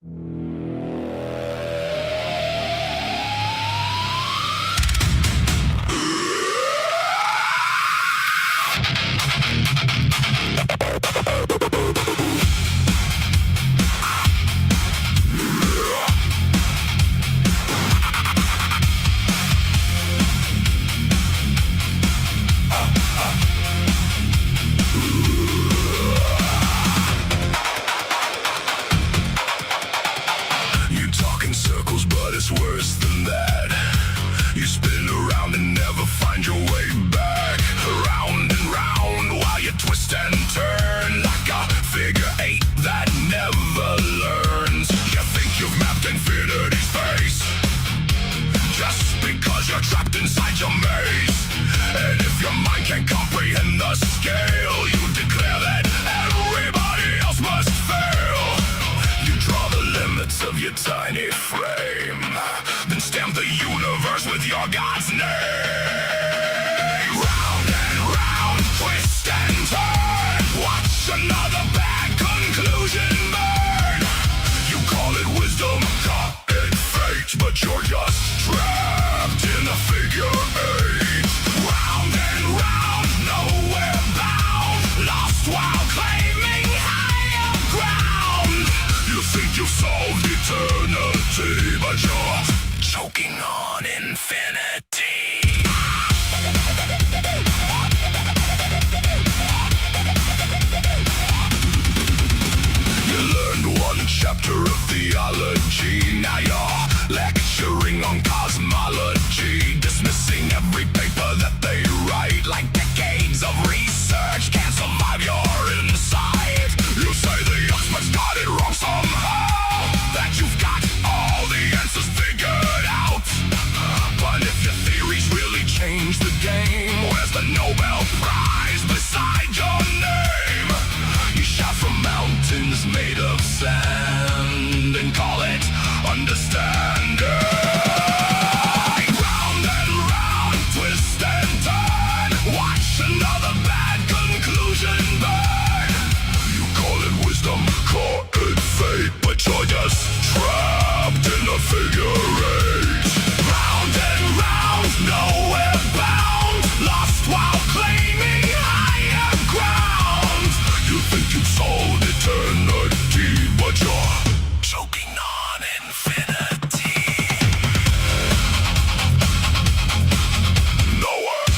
You talk in circles, but it's worse than that. You spin around and never find your way back. Round and round while you twist and turn like a figure eight that never learns. You think you've mapped infinity's face just because you're trapped inside your maze. And if your mind can't comprehend the scale, you declare that everybody else must fail. You draw the limits of your tiny frame, then stamp the universe with your God's name. Round and round, twist and turn, watch another bad conclusion burn. You call it wisdom, call it fate, but you're just trapped in a figure eight. Round and round, nowhere bound, lost while claiming higher ground. You think you've solved eternity, but you're choking on infinity. You learned one chapter of theology, now you're lecturing on cosmology, dismissing every paper that they write like decades of research can't survive your insight. You say the experts got it wrong somehow, that you've got all the answers figured out. But if your theories really change the game, where's the Nobel Prize beside your name? You shout from mountains made of sand and call it understanding. Round and round, twist and turn, watch another bad conclusion burn. You call it wisdom, call it fate, but you're just trapped in a figure eight. Round and round, nowhere bound, lost while claiming higher ground. You think you've solved eternity, but you're choking on infinity. Nowhere,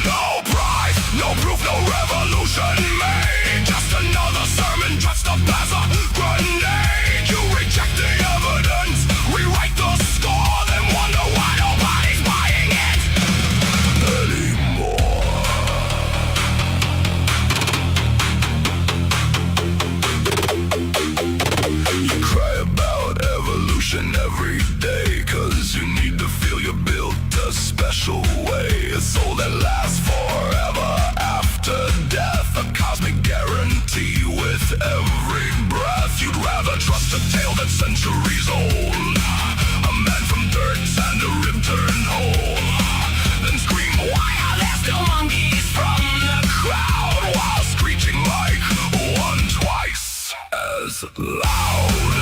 no prize, no proof, no revolution made. Just another sermon dressed up as a grenade. You reject the evidence, rewrite the score, then wonder why nobody's buying it anymore. You cry about evolution every day, 'cause you need to feel you're built a special way. A soul that lasts forever after death, a cosmic guarantee with every breath. You'd rather trust a tale that's centuries old, a man from dirt and a rib turned whole, than scream, why are there still monkeys from the crowd, while screeching like one twice as loud.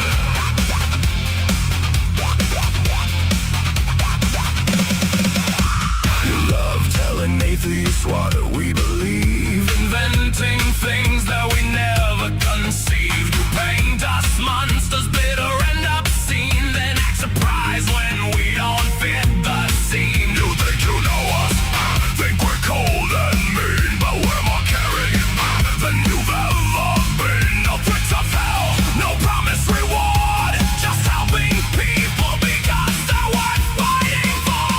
You love telling atheists what we believe, inventing things that we never conceived. You paint us monsters, bitter and obscene, then act surprised when we don't fit the scene. You think you know us, think we're cold and mean, but we're more caring than you've ever been. No threats of hell, no promised reward, just helping people because they're worth fighting for.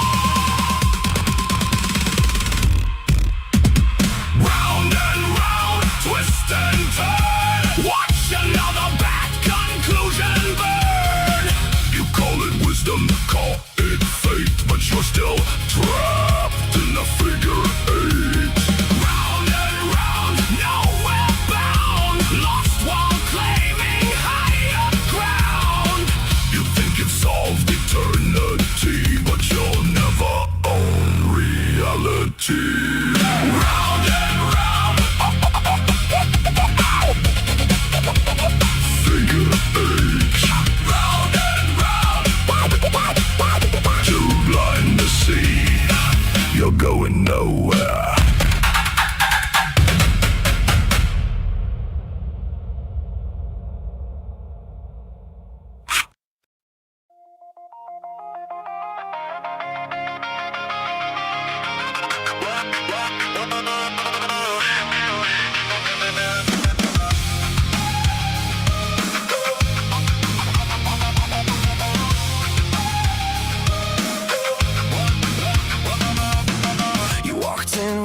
nowhere.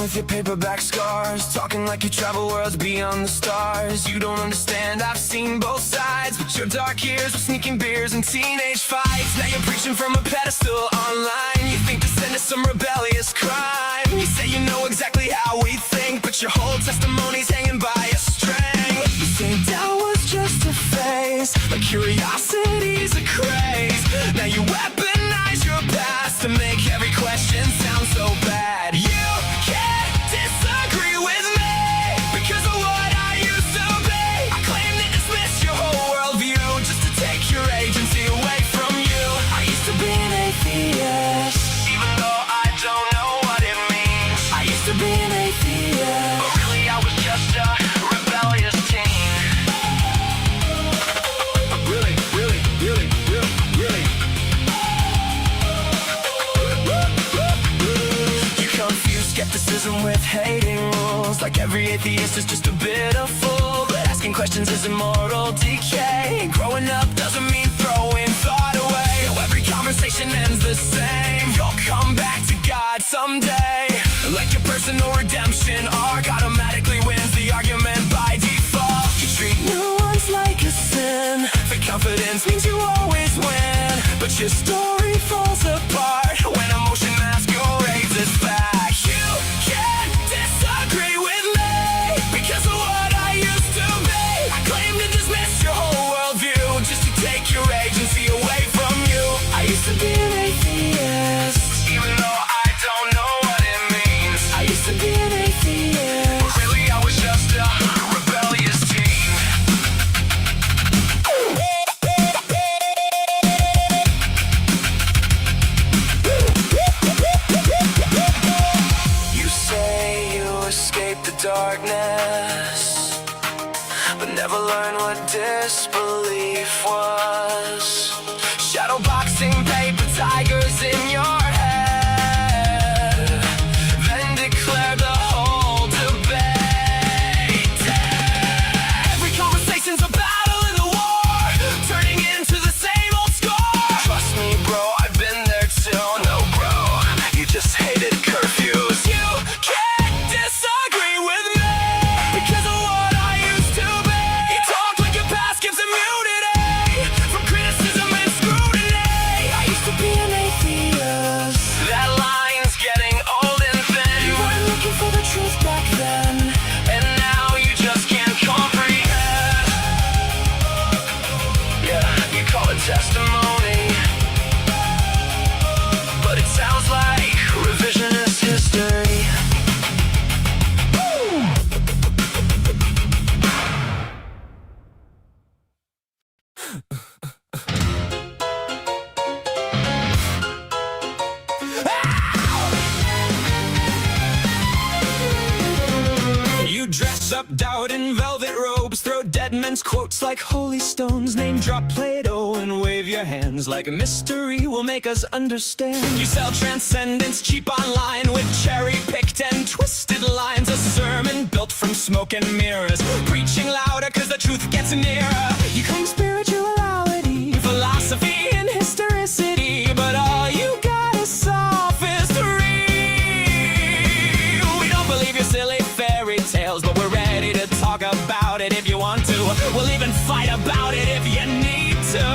With your paperback scars, talking like you travel worlds beyond the stars. You don't understand, I've seen both sides, but your dark years were sneaking beers and teenage fights. Now you're preaching from a pedestal online. You think to send us some rebellious crime. You say you know exactly how we think, but your whole testimony's hanging by a string. You say doubt was just a phase, like curiosity's a craze. Now you weaponize your past to make every question sound so bad. You can't disagree with me because of what I used to be. I claim to dismiss your whole worldview just to take your agency away from you. I used to be an atheist, even though I don't know what it means. I used to be an atheist, but really I was just a rebellious teen. Really, really, really, really, really. You confuse skepticism with hating rules, like every atheist is just a bit of fool. But asking questions is immoral decay. Growing up doesn't mean throwing thought away. No, every conversation ends the same. You'll come back to God someday. Like your personal redemption arc automatically wins the argument by default. You treat nuance like a sin. Fake confidence means you always win, but your story falls apart when emotion masquerades as fact. You can't disagree with me because of what I used to be. I claim to dismiss your whole worldview just to take your agency away from you. I used to be an atheist, even though I don't know what it means. I used to be an atheist, but really I was just a rebellious teen. You say you escaped the darkness, but never learned what disbelief was. Shadow boxing paper tigers in your head, then declare the whole debate dead. Every conversation's a battle in the war, turning into the same old score. Trust me bro, I've been there too. No bro, you just hated curfews. You can't disagree with me because of what I used to be. You talk like your past gives immunity from criticism and scrutiny. I used to be an atheist. That line's getting old and thin. You weren't looking for the truth back then, and now you just can't comprehend. Yeah, you call it testimony, but it sounds like revisionist history. You dress up doubt in velvet robes, throw dead men's quotes like holy stones, name drop Plato and wave your hands like a mystery will make us understand. You sell transcendence cheap online with cherry-picked and twisted lines, a sermon built from smoke and mirrors, preaching louder cause the truth gets nearer. You claim spirituality, philosophy and historicity, but all you got is sophistry. We don't believe your silly fairy tales, but we're ready to talk about it if you want to. We'll even fight about it if you need to.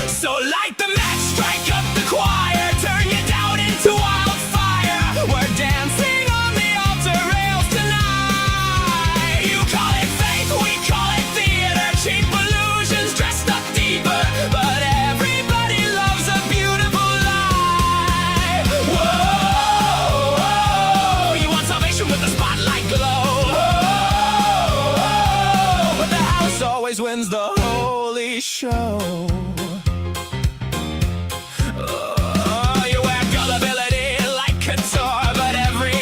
So light the match, strike up the choir, turn your doubt into wildfire. We're dancing on the altar rails tonight. You call it faith, we call it theater, cheap illusions dressed up deeper, but everybody loves a beautiful lie. Whoa, whoa, you want salvation with the spotlight glow. Whoa, but the house always wins the holy show. You wear gullibility like couture, but every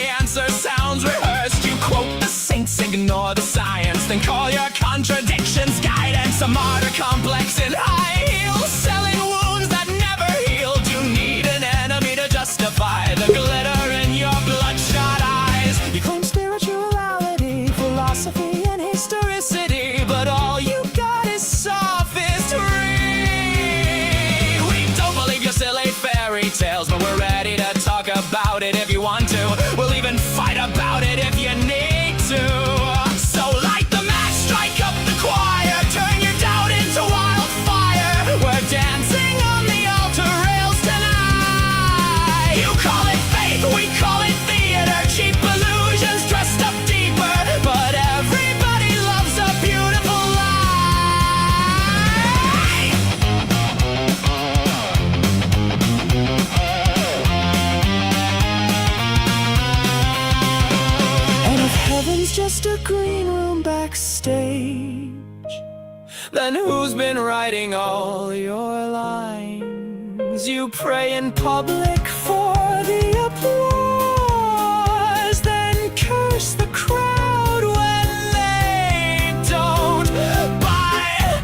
He's just a green room backstage. Then who's been writing all your lines? You pray in public for the applause, then curse the crowd when they don't buy.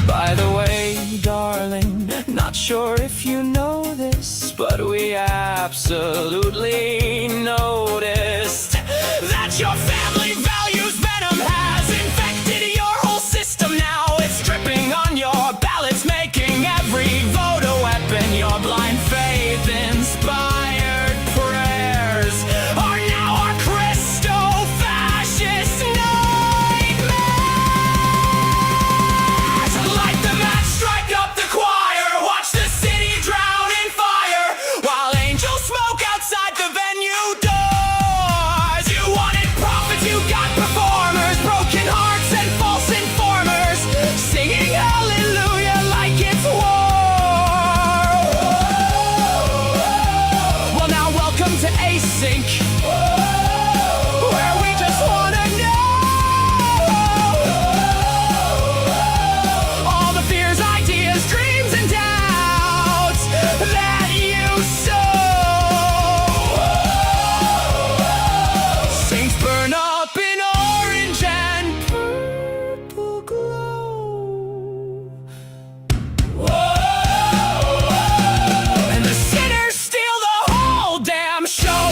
By the way, darling, not sure if you know this, but we absolutely noticed that your family values venom has infected your whole system. Now it's dripping on your ballots, making every vote a weapon. Your blind faith inspired prayers are now our Christo-fascist nightmares. Light the match, strike up the choir, watch the city drown in fire, while angels smoke outside the venue doors. You wanted prophets, you got performers, broken hearts and false informers, singing hallelujah like it's war. Well, now welcome to Async, where we just wanna know all the fears, ideas, dreams, and doubts that you sow. Saints burn up in orange and purple glow. And the sinners steal the whole damn show.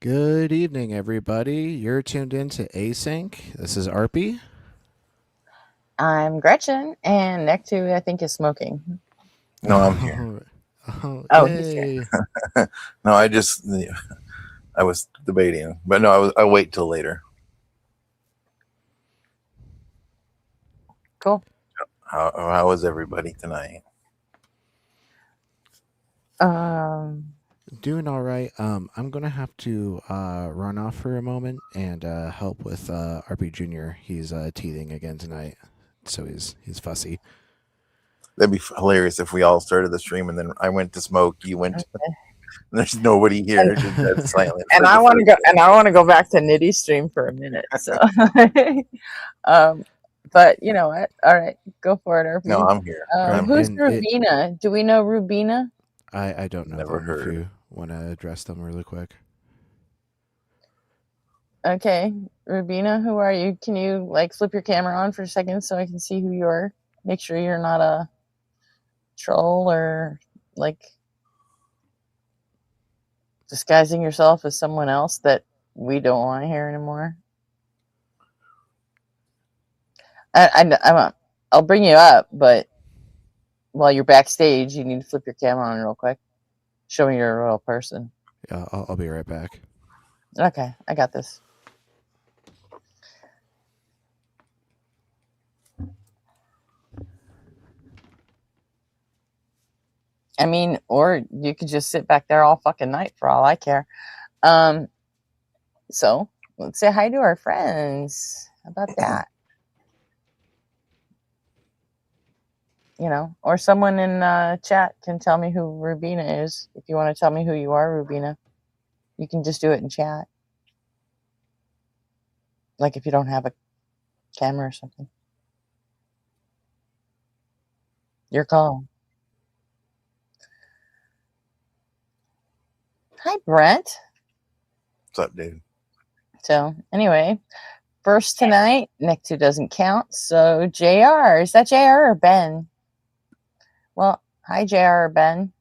Good evening, everybody. You're tuned in to Async. This is Arpy. I'm Gretchen, and next to I think is smoking. No, I'm here. Oh, he's here. Yay. No, I was debating, but no, I'll wait till later. Cool. How was everybody tonight? Doing all right. I'm gonna have to run off for a moment and help with Arpy Jr. He's teething again tonight, so he's fussy. That'd be hilarious if we all started the stream and then I went to smoke, you went to, and there's nobody here. Just dead silent. And I want to go. And I want to go back to Nitty's stream for a minute. So, but you know what? All right, go for it, Arpy. No, I'm here. Who's Rubina? Do we know Rubina? I don't know. Never them, heard. If you want to address them really quick. Okay, Rubina, who are you? Can you like flip your camera on for a second so I can see who you are? Make sure you're not a troll or like disguising yourself as someone else that we don't want to hear anymore. I'll bring you up, but while you're backstage, you need to flip your camera on real quick. Show me you're a real person. Yeah, I'll be right back. Okay, I got this. I mean, or you could just sit back there all fucking night for all I care. So let's say hi to our friends. How about that? You know, or someone in chat can tell me who Rubina is. If you want to tell me who you are, Rubina, you can just do it in chat. Like if you don't have a camera or something. Your call. Hi, Brent. What's up, dude? So anyway, first tonight, next to doesn't count. So JR, is that JR or Ben? Well, hi, JR or Ben.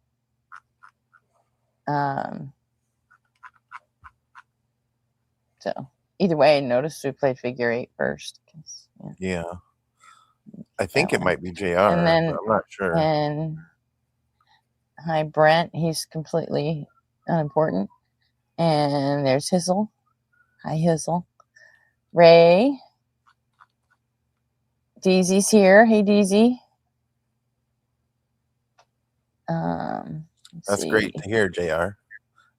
So either way, notice we played figure 8 first. Yeah. I think it might be JR, and then, but I'm not sure. And hi, Brent. He's completely unimportant. And there's Hizzle. Hi, Hizzle. Ray. Deezy's here. Hey, Deezy. That's great to hear, JR.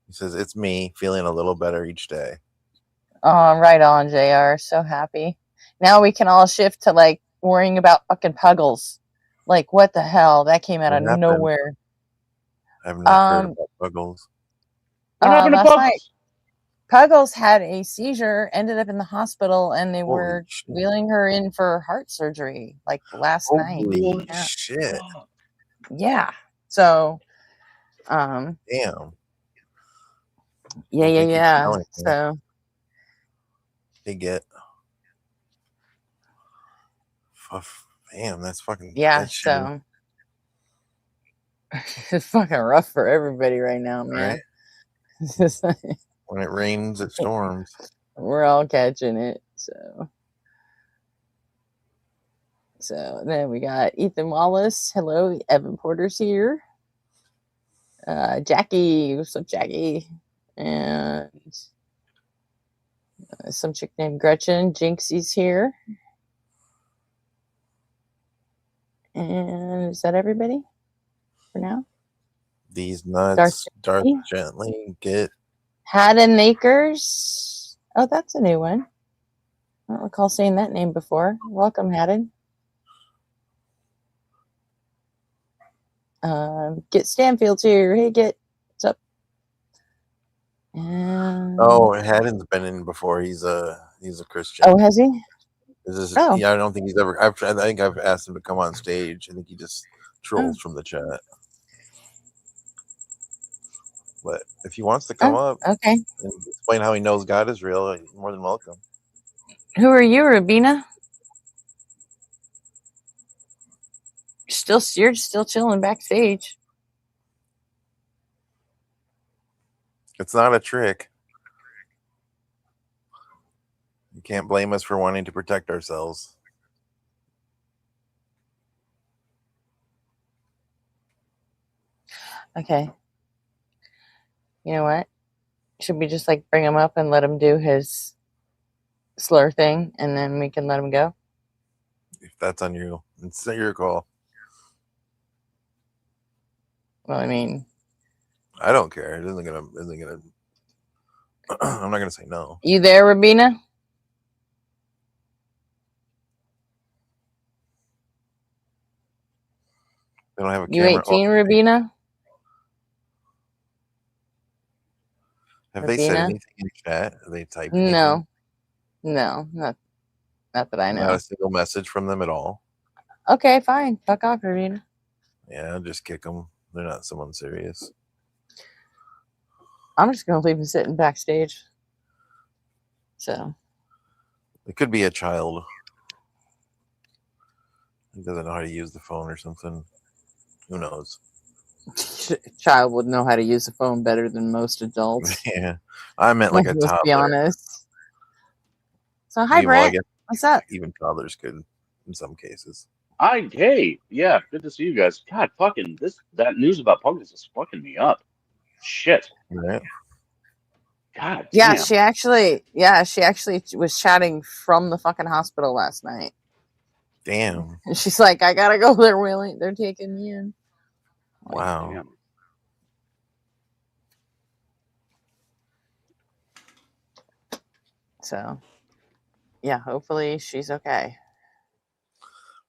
He says, it's me feeling a little better each day. Oh, right on, JR. So happy. Now we can all shift to like worrying about fucking Puggles. Like, what the hell? That came out What of happened? nowhere. I've not heard about Buggles. What happened to Last Puggles? night, Puggles had a seizure, ended up in the hospital, and they Holy were shit. wheeling her in for heart surgery like last night. Holy Yeah. shit. Yeah. So, Damn. yeah. They keep telling me. So, They get. Damn, that's fucking. yeah. That's shitty, So, it's fucking rough for everybody right now, man. right? It's just like, When it rains, it storms. we're all catching it. So then we got Ethan Wallace. Hello, Evan Porter's here. Jackie, what's up, Jackie? And some chick named Gretchen. Jinxie's here. And is that everybody for now? These nuts, Darth Gently, get. Haddon Acres. Oh, that's a new one. I don't recall saying that name before. Welcome, Haddon. Get Stanfield's here. Hey, Get. What's up? Oh, Haddon's been in before. He's a Christian. Oh, has he? Oh. Yeah, I don't think he's ever. I think I've asked him to come on stage. I think he just trolls from the chat. But if he wants to come up, okay, and explain how he knows God is real, you're more than welcome. Who are you, Rabina? You're still chilling backstage. It's not a trick. You can't blame us for wanting to protect ourselves. Okay. You know what? Should we just like bring him up and let him do his slur thing, and then we can let him go? If that's on you, it's your call. Well, I mean, I don't care. It isn't gonna. I'm not gonna say no. You there, Rabina? They don't have a You camera. 18, Rabina? Have they said anything in chat? Have they typed anything? No, not that I know. Not a single message from them at all. Okay, fine. Fuck off, Rabina. Yeah, just kick them. They're not someone serious. I'm just gonna leave him sitting backstage. So it could be a child. He doesn't know how to use the phone or something. Who knows? Child would know how to use the phone better than most adults. Yeah, I meant like a toddler. Let's be honest. So hi, Brett. What's up? Even toddlers could, in some cases. Hey, yeah, good to see you guys. God, fucking that news about Puggles is fucking me up. Shit. Right. God. Yeah, damn. she actually was chatting from the fucking hospital last night. Damn. And she's like, I gotta go. They're taking me in. Wow. Damn. So, yeah, hopefully she's okay.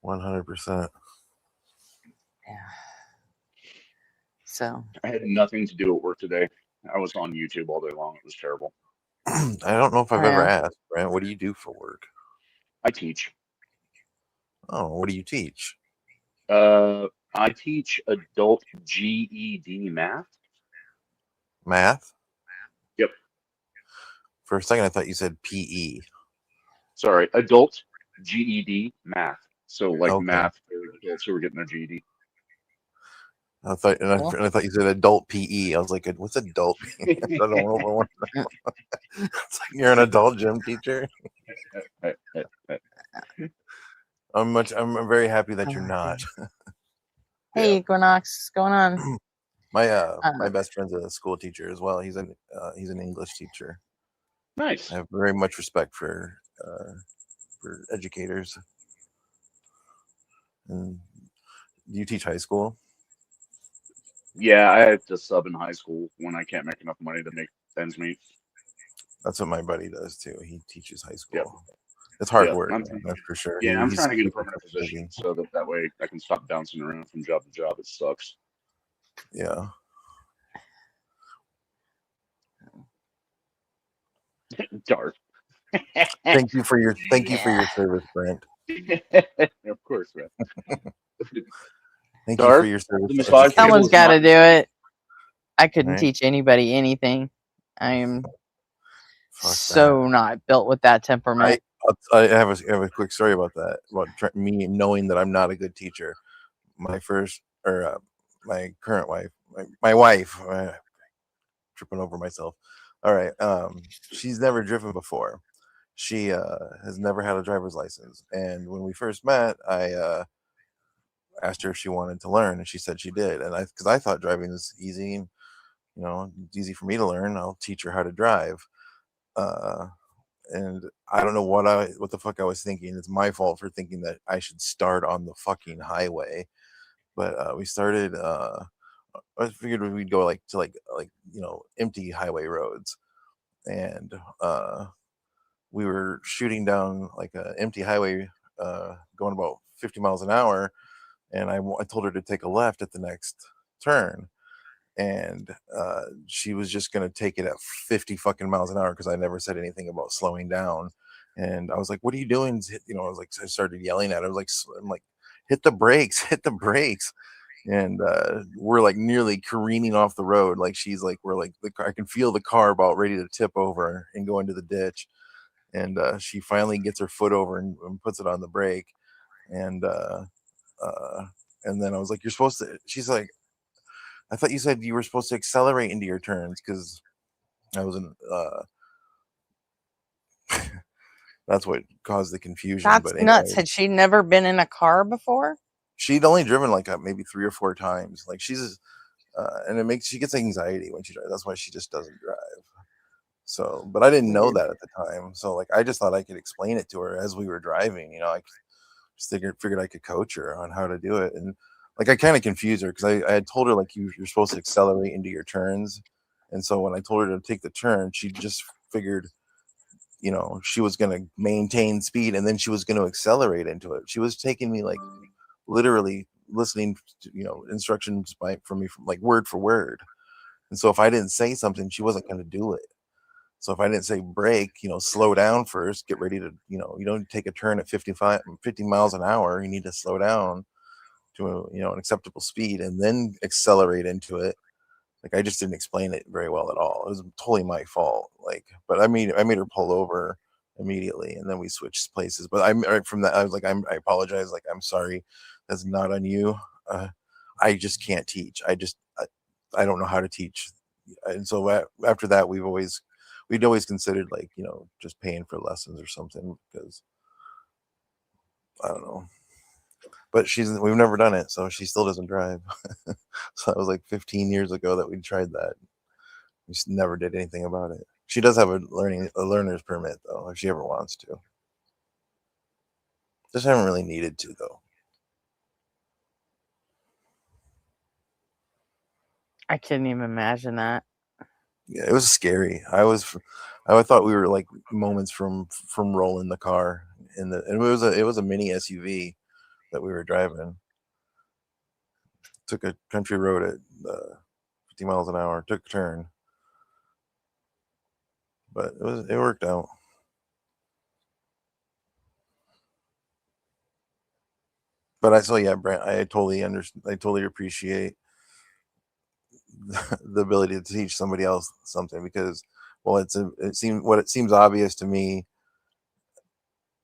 100%. Yeah. So I had nothing to do at work today. I was on YouTube all day long. It was terrible. I don't know if I've ever asked, Brent, what do you do for work? I teach. Oh, what do you teach? I teach adult GED math. Math? Yep. For a second, I thought you said PE. Sorry, adult GED math. So like math for adults who are getting their GED. I thought you said adult PE. I was like, what's adult PE? I don't know. It's like you're an adult gym teacher. I'm very happy that you're not. Hey, Equinox, what's going on? My best friend's a school teacher as well. He's an English teacher. Nice. I have very much respect for educators. And do you teach high school? Yeah, I have to sub in high school when I can't make enough money to make ends meet. That's what my buddy does too. He teaches high school. Yep. It's hard Yeah, work, I'm man, trying to that's for sure. I'm He's trying to get a super permanent busy. position so that way I can stop bouncing around from job to job. It sucks. Yeah. Dark. Thank you for your service, Brent. Of course, man. Thank you for Dark, your service the to massage education. table Someone's is got to not. do it. I couldn't Right? teach anybody anything. I am Fuck so not built with that temperament. I have a quick story about that. About me knowing that I'm not a good teacher. My first or my current wife, my wife, tripping over myself. All right. She's never driven before. She has never had a driver's license. And when we first met, I asked her if she wanted to learn, and she said she did. And because I thought driving was easy, and it's easy for me to learn. I'll teach her how to drive. And I don't know what the fuck I was thinking. It's my fault for thinking that I should start on the fucking highway. But we started. I figured we'd go to empty highway roads, and we were shooting down like an empty highway, going about 50 miles an hour, and I told her to take a left at the next turn, and she was just gonna take it at 50 fucking miles an hour because I never said anything about slowing down. And I was like, "What are you doing?" I was like, I started yelling at her. I'm like, "Hit the brakes! Hit the brakes!" And we're like nearly careening off the road. Like we're like I can feel the car about ready to tip over and go into the ditch. And she finally gets her foot over and puts it on the brake. And and then I was like, "You're supposed to." She's like, "I thought you said you were supposed to accelerate into your turns," because I wasn't. That's what caused the confusion. That's But nuts. anyway, Had she never been in a car before? she'd only driven like maybe 3 or 4 times. Like and she gets anxiety when she drives. That's why she just doesn't drive. So, but I didn't know that at the time. So, like, I just thought I could explain it to her as we were driving. I just figured I could coach her on how to do it. And like, I kind of confused her because I had told her like you're supposed to accelerate into your turns. And so when I told her to take the turn, she just figured, she was going to maintain speed and then she was going to accelerate into it. She was taking me like literally listening to, instructions from me from like word for word. And so if I didn't say something, she wasn't going to do it. So if I didn't say brake, slow down first, get ready to, you don't take a turn at 50 miles an hour. You need to slow down to an acceptable speed and then accelerate into it. Like, I just didn't explain it very well at all. It was totally my fault. Like, but I made her pull over immediately, and then we switched places. But from that, I was like, I apologize. Like, I'm sorry. That's not on you. I just can't teach. I don't know how to teach. And so after that, we'd always considered like, just paying for lessons or something, because I don't know. But we've never done it, so she still doesn't drive. So that was like 15 years ago that we tried that. We just never did anything about it. She does have a learner's permit though, if she ever wants to. Just haven't really needed to though. I couldn't even imagine that. Yeah, it was scary. I thought we were like moments from rolling the car and it was a mini SUV that we were driving. Took a country road at 50 miles an hour. Took a turn, but it worked out. But Brent, I totally understand. I totally appreciate the ability to teach somebody else something, because, well, it seems obvious to me.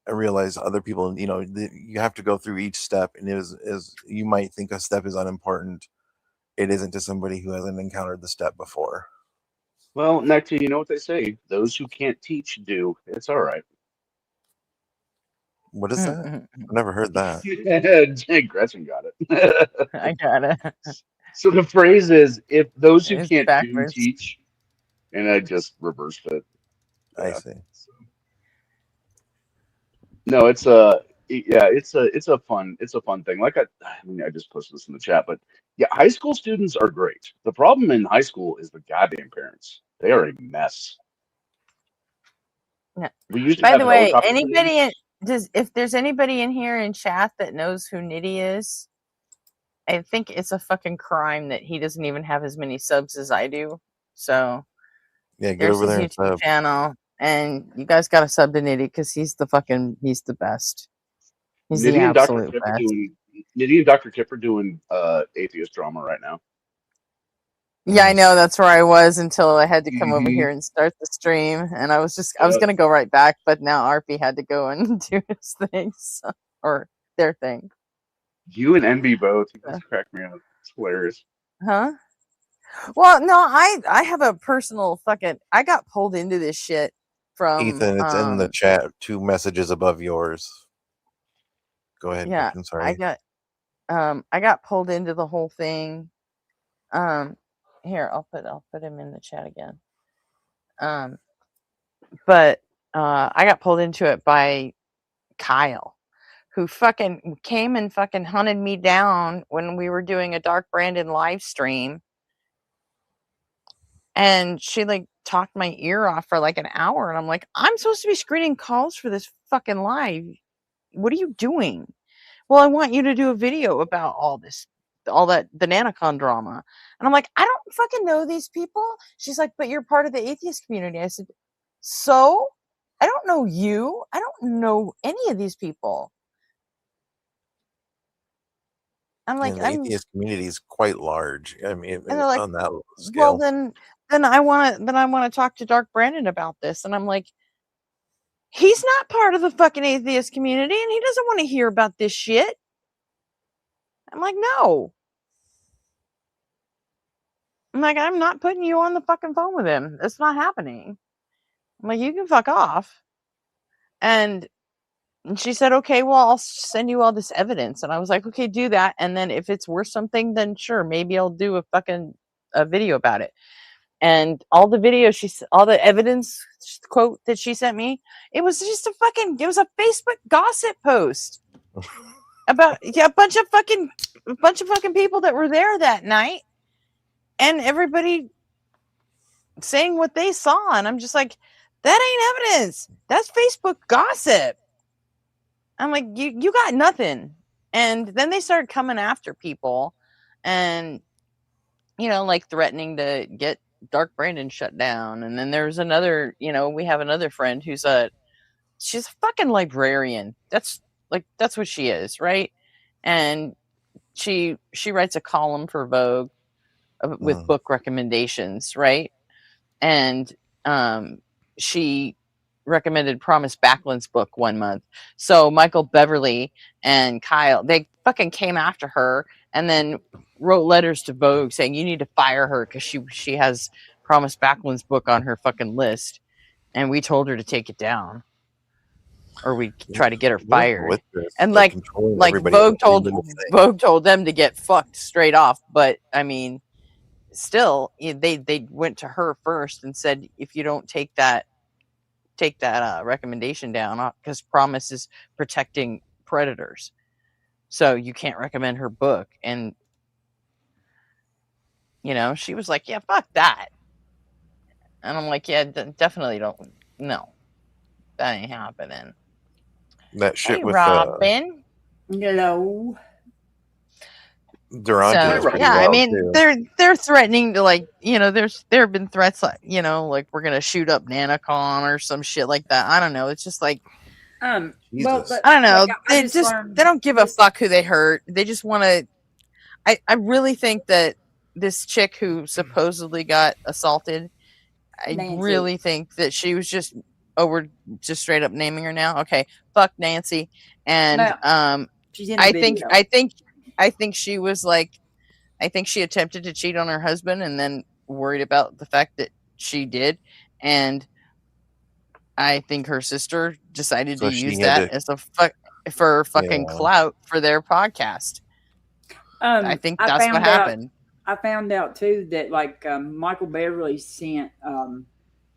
I realize other people, you have to go through each step, and is you might think a step is unimportant. It isn't to somebody who hasn't encountered the step before. Well, next, you know what they say: those who can't teach do. It's all right. What is that? I've never heard that. Gretchen got it. I got it. So the phrase is, if those who It's can't do backwards. teach, and I just reversed it. I Yeah. see. No, it's a fun thing. I just posted this in the chat, but yeah, high school students are great. The problem in high school is the goddamn parents. They are a mess. We used to By have the way, helicopter planes. if there's anybody in here in chat that knows who Nitty is, I think it's a fucking crime that he doesn't even have as many subs as I do. So Yeah, get there's over his there and YouTube sub. channel, and you guys got to sub to Nitty because he's the best. He's the Nitty and Dr. absolute Kip are best. doing Nitty and Dr. Kip are doing atheist drama right now. Yeah, I Nice. know. That's where I was until I had to come over Mhm. here and start the stream. And I was Yep. going to go right back, but now RP had to go and do his things or their thing. You and NB both. You guys crack me up. It's hilarious. Huh? Well, no, I have a personal I got pulled into this shit from Ethan, it's in the chat. 2 messages above yours. Go ahead. Yeah, I'm sorry. I got pulled into the whole thing. Here, I'll put him in the chat again. But I got pulled into it by Kyle, who fucking came and fucking hunted me down when we were doing a Dark Brandon live stream. And she like talked my ear off for like an hour. And I'm like, I'm supposed to be screening calls for this fucking live. What are you doing? Well, I want you to do a video about all that, the Nanocon drama. And I'm like, I don't fucking know these people. She's like, but you're part of the atheist community. I said, so? I don't know you. I don't know any of these people. I'm like, And the atheist community is quite large. I mean, and they're like, on that well, scale. then I want to talk to Dark Brandon about this. And I'm like, he's not part of the fucking atheist community, and he doesn't want to hear about this shit. I'm like, no. I'm like, I'm not putting you on the fucking phone with him. It's not happening. I'm like, you can fuck off. And she said, okay, well, I'll send you all this evidence. And I was like, okay, do that. And then if it's worth something, then sure, maybe I'll do a video about it. And all the videos all the evidence quote that she sent me, it was just a Facebook gossip post about a bunch of fucking people that were there that night, and everybody saying what they saw. And I'm just like, that ain't evidence. That's Facebook gossip. I'm like, you got nothing. And then they started coming after people and, like threatening to get Dark Brandon shut down. And then there's another, we have another friend she's a fucking librarian. That's what she is, right? And she writes a column for Vogue with book recommendations, right? And she recommended Promise Backlund's book one month. So Michael Beverly and Kyle, they fucking came after her and then wrote letters to Vogue saying you need to fire her because she has Promise Backlund's book on her fucking list, and we told her to take it down, or we try to get her fired. And like Vogue told them to get fucked straight off. But I mean, still, they went to her first and said, if you don't take that recommendation down, because Promise is protecting predators, so you can't recommend her book. And she was like, yeah, fuck that. And I'm like, yeah, definitely don't. No, that ain't happening. That shit hey, with Robin. Hello. Durante. So, yeah, I mean, they're threatening to there have been threats like we're gonna shoot up Nanocon or some shit like that. I don't know. It's just like Well, I don't know. Like, they don't give a fuck who they hurt. They just want to. I really think that this chick who supposedly got assaulted, I Nancy. really think that she was just. Oh, we're just straight up naming her now. Okay, fuck Nancy. And she's in the video. I think she was like, I think she attempted to cheat on her husband and then worried about the fact that she did. And I think her sister decided to use that as for fucking clout for their podcast. I think that's what happened. I found out too that Michael Beverly sent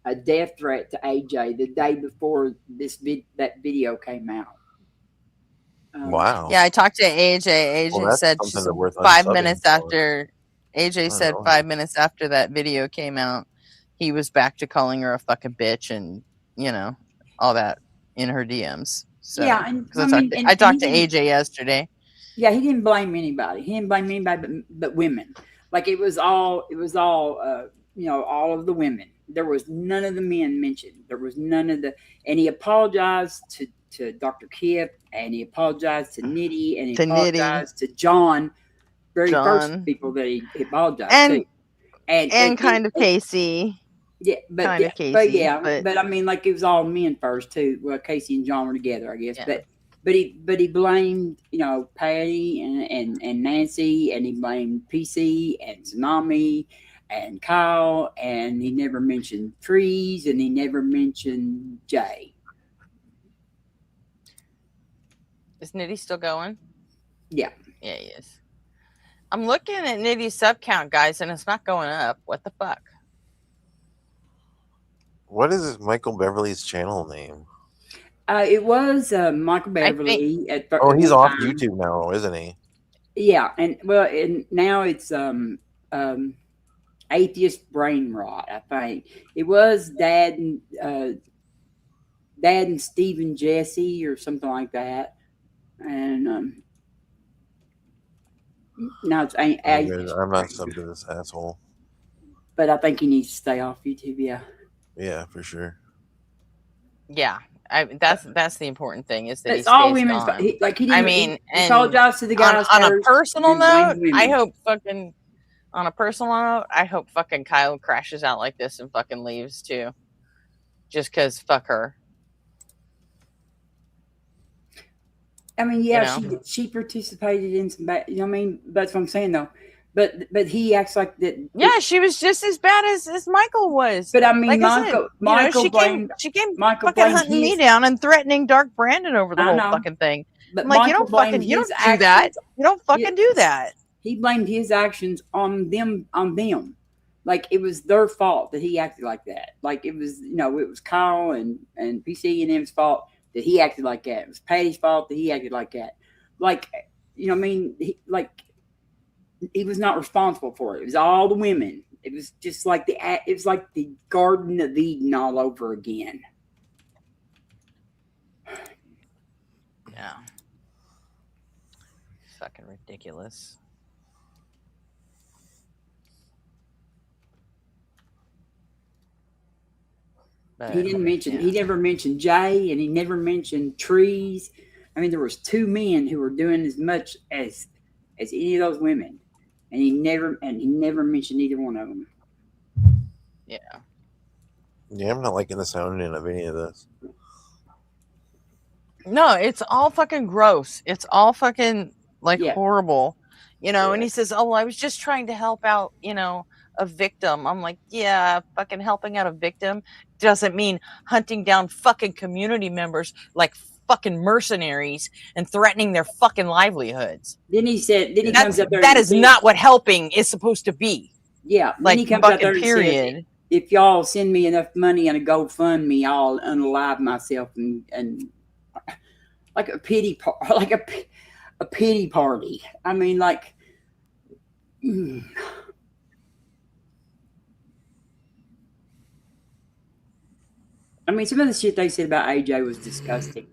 a death threat to AJ the day before that video came out. Wow. Yeah, I talked to AJ. AJ said 5 minutes after AJ said 5 minutes after that video came out, he was back to calling her a fucking bitch and all that in her DMs. So Yeah, and because I mean, I talked to he didn't- AJ yesterday. Yeah, he didn't blame anybody. He didn't blame anybody but women. Like it was all all of the women. There was none of the men mentioned. There was none of the, and he apologized to Dr. Kip, and he apologized to Nitty, and he To Nitty. apologized to John, very first John. people that he apologized And to, and kind of Casey. yeah, but kind yeah, of Casey, but I mean, like it was all men first too. Well, Casey and John were together, I guess. Yeah. But he blamed Patty and Nancy, and he blamed PC and Tsunami and Kyle, and he never mentioned Trees, and he never mentioned Jay. Is Nitty still going? Yeah. Yeah, he is. I'm looking at Nitty's sub count, guys, and it's not going up. What the fuck? What is Michael Beverly's channel name? It was Michael Beverly. Oh, he's off YouTube now, isn't he? Yeah, and now it's atheist brain rot. I think it was Dad and Stephen Jesse or something like that, and now it's I'm not subbed to this asshole. But I think he needs to stay off YouTube. Yeah. Yeah, for sure. Yeah, that's the important thing is that It's all stays women's. gone. He didn't. He apologized to the guys on a first, personal and then note. blamed women. I hope fucking Kyle crashes out like this and fucking leaves too, just because fuck her. I mean, yeah, she participated in some bad. You know what I mean? That's what I'm saying though. But he acts like that. Yeah, she was just as bad as Michael was. But I mean, like Michael she came Michael fucking hunting me down and threatening Dark Brandon over the whole fucking thing. But I'm like, Michael you don't do that. You don't fucking do that. He blamed his actions on them. Like it was their fault that he acted like that. Like it was, it was Kyle and PC and them's fault that he acted like that. It was Patty's fault that he acted like that. Like, what I mean? He was not responsible for it. It was all the women. It was just like the Garden of Eden all over again. Yeah. Fucking ridiculous. But, he never mentioned Jay, and he never mentioned Trees. I mean, there was two men who were doing as much as any of those women. And he never mentioned either one of them. Yeah. Yeah, I'm not liking the sounding of any of this. No, it's all fucking gross. It's all fucking horrible. And he says, "Oh, I was just trying to help out, a victim." I'm like, yeah, fucking helping out a victim doesn't mean hunting down fucking community members like fucking mercenaries and threatening their fucking livelihoods. Then he comes up there. That is not what helping is supposed to be. Yeah. Like, then he comes up there period. And says, if y'all send me enough money on a GoFundMe, I'll unalive myself and like a pity a pity party. I mean, like. I mean, some of the shit they said about AJ was disgusting.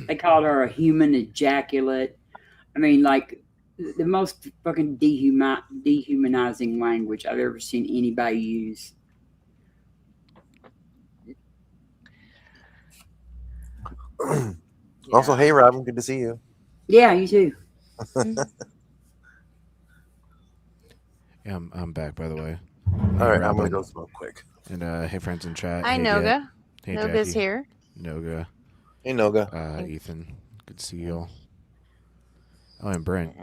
They called her a human ejaculate. I mean, like the most fucking dehumanizing language I've ever seen anybody use. Also, hey Robin, good to see you. Yeah, you too. Yeah, I'm back, by the way. All right, I'm gonna go smoke quick. And hey, friends in chat. Hi, hey, Noga. Hey, Noga's Jackie. here. Noga. Hey, Noga. Ethan. Good to see you all. Oh, and Brent.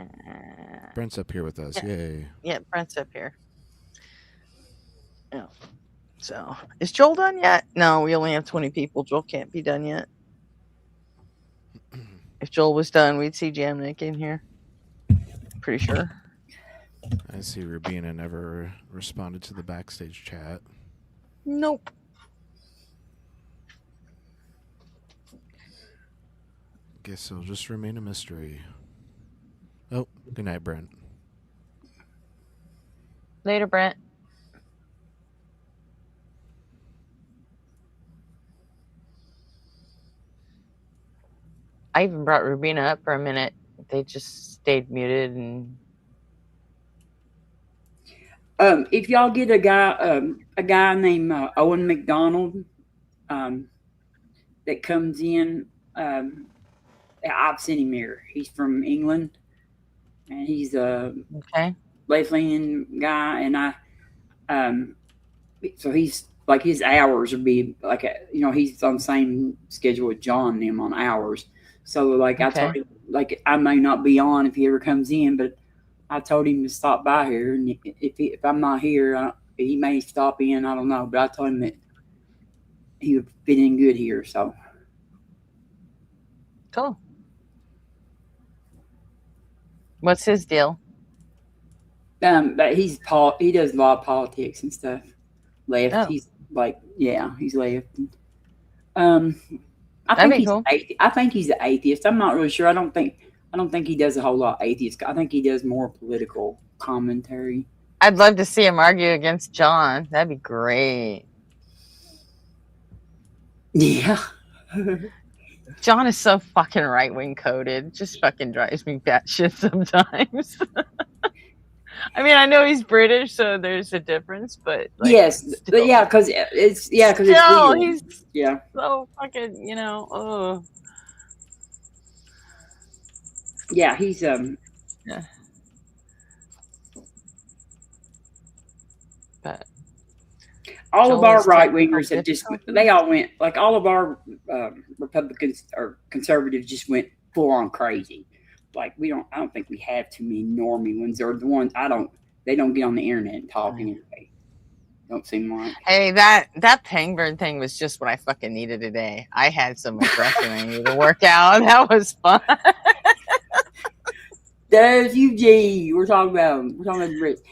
Brent's up here with us. Yeah. Yay. Yeah, Brent's up here. Yeah. So, is Joel done yet? No, we only have 20 people. Joel can't be done yet. If Joel was done, we'd see Jamnik in here. Pretty sure. I see Rubina never responded to the backstage chat. Nope. Guess it'll just remain a mystery. Oh, good night, Brent. Later, Brent. I even brought Rubina up for a minute. They just stayed muted, and If y'all get a guy named Owen McDonald that comes in, I've seen him here. He's from England, and he's a okay. left-leaning guy, and so he's like his hours would be like he's on the same schedule with John and him on hours. So like I told Okay. him, like I may not be on if he ever comes in, but I told him to stop by here, and if I'm not here, he may stop in. I don't know, but I told him that he would fit in good here. So Cool. What's his deal? but he does a lot of politics and stuff. Left. Oh. He's like, yeah, he's left. I That'd think be he's cool. I think he's an atheist. I'm not really sure. I don't think he does a whole lot of atheist. I think he does more political commentary. I'd love to see him argue against John. That'd be great. Yeah. John is so fucking right-wing coded. Just fucking drives me batshit sometimes. I mean, I know he's British, so there's a difference, but like, yes, still, but yeah, because it's still, weird. he's Yeah. so fucking, oh. Yeah, he's Yeah. But all of Joel our is right technical wingers have just difficulties. they all went like all of our Republicans or conservatives just went full on crazy. Like I don't think we have too many normie ones or the ones they don't get on the internet and talk anyway. Don't seem like. Hey, that Penguin thing was just what I fucking needed today. I had some aggression I needed to work out. That was fun. There's UG. We're talking about Gretchen.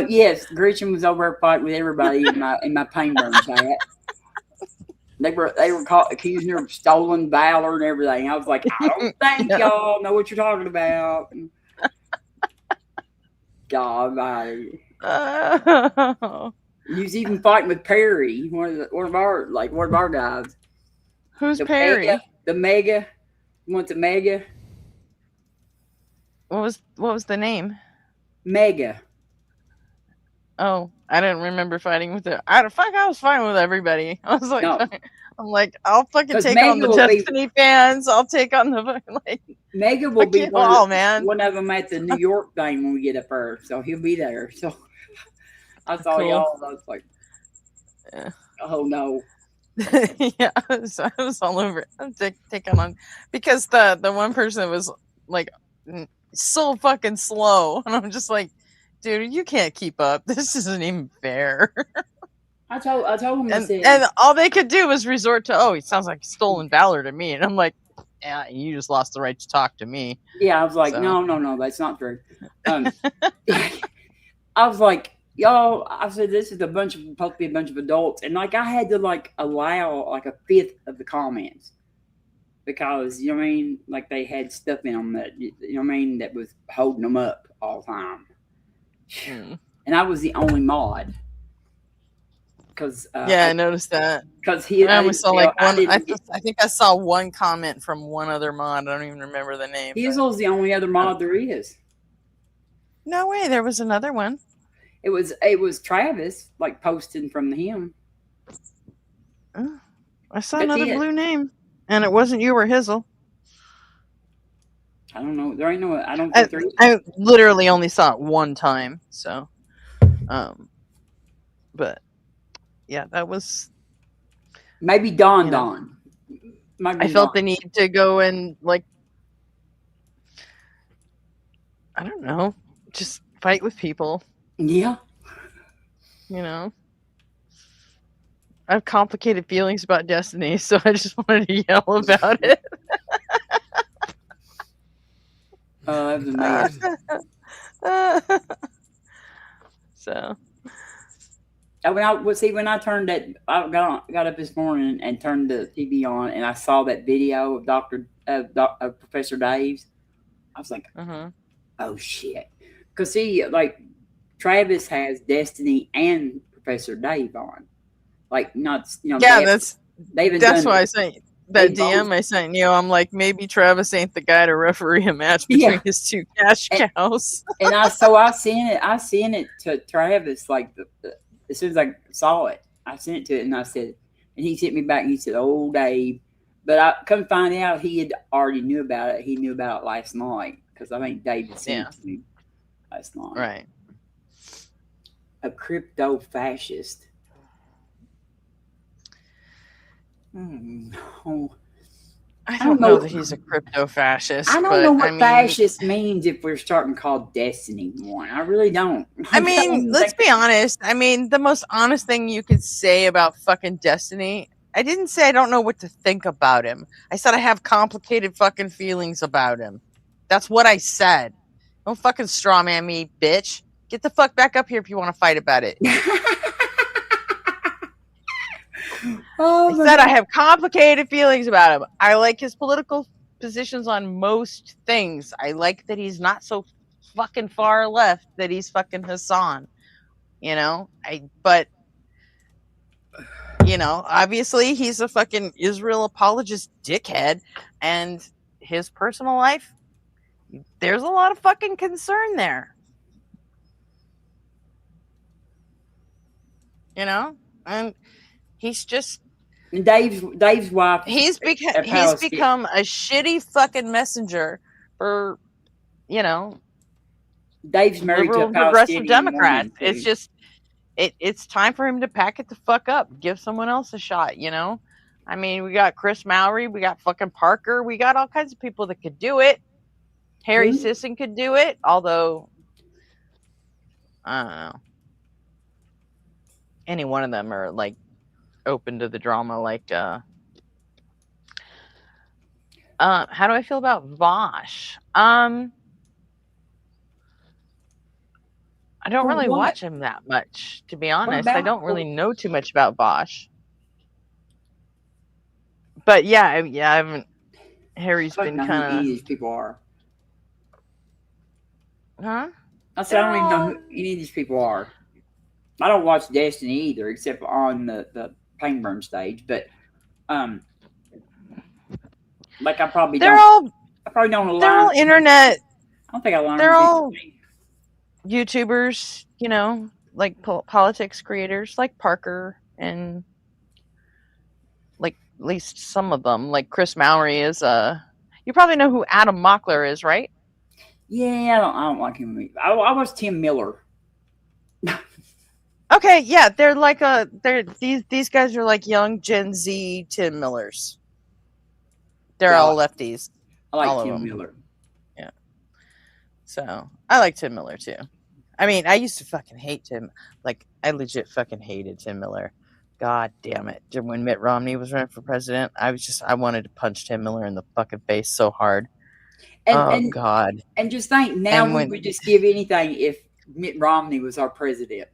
Yes, Gretchen was over there fighting with everybody in my Penguin chat. They were accusing her of stolen valor and everything. I was like, I don't think y'all know what you're talking about. God, he was even fighting with Perry, one of our guys. Who's Perry? The MAGA. You want the MAGA? What was the name? MAGA. Oh, I didn't remember fighting with it. I was fighting with everybody. I was like, No. I'm like, I'll fucking take MAGA on the Destiny fans. I'll take on the like. MAGA will be man. one of them at the New York thing when we get up there, so he'll be there. So I saw Cool. y'all, and I was like, oh no. Yeah, so I was all over it. I'm taking on because the one person was like so fucking slow, and I'm just like, dude, you can't keep up. This isn't even fair. I told him, and all they could do was resort to, he sounds like stolen valor to me, and I'm like, yeah, you just lost the right to talk to me. Yeah, I was like, no, that's not true. I was like, y'all, I said this is supposed to be a bunch of adults, and like I had to like allow like a fifth of the comments because you know what I mean, like they had stuff in them that you know what I mean that was holding them up all the time, and I was the only mod. Because I noticed that. Because I only saw like one. I think I saw one comment from one other mod. I don't even remember the name. Hazel's the only other mod there is. No way, there was another one. It was Travis like posting from him. I saw another blue name, and it wasn't you or Hizzle. I don't know. There ain't no. I don't think there is. I literally only saw it one time. So, but. Yeah, that was maybe Don. I felt the need to go and like, I don't know, just fight with people. Yeah. You know, I have complicated feelings about Destiny, so I just wanted to yell about it. That was amazing. So. When I turned that, I got up this morning and turned the TV on, and I saw that video of Professor Dave's. I was like, oh shit, because see, like Travis has Destiny and Professor Dave on, like not Yeah, that's what I say. that They DM both- I sent you, I'm like, maybe Travis ain't the guy to referee a match between Yeah. his two cash And- cows. And I sent it to Travis like as soon as I saw it. I sent it to it and I said, and he sent me back and he said, "Oh, Dave," but I come find out he had already knew about it. He knew about it last night because I think David sent it to me last night. Right. A crypto fascist. Oh, I don't don't know know. that he's a crypto fascist. I don't but, know what I mean, fascist means if we're starting to call Destiny one. I really don't. I mean, let's be honest. I mean, the most honest thing you could say about fucking Destiny, I didn't say I don't know what to think about him. I said I have complicated fucking feelings about him. That's what I said. Don't fucking strawman me, bitch. Get the fuck back up here if you want to fight about it. Oh, I said I have complicated feelings about him. I like his political positions on most things. I like that he's not so fucking far left that he's fucking Hassan. You know? But you know, obviously he's a fucking Israel apologist dickhead, and his personal life, there's a lot of fucking concern there. You know? And he's just And Dave's wife. he's become a shitty fucking messenger for, you know, Dave's married liberal to a progressive Palestinian Democrats. woman, It's too. just it's time for him to pack it the fuck up. Give someone else a shot, you know? I mean, we got Chris Mowry, we got fucking Parker, we got all kinds of people that could do it. Harry Who? Sisson could do it, although I don't know. Any one of them are like open to the drama, like how do I feel about Vosh? I don't For really what? watch him that much, to be honest. I about- don't really know too much about Vosh. But yeah, I haven't. Harry's I been don't know who any of kind these people are. of, huh? I said I don't even know who any of these people are. I don't watch Destiny either, except on the pain burn stage. But like I probably They're don't. all I probably don't they're all learn. internet I don't think I learned. they're all anything. YouTubers, you know, like politics creators, like Parker and like at least some of them, like Chris Mowry is. You probably know who Adam Mockler is, right? Yeah, I don't like him. I was Tim Miller. Okay, yeah, they're like these guys are like young Gen Z Tim Millers. They're Yeah, all lefties. I like all of Tim them. Miller. So I like Tim Miller too. I mean, I used to fucking hate Tim. Like, I legit fucking hated Tim Miller. God damn it. When Mitt Romney was running for president, I wanted to punch Tim Miller in the fucking face so hard. And God. And just think, now And we when- would just give anything if Mitt Romney was our president.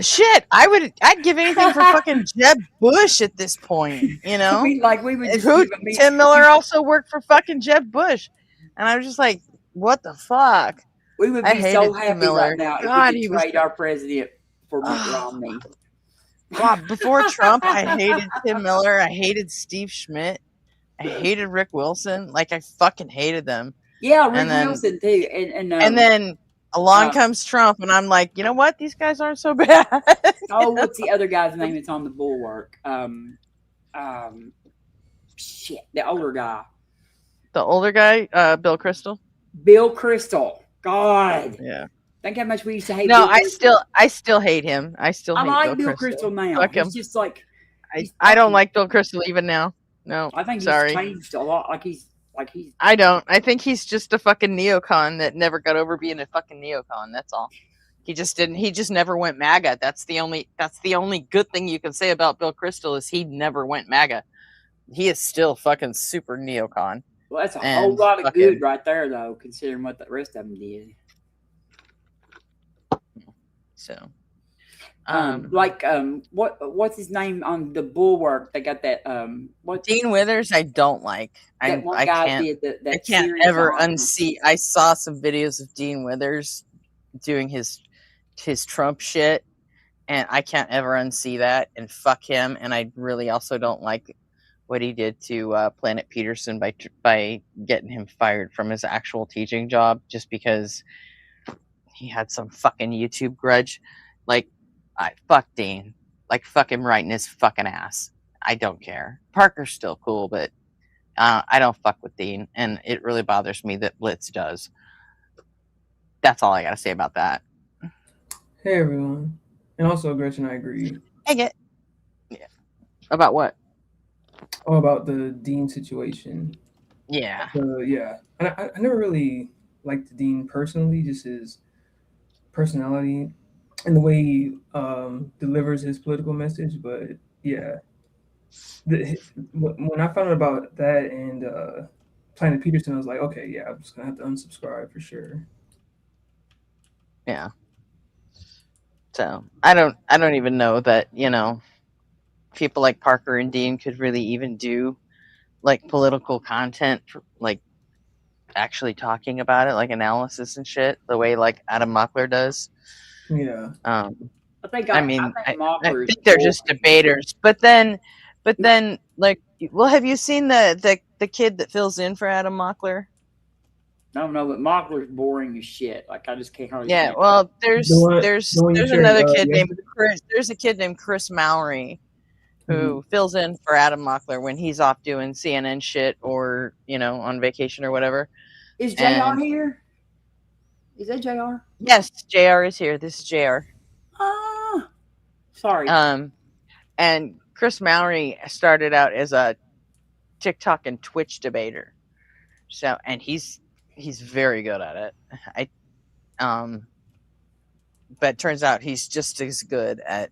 Shit, I'd give anything for fucking Jeb Bush at this point, you know? I mean, like we would just Who, give him Tim Miller also worked for fucking Jeb Bush. And I was just like, what the fuck? We would I be so hated Tim happy Miller. right now God, if we he could was trade our president for Mitt Oh. Romney. God, before Trump, I hated Tim Miller. I hated Steve Schmidt. I hated Rick Wilson. Like, I fucking hated them. Yeah, Rick And then- Wilson too. And then along comes Trump, and I'm like, you know what? These guys aren't so bad. oh, what's the other guy's name that's on the bulwark? Shit, the older guy, The older guy, Bill Kristol. Bill Kristol. God, Yeah. think how much we used to hate. No, Bill I Kristol. still hate him. I still I hate like Bill Kristol. Kristol now. Fuck him. He's just like I don't like Bill Kristol even now. No, I think sorry. he's changed a lot. Like he's. I don't. I think he's just a fucking neocon that never got over being a fucking neocon. That's all. He just didn't. He just never went MAGA. That's the only good thing you can say about Bill Kristol is he never went MAGA. He is still fucking super neocon. Well, that's a And whole lot of fucking- good right there, though, considering what the rest of them did. So, What's his name on the bulwark? They got that what Dean Withers, I don't like. that one I guy can't. did that I can't series ever on. unsee. I saw some videos of Dean Withers doing his Trump shit, and I can't ever unsee that. And fuck him. And I really also don't like what he did to Planet Peterson by getting him fired from his actual teaching job just because he had some fucking YouTube grudge. Like, fuck Dean. Like, fuck him right in his fucking ass. I don't care. Parker's still cool, but I don't fuck with Dean, and it really bothers me that Blitz does. That's all I gotta say about that. Hey everyone, and also Gretchen, I agree. I get. Yeah. About what? Oh, about the Dean situation. Yeah. Yeah, and I never really liked Dean personally, just his personality and the way he delivers his political message. But yeah, when I found out about that and Planet Peterson, I was like, okay, yeah, I'm just gonna have to unsubscribe for sure. Yeah. So I don't even know that, people like Parker and Dean could really even do like political content, like actually talking about it, like analysis and shit, the way like Adam Mockler does. Yeah. I think I think they're just debaters. But then, like, well, have you seen the kid that fills in for Adam Mockler? I don't know, but Mockler's boring as shit. Like, I just can't hardly. Yeah, well, there's another kid named Chris. There's a kid named Chris Mowry who fills in for Adam Mockler when he's off doing CNN shit or on vacation or whatever. Is JR here? Is that JR? Yes, JR is here. This is JR. Sorry. And Chris Mowry started out as a TikTok and Twitch debater. So, and he's very good at it. But turns out he's just as good at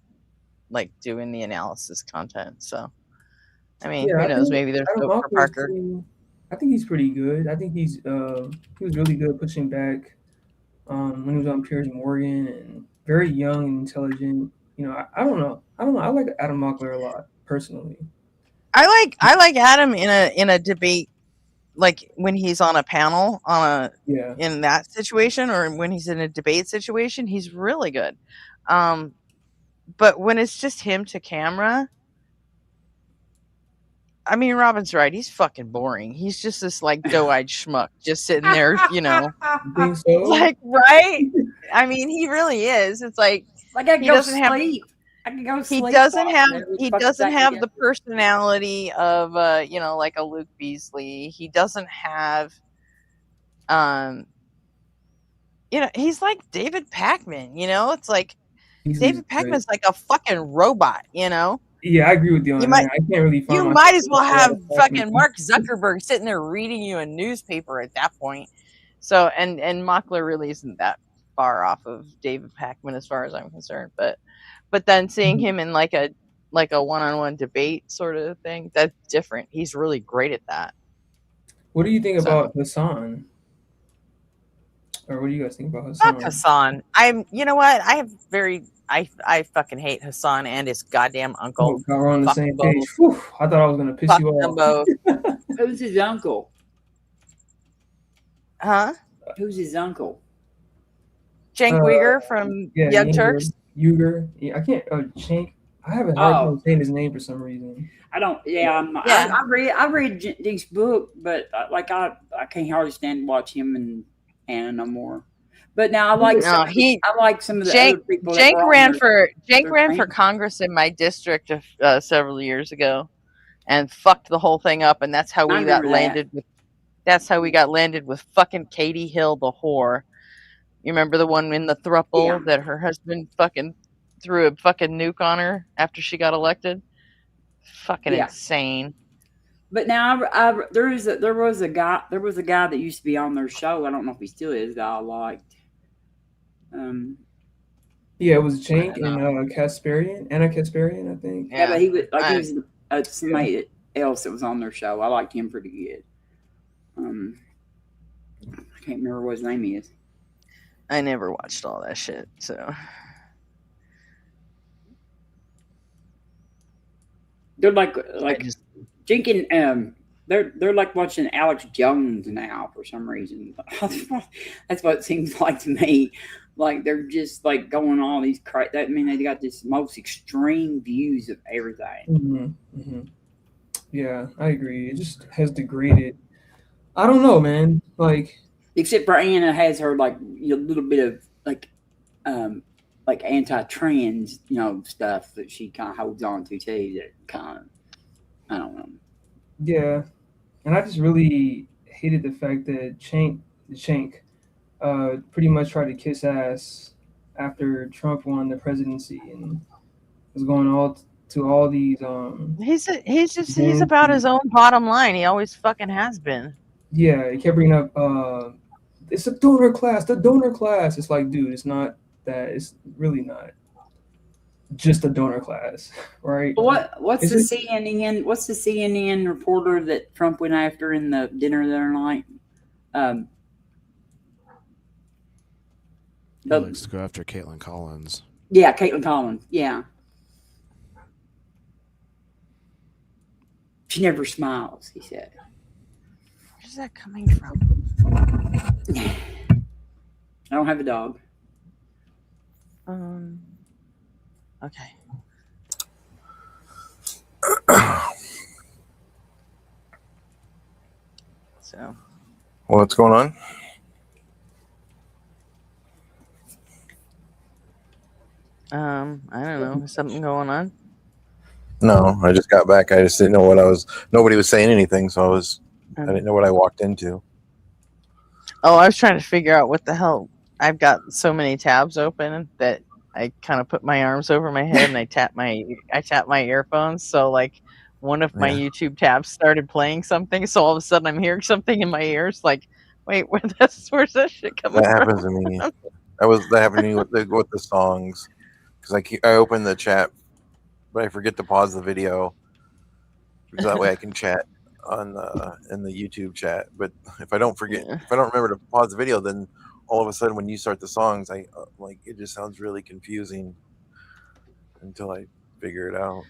like doing the analysis content. So, I mean, who knows? Maybe there's hope for Parker. I think he's pretty good. I think he was really good pushing back when he was on Piers Morgan, and very young and intelligent. I don't know. I like Adam Mockler a lot personally. I like Adam in a debate, like when he's on a panel in that situation, or when he's in a debate situation, he's really good. But when it's just him to camera, I mean, Robin's right. He's fucking boring. He's just this like doe-eyed schmuck just sitting there, You think so? like, right? I mean, he really is. It's like I can go sleep. I can go sleep. He doesn't have the personality of like a Luke Beasley. He doesn't have he's like David Pakman, it's like David Pakman's like a fucking robot, Yeah, I agree with you on that. I can't really find you might as well have fucking Mark Zuckerberg sitting there reading you a newspaper at that point. So and Mockler really isn't that far off of David Pakman as far as I'm concerned. But then seeing him in like a one-on-one debate sort of thing, that's different. He's really great at that. What do you think about Hassan? Or what do you guys think about Hassan? Fuck Hassan. You know what? I fucking hate Hassan and his goddamn uncle. Oh, God, we're on the same page. Whew, I thought I was gonna piss you off. Who's his uncle? Huh? Who's his uncle? Cenk Uygur from Young Turks. Uygur. Yeah, I can't. Cenk. I have a hard time saying his name for some reason. I don't. Yeah, I read Denk's book, but I can't hardly stand to watch him and Anna no more. But now I like some of the other people. Cenk ran for Congress in my district several years ago, and fucked the whole thing up. And that's how we got landed with. That's how we got landed with fucking Katie Hill, the whore. You remember the one in the throuple that her husband fucking threw a fucking nuke on her after she got elected? Fucking insane. But now there was a guy that used to be on their show. I don't know if he still is. That I liked. Yeah, it was Cenk and Anna Kasparian, I think. Yeah, but he was somebody else that was on their show. I liked him pretty good. I can't remember what his name is. I never watched all that shit, so. They're like Jenkins. They're like watching Alex Jones now for some reason. That's what it seems like to me. Like they're just like going all these they got this most extreme views of everything. Mm-hmm. Mm-hmm. Yeah, I agree. It just has degraded. I don't know, man. Like, Except for Anna has her like little bit of like anti-trans stuff that she kind of holds on to too. That kind of I don't know. yeah, and I just really hated the fact that Shank, pretty much tried to kiss ass after Trump won the presidency and was going to all these He's things. about his own bottom line. He always fucking has been. Yeah, he kept bringing up it's a donor class, the donor class. It's like, dude, it's not that. It's really not just a donor class, right? What's Is the it? CNN? What's the CNN reporter that Trump went after in the dinner the other night? He likes to go after Caitlin Collins. Yeah, Caitlin Collins. Yeah, she never smiles. He said. Where's that coming from? I don't have a dog. Okay. So. What's going on? I don't know. Is something going on? No, I just got back. I just didn't know what I was. Nobody was saying anything, so I didn't know what I walked into. Oh, I was trying to figure out what the hell. I've got so many tabs open that I kind of put my arms over my head and I tap my earphones. So like one of my YouTube tabs started playing something, so all of a sudden I'm hearing something in my ears. Like, wait, where's that shit coming That from? happens to me. That happened to me with the songs, because I open the chat, but I forget to pause the video, because that way I can chat on in the YouTube chat. But if I don't remember to pause the video, then all of a sudden when you start the songs, I like it just sounds really confusing until I figure it out.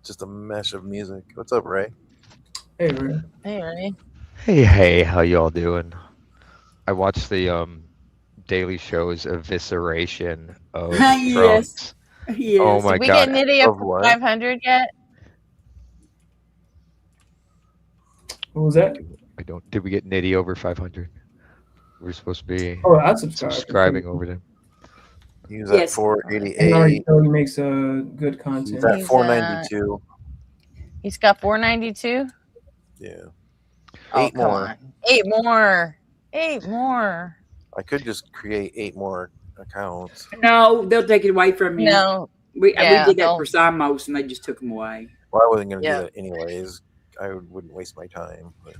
Just a mesh of music. What's up, Ray? Hey, Ray. Hey, Ray. Hey, how y'all doing? I watched the Daily Show's evisceration of Yes. Trump's. Yes. Oh my Did we god! get Nitty up to 500 yet? What was that? Did we get Nitty over 500? We're supposed to be I subscribe. subscribing over there. He was at 488. I already know he makes good content. He's at 492. He's got 492. Yeah. Oh, 8 more. On. 8 more. 8 more. I could just create 8 more accounts. No, they'll take it away from you. No. We did that for Simos and they just took them away. Well, I wasn't going to do that anyways. I wouldn't waste my time. But.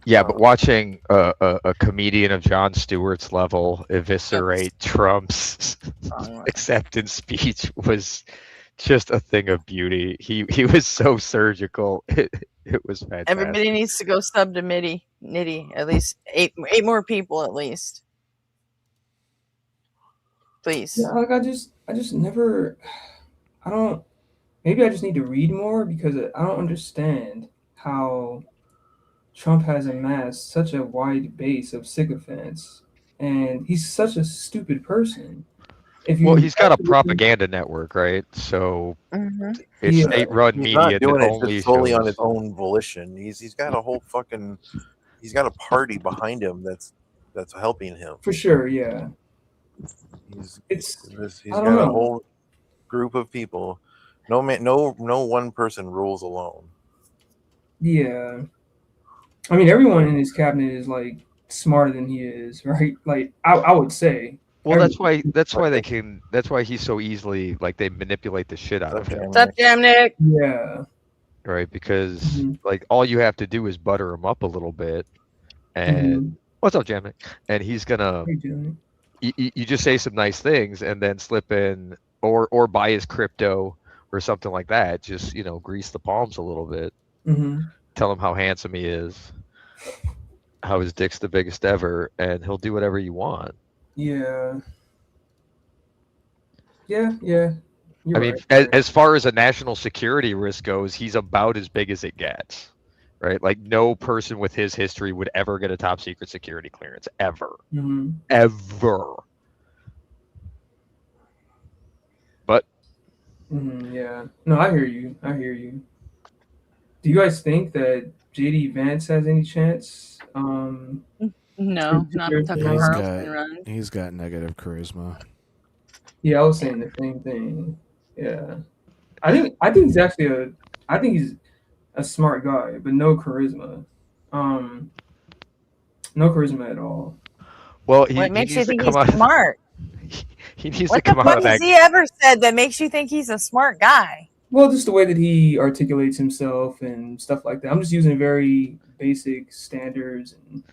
Yeah, but watching a comedian of Jon Stewart's level eviscerate Trump's acceptance speech was just a thing of beauty. He was so surgical. It was fantastic. Everybody needs to go sub to Nitty. At least 8 more people at least. Please. Yeah, like I just never. I don't. Maybe I just need to read more because I don't understand how Trump has amassed such a wide base of sycophants, and he's such a stupid person. He's got a propaganda network, right? So it's state-run media. He's not doing that it only just solely shows... on his own volition. He's got a whole fucking. He's got a party behind him that's helping him. For sure, yeah. He's got a whole group of people. No one person rules alone. Yeah. I mean, everyone in his cabinet is like smarter than he is, right? Like I would say. Well, that's why he's so easily like they manipulate the shit out of him. What's up, Jam Nick? Yeah. Right, because like all you have to do is butter him up a little bit, and what's up, Jam Nick? And he's gonna. You just say some nice things and then slip in or buy his crypto or something like that. Just grease the palms a little bit. Tell him how handsome he is, how his dick's the biggest ever, and he'll do whatever you want. Yeah. You're I mean, as far as a national security risk goes, he's about as big as it gets, right? Like no person with his history would ever get a top secret security clearance ever, ever. But Yeah. No, I hear you. I hear you. Do you guys think that JD Vance has any chance? No, not years from Tucker He's now? Carlson got run. he's got negative charisma. Yeah, I was Yeah. saying the same thing. Yeah. I think he's actually a smart guy, but no charisma. Um, no charisma at all. Well, What he makes you needs to think come he's out. smart? He needs to What the come out fuck of has that. he ever said that makes you think he's a smart guy? Well, just the way that he articulates himself and stuff like that. I'm just using very basic standards and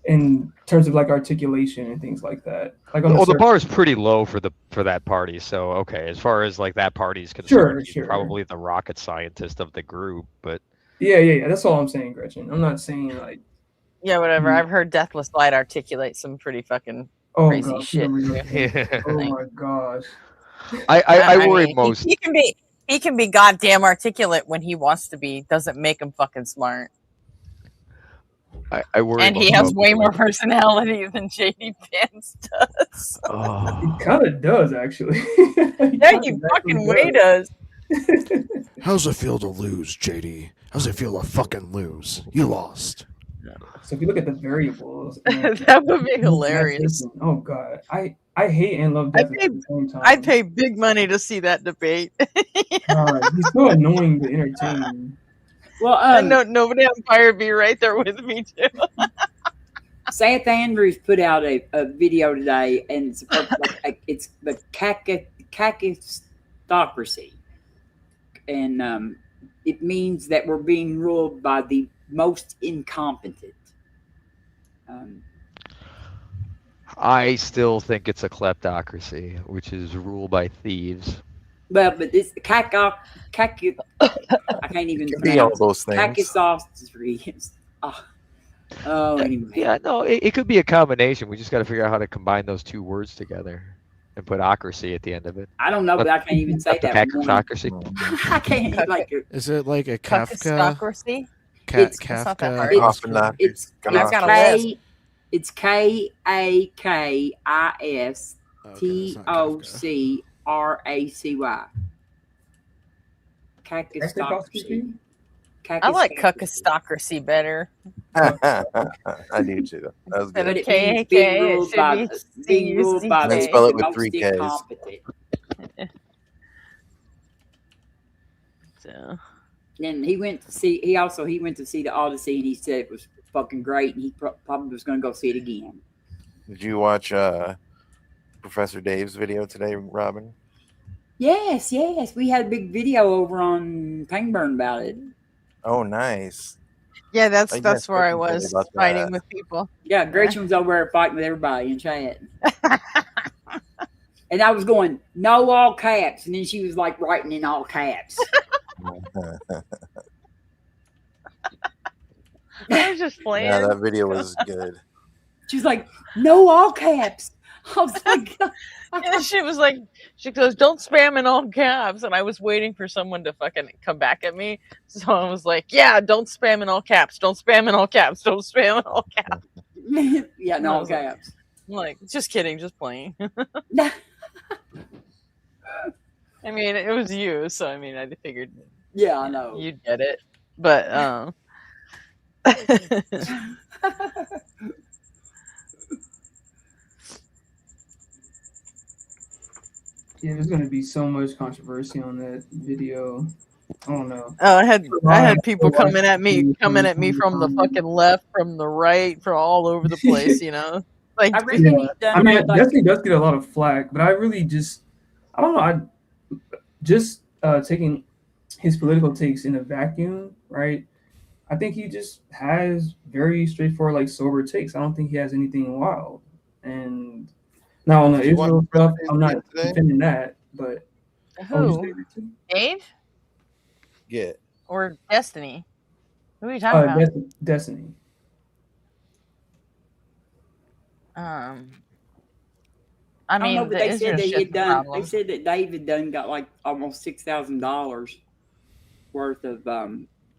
in terms of like articulation and things like that. Like on the Well, the surface. bar is pretty low for that party. So okay, as far as like that party is concerned, he's Sure. probably the rocket scientist of the group. But Yeah. That's all I'm saying, Gretchen. I'm not saying like. Yeah, whatever. I've heard Deathless Light articulate some pretty fucking Oh crazy god, shit. oh my gosh. I worry mean, most. he can be goddamn articulate when he wants to be. Doesn't make him fucking smart. I worry. And he has way more personality than JD Vance does. It kind of does actually. Yeah, he fucking way does. How's it feel to lose, JD? How's it feel to fucking lose? You lost. So if you look at the variables, That would be hilarious. Oh god, I hate and love Death at the same time. I'd pay big money to see that debate. He's so annoying but entertaining. Well, I know nobody on Fire be right there with me too. Seth Andrews put out a video today, and it's the kakistocracy, and it means that we're being ruled by the most incompetent. I still think it's a kleptocracy, which is ruled by thieves. Well, but this I can't even be all those things. Kakistocracy. Anyway. Yeah, no, it could be a combination. We just got to figure out how to combine those two words together and put ocracy at the end of it. I don't know, but I can't even say that. Kakistocracy. I can't like it. Is it like a Kafka? Kakistocracy? Kafka. It's KAKISTOCRACY. Kakistocracy. I like Kakistocracy better. I do too. That was good. But it means being ruled by And then spell it with 3 Ks. So. And he went to see the Odyssey, and he said it was fucking great, and he probably was going to go see it again. Did you watch Professor Dave's video today, Robin? Yes. We had a big video over on Pangburn about it. Oh, nice. Yeah, that's where I was fighting that. with people. Yeah, Gretchen was over there fighting with everybody in chat. And I was going, no all caps. And then she was like writing in all caps. I was just playing. Yeah, that video was good. She's like, no all caps. I was like, and she was like, she goes, don't spam in all caps. And I was waiting for someone to fucking come back at me. So I was like, yeah, don't spam in all caps. Don't spam in all caps. Don't spam in all caps. Yeah, no all caps. I'm like, just kidding, just playing. I mean, it was you, so I mean, I figured. Yeah, I know. You'd get it. But, Yeah, there's going to be so much controversy on that video. I don't know. Oh, I had people coming at me from the fucking left, from the right, from all over the place, you know. Like, I mean, it definitely does get a lot of flack, but I really I don't know. I just taking his political takes in a vacuum, right? I think he just has very straightforward, like sober takes. I don't think he has anything wild. And now on the Israel stuff, I'm not defending that, but who? Dave? Yeah. Or Destiny? Who are you talking about? Destiny. I I mean, don't know, but they said they said that David done got like almost $6,000 worth of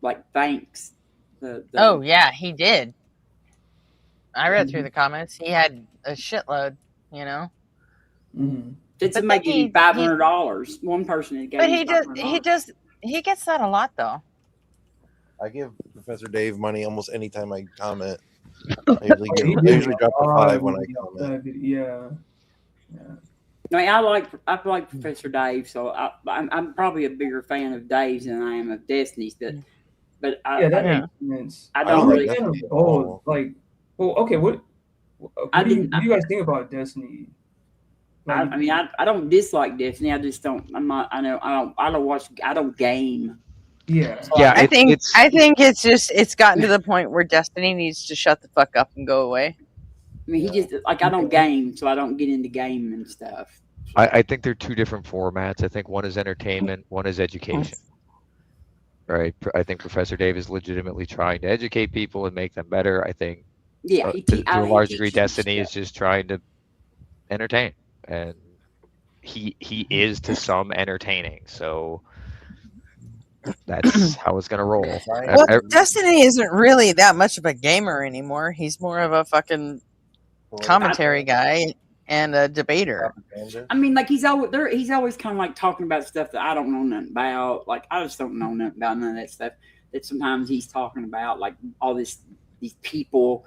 like thanks. Oh yeah, he did. I read through the comments. He had a shitload, you know. Mm-hmm. Did But somebody then give you $500? One person that gave But you he $500. he gets that a lot though. I give Professor Dave money almost anytime I comment. I usually drop a 5 when I comment. Yeah. I mean, I like Professor Dave, so I'm probably a bigger fan of Dave's than I am of Destiny's. But That makes sense. I I'm don't a really. fan of both. Like, well, okay, what do you guys think about Destiny? Like, I mean, I don't dislike Destiny. I just don't. I'm not. I know. I don't watch. I don't game. Yeah. Yeah, I think it's just it's gotten to the point where Destiny needs to shut the fuck up and go away. I mean, he just like I don't game, so I don't get into game and stuff. I think they're two different formats. I think one is entertainment, one is education. Right. I think Professor Dave is legitimately trying to educate people and make them better. I think to a large degree, Destiny is just trying to entertain, and he is to some entertaining. So that's how it's gonna roll. Well, Destiny isn't really that much of a gamer anymore. He's more of a fucking commentary guy and a debater. I mean, like he's always kind of like talking about stuff that I don't know nothing about. Like I just don't know nothing about none of that stuff that sometimes he's talking about, like all these people.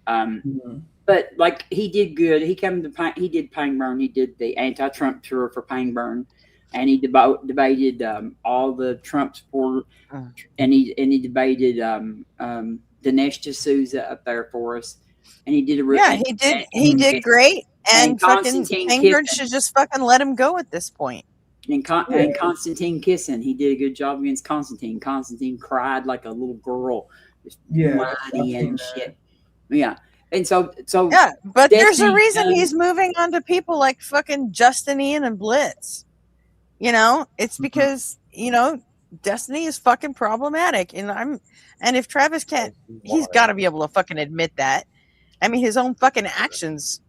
But like he did good. He did Pangburn. He did the anti-Trump tour for Pangburn, and he debated all the Trump supporters, and he debated Dinesh D'Souza up there for us, and he did he did great. And fucking Pangburn should just fucking let him go at this point. And Constantine Kissin, he did a good job against Constantine. Constantine cried like a little girl, just whiny and shit. Yeah. And so yeah, but there's a reason he's moving on to people like fucking Justin Ian and Blitz. You know, it's because Destiny is fucking problematic, and if Travis can't, he's got to be able to fucking admit that. I mean, his own fucking actions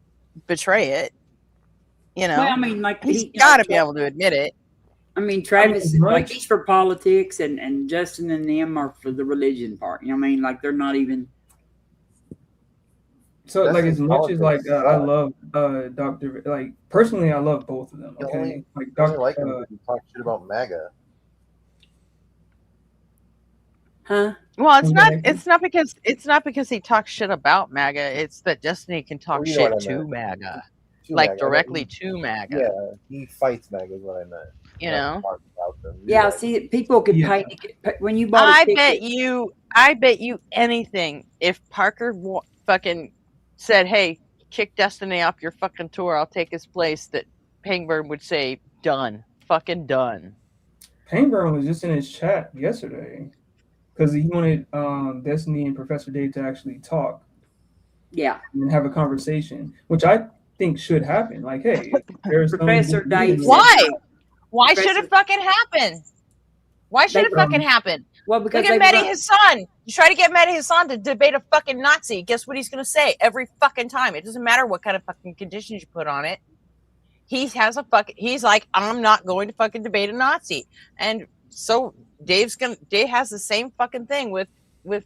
betray it. Well, I mean, like he's got to be able to admit it. I mean, Travis, like he's for politics, and Justin and them are for the religion part. You know what I mean? Like they're not even. So like as much as like I love Dr. Like personally I love both of them. Okay, like Dr. Like him if you talk shit about MAGA. Huh? Well, it's not because he talks shit about MAGA. It's that Destiny can talk shit to MAGA, like directly to MAGA. Yeah, he fights MAGA is what I meant. You know. Yeah, see, people could pay when you bought. I bet you anything if Parker fucking said, "Hey, kick Destiny off your fucking tour. I'll take his place." That Pangburn would say, "Done, fucking done." Pangburn was just in his chat yesterday because he wanted Destiny and Professor Dave to actually talk. Yeah, and have a conversation, which I think should happen. Like, hey, there's Professor Dave. Why should it fucking happen? Why should it fucking happen? Well, because look at Mehdi Hassan. You try to get Mehdi Hassan to debate a fucking Nazi. Guess what he's going to say every fucking time? It doesn't matter what kind of fucking conditions you put on it. He's like, I'm not going to fucking debate a Nazi. And so Dave has the same fucking thing with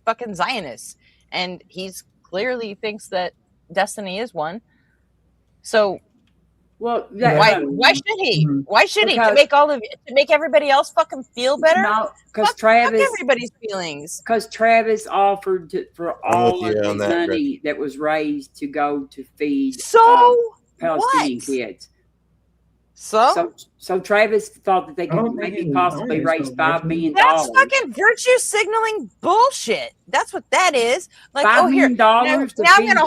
fucking Zionists. And he's clearly thinks that Destiny is one. So well, why should he? Why should he? To make everybody else fucking feel better? No, because Travis everybody's feelings. Because Travis offered for all of the money that was raised to go to feed Palestinian kids. So Travis thought that they could maybe possibly raise $5 million. That's fucking virtue signaling bullshit. That's what that is. Like, $5 million now I'm gonna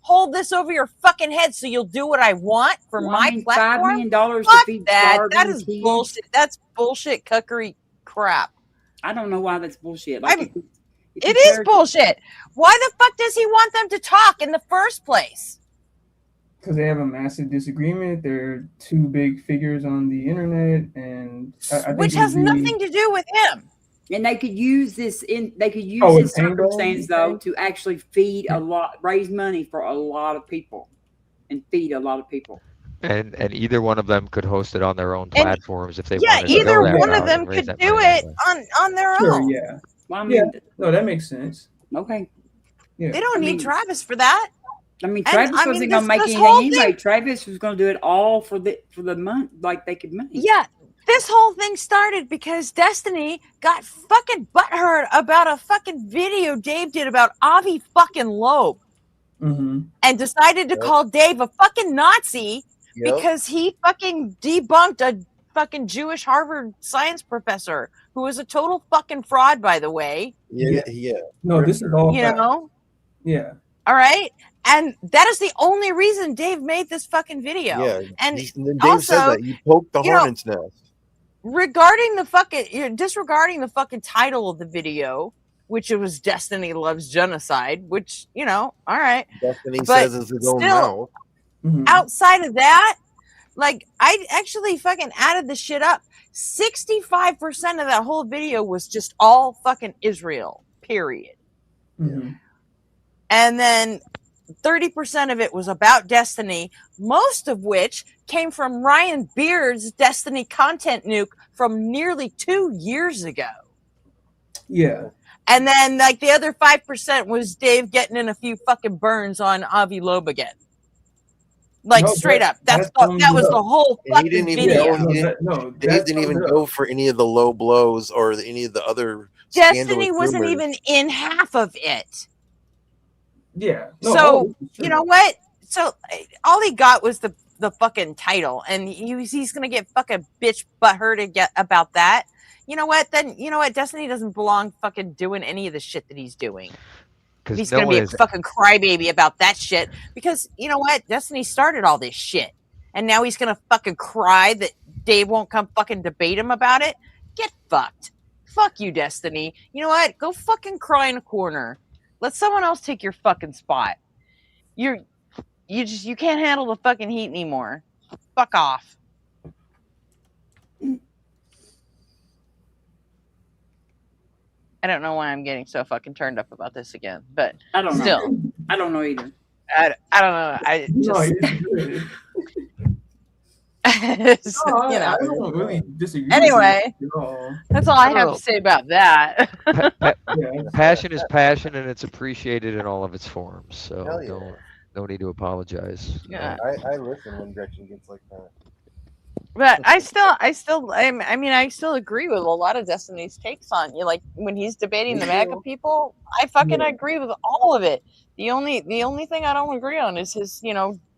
hold this over your fucking head so you'll do what I want for my platform. $5 million to feed that is kids. Bullshit. That's bullshit cuckery crap. I don't know why that's bullshit. It is bullshit. Why the fuck does he want them to talk in the first place? Because they have a massive disagreement. They're two big figures on the internet, and which has nothing to do with him. And they could use this circumstance though to actually raise money for a lot of people, and feed a lot of people. And either one of them could host it on their own platforms if they wanted. Yeah, either one of them could do it on their own. Yeah. Well, I mean, no, that makes sense. Okay. Yeah. They don't need Travis for that. I mean, And, Travis I wasn't mean, going to make this anything whole anyway. thing- Travis was going to do it all for the month, like they could make. Yeah, this whole thing started because Destiny got fucking butthurt about a fucking video Dave did about Avi fucking Loeb. And decided to call Dave a fucking Nazi because he fucking debunked a fucking Jewish Harvard science professor who was a total fucking fraud, by the way. Yeah. No, this is all you fact. know. Yeah. All right. And that is the only reason Dave made this fucking video. Yeah. And then Dave also, said that you poked the you know, hornet's nest. regarding the fucking, you're disregarding the fucking title of the video, which it was Destiny Loves Genocide, which, you know, all right. Destiny But says it's his own mouth. outside of that, like, I actually fucking added the shit up. 65% of that whole video was just all fucking Israel, period. And then 30% of it was about Destiny, most of which came from Ryan Beard's Destiny content nuke from nearly 2 years ago. Yeah. And then, like, the other 5% was Dave getting in a few fucking burns on Avi Loeb again. Like, No, straight up. that That was the whole And he fucking didn't even video. go. Dave didn't even go for any of the low blows or any of the other. Destiny wasn't rumors. even in half of it. Yeah. No, so, you know what? So, all he got was the fucking title, and he's going to get fucking bitch butthurt to get about that. You know what? Then, you know what? Destiny doesn't belong fucking doing any of the shit that he's doing. He's going to be a fucking crybaby about that shit because, you know what? Destiny started all this shit. And now he's going to fucking cry that Dave won't come fucking debate him about it. Get fucked. Fuck you, Destiny. You know what? Go fucking cry in a corner. Let someone else take your fucking spot. You can't handle the fucking heat anymore. Fuck off. I don't know why I'm getting so fucking turned up about this again, but I don't still. know. I don't know either. I don't know. I just I don't really disagree. Anyway, that's all I have to say about that. Passion is passion, and it's appreciated in all of its forms. So yeah. no need to apologize. Yeah. I listen when Gretchen gets like that. But I still agree with a lot of Destiny's takes on you. Like when he's debating the MAGA people, I fucking agree with all of it. The only thing I don't agree on is his,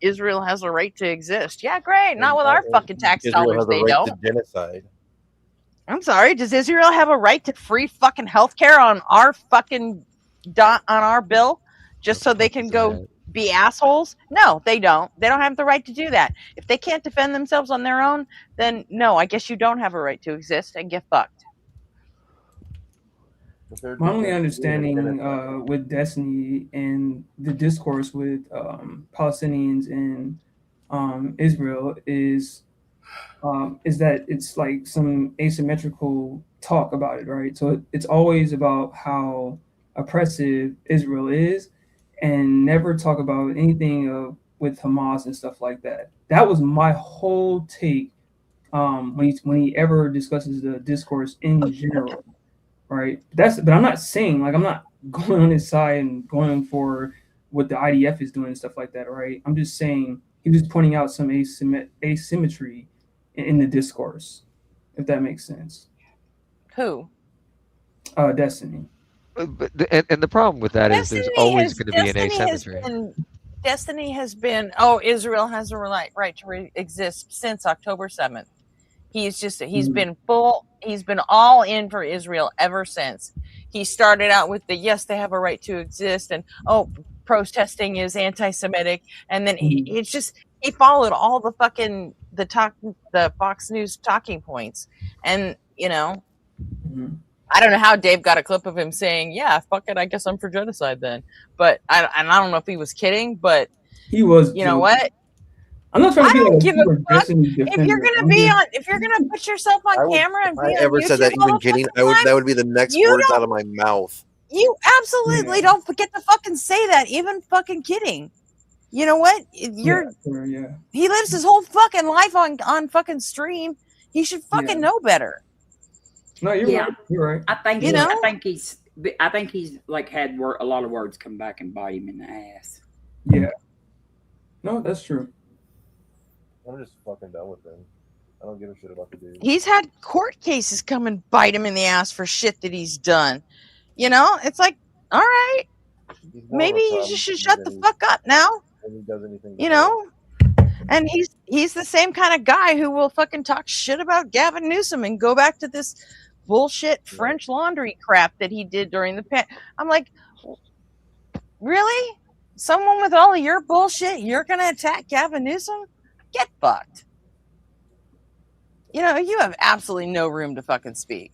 Israel has a right to exist. Yeah, great. Not with our fucking tax dollars, they don't. To genocide. I'm sorry. Does Israel have a right to free fucking healthcare on our fucking on our bill, just so they can go be assholes? No, they don't. They don't have the right to do that. If they can't defend themselves on their own, then no, I guess you don't have a right to exist and get fucked. My only understanding with Destiny and the discourse with Palestinians and Israel is that it's like some asymmetrical talk about it, right? So it's always about how oppressive Israel is, and never talk about anything with Hamas and stuff like that. That was my whole take when he ever discusses the discourse in general, right? But I'm not saying, like, I'm not going on his side and going for what the IDF is doing and stuff like that, right? I'm just saying he was pointing out some asymmetry in the discourse, if that makes sense. Who? Destiny. But the problem with that is there's always going to be an asymmetry. Destiny has been, Israel has a right to exist since October 7th. He's been all in for Israel ever since. He started out with yes, they have a right to exist, and protesting is anti-Semitic, and then he followed all the fucking the Fox News talking points, and I don't know how Dave got a clip of him saying, "Yeah, fuck it, I guess I'm for genocide then." But I don't know if he was kidding, but he was. You know what? I'm not trying to be I don't like give a fuck. If you're gonna put yourself on camera and be if I ever said that even kidding, that would be the next words out of my mouth. You absolutely don't forget to fucking say that, even fucking kidding. You know what? He lives his whole fucking life on fucking stream. He should fucking know better. No, you're right. You're right. I think he's like had a lot of words come back and bite him in the ass. Yeah. No, that's true. I'm just fucking done with him. I don't give a shit about the dude. He's had court cases come and bite him in the ass for shit that he's done. You know, it's like, all right, maybe you just should shut the fuck up now. When he does anything, you know. And he's the same kind of guy who will fucking talk shit about Gavin Newsom and go back to this bullshit French laundry crap that he did during the I'm like, really? Someone with all of your bullshit, you're gonna attack Gavin Newsom? Get fucked. You know, you have absolutely no room to fucking speak.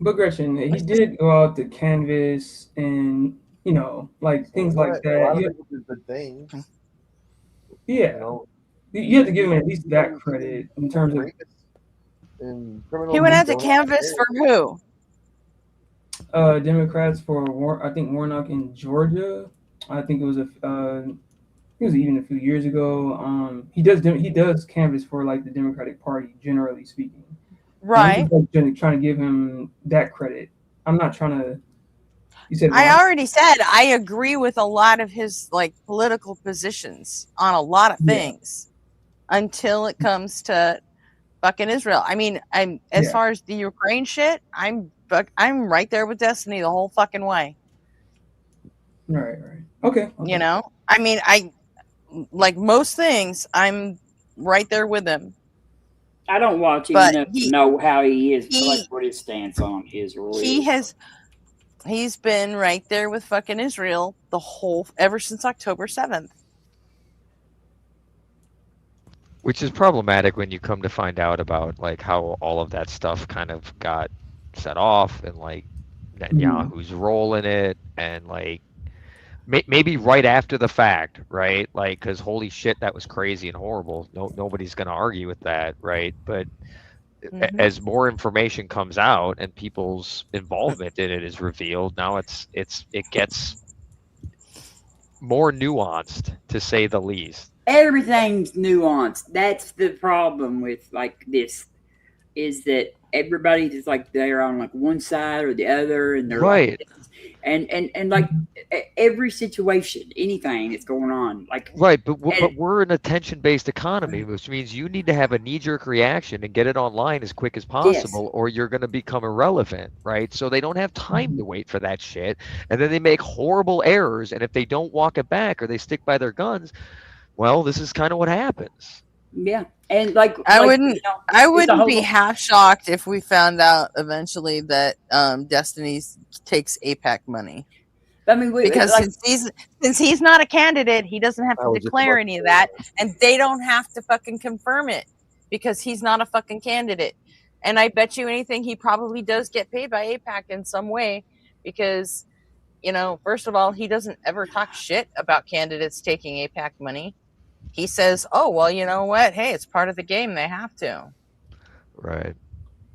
But Gretchen, he did go out to canvas and, you know, like things like that. A lot of people do good things. Yeah. You have to give him at least that credit in terms of. He went out to canvas for who? Democrats for I think Warnock in Georgia. I think it was even a few years ago. He does canvas for like the Democratic Party, generally speaking. Right. I'm trying to give him that credit. I'm not trying to. You said I already said I agree with a lot of his like political positions on a lot of things until it comes to fucking Israel. I mean, as far as the Ukraine shit, I'm right there with Destiny the whole fucking way. Right. Okay. You know, I mean, I like most things. I'm right there with him. I don't watch him enough to know how he is, like what his stance on Israel is. He's been right there with fucking Israel ever since October 7th. Which is problematic when you come to find out about like how all of that stuff kind of got set off and like Netanyahu's role in it and like maybe right after the fact, right? Like, because holy shit, that was crazy and horrible. Nobody's going to argue with that, right? But as more information comes out and people's involvement in it is revealed, now it gets more nuanced, to say the least. Everything's nuanced. That's the problem with like this, is that everybody just like they're on like one side or the other, and they're right. Like, and like every situation, anything that's going on, like right. But we're an attention-based economy, which means you need to have a knee-jerk reaction and get it online as quick as possible, or you're going to become irrelevant, right? So they don't have time to wait for that shit, and then they make horrible errors, and if they don't walk it back or they stick by their guns, well, this is kind of what happens. Yeah, and like I wouldn't be half shocked if we found out eventually that Destiny takes AIPAC money. I mean, because since he's not a candidate, he doesn't have to declare any of that, and they don't have to fucking confirm it because he's not a fucking candidate. And I bet you anything, he probably does get paid by AIPAC in some way because, you know, first of all, he doesn't ever talk shit about candidates taking AIPAC money. He says, oh, well, you know what? Hey, it's part of the game. They have to. Right.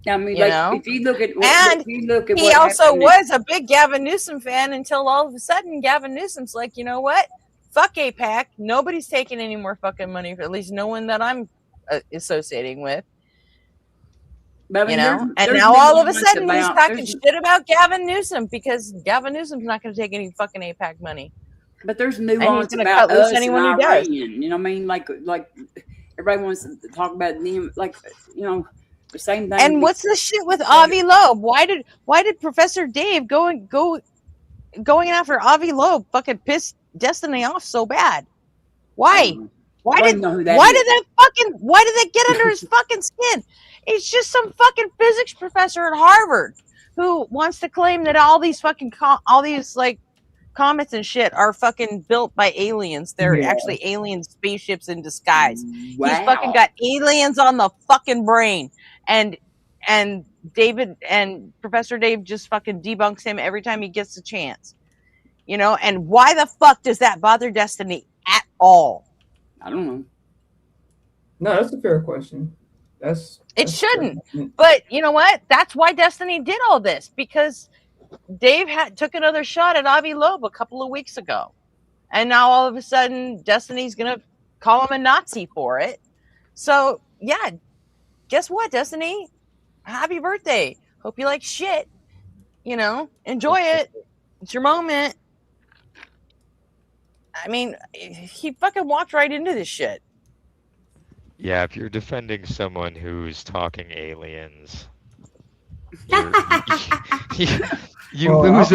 I mean, if you look at he also was a big Gavin Newsom fan until all of a sudden Gavin Newsom's like, you know what? Fuck AIPAC. Nobody's taking any more fucking money, at least no one that I'm associating with. But, I mean, and now all of a sudden he's talking shit about Gavin Newsom because Gavin Newsom's not going to take any fucking AIPAC money. But there's nuance about us anyone who does. You know what I mean? Like everybody wants to talk about them, like, you know, the same thing. And what's the shit with Avi Loeb? Why did Professor Dave going after Avi Loeb fucking piss Destiny off so bad? Why? Why did they get under his fucking skin? It's just some fucking physics professor at Harvard who wants to claim that all these like comets and shit are fucking built by aliens. They're actually alien spaceships in disguise. Wow. He's fucking got aliens on the fucking brain. And David and Professor Dave just fucking debunks him every time he gets a chance. You know, and why the fuck does that bother Destiny at all? I don't know. No, that's a fair question. It shouldn't. But you know what? That's why Destiny did all this, because Dave took another shot at Avi Loeb a couple of weeks ago. And now all of a sudden Destiny's going to call him a Nazi for it. So, yeah, guess what, Destiny? Happy birthday. Hope you like shit. You know, enjoy it. It's your moment. I mean, he fucking walked right into this shit. Yeah, if you're defending someone who's talking aliens, you lose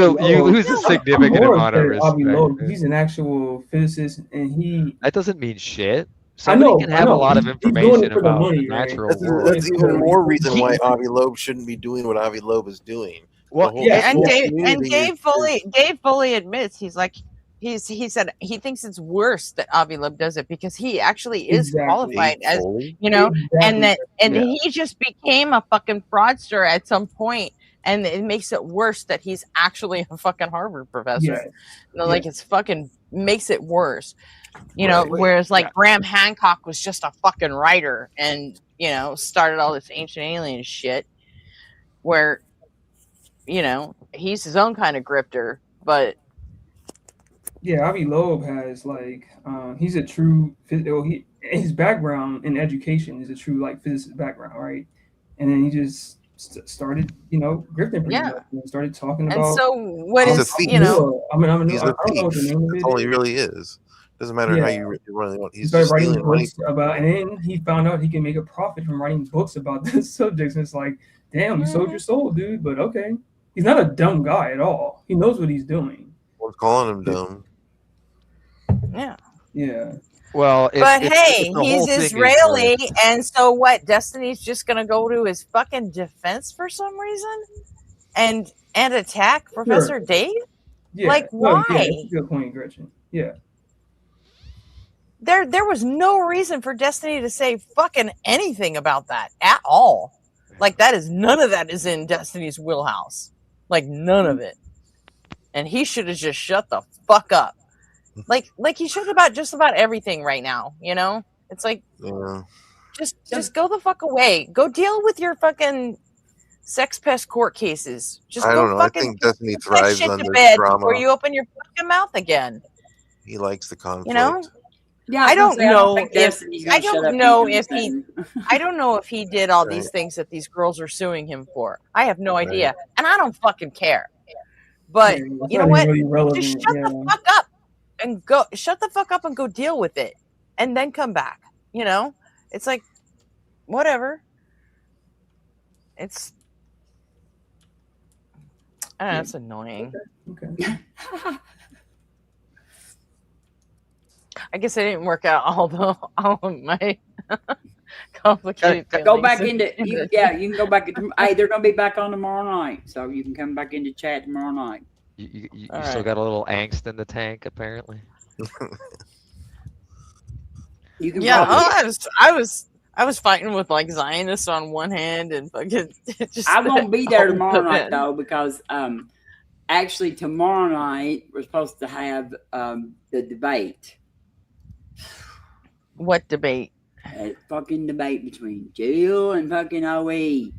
a significant amount of respect. He's an actual physicist, and that doesn't mean shit. I Somebody know, can have a lot of information for the about money, the right? natural world. That's even more reason why Avi Loeb shouldn't be doing what Avi Loeb is doing. Well, Dave fully admits he said he thinks it's worse that Avi Loeb does it because he actually is qualified as and he just became a fucking fraudster at some point, and it makes it worse that he's actually a fucking Harvard professor. Like it's fucking makes it worse. Whereas like Graham Hancock was just a fucking writer and started all this ancient alien shit where he's his own kind of grifter, but Avi Loeb has he's a true his background in education is a true physicist background, right? And then he just started grifting pretty much and started talking about. And so what he's is a thief. I don't know He's a thief. what the name of it That's all he really is. Doesn't matter how you really want. He's started just writing stealing money. books about, and then he found out he can make a profit from writing books about this subjects. And it's like, damn, you sold your soul, dude. But okay, he's not a dumb guy at all. He knows what he's doing. We're calling him dumb. Yeah. Well, he's Israeli, and so what? Destiny's just gonna go to his fucking defense for some reason, and attack Professor Dave? Yeah. Like why? That's a good point, Gretchen. Yeah. There was no reason for Destiny to say fucking anything about that at all. Like none of that is in Destiny's wheelhouse. Like none of it. And he should have just shut the fuck up. Like he should about just about everything right now, It's like just go the fuck away. Go deal with your fucking sex pest court cases. Just I don't know. fucking I think Destiny thrives under drama before you open your fucking mouth again. He likes the conflict. Yeah, I don't know if he did all Right. these things that these girls are suing him for. I have no idea, and I don't fucking care. But you know what? Really just shut the fuck up and go. Shut the fuck up and go deal with it, and then come back. It's like whatever. It's I don't know, it's annoying. Okay. I guess I didn't work out all of my complicated. Go back into you can go back. Hey, they're gonna be back on tomorrow night, so you can come back into chat tomorrow night. You still got a little angst in the tank, apparently. You can. I was fighting with Zionists on one hand and fucking. I won't be there tomorrow night though because actually tomorrow night we're supposed to have the debate. What debate? A fucking debate between Jill and fucking OE.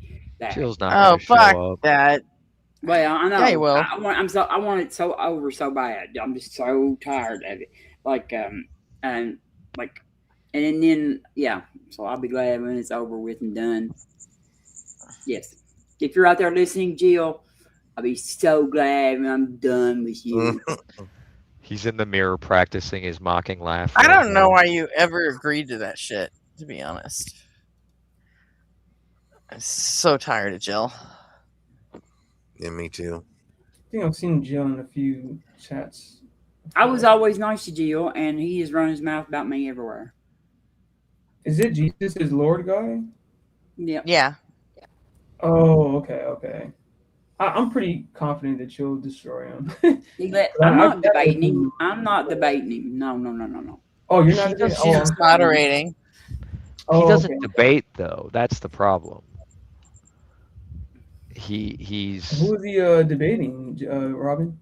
Jill's not gonna show up. That. Well, I know. Yeah, he will. I want it so over so bad. I'm just so tired of it. And then So I'll be glad when it's over with and done. Yes. If you're out there listening, Jill, I'll be so glad when I'm done with you. He's in the mirror practicing his mocking laugh. I don't know why you ever agreed to that shit, to be honest. I'm so tired of Jill. Yeah, me too. I think I've seen Jill in a few chats. I was always nice to Jill, and he has run his mouth about me everywhere. Is it Jesus is Lord guy? Yeah. Oh, okay. I'm pretty confident that you'll destroy him. I'm not debating him. No. Oh, you're not She's just moderating. He doesn't debate though. That's the problem. He's Who is he debating, Robin?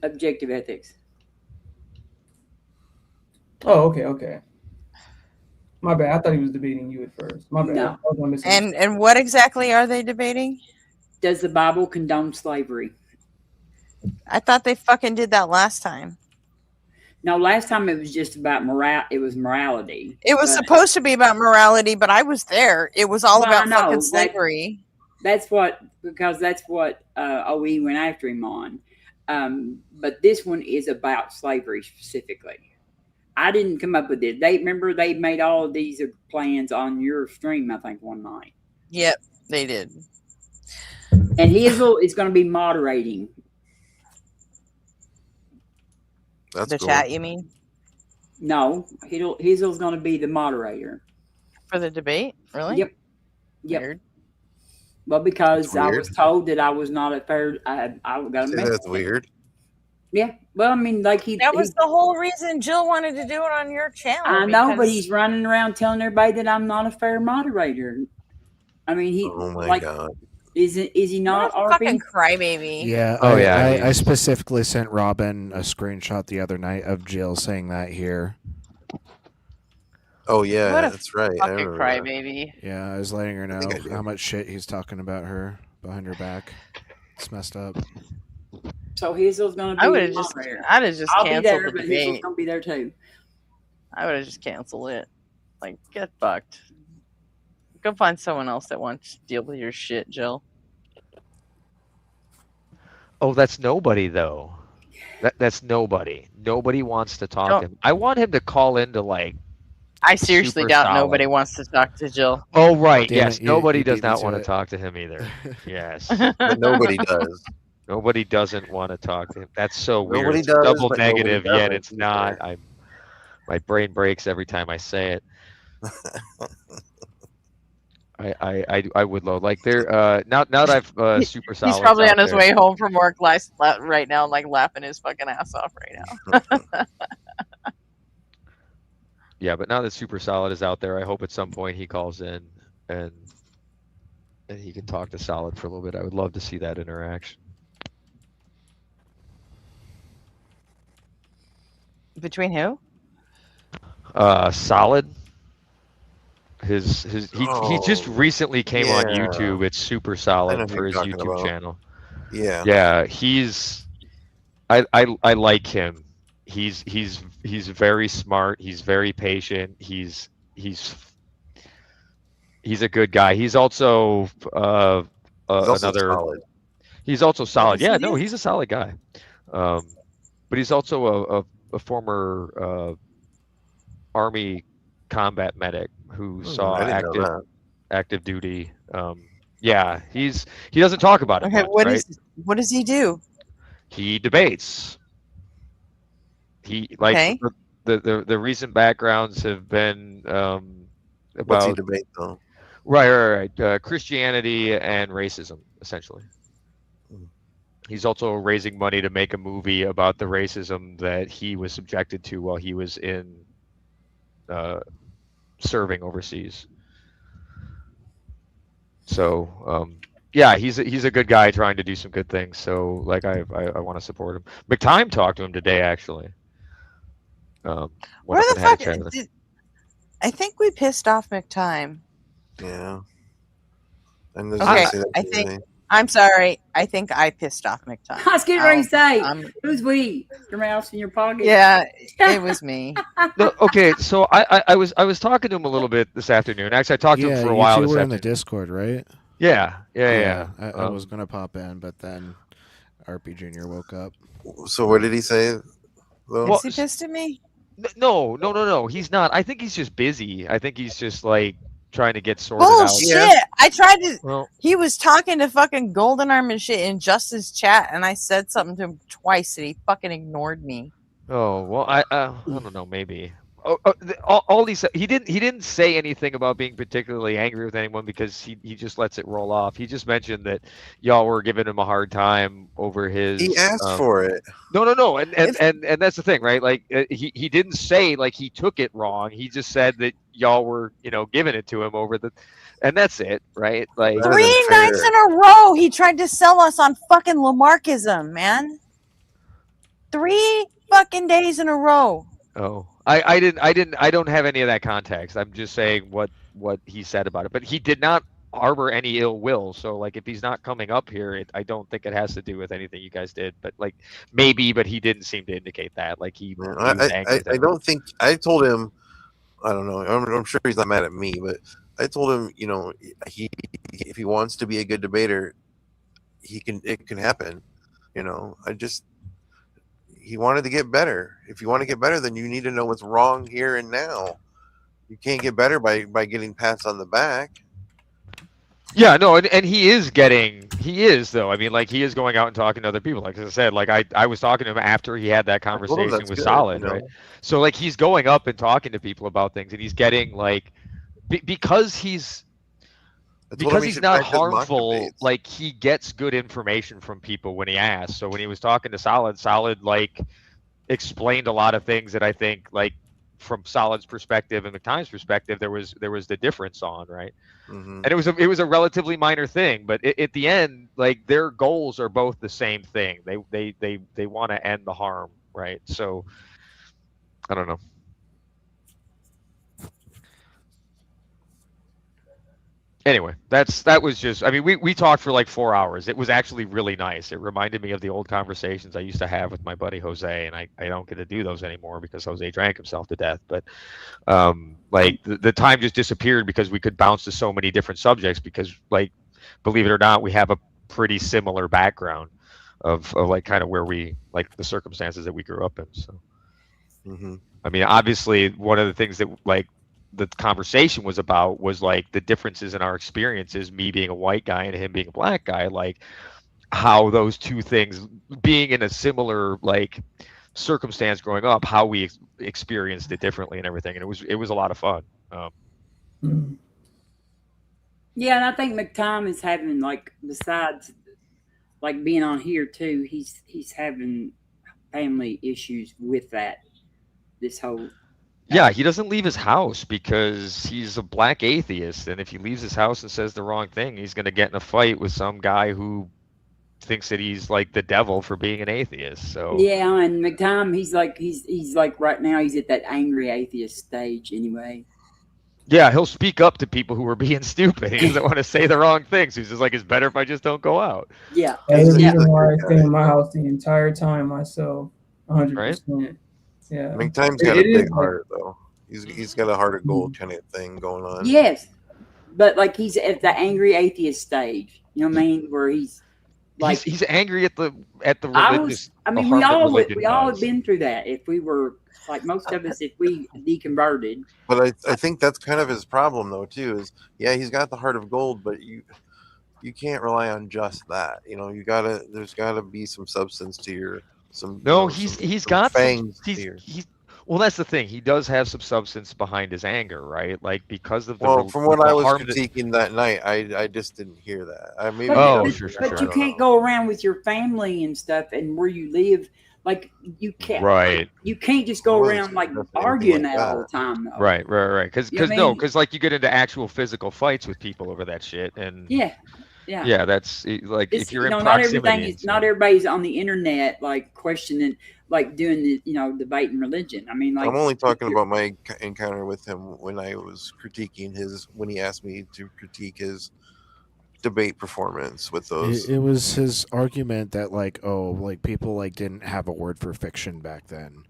Objective ethics. Oh, okay. My bad. I thought he was debating you at first. My bad. No. And what exactly are they debating? Does the Bible condone slavery? I thought they fucking did that last time. No, last time it was just about it was morality. It was supposed to be about morality, but I was there. It was all about fucking slavery. That's what OE went after him on. But this one is about slavery specifically. I didn't come up with it. They remember they made all of these plans on your stream, I think, one night. Yep, they did. And Hazel is going to be moderating. That's the cool. chat, you mean? No, Hazel's going to be the moderator. For the debate? Really? Yep. Weird. Well, because I weird. was told that I was not a fair. I got a See, message. that's weird. Yeah. Well, I mean, like that was the whole reason Jill wanted to do it on your channel. I know, but he's running around telling everybody that I'm not a fair moderator. I mean, he. Oh my god. Is he not a fucking crybaby? Yeah. Oh, I specifically sent Robin a screenshot the other night of Jill saying that here. Oh yeah, what a that's right. Fucking crybaby. Yeah, I was letting her know how much shit he's talking about her behind her back. It's messed up. So Hazel's gonna be. I'd have just I'll canceled be there, the but debate. Hazel's gonna be there too. I would have just canceled it. Like, get fucked. Go find someone else that wants to deal with your shit, Jill. Oh, that's nobody though. That's nobody. Nobody wants to talk to him. I want him to call into like. I seriously doubt solid. nobody wants to talk to Jill. Oh right, Damn yes. it, Nobody you does beat me not to want to it. talk to him either. Yes. But nobody does. Nobody doesn't want to talk to him. That's so weird. Nobody It's does, double but nobody negative, yet doesn't it's not. My brain breaks every time I say it. I would load like there now that I've super solid. He's probably on his way home from work right now, like laughing his fucking ass off right now. Yeah, but now that Super Solid is out there, I hope at some point he calls in and he can talk to Solid for a little bit. I would love to see that interaction. Between who? Solid. He just recently came on YouTube. It's Super Solid for his YouTube channel. Yeah. Yeah, I like him. He's very smart. He's very patient. He's a good guy. He's also solid. He's also solid. Yeah, no, he's a solid guy. But he's also a former Army combat medic who saw active duty. Yeah, he doesn't talk about it. Okay, much, what does he do? He debates. He the recent backgrounds have been about What's he debate though? Right. Christianity and racism, essentially. He's also raising money to make a movie about the racism that he was subjected to while he was in serving overseas. So yeah, he's a good guy trying to do some good things. So like I want to support him. McTime talked to him today actually. Where the fuck? I think we pissed off McTime. Yeah. Okay, I think. I'm sorry. I think I pissed off McTime. I was getting ready to say, who's we? Your mouse in your pocket? Yeah, it was me. No, okay, so I was talking to him a little bit this afternoon. Actually, I talked to him for a while. You this were in afternoon. the Discord, right? Yeah. I was gonna pop in, but then RP Jr. woke up. So what did he say? Is he pissed at me? No. He's not. I think he's just busy. I think he's just like trying to get sorted out. Bullshit! I tried to. Well, he was talking to fucking Golden Arm and shit in Justice chat, and I said something to him twice, and he fucking ignored me. Oh well, I don't know. Maybe. All he didn't say anything about being particularly angry with anyone because he just lets it roll off. He just mentioned that y'all were giving him a hard time over his. He asked for it. No, and that's the thing, right? Like he didn't say like he took it wrong. He just said that y'all were giving it to him over the, and that's it, right? Like 3 nights in a row, he tried to sell us on fucking Lamarckism, man. 3 fucking days in a row. Oh. I don't have any of that context. I'm just saying what he said about it. But he did not harbor any ill will. So like if he's not coming up here, I don't think it has to do with anything you guys did. But like maybe, but he didn't seem to indicate that. Like he was angry. I don't think I told him. I don't know. I'm sure he's not mad at me, but I told him, if he wants to be a good debater, it can happen. I just he wanted to get better. If you want to get better, then you need to know what's wrong here and now. You can't get better by getting pats on the back. Yeah, no, and he is though. I mean, like he is going out and talking to other people. Like I said, like I was talking to him after he had that conversation that's with good, Solid, you know? right? So like he's going up and talking to people about things, and he's getting like because he's not harmful. Like he gets good information from people when he asks. So when he was talking to Solid like explained a lot of things that I think like from Solid's perspective and McTime's perspective there was the difference on, right? Mm-hmm. And it was a relatively minor thing, but at the end, like their goals are both the same thing. They want to end the harm, right? So I don't know. Anyway, that was just. I mean, we talked for like 4 hours. It was actually really nice. It reminded me of the old conversations I used to have with my buddy Jose, and I don't get to do those anymore because Jose drank himself to death. But like the time just disappeared because we could bounce to so many different subjects because, like, believe it or not, we have a pretty similar background of like kind of where we like the circumstances that we grew up in. So, I mean, obviously, one of the things that like the conversation was about was like the differences in our experiences, me being a white guy and him being a black guy, like how those two things being in a similar like circumstance growing up, how we experienced it differently and everything. And it was a lot of fun. Yeah, and I think McTime is having like besides like being on here too, he's having family issues with that. This whole yeah, he doesn't leave his house because he's a black atheist, and if he leaves his house and says the wrong thing, he's going to get in a fight with some guy who thinks that he's like the devil for being an atheist. So yeah, and McTime, he's like right now he's at that angry atheist stage anyway. Yeah, he'll speak up to people who are being stupid. He doesn't want to say the wrong things. He's just like, it's better if I just don't go out. Yeah, that's the reason why I stay in my house the entire time myself, 100%. Right? Yeah, McTime's got a big heart though. He's got a heart of gold kind of thing going on. Yes, but like he's at the angry atheist stage. You know what I mean? Where he's like he's angry at the religious. I mean, we all have been through that. If we were like most of us, if we deconverted. But I think that's kind of his problem though too. Is yeah, he's got the heart of gold, but you can't rely on just that. You know, there's gotta be some substance to your some. No, you know, he's got fangs. Well, that's the thing. He does have some substance behind his anger, right? Like because of the. Well, from what I was critiquing that night, I just didn't hear that. I mean, sure. But you can't go around with your family and stuff, and where you live, like you can't. Right. You can't just go around like arguing that all the time, though. Right. Because like you get into actual physical fights with people over that shit, and yeah, that's like if you're in proximity. Not everybody's on the internet like questioning, like doing the debating religion. I mean, like I'm only talking about my encounter with him when I was critiquing when he asked me to critique his debate performance with those. It was his argument that like people like didn't have a word for fiction back then.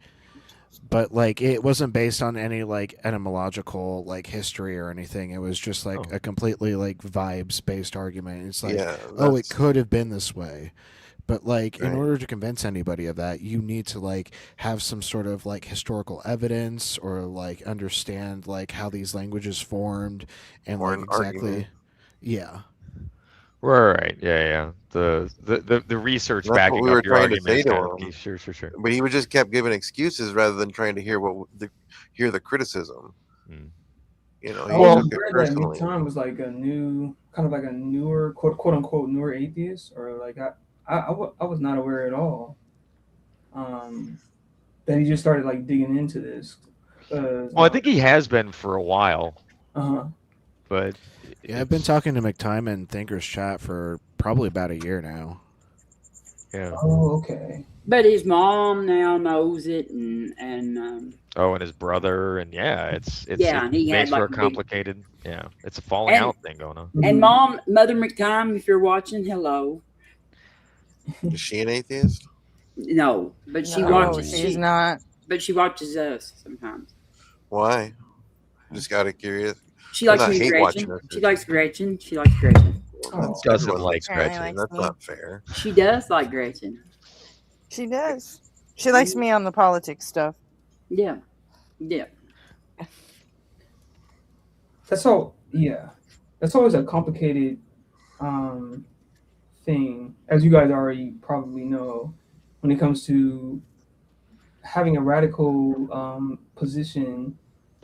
But like it wasn't based on any like etymological like history or anything. It was just like a completely like vibes based argument. It's like it could have been this way. But like in order to convince anybody of that, you need to like have some sort of like historical evidence or like understand like how these languages formed and like exactly argument. Yeah. Right. Yeah. The research backing up your argument. Sure. But he just kept giving excuses rather than trying to hear the criticism. You know, McTime was like a newer quote unquote newer atheist, or like I was not aware at all. That he just started like digging into this. Well, I think he has been for a while. But yeah, I've been talking to McTime in Thinkers Chat for probably about a year now. Yeah. Oh, okay. But his mom now knows it, and and his brother, and it's and he makes had for a complicated. It's a falling out thing going on. And Mother McTime, if you're watching, hello. Is she an atheist? No, but she watches. She's not. But she watches us sometimes. Why? Just got it curious. She likes me, Gretchen. She likes Gretchen. She likes Gretchen. Doesn't like Gretchen. That's not fair. She does like Gretchen. She does. She likes me on the politics stuff. Yeah. Yeah. That's all. Yeah, that's always a complicated thing, as you guys already probably know, when it comes to having a radical position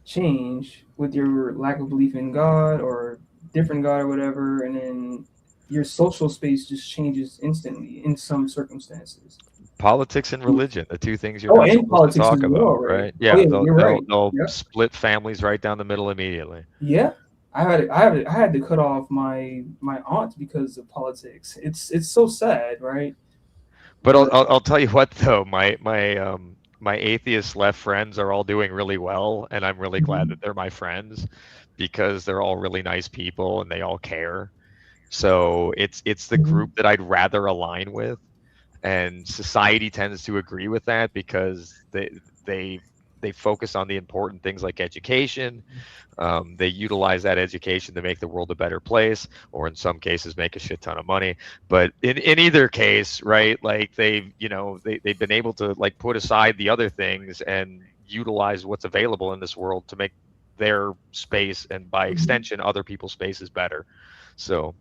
change with your lack of belief in God or different God or whatever, and then your social space just changes instantly in some circumstances. Politics and religion, the two things you're Oh, not and supposed to politics talk as well, about, right? right? Oh, Yeah, yeah, you're right. they'll Yep. split families right down the middle immediately. Yeah, I had to cut off my aunt because of politics. It's so sad, right? But I'll tell you what though, my atheist left friends are all doing really well, and I'm really glad that they're my friends because they're all really nice people and they all care. So it's the group that I'd rather align with, and society tends to agree with that because they they focus on the important things like education. They utilize that education to make the world a better place, or in some cases, make a shit ton of money. But in either case, right? Like they've been able to like put aside the other things and utilize what's available in this world to make their space and by extension other people's spaces better. So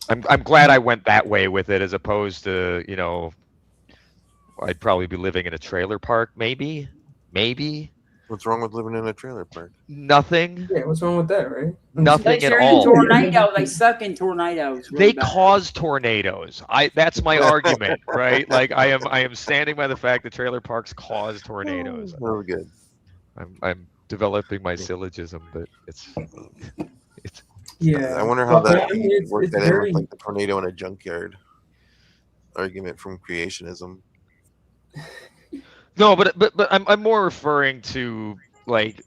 I'm glad I went that way with it as opposed to I'd probably be living in a trailer park maybe. What's wrong with living in a trailer park? Nothing. Yeah, what's wrong with that, right? Nothing at They're in all. tornado. They suck in tornadoes. Really They bad. cause tornadoes. That's my argument, right? Like I am standing by the fact that trailer parks cause tornadoes. Very good. I'm developing my syllogism, but it's Yeah. I wonder how But, that I mean, worked it's that in very with like the tornado in a junkyard argument from creationism. no, but I'm more referring to like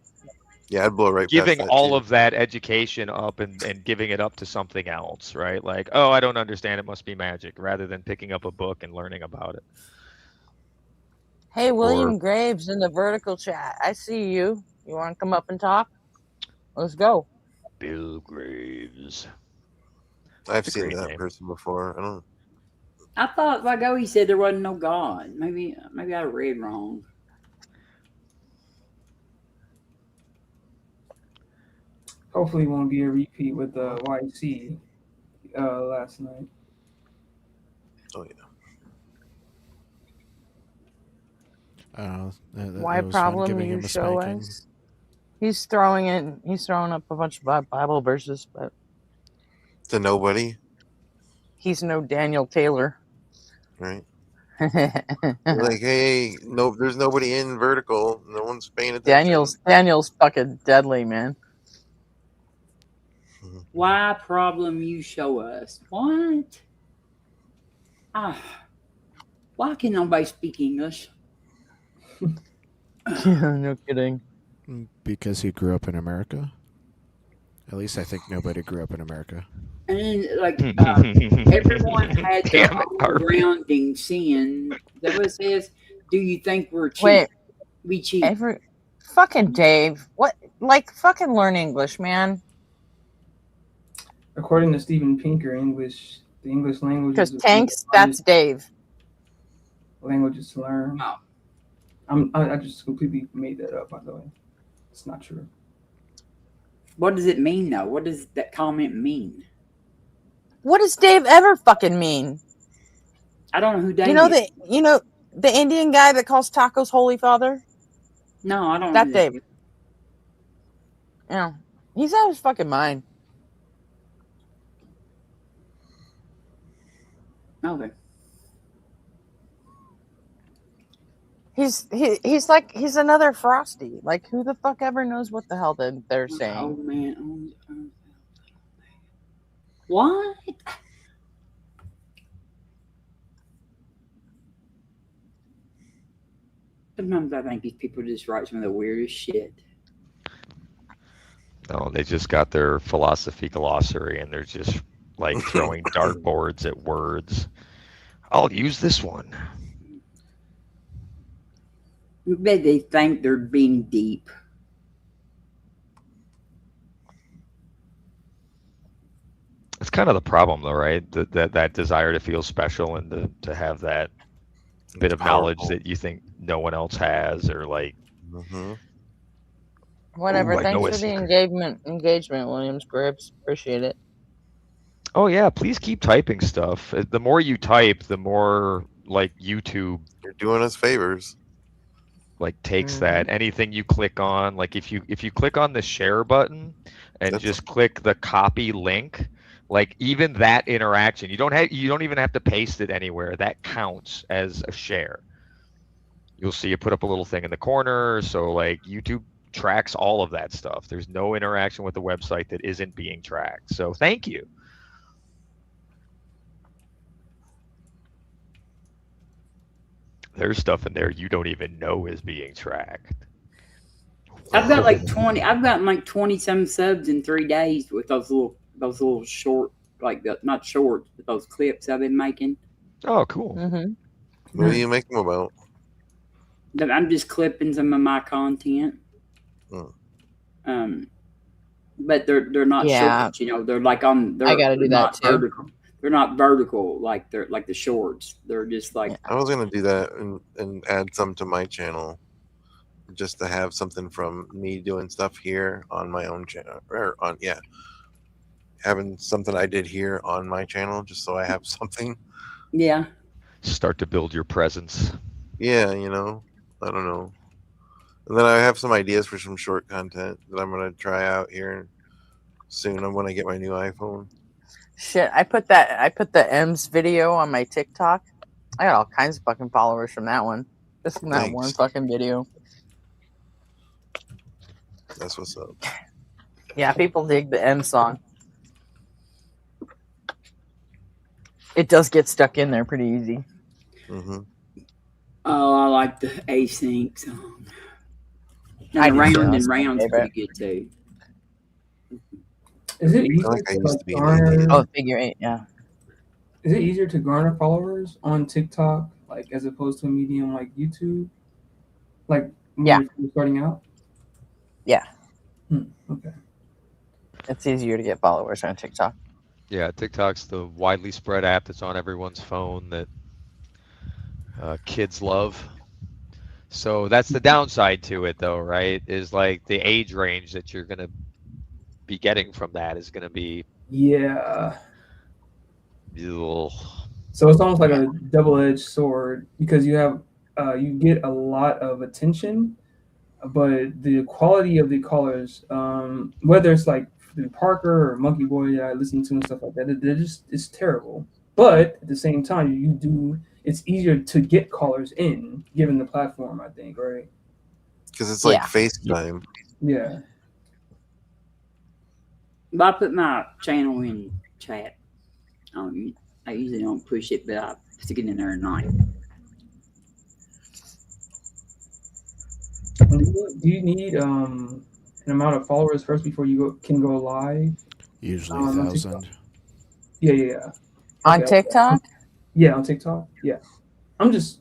Yeah, I'd blow right giving past that all too. of that education up and giving it up to something else, right? Like, oh, I don't understand, it must be magic, rather than picking up a book and learning about it. Hey, William Graves in the vertical chat. I see you. You want to come up and talk? Let's go. Bill Graves. I've That's a seen great that name. person before. I don't. I thought like he said there wasn't no God. Maybe I read wrong. hopefully it won't be a repeat with the YC last night. Oh yeah. Why problem you show us? He's throwing up a bunch of Bible verses, but To nobody, he's no Daniel Taylor. right? Like, hey, no, there's nobody in vertical. No one's paying attention. Daniel's fucking deadly, man. Why problem you show us? What? Why can nobody speak English? No kidding. Because he grew up in America. At least I think nobody grew up in America. And then, like, everyone had their own grounding sin. That what it says. Do you think we're cheap? Wait, we cheap? Fucking Dave. What? Like, fucking learn English, man. According to Steven Pinker, the English language. Because tanks, that's Dave. Languages to learn. Oh. I just completely made that up, by the way. It's not true. What does it mean, though? What does that comment mean? What does Dave ever fucking mean? I don't know who Dave is. You know the Indian guy that calls tacos Holy Father? No, I don't know. That Dave. Yeah. He's out of his fucking mind. Okay. He's another Frosty. Like, who the fuck ever knows what the hell they're saying? Oh man. What? Sometimes I think these people just write some of the weirdest shit. No, they just got their philosophy glossary and they're just like throwing dartboards at words. I'll use this one. Maybe they think they're being deep. It's kind of the problem, though, right? That desire to feel special and to have that bit It's of knowledge powerful. that you think no one else has, or like, Mm-hmm. Whatever. ooh, I know Thanks a for the secret. engagement, Williams Grips. Appreciate it. Oh yeah, please keep typing stuff. The more you type, the more like YouTube You're doing us favors. like takes that. Anything you click on, like if you click on the share button and That's just click the copy link, like even that interaction, you don't even have to paste it anywhere. That counts as a share. You'll see it put up a little thing in the corner, so like YouTube tracks all of that stuff. There's no interaction with the website that isn't being tracked. So thank you. There's stuff in there you don't even know is being tracked. I've got like 20. I've gotten like 20 some subs in 3 days with those little short, like not shorts, but those clips I've been making. Oh, cool. What do you make them about? I'm just clipping some of my content. Hmm. But they're not shorts. You know, they're like on. I gotta do that too. Vertical. They're not vertical like they're like the shorts. They're just like. I was gonna do that and add some to my channel, just to have something from me doing stuff here on my own channel, or having something I did here on my channel, just so I have something. Yeah. Start to build your presence. Yeah, I don't know. And then I have some ideas for some short content that I'm gonna try out here soon when I get my new iPhone. Shit, I put the M's video on my TikTok. I got all kinds of fucking followers from that one. Just from that one fucking video. That's what's up. Yeah, people dig the M song. It does get stuck in there pretty easy. Mm-hmm. Oh, I like the async song. And Round and Round's pretty good too. Is it easier to garner? Figure 8, yeah. Is it easier to garner followers on TikTok, like as opposed to a medium like YouTube? Like when you're starting out? Yeah. Okay. It's easier to get followers on TikTok. Yeah, TikTok's the widely spread app that's on everyone's phone that kids love. So that's the downside to it, though, right? Is like the age range that you're gonna be getting from that is gonna be Yeah. Ugh. So it's almost like a double-edged sword because you have you get a lot of attention, but the quality of the callers, whether it's like through Parker or Monkey Boy that I listen to and stuff like that, it's terrible. But at the same time, it's easier to get callers in given the platform, I think, right? Because it's like FaceTime. Yeah. But I put my channel in chat. I usually don't push it, but I stick it in there at night. Do you need an amount of followers first before you can go live? Usually 1,000. Yeah. On TikTok? Yeah, on TikTok. Yeah. I'm just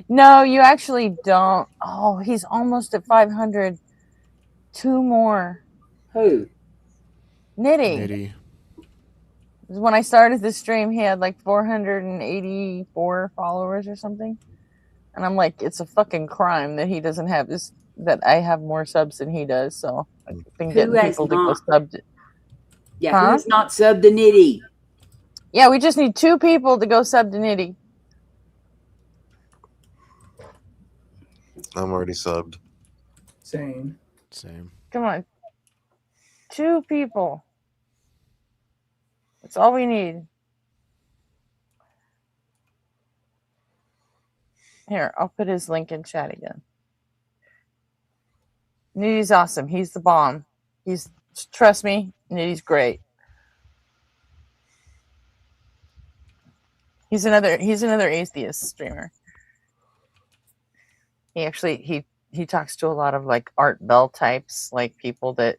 no, you actually don't. Oh, he's almost at 500. 2 more. Who? Nitty. When I started this stream, he had like 484 followers or something. And I'm like, it's a fucking crime that he doesn't have this, that I have more subs than he does. So I've been getting people to go sub. Yeah, who's not subbed to Nitty? Yeah, we just need 2 people to go sub to Nitty. I'm already subbed. Same. Come on. 2 people. That's all we need. Here, I'll put his link in chat again. Nitty's awesome. He's the bomb. Trust me, Nitty's great. He's another atheist streamer. He actually he talks to a lot of like Art Bell types, like people that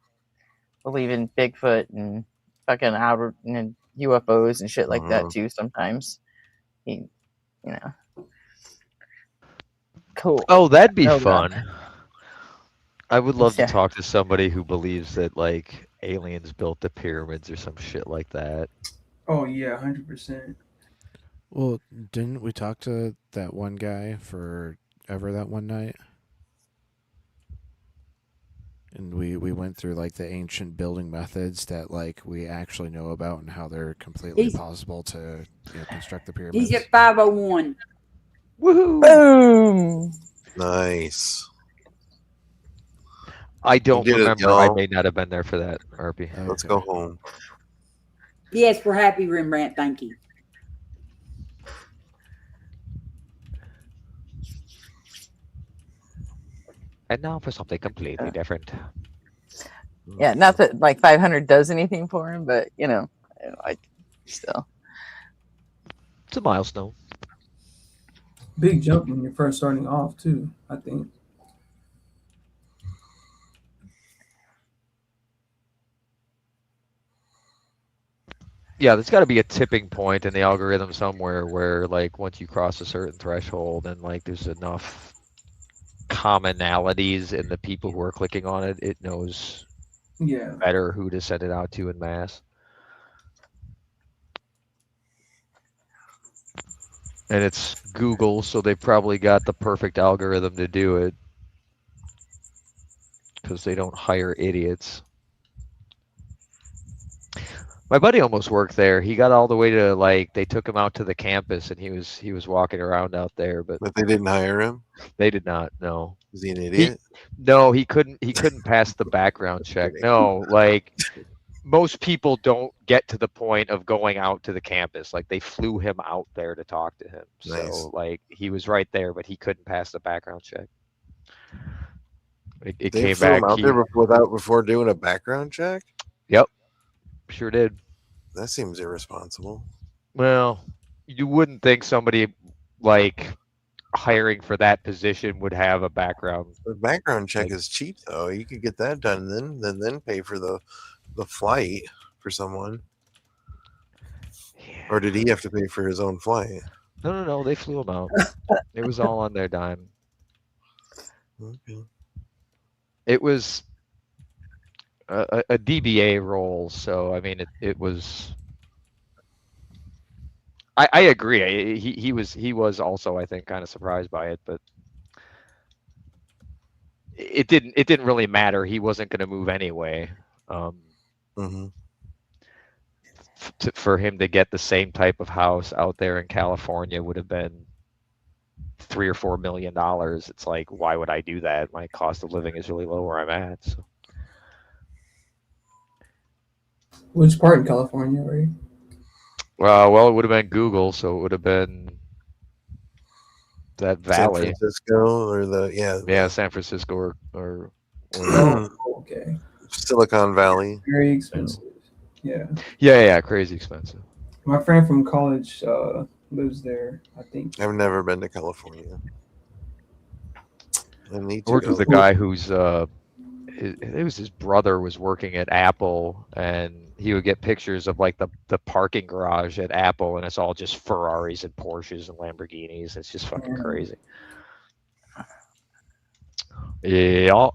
believe in Bigfoot and fucking outer and UFOs and shit like that too. Sometimes cool. Oh, that'd be fun. I would love to talk to somebody who believes that like aliens built the pyramids or some shit like that. Oh yeah, 100%. Well, didn't we talk to that one guy forever that one night? And we went through like the ancient building methods that like we actually know about and how they're completely He's possible to construct the he's pyramids. at 501. Woohoo! Boom. Nice. I don't did it, remember. I y'all. may not have been there for that, RP. Let's go home. Yes, we're happy, Rembrandt. Thank you. And now for something completely different. Yeah, not that like 500 does anything for him, but like still. It's a milestone. Big jump when you're first starting off too, I think. Yeah, there's got to be a tipping point in the algorithm somewhere where, like, once you cross a certain threshold and like there's enough commonalities in the people who are clicking on it, it knows better who to send it out to in mass. And it's Google, so they've probably got the perfect algorithm to do it because they don't hire idiots. My buddy almost worked there. He got all the way to like they took him out to the campus and he was walking around out there, but they didn't hire him. They did not. No. Is he an idiot? No, he couldn't pass the background check. No, like most people don't get to the point of going out to the campus. Like they flew him out there to talk to him. Nice. So like he was right there, but he couldn't pass the background check. It They came flew back him out there before doing a background check. Yep, sure did. That seems irresponsible. Well, you wouldn't think somebody like hiring for that position would have a background. The background check is cheap though. You could get that done and then pay for the flight for someone. Or did he have to pay for his own flight? No, they flew him out. It was all on their dime. Okay. It was a DBA role, so I mean it was. I agree. He was also, I think, kind of surprised by it, but it didn't really matter. He wasn't going to move anyway. For him to get the same type of house out there in California would have been $3 or $4 million. It's like, why would I do that? My cost of living is really low where I'm at. So. Which part in California are you? Well, it would have been Google, so it would have been that valley. San Francisco or San Francisco or okay. Silicon Valley. Very expensive. Yeah. Yeah, crazy expensive. My friend from college lives there, I think. I've never been to California. I need to. I worked with a guy who's it was his brother was working at Apple, and he would get pictures of like the parking garage at Apple, and it's all just Ferraris and Porsches and Lamborghinis. It's just fucking crazy. Yeah.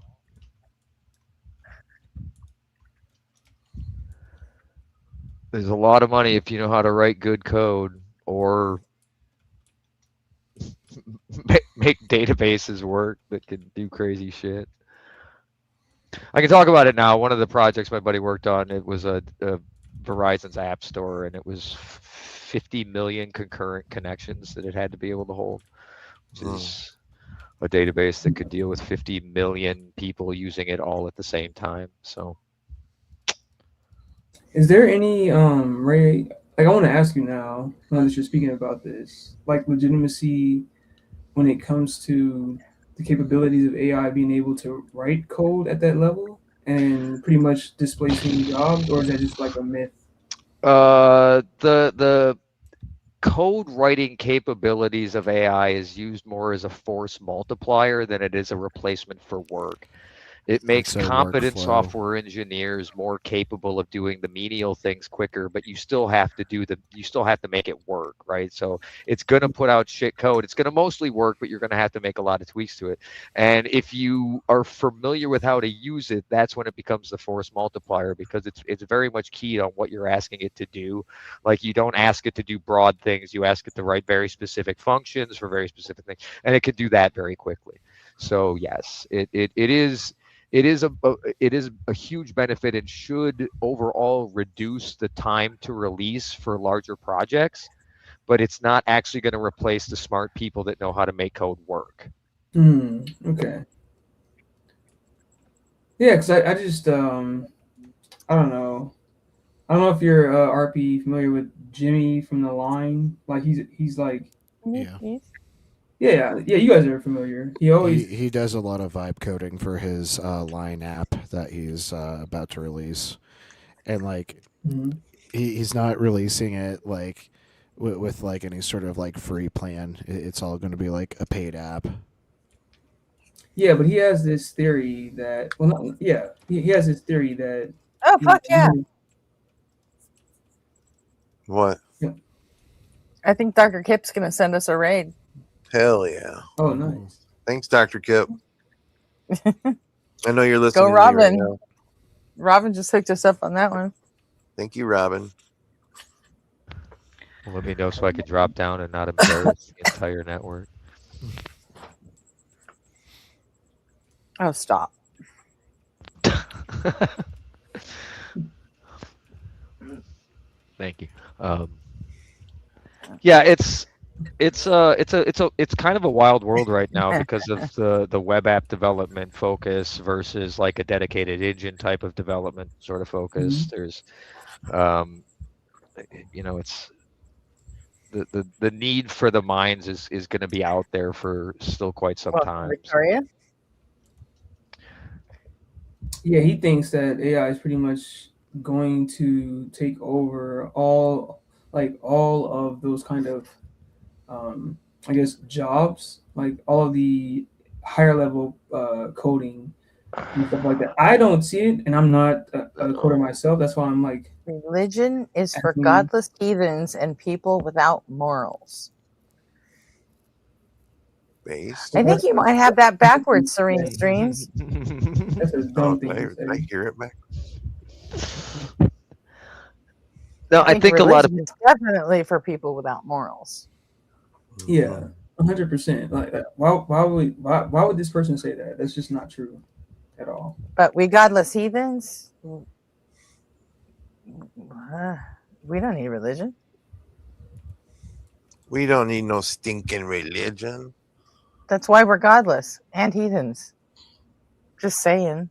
There's a lot of money if you know how to write good code or make databases work that can do crazy shit. I can talk about it now. One of the projects my buddy worked on, it was a Verizon's app store, and it was 50 million concurrent connections that it had to be able to hold, which is a database that could deal with 50 million people using it all at the same time. So. Is there any Ray? Like, I want to ask you now that you're speaking about this, like legitimacy when it comes to the capabilities of AI being able to write code at that level and pretty much displacing jobs, or is that just like a myth? The code writing capabilities of AI is used more as a force multiplier than it is a replacement for work. It makes It's a competent workflow. software engineers more capable of doing the menial things quicker, but you still have to make it work, right? So it's going to put out shit code. It's going to mostly work, but you're going to have to make a lot of tweaks to it. And if you are familiar with how to use it, that's when it becomes the force multiplier, because it's very much keyed on what you're asking it to do. Like, you don't ask it to do broad things. You ask it to write very specific functions for very specific things, and it can do that very quickly. So yes, it is a huge benefit, and should overall reduce the time to release for larger projects, but it's not actually going to replace the smart people that know how to make code work. Okay. Yeah, because I just I don't know. I don't know if you're RP familiar with Jimmy from The Line. Like he's like Yeah. yeah. You guys are familiar. He does a lot of vibe coding for his Line app that he's about to release, and like Mhm. he's not releasing it like with like any sort of like free plan. It's all going to be like a paid app. Yeah, but he has this theory that he has this theory that Oh fuck yeah! What? I think Dr. Kip's gonna send us a raid. Hell yeah! Oh, nice. Thanks, Dr. Kip. I know you're listening. Go, to me right Robin. now. Robin just hooked us up on that one. Thank you, Robin. Let me know so I could drop down and not embarrass the entire network. Oh, stop. Thank you. Yeah, it's kind of a wild world right now because of the web app development focus versus like a dedicated engine type of development sort of focus. There's it's the need for the minds is going to be out there for still quite some time. Victoria? Yeah, he thinks that AI is pretty much going to take over all of those kind of I guess jobs, like all of the higher level coding and stuff like that. I don't see it, and I'm not a coder myself. That's why I'm like, religion is for godless heathens and people without morals. Based. I think you might have that backwards, Serene Streams. That's a dumb thing to say. I hear it back. No, I think a lot of it's definitely for people without morals. Yeah, 100%. Like, why would this person say that? That's just not true at all. But we godless heathens, we don't need religion. We don't need no stinking religion. That's why we're godless and heathens. Just saying.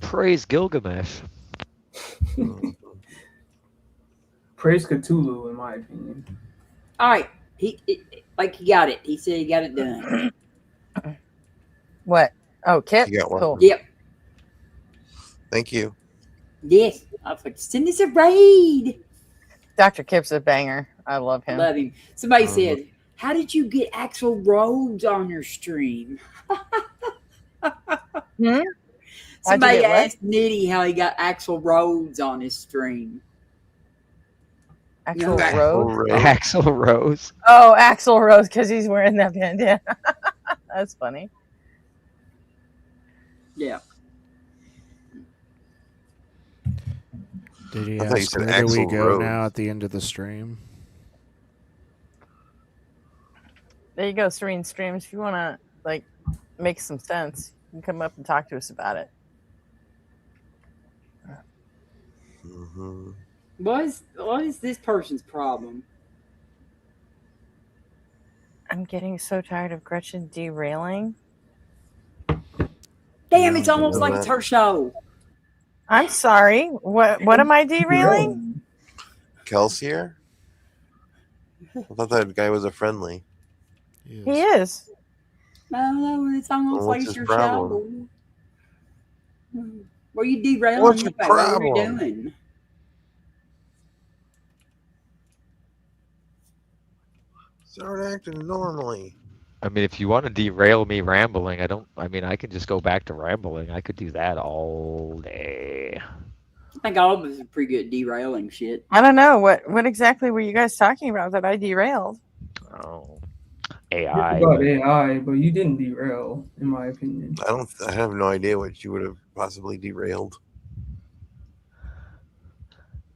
Praise Gilgamesh. Praise Cthulhu, in my opinion. All right, he got it. He said he got it done. What? Oh, Kip. You got one. Cool. Yep. Thank you. Yes. I was like, send us a raid. Dr. Kip's a banger. I love him. Love him. Somebody said, how did you get Axl Rhodes on your stream? Somebody asked Nitty how he got Axl Rhodes on his stream. Axl Rose? Axl Rose. Oh, Axl Rose, because he's wearing that bandana. That's funny. Yeah. Did he I thought you ask said where do we Axl go Rose. now at the end of the stream? There you go, Serene Streams. If you want to like make some sense, you can come up and talk to us about it. What is this person's problem? I'm getting so tired of Gretchen derailing. Damn, it's almost like it's her show. I'm sorry. What am I derailing? Kelsier? I thought that guy was a friendly. He is. No, it's almost Well, like what's it's your his problem? show. Were you derailing? What's your What were you problem? doing? Start acting normally. I mean, if you want to derail me rambling, I mean, I can just go back to rambling. I could do that all day. I think all of us are pretty good at derailing shit. I don't know what exactly were you guys talking about that I derailed. Oh, It's AI. about But AI, but you didn't derail, in my opinion. I have no idea what you would have possibly derailed.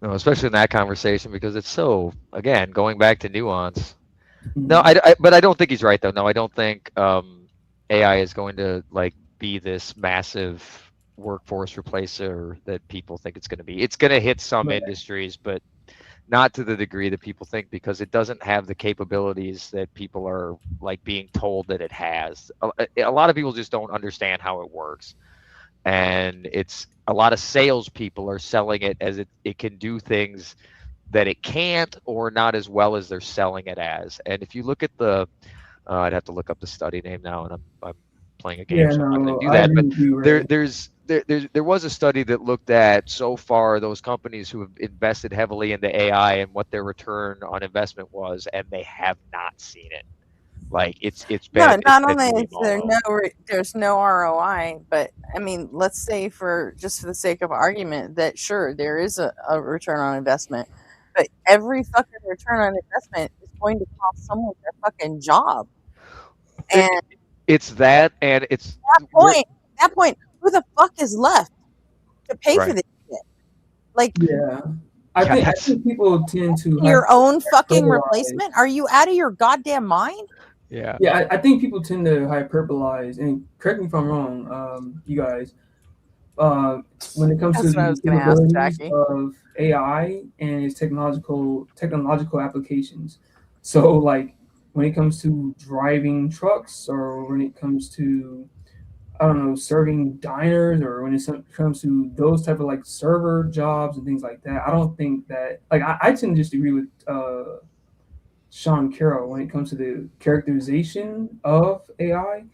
no, especially in that conversation because it's so, again, going back to nuance. Mm-hmm. No, but I don't think he's right though. No, I don't think AI is going to like be this massive workforce replacer that people think it's going to be. It's going to hit some Right. industries, but not to the degree that people think because it doesn't have the capabilities that people are like being told that it has. A lot of people just don't understand how it works, and it's a lot of salespeople are selling it as it can do things that it can't or not as well as they're selling it as. And if you look at the, I'd have to look up the study name now, and I'm playing a game, Yeah, so I'm not going no, to do I that. agree But with you, Ray. there was a study that looked at so far those companies who have invested heavily into AI and what their return on investment was, and they have not seen it. Like it's No, been not only really is there low. there's no ROI, but I mean, let's say for the sake of argument that sure there is a return on investment, but every fucking return on investment is going to cost someone their fucking job. And It's that, and it's at that point, who the fuck is left to pay for right. this shit? Like Yeah, I Yeah, think that's people tend to your own fucking hyperbolize. replacement? Are you out of your goddamn mind? yeah. Yeah, I think people tend to hyperbolize, and correct me if I'm wrong, you guys. When it comes to That's what I the was gonna ask capabilities Jackie. of AI and its technological applications. So, like when it comes to driving trucks, or when it comes to I don't know, serving diners, or when it comes to those type of like server jobs and things like that, I don't think that like I tend to just agree with Sean Carroll when it comes to the characterization of AI.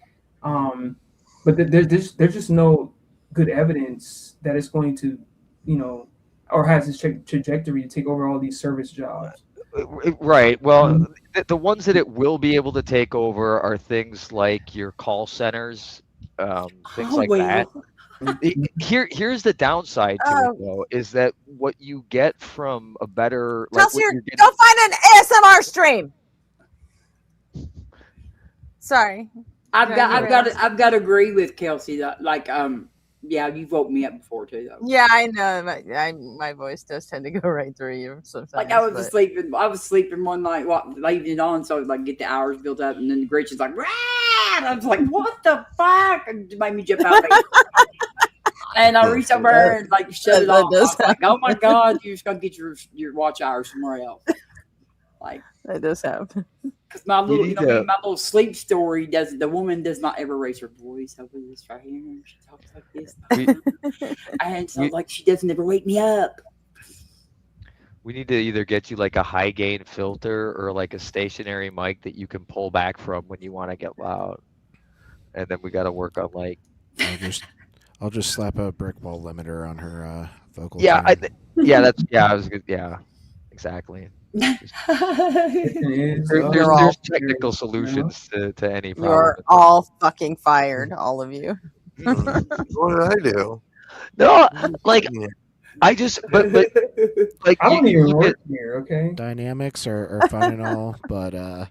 But there's just no good evidence that it's going to, you know, or has this trajectory to take over all these service jobs. Right. Well, Mhm. the ones that it will be able to take over are things like your call centers, things Oh like that. well. Here's the downside to it Oh, though, is that what you get from a better, like Chelsea, what you're getting. go find an ASMR stream. Sorry. Did I derail? I've got to agree with Kelsey. That like yeah, you've woke me up before too though. Yeah, I know. My voice does tend to go right through you sometimes. Like I was but- sleeping. I was sleeping one night, leaving it on, so I would like get the hours built up, and then Gretchen's like, "Rah!" And I was like, "What the fuck?" And it made me jump out. And I reached over and like shut it That off. I does was like, "Oh my god, you just gotta get your watch hours somewhere else." Like That does happen. because my little, need you know, to- my little sleep story does. The woman does not ever raise her voice over this right here. She talks like this, and so like she doesn't ever wake me up. We need to either get you like a high gain filter or like a stationary mic that you can pull back from when you want to get loud. And then we got to work on like. I'll just slap a brick wall limiter on her vocal. Yeah, tone. I was good. Yeah, exactly. There's technical solutions to any problem. You're all fucking fired, all of you. What did I do? No, like I just, but like I don't even look work at- here, okay? Dynamics are fun and all, but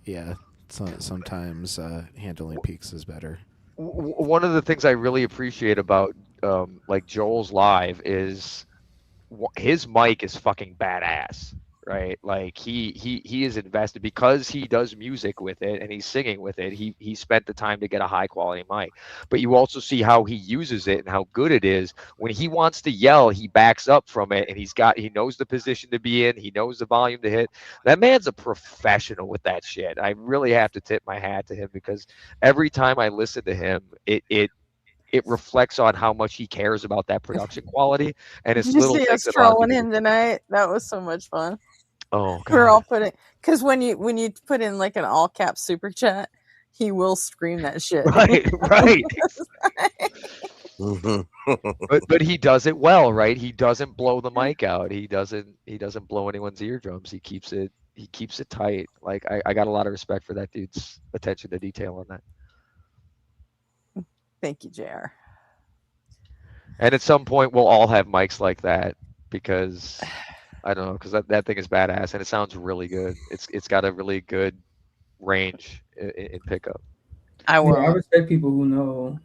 yeah, sometimes handling peaks is better. one of the things I really appreciate about like Joel's live is his mic is fucking badass, right? Like he is invested because he does music with it and he's singing with it. He spent the time to get a high quality mic. But you also see how he uses it and how good it is. When he wants to yell, he backs up from it and he knows the position to be in, he knows the volume to hit. That man's a professional with that shit. I really have to tip my hat to him because every time I listen to him, it reflects on how much he cares about that production quality and it's Did you little see things us that a lot of trolling people- him tonight? That was so much fun. Oh We're all god. putting because when you put in like an all cap super chat, he will scream that shit. Right. But he does it well, right? He doesn't blow the mic out. He doesn't blow anyone's eardrums. He keeps it he keeps it tight. Like I got a lot of respect for that dude's attention to detail on that. Thank you, JR. And at some point, we'll all have mics like that because I don't know, because that thing is badass and it sounds really good. It's got a really good range in pickup. I Yeah, I won't. respect people who know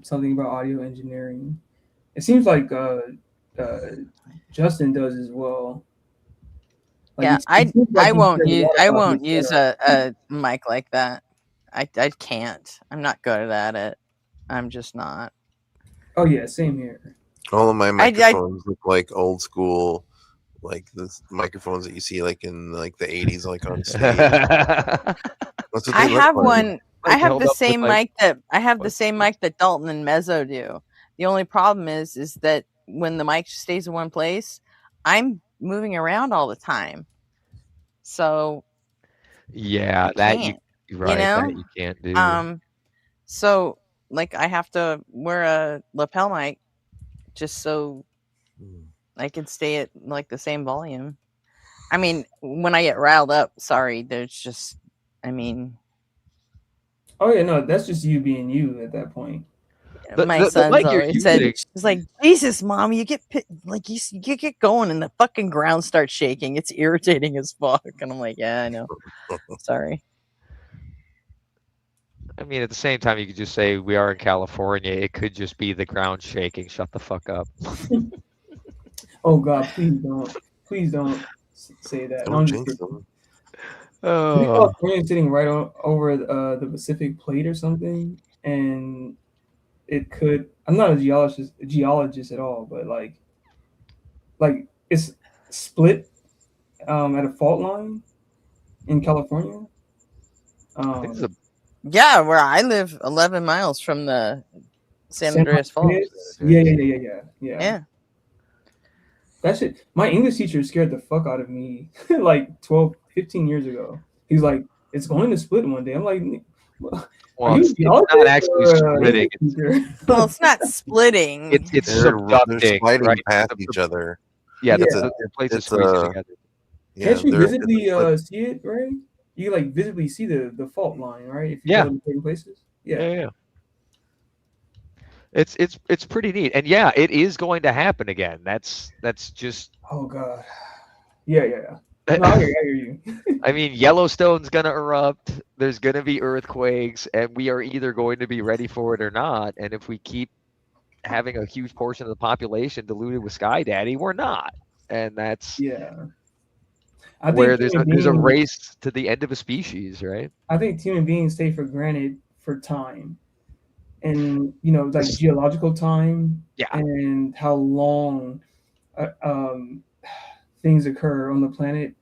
something about audio engineering. It seems like Justin does as well. Like Yeah, it seems like I he won't cares a use lot I about won't his use setup. a mic like that. I can't. I'm not good at it. I'm just not. Oh yeah, same here. All of my I microphones look like old school, like the microphones that you see like in like the 80s, like on stage. That's what I they look have like. one. I Like have held the up with same like mic that what? Dalton and Mezzo do. The only problem is that when the mic stays in one place, I'm moving around all the time. So Yeah, I that you can't, you right, that know? you can't do. So like I have to wear a lapel mic just so I can stay at like the same volume. I mean, when I get riled up, sorry, there's just I mean, Oh yeah, no, that's just you being you at that point. my The son's mic you're always said, using, she's like, Jesus, mom, you get like you get going and the fucking ground starts shaking. It's irritating as fuck. And I'm like, yeah, I know. Sorry. I mean, at the same time, you could just say we are in California. It could just be the ground shaking. Shut the fuck up. Oh God, please don't say that. No, Don't I'm just jinx kidding. them. I think Oh, California is sitting right over the Pacific Plate or something, and it could. I'm not a geologist at all, but like it's split at a fault line in California. I think Um, it's a Yeah, where I live 11 miles from the San San Andreas Fault. Andreas. Yeah. Yeah. That shit. My English teacher scared the fuck out of me like 12, 15 years ago. He's like, "It's going to split one day." I'm like, "Are well, you a it's not geologist actually or an splitting. English teacher?" Well, it's not splitting. It's They're subducting, sliding right? past each other. Yeah, Yeah. It's a the plates are it's squeezing a together. yeah. Can't you It's visibly a split. see it, right? You like visibly see the fault line, right? If you go Yeah, to certain places. yeah, Yeah. yeah. It's pretty neat, and yeah, it is going to happen again. That's just. Oh God. Yeah. No, I hear you. I mean, Yellowstone's gonna erupt. There's gonna be earthquakes, and we are either going to be ready for it or not. And if we keep having a huge portion of the population diluted with Sky Daddy, we're not. And that's Yeah. I where think there's a race to the end of a species, right? human beings take for granted for time. And like This- geological time yeah. and how long uh, um, things occur on the planet.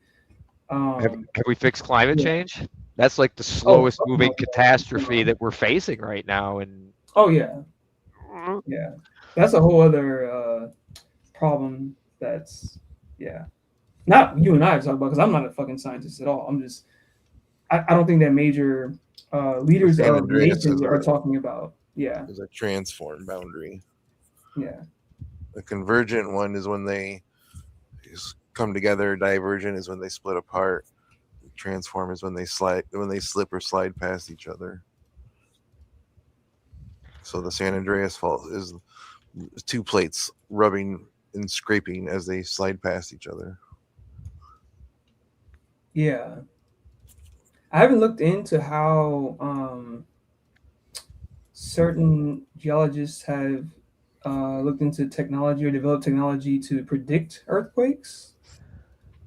Have we fixed climate Yeah. change? That's like the Oh, slowest fuck moving no, catastrophe no. that we're facing right now. And Oh yeah, that's a whole other problem. That's not you and I talk about because I'm not a fucking scientist at all. I don't think that major leaders San of Andreas nations are talking about. Yeah, is a transform boundary. yeah. A convergent one is when they come together. Divergent is when they split apart. Transform is when they slip or slide past each other. So the San Andreas Fault is two plates rubbing and scraping as they slide past each other. Yeah. I haven't looked into how certain geologists have looked into technology or developed technology to predict earthquakes.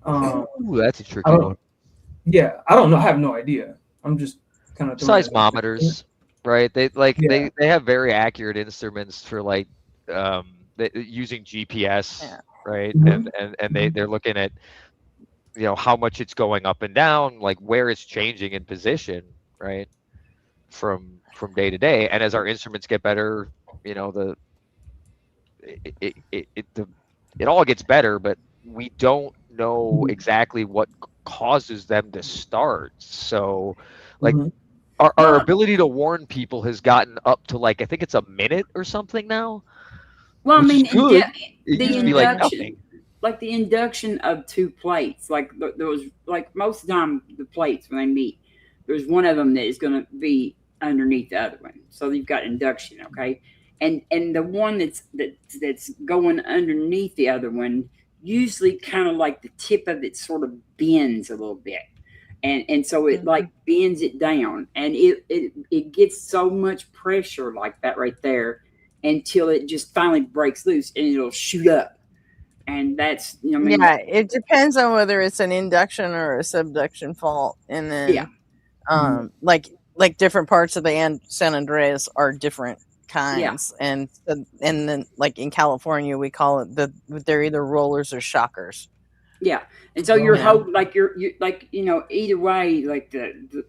ooh, that's a I tricky don't. one. Yeah, I don't know. I have no idea. I'm just kind of throwing that out there. Seismometers, right? They like Yeah. they have very accurate instruments for like using GPS, Yeah. right? Mhm. And they're looking at how much it's going up and down, like where it's changing in position, right? From day to day. And as our instruments get better, the it all gets better, but we don't know exactly what causes them to start. So like Mhm. our ability to warn people has gotten up to like I think it's a minute or something now, Well, I which is mean, good. It the used to be like induction. nothing. like the induction of two plates. Like there was like most of the time the plates when they meet, there's one of them that is going to be underneath the other one. So you've got induction, okay, and the one that's going underneath the other one usually kind of like the tip of it sort of bends a little bit. And so it like bends it down, and it gets so much pressure like that right there until it just finally breaks loose and it'll shoot up. And that's, you know, I mean, Yeah, it depends on whether it's an induction or a subduction fault, and then like different parts of the San Andreas are different kinds, and then like in California we call it they're either rollers or shockers. Yeah, and so you're holding like you like, you know, either way, like the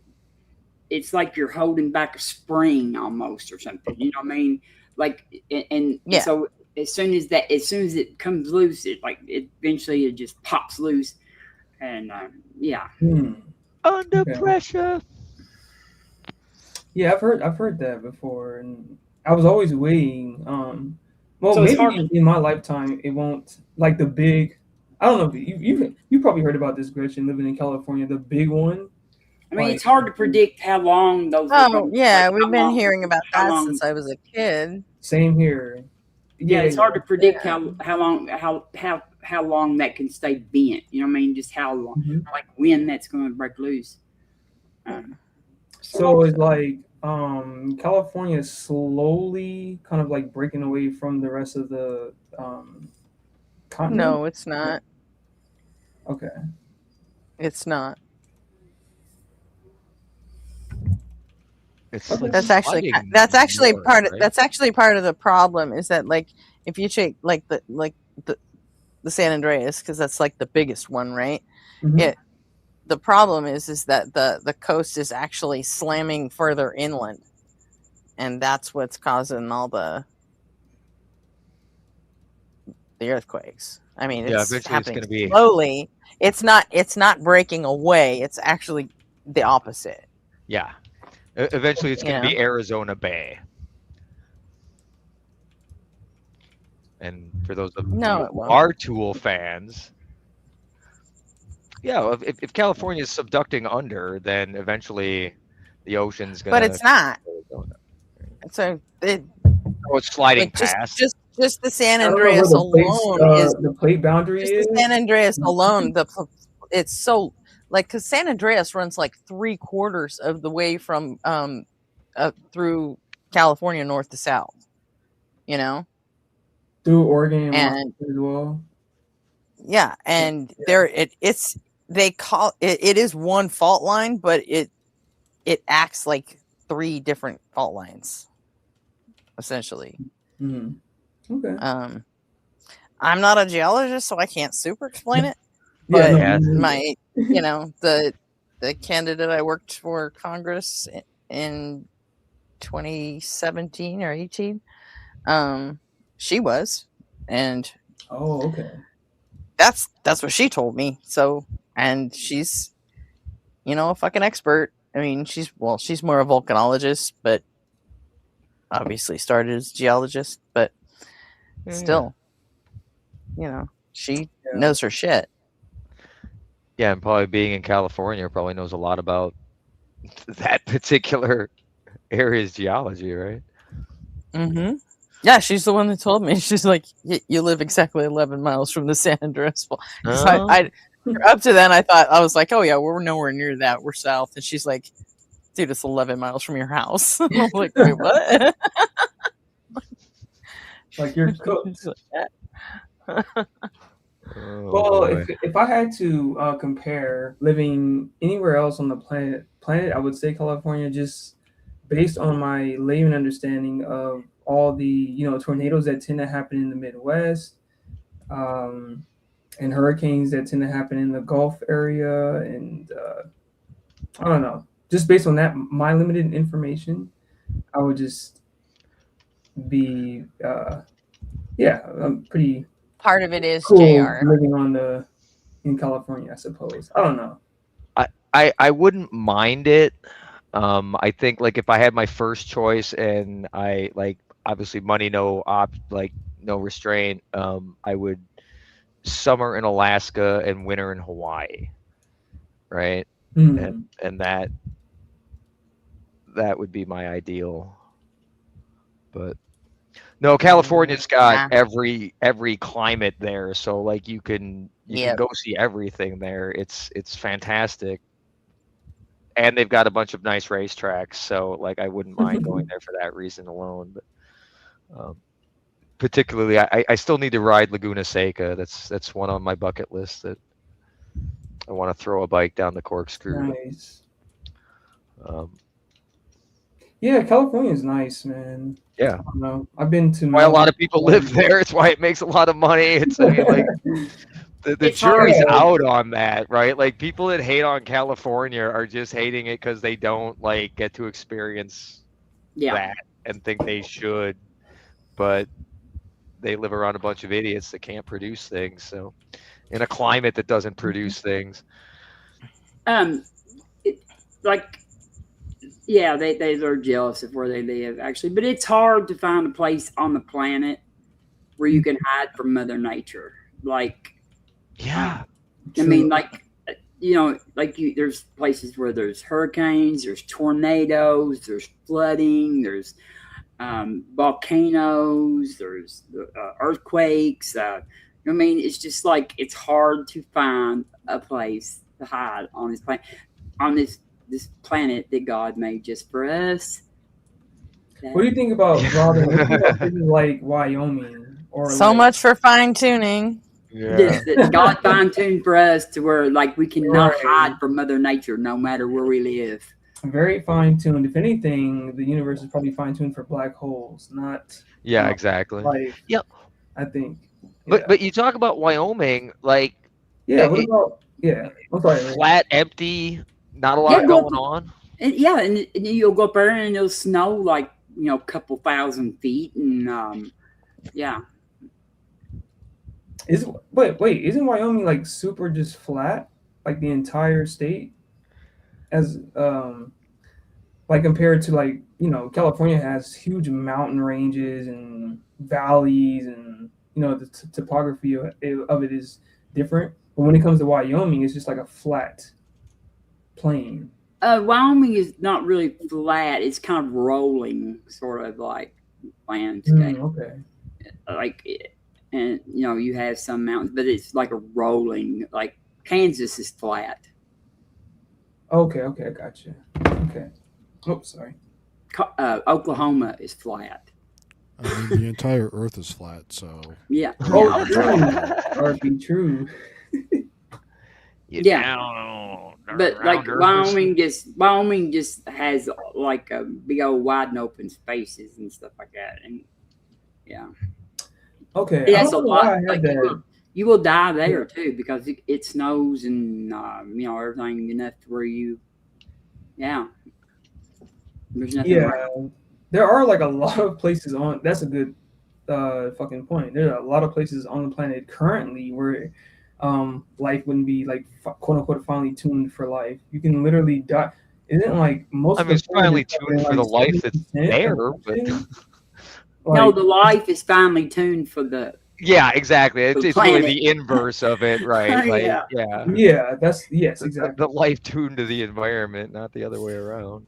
it's like you're holding back a spring almost or something. You know what I mean? Like and so as soon as it comes loose, it eventually it just pops loose, and under pressure. Yeah, I've heard that before, and I was always waiting. Well, so maybe in my lifetime it won't, like the big. I don't know. You probably heard about this, Gretchen, living in California. The big one. I mean, it's hard to predict how long those. Oh yeah, we've been hearing about that since I was a kid. Same here. Yeah, it's hard to predict how long that can stay bent. You know what I mean? Just how long, like when that's going to break loose. So it's like California is slowly kind of like breaking away from the rest of the continent. No, it's not. Okay. It's not. That's actually part of that's actually part of the problem, is that like if you take like the San Andreas, because that's like the biggest one, right? The problem is that the coast is actually slamming further inland, and that's what's causing all the earthquakes. I mean, it's happening slowly. It's not breaking away. It's actually the opposite. Yeah. Eventually, it's going to be Arizona Bay. And for those of you who are Tool fans, if California is subducting under, then eventually the ocean's going to... But it's not. It's sliding past. Just the San Andreas alone is... the plate boundary is? The San Andreas alone, it's so... Like, because San Andreas runs like 3/4 of the way from through California north to south, you know, through Oregon and as well. Yeah, and it is one fault line, but it acts like 3 different fault lines, essentially. Okay. I'm not a geologist, so I can't super explain it. But my, the candidate I worked for Congress in 2017 or 18, she was, and okay, that's what she told me. So, and she's, a fucking expert. I mean, she's more a volcanologist, but obviously started as a geologist, but still, she knows her shit. Yeah, and probably being in California probably knows a lot about that particular area's geology, right? Mm-hmm. Yeah, she's the one that told me. She's like, you live exactly 11 miles from the San Andreas Fault. I up to then, I was like, oh yeah, we're nowhere near that. We're south. And she's like, dude, it's 11 miles from your house. I'm like, wait, what? Like you're cooked. Well, if I had to compare living anywhere else on the planet, I would say California, just based on my layman understanding of all the tornadoes that tend to happen in the Midwest, and hurricanes that tend to happen in the Gulf area, and I don't know. Just based on that, my limited information, I would just be I'm pretty. Part of it is cool JR living in California, I suppose. I don't know. I wouldn't mind it. I think like if I had my first choice and I obviously money no restraint, I would summer in Alaska and winter in Hawaii, right? Mm. And that would be my ideal. But no, California's got Yeah. every climate there, so like you can Yep. go see everything there. It's fantastic. And they've got a bunch of nice racetracks, so like I wouldn't mind going there for that reason alone. But particularly, I still need to ride Laguna Seca. That's one on my bucket list that I want to throw a bike down the corkscrew. Nice. Um, Yeah, California is nice, man. yeah, I don't know. I've been to why a lot of Melbourne. people live there. It's why it makes a lot of money. It's I mean like the It's hard. jury's Yeah. out on that, right? Like people that hate on California are just hating it because they don't like get to experience Yeah. that and think they should, but they live around a bunch of idiots that can't produce things. So in a climate that doesn't produce things. Like, yeah, they're jealous of where they live, actually. But it's hard to find a place on the planet where you can hide from Mother Nature. Like, Yeah. I mean, like, you know, like there's places where there's hurricanes, there's tornadoes, there's flooding, there's volcanoes, there's earthquakes. I mean, it's just like it's hard to find a place to hide on this planet, this planet that God made just for us. What do you think about Robin? What do you think about places like Wyoming or So like, much for fine tuning. This that God fine-tuned for us to where like we cannot Right. hide from Mother Nature no matter where we live. very fine tuned? If anything, the universe is probably fine tuned for black holes, not Yeah, exactly. life. Yep. I think. But you talk about Wyoming, like Yeah. What about? Yeah. I'm sorry. man. flat, empty, not a lot Yeah, going on. And yeah, and you'll go up there and it'll snow like, you know, a couple thousand feet, and yeah. Wait, isn't Wyoming like super just flat, like the entire state, as like compared to like California has huge mountain ranges and valleys, and the topography of it is different. But when it comes to Wyoming, it's just like a flat plain. Wyoming is not really flat; it's kind of rolling, sort of like landscape. Okay. Like, and you have some mountains, but it's like a rolling. Like Kansas is flat. Okay, I got you. Okay. Oh, sorry. Oklahoma is flat. I mean, the entire Earth is flat, so Yeah. Oh, true. Or be true. But like Wyoming just has like a big old wide and open spaces and stuff like that, and yeah. Okay. It I has don't a know why lot. I had Like that. you will die there too because it snows and everything enough to where there's nothing. Yeah, around. there are like a lot of places on. That's a good fucking point. There are a lot of places on the planet currently where life wouldn't be like quote unquote finely tuned for life. You can literally die. Isn't like most? I of mean, the it's finely planet tuned for the life that's 70% there, of but ocean? No, Like, the life is finely tuned for the. yeah, exactly. It's really planet. the inverse of it, right? Like, Yeah. yeah, yes, the exactly. life tuned to the environment, not the other way around.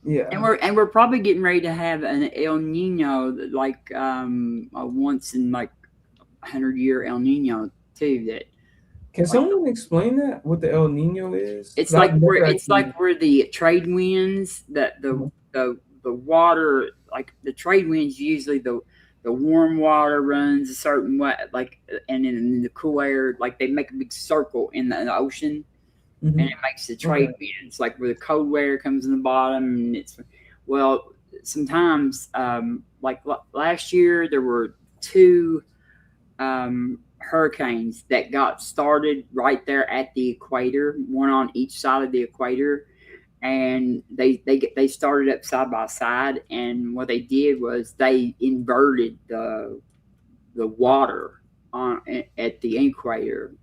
Yeah, And we're probably getting ready to have an El Nino, like a once in like 100-year El Nino too. That can someone explain that? What the El Nino is? it's 'Cause like I've where never it's like where the trade winds, that the water, like the trade winds, usually the warm water runs a certain way, like, and then in the cool air, like they make a big circle in the ocean. Mhm. And it makes the trade winds, like where the cold air comes in the bottom. And sometimes, like last year, there were two hurricanes that got started right there at the equator, one on each side of the equator. And they started up side by side. And what they did was they inverted the water at the equator.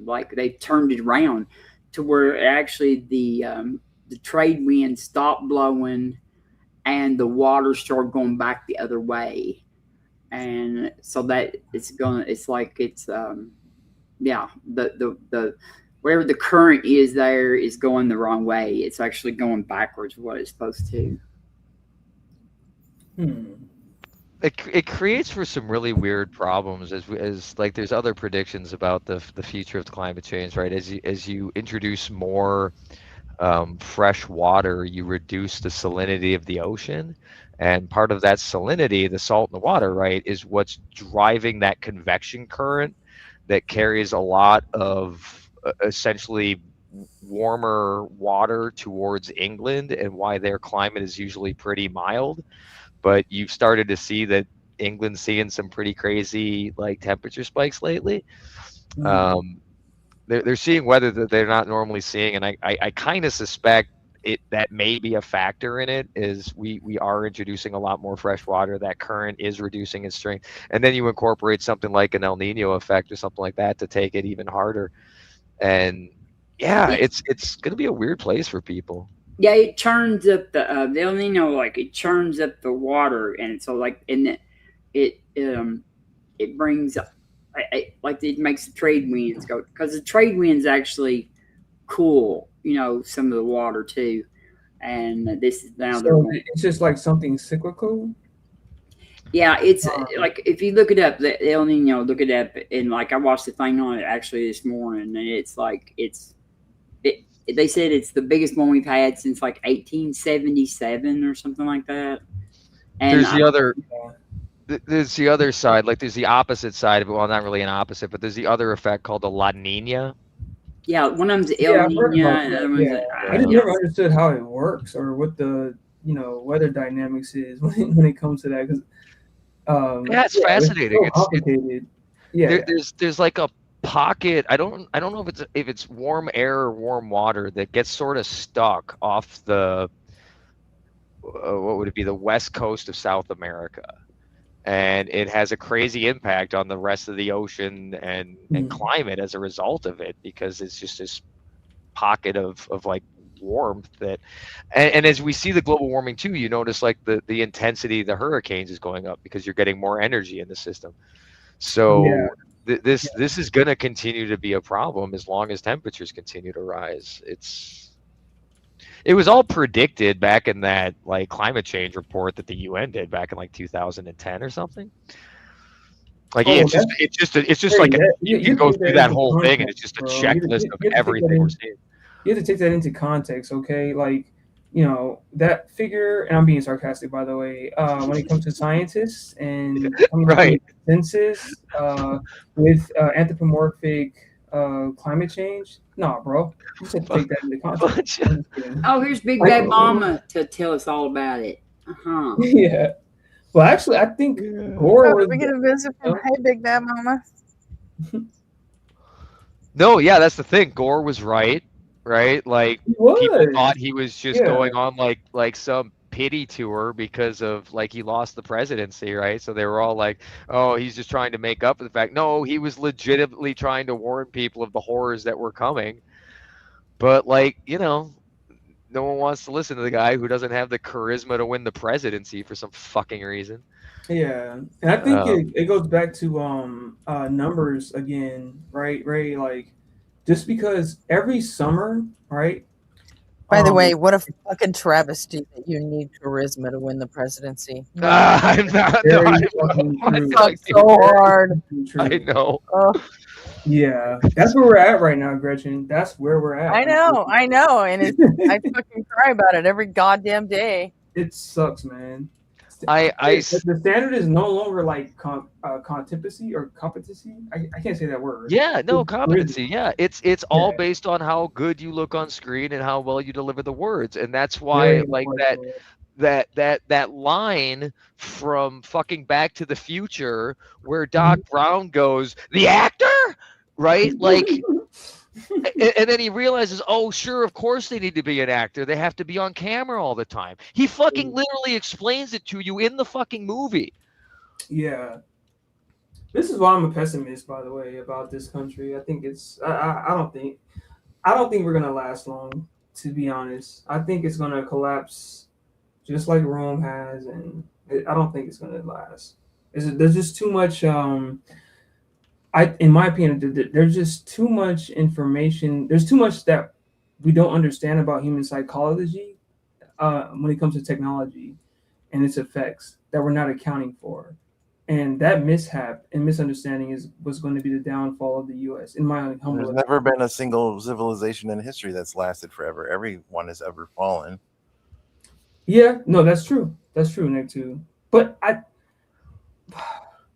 Like they turned it around to where actually the trade wind stopped blowing and the water started going back the other way. And so that it's the whatever the current is there is going the wrong way. It's actually going backwards what it's supposed to. It creates for some really weird problems as like there's other predictions about the future of climate change, right? As you introduce more fresh water, you reduce the salinity of the ocean, and part of that salinity, the salt in the water, right, is what's driving that convection current that carries a lot of essentially warmer water towards England, and why their climate is usually pretty mild. But you've started to see that England's seeing some pretty crazy like temperature spikes lately. They're seeing weather that they're not normally seeing, and I kind of suspect that may be a factor in it. Is we are introducing a lot more fresh water, that current is reducing its strength, and then you incorporate something like an El Nino effect or something like that to take it even harder. And yeah, it's going to be a weird place for people. Yeah, it churns up the El Nino, like it churns up the water, and so like it brings like it makes the trade winds go, because the trade winds actually cool, some of the water too, and this is now so it's just like something cyclical. Yeah, it's like if you look it up, the El Nino, look it up, and like I watched the thing on it actually this morning, and it's like they said it's the biggest one we've had since like 1877 or something like that. And there's the other side, like there's the opposite side of it. Well, not really an opposite, but there's the other effect called the La Nina. Yeah, one of them's El Nino, and the other one's I just never understood how it works or what the weather dynamics is when it comes to that, because yeah, it's fascinating. It's so complicated. There's like a pocket. I don't know if it's warm air or warm water that gets sort of stuck off the what would it be, the west coast of South America, and it has a crazy impact on the rest of the ocean and climate as a result of it, because it's just this pocket of like warmth that, and as we see the global warming too, you notice like the intensity of the hurricanes is going up because you're getting more energy in the system. So this is going to continue to be a problem as long as temperatures continue to rise. It was all predicted back in that like climate change report that the UN did back in like 2010 or something. Like it's just like you can go through that whole thing, and it's just a checklist of everything we're seeing. You have to take that into context, okay? Like, that figure, and I'm being sarcastic, by the way, when it comes to scientists and consensus with anthropomorphic climate change. No, bro. You just have to take that into context. Oh, here's Big Bad Mama to tell us all about it. Yeah. Well, actually, I think Gore was... we get a visit from Hey Big Bad Mama. No, yeah, that's the thing. Gore was right? Like people thought he was just going on like some pity tour because of like he lost the presidency, right? So they were all like, oh, he's just trying to make up for the fact. No, he was legitimately trying to warn people of the horrors that were coming. But like, no one wants to listen to the guy who doesn't have the charisma to win the presidency for some fucking reason. Yeah, and I think it goes back to numbers again, right? Ray, like, just because every summer, right? By the way, what a fucking travesty that you need charisma to win the presidency. I'm not. I so hard. I know. Yeah, that's where we're at right now, Gretchen. That's where we're at. I know, and I fucking cry about it every goddamn day. It sucks, man. The standard is no longer like competency or competency. I can't say that word. Yeah, no, competency. Yeah, it's all based on how good you look on screen and how well you deliver the words, and that's why like that line from fucking Back to the Future where Doc Brown goes, the actor, right? Like. And then he realizes, oh, sure, of course they need to be an actor. They have to be on camera all the time. He fucking literally explains it to you in the fucking movie. Yeah. This is why I'm a pessimist, by the way, about this country. I think I don't think we're gonna last long, to be honest. I think it's gonna collapse just like Rome has, and I don't think it's gonna last. There's just too much in my opinion, there's just too much information. There's too much that we don't understand about human psychology when it comes to technology and its effects that we're not accounting for. And that mishap and misunderstanding was going to be the downfall of the U.S. in my humble There's opinion. never been a single civilization in history that's lasted forever. Everyone has ever fallen. Yeah, no, that's true. That's true, Nick, too. But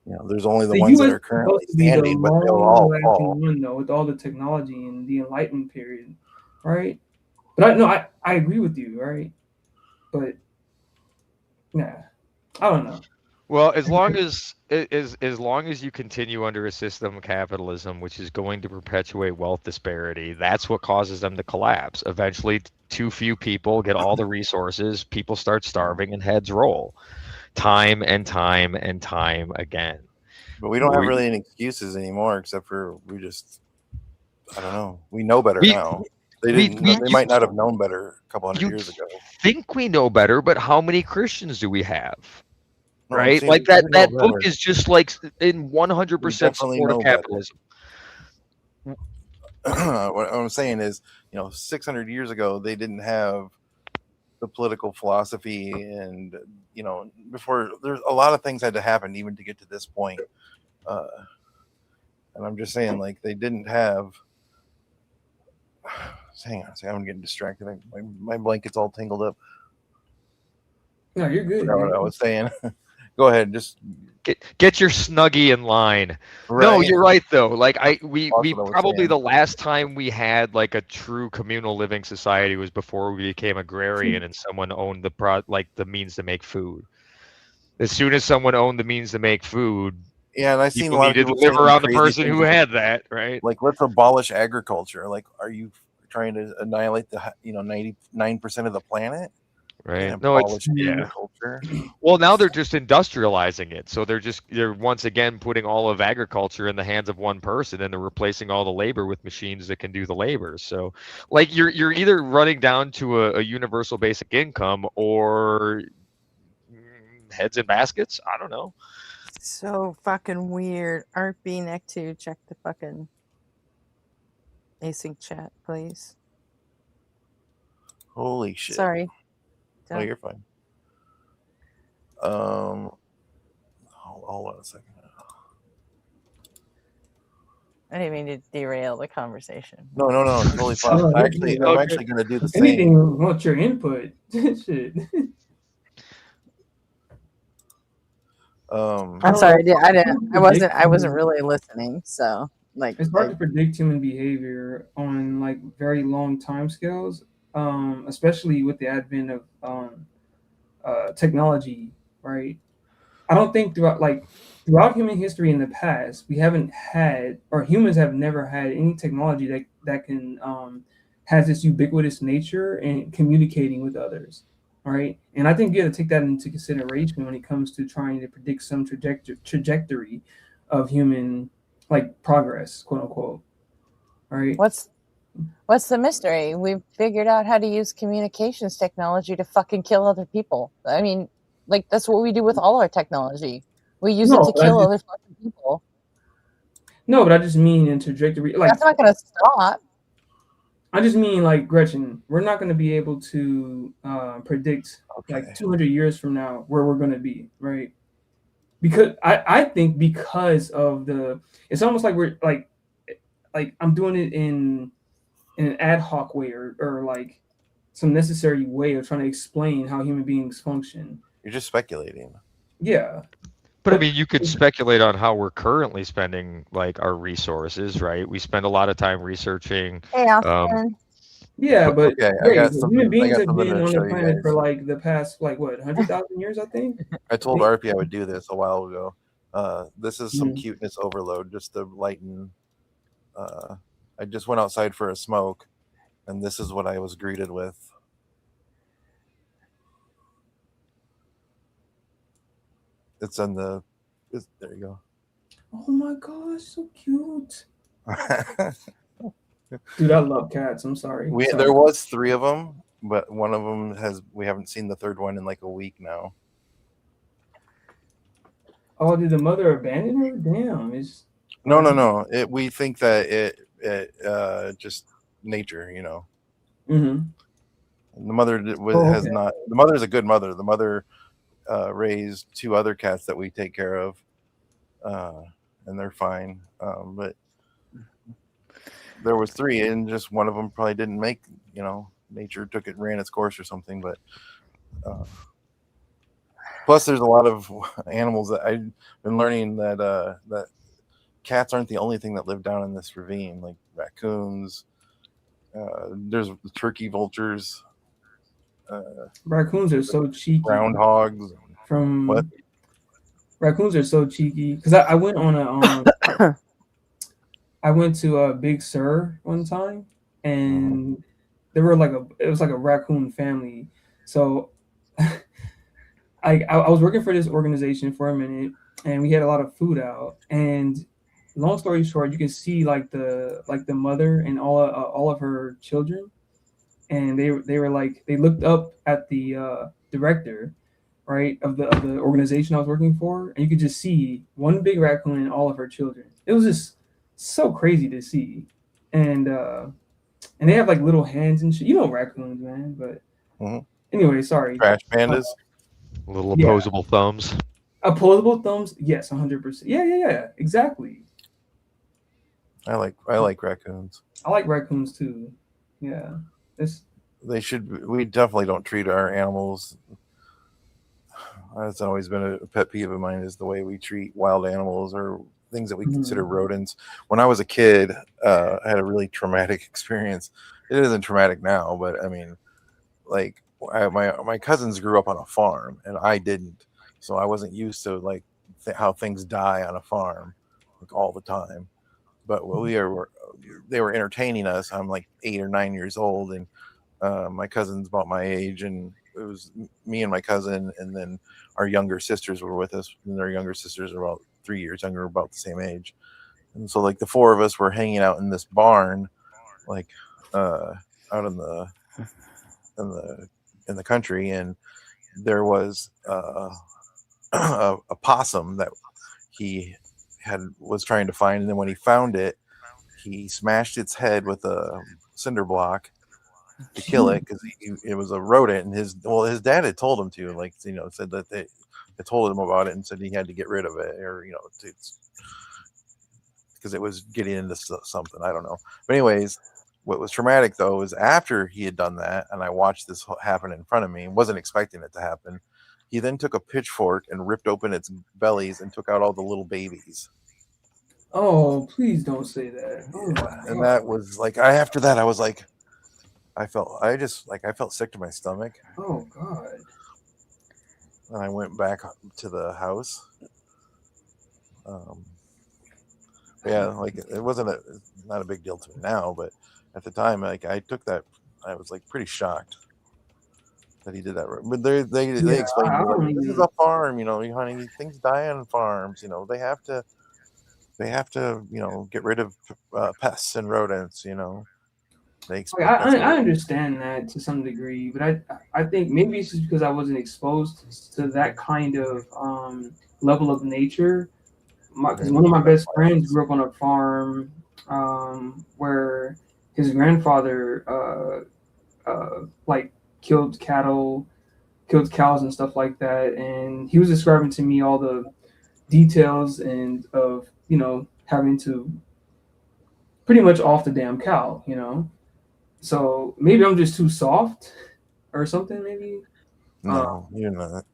there's only the the ones that U.S. are is currently supposed to be the standing, but they'll all fall. long-lasting one, though, with all the technology and the Enlightenment period, right? But I agree with you, right? But yeah, I don't know. Well, as long as you continue under a system of capitalism, which is going to perpetuate wealth disparity, that's what causes them to collapse. Eventually, too few people get all the resources, people start starving, and heads roll, time and time and time again. But we don't have really any excuses anymore, except for I don't know. We know better now. They might not have known better a couple hundred years ago. Think we know better, but how many Christians do we have? No, right? saying, Like that book is just like in 100% support of capitalism. What I'm saying is, 600 years ago, they didn't have the political philosophy, and before there's a lot of things had to happen even to get to this point. And I'm just saying, like, they didn't have. Hang on, I'm getting distracted. My blanket's all tangled up. No, you're good. What I was saying. Go ahead, just get your snuggie in line. Right. No, you're right though. Like we probably the last time we had like a true communal living society was before we became agrarian and someone owned the means to make food. As soon as someone owned the means to make food, and I seen a lot of people live around the person who had that, right? Like, let's abolish agriculture. Like, are you trying to annihilate the 99% of the planet? Right. No, it's agriculture. Well, now they're just industrializing it. So they're once again putting all of agriculture in the hands of one person, and they're replacing all the labor with machines that can do the labor. So like you're either running down to a universal basic income or heads in baskets. I don't know. So fucking weird. RP Neck 2, check the fucking async chat, please. Holy shit. Sorry. Oh, you're fine. Hold on a second. I didn't mean to derail the conversation. No, totally fine. I'm actually going to do the same. Anything want your input? Shit. I'm sorry. I wasn't really listening. So like, it's hard to predict human behavior on like very long time scales. Especially with the advent of technology, right? I don't think throughout human history in the past, we haven't had, or humans have never had any technology that can has this ubiquitous nature and communicating with others, right? And I think you have to take that into consideration when it comes to trying to predict some trajectory of human like progress, quote unquote. Right? What's the mystery? We've figured out how to use communications technology to fucking kill other people. I mean, like, that's what we do with all our technology. We use it to kill other fucking people. No, but I just mean in trajectory. Like, that's not going to stop. I just mean, like, Gretchen, we're not going to be able to predict, like, 200 years from now where we're going to be, right? Because I think because of it's almost like we're, like I'm doing it in an ad hoc way or like some necessary way of trying to explain how human beings function. You're just speculating. Yeah. But I mean, you could speculate on how we're currently spending like our resources, right? We spend a lot of time researching. Yeah, but human beings have been on the planet for like the past 100,000 years, I think. I told RP I would do this a while ago. This is some cuteness overload, just to lighten. I just went outside for a smoke, and this is what I was greeted with. It's on there you go. Oh my gosh, so cute. Dude, I love cats. I'm sorry. There was 3 of them, but one of them we haven't seen the third one in like a week now. Oh, did the mother abandon her? Damn. No. We think that it just nature, you know. Mm-hmm. The mother has not. The mother is a good mother. The mother raised 2 other cats that we take care of, and they're fine. But there was 3, and just one of them probably didn't make. You know, nature took it, ran its course or something. But plus, there's a lot of animals that I've been learning that cats aren't the only thing that live down in this ravine, like raccoons. There's turkey vultures. Raccoons are so cheeky. Groundhogs. From what? Raccoons are so cheeky because I went on a I went to a Big Sur one time, and there were it was like a raccoon family. So I was working for this organization for a minute, and we had a lot of food out. And long story short, you can see like the mother and all of her children, and they were like, they looked up at the director, right, of the organization I was working for, and you could just see one big raccoon and all of her children. It was just so crazy to see, and they have like little hands and shit. You know raccoons, man. But anyway, sorry. Trash pandas. Little opposable thumbs. Opposable thumbs, yes, 100%. Yeah, exactly. I like raccoons. I like raccoons too. Yeah, we definitely don't treat our animals. That's always been a pet peeve of mine, is the way we treat wild animals or things that we consider rodents. When I was a kid, I had a really traumatic experience. It isn't traumatic now, but I mean, like my cousins grew up on a farm and I didn't, so I wasn't used to like how things die on a farm like all the time. But they were entertaining us. I'm like 8 or 9 years old, and my cousin's about my age, and it was me and my cousin, and then our younger sisters were with us, and their younger sisters are about 3 years younger, about the same age. And so like the 4 of us were hanging out in this barn, like out in the country, and there was a possum that he was trying to find, and then when he found it, he smashed its head with a cinder block to kill it, because it was a rodent, and his dad had told him to, like, you know, said that they told him about it and said he had to get rid of it, or, you know, because it was getting into something, I don't know. But anyways, what was traumatic though is after he had done that, and I watched this happen in front of me, wasn't expecting it to happen, he then took a pitchfork and ripped open its bellies and took out all the little babies. Oh, please don't say that. Oh my God. And that was like, after that, I was like, I felt sick to my stomach. Oh God. And I went back to the house. Yeah, like it wasn't not a big deal to me now, but at the time, like I took that, I was like pretty shocked that he did that. But they explained to me, like, this is a farm, you know, honey, things die on farms, you know, they have to, you know, get rid of pests and rodents, you know. I understand that to some degree, but I think maybe it's just because I wasn't exposed to that kind of level of nature. Because one of my best friends grew up on a farm where his grandfather like killed cows and stuff like that, and he was describing to me all the details and of, you know, having to pretty much off the damn cow, you know. So maybe I'm just too soft or something, maybe. No, you're not.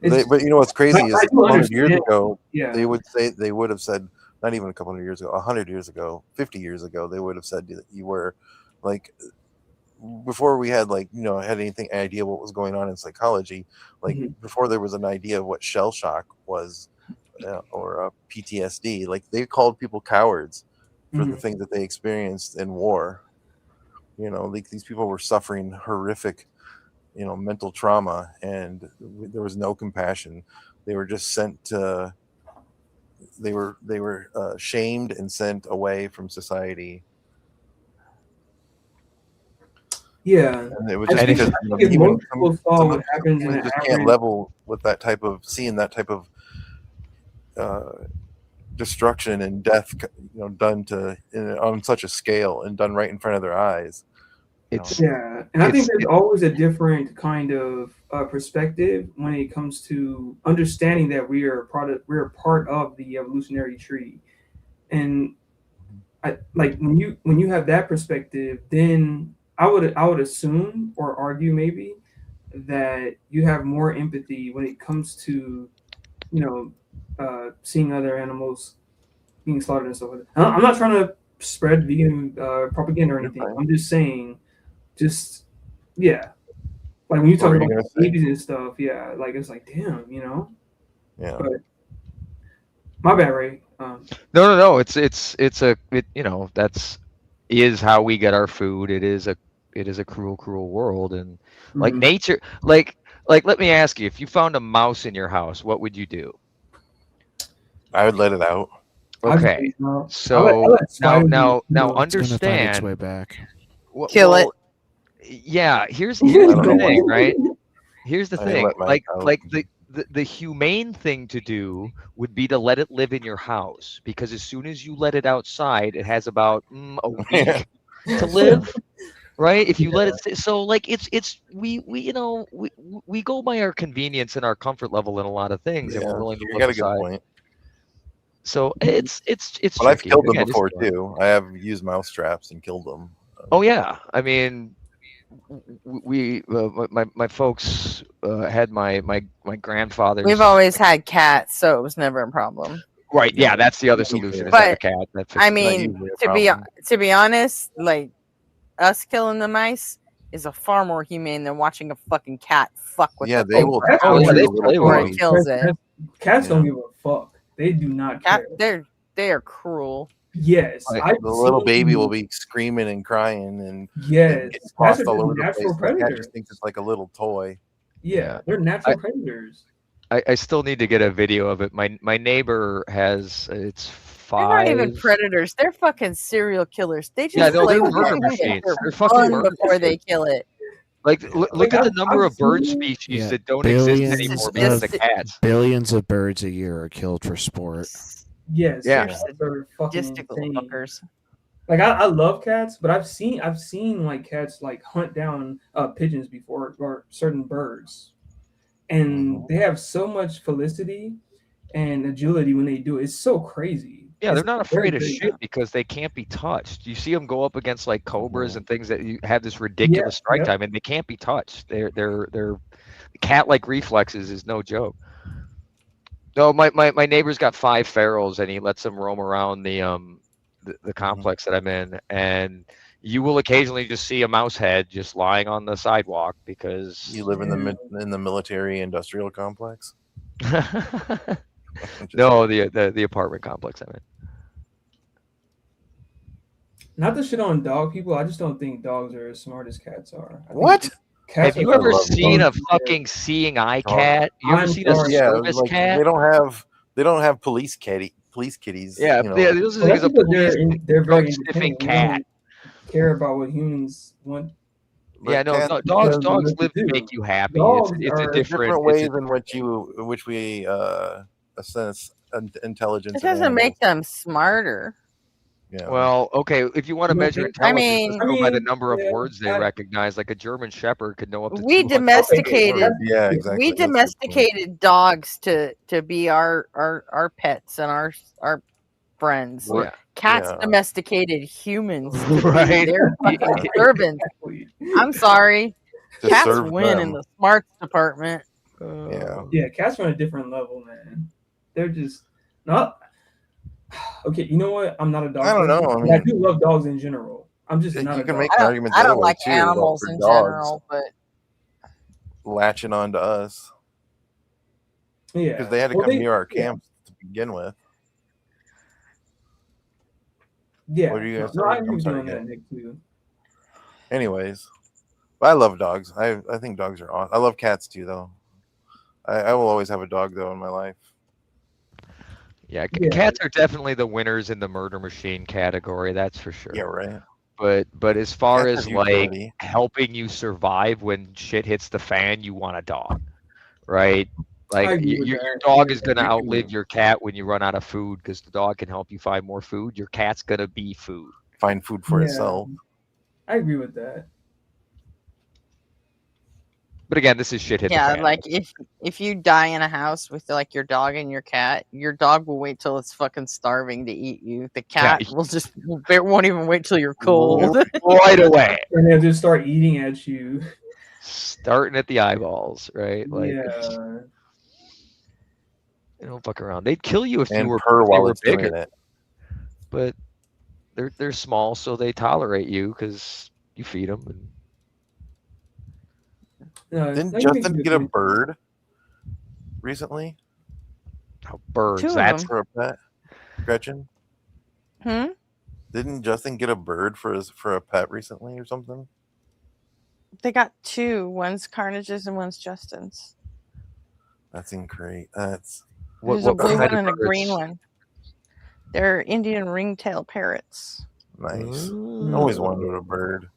But you know what's crazy is 100 years ago, they would have said, not even a couple of years ago, 100 years ago, 50 years ago, they would have said that you were like, before we had like, you know, had anything idea what was going on in psychology, like before there was an idea of what shell shock was or PTSD, like they called people cowards for the things that they experienced in war. You know, like these people were suffering horrific, you know, mental trauma, and there was no compassion. They were just sent to, they were shamed and sent away from society. Yeah, and it was just because most people saw what happens in the just can't level with that type of seeing that type of destruction and death, done on such a scale and done right in front of their eyes. Yeah, and I think there's always a different kind of perspective when it comes to understanding that we're a part of the evolutionary tree, and like when you have that perspective, then I would assume or argue maybe that you have more empathy when it comes to seeing other animals being slaughtered and stuff like that. I'm not trying to spread vegan propaganda or anything. I'm just saying, like when you talk about babies and stuff, yeah, like it's like damn, Yeah. But my bad, Ray. No. It's that's is how we get our food. It is a cruel world, and like nature, like let me ask you, if you found a mouse in your house, what would you do? I would let it out. Okay, so now understand. It's gonna find its way back. Kill it. Yeah, here's the thing, right? Here's the thing, like the humane thing to do would be to let it live in your house, because as soon as you let it outside, it has about a week to live, right? If you let it, so like we go by our convenience and our comfort level in a lot of things, and we're willing to look aside. Good point. So it's but I've killed them before too. I have used mouse traps and killed them. Oh yeah, I mean, my folks had my grandfather. We've always had cats, so it was never a problem. Right? Yeah, that's the other solution. But a cat. I mean, to be honest, like us killing the mice is a far more humane than watching a fucking cat fuck with. Yeah, they will. Before it kills it. Cats don't give a fuck. They do not care. They are cruel. Yes, the little baby will be screaming and crying and get tossed all over the place. The cat just thinks it's like a little toy. Yeah, they're natural predators. I still need to get a video of it. My neighbor has it's 5. They're not even predators. They're fucking serial killers. They just they're murder machines. They're fucking murder before they kill it. Like look at the number of bird species that don't exist anymore because of cats. Billions of birds a year are killed for sport. Yes. Yeah. They're fucking fuckers. Like I love cats, but I've seen like cats like hunt down pigeons before or certain birds, and they have so much felicity and agility when they do it. It's so crazy. Yeah, they're not afraid of shit because they can't be touched. You see them go up against like cobras and things that you have this ridiculous strike time, and they can't be touched. They're cat-like reflexes is no joke. No, my neighbor's got 5 ferals, and he lets them roam around the complex that I'm in, and you will occasionally just see a mouse head just lying on the sidewalk because you live in the military industrial complex. No, the apartment complex I'm in. Not to shit on dog people, I just don't think dogs are as smart as cats are. What? Have you ever seen a fucking seeing eye cat? You ever seen a service cat? They don't have police kitties. Yeah, those are they're very sniffing cat. Care about what humans want. Yeah, no, dogs live to make you happy. It's a different ways in which we assess intelligence. It doesn't make them smarter. Yeah. Well, okay, if you want to measure intelligence, let's go by the number of words they recognize. Like a German Shepherd could know up to. We domesticated. Yeah, exactly. We domesticated dogs to be our pets and our friends. Yeah. Cats domesticated humans. Right. They're fucking servants. I'm sorry. Cats win in the smarts department. Yeah, cats are on a different level, man. They're just not. Okay, you know what? I'm not a dog. I don't know. I do love dogs in general. I'm just not. You can dog. make an argument. I don't like animals in general, but latching on to us. Yeah, because they had to come near our camps to begin with. Yeah, what are you guys I'm sorry, that, Nick, too. Anyways, I love dogs. I think dogs are awesome. I love cats too, though. I will always have a dog though in my life. Yeah, cats are definitely the winners in the murder machine category. That's for sure. Yeah, right. But as far as like helping you survive when shit hits the fan, you want a dog, right? I Like agree with your that. dog Yeah, is gonna victim outlive mode. your cat when you run out of food because the dog can help you find more food. Your cat's gonna be food. Find food for Yeah, itself. I agree with that. But again, this is shit hit the Yeah, fan. like if you die in a house with like your dog and your cat, your dog will wait till it's fucking starving to eat you. The cat will just won't even wait till you're cold. Right away. And they'll just start eating at you. Starting at the eyeballs, right? Like Yeah. they don't fuck around. They'd kill you if And you were purr if they while were it's bigger. doing it. But they're small, so they tolerate you because you feed them. And Didn't no, you make a Justin good get a point. bird recently birds, Two of that's them. for a pet? Gretchen, Hmm? didn't Justin get a bird for a pet recently or something? They got two. One's Carnage's and one's Justin's. That's great. That's There's a blue kind one of and a green birds? one. They're Indian ringtail parrots. nice. Mm. I always wanted a bird.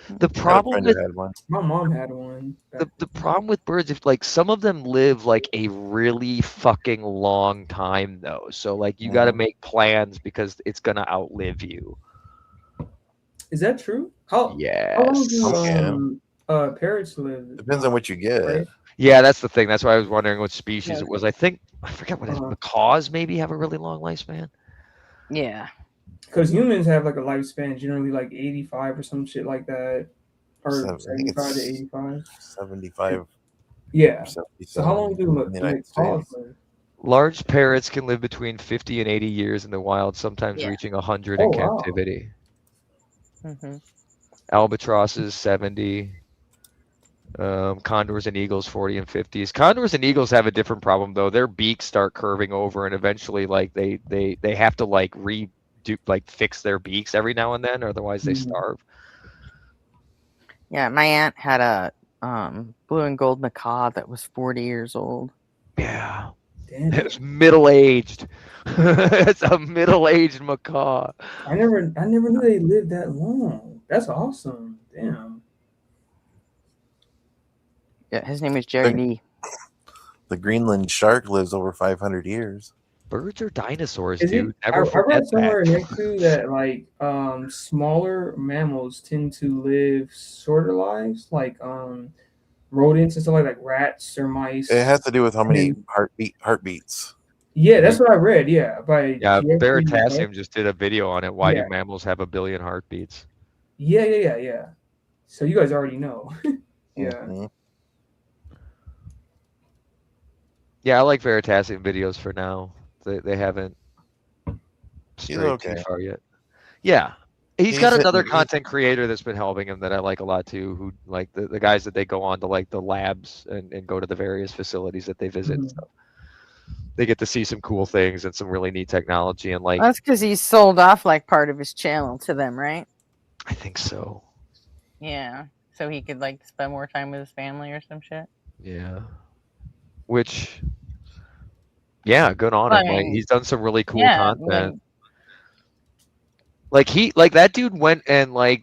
The I got a problem friend with who had one. My mom had one. the problem with birds, if like some of them live like a really fucking long time though, so like you got to Mhm. make plans because it's gonna outlive you. Is that true? How long Yes. do parrots live? Depends on what you get. Right? Yeah, that's the thing. That's why I was wondering what species Yeah. it was. I think I forget what it is. Macaws maybe have a really long lifespan. Yeah. Because humans have like a lifespan generally like 85 or some shit like that, or I think 75 to it's 85. 75. Yeah. or So how long 77 do in the United macaws States. live? Large parrots can live between 50 and 80 years in the wild, sometimes Yeah. reaching 100 Oh, in wow. captivity. Mm-hmm. Albatrosses 70. Condors and eagles 40 and 50s. Condors and eagles have a different problem though. Their beaks start curving over, and eventually, like they have to like fix their beaks every now and then, or otherwise they starve. Yeah, my aunt had a blue and gold macaw that was 40 years old. Yeah. Damn. It's middle aged. It's a middle aged macaw. I never knew they lived that long. That's awesome. Damn. Yeah, his name is Jerry Lee. The Greenland shark lives over 500 years. Birds are dinosaurs, Is dude. it? Never I forget read somewhere that. next to that like smaller mammals tend to live shorter lives, like rodents and stuff like rats or mice. It has to do with how many heartbeats. Yeah, that's what I read. Yeah, by Yeah, Jeffrey Veritasium just did a video on it. Why Yeah. do mammals have 1 billion heartbeats? Yeah. So you guys already know. Yeah. Mm-hmm. Yeah, I like Veritasium videos for now. They haven't strayed okay. too far yet. Yeah. He's got He's another hitting- content creator that's been helping him that I like a lot too, who like the guys that they go on to like the labs and go to the various facilities that they visit and stuff. They get to see some cool things and some really neat technology and like That's because he sold off like part of his channel to them, right? I think so. Yeah. So he could like spend more time with his family or some shit. Yeah. Which yeah, good on him. Like he's done some really cool content. Like that dude went and like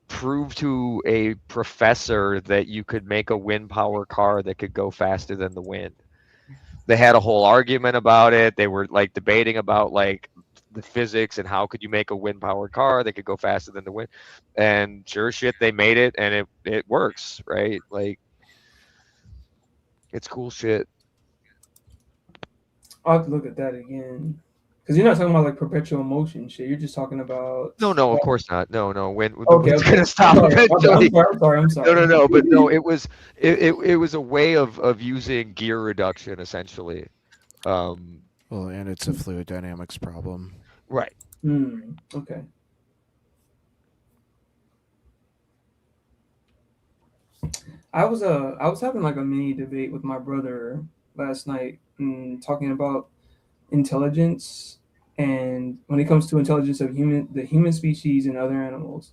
proved to a professor that you could make a wind power car that could go faster than the wind. They had a whole argument about it. They were like debating about like the physics and how could you make a wind powered car that could go faster than the wind. And sure shit, they made it and it works, right? Like it's cool shit. I'll have to look at that again. Because you're not talking about like perpetual motion shit. You're just talking about No, of course not. No. When the Okay, wind's gonna stop eventually. I'm sorry. No. But no, it was a way of using gear reduction essentially. Well, and it's a fluid dynamics problem. Right. Okay. I was having like a mini debate with my brother last night, talking about intelligence, and when it comes to intelligence of the human species and other animals.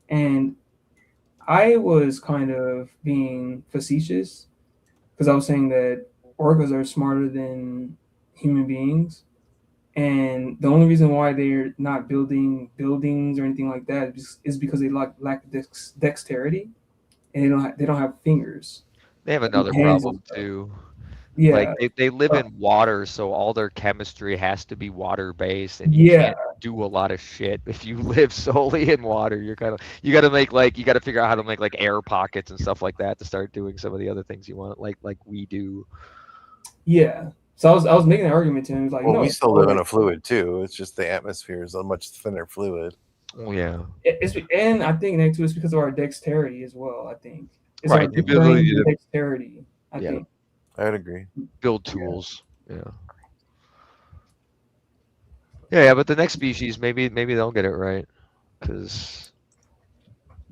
And I was kind of being facetious because I was saying that orcas are smarter than human beings, and the only reason why they're not building buildings or anything like that is because they lack dexterity, and they don't have fingers. They have another Hands problem and stuff. too. Yeah. Like they live in water, so all their chemistry has to be water based, and you can't do a lot of shit if you live solely in water. You got to make you got to figure out how to make like air pockets and stuff like that to start doing some of the other things you want, like we do. Yeah. So I was making an argument to him. He's like, Well, no, we still live in a fluid too. It's just the atmosphere is a much thinner fluid. Oh yeah. And I think that too is because of our dexterity as well. I think it's Right, our the ability to dexterity. I think. I would agree. Build tools. Yeah, but the next species, maybe they'll get it right, because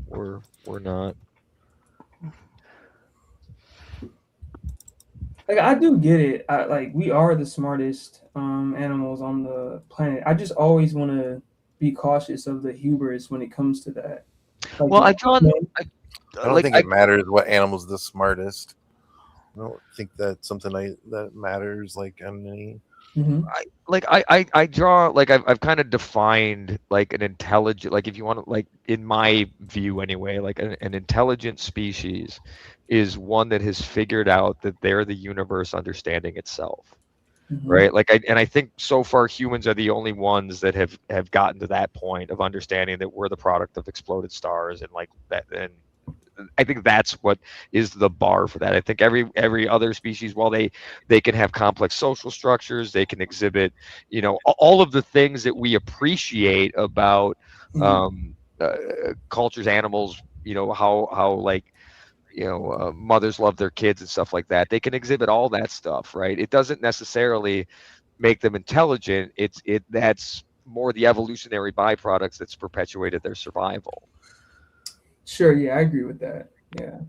we're not. Like I do get it. Like we are the smartest animals on the planet. I just always want to be cautious of the hubris when it comes to that. Like, Well, I don't think it matters what animal's the smartest. I don't think that's something that matters like on any. I draw like I've kind of defined like an intelligent, like if you want to, like in my view anyway, like an intelligent species is one that has figured out that they're the universe understanding itself. Right, like I think so far humans are the only ones that have gotten to that point of understanding that we're the product of exploded stars, and like that, and I think that's what is the bar for that. I think every other species, while they can have complex social structures, they can exhibit, all of the things that we appreciate about cultures, animals, how like mothers love their kids and stuff like that. They can exhibit all that stuff, right? It doesn't necessarily make them intelligent. That's more the evolutionary byproducts that's perpetuated their survival. Sure, yeah, I agree with that. Yeah.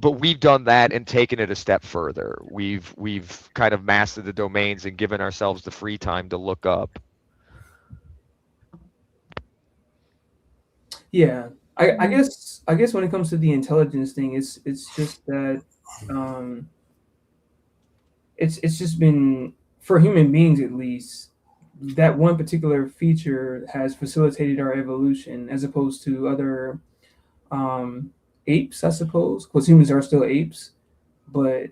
But we've done that and taken it a step further. We've kind of mastered the domains and given ourselves the free time to look up. Yeah. I guess when it comes to the intelligence thing, it's just that it's just been, for human beings at least, that one particular feature has facilitated our evolution as opposed to other apes, I suppose, because humans are still apes. But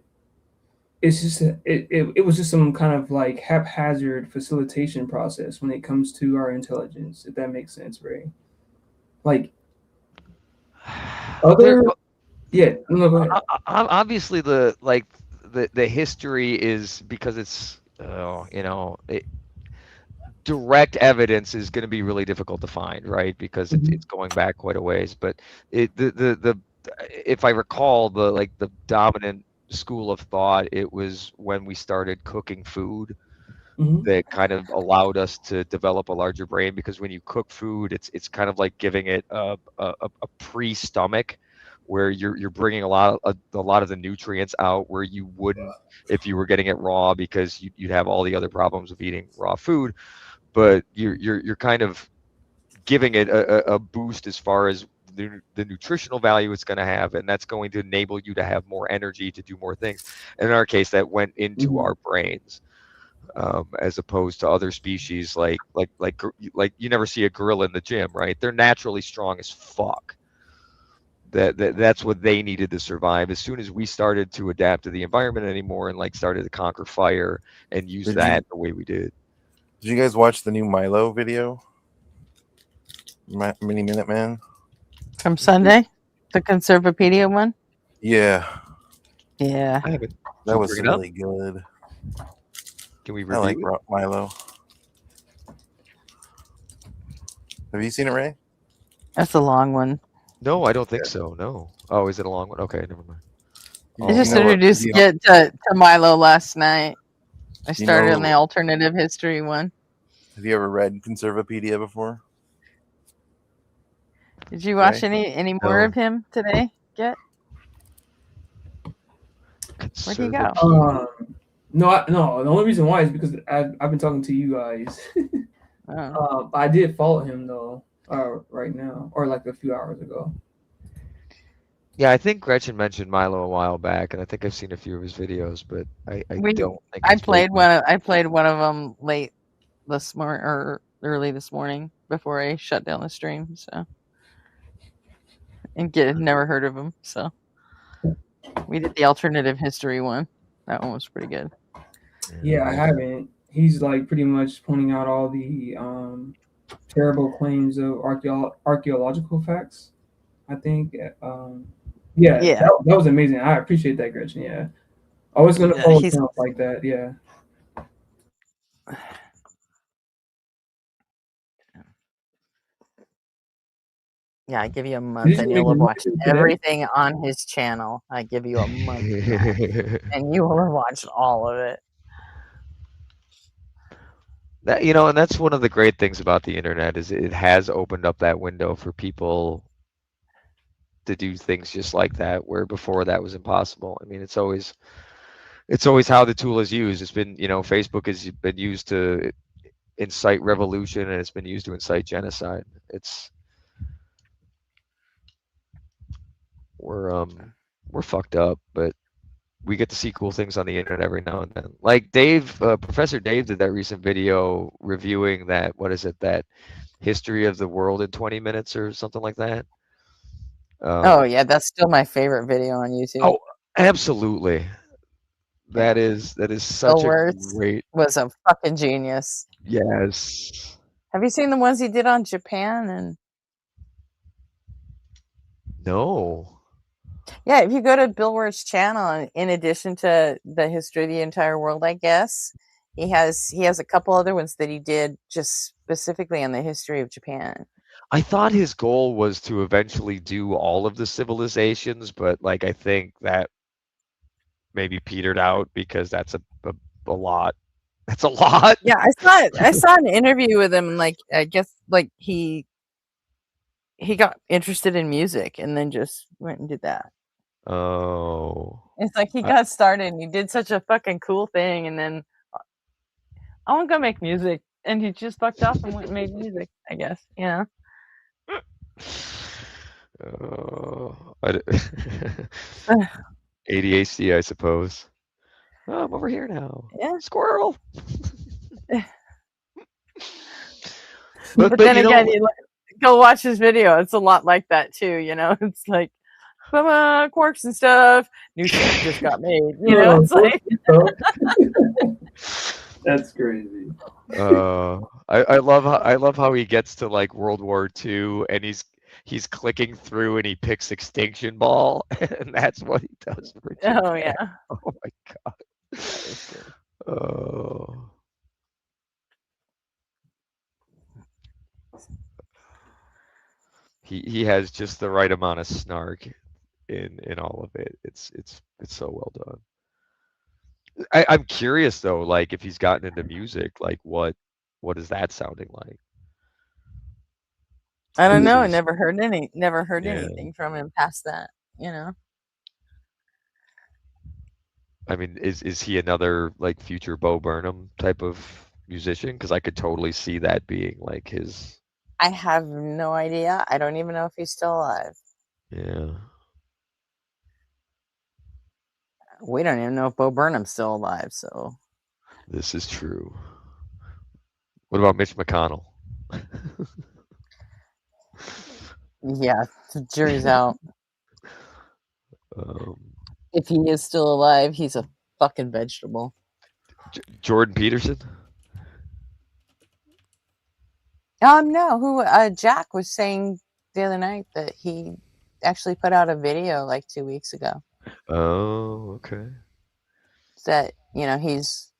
it's just it was just some kind of like haphazard facilitation process when it comes to our intelligence, if that makes sense, Ray. Like other, yeah, no, go ahead. Obviously the history is, because it's direct evidence is going to be really difficult to find, right? Because it's going back quite a ways. But if I recall, the dominant school of thought, it was when we started cooking food that kind of allowed us to develop a larger brain, because when you cook food, it's kind of like giving it a pre-stomach, where you're bringing a lot of the nutrients out where you wouldn't if you were getting it raw, because you'd have all the other problems of eating raw food. But you're kind of giving it a boost as far as the nutritional value it's going to have, and that's going to enable you to have more energy to do more things. And in our case, that went into our brains, as opposed to other species like you never see a gorilla in the gym, right? They're naturally strong as fuck. That's what they needed to survive. As soon as we started to adapt to the environment anymore and started to conquer fire and use the way we did. Did you guys watch the new Milo video? Mini Minute Man? From Sunday? The Conservapedia one? Yeah. Yeah. That was really good. Can we review I like Milo. Have you seen it, Ray? That's a long one. No, I don't think so. No. Oh, is it a long one? Okay, never mind. I just introduced it to Milo last night. I started on the alternative history one. Have you ever read Conservapedia before? Did you watch any more of him today? Where'd he go? No. The only reason why is because I've been talking to you guys. I did follow him though, right now, or like a few hours ago. Yeah, I think Gretchen mentioned Milo a while back, and I think I've seen a few of his videos, but I don't think I played one of them late this morning or early this morning before I shut down the stream. So, and never heard of him. So, we did the alternative history one. That one was pretty good. Yeah, I haven't. He's like pretty much pointing out all the terrible claims of archaeological facts. I think. Yeah, Yeah. that was amazing. I appreciate that, Gretchen. Yeah, always going to Yeah, follow he's- accounts like that. Yeah. Yeah, I give you a Did month you and make you'll have a watched video today? everything on his channel. I give you a month and you will have watched all of it. That, you know, and that's one of the great things about the internet is it has opened up that window for people to do things just like that, where before that was impossible. I mean, it's always how the tool is used. It's been, you know, Facebook has been used to incite revolution, and it's been used to incite genocide. We're fucked up, but we get to see cool things on the internet every now and then. Like Professor Dave did that recent video reviewing that, what is it, that history of the world in 20 minutes or something like that. Oh yeah, that's still my favorite video on YouTube. Oh, absolutely. That is such a great. Was a fucking genius. Yes. Have you seen the ones he did on Japan? And no. Yeah, if you go to Bill Wirt's channel, in addition to the history of the entire world, I guess he has a couple other ones that he did just specifically on the history of Japan. I thought his goal was to eventually do all of the civilizations, but like I think that maybe petered out because that's a lot. That's a lot. Yeah, I saw an interview with him, and like I guess like he got interested in music and then just went and did that. Oh. It's like he got started and he did such a fucking cool thing, and then I want to go make music, and he just fucked off and went and made music, I guess, you know. ADHD, I suppose. Oh, I'm over here now. Yeah. Squirrel. but then again, go watch his video. It's a lot like that too, you know. It's like quarks and stuff. New shit just got made. You know, it's like That's crazy. I love how he gets to like World War II and he's clicking through and he picks Extinction Ball and that's what he does for Japan. Oh yeah. Oh my god. Oh. He has just the right amount of snark in all of it. It's so well done. I'm curious though, like if he's gotten into music, like what is that sounding like? I don't know. I never heard anything from him past that, you know. I mean, is he another like future Bo Burnham type of musician? Because I could totally see that being like his. I have no idea. I don't even know if he's still alive. Yeah. We don't even know if Bo Burnham's still alive, so. This is true. What about Mitch McConnell? Yeah, the jury's out. If he is still alive, he's a fucking vegetable. Jordan Peterson? No. Who Jack was saying the other night that he actually put out a video like 2 weeks ago. Oh, okay. That, you know, he's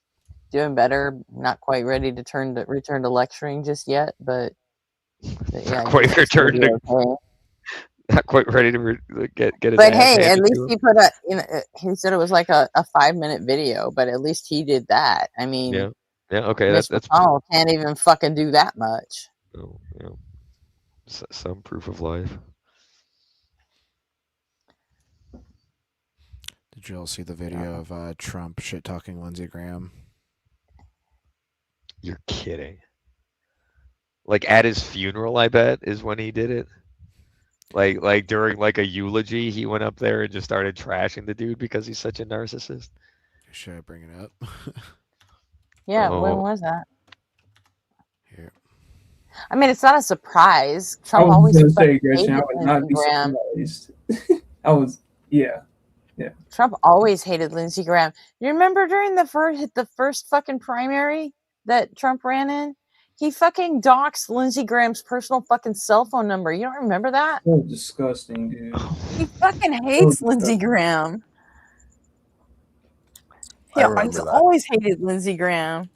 doing better, not quite ready to return to lecturing just yet, but yeah, not quite returned to, okay. Not quite ready to get his. But hey, at least he put a, you know, he said it was like a 5-minute video, but at least he did that. I mean, yeah, okay, Mitch McConnell can't even fucking do that much. Oh, yeah, some proof of life. Did you all see the video of Trump shit talking Lindsey Graham? You're kidding. Like at his funeral, I bet is when he did it. Like during like a eulogy, he went up there and just started trashing the dude because he's such a narcissist. Should I bring it up? Yeah, when was that? Here. I mean, it's not a surprise. Trump always say, Gretchen, I would not be surprised. Yeah. Trump always hated Lindsey Graham. You remember during the first fucking primary that Trump ran in? He fucking doxed Lindsey Graham's personal fucking cell phone number. You don't remember that? So disgusting, dude. He fucking hates Lindsey Graham. I remember He's that. always hated Lindsey Graham.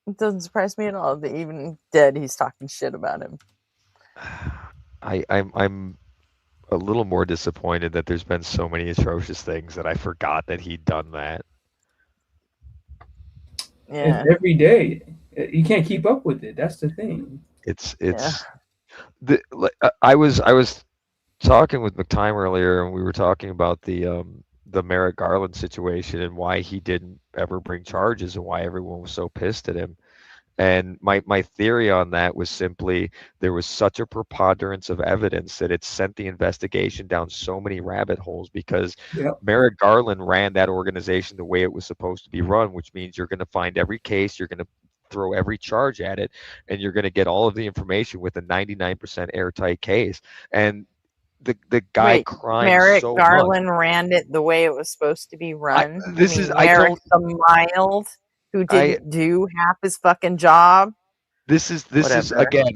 It doesn't surprise me at all that even dead, he's talking shit about him. I'm a little more disappointed that there's been so many atrocious things that I forgot that he'd done that. Yeah. It's every day. You can't keep up with it. That's the thing. I was talking with McTime earlier, and we were talking about the Merrick Garland situation and why he didn't ever bring charges and why everyone was so pissed at him. And my theory on that was simply there was such a preponderance of evidence that it sent the investigation down so many rabbit holes because Merrick Garland ran that organization the way it was supposed to be run, which means you're going to find every case, you're going to throw every charge at it, and you're going to get all of the information with a 99% airtight case. And the guy crying Merrick so Garland much. ran it the way it was supposed to be run. I Merrick the mild who didn't do half his fucking job. This is again.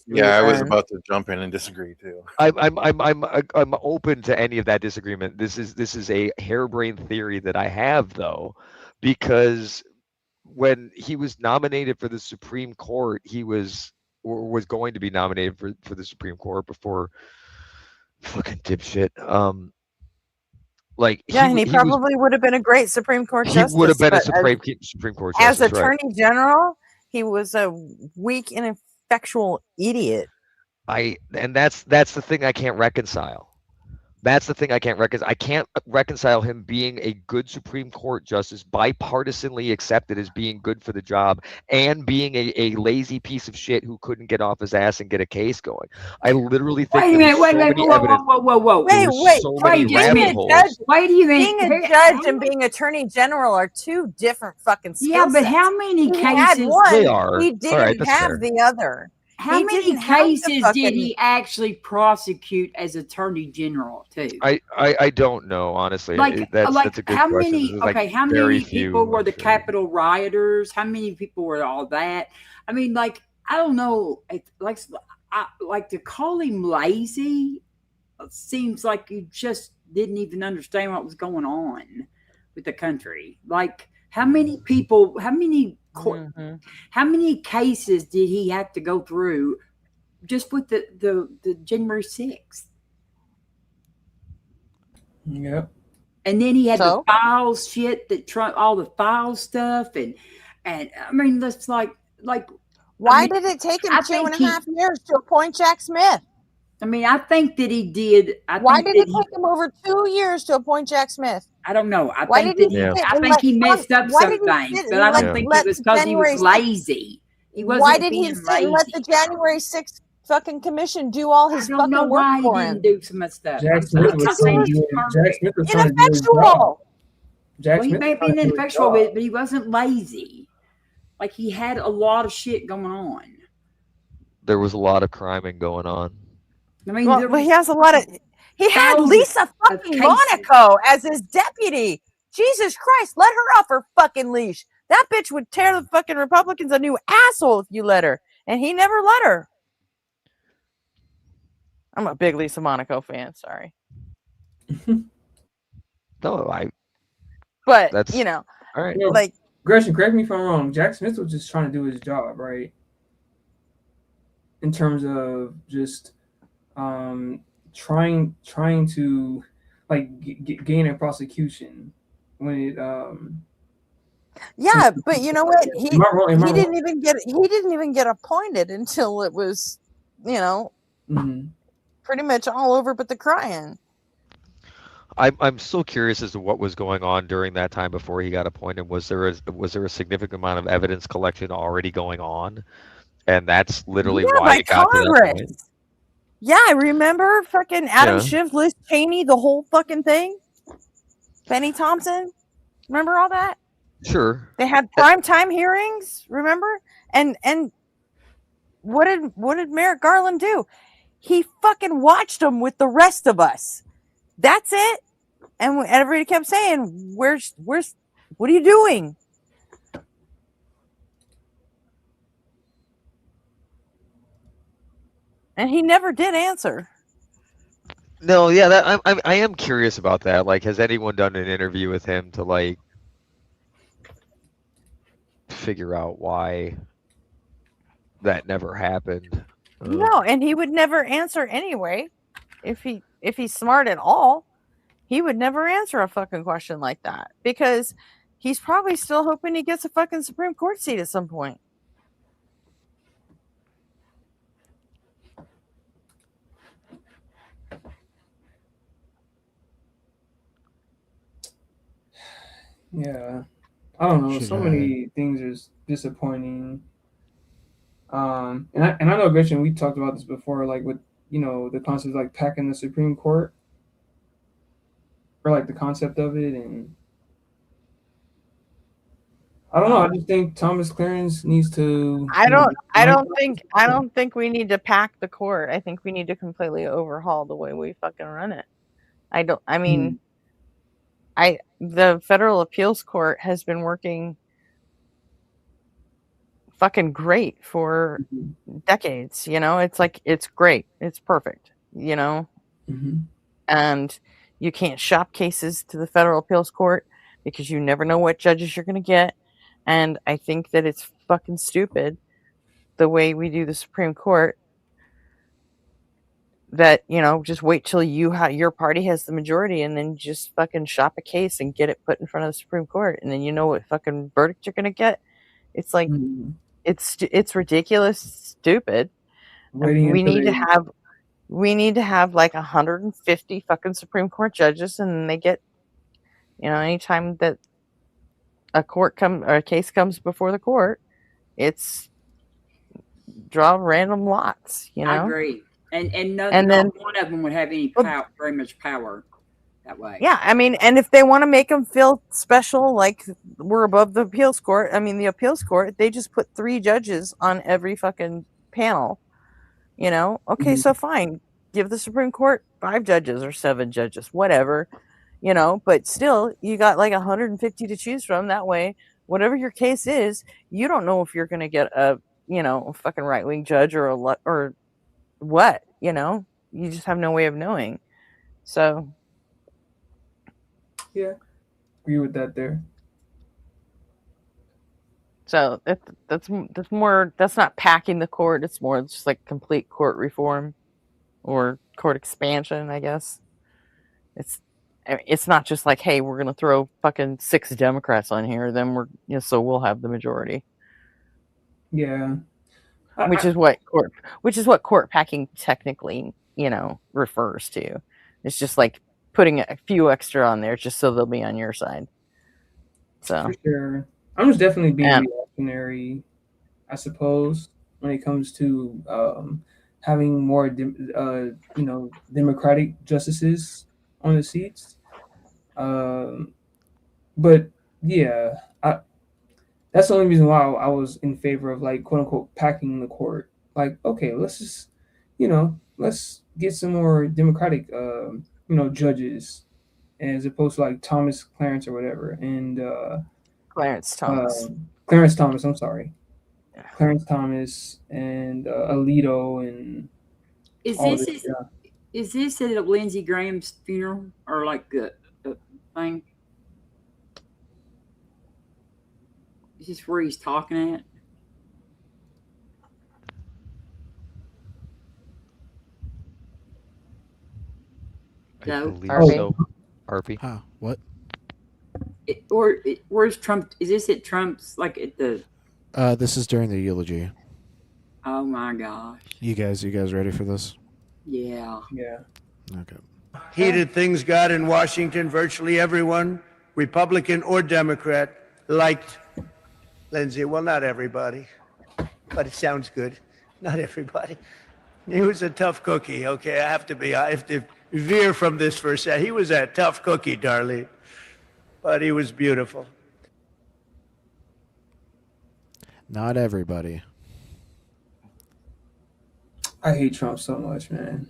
Yeah, I was about to jump in and disagree too. I'm open to any of that disagreement. This is a harebrained theory that I have though, because when he was nominated for the Supreme Court, he was going to be nominated for the Supreme Court before fucking dipshit. And he probably would have been a great Supreme Court justice. He would have been a Supreme Court justice. As Attorney General, he was a weak and ineffectual idiot. And that's the thing I can't reconcile. That's the thing I can't reconcile. I can't reconcile him being a good Supreme Court justice, bipartisanly accepted as being good for the job, and being a lazy piece of shit who couldn't get off his ass and get a case going. I literally think wait a minute, wait, whoa. Wait, being a judge and being Attorney General are two different fucking skills. Yeah, but how many cases they are? He didn't have the other. How many cases did he actually prosecute as Attorney General too? I don't know, honestly. That's a good how question. many how many people were the Capitol rioters? How many people were all that? I mean, I don't know. Like to call him lazy seems like you just didn't even understand what was going on with the country. Like how many people? How many cases did he have to go through just with the January 6th? Yep. And then he had the files shit that Trump, all the file stuff, and I mean that's like why did it take him 2.5 years to appoint Jack Smith? I mean, I think that he did. Why did it take him over 2 years to appoint Jack Smith? I don't know. I think he messed up some things, but I don't think it was because he was lazy. He wasn't. Why did he sit and let the January 6th fucking commission do all his fucking work why for he him? didn't do so much stuff. Jack Smith was ineffectual. Well, he may have been ineffectual, but he wasn't lazy. Like he had a lot of shit going on. There was a lot of criming going on. I mean, he has a lot of. He had Lisa fucking Monaco as his deputy. Jesus Christ, let her off her fucking leash. That bitch would tear the fucking Republicans a new asshole if you let her. And he never let her. I'm a big Lisa Monaco fan, sorry. But that's, you know, all right. Like Gretchen, correct me if I'm wrong. Jack Smith was just trying to do his job, right? In terms of just trying to gain a prosecution when it yeah, but you know what? He didn't even get appointed until it was, pretty much all over but the crying. I'm still curious as to what was going on during that time before he got appointed. Was there a significant amount of evidence collection already going on? And that's literally why it got to that point. Yeah, I remember fucking Adam Schiff, Liz Cheney, the whole fucking thing. Benny Thompson. Remember all that? Sure. They had primetime hearings, remember? And what did Merrick Garland do? He fucking watched him with the rest of us. That's it. And everybody kept saying, "Where's what are you doing?" And he never did answer. No, yeah, that I am curious about that. Like, has anyone done an interview with him to like figure out why that never happened? No, and he would never answer anyway. If he's smart at all, he would never answer a fucking question like that because he's probably still hoping he gets a fucking Supreme Court seat at some point. Yeah, I don't know. So many things are disappointing. And I know, Gretchen, we talked about this before, like with the concept of like packing the Supreme Court, or like the concept of it, and I don't know. I just think Thomas Clarence needs to. I don't think we need to pack the court. I think we need to completely overhaul the way we fucking run it. The Federal Appeals Court has been working fucking great for decades. It's like, it's great. It's perfect, and you can't shop cases to the Federal Appeals Court because you never know what judges you're going to get. And I think that it's fucking stupid the way we do the Supreme Court, that, just wait till your party has the majority and then just fucking shop a case and get it put in front of the Supreme Court. And then you know what fucking verdict you're going to get. It's like, it's ridiculous, stupid. We need to have like 150 fucking Supreme Court judges, and they get, anytime that a case comes before the court, it's draw random lots. I agree, and not one of them would have any very much power that way. Yeah, and if they want to make them feel special, like we're above the appeals court, the appeals court, they just put 3 judges on every fucking panel. Okay, so fine, give the Supreme Court 5 judges or 7 judges, whatever. But still, you got like 150 to choose from. That way, whatever your case is, you don't know if you're going to get a fucking right-wing judge or what. You just have no way of knowing. So, yeah, agree with that there. So that's more. That's not packing the court. It's more just like complete court reform or court expansion, I guess. It's not just like, hey, we're gonna throw fucking 6 Democrats on here, then so we'll have the majority. Yeah, which is what court packing technically, refers to. It's just like putting a few extra on there just so they'll be on your side. So for sure, I'm just definitely being reactionary, I suppose, when it comes to having more, Democratic justices on the seats. But yeah, that's the only reason why I was in favor of like quote unquote packing the court. Like, okay, let's just, let's get some more Democratic, judges, as opposed to like Thomas Clarence or whatever, and Clarence Thomas. I'm sorry, Clarence Thomas and Alito and. Is this at Lindsey Graham's funeral or like the thing? Is this where he's talking at? I believe so. RP. Huh? What? Where's Trump? Is this at Trump's, like at the? This is during the eulogy. Oh my gosh! You guys ready for this? Yeah. Yeah. Okay. Heated things got in Washington. Virtually everyone, Republican or Democrat, liked Lindsey. Well, not everybody, but it sounds good. Not everybody. He was a tough cookie. Okay, I have to veer from this for a second. He was a tough cookie, darling, but he was beautiful. Not everybody. I hate Trump so much, man.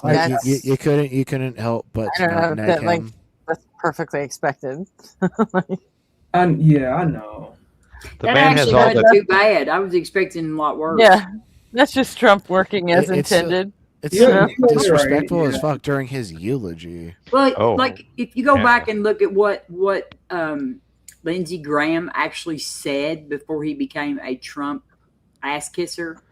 Like That's you couldn't help but I to don't not know nag that like him. that's perfectly expected. Yeah, I know. The That man has actually all wasn't the too bad. I was expecting a lot worse. Yeah, that's just Trump working as It's intended. it's Yeah, so you're right. disrespectful as Yeah. fuck during his eulogy. Well, oh like if you go yeah. back and look at what Lindsey Graham actually said before he became a Trump ass kisser.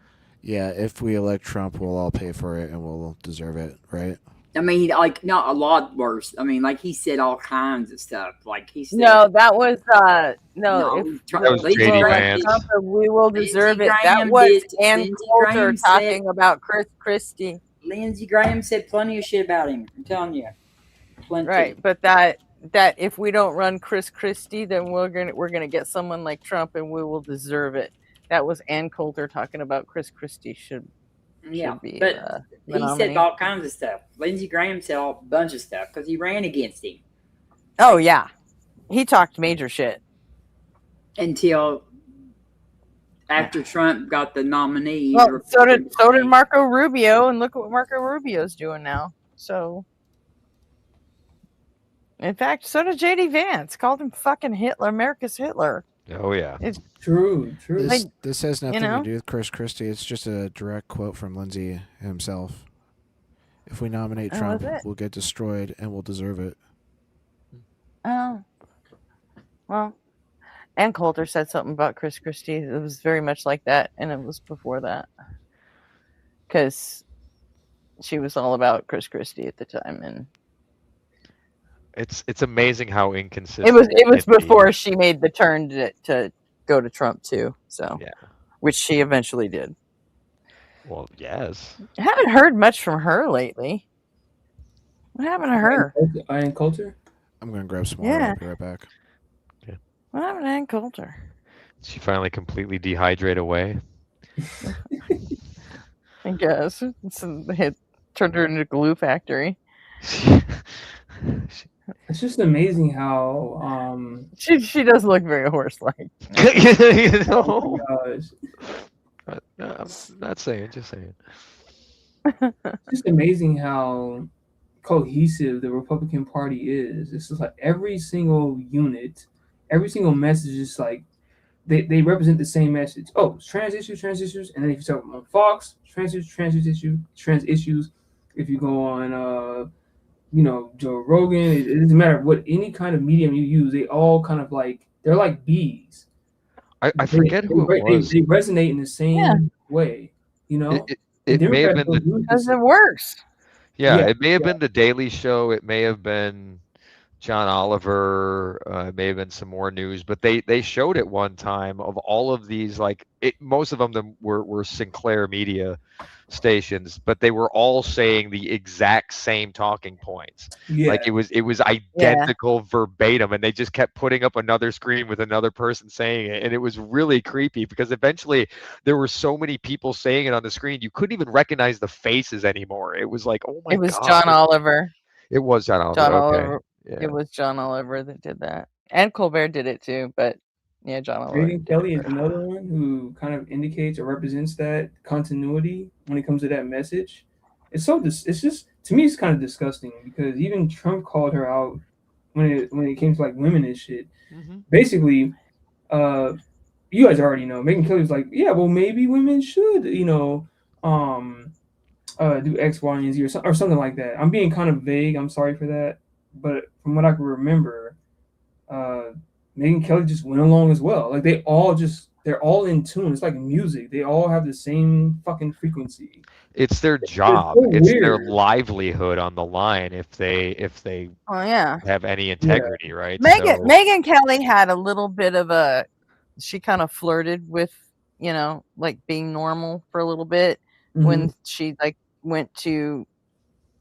Yeah, if we elect Trump, we'll all pay for it and we'll deserve it, right? I mean, like not a lot worse. I mean, like he said all kinds of stuff. Like he said, No, that was no. no, If That was we JD will elect Vance. Trump, and we will Lindsey deserve it. That Graham was did. Ann Lindsey Coulter Graham talking said. about Chris Christie. Lindsey Graham said plenty of shit about him. I'm telling you, plenty. Right, but that if we don't run Chris Christie, then we're gonna get someone like Trump, and we will deserve it. That was Ann Coulter talking about Chris Christie should be but the he said nominee. all kinds of stuff. Lindsey Graham said a bunch of stuff because he ran against him. Oh yeah, he talked major shit until after Trump got the nominee. Well, so did Marco Rubio, and look what Marco Rubio's doing now. So, in fact, so did JD Vance. Called him fucking Hitler, America's Hitler. Oh yeah, it's true. This has nothing know? to do with Chris Christie. It's just a direct quote from Lindsey himself. If we nominate Trump, we'll get destroyed and we'll deserve it. Oh, well, Ann Coulter said something about Chris Christie. It was very much like that, and it was before that, because she was all about Chris Christie at the time, and it's amazing how inconsistent. It was before she made the turn to go to Trump too. So yeah, which she eventually did. Well, yes. I haven't heard much from her lately. What happened to her? Ann Coulter? I'm going to grab some water. I'll be right back. Yeah. What happened to Ann Coulter? She finally completely dehydrate away. I guess. It turned her into a glue factory. It's just amazing how she does look very horse-like. You know? Oh my gosh. I'm not saying, just saying. It's just amazing how cohesive the Republican Party is. It's just like every single unit, every single message is like they represent the same message. Oh, it's trans issues, and then if you talk on Fox, trans issues. If you go on Joe Rogan, it doesn't matter what any kind of medium you use, they all kind of like they're like bees. I forget who it was. They resonate in the same way, you know. It may have been because it works. Yeah, it may have been the Daily Show. It may have been John Oliver. It may have been some more news, but they showed it one time of all of these. Like most of them were Sinclair Media stations, but they were all saying the exact same talking points. Yeah. Like it was identical verbatim, and they just kept putting up another screen with another person saying it, and it was really creepy because eventually there were so many people saying it on the screen you couldn't even recognize the faces anymore. It was like, oh my god. It was John Oliver. It was John Oliver. John okay. Oliver. Yeah. It was John Oliver that did that, and Colbert did it too. But yeah, John Oliver. Reagan Kelly is another one who kind of indicates or represents that continuity when it comes to that message. It's just to me it's kind of disgusting because even Trump called her out when it came to like women and shit. Mm-hmm. Basically, you guys already know. Megan Kelly was like, yeah, well maybe women should do X, Y, and Z or something like that. I'm being kind of vague. I'm sorry for that, but from what I can remember, Megan Kelly just went along as well. Like they're all in tune. It's like music. They all have the same fucking frequency. It's their job. It's their livelihood on the line if they have any integrity, right? Megan Kelly had a little bit of she kind of flirted with, like being normal for a little bit when she like went to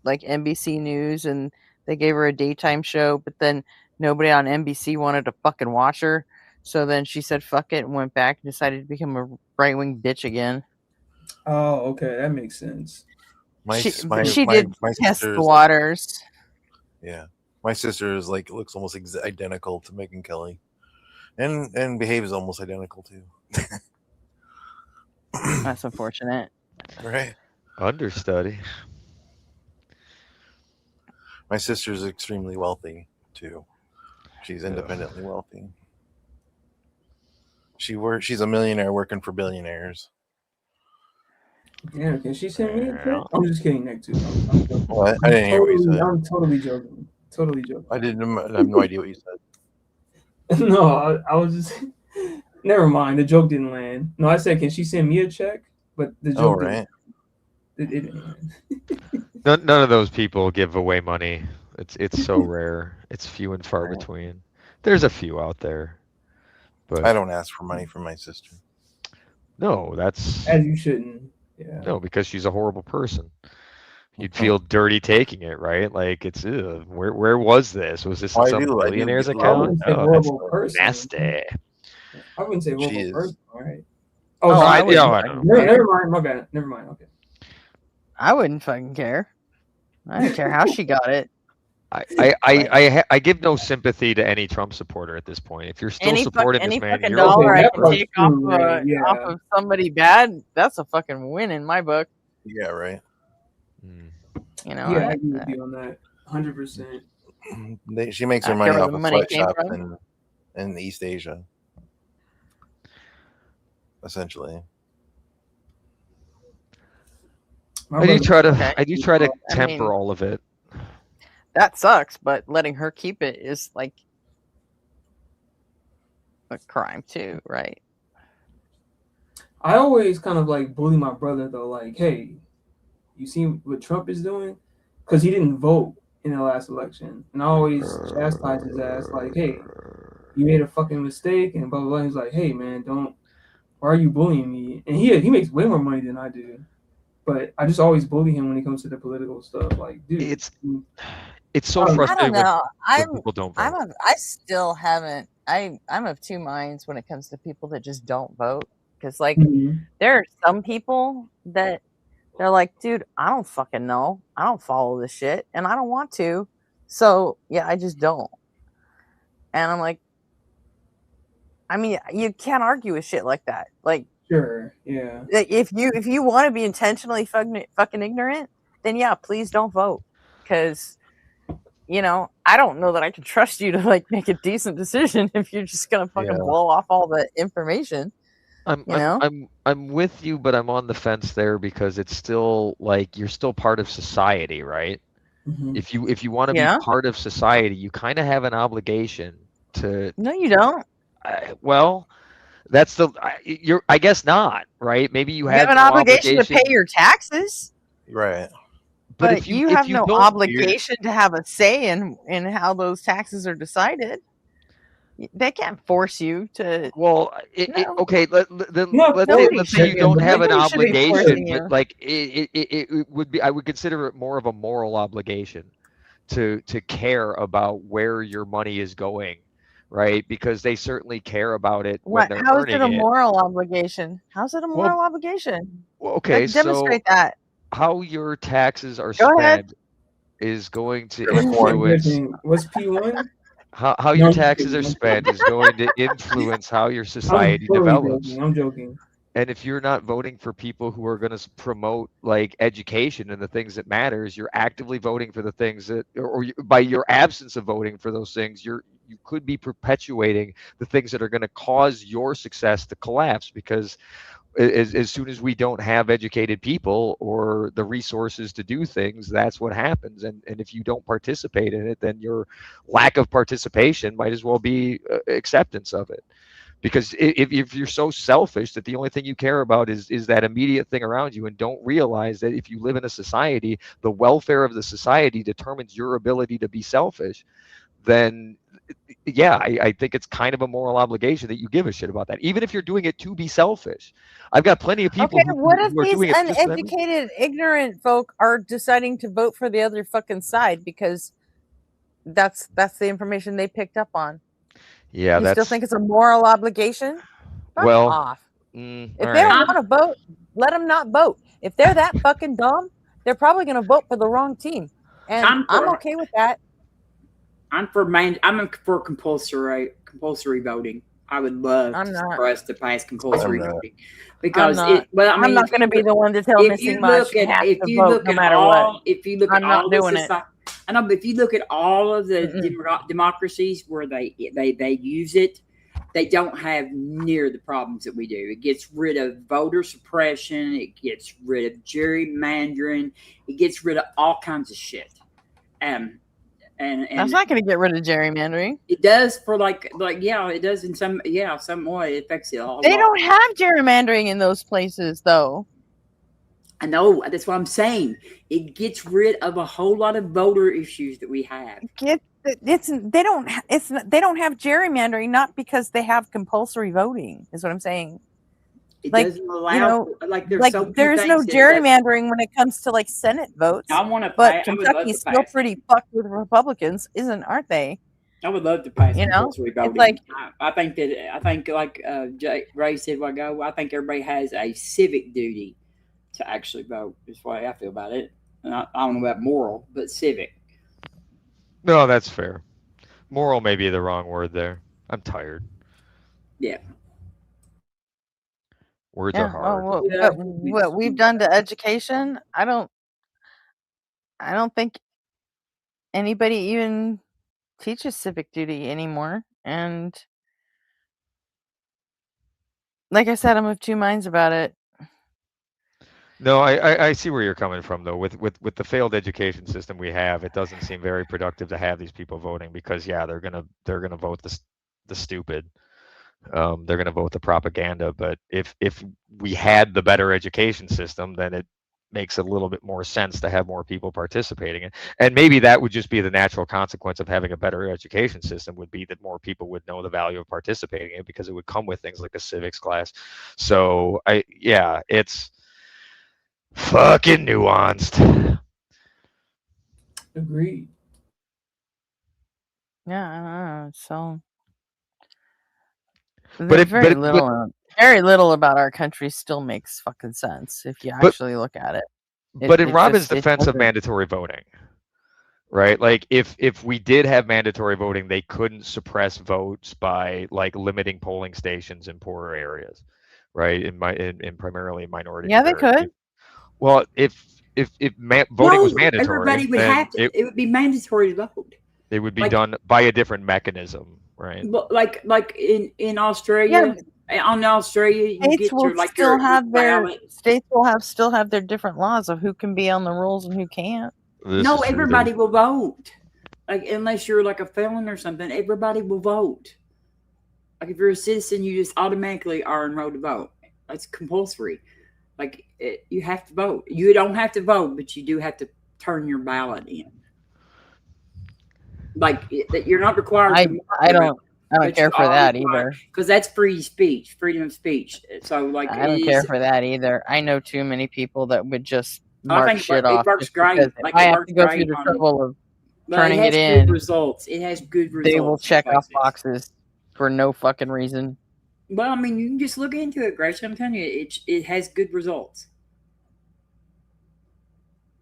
like NBC News and they gave her a daytime show, but then nobody on NBC wanted to fucking watch her. So then she said, fuck it, and went back and decided to become a right-wing bitch again. Oh, okay. That makes sense. She did test the waters. Yeah. My sister is looks almost identical to Megan Kelly. And behaves almost identical too. That's unfortunate. Right. Understudy. My sister's extremely wealthy too. She's Ugh. independently wealthy. She's a millionaire working for billionaires. Damn, can she send me a check? I'm just kidding, Nick, too. I'm joking. What? I didn't hear what you said. I'm totally joking. Totally joking. I have no idea what you said. No, I was just. Never mind. The joke didn't land. No, I said, can she send me a check? But the joke right. It didn't land. None of those people give away money. It's so rare. It's few and far between. There's a few out there, but I don't ask for money from my sister. No, that's as you shouldn't. Yeah. No, because she's a horrible person. You'd feel dirty taking it, right? Like it's where was this? Was this in some billionaire's account? Oh, that's nasty. I wouldn't say horrible person, all right? Oh, I sorry. wouldn't. Never mind. My bad. Never mind. Okay. I wouldn't fucking care. I don't care how she got it. I give no sympathy to any Trump supporter at this point. If you're still supporting this man, fucking you're dollar I okay. can take off of somebody bad, that's a fucking win in my book. Yeah, right. You know, Yeah, I agree with you on that. 100%. She makes her money off of sweatshops in East Asia, essentially. I do try to temper all of it. That sucks, but letting her keep it is like a crime too, right? I always kind of like bully my brother though, like, hey, you see what Trump is doing? Because he didn't vote in the last election. And I always chastise his ass, like, hey, you made a fucking mistake, and blah, blah, blah. He's like, hey, man, why are you bullying me? And he makes way more money than I do. But I just always bully him when it comes to the political stuff. Like, dude. It's so frustrating. I don't know. When people don't vote. I still haven't. I'm of two minds when it comes to people that just don't vote. Because, like, there are some people that they're like, dude, I don't fucking know. I don't follow this shit, and I don't want to. So, yeah, I just don't. And I'm like, I mean, you can't argue with shit like that. Like, sure, yeah. If you want to be intentionally fucking ignorant, then yeah, please don't vote. Because, you know, I don't know that I can trust you to like make a decent decision if you're just gonna fucking blow off all the information. I'm with you, but I'm on the fence there because it's still like you're still part of society, right? Mm-hmm. If you want to be part of society, you kind of have an obligation to. No, you don't. Well, that's I guess not, right? Maybe you have an obligation to pay your taxes, right? But if you have no obligation to have a say in how those taxes are decided. They can't force you to. Well, okay. Let's say you don't have an obligation, but like it would be. I would consider it more of a moral obligation to care about where your money is going, right? Because they certainly care about it when they're How earning is it a moral obligation? How's it a moral obligation? Well, okay, demonstrate that. How your taxes are spent is going to influence. What's P1? How your taxes are spent is going to influence how your society develops. I'm joking. And if you're not voting for people who are going to promote like education and the things that matters, you're actively voting for the things that, or by your absence of voting for those things, you could be perpetuating the things that are going to cause your success to collapse. Because as soon as we don't have educated people or the resources to do things, that's what happens. And if you don't participate in it, then your lack of participation might as well be acceptance of it. Because if you're so selfish that the only thing you care about is that immediate thing around you, and don't realize that if you live in a society, the welfare of the society determines your ability to be selfish, then yeah, I think it's kind of a moral obligation that you give a shit about that, even if you're doing it to be selfish. I've got plenty of people who are doing it. What if these uneducated, ignorant folk are deciding to vote for the other fucking side because that's the information they picked up on? Yeah, you still think it's a moral obligation? Fuck off. If they don't want to vote, let them not vote. If they're that fucking dumb, they're probably going to vote for the wrong team, and I'm okay with that. I'm for compulsory voting. I would love I'm not. for us to pass compulsory I'm not. voting because I'm not. well, I mean, I'm not going to be the one to tell if Missing you Mush look you at have if to you vote look no at matter all what. if you look I'm at not all the doing it. society, I know, but if you look at all of the Mm-mm. democracies where they use it, they don't have near the problems that we do. It gets rid of voter suppression. It gets rid of gerrymandering. It gets rid of all kinds of shit. And That's not going to get rid of gerrymandering. it does for like yeah, it does in some way. It affects it all. They don't have gerrymandering in those places, though. I know, that's what I'm saying. It gets rid of a whole lot of voter issues that we have. They don't have gerrymandering not because they have compulsory voting. Is what I'm saying. It Like, doesn't allow, you know, there's like so few there's no things that it doesn't- gerrymandering when it comes to like Senate votes. I want to But pass. I would love Kentucky's to still pass pretty it. fucked with Republicans, aren't they? I would love to pass You know, compulsory it's voting. like I think like Ray said a while ago, I think everybody has a civic duty to actually vote. Is the way I feel about it. And I don't know about moral, but civic. No, that's fair. Moral may be the wrong word there. I'm tired. Yeah. Words are hard. What we've done to education, I don't think anybody even teaches civic duty anymore. And like I said, I'm of two minds about it. No, I see where you're coming from though. With the failed education system we have, it doesn't seem very productive to have these people voting because yeah, they're gonna vote the stupid. They're gonna vote the propaganda. But if we had the better education system, then it makes a little bit more sense to have more people participating in. And maybe that would just be the natural consequence of having a better education system would be that more people would know the value of participating in it because it would come with things like a civics class. So it's fucking nuanced. Agreed. Yeah, so But very little about our country still makes fucking sense if you actually look at it. But in Robin's defense of mandatory voting, right? Like if we did have mandatory voting, they couldn't suppress votes by like limiting polling stations in poorer areas, right? In primarily minority. Yeah, they could. Well, if voting was mandatory, everybody would have to. It would be mandatory to vote. It would be done by a different mechanism, right? But like in Australia, on Australia, states will still have their different laws of who can be on the rolls and who can't. No, everybody will vote. Like unless you're like a felon or something, everybody will vote. Like if you're a citizen, you just automatically are enrolled to vote. That's compulsory. Like you have to vote. You don't have to vote, but you do have to turn your ballot in. Like you're not required. I don't care for that either. Because that's free speech, freedom of speech. So like I don't care for that either. I know too many people that would just mark shit off. It works great. Like I have to go through the trouble of turning it in. Good results. It has good results. They will check off boxes for no fucking reason. Well, I mean, you can just look into it, Grace. I'm telling you, it has good results.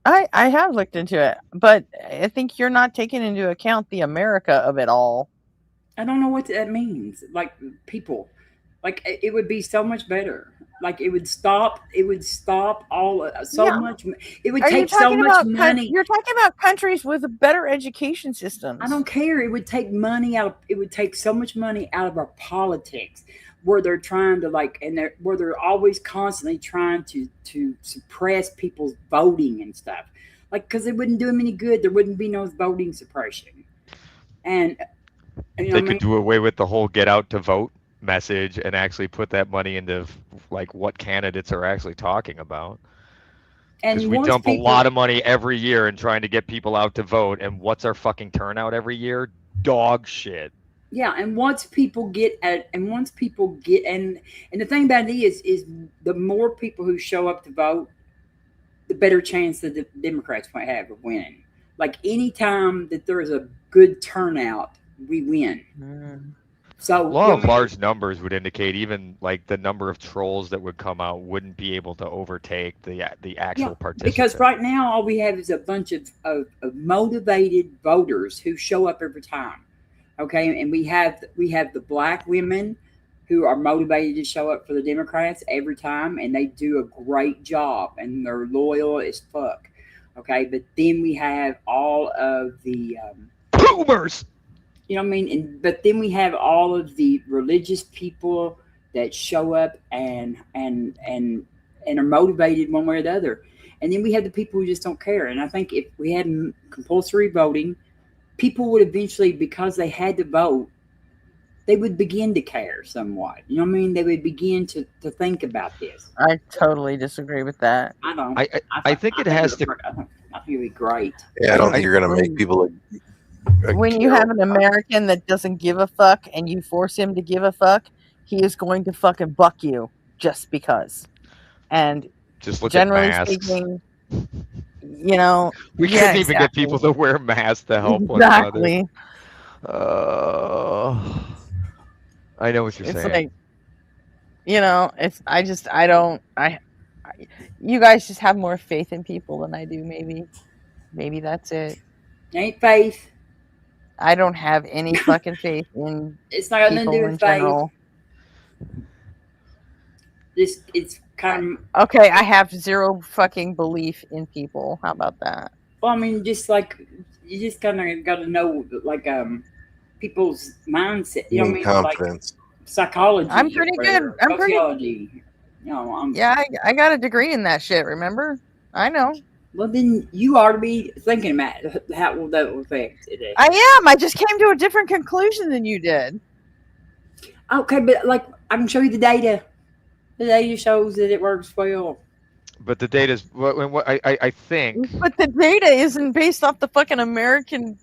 I have looked into it, but I think you're not taking into account the America of it all. I don't know what that means. Like people, like it would be so much better. Like it would stop all much. It would take so much money. You're talking about countries with better education systems. I don't care. It would take money out. It would take so much money out of our politics, where they're trying to where they're always constantly trying to suppress people's voting and stuff. Like because it wouldn't do them any good. There wouldn't be no voting suppression, and they could do away with the whole get out to vote message and actually put that money into like what candidates are actually talking about. And we dump a lot of money every year in trying to get people out to vote, and what's our fucking turnout every year? Dog shit. Yeah, and once people get and the thing about it is the more people who show up to vote, the better chance that the Democrats might have of winning. Like any time that there is a good turnout, we win. So law of large numbers would indicate even like the number of trolls that would come out wouldn't be able to overtake the actual participants. Because right now all we have is a bunch of motivated voters who show up every time. Okay, and we have the black women who are motivated to show up for the Democrats every time, and they do a great job, and they're loyal as fuck. Okay, but then we have all of the boomers. You know what I mean? But then we have all of the religious people that show up and are motivated one way or the other. And then we have the people who just don't care. And I think if we had compulsory voting, people would eventually, because they had to vote, they would begin to care somewhat. You know what I mean? They would begin to think about this. I totally disagree with that. I don't. I think it has to. I think it would be great. Yeah, I don't think you're going to make people. When you have an American that doesn't give a fuck and you force him to give a fuck, he is going to fucking buck you just because. And just look generally at masks. speaking, you know, we couldn't even get people to wear masks to help one another. I know what you're saying. Like, you know, you guys just have more faith in people than I do. Maybe that's it. Ain't faith. I don't have any fucking faith in it's not nothing to do with faith. General. It's kind of okay. I have zero fucking belief in people. How about that? Well, I mean, just like you just kind of got to know, like people's mindset. You know what I mean? Confidence. Like psychology. I'm pretty good. I'm sociology. You know, yeah, I got a degree in that shit. Remember? I know. Well, then you ought to be thinking about how will that affect it. I am. I just came to a different conclusion than you did. Okay, but like I can show you the data. The data shows that it works well. But the data is what I think. But the data isn't based off the fucking American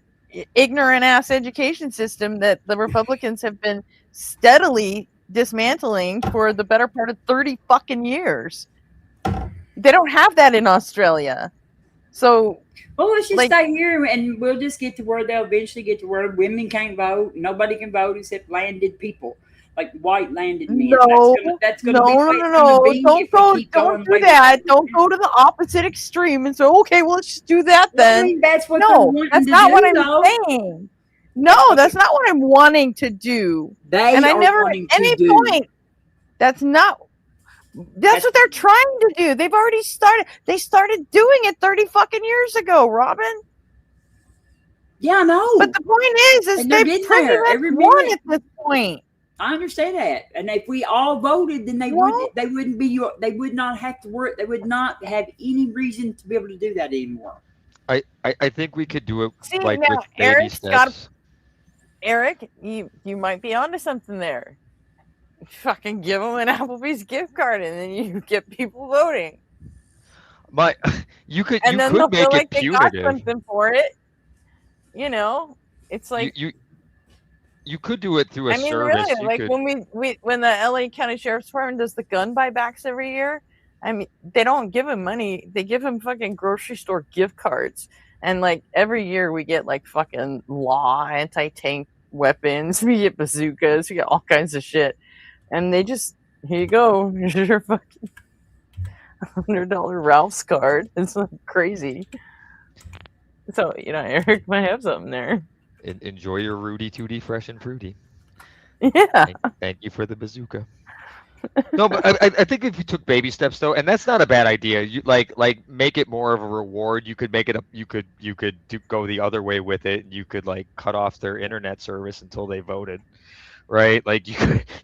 ignorant ass education system that the Republicans have been steadily dismantling for the better part of 30 fucking years. They don't have that in Australia. So, well, let's just stay here and we'll just get to where they'll eventually get to where women can't vote. Nobody can vote except landed people, like white landed men. No, that's gonna no. Don't go. Don't do that. Don't go to the opposite extreme and say, okay, well, let's just do that then. I mean, that's what that's not what I'm saying. No, that's not what I'm wanting to do. And I never at any point. That's not. That's what they're trying to do. They've already started. They started doing it 30 fucking years ago, Robin. Yeah, I know. But the point is they pretty much won at this point. I understand that. And if we all voted, then they wouldn't be. They would not have to work. They would not have any reason to be able to do that anymore. I think we could do it. See, like now, with baby steps. Eric, you might be onto something there. Fucking give them an Applebee's gift card, and then you get people voting. You could make it they punitive. got something for it. You know, it's like you could do it through a service. Really, like when the LA County Sheriff's Department does the gun buybacks every year. I mean, they don't give them money; they give them fucking grocery store gift cards. And like every year, we get like fucking law, anti-tank weapons. We get bazookas. We get all kinds of shit. And they just, here you go, here's your fucking $100 Ralph's card. It's like crazy. So, Eric might have something there. Enjoy your Rudy Tooty fresh and fruity. Yeah. Thank you for the bazooka. No, but I think if you took baby steps though, and that's not a bad idea. You like make it more of a reward. You could make it you could go the other way with it. You could like cut off their internet service until they voted. Right, like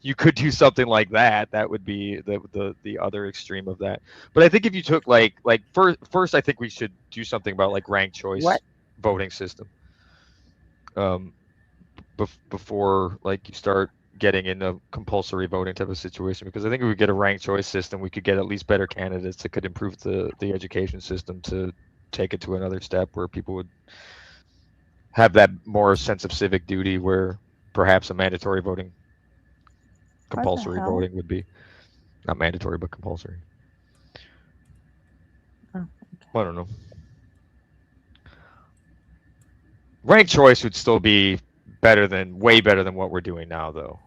you could do something like that. That would be the other extreme of that. But I think if you took like first, I think we should do something about like ranked choice voting system. Before like you start getting into compulsory voting type of situation, because I think if we get a ranked choice system, we could get at least better candidates that could improve the education system to take it to another step where people would have that more sense of civic duty where perhaps a mandatory voting, compulsory voting would be not mandatory, but compulsory. Oh, okay. I don't know. Ranked choice would still be way better than what we're doing now, though.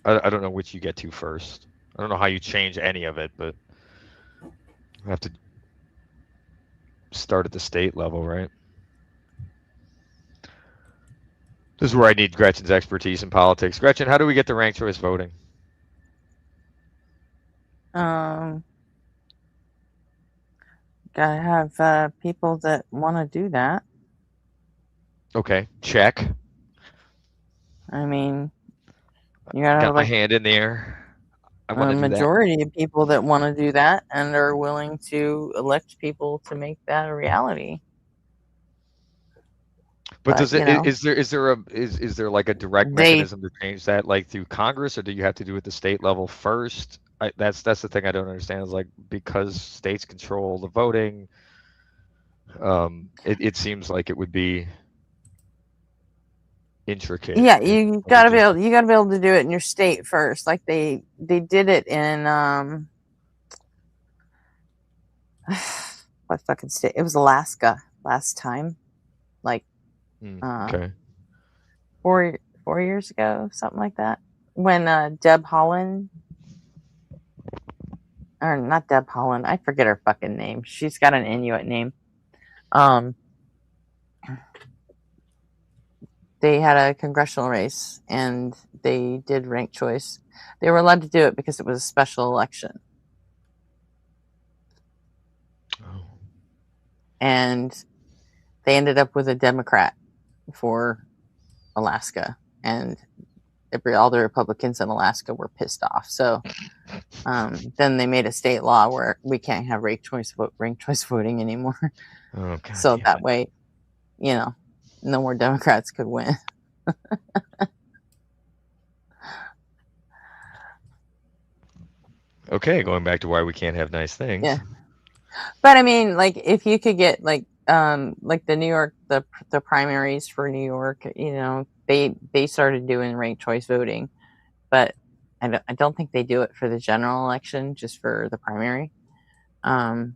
I don't know which you get to first. I don't know how you change any of it, but I have to start at the state level, right? This is where I need Gretchen's expertise in politics. Gretchen, how do we get to ranked choice voting? Gotta have people that want to do that. Okay, check. I mean, you gotta Got have my like hand in the air. I a want to do that. majority of people that want to do that and are willing to elect people to make that a reality. But does you it know, is there like a direct mechanism to change that, like through Congress, or do you have to do it at the state level first? That's the thing I don't understand, is like, because states control the voting, it seems like it would be intricate. Yeah, you gotta be able to do it in your state first. Like they did it in what fucking state? It was Alaska last time. Like okay. 4 years ago, something like that. When Deb Holland, or not Deb Holland, I forget her fucking name. She's got an Inuit name. They had a congressional race and they did ranked choice. They were allowed to do it because it was a special election. Oh. And they ended up with a Democrat for Alaska, and all the Republicans in Alaska were pissed off. So then they made a state law where we can't have ranked choice voting anymore. Oh, God, so that way, no more Democrats could win. Okay, going back to why we can't have nice things. Yeah, but I mean, like, if you could get like the New York, the primaries for New York, they started doing ranked choice voting, but I don't think they do it for the general election, just for the primary. But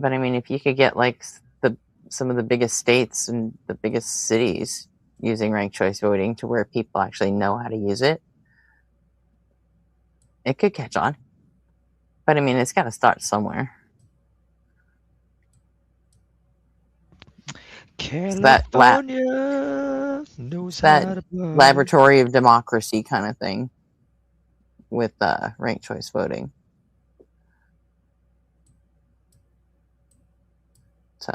I mean, if you could get like some of the biggest states and the biggest cities using ranked choice voting to where people actually know how to use it, it could catch on. But I mean, it's got to start somewhere. California knows how to blow. Laboratory of democracy kind of thing with ranked choice voting. So.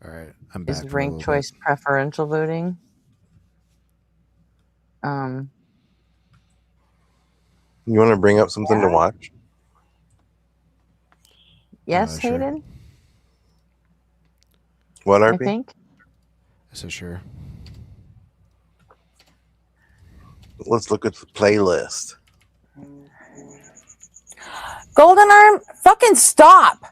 All right, I'm back. Is ranked choice preferential voting? You want to bring up something to watch? Yes, sure. Hayden? What, RP? I think. So sure. Let's look at the playlist. Golden Arm, fucking stop!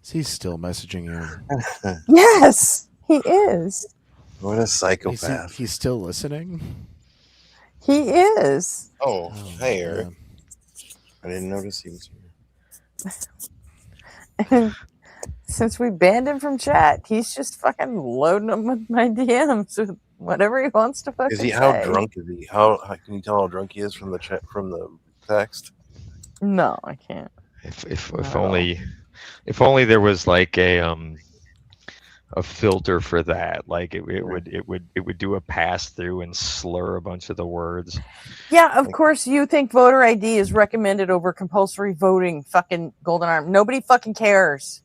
He's still messaging you. Yes, he is. What a psychopath. He's still listening? He is. Oh, hey, Eric. I didn't notice he was here. And since we banned him from chat, he's just fucking loading them with my DMs with whatever he wants to fucking say. Is he? How drunk is he? How can you tell how drunk he is from the chat, from the text? No, I can't. If only there was like a filter for that. Like it would do a pass through and slur a bunch of the words. Yeah, of course you think voter ID is recommended over compulsory voting, fucking Golden Arm. Nobody fucking cares.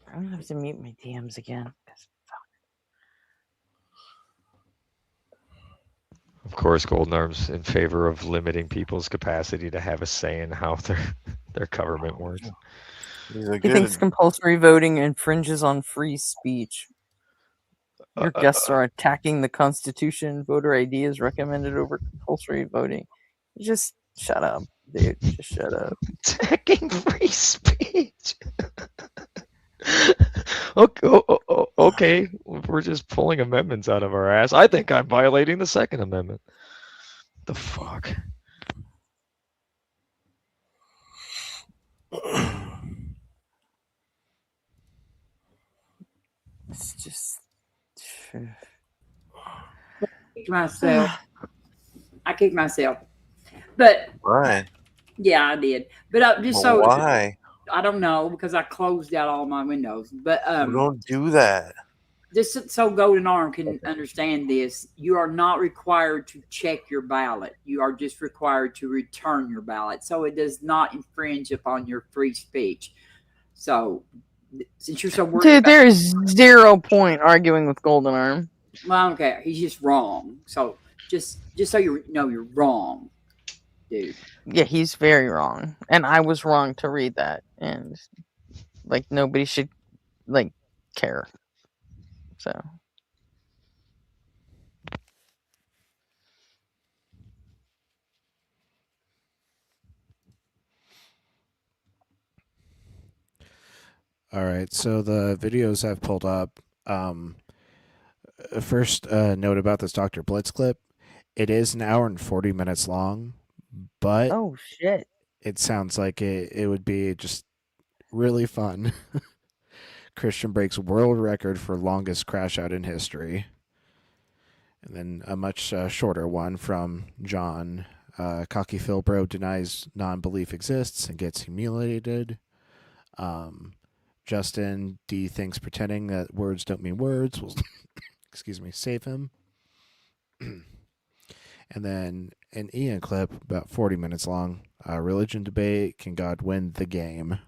I'm gonna have to mute my DMs again. Of course, Golden Arm's in favor of limiting people's capacity to have a say in how their government works. He thinks compulsory voting infringes on free speech. Your guests are attacking the Constitution. Voter ID is recommended over compulsory voting. Just shut up, dude. Just shut up. Attacking free speech. Okay, we're just pulling amendments out of our ass. I think I'm violating the Second Amendment. The fuck? It's just myself. I kicked myself. But why? Yeah, I did. But just But so why? I don't know because I closed out all my windows. But Well, don't do that. just so Golden Arm can understand this, you are not required to check your ballot. You are just required to return your ballot. So it does not infringe upon your free speech. So since you're so worried Dude, about, there is 0 point arguing with Golden Arm. well, I don't care. He's just wrong. So just so you know, you're wrong, dude. Yeah, he's very wrong. And I was wrong to read that. And like nobody should like care. So All right, so the videos I've pulled up. First note about this Dr. Blitz clip. It is an hour and 40 minutes long, but oh shit. it sounds like it would be just really fun. Christian breaks world record for longest crash out in history. And then a much shorter one from John. Cocky Phil Bro denies non-belief exists and gets humiliated. Justin D thinks pretending that words don't mean words will, excuse me, save him. And then an Ian clip, about 40 minutes long. Religion debate, can God win the game?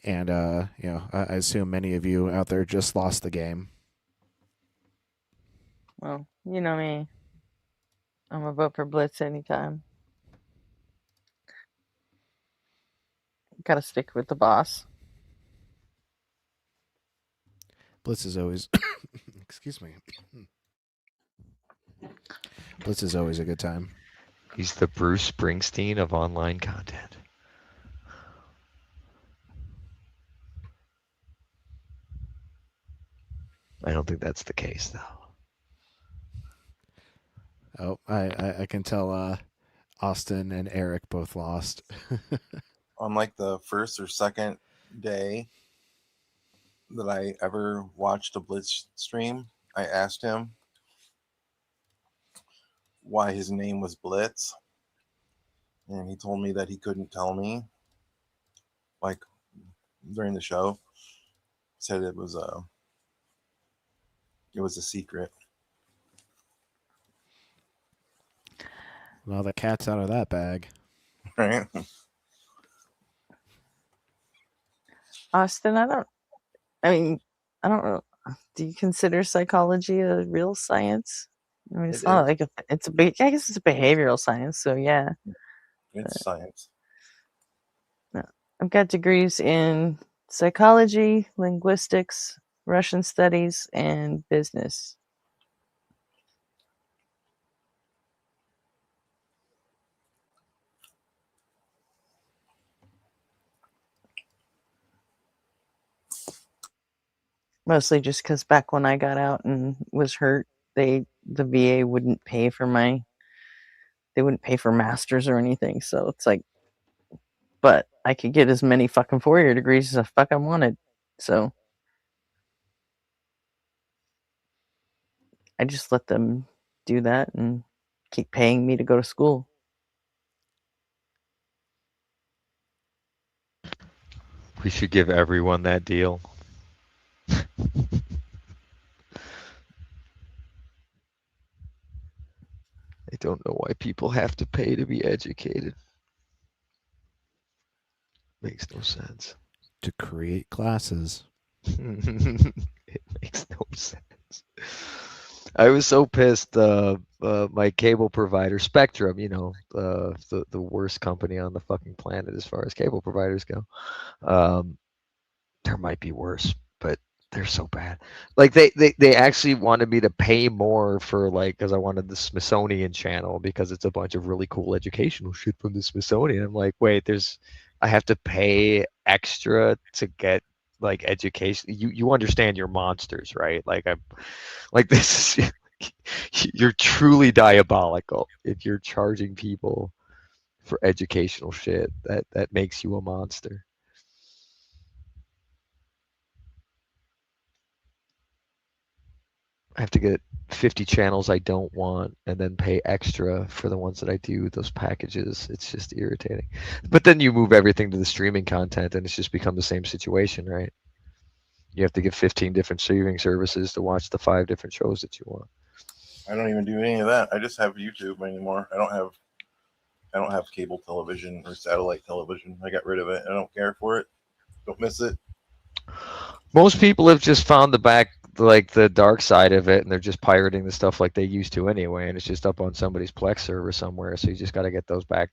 And, I assume many of you out there just lost the game. Well, you know me. I'm gonna vote for Blitz anytime. Gotta stick with the boss. Blitz is always, excuse me. Blitz is always a good time. He's the Bruce Springsteen of online content. I don't think that's the case, though. Oh, I can tell Austin and Eric both lost. On like the first or second day that I ever watched a Blitz stream, I asked him why his name was Blitz, and he told me that he couldn't tell me. Like during the show, he said it was a secret. Well, the cat's out of that bag. Right? Austin, I don't know. Do you consider psychology a real science? I mean, it's not like I guess it's a behavioral science, so yeah. It's science. No. I've got degrees in psychology, linguistics, Russian studies, and business. Mostly just because back when I got out and was hurt, the VA wouldn't pay for masters or anything. So it's like, but I could get as many fucking 4-year degrees as I fucking wanted. So I just let them do that and keep paying me to go to school. We should give everyone that deal. I don't know why people have to pay to be educated. Makes no sense. To create classes. It makes no sense. I was so pissed. My cable provider, Spectrum, the worst company on the fucking planet as far as cable providers go. There might be worse, but they're so bad. Like they actually wanted me to pay more for because I wanted the Smithsonian channel because it's a bunch of really cool educational shit from the Smithsonian. I'm like, wait, I have to pay extra to get education. You understand you're monsters, right? This is you're truly diabolical if you're charging people for educational shit. That makes you a monster. I have to get 50 channels I don't want and then pay extra for the ones that I do, those packages. It's just irritating. But then you move everything to the streaming content and it's just become the same situation, right? You have to get 15 different streaming services to watch the 5 different shows that you want. I don't even do any of that. I just have YouTube anymore. I don't have cable television or satellite television. I got rid of it. I don't care for it. Don't miss it. Most people have just found the dark side of it, and they're just pirating the stuff like they used to anyway, and it's just up on somebody's Plex server somewhere. So you just got to get those back.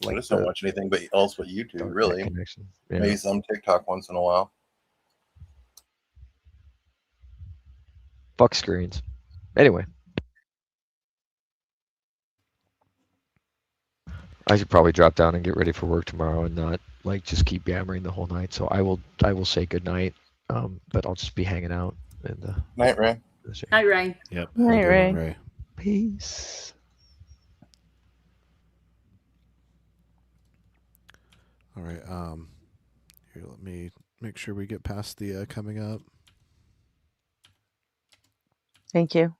I just don't watch anything else but YouTube, really. Connection. Yeah. Maybe some TikTok once in a while. Fuck screens. Anyway. I should probably drop down and get ready for work tomorrow and not just keep yammering the whole night. So I will say good night. But I'll just be hanging out. And night, Ray. Night, Ray. Yep. Night, Ray. Peace. All right. Here, let me make sure we get past the coming up. Thank you.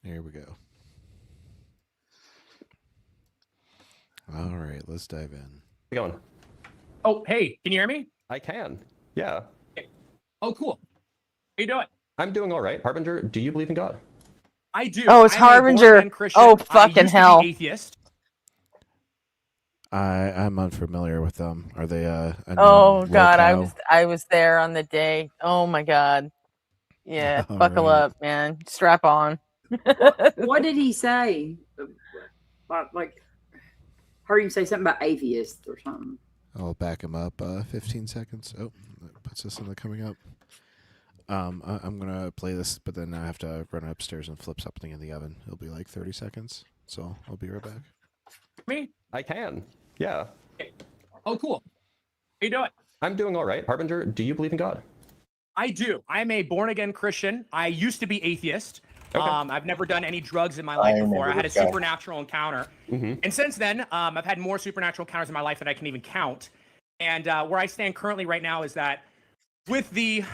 Here we go. All right, let's dive in. How's it going? Oh, hey, can you hear me? I can. Yeah. Okay. Oh, cool. How you doing? I'm doing all right. Harbinger, do you believe in God? I do. Oh, it's I'm a Harbinger. born-again Christian. Oh, I fucking used to be hell. atheist. I'm unfamiliar with them. Are they a Oh God, locale? I was there on the day. Oh my God. Yeah, All buckle right. up, man. Strap on. What did he say? Like, heard him say something about atheist or something. I'll back him up 15 seconds. Oh, that puts us in the coming up. I'm going to play this, but then I have to run upstairs and flip something in the oven. It'll be like 30 seconds, so I'll be right back. Me? I can. Yeah. Okay. Oh, cool. How you doing? I'm doing all right. Harbinger, do you believe in God? I do. I'm a born-again Christian. I used to be atheist. Okay. I've never done any drugs in my life before. I had a this guy. supernatural encounter. And since then, I've had more supernatural encounters in my life than I can even count. And where I stand currently right now is that with the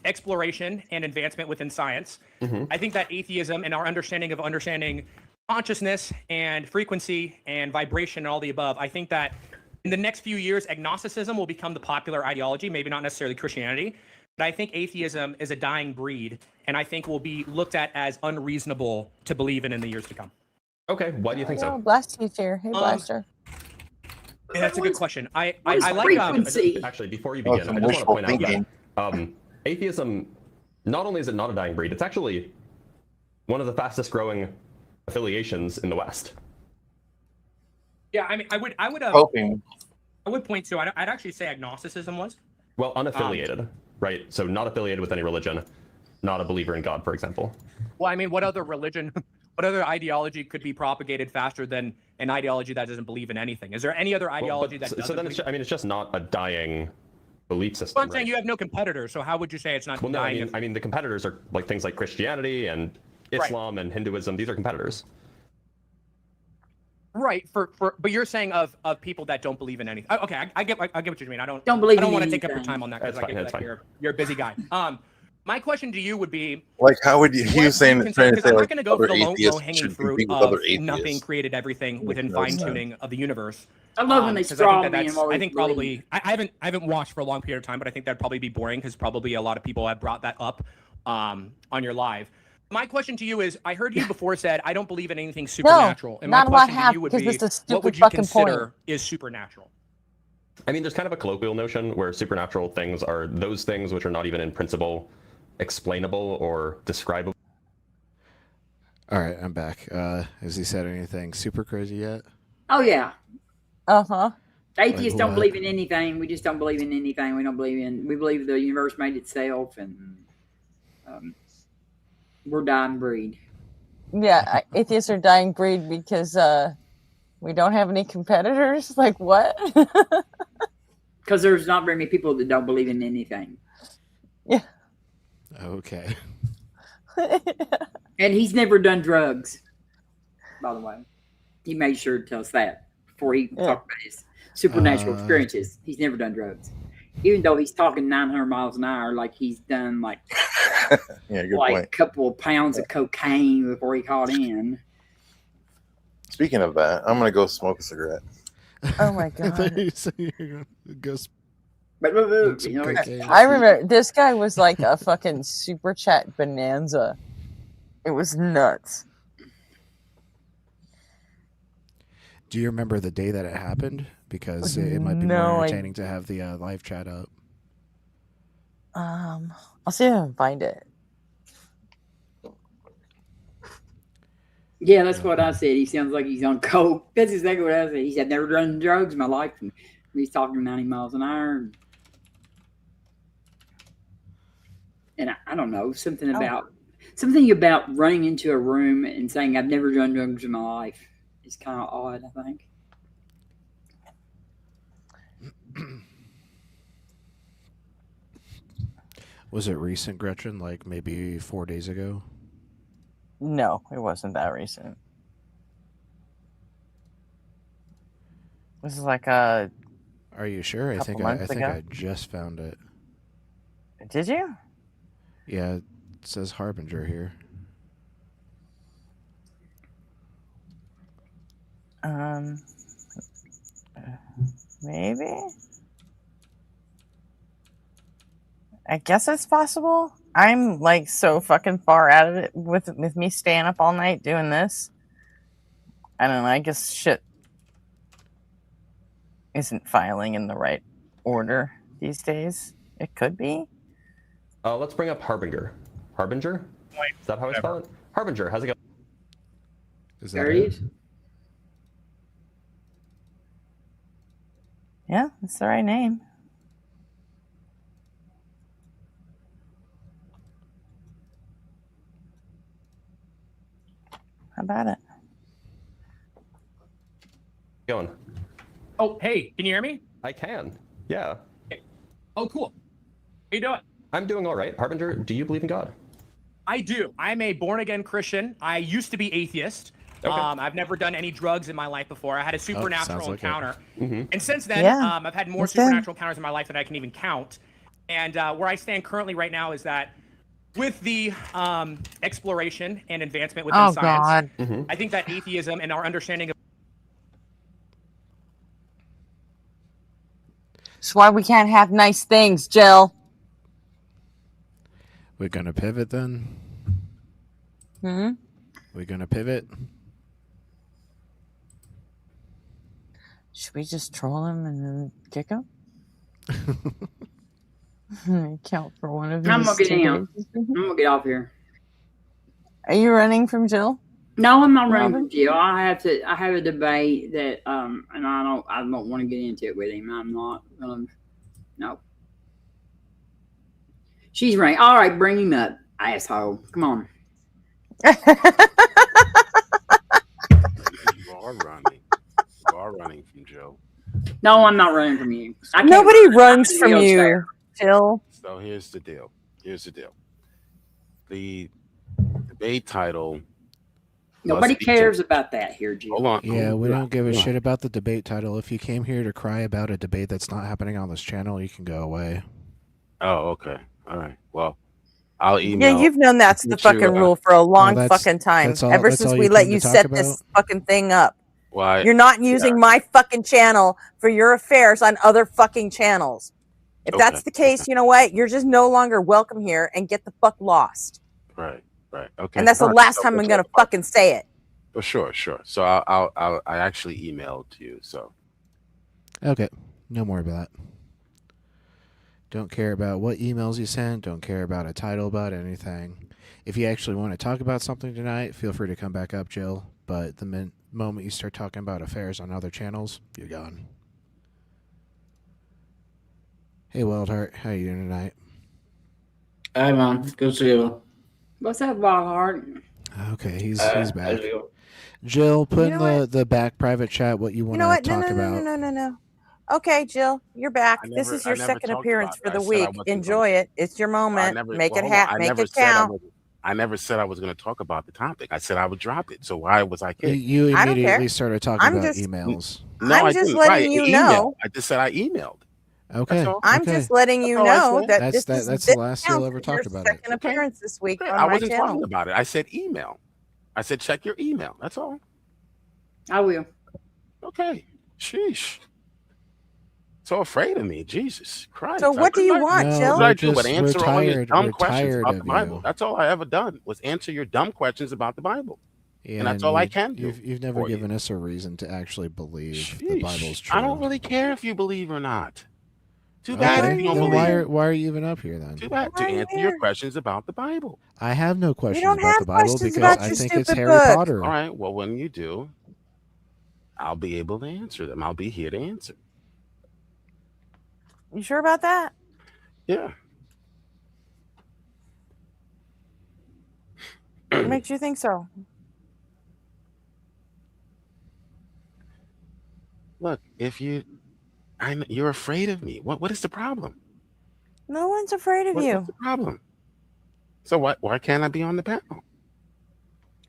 exploration and advancement within science, I think that atheism and our understanding consciousness and frequency and vibration and all the above, I think that in the next few years, agnosticism will become the popular ideology, maybe not necessarily Christianity. But I think atheism is a dying breed, and I think will be looked at as unreasonable to believe in the years to come. Okay, why do you think Oh, so? Blaster's here. Hey, Blaster. Yeah, that's a good question. I What is like frequency? Actually, before you Oh, begin, some I just want to wishful point out that atheism, not only is it not a dying breed, it's actually one of the fastest growing affiliations in the West. yeah, I mean, I would Hoping. I would point to I'd actually say agnosticism was. Well, unaffiliated, right? So not affiliated with any religion, not a believer in God, for example. Well, I mean, what other religion, what other ideology could be propagated faster than an ideology that doesn't believe in anything? Is there any other ideology that doesn't? So then, it's just not a dying belief system. Well, I'm saying right? you have no competitors, so how would you say it's not Well, no, dying? I mean the competitors are like things like Christianity and Islam and Hinduism. These are competitors. Right, but you're saying of people that don't believe in anything. Okay, I get what you mean. I don't Don't believe I don't in want to take up your anything. time on that because That's I get fine, that that's you're a busy guy. My question to you would be, Like, how would you? what He do was saying, you consider, trying to because say I'm like not going to go for other the atheists low-hanging should fruit compete with of other atheists. nothing created everything within Makes no sense. fine-tuning of the universe. I love when they 'cause straw I think me and always I think probably I haven't watched for a long period of time, but I think that'd probably be boring because probably a lot of people have brought that up on your live. My question to you is, I heard you before said I don't believe in anything supernatural. And not my about question to half, you would because be, this is a what would stupid you fucking consider point. is supernatural? I mean, there's kind of a colloquial notion where supernatural things are those things which are not even in principle explainable or describable. All right, I'm back. Has he said anything super crazy yet? Oh yeah. Uh-huh. Atheists don't what? believe in anything. We just don't believe in anything. We believe the universe made itself, and we're dying breed. Yeah, atheists are dying breed because we don't have any competitors. Like what? Because there's not very many people that don't believe in anything. Yeah. Okay. And he's never done drugs, by the way. He made sure to tell us that before he talked about his supernatural experiences. He's never done drugs. even though he's talking 900 miles an hour, like he's done like Yeah, good like point. a couple of pounds of cocaine before he caught in. Speaking of that, I'm gonna go smoke a cigarette. Oh my I thought god. you said you were gonna go But smoke some you know, cocaine. I remember this guy was like a fucking super chat bonanza. It was nuts. Do you remember the day that it happened? Because it might be No, more I- entertaining to have the live chat up. I'll see if I can find it. yeah, that's what I said. He sounds like he's on coke. That's exactly what I said. He said, never done drugs in my life. And he's talking 90 miles an hour. And I don't know, something about running into a room and saying, I've never done drugs in my life is kind of odd, I think. Was it recent, Gretchen? Like maybe 4 days ago? No, it wasn't that recent. This is like a. Are you sure? I Couple think I months think ago. I just found it. Did you? Yeah, it says Harbinger here. Maybe. I guess it's possible. I'm like so fucking far out of it with me staying up all night doing this. I don't know. I guess shit isn't filing in the right order these days. It could be. Let's bring up Harbinger. Harbinger? Is that how I spell it? Harbinger. How's it going? Is There he is. Yeah, that's the right name. How about it? Going. Oh, hey, can you hear me? I can. Yeah. Oh, cool. How you doing? I'm doing all right. Harbinger, do you believe in God? I do. I'm a born-again Christian. I used to be atheist. Okay. I've never done any drugs in my life before. I had a supernatural like it. encounter. Mm-hmm. And since then, Yeah, I've had more me too. supernatural encounters in my life than I can even count. And where I stand currently right now is that with the exploration and advancement within Oh science, God. Mm-hmm. I think that atheism and our understanding of That's why we can't have nice things, Jill. We're gonna pivot then. Hmm. We're gonna pivot. Should we just troll him and then kick him? Count for one of these. I'm gonna get 2 down. days. I'm gonna get off here. Are you running from Jill? No, I'm not running Robin? from Jill. I have a debate that and I don't want to get into it with him. I'm not no. She's running. All right, bring him up, asshole. Come on. You are running. You are running from Joe. No, I'm not running from you. I can't Nobody run. runs I'm in a from wheelchair. you, Jill. So here's the deal. The debate title. Nobody must be cares about that here, Jill. Hold on. Yeah, we don't give a hold on. shit about the debate title. If you came here to cry about a debate that's not happening on this channel, you can go away. Oh, okay. All right. Well, I'll email. Yeah, you've known that's the Get you, fucking rule for a long that's- fucking time. that's all- Ever that's since all we you let came you to talk set this fucking thing up. Why? You're not using my fucking channel for your affairs on other fucking channels. If Okay. that's the case, you know what? You're just no longer welcome here and get the fuck lost. Right. Okay. And that's the Fine. last So time I'm what's gonna up? fucking say it. For sure. So I actually emailed to you. So Okay, no more about that. Don't care about what emails you sent. Don't care about a title about anything. If you actually want to talk about something tonight, feel free to come back up, Jill. But the moment you start talking about affairs on other channels, you're gone. Hey, Wildheart, how you doing tonight? Hi, man. Good to see you. What's up, Wildheart? Okay, he's How's back. it going? Jill, put You in know the back private chat what you You want know to what? talk about. No. Okay, Jill, you're back. This is your I never second talked appearance about for it. the I said I week. wasn't Enjoy it. It's your moment. Make it Make it count. I never said I was going to talk about the topic. I said I would drop it. So why was I kidding? You I don't care. immediately started talking I'm about just- emails. No, I'm I just didn't. letting Right, you email. know. I just said I emailed. Okay. I'm okay. just letting you all I know said. that That's this the last you'll counts ever as talk your about it. second appearance this week Okay, on I my wasn't talking channel. about it. I said email. I said check your email. That's all. I will. Okay. Sheesh. So afraid of me. Jesus Christ. So what do you want, No, Jill? What did I do but we're answer all your tired. dumb We're questions tired about of the Bible? you. That's all I ever done was answer your dumb questions about the Bible. And that's all I can do. You've never given us a reason to actually believe the Bible's true. I don't really care if you believe or not. Too bad if you don't Then believe. why are you even up here then? Too bad to answer your questions about the Bible. I have no questions don't about have the Bible questions because about I your think it's stupid Harry book. Potter. All right. Well, when you do, I'll be able to answer them. I'll be here to answer. You sure about that? Yeah. What makes you think so? Look, you're afraid of me. What is the problem? No one's afraid of you. What's the problem? So why can't I be on the panel?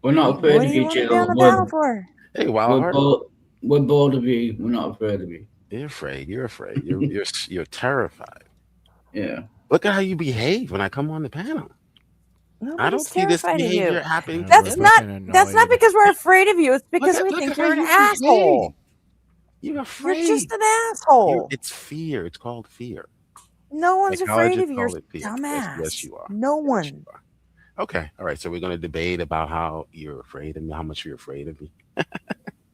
We're not afraid What of do you you, want to be on Jill. the panel for? Hey, Wild We're bored of you. We're not afraid of you. You're afraid. You're afraid. You're terrified. Yeah. Look at how you behave when I come on the panel. I don't Nobody's see this terrified of behavior you. happening. That's not because we're afraid of you. It's because we Look think at how you're an you asshole. You're afraid. You're just an asshole. It's fear. It's called fear. No one's afraid of Psychologists you. You're call it fear. dumbass. Yes, you are. No one. Okay. All right. So we're going to debate about how you're afraid of me, how much you're afraid of me.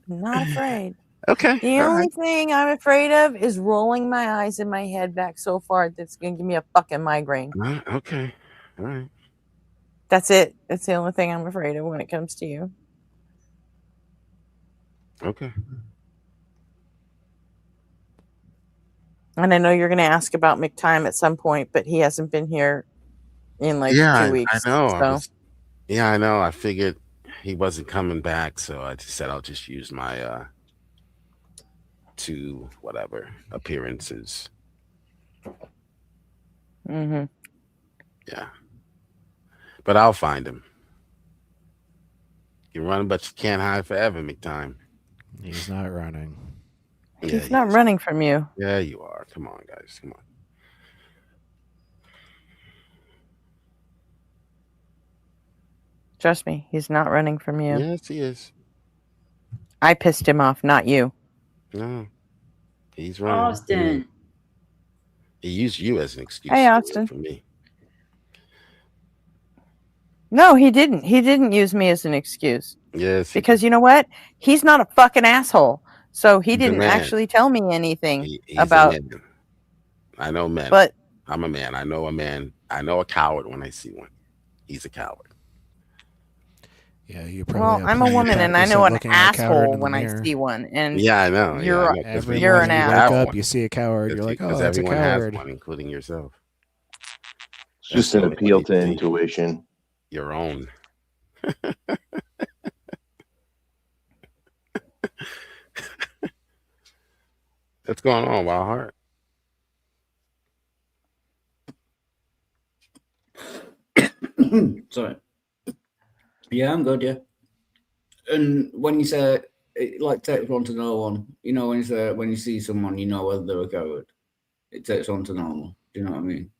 Not afraid. Okay. The only thing I'm afraid of is rolling my eyes in my head back so far that's going to give me a fucking migraine. Okay. All right. That's it. That's the only thing I'm afraid of when it comes to you. Okay. And I know you're going to ask about McTime at some point, but he hasn't been here in 2 weeks. I know. So. I know. I figured he wasn't coming back, so I just said I'll just use my 2 appearances. Mm-hmm. Yeah. But I'll find him. You run, but you can't hide forever, McTime. He's not running. He's not running from you. Yeah, you are. Come on, guys. Come on. Trust me, he's not running from you. Yes, he is. I pissed him off, not you. No. He's running. Austin. He used you as an excuse Hey, Austin. for me. No, he didn't. He didn't use me as an excuse. Yes. Because you know what? He's not a fucking asshole. So he He's a didn't man. actually tell me anything He's about. a man. I know men. But I'm a man. I know a man. I know a coward when I see one. He's a coward. Yeah, you probably. well, I'm a woman and I know an asshole when I see one. And Yeah, I know. You're, yeah, I know, you're an you asshole. wake up, you see a coward, you're like, oh, that's a everyone coward. has one, including yourself. It's just an appeal to intuition. Your own. What's going on, Wild Heart? Sorry. Yeah, I'm good. Yeah. And when you say it, like takes one to know one, you know, when you see someone, you know whether they're a coward. It takes one to know one. Do you know what I mean?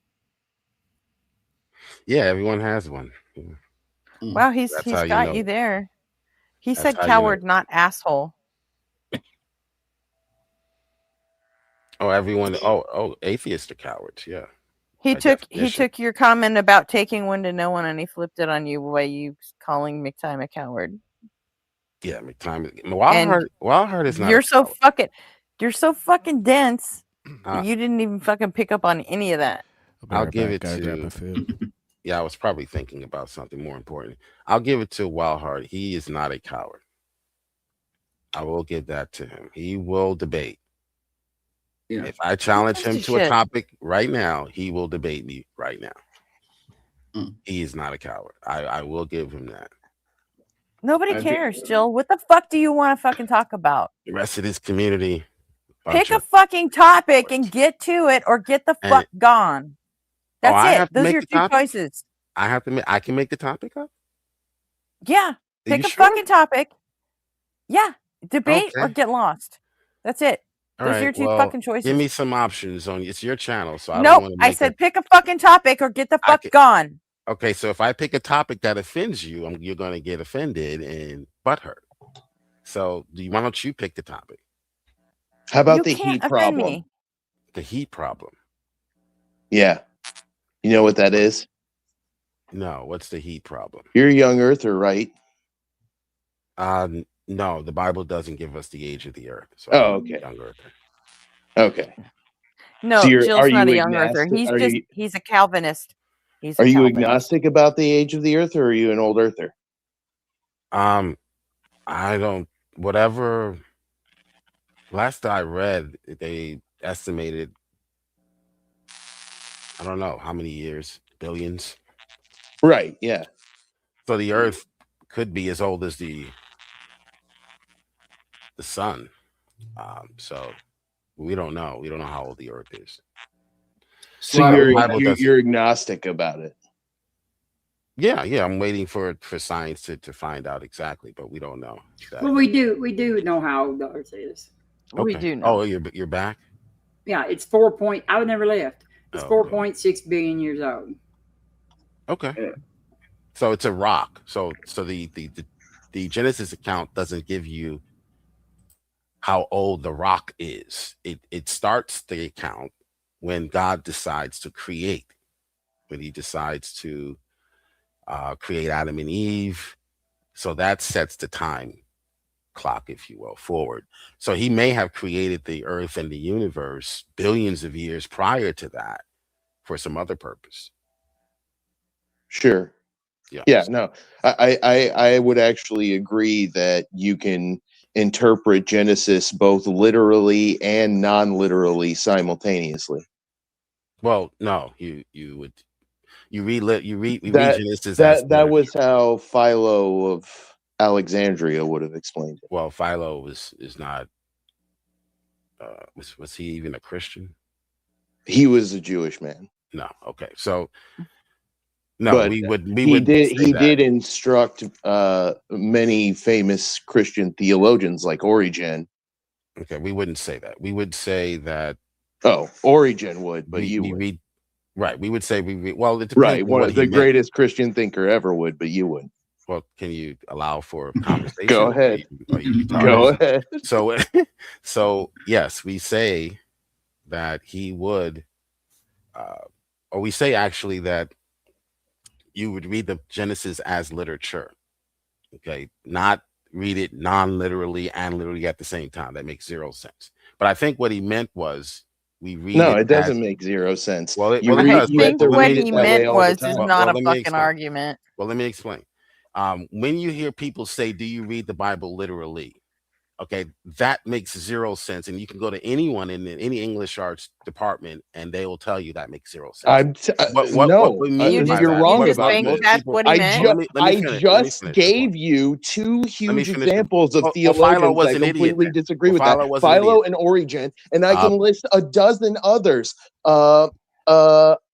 Yeah, everyone has one. Wow, he's got you there. He said coward, not asshole. Oh, everyone. Oh, atheists are cowards. Yeah. He took your comment about taking one to know one and he flipped it on you by you calling McTime a coward. Yeah, McTime. Wild Heart is not. You're so fucking dense. You didn't even fucking pick up on any of that. I'll give it to. Grab my food. Yeah, I was probably thinking about something more important. I'll give it to Wild Heart. He is not a coward. I will give that to him. He will debate. Yeah. If I challenge him to a topic right now, he will debate me right now. He is not a coward. I will give him that. Nobody cares, Jill. What the fuck do you want to fucking talk about? The rest of this community. Pick a fucking topic and get to it or get the fuck gone. That's it. Those are your two choices. I can make the topic up? Yeah. Pick a fucking topic. Yeah. Debate or get lost. That's it. All Those are your right. two Well, fucking give choices. me some options on. It's your channel, so I don't Nope. want to I make said pick a fucking topic or get the fuck gone. Okay, so if I pick a topic that offends you, you're going to get offended and butthurt. So, why don't you pick the topic? How about You the can't heat offend problem? me. The heat problem. Yeah. You know what that is? No, what's the heat problem? You're a young earther, right? No, the Bible doesn't give us the age of the earth. So Oh, I'm okay. a young earther. Okay. No, So Jill's not a young earther. He's a Calvinist. He's a Are you Calvinist. agnostic about the age of the earth, or are you an old earther? I don't. Whatever. Last I read, they estimated, I don't know how many years, billions. Right. Yeah. So the Earth could be as old as the sun. So we don't know. We don't know how old the Earth is. So you're agnostic about it. Yeah. I'm waiting for science to find out exactly, but we don't know. Well, we do know how old the Earth is. Okay. We do know. Oh, you're back? Yeah, it's 4 point. I never left. It's 4.6 billion years old. Okay. Yeah. So it's a rock. So the Genesis account doesn't give you how old the rock is. It starts the account when God decides to create, when he decides to create Adam and Eve. So that sets the time clock, if you will, forward. So he may have created the earth and the universe billions of years prior to that for some other purpose. Sure. Yeah. Yeah. No, I would actually agree that you can interpret Genesis both literally and non-literally simultaneously. Well, no, you read Genesis. That was how Philo of Alexandria would have explained it. Well, Philo is not. Was he even a Christian? He was a Jewish man. No. Okay. So no, but he did instruct many famous Christian theologians like Origen. Okay, we wouldn't say that. We would say that. Oh, Origen would, but you would. Read. Right. We would say we read. Well, it depends. Right. One of the greatest Christian thinker ever would, but you wouldn't. Well, can you allow for conversation? Go ahead. Go ahead. So yes, we say that he would, or we say actually that you would read the Genesis as literature. Okay, not read it non-literally and literally at the same time. That makes zero sense. But I think what he meant was we read. No, it doesn't make zero sense. Well, I think what he meant was is not a fucking argument. Well, let me explain. When you hear people say, "Do you read the Bible literally?" Okay, that makes zero sense, and you can go to anyone in any English arts department, and they will tell you that makes zero sense. You're wrong about it. I just gave you two huge examples of theologians that completely disagree with that. Philo and Origen, and I can list a dozen others.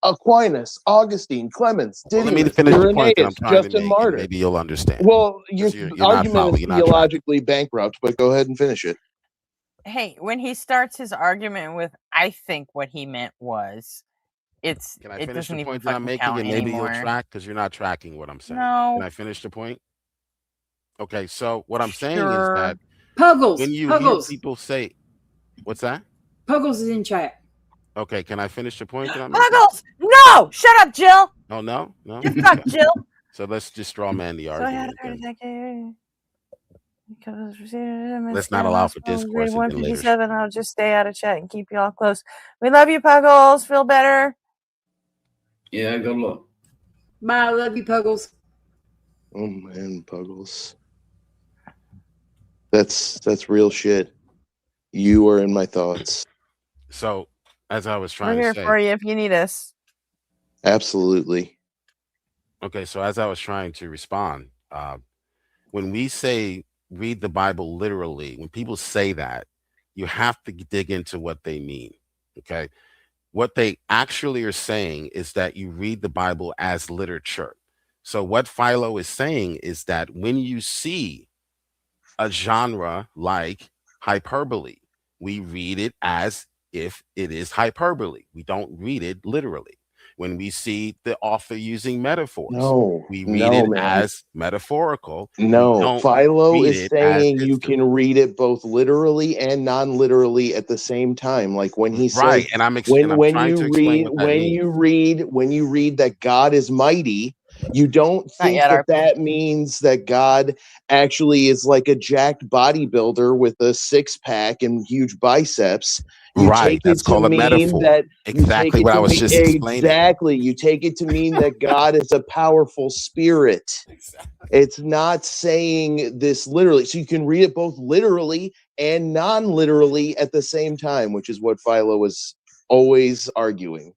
Aquinas, Augustine, Clemens, Didymus, Irenaeus, Justin Martyr. Maybe you'll understand. Well, your argument is theologically bankrupt, but go ahead and finish it. Hey, when he starts his argument with, I think what he meant was, it doesn't even fucking count anymore. Maybe you'll track because you're not tracking what I'm saying. No. Can I finish the point? Okay, so what I'm saying is that Puggles, when you hear people say, what's that? Puggles is in chat. Okay, can I finish the point that I'm making? Puggles! No! Shut up, Jill! Oh, no? You fuck, Jill! So let's just straw man the argument. Let's not allow for discourse. 157. I'll just stay out of chat and keep you all close. We love you, Puggles. Feel better. Yeah, good luck. Bye. I love you, Puggles. Oh man, Puggles. That's real shit. You are in my thoughts. So, as I was trying We're here to say, for you if you need us. Absolutely. Okay, so as I was trying to respond, when we say read the Bible literally, when people say that, you have to dig into what they mean. Okay, what they actually are saying is that you read the Bible as literature. So what Philo is saying is that when you see a genre like hyperbole, we read it as if it is hyperbole. We don't read it literally. When we see the author using metaphors, we read it as metaphorical. No, Philo is saying you history. can read it both literally and non-literally at the same time. Like when he Right, says, and I'm when trying to explain what that means. when you read that God is mighty, you don't think that means that God actually is like a jacked bodybuilder with a six-pack and huge biceps. You take That's it to called a mean metaphor. that Exactly what I was just explaining. Exactly. You take it to mean that God is a powerful spirit. It's not saying this literally. So you can read it both literally and non-literally at the same time, which is what Philo was always arguing.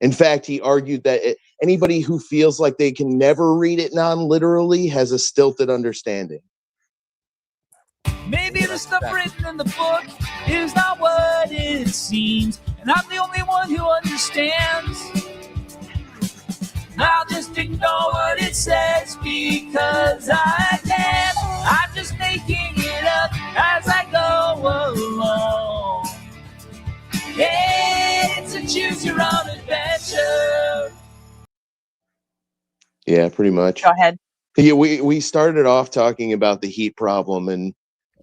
In fact, he argued that anybody who feels like they can never read it non-literally has a stilted understanding. Maybe the stuff written in the book is not what it seems, and I'm the only one who understands. I'll just ignore what it says because I can. I'm just making it up as I go along. Yeah, it's a choose your own adventure. Yeah, pretty much. Go ahead. Yeah, we started off talking about the heat problem, and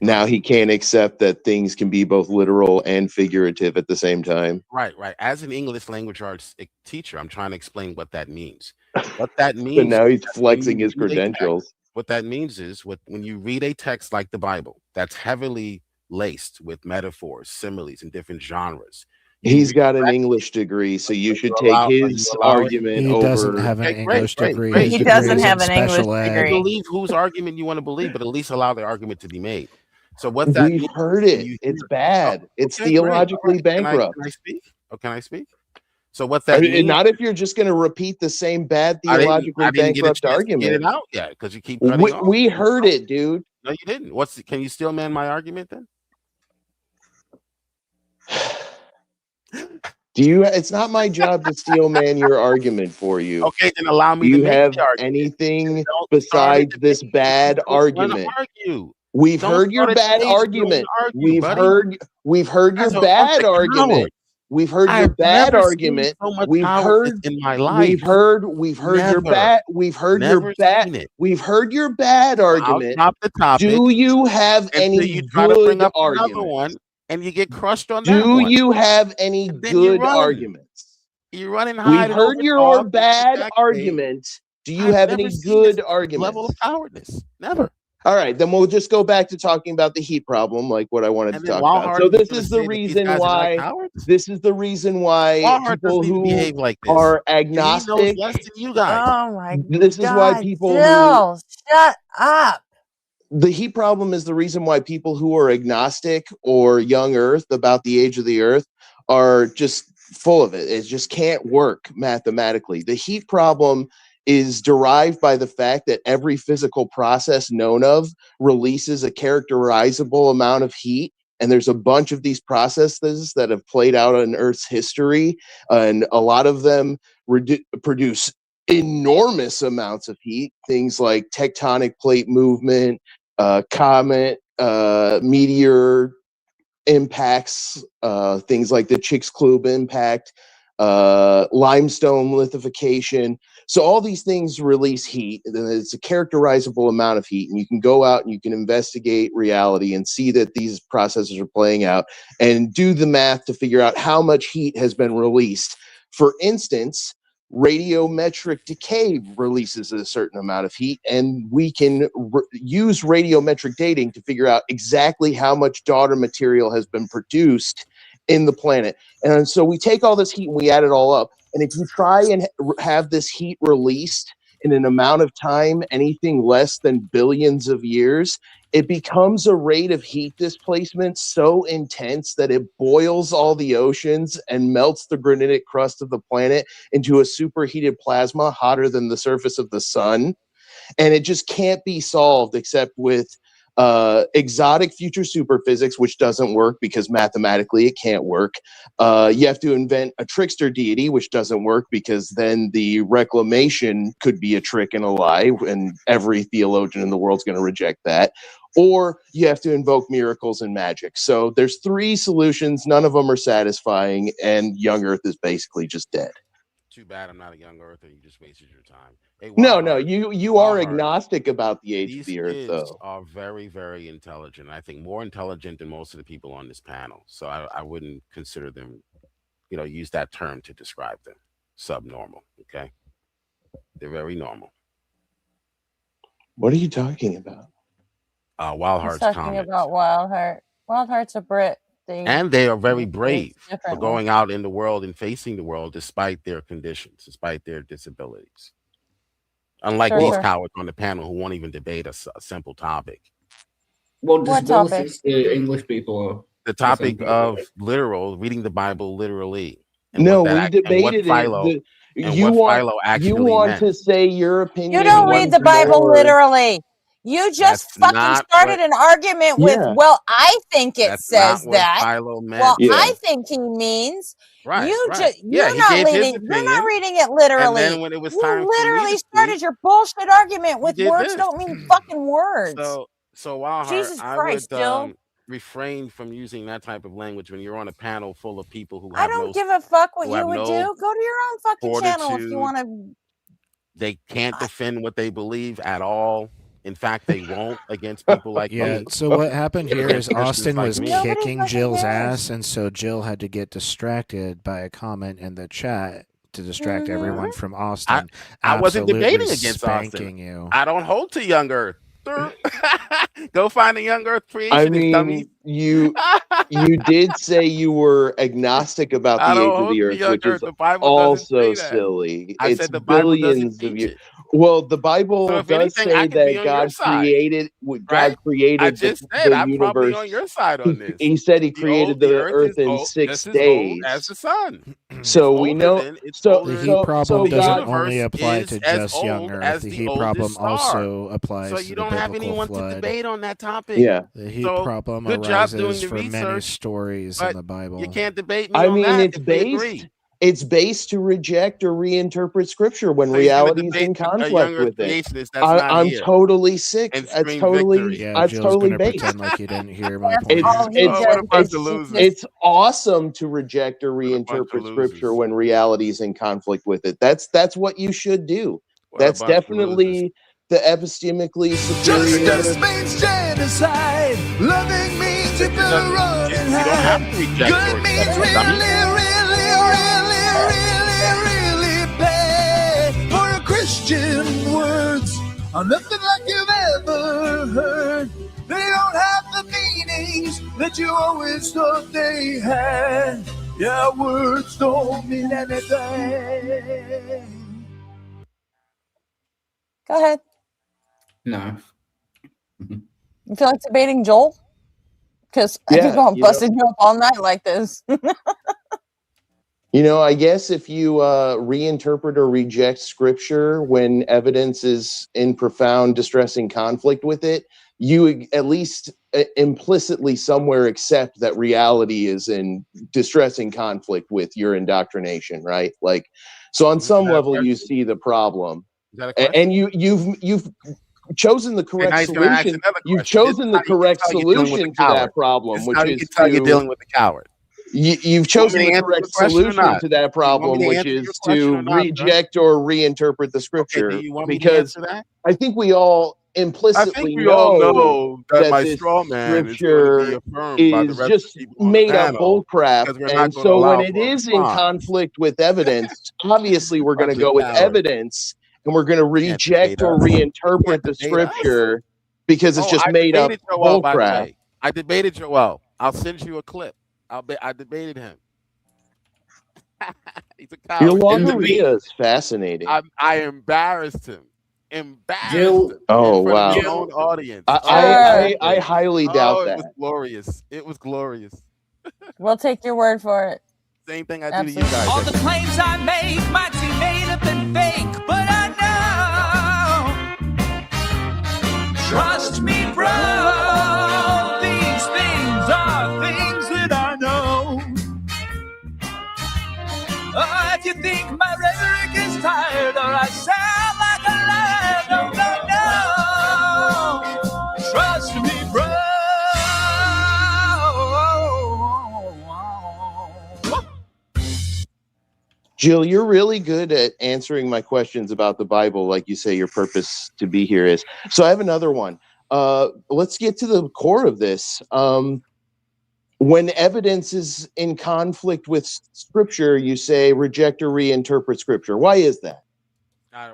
now he can't accept that things can be both literal and figurative at the same time. Right. As an English language arts teacher, I'm trying to explain what that means. What that means. So now he's flexing his credentials. What that means is when you read a text like the Bible that's heavily laced with metaphors, similes, and different genres. He's got an English degree, so you should take his argument over. He doesn't have an English degree. He doesn't have an English degree. Believe whose argument you want to believe, but at least allow the argument to be made. So what that we've heard it. It's bad. It's theologically bankrupt. Can I speak? Oh, can I speak? So what that means? Not if you're just going to repeat the same bad theologically bankrupt argument. Get it out, yeah, because you keep cutting off. We heard it, dude. No, you didn't. Can you still man my argument then? It's not my job to steel man your argument for you. Okay, then allow me to make have the argument. Anything besides this bad argument. We've heard your bad argument. We've heard your bad argument. We've heard your bad argument. We've heard in my life. We've heard your bad. We've heard your bad. We've heard your bad argument. Stop the topic. Do you have any good argument? And you get crushed on that. Do you have any good arguments? You're running high. We've heard your bad argument. Do you have any good arguments? Level of cowardness. Never. All right, then we'll just go back to talking about the heat problem, like what I wanted to talk about. So this is the reason why. This is the reason why people who are agnostic. Oh my God! This is why people. Shut up. The heat problem is the reason why people who are agnostic or young Earth about the age of the Earth are just full of it. It just can't work mathematically. The heat problem is derived by the fact that every physical process known of releases a characterizable amount of heat. And there's a bunch of these processes that have played out in Earth's history, and a lot of them produce enormous amounts of heat. Things like tectonic plate movement, comet, meteor impacts, things like the Chicxulub impact, limestone lithification. So all these things release heat, and it's a characterizable amount of heat, and you can go out and you can investigate reality and see that these processes are playing out and do the math to figure out how much heat has been released. For instance, radiometric decay releases a certain amount of heat, and we can use radiometric dating to figure out exactly how much daughter material has been produced in the planet. And so we take all this heat and we add it all up, and if you try and have this heat released in an amount of time, anything less than billions of years, it becomes a rate of heat displacement so intense that it boils all the oceans and melts the granitic crust of the planet into a superheated plasma hotter than the surface of the sun. And it just can't be solved except with exotic future superphysics, which doesn't work because mathematically it can't work. You have to invent a trickster deity, which doesn't work because then the reclamation could be a trick and a lie, and every theologian in the world is going to reject that. or you have to invoke miracles and magic. So there's 3 solutions. None of them are satisfying, and young Earth is basically just dead. Too bad I'm not a young Earther. You just wasted your time. Hey, No, Wildheart, you are Wildheart, agnostic about the age of these the Earth, kids though. are very, very intelligent. I think more intelligent than most of the people on this panel. So I wouldn't consider them, use that term to describe them. Subnormal. Okay, they're very normal. What are you talking about? He's Wildheart's talking comments. about Wildheart. Wildheart's a Brit. And they are very brave for differently. going out in the world and facing the world despite their conditions, despite their disabilities. Unlike these cowards on the panel who won't even debate a simple topic. What disabilities do English people have? The topic of reading the Bible literally. No, we debated it. You want to say your opinion. You don't read the Bible literally. You just fucking started an argument with, well, I think it says that. Well, I think he means. Right. You're not reading it literally. And then when it was time you literally started your bullshit argument with words don't mean fucking words. So Wildheart, Jesus Christ, I would refrain from using that type of language when you're on a panel full of people who have I don't give a fuck what you would do. Go to your own fucking channel if you want to. They can't defend what they believe at all. In fact, they won't against people like me. So what happened here is Austin was me. kicking Jill's ass, and so Jill had to get distracted by a comment in the chat to distract everyone from Austin. I wasn't debating against spanking Austin. You. I don't hold to young Earth. Go find a young Earth creation. I mean, you did say you were agnostic about the age of the Earth, which is also silly. I it's said the Bible billions of years. Well, the Bible does say that God created. God created I just the said I'm universe. probably on your side on this. He said he created the Earth in 6 days. As the sun. So we know. The heat problem doesn't God, only apply to just young Earth. The heat problem also applies so to you the don't have biblical anyone flood. to debate on that topic. Yeah. The heat problem arises from many stories in the Bible. You can't debate me I on mean, that. it's based to reject or reinterpret Scripture when reality is in conflict with it. I'm totally sick. That's totally. That's totally based. Pretend like you didn't hear my point. It's awesome to reject or reinterpret Scripture when reality is in conflict with it. That's what you should do. That's definitely the epistemically superior. Justice means genocide. Loving means you feel a run and hide. Good means really bad. For a Christian, words are nothing like you've ever heard. They don't have the meanings that you always thought they had. Yeah, words don't mean anything. Go ahead. No. You feel like debating Joel? Because I keep on busting you up all night like this. I guess if you reinterpret or reject Scripture when evidence is in profound, distressing conflict with it, you at least implicitly somewhere accept that reality is in distressing conflict with your indoctrination, right? Like, so on some level, you see the problem, and you've chosen the correct solution. You've chosen the correct solution to that problem, which is you're dealing with the coward. You've chosen the correct solution to that problem, which is to reject or reinterpret the Scripture. Because I think we all implicitly know that my straw man Scripture is just made up bullcrap. And so when it is in conflict with evidence, obviously we're going to go with evidence. And we're going to reject or reinterpret the Scripture because it's just made up bullcrap. I debated Joel. I'll send you a clip. I debated him. He's a coward. Your Longoria is fascinating. I embarrassed him. Oh wow! Your own audience. I highly doubt that. It was glorious. It was glorious. We'll take your word for it. Same thing I do to you guys. All the claims I make might seem made up and fake, but I know. Trust me, bro. These things are things that I know. If you think my rhetoric is tired or I sound like a liar, no. Trust me, Jill, you're really good at answering my questions about the Bible, like you say your purpose to be here is. So I have another one. Let's get to the core of this. When evidence is in conflict with Scripture, you say reject or reinterpret Scripture. Why is that?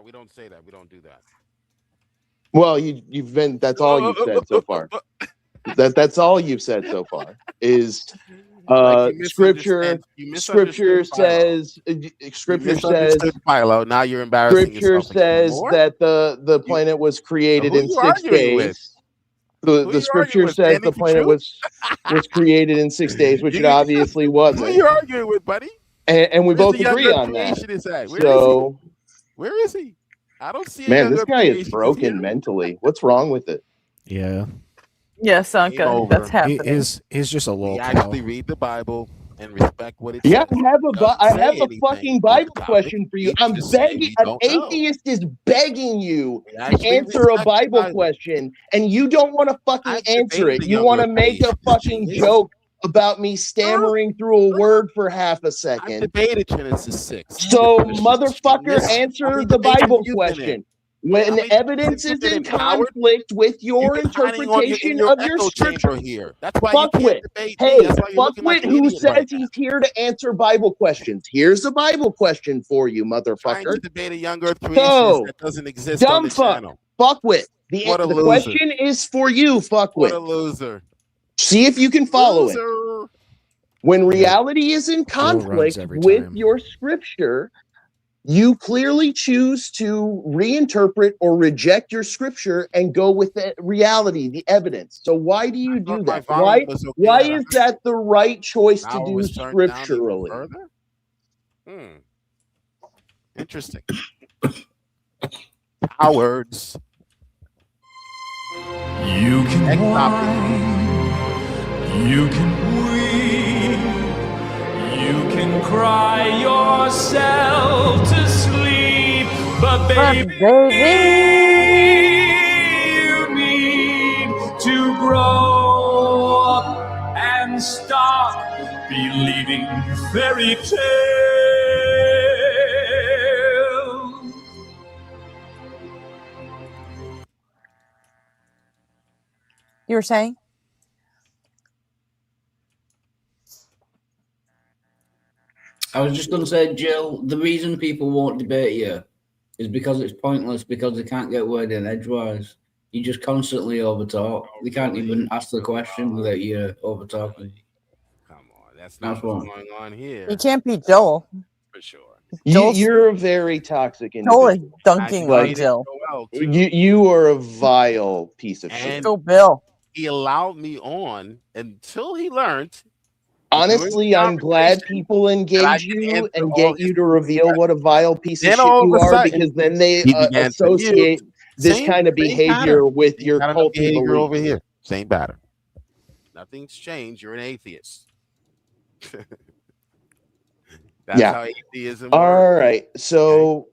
We don't say that. We don't do that. Well, you've been. That's all you've said so far. That's all you've said so far is Scripture. Scripture says. Scripture says. Philo. Now you're embarrassing Scripture says that the planet was created in 6 days. The Scripture says the planet was created in 6 days, which it obviously wasn't. Who are you arguing with, buddy? And we both the agree on that. So, where is he? I don't see. Man, this guy is broken mentally. What's wrong with it? Yeah. Yes, Uncle. That's happening. He's just a little. Actually read the Bible and respect what it says. I have a fucking Bible question for you. I'm begging. An atheist is begging you to answer a Bible question, and you don't want to fucking answer it. You want to make a fucking joke about me stammering through a word for half a second. I debated Genesis 6. So, motherfucker, answer the Bible question. When evidence is in conflict with your interpretation of your Scripture here. That's why Fuckwit. Hey, Fuckwit, who says he's here to answer Bible questions. Here's a Bible question for you, motherfucker. Trying to debate a young earth creationist that doesn't exist on the channel. Fuckwit. The question is for you, Fuckwit. What a loser. See if you can follow it. When reality is in conflict with your Scripture, you clearly choose to reinterpret or reject your Scripture and go with the reality, the evidence. So why do you do that? Why is that the right choice to do scripturally? Interesting. Cowards. You can whine, you can weep, you can cry yourself to sleep, but baby, you need to grow up and stop believing fairy tales. You were saying? I was just going to say, Jill, the reason people won't debate you is because it's pointless, because they can't get word in edgewise. You just constantly overtalk. They can't even ask the question without you overtalking. Come on, that's not what's going on here. You can't beat Joel. For sure. You're a very toxic individual. Joel is dunking on Jill. You are a vile piece of shit. Go Bill. He allowed me on until he learned. Honestly, I'm glad people engage you and get you to reveal what a vile piece of shit you are, because then they associate this kind of behavior with your cult behavior over here. Same pattern. Nothing's changed. You're an atheist. That's how atheism works. All right. So,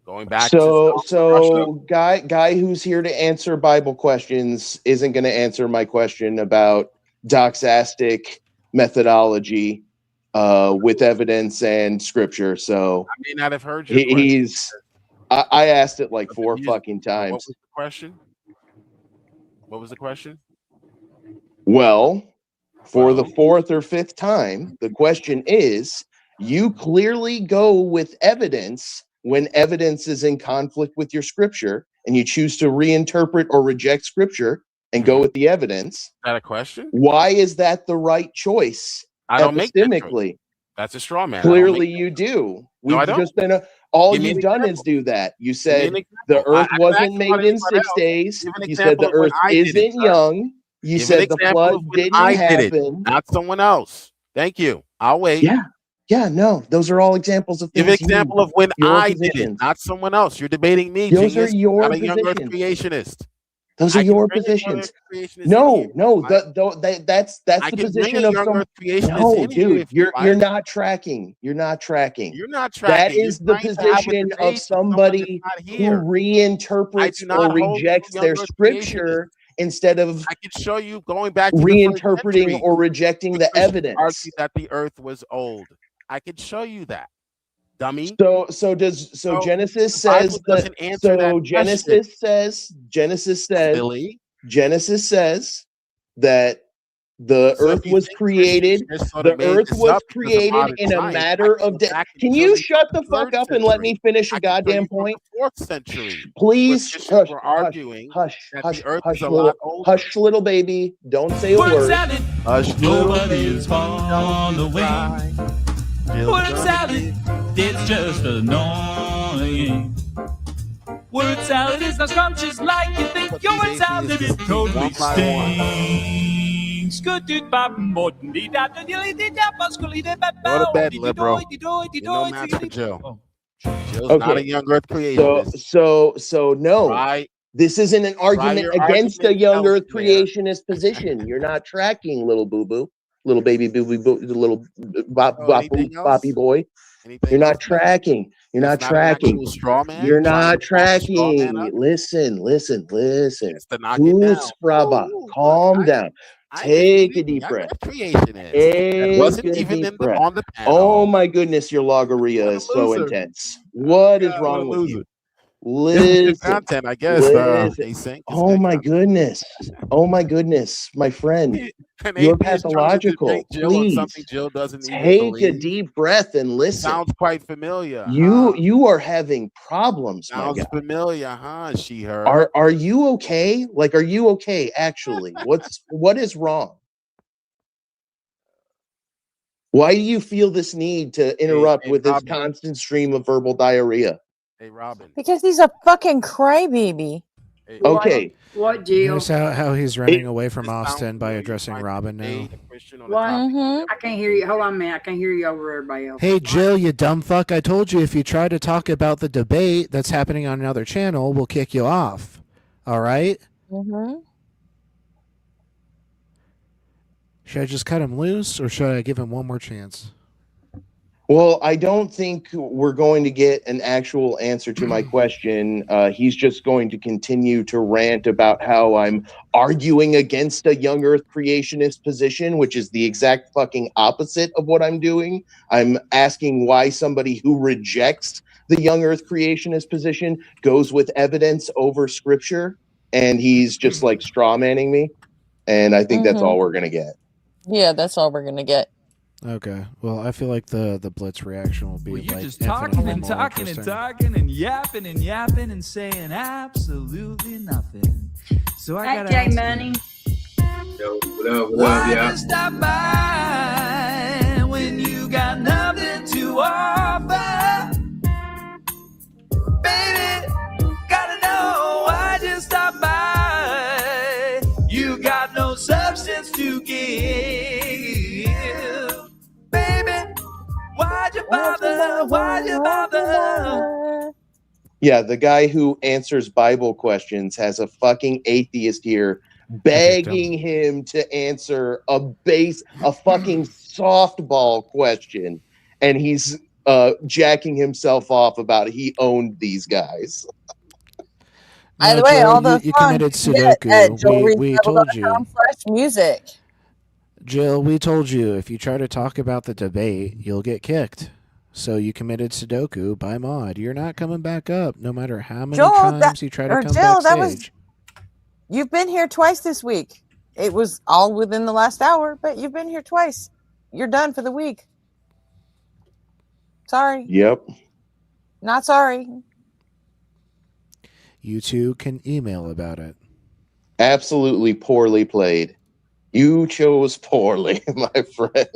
going back so guy who's here to answer Bible questions isn't going to answer my question about doxastic methodology with evidence and Scripture. So I may not have heard you. I asked it like 4 fucking times. What was the question? What was the question? Well, for the 4th or 5th time, the question is, you clearly go with evidence when evidence is in conflict with your Scripture, and you choose to reinterpret or reject Scripture and go with the evidence. Is that a question? Why is that the right choice? I don't make that epistemically. That's a straw man. Clearly you do. We've just been all you've done is do that. You said the earth wasn't made in 6 days. You said the earth isn't young. You said the flood didn't happen. Not someone else. Thank you. I'll wait. Yeah, no, those are all examples of things. Give an example of when I did it, not someone else. You're debating me. Those are your not a young earth positions. creationist. Those are your positions. No, that's the position of some. No, dude, you're not tracking. You're not tracking. You're not tracking. That is the position of somebody who reinterprets or rejects their Scripture instead of I can show you going back to reinterpreting or rejecting the evidence. Argue that the earth was old. I can show you that, dummy. So Genesis says that. So Genesis says that the earth was created. The earth was created in a matter of days. Can you shut the fuck up and let me finish a goddamn point? 4th century. Please hush, hush, little baby. Don't say a word. Nobody is following. Word salad, it's just annoying. Word salad is not scrumptious like you think. Your word salad is totally stinks. Good dude, Bob, Morton, dee da da dilly dee da buscally dee ba Go to bed, liberal. No match for Jill. Jill's not a young earth creationist. So no. Right. This isn't an argument against a young earth creationist position. You're not tracking, little boo-boo. Little baby boo-boo, little boppy boy. You're not tracking. You're not tracking. You're not tracking. Listen. Calm down. Take a deep breath. Oh my goodness, your logorrhea is so intense. What is wrong with you? Listen, content, I guess. Oh my goodness, my friend, you're pathological. Please take a deep breath and listen. Sounds quite familiar. You are having problems. Sounds familiar, huh? She/her. Are you okay? Like, are you okay? Actually, what is wrong? Why do you feel this need to interrupt with this constant stream of verbal diarrhea? Hey, Robin. Because he's a fucking crybaby. Okay. What, Jill? Here's how he's running away from Austin by addressing Robin now. What? I can't hear you. Hold on a minute. I can't hear you over everybody else. Hey, Jill, you dumb fuck. I told you if you try to talk about the debate that's happening on another channel, we'll kick you off. All right? Mm-hmm. Should I just cut him loose or should I give him one more chance? Well, I don't think we're going to get an actual answer to my question. He's just going to continue to rant about how I'm arguing against a young earth creationist position, which is the exact fucking opposite of what I'm doing. I'm asking why somebody who rejects the young earth creationist position goes with evidence over scripture, and he's just like straw manning me. And I think that's all we're going to get. Yeah, that's all we're going to get. Okay. Well, I feel like the Blitz reaction will be Well, you're like just talking and talking and talking and yapping and saying absolutely nothing. So I gotta ask Money. Yo, what up, why just stop by when you got nothing to offer? Baby, gotta know why just stop by. You got no substance to give. Why'd you bother? Yeah, the guy who answers Bible questions has a fucking atheist here begging him to answer a fucking softball question, and he's jacking himself off about he owned these guys. By the way, all the you committed Sudoku. We told you. Music. Jill, we told you if you try to talk about the debate, you'll get kicked. So you committed Sudoku by mod. You're not coming back up, no matter how many times you try to come backstage. You've been here twice this week. It was all within the last hour, but you've been here twice. You're done for the week. Sorry. Yep. Not sorry. You two can email about it. Absolutely poorly played. You chose poorly, my friend.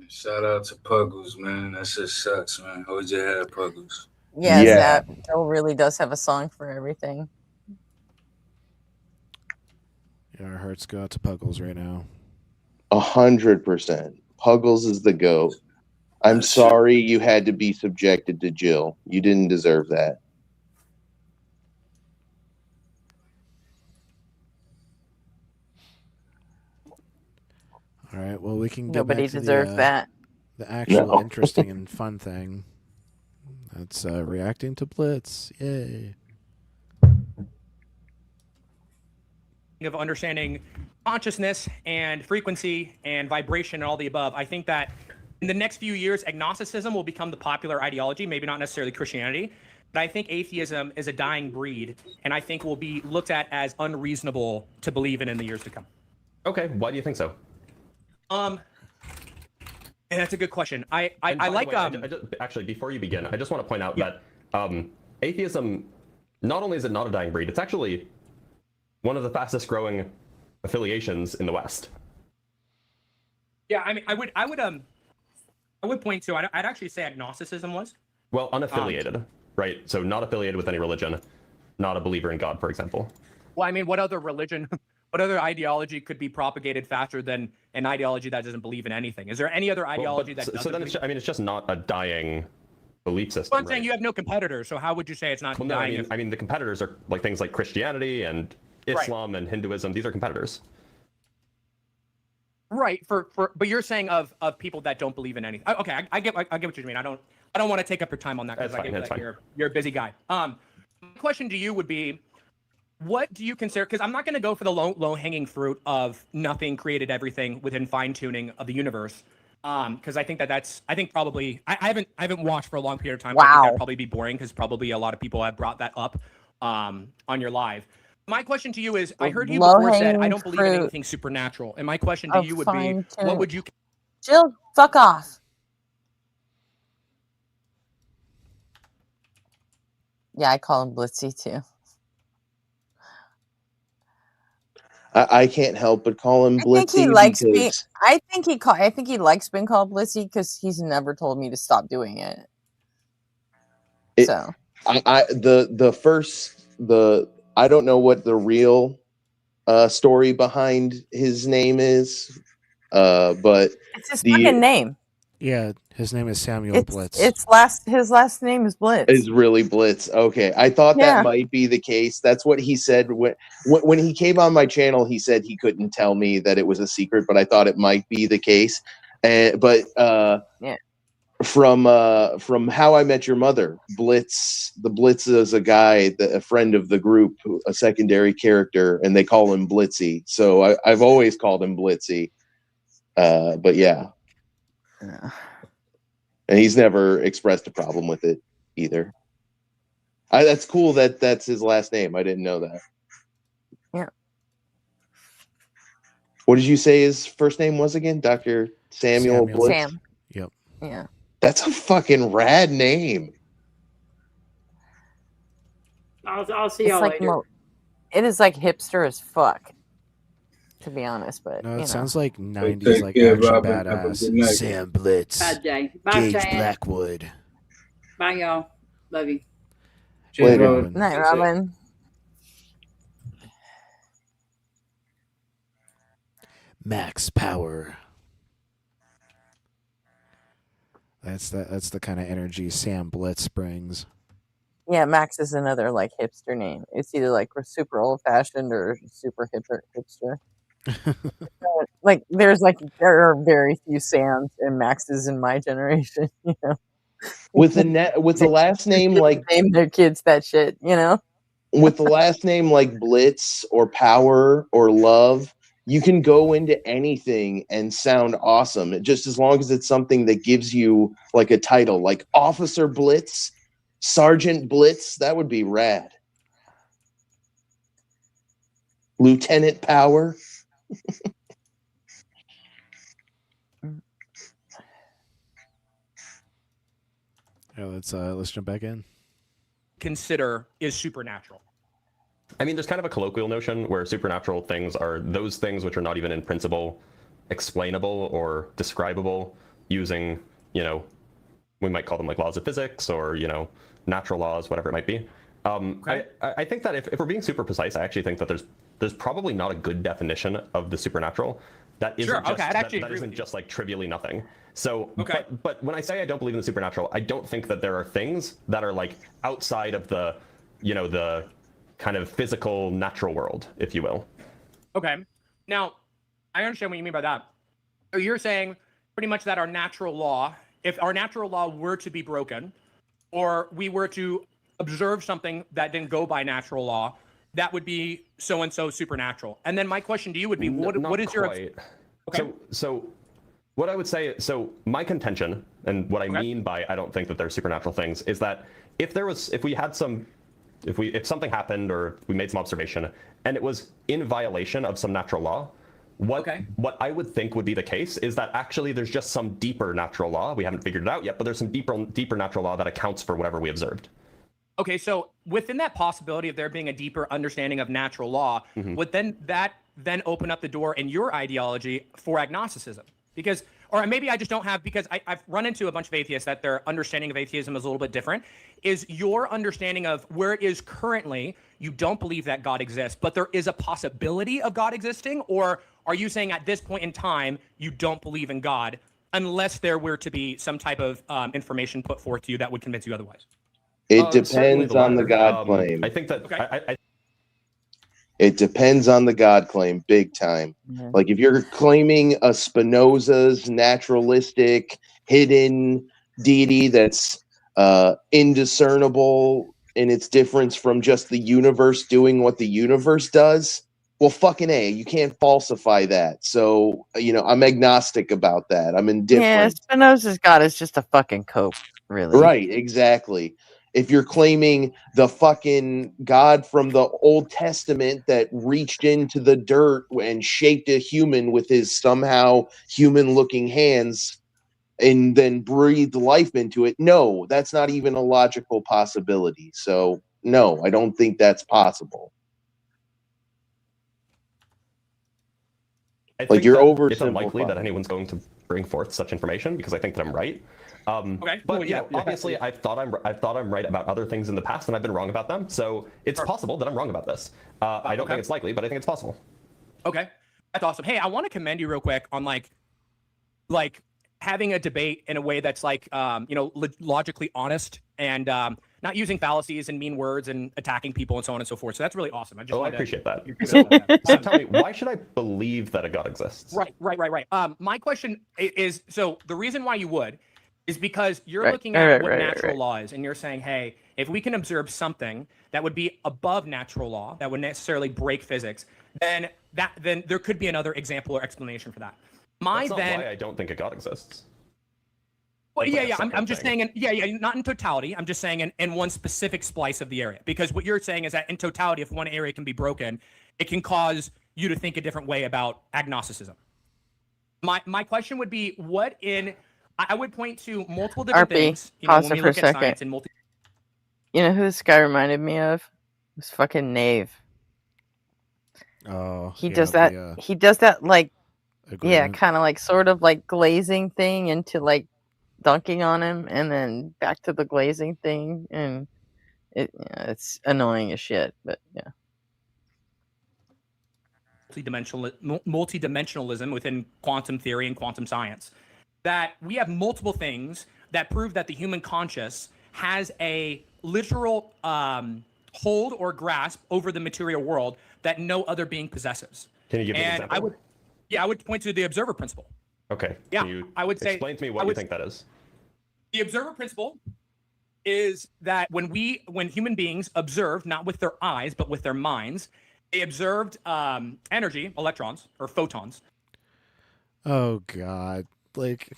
Shout out to Puggles, man. That shit sucks, man. Hold your head, Puggles. Yes, that Joe really does have a song for everything. Yeah, our hearts go out to Puggles right now. 100%. Puggles is the GOAT. I'm sorry you had to be subjected to Jill. You didn't deserve that. All right, well, we can get Nobody back to deserves that. The actual interesting and fun thing. That's reacting to Blitz. Yay. Of understanding consciousness and frequency and vibration and all the above. I think that in the next few years, agnosticism will become the popular ideology, maybe not necessarily Christianity, but I think atheism is a dying breed, and I think will be looked at as unreasonable to believe in the years to come. Okay, why do you think so? And that's a good question. I like actually, before you begin, I just want to point out that atheism, not only is it not a dying breed, it's actually one of the fastest growing affiliations in the West. Yeah, I mean, I would point to, I'd actually say agnosticism was. Well, unaffiliated, right? So not affiliated with any religion, not a believer in God, for example. Well, I mean, what other religion, what other ideology could be propagated faster than an ideology that doesn't believe in anything? Is there any other ideology that doesn't? So then it's just not a dying belief system. Well, I'm saying you have no competitors, so how would you say it's not dying? No, I mean the competitors are like things like Christianity and Islam and Hinduism. These are competitors. Right. But you're saying of people that don't believe in anything. Okay, I get what you mean. I don't want to take up your time on that because I get that you're a busy guy. My question to you would be, what do you consider? Because I'm not going to go for the low hanging fruit of nothing created everything within fine tuning of the universe. Because I think probably I haven't watched for a long period of time. Wow. So I think that'd probably be boring because probably a lot of people have brought that up on your live. My question to you is, I heard you before said, I don't believe in anything supernatural. And my question to you would be, what would you... Jill, fuck off. Yeah, I call him Blitzy too. I can't help but call him Blitzy. I think he likes being. I think he likes being called Blitzy because he's never told me to stop doing it. So I don't know what the real story behind his name is, but it's his fucking name. Yeah, his name is Samuel Blitz. His last name is Blitz. Is really Blitz. Okay, I thought that might be the case. That's what he said when he came on my channel. He said he couldn't tell me that it was a secret, but I thought it might be the case. From How I Met Your Mother, Blitz is a guy, a friend of the group, a secondary character, and they call him Blitzy. So I've always called him Blitzy. But yeah. And he's never expressed a problem with it either. That's cool that that's his last name. I didn't know that. Yeah. What did you say his first name was again? Dr. Samuel Blitz? Sam. Yep. Yeah. That's a fucking rad name. I'll see y'all later. It is like hipster as fuck, to be honest. But no, it sounds like 90s, like action badass. Sam Blitz. Bye, Jay. Bye, Gage Chad. Blackwood. Bye, y'all. Love you. Later. Night, Robin. Max Power. That's the kind of energy Sam Blitz brings. Yeah, Max is another like hipster name. It's either like super old fashioned or super hipster. There are very few Sams and Maxes in my generation, you know. With the last name like name their kids that shit, you know. With the last name like Blitz or Power or Love, you can go into anything and sound awesome. Just as long as it's something that gives you like a title, like Officer Blitz, Sergeant Blitz, that would be rad. Lieutenant Power. Yeah, let's jump back in. Consider is supernatural. I mean, there's kind of a colloquial notion where supernatural things are those things which are not even in principle explainable or describable using, we might call them like laws of physics or, natural laws, whatever it might be. I think that if we're being super precise, I actually think that there's probably not a good definition of the supernatural that isn't that isn't just like trivially nothing. So, but when I say I don't believe in the supernatural, I don't think that there are things that are like outside of the, the kind of physical natural world, if you will. Okay. Now, I understand what you mean by that. So you're saying pretty much that our natural law, if our natural law were to be broken, or we were to observe something that didn't go by natural law, that would be so-and-so supernatural. And then my question to you would be, what is your... Okay. So What I would say, so my contention, and what I mean by I don't think that there's supernatural things, is that if something happened or we made some observation and it was in violation of some natural law, what I would think would be the case is that actually there's just some deeper natural law. We haven't figured it out yet, but there's some deeper natural law that accounts for whatever we observed. Okay, so within that possibility of there being a deeper understanding of natural law, would that open up the door in your ideology for agnosticism? Because, or maybe I just don't have, because I've run into a bunch of atheists that their understanding of atheism is a little bit different. Is your understanding of where it is currently, you don't believe that God exists, but there is a possibility of God existing? Or are you saying at this point in time, you don't believe in God unless there were to be some type of information put forth to you that would convince you otherwise? It depends on the God claim. I think that It depends on the God claim, big time. Like if you're claiming a Spinoza's naturalistic hidden deity that's indiscernible in its difference from just the universe doing what the universe does, well, fucking A, you can't falsify that. So, I'm agnostic about that. I'm indifferent. Yeah, Spinoza's God is just a fucking cope, really. Right, exactly. If you're claiming the fucking God from the Old Testament that reached into the dirt and shaped a human with his somehow human-looking hands and then breathed life into it, no, that's not even a logical possibility. So, no, I don't think that's possible. I think that it's unlikely that anyone's going to bring forth such information because I think that I'm right. But obviously, I've thought I'm right about other things in the past, and I've been wrong about them. So it's possible that I'm wrong about this. I don't think it's likely, but I think it's possible. Okay, that's awesome. Hey, I want to commend you real quick on like having a debate in a way that's logically honest and not using fallacies and mean words and attacking people and so on and so forth. So that's really awesome. I appreciate that. So tell me, why should I believe that a God exists? Right. My question is, so the reason why you would is because you're looking at what natural law is, and you're saying, hey, if we can observe something that would be above natural law, that would necessarily break physics, then there could be another example or explanation for that. That's not why I don't think a God exists. Well, I'm just saying, not in totality. I'm just saying in one specific splice of the area, because what you're saying is that in totality, if one area can be broken, it can cause you to think a different way about agnosticism. My question would be, I would point to multiple different things. Pause it for a second. You know who this guy reminded me of? This fucking Knave. Oh, he does that. He does that kind of like sort of like glazing thing into like dunking on him, and then back to the glazing thing, and it's annoying as shit. But yeah. Multidimensionalism within quantum theory and quantum science. That we have multiple things that prove that the human conscious has a literal hold or grasp over the material world that no other being possesses. Can you give me an example? I would point to the observer principle. Okay. Yeah, Can you I would say. Explain to me what you think that is. The observer principle is that when human beings observe, not with their eyes, but with their minds, they observed energy, electrons, or photons. Oh, God. Like,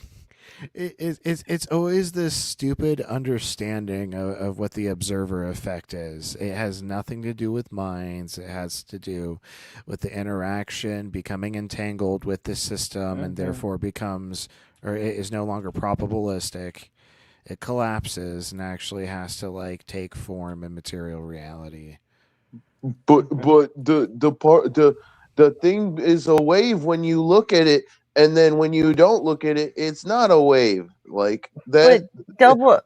it's always this stupid understanding of what the observer effect is. It has nothing to do with minds. It has to do with the interaction becoming entangled with the system, and therefore becomes, or it is no longer probabilistic. It collapses and actually has to like take form in material reality. But the thing is a wave when you look at it. And then when you don't look at it, it's not a wave like that. Double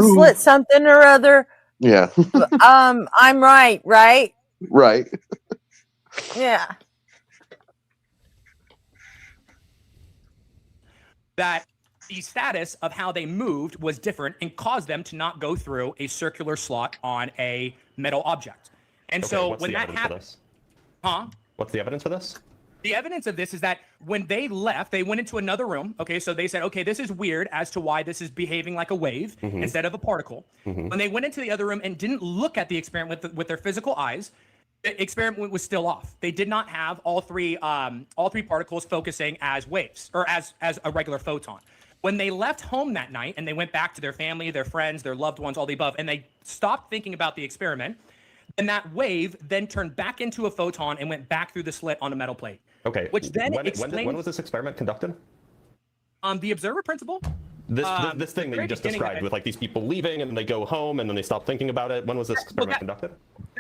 slit something or other. Yeah. I'm right. Right. Yeah. That the status of how they moved was different and caused them to not go through a circular slot on a metal object. And so when that happens, what's the evidence for this? The evidence of this is that when they left, they went into another room. Okay, so they said, okay, this is weird as to why this is behaving like a wave instead of a particle. When they went into the other room and didn't look at the experiment with their physical eyes, The experiment was still off. They did not have all three particles focusing as waves or as a regular photon. When they left home that night and they went back to their family, their friends, their loved ones, all the above, and they stopped thinking about the experiment, then that wave then turned back into a photon and went back through the slit on a metal plate. Okay. Which then when was this experiment conducted? The observer principle. This thing that you just described with like these people leaving and then they go home and then they stop thinking about it. When was this experiment conducted?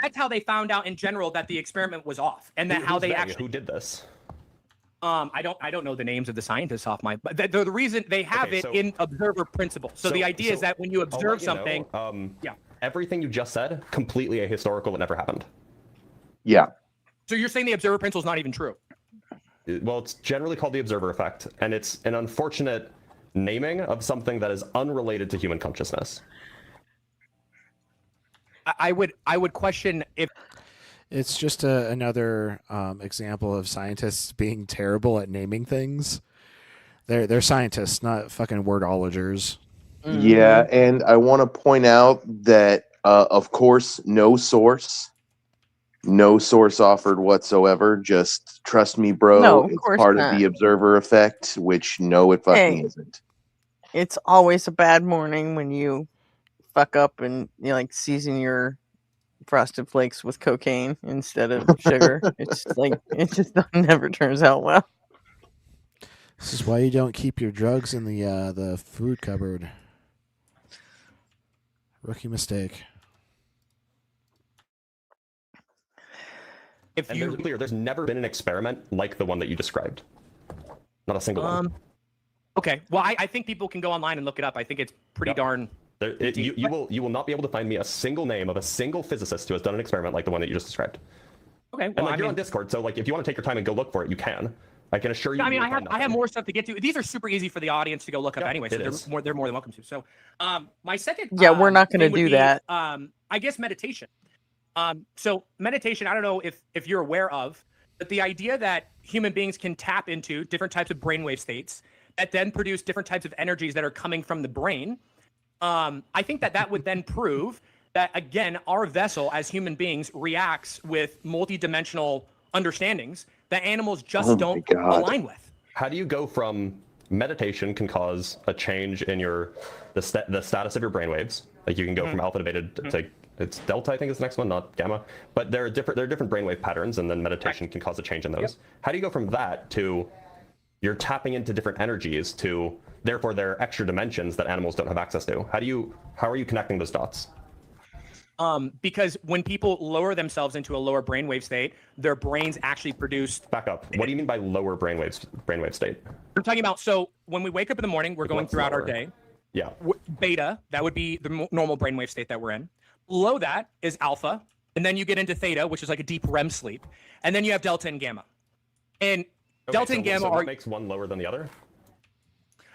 That's how they found out in general that the experiment was off, and that how they actually. Who did this? I don't know the names of the scientists off my. But the reason they have it in observer principle. So the idea is that when you observe something, everything you just said completely ahistorical. It never happened. Yeah. So you're saying the observer principle is not even true? Well, it's generally called the observer effect, and it's an unfortunate naming of something that is unrelated to human consciousness. I would question if it's just another example of scientists being terrible at naming things. They're scientists, not fucking wordologers. Yeah, and I want to point out that, of course, no source offered whatsoever. Just trust me, bro. No, of it's course part not. of the observer effect, which no, it fucking isn't. It's always a bad morning when you fuck up and like season your Frosted Flakes with cocaine instead of sugar. It's like it just never turns out well. This is why you don't keep your drugs in the food cupboard. Rookie mistake. There's never been an experiment like the one that you described. Not a single one. Okay. Well, I think people can go online and look it up. I think it's pretty darn. You will not be able to find me a single name of a single physicist who has done an experiment like the one that you just described. Okay. Well, and you're on Discord, so like if you want to take your time and go look for it, you can. I can assure you. I mean, I have more stuff to get to. These are super easy for the audience to go look up anyway, so they're more than welcome to. So, my second. Yeah, we're not going to do that. I guess meditation. So meditation, I don't know if you're aware of, but the idea that human beings can tap into different types of brainwave states that then produce different types of energies that are coming from the brain. I think that would then prove that, again, our vessel as human beings reacts with multidimensional understandings that animals just don't align with. How do you go from meditation can cause a change in the status of your brainwaves? Like you can go from alpha to beta to it's delta, I think is the next one, not gamma. But there are different brainwave patterns, and then meditation can cause a change in those. Yep. How do you go from that to you're tapping into different energies to therefore there are extra dimensions that animals don't have access to? How are you connecting those dots? Because when people lower themselves into a lower brainwave state, their brains actually produce. Back up. What do you mean by lower brainwave state? I'm talking about, so when we wake up in the morning, we're going throughout our day. Yeah. Beta, that would be the normal brainwave state that we're in. Below that is alpha, and then you get into theta, which is like a deep REM sleep, and then you have delta and gamma. And delta and gamma what makes one lower than the other?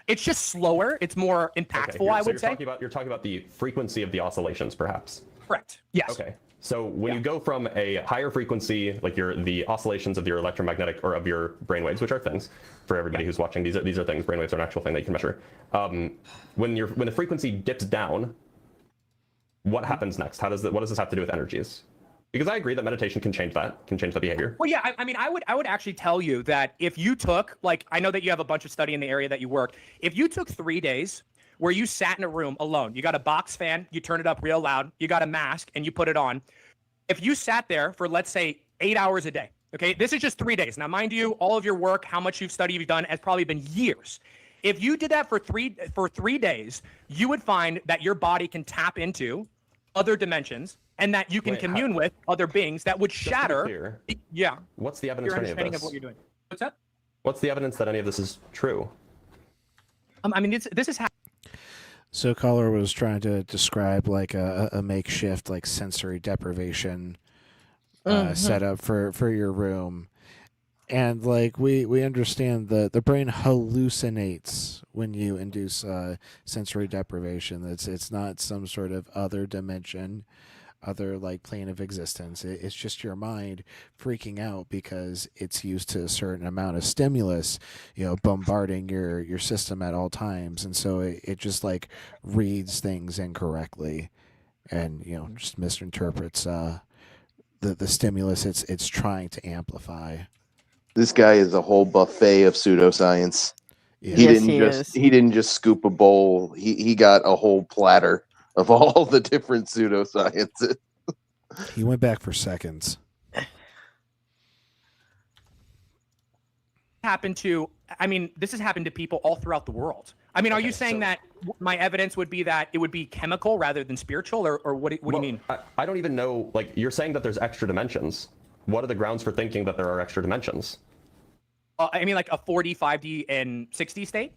It's just slower. It's more impactful, I would say. You're talking about the frequency of the oscillations, perhaps. Correct. Yes. Okay. So when you go from a higher frequency, like the oscillations of your electromagnetic or of your brainwaves, which are things for everybody who's watching, these are things. Brainwaves are an actual thing that you can measure. When the frequency dips down, what happens next? What does this have to do with energies? Because I agree that meditation can change that behavior. Well, yeah, I mean, I would actually tell you that if you took, like, I know that you have a bunch of study in the area that you work. If you took 3 days where you sat in a room alone, you got a box fan, you turn it up real loud, you got a mask, and you put it on. If you sat there for, let's say, 8 hours a day, okay, this is just 3 days. Now, mind you, all of your work, how much you've studied, you've done, has probably been years. If you did that for 3 days, you would find that your body can tap into other dimensions and that you can commune with other beings that would shatter. Yeah. What's the evidence your for any of understanding this? of what you're doing? What's that? What's the evidence that any of this is true? I mean, this is how. So caller was trying to describe like a makeshift like sensory deprivation setup for your room. And like we understand the brain hallucinates when you induce sensory deprivation. It's not some sort of other dimension, other like plane of existence. It's just your mind freaking out because it's used to a certain amount of stimulus, bombarding your system at all times, and so it just like reads things incorrectly, and just misinterprets the stimulus it's trying to amplify. This guy is a whole buffet of pseudoscience. Yeah. He Yes, didn't he just is. he didn't just scoop a bowl. He got a whole platter of all the different pseudosciences. He went back for seconds. Happened to, I mean, this has happened to people all throughout the world. I mean, are you saying that my evidence would be that it would be chemical rather than spiritual, or what do you mean? I don't even know, like, you're saying that there's extra dimensions. What are the grounds for thinking that there are extra dimensions? I mean, like a 4D, 5D, and 6D state?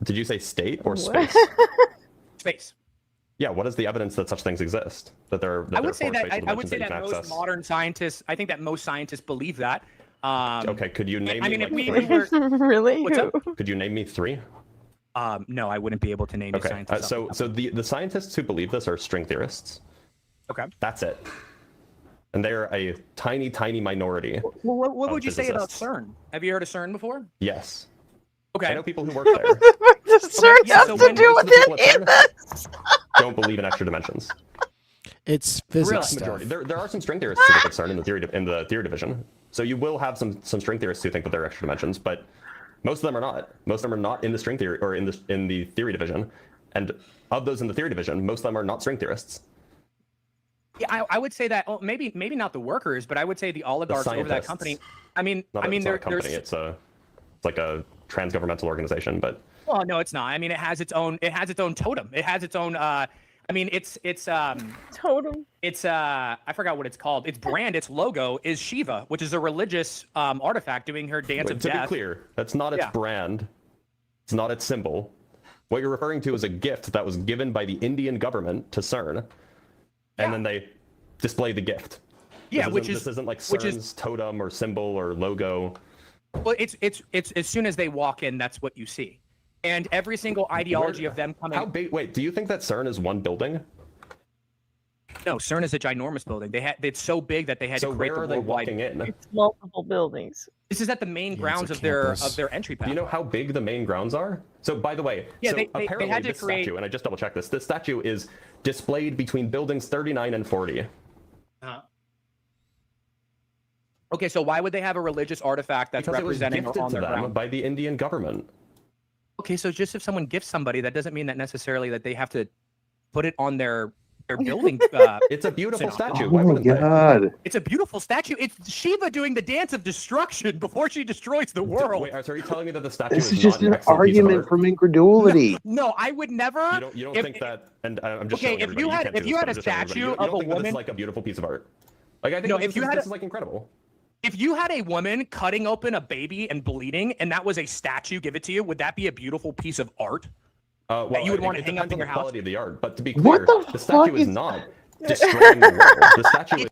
Did you say state or space? Space. Yeah, what is the evidence that such things exist? That there, I would say that you can most access? modern scientists, I think that most scientists believe that. Okay, could you name I me mean, if like we three? were Really? What's up? Could you name me three? No, I wouldn't be able to name you Okay, scientists. so the scientists who believe this are string theorists. Okay. That's it. And they're a tiny, tiny minority. Well, what would you say about physicists. CERN? Have you heard of CERN before? Yes. Okay. I know people who work there. Does CERN have to do with any of this? Don't believe in extra dimensions. It's physics Majority. stuff. There are some string theorists who look at CERN in the theory division. So you will have some string theorists who think that there are extra dimensions, but most of them are not. Most of them are not in the string theory or in the theory division. And of those in the theory division, most of them are not string theorists. Yeah, I would say that maybe not the workers, but I would say the oligarchs over that scientists. company. I mean, It's not a company. there's. It's like a trans-governmental organization, but Well, no, it's not. I mean, it has its own totem. It has its own. I mean, it's totem. It's I forgot what it's called. Its brand, its logo is Shiva, which is a religious artifact doing her dance of to death. be clear, that's not its brand. It's not its symbol. What you're referring to is a gift that was given by the Indian government to CERN, and then they display the gift. Yeah, this isn't like CERN's totem or symbol or logo. Well, it's as soon as they walk in, that's what you see, and every single ideology of them coming. How big? Wait, do you think that CERN is one building? No, CERN is a ginormous building. It's so big that they had to create where the are they worldwide. walking in? It's multiple buildings. This is at the main grounds of their entry path. Do you know how big the main grounds are? So, by the way, Yeah, so they apparently had to this create- statue, and I just double checked this. This statue is displayed between buildings 39 and 40. Okay, so why would they have a religious artifact that's Because it was representing gifted on to their them ground? by the Indian government. Okay, so just if someone gifts somebody, that doesn't mean that necessarily that they have to put it on their building. It's a beautiful statue. Oh Why my wouldn't they? god! It's a beautiful statue. It's Shiva doing the dance of destruction before she destroys the world. Wait, so are you telling me that the statue This is is just not an excellent piece of argument art? from incredulity. No, I would never. You don't think that? And I'm just Okay, showing if you everybody, had can't if do you this, had but a I'm just showing everybody. statue You of don't a think that this woman, is like a beautiful piece of art? Like I think No, this if you is, had this a- is like incredible. if you had a woman cutting open a baby and bleeding, and that was a statue, give it to you, would that be a beautiful piece of art? Well, that you would it- want it to hang up depends in on your the house? quality of the art, but to be What clear, the the statue fuck is is- not destroying the world. The statue is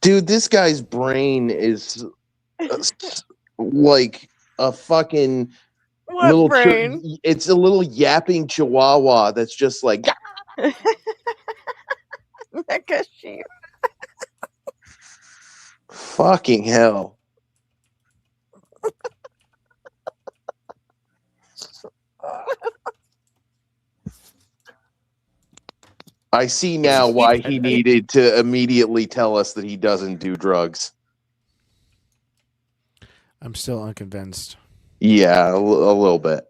Dude, this guy's brain is like a fucking What little. brain? It's a little yapping chihuahua that's just like. Mecha sheep. Fucking hell. I see now why he needed to immediately tell us that he doesn't do drugs. I'm still unconvinced. Yeah, a little bit.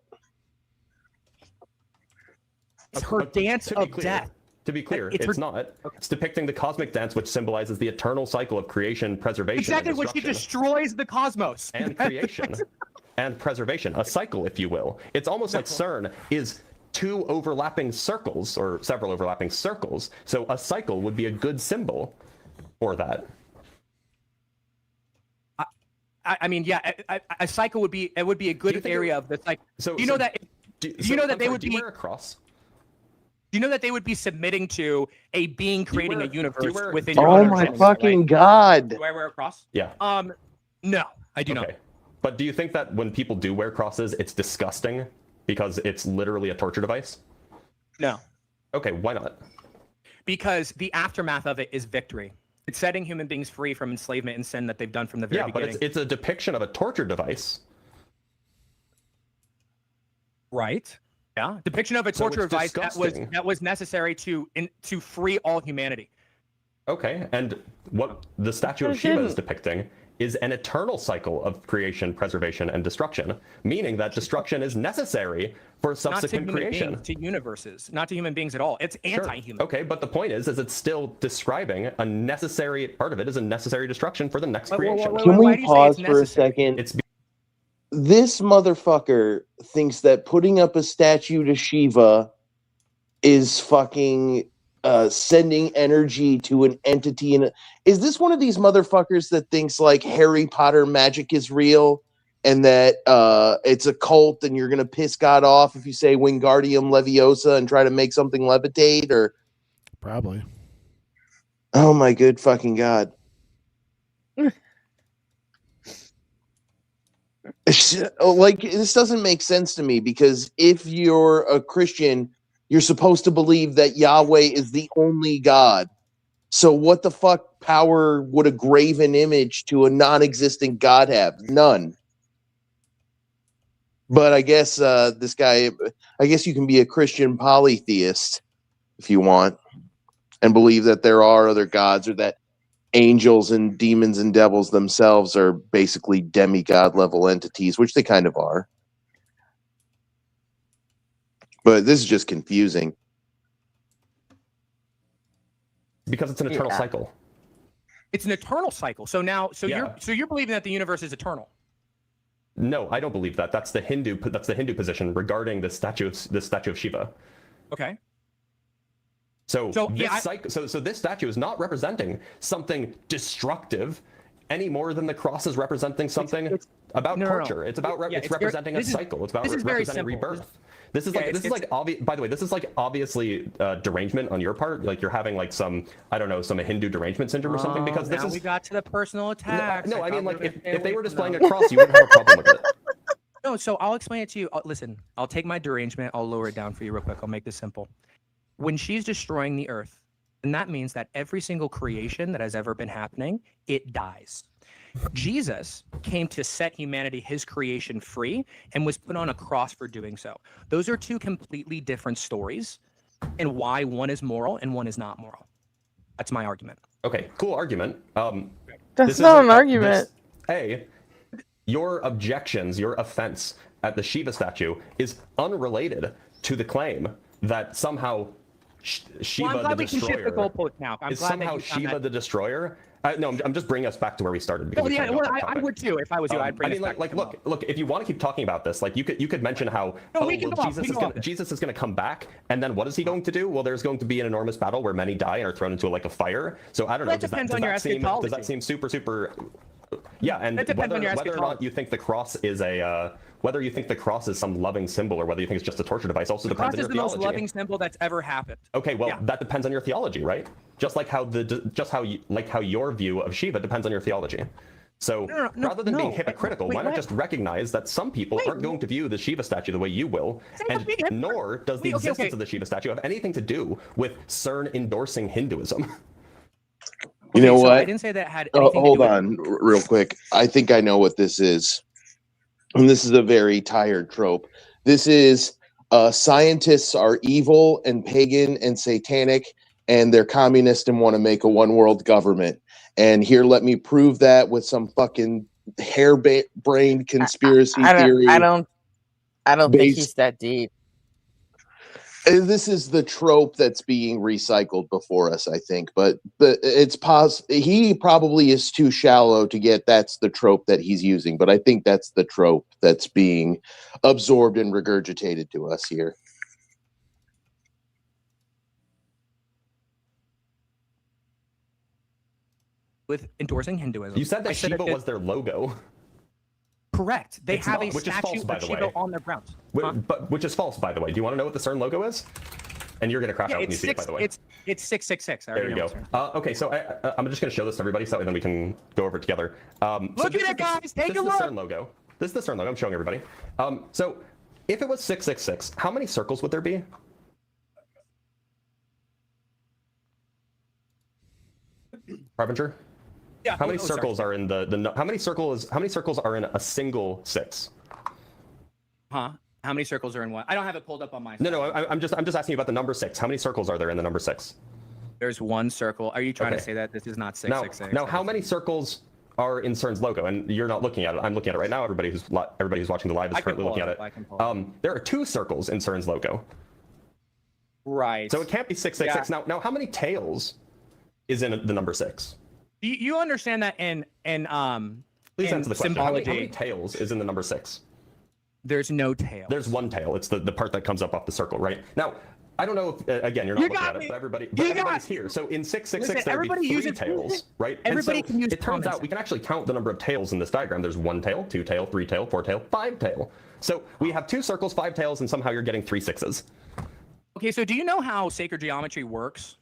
It's her dance to be of clear, death. To be clear, It's it's her- not. It's depicting the cosmic dance, which symbolizes the eternal cycle of creation, preservation, Exactly, and when she destruction. destroys the cosmos. And creation and preservation, a cycle, if you will. It's almost like CERN is two overlapping circles or several overlapping circles. So a cycle would be a good symbol for that. I mean, yeah, a cycle would be a good area of the cycle. So you know that you know that they would do be you wear a cross? you know that they would be submitting to a being creating a universe within Oh your my understanding, fucking right? god. Do I wear a cross? Yeah. No, I do not. But do you think that when people do wear crosses, it's disgusting because it's literally a torture device? No. Okay, why not? Because the aftermath of it is victory. It's setting human beings free from enslavement and sin that they've done from the very Yeah, beginning. but it's a depiction of a torture device. Right. Yeah, depiction of a So torture it's device disgusting. that was necessary to free all humanity. Okay, and what the statue of Shiva is depicting is an eternal cycle of creation, preservation, and destruction, meaning that destruction is necessary for subsequent not to creation. Beings, to universes, not to human beings at all. It's anti-human. Okay, but the point is it's still describing a necessary part of it is a necessary destruction for the next creation. Can we pause for a second? This motherfucker thinks that putting up a statue to Shiva is fucking sending energy to an entity. Is this one of these motherfuckers that thinks like Harry Potter magic is real and that it's a cult and you're going to piss God off if you say Wingardium Leviosa and try to make something levitate? Or probably. Oh my good fucking God. Like, this doesn't make sense to me, because if you're a Christian, you're supposed to believe that Yahweh is the only God. So what the fuck power would a graven image to a non-existent God have? None. But I guess this guy, I guess you can be a Christian polytheist if you want and believe that there are other gods, or that angels and demons and devils themselves are basically demigod level entities, which they kind of are. But this is just confusing. Because it's an eternal cycle. It's an eternal cycle. So now, you're believing that the universe is eternal. No, I don't believe that. That's the Hindu position regarding the statue of Shiva. Okay. So this statue is not representing something destructive any more than the cross is representing something about torture. It's about it's representing a cycle. It's about representing rebirth. This is by the way, this is like obviously derangement on your part. Like you're having like some, I don't know, some Hindu derangement syndrome or something, because this is. We got to the personal attacks. No, I mean, like if they were displaying a cross, you wouldn't have a problem with it. No, so I'll explain it to you. Listen, I'll take my derangement. I'll lower it down for you real quick. I'll make this simple. When she's destroying the earth, and that means that every single creation that has ever been happening, it dies. Jesus came to set humanity, his creation, free, and was put on a cross for doing so. Those are two completely different stories, and why one is moral and one is not moral. That's my argument. Okay, cool argument. That's not an argument. Your objections, your offense at the Shiva statue is unrelated to the claim that somehow Shiva the Destroyer is somehow Shiva the Destroyer. No, I'm just bringing us back to where we started. Well, yeah, I would too if I was you. I'd bring. I mean, look. If you want to keep talking about this, like you could mention how Jesus is going to come back, and then what is he going to do? Well, there's going to be an enormous battle where many die and are thrown into like a fire. So I don't know. Does that seem super? Yeah, and whether or not you think the cross is whether you think the cross is some loving symbol or whether you think it's just a torture device also depends on your theology. The cross is the most loving symbol that's ever happened. Okay, well, that depends on your theology, right? Just like how your view of Shiva depends on your theology. So rather than being hypocritical, why not just recognize that some people aren't going to view the Shiva statue the way you will, and nor does the existence of the Shiva statue have anything to do with CERN endorsing Hinduism. You know what? I didn't say that had anything hold on real quick. I think I know what this is. And this is a very tired trope. This is scientists are evil and pagan and satanic, and they're communist and want to make a one world government. And here, let me prove that with some fucking harebrained conspiracy theory. I don't think he's that deep. This is the trope that's being recycled before us, I think, but it's he probably is too shallow to get that's the trope that he's using, but I think that's the trope that's being absorbed and regurgitated to us here. With endorsing Hinduism. You said that Shiva was their logo. Correct. They have a statue of Shiva on their grounds. Which is false, by the way. Do you want to know what the CERN logo is? And you're going to crash out when you see it, by the way. It's 666. There you go. Okay, so I'm just going to show this to everybody so then we can go over it together. Look at it, guys. Take a look. This is the CERN logo. This is the CERN logo. I'm showing everybody. So if it was 666, how many circles would there be? Harbinger? Yeah. How many circles are in how many circles are in a single 6? Huh? How many circles are in what? I don't have it pulled up on my. No, I'm just asking you about the number 6. How many circles are there in the number 6? There's one circle. Are you trying to say that this is not 666? Now, how many circles are in CERN's logo? And you're not looking at it. I'm looking at it right now. Everybody who's watching the live is currently looking at it. There are 2 circles in CERN's logo. Right. So it can't be 666. Yeah. Now, how many tails is in the number 6? You understand that in Please answer the question. symbology. How many tails is in the number 6? There's no tail. There's one tail. It's the part that comes up off the circle, right? Now, I don't know if, again, you're not looking at it, but everybody's here. So in 666, there would be 3 tails, right? Everybody can use it turns out we can actually count the number of tails in this diagram. There's 1 tail, 2 tail, 3 tail, 4 tail, 5 tail. So we have 2 circles, 5 tails, and somehow you're getting 3 6s. Okay, so do you know how sacred geometry works?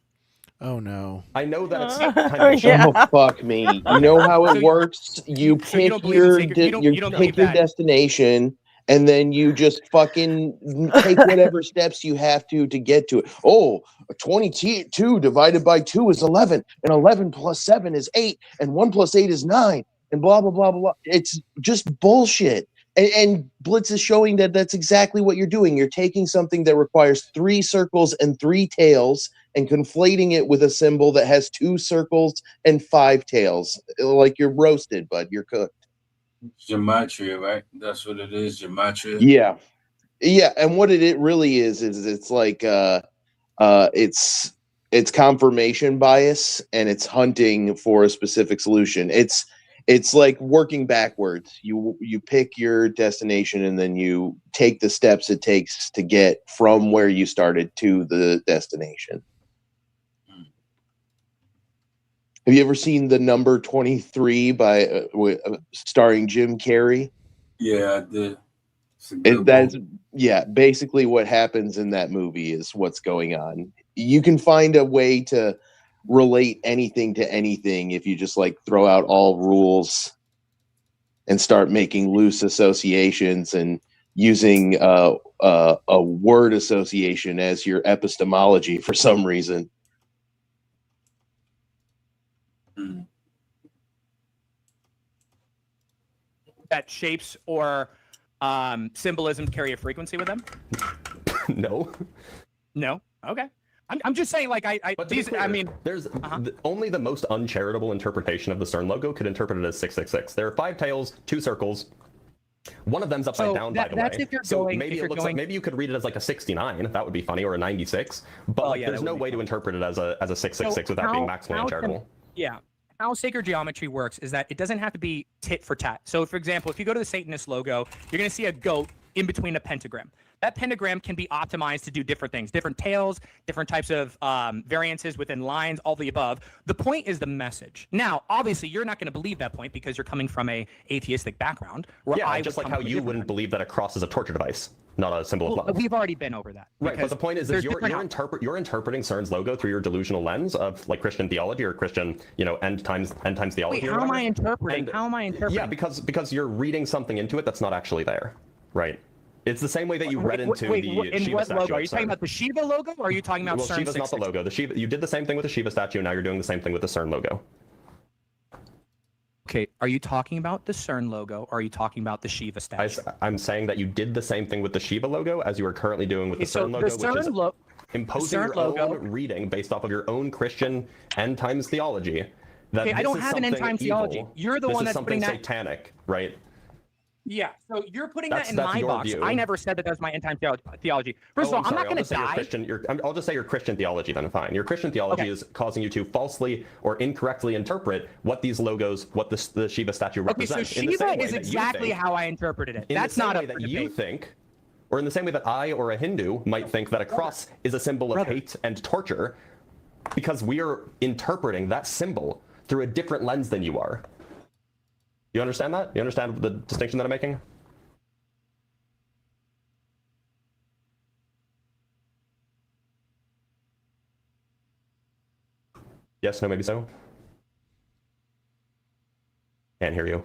Oh no. I know that it's kind of Oh fuck me. You know how it works? You pick your destination, and then you just fucking take whatever steps you have to get to it. Oh, 22 divided by 2 is 11, and 11 plus 7 is 8, and 1 plus 8 is 9, and blah blah blah blah. It's just bullshit. And Blitz is showing that that's exactly what you're doing. You're taking something that requires 3 circles and 3 tails and conflating it with a symbol that has 2 circles and 5 tails. Like you're roasted, bud. You're cooked. Gematria, right? That's what it is, gematria. Yeah. Yeah, and what it really is it's like it's confirmation bias, and it's hunting for a specific solution. It's like working backwards. You pick your destination, and then you take the steps it takes to get from where you started to the destination. Have you ever seen The Number 23 by starring Jim Carrey? Yeah, I did. That's basically what happens in that movie is what's going on. You can find a way to relate anything to anything if you just like throw out all rules and start making loose associations and using a word association as your epistemology for some reason. That shapes or symbolisms carry a frequency with them? No. No? Okay. I'm just saying, like, there's only the most uncharitable interpretation of the CERN logo could interpret it as 666. There are 5 tails, 2 circles. One of them's upside down, by the way. If you're so going, maybe it looks like maybe you could read it as like a 69. That would be funny, or a 96. But there's no way to interpret it as a 666 without being maximally uncharitable. Yeah. How sacred geometry works is that it doesn't have to be tit for tat. So, for example, if you go to the Satanist logo, you're going to see a goat in between a pentagram. That pentagram can be optimized to do different things, different tails, different types of variances within lines, all the above. The point is the message. Now, obviously, you're not going to believe that point because you're coming from a atheistic background. Just like how you wouldn't believe that a cross is a torture device, not a symbol of love. We've already been over that. Right, but the point is you're interpreting CERN's logo through your delusional lens of like Christian theology or Christian, end times theology. Wait, how am I interpreting? Yeah, because you're reading something into it that's not actually there, right? It's the same way that you read into the Shiva statue. Logo? Are you talking about the Shiva logo, or are you talking about CERN? Shiva's not the logo. You did the same thing with the Shiva statue, now you're doing the same thing with the CERN logo. Okay, are you talking about the CERN logo, or are you talking about the Shiva statue? I'm saying that you did the same thing with the Shiva logo as you are currently doing with the CERN logo, which is imposing your own reading based off of your own Christian end times theology. Okay, I don't have an end time theology. You're the one that's putting that. This is something satanic, right? Yeah, so you're putting that in my box. View. I never said that was my end time theology. First of all, I'm not going to die. I'll just say your Christian theology then, fine. Your Christian theology is causing you to falsely or incorrectly interpret what these logos, what the Shiva statue represents. Okay, so Shiva is exactly how I interpreted it. That's not a that you think, or in the same way that I or a Hindu might think that a cross is a symbol of hate and torture, because we are interpreting that symbol through a different lens than you are. You understand that? You understand the distinction that I'm making? Yes, no, maybe so? Can't hear you.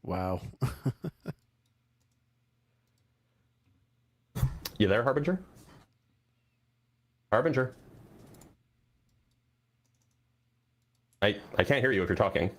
Wow. You there, Harbinger? Harbinger. I can't hear you if you're talking.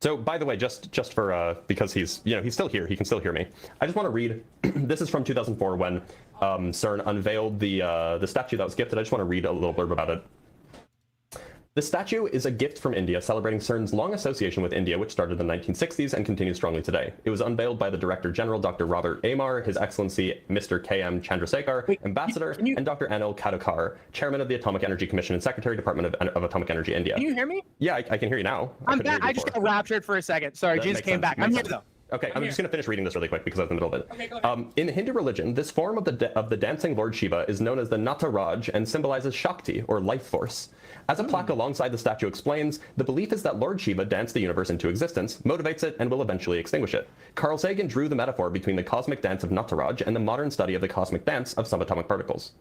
So, by the way, just for because he's still here, he can still hear me. I just want to read. This is from 2004 when CERN unveiled the statue that was gifted. I just want to read a little blurb about it. The statue is a gift from India celebrating CERN's long association with India, which started in the 1960s and continues strongly today. It was unveiled by the Director General, Dr. Robert Amar, His Excellency Mr. K.M. Chandrasekhar, Ambassador, and Dr. Anil Kadokar, Chairman of the Atomic Energy Commission and Secretary, Department of Atomic Energy, India. Can you hear me? Yeah, I can hear you now. I'm back. I just got raptured for a second. Sorry, Jesus came back. I'm here though. Okay, I'm just going to finish reading this really quick because I'm in the middle of it. Okay, go ahead. In Hindu religion, this form of the dancing Lord Shiva is known as the Nataraj and symbolizes Shakti, or life force. As a plaque alongside the statue explains, the belief is that Lord Shiva danced the universe into existence, motivates it, and will eventually extinguish it. Carl Sagan drew the metaphor between the cosmic dance of Nataraj and the modern study of the cosmic dance of subatomic particles.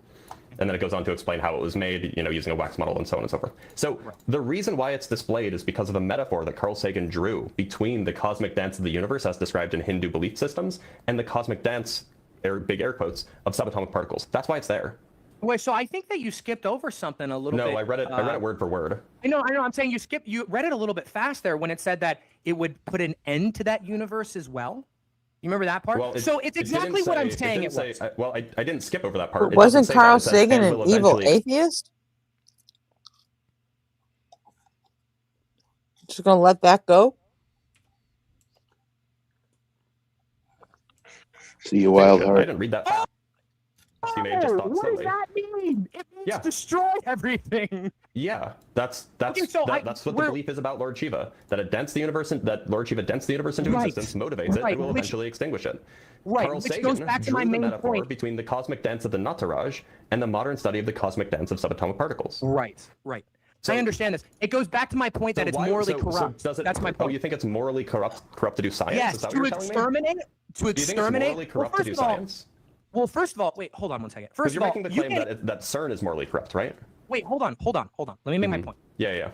And then it goes on to explain how it was made, using a wax model and so on and so forth. So the reason why it's displayed is because of a metaphor that Carl Sagan drew between the cosmic dance of the universe as described in Hindu belief systems and the cosmic dance, big air quotes, of subatomic particles. That's why it's there. Wait, so I think that you skipped over something a little bit. No, I read it word for word. I know. I'm saying you read it a little bit fast there when it said that it would put an end to that universe as well. You remember that part? Well, so it's exactly what I'm saying. I didn't skip over that part. Wasn't Carl Sagan an evil atheist? Just gonna let that go? See you, Wildheart. I didn't read that fast. You may have just thought What slowly. does that mean? It means destroy everything. Yeah, that's what the belief is about Lord Shiva. That Lord Shiva dents the universe into existence, motivates it, and will eventually extinguish it. Right, Carl which Sagan goes back to my drew the main metaphor point between the cosmic dance of the Nataraj and the modern study of the cosmic dance of subatomic particles. Right. I understand this. It goes back to my point that it's morally corrupt. That's my point. Oh, you think it's morally corrupt to do science? Yes, is that to what you're exterminate. Do you think it's morally corrupt to do science? Well, first of all, wait, hold on one second. Because you're making the claim that CERN is morally corrupt, right? Wait, hold on. Let me make my point. Yeah.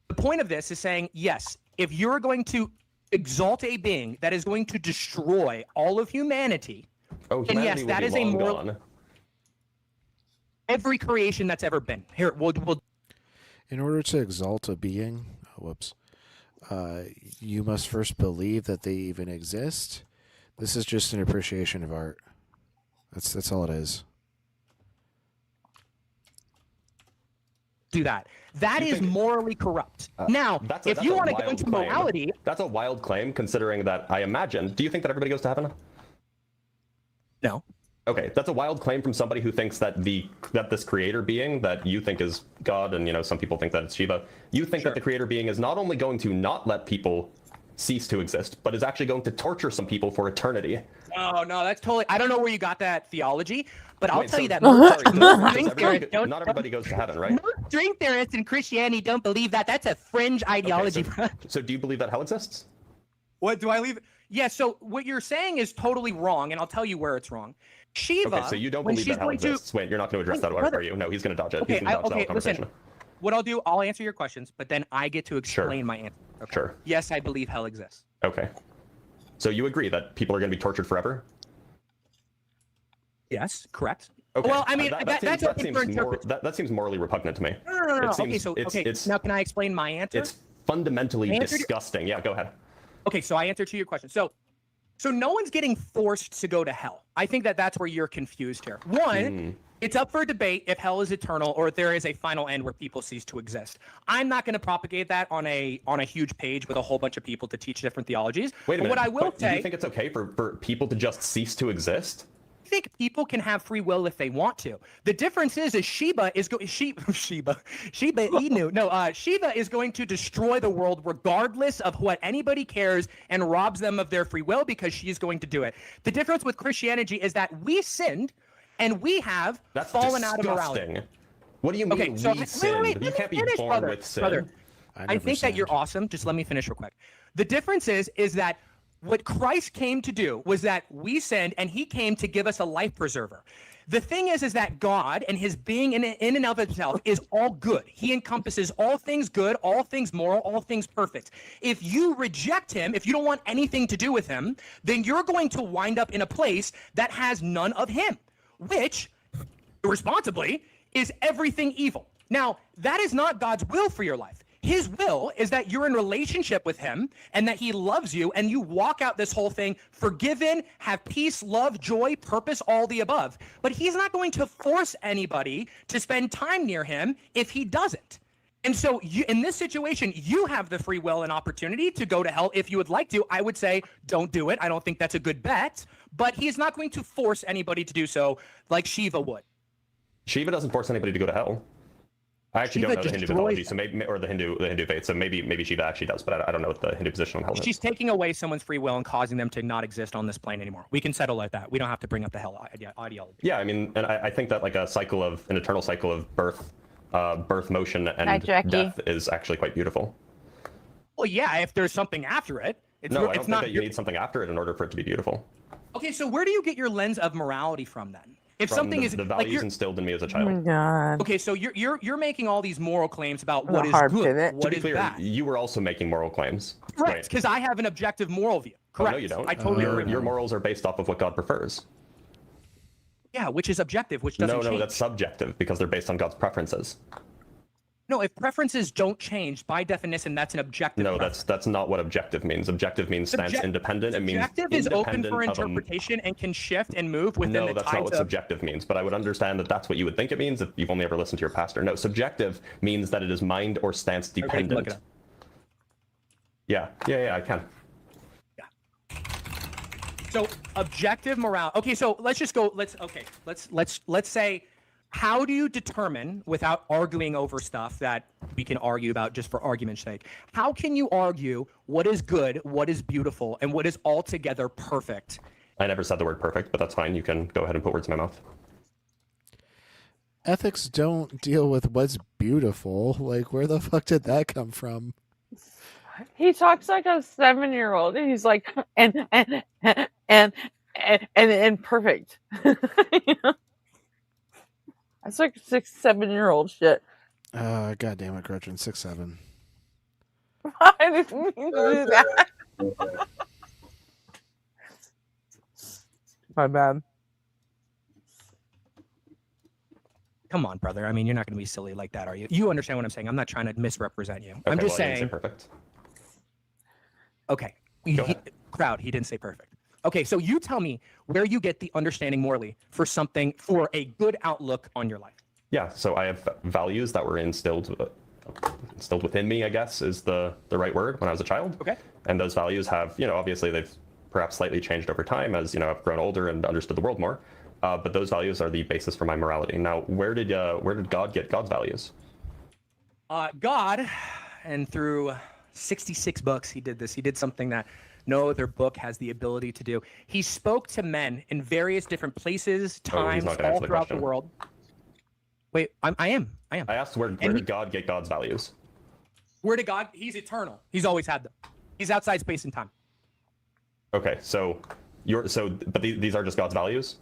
The point of this is saying, yes, if you're going to exalt a being that is going to destroy all of humanity, then yes, that is a moral. Every creation that's ever been. Here, we'll. In order to exalt a being, you must first believe that they even exist. This is just an appreciation of art. That's all it is. Do that. That is morally corrupt. Now, if you want to go into morality, that's a wild claim. Considering that, I imagine. Do you think that everybody goes to heaven? No. Okay, that's a wild claim from somebody who thinks that this creator being that you think is God, and some people think that it's Shiva. You think that the creator being is not only going to not let people cease to exist, but is actually going to torture some people for eternity. Oh no, that's totally. I don't know where you got that theology, but I'll tell you that not everybody goes to heaven, right? Most string theorists in Christianity don't believe that. That's a fringe ideology. Okay, so do you believe that hell exists? What do I leave? Yeah. So what you're saying is totally wrong, and I'll tell you where it's wrong. Shiva. Okay, so you don't believe that hell exists. Wait, you're not going to address that, are you? No, he's going to dodge it. Okay, he's going to dodge that conversation. Listen, what I'll do, I'll answer your questions, but then I get to explain my answer. Okay. Sure. Yes, I believe hell exists. Okay. So you agree that people are going to be tortured forever? Yes, correct. Okay. Well, I mean, that seems morally repugnant to me. No. Now can I explain my answer? It's fundamentally disgusting. Yeah, go ahead. Okay, so I answer to your question. So no one's getting forced to go to hell. I think that's where you're confused here. One, it's up for debate if hell is eternal or if there is a final end where people cease to exist. I'm not going to propagate that on a huge page with a whole bunch of people to teach different theologies. Wait a minute. What I will say, do you think it's okay for people to just cease to exist? I think people can have free will if they want to. The difference is Shiva is Shiva Inu. No, Shiva is going to destroy the world regardless of what anybody cares and robs them of their free will because she is going to do it. The difference with Christianity is that we sinned and we have fallen out of morality. What do you mean we sinned? You can't be born with sin. Brother, I think that you're awesome. Just let me finish real quick. The difference is that what Christ came to do was that we sinned and he came to give us a life preserver. The thing is that God and his being in and of himself is all good. He encompasses all things good, all things moral, all things perfect. If you reject him, if you don't want anything to do with him, then you're going to wind up in a place that has none of him, which, responsibly, is everything evil. Now, that is not God's will for your life. His will is that you're in relationship with him and that he loves you and you walk out this whole thing forgiven, have peace, love, joy, purpose, all the above. But he's not going to force anybody to spend time near him if he doesn't. And so in this situation, you have the free will and opportunity to go to hell if you would like to. I would say don't do it. I don't think that's a good bet. But he is not going to force anybody to do so like Shiva would. Shiva doesn't force anybody to go to hell. I actually don't know the Hindu mythology, so maybe, or the Hindu faith, so maybe Shiva actually does, but I don't know what the Hindu position on hell is. She's taking away someone's free will and causing them to not exist on this plane anymore. We can settle like that. We don't have to bring up the hell ideology. Yeah, I mean, and I think that like an eternal cycle of birth, motion, and death is actually quite beautiful. Well, yeah, if there's something after it. I don't think that you need something after it in order for it to be beautiful. Okay, so where do you get your lens of morality from then? If from something is the values like instilled in me as a child. Oh my God. Okay, so you're making all these moral claims about what is good, what is bad. You were also making moral claims. Right, because I have an objective moral view. Correct. Oh, no, you don't. I totally agree. Your morals are based off of what God prefers. Yeah, which is objective, which doesn't change. No, that's subjective because they're based on God's preferences. No, if preferences don't change, by definition, that's an objective. No, that's not what objective means. Objective means stands independent. It means subjective is open for interpretation and can shift and move within no, the that's not what subjective means. But I would understand that that's what you would think it means if you've only ever listened to your pastor. No, subjective means that it is mind or stance dependent. Okay, look it up. Yeah, I can. Yeah. So objective morality. Okay, so let's just go. Let's say. How do you determine, without arguing over stuff that we can argue about just for argument's sake, how can you argue what is good, what is beautiful, and what is altogether perfect? I never said the word perfect, but that's fine. You can go ahead and put words in my mouth. Ethics don't deal with what's beautiful. Like, where the fuck did that come from? He talks like a 7-year-old, and he's like, and perfect. You know? That's like 6, 7-year-old shit. God damn it, Gretchen, 6, 7. I didn't mean to do that. My bad. Come on, brother. I mean, you're not going to be silly like that, are you? You understand what I'm saying. I'm not trying to misrepresent you. I'm just saying. I didn't say perfect. Okay. Crowd, he didn't say perfect. Okay, so you tell me where you get the understanding morally for a good outlook on your life. Yeah, so I have values that were instilled within me, I guess, is the right word, when I was a child. Okay. And those values have, obviously they've perhaps slightly changed over time as, I've grown older and understood the world more. But those values are the basis for my morality. Now, where did God get God's values? God, and through 66 books, he did this. He did something that no other book has the ability to do. He spoke to men in various different places, times, all throughout the world. Wait, I am. I asked where did God get God's values? Where did God? He's eternal. He's always had them. He's outside space and time. Okay, but these are just God's values?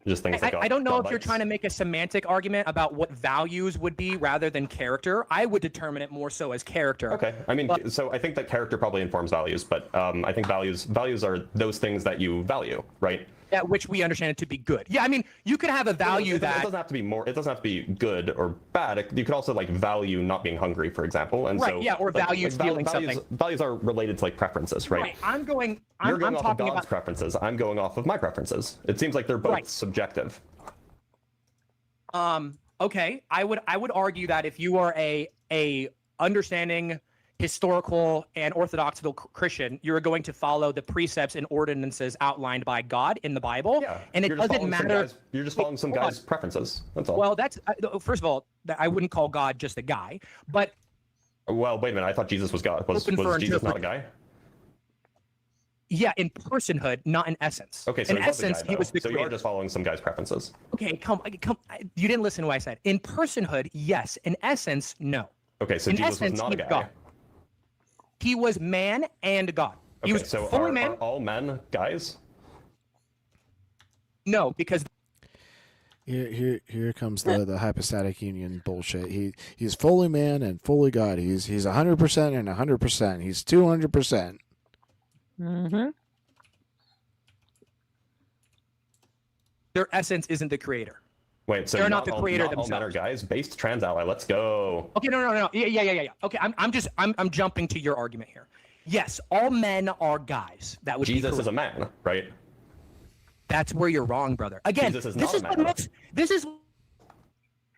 Just things I don't know if you're trying to make a semantic argument about what values would be rather than character. I would determine it more so as character. Okay. I mean, so I think that character probably informs values, but I think values are those things that you value, right? Yeah, which we understand it to be good. Yeah, I mean, you could have a value that it doesn't have to be more. It doesn't have to be good or bad. You could also value not being hungry, for example. And right. Yeah, or value stealing something. Values are related to preferences, right? Right. I'm going off of God's about preferences. I'm going off of my preferences. It seems like they're both subjective. Okay. I would argue that if you are a understanding, historical, and orthodox Christian, you're going to follow the precepts and ordinances outlined by God in the Bible. Yeah. And it doesn't matter. You're just following some guy's preferences. That's all. Well, first of all, I wouldn't call God just a guy, but. Well, wait a minute. I thought Jesus was God. Was Jesus not a guy? Yeah, in personhood, not in essence. Okay, so in essence, he was the creator. So you are just following some guy's preferences. Okay, come. You didn't listen to what I said. In personhood, yes. In essence, no. Okay, so Jesus was not a guy. God. He was man and God. He was so fully man. Are all men guys? No, because Here comes the hypostatic union bullshit. He's fully man and fully God. He's 100% and 100%. He's 200%. Mm-hmm. Their essence isn't the creator. Wait, so they're not the creator not all men are guys? Based trans ally, let's go. Okay, no. Yeah. Okay, I'm jumping to your argument here. Yes, all men are guys. That would Jesus be is a man, right? That's where you're wrong, brother. Again, Jesus is this not a man. this is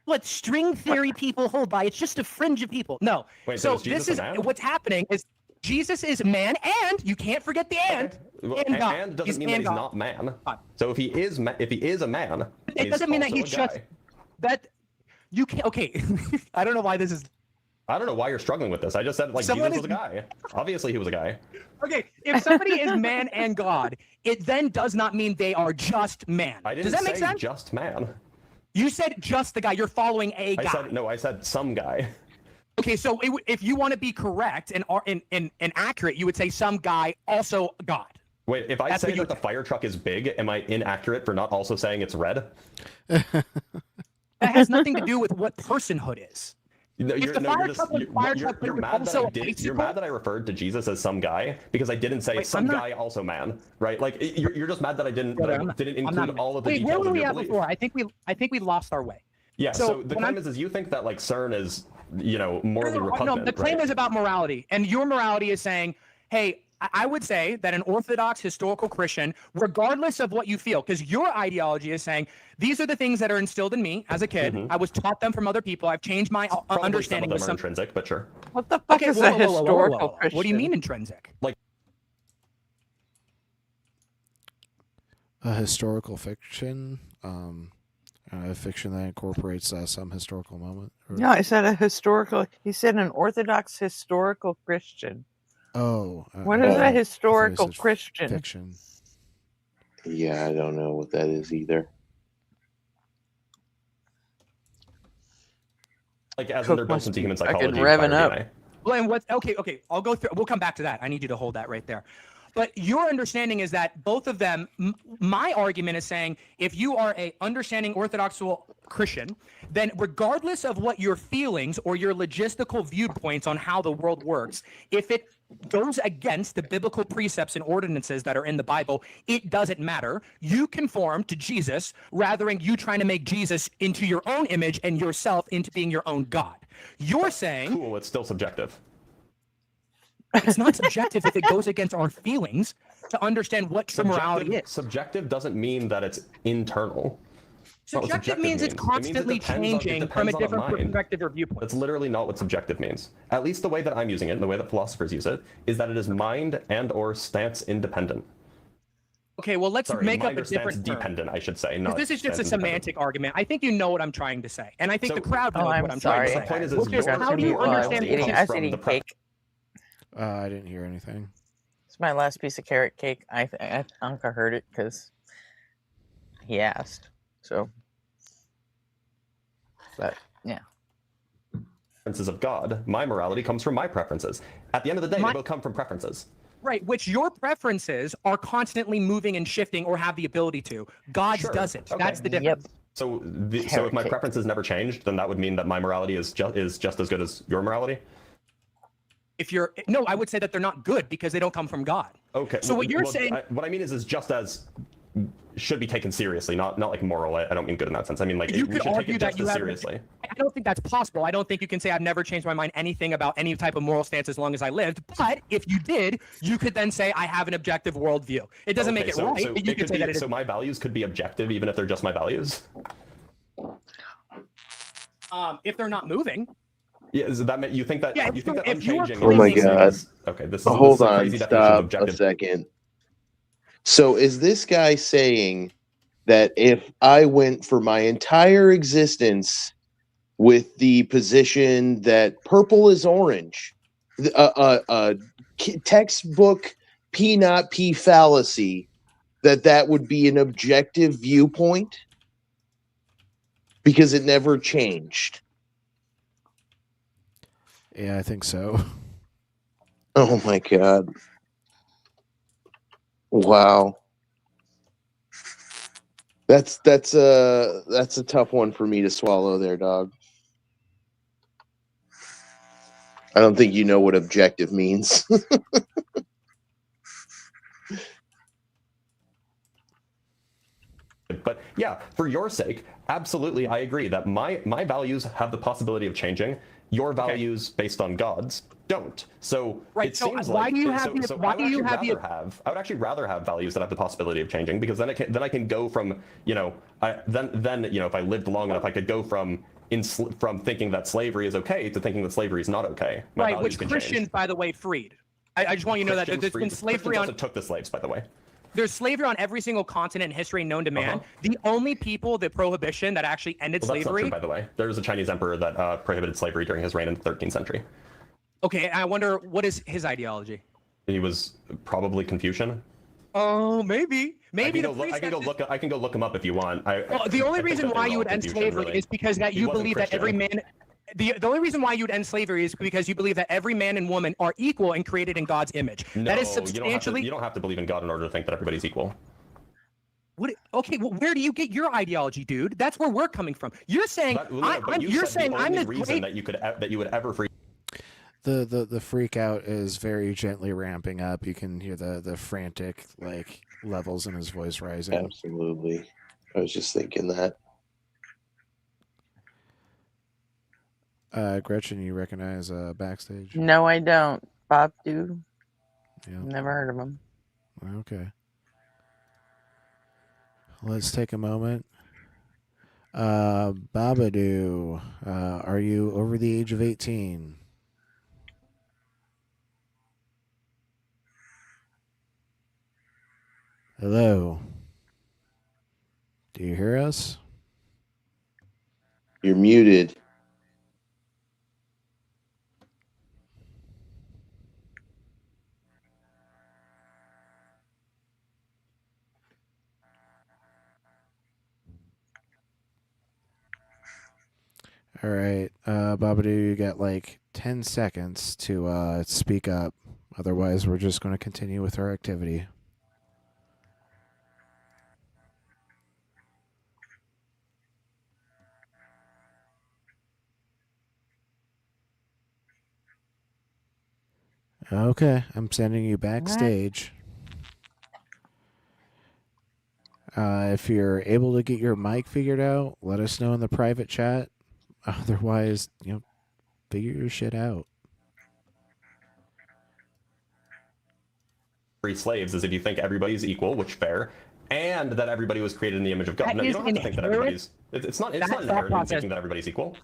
what string theory people hold by. It's just a fringe of people. No. Wait, so is Jesus this is a man? what's happening is Jesus is man, and you can't forget the and. Okay. And God. And doesn't He's mean that he's God. not man. So if he is a man, It doesn't mean that he's just that. You can't. Okay, I don't know why this is. I don't know why you're struggling with this. I just said like Jesus was a guy. Obviously, he was a guy. Okay, if somebody is man and God, it then does not mean they are just man. I didn't Does that make say sense? just man. You said just the guy. You're following a guy. I said some guy. Okay, so if you want to be correct and accurate, you would say some guy, also God. Wait, if I say that the fire truck is big, am I inaccurate for not also saying it's red? That has nothing to do with what personhood is. No, If the fire truck was fire truck, but you're it was mad that also I a did. bicycle? You're mad that I referred to Jesus as some guy because I didn't say Wait, some I'm not- guy also man, right? Like you're just mad that I didn't Brother, I'm not- didn't I'm include not- all of the Wait, details where were of we your at belief. before? I think we lost our way. Yeah. So the when claim is you think that like CERN is morally repugnant. No, the claim right? is about morality, and your morality is saying, hey, I would say that an Orthodox historical Christian, regardless of what you feel, because your ideology is saying these are the things that are instilled in me as a kid. I was taught them from other people. I've changed my Probably understanding some of of them are some. intrinsic, but sure. What the fuck is a historical Christian? What do you mean intrinsic? Like a historical fiction, a fiction that incorporates some historical moment. No, I said a historical. He said an Orthodox historical Christian. Oh, What is a historical said Christian? Fiction. Yeah, I don't know what that is either. Like as in they're built into human psychology. revving by up. DNA. Well, and what? Okay. I'll go through. We'll come back to that. I need you to hold that right there. But your understanding is that both of them. My argument is saying if you are a understanding Orthodox Christian, then regardless of what your feelings or your logistical viewpoints on how the world works, if it goes against the biblical precepts and ordinances that are in the Bible, it doesn't matter. You conform to Jesus rather than you trying to make Jesus into your own image and yourself into being your own God. You're saying cool. It's still subjective. It's not subjective if it goes against our feelings to understand what true morality is. Subjective doesn't mean that it's internal. Subjective means it's constantly changing from a different perspective or viewpoint. That's literally not what subjective means. At least the way that I'm using it, and the way that philosophers use it, is that it is mind and or stance independent. Okay, well, let's make up mind a or stance different term. dependent, I should say. Because this is just a semantic argument. I think you know what I'm trying to say, and I think the crowd knows what I'm trying to say. The point is, Which is, how do you understand I was eating cake. I didn't hear anything. It's my last piece of carrot cake. I think I heard it because he asked. So, but yeah. Preferences of God. My morality comes from my preferences. At the end of the day, they both come from preferences. Right, which your preferences are constantly moving and shifting or have the ability to. God's doesn't. Okay. That's the difference. So, so if my preferences never changed, then that would mean that my morality is just as good as your morality. If you're no, I would say that they're not good because they don't come from God. Okay. So what you're saying, what I mean is just as should be taken seriously, not like moral. I don't mean good in that sense. I mean like you we could should take argue it that just you as have. seriously. I don't think that's possible. I don't think you can say I've never changed my mind anything about any type of moral stance as long as I lived. But if you did, you could then say I have an objective worldview. It doesn't make it right. So but you could say that it is. So my values could be objective even if they're just my values. If they're not moving. Yeah, is that you think that you think that unchanging? Oh my god! Okay, this is hold a on. crazy definition of Stop a objective. second. So is this guy saying that if I went for my entire existence with the position that purple is orange, textbook P not P fallacy, that would be an objective viewpoint because it never changed? Yeah, I think so. Oh my god. Wow. That's a tough one for me to swallow there, dog. I don't think you know what objective means. But yeah, for your sake, absolutely, I agree that my values have the possibility of changing. Your values, based on God's, don't. So it seems why like do you have so, the, so why do you have the I would actually rather have values that have the possibility of changing, because then I can go from then if I lived long enough, I could go from thinking that slavery is okay to thinking that slavery is not okay. My right, values which can Christians, change. by the way, freed. I just want you to know that there's been slavery on. Took the slaves, by the way. There's slavery on every single continent in history known to man. The only people, the prohibition that actually ended slavery. That's not true, by the way. There was a Chinese emperor that prohibited slavery during his reign in the 13th century. Okay, I wonder what is his ideology. He was probably Confucian. Oh, maybe. I can go look him up if you want. The only reason why you would end slavery is because that you believe that every man. The only reason why you'd end slavery is because you believe that every man and woman are equal and created in God's image. No, that is substantially. You don't have to believe in God in order to think that everybody's equal. Okay, well, where do you get your ideology, dude? That's where we're coming from. You're saying you're saying I'm the reason that you would ever free. The freak out is very gently ramping up. You can hear the frantic levels in his voice rising. Absolutely. I was just thinking that. Gretchen, you recognize Backstage? No, I don't. Bob do. Yeah. Never heard of him. Okay. Let's take a moment. Babadoo, are you over the age of 18? Hello. Do you hear us? You're muted. All right, Babadoo, you got 10 seconds to speak up. Otherwise, we're just going to continue with our activity. Okay, I'm sending you backstage. If you're able to get your mic figured out, let us know in the private chat. Otherwise, figure your shit out. Free slaves is if you think everybody's equal, which fair, and that everybody was created in the image of God. No, you don't have to think that everybody's. It's not inherent in thinking that everybody's equal.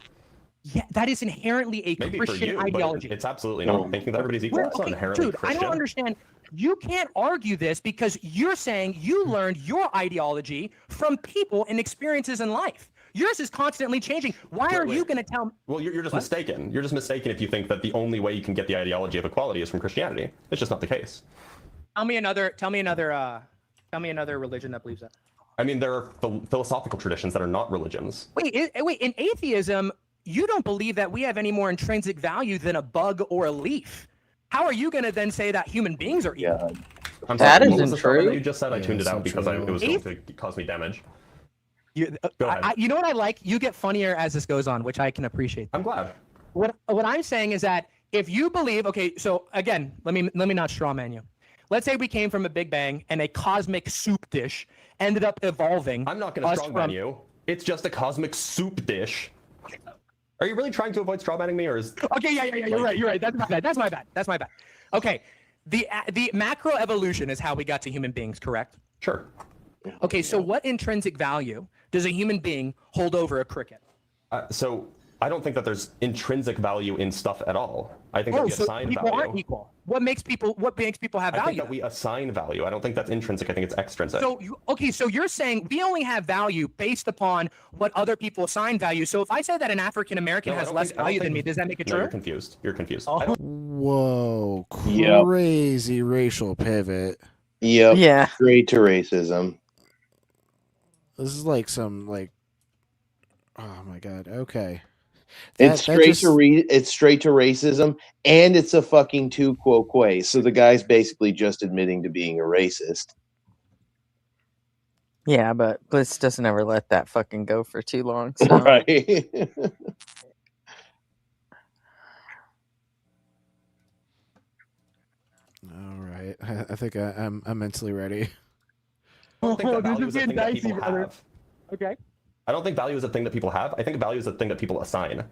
Yeah, that is inherently a Maybe Christian for you, ideology. But it's absolutely not. Thinking that everybody's equal, that's not inherently dude, Christian. I don't understand. You can't argue this because you're saying you learned your ideology from people and experiences in life. Yours is constantly changing. Why are you going to tell me? Well, you're just mistaken. You're just mistaken if you think that the only way you can get the ideology of equality is from Christianity. It's just not the case. Tell me another religion that believes that. I mean, there are philosophical traditions that are not religions. Wait, in atheism, you don't believe that we have any more intrinsic value than a bug or a leaf. How are you going to then say that human beings are evil? I'm that sorry, isn't true. You just said I tuned it out because it was going to cause me damage. You know what I like? You get funnier as this goes on, which I can appreciate. I'm glad. What I'm saying is that if you believe, okay, so again, let me not straw man you. Let's say we came from a Big Bang and a cosmic soup dish ended up evolving. I'm not going to straw man you. It's just a cosmic soup dish. Are you really trying to avoid straw manning me, or is? Okay, yeah. You're right. That's my bad. Okay, the macro evolution is how we got to human beings, correct? Sure. Okay, so what intrinsic value does a human being hold over a cricket? So I don't think that there's intrinsic value in stuff at all. I think that we assign people value. Aren't equal. What makes people have value? I think that we assign value. I don't think that's intrinsic. I think it's extrinsic. So you're saying we only have value based upon what other people assign value. So if I say that an African American has less value than me, does that make it true? You're confused. You're confused. Oh. Whoa, crazy racial pivot. Yep. Yeah. Straight to racism. This is oh my god. Okay. It's straight to racism, and it's a fucking tu quo quo. So the guy's basically just admitting to being a racist. Yeah, but Bliss doesn't ever let that fucking go for too long. So. Right. All right. I think I'm mentally ready. I don't think that value is a thing that dicey, people brother. have. Okay. I don't think value is a thing that people have. I think value is a thing that people assign.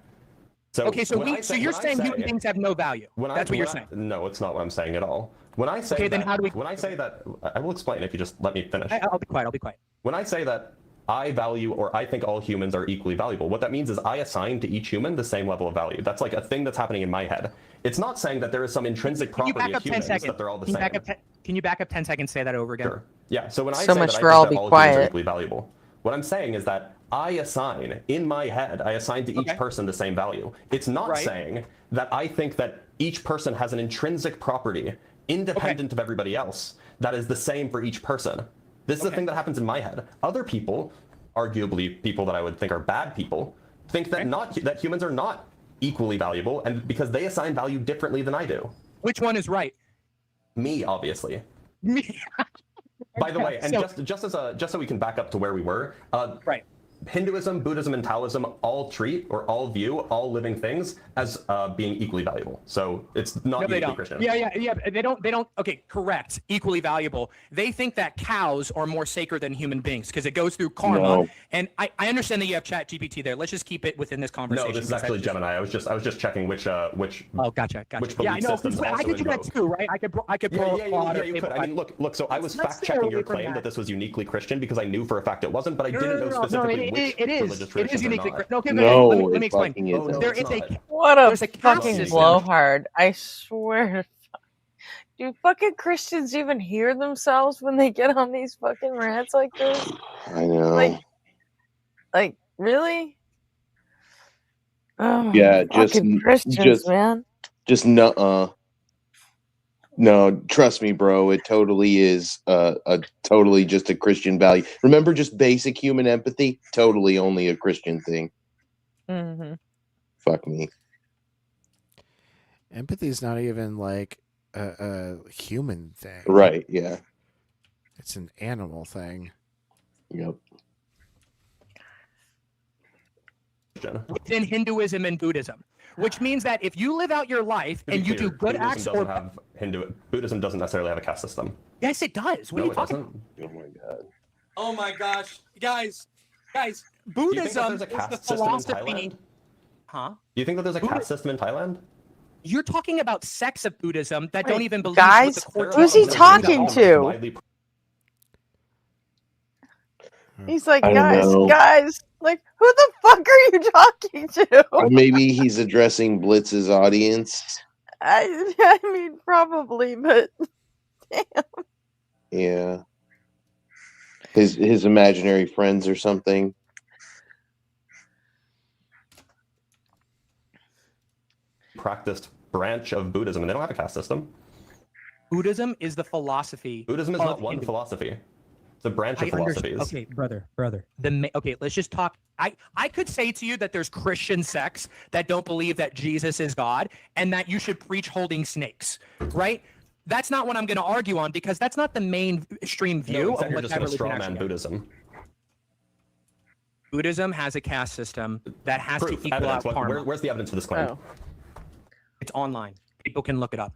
So Okay, so when I say- you're when I saying human say- beings have no value. That's what you're saying. No, it's not what I'm saying at all. When I say Okay, then that, how do we? When I say that, I will explain if you just let me finish. I'll be quiet. I'll be quiet. When I say that I value or I think all humans are equally valuable, what that means is I assign to each human the same level of value. That's like a thing that's happening in my head. It's not saying that there is some intrinsic Can you property back of up 10 humans seconds? that they're all the Can you same. can you back up 10 seconds? Say that over again. Sure. Yeah. So when I So say much that for I all think be that all humans are quiet. equally valuable, what I'm saying is that I assign in my head, I assign to each person the same value. It's not saying that I think that each person has an intrinsic property independent of everybody else that is the same for each person. This is a thing that happens in my head. Other people, arguably people that I would think are bad people, think that that humans are not equally valuable, and because they assign value differently than I do. Which one is right? Me, obviously. Me. By the way, and So- just so we can back up to where we were, right. Hinduism, Buddhism, and Taoism all treat or all view all living things as being equally valuable. So it's not No, they uniquely don't. Christian. Yeah. They don't. Okay, correct. Equally valuable. They think that cows are more sacred than human beings because it goes through karma. No. And I understand that you have Chat GPT there. Let's just keep it within this conversation. No, this is actually Gemini. I was just checking which. Oh, gotcha. Which Yeah, I belief know. systems I also could do that invoke. too, right? I could pull a plot or you table could. I mean, look. So I was Let's fact stay checking away your from claim that. that this was uniquely Christian because I knew for a fact it wasn't, but I didn't know No, specifically which it is. religious It is traditions are uniquely not. Christian. Okay, No, let me it explain. fucking isn't. no, There it's is a not. What a there's a caste fucking system. blowhard. I swear to fuck. Do fucking Christians even hear themselves when they get on these fucking rants like this? I know. Like really? Oh, Yeah, fucking Christians, man. just nuh-uh. No, trust me, bro. It totally is a totally just a Christian value. Remember, just basic human empathy. Totally only a Christian thing. Mm-hmm. Fuck me. Empathy is not even like a human thing. Right? Yeah. It's an animal thing. Yep. Within Hinduism and Buddhism, which means that if you live out your life To be and you do clear, good acts Buddhism doesn't necessarily have a caste system. yes, it does. What No, are you it talking doesn't. Oh my god. Oh my gosh, guys, Do you think that Buddhism there's a is the caste system in philosophy. Thailand? Huh? Do you think that there's a caste system in Thailand? You're talking about sects of Buddhism that Wait, don't even believe guys, what the court who's he tells them. talking to? He's like, I don't know. guys, like, who the fuck are you talking to? Or maybe he's addressing Blitz's audience. I mean, probably, but damn. Yeah. His imaginary friends or something. Practiced branch of Buddhism, and they don't have a caste system. Buddhism is the philosophy. Buddhism is of not one Hinduism. philosophy. It's a branch of I understand. philosophies. Okay, brother. Okay, let's just talk. I could say to you that there's Christian sects that don't believe that Jesus is God and that you should preach holding snakes, right? That's not what I'm going to argue on because that's not the mainstream view No, of instead you're what just that going to religion straw man actually is. Buddhism. Buddhism has a caste system that has Proof, to equal evidence. out karma. Where's the evidence for this claim? Oh. It's online. People can look it up.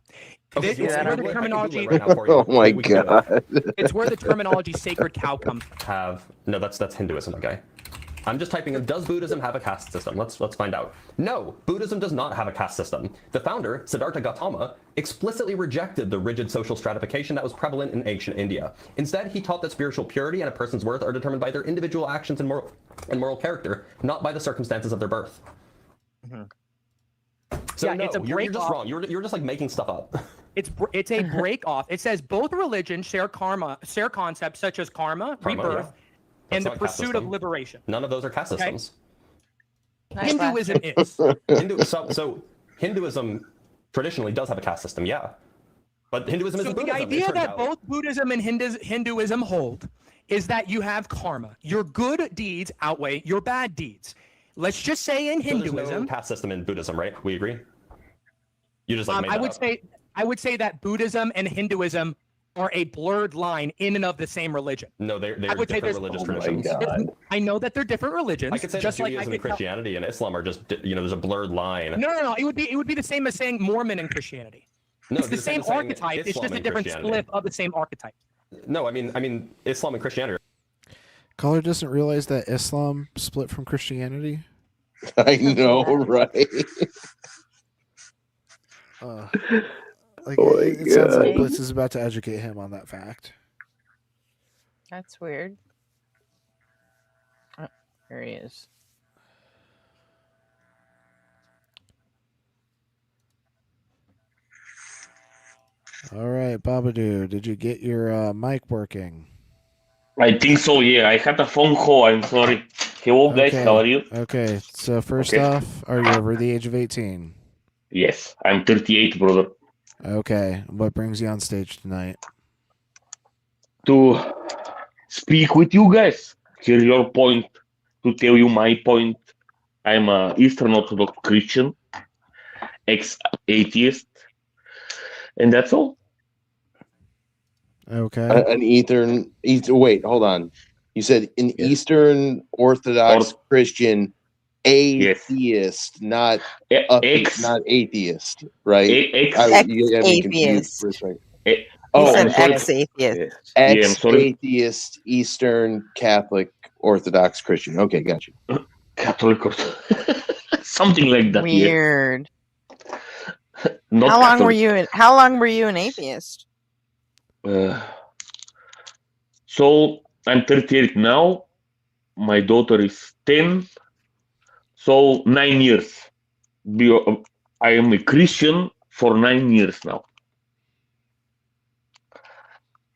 Okay, This you is want where me the to- I can Google terminology. it right now for you. Oh my We can do that. god. It's where the terminology sacred cow comes from. No, that's Hinduism, okay. I'm just typing in, does Buddhism have a caste system? Let's find out. No, Buddhism does not have a caste system. The founder, Siddhartha Gautama, explicitly rejected the rigid social stratification that was prevalent in ancient India. Instead, he taught that spiritual purity and a person's worth are determined by their individual actions and moral character, not by the circumstances of their birth. Mm-hmm. So Yeah, no, it's a you're just break-off. wrong. You're just like making stuff up. It's a break off. It says both religions share concepts such as karma, rebirth, yeah. and That's the not a caste pursuit of system. liberation. None of those are caste Okay. systems. Hinduism is. So Hinduism traditionally does have a caste system, yeah. But Hinduism So isn't the Buddhism. it idea turns that out. both Buddhism and Hinduism hold is that you have karma. Your good deeds outweigh your bad deeds. Let's just say in So there's Hinduism, no caste system in Buddhism, right? We agree. You just like made I that would up. say that Buddhism and Hinduism are a blurred line in and of the same religion. No, they're I would say different religious traditions. I know that they're different religions. I could say just that like Judaism I and Christianity and Islam are just, there's a blurred line. No. It would be the same as saying Mormon and Christianity. No, it's the same archetype. It's just a different split of the same archetype. No, I mean Islam and Christianity. Caller doesn't realize that Islam split from Christianity. I know, right? It sounds like Blitz is about to educate him on that fact. That's weird. Oh, there he is. All right, Babadoo, did you get your mic working? I think so, yeah. I had a phone call. I'm sorry. Hello, guys. How are you? Okay, so first off, are you over the age of 18? Yes, I'm 38, brother. Okay, what brings you on stage tonight? To speak with you guys, hear your point, to tell you my point. I'm a Eastern Orthodox Christian, ex-atheist, and that's all. Okay. Wait, hold on. You said an Eastern Orthodox Christian atheist, not atheist, right? Ex-atheist. For a second. He Oh, said I'm sorry. ex-atheist. Ex-atheist, Eastern Catholic Orthodox Christian. Okay, got you. Catholic, something like that. Weird. Not How long Catholic. were you an atheist? So I'm 38 now. My daughter is 10. So 9 years. I am a Christian for 9 years now.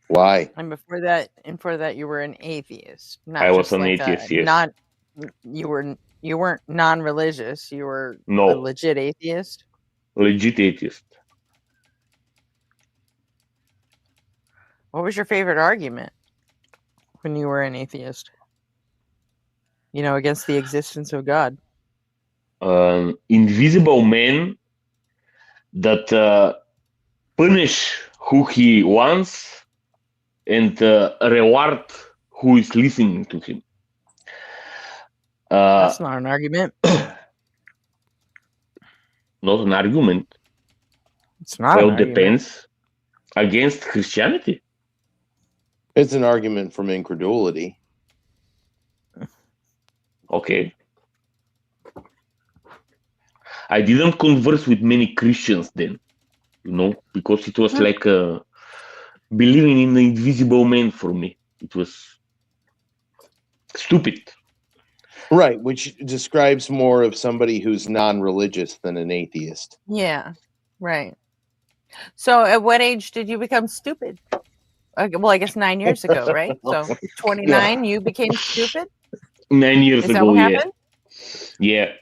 Why? And before that, you were an atheist. Not I was just an like atheist, yes. You weren't non-religious. You were No. a legit atheist. Legit atheist. What was your favorite argument when you were an atheist? Against the existence of God. Invisible man that punish who he wants and reward who is listening to him. That's not an argument. Not an argument. It's not Well, an argument. depends. Against Christianity. It's an argument from incredulity. Okay. I didn't converse with many Christians then, because it was like believing in the invisible man for me. It was stupid. Right, which describes more of somebody who's non-religious than an atheist. Yeah, right. So at what age did you become stupid? Well, I guess 9 years ago, right? So 29, you became stupid? 9 years Is that ago, what yeah. happened? Yeah.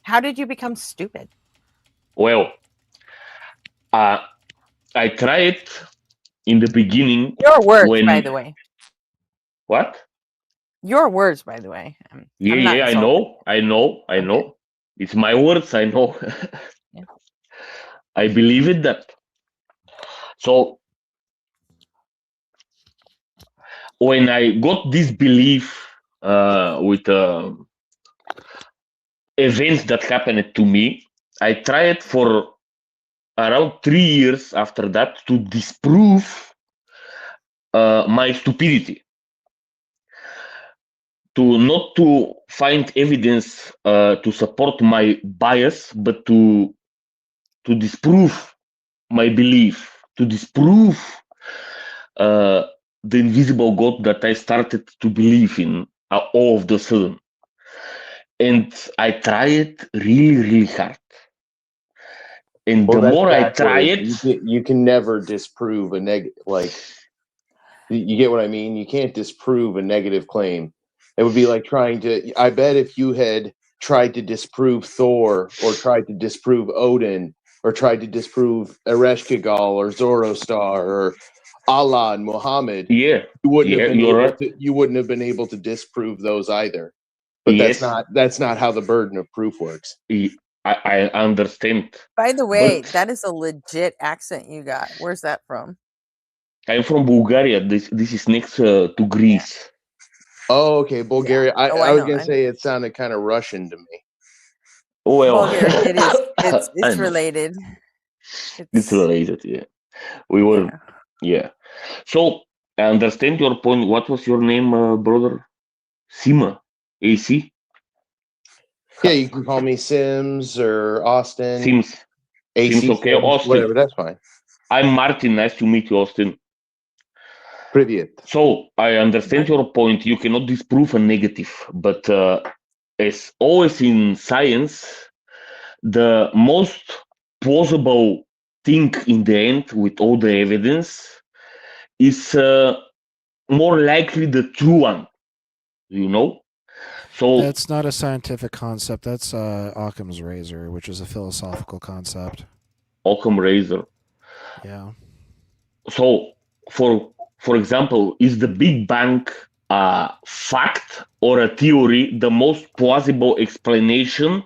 How did you become stupid? Well, I tried in the beginning. Your words, by the way. What? Your words, by the way. Yeah, I know. It's my words, I know. Yeah. I believe in that. So when I got this belief with events that happened to me, I tried for around 3 years after that to disprove my stupidity. Not to find evidence to support my bias, but to disprove my belief, to disprove the invisible God that I started to believe in all of the sudden. And I tried really, really hard. And the more I try it, you can never disprove a negative. You get what I mean? You can't disprove a negative claim. It would be like trying to. I bet if you had tried to disprove Thor, or tried to disprove Odin, or tried to disprove Ereshkigal or Zoroastar or Allah and Muhammad, you wouldn't have been able to disprove those either. But that's not how the burden of proof works. I understand. By the way, that is a legit accent you got. Where's that from? I'm from Bulgaria. This is next to Greece. Oh, okay, Bulgaria. Oh, I I was know. gonna say it sounded kind of Russian to me. Well, Bulgaria. It is. I It's know. related. It's related, yeah. We were, yeah. So I understand your point. What was your name, brother? Sima, AC. Yeah, you can call me Sims or Austin. Sims. AC Sims, okay. Sims, Austin. whatever. That's fine. I'm Martin. Nice to meet you, Austin. Привет. So I understand your point. You cannot disprove a negative, but as always in science, the most plausible thing in the end, with all the evidence, is more likely the true one. You know. So that's not a scientific concept. That's Occam's razor, which is a philosophical concept. Occam razor. Yeah. So, for example, is the Big Bang a fact or a theory the most plausible explanation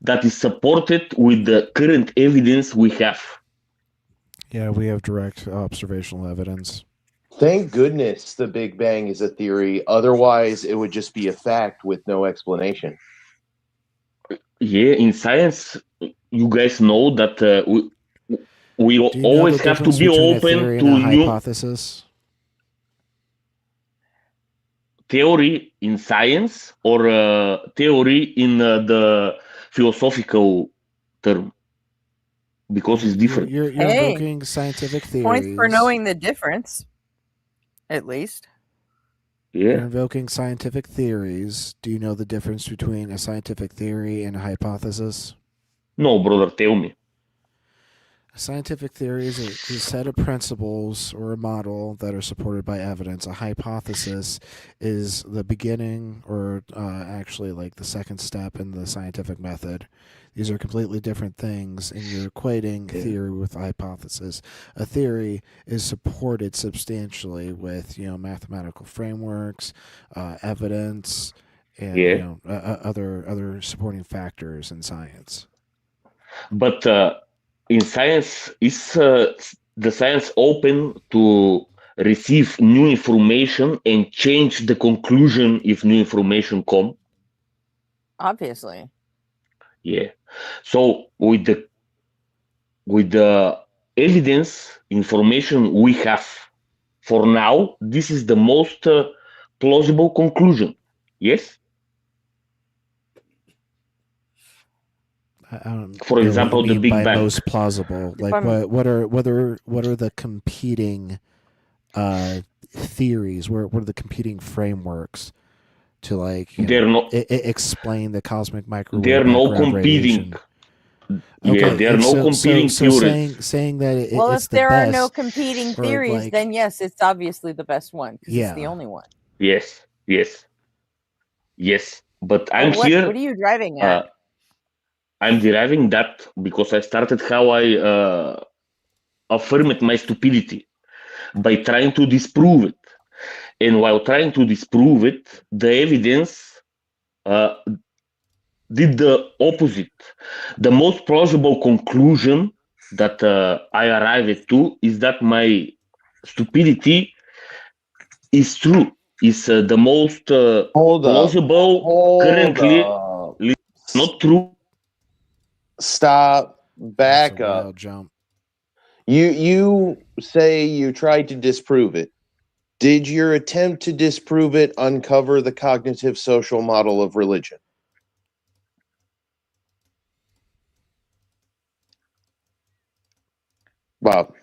that is supported with the current evidence we have? Yeah, we have direct observational evidence. Thank goodness the Big Bang is a theory. Otherwise, it would just be a fact with no explanation. Yeah, in science, you guys know that we Do you always know the have to difference be between a open theory to and a new hypothesis? theory in science or theory in the philosophical term, because it's different. You're Hey, invoking scientific theories. points for knowing the difference, at least. Yeah. You're invoking scientific theories. Do you know the difference between a scientific theory and a hypothesis? No, brother, tell me. A scientific theory is a set of principles or a model that are supported by evidence. A hypothesis is the beginning, or actually like the second step in the scientific method. These are completely different things, and you're equating theory with hypothesis. A theory is supported substantially with mathematical frameworks, evidence, and other supporting factors in science. But in science, is the science open to receive new information and change the conclusion if new information come? Obviously. Yeah. So with the evidence information we have for now, this is the most plausible conclusion. Yes. For example, the Big Bang. Most plausible, like what are the competing theories? What are the competing frameworks to explain the cosmic microwave? There are no background competing. radiation? Yeah, there are no competing theories. Saying that if it's the there best, are no competing theories, then yes, it's obviously the best one because it's the only one. Yes. But I'm what, here. What are you driving at? I'm deriving that because I started how I affirmed my stupidity by trying to disprove it. And while trying to disprove it, the evidence did the opposite. The most plausible conclusion that I arrived to is that my stupidity is true. Is the most plausible currently. Not true. Stop. Back up. Wild jump. You say you tried to disprove it. Did your attempt to disprove it uncover the cognitive social model of religion? Bob.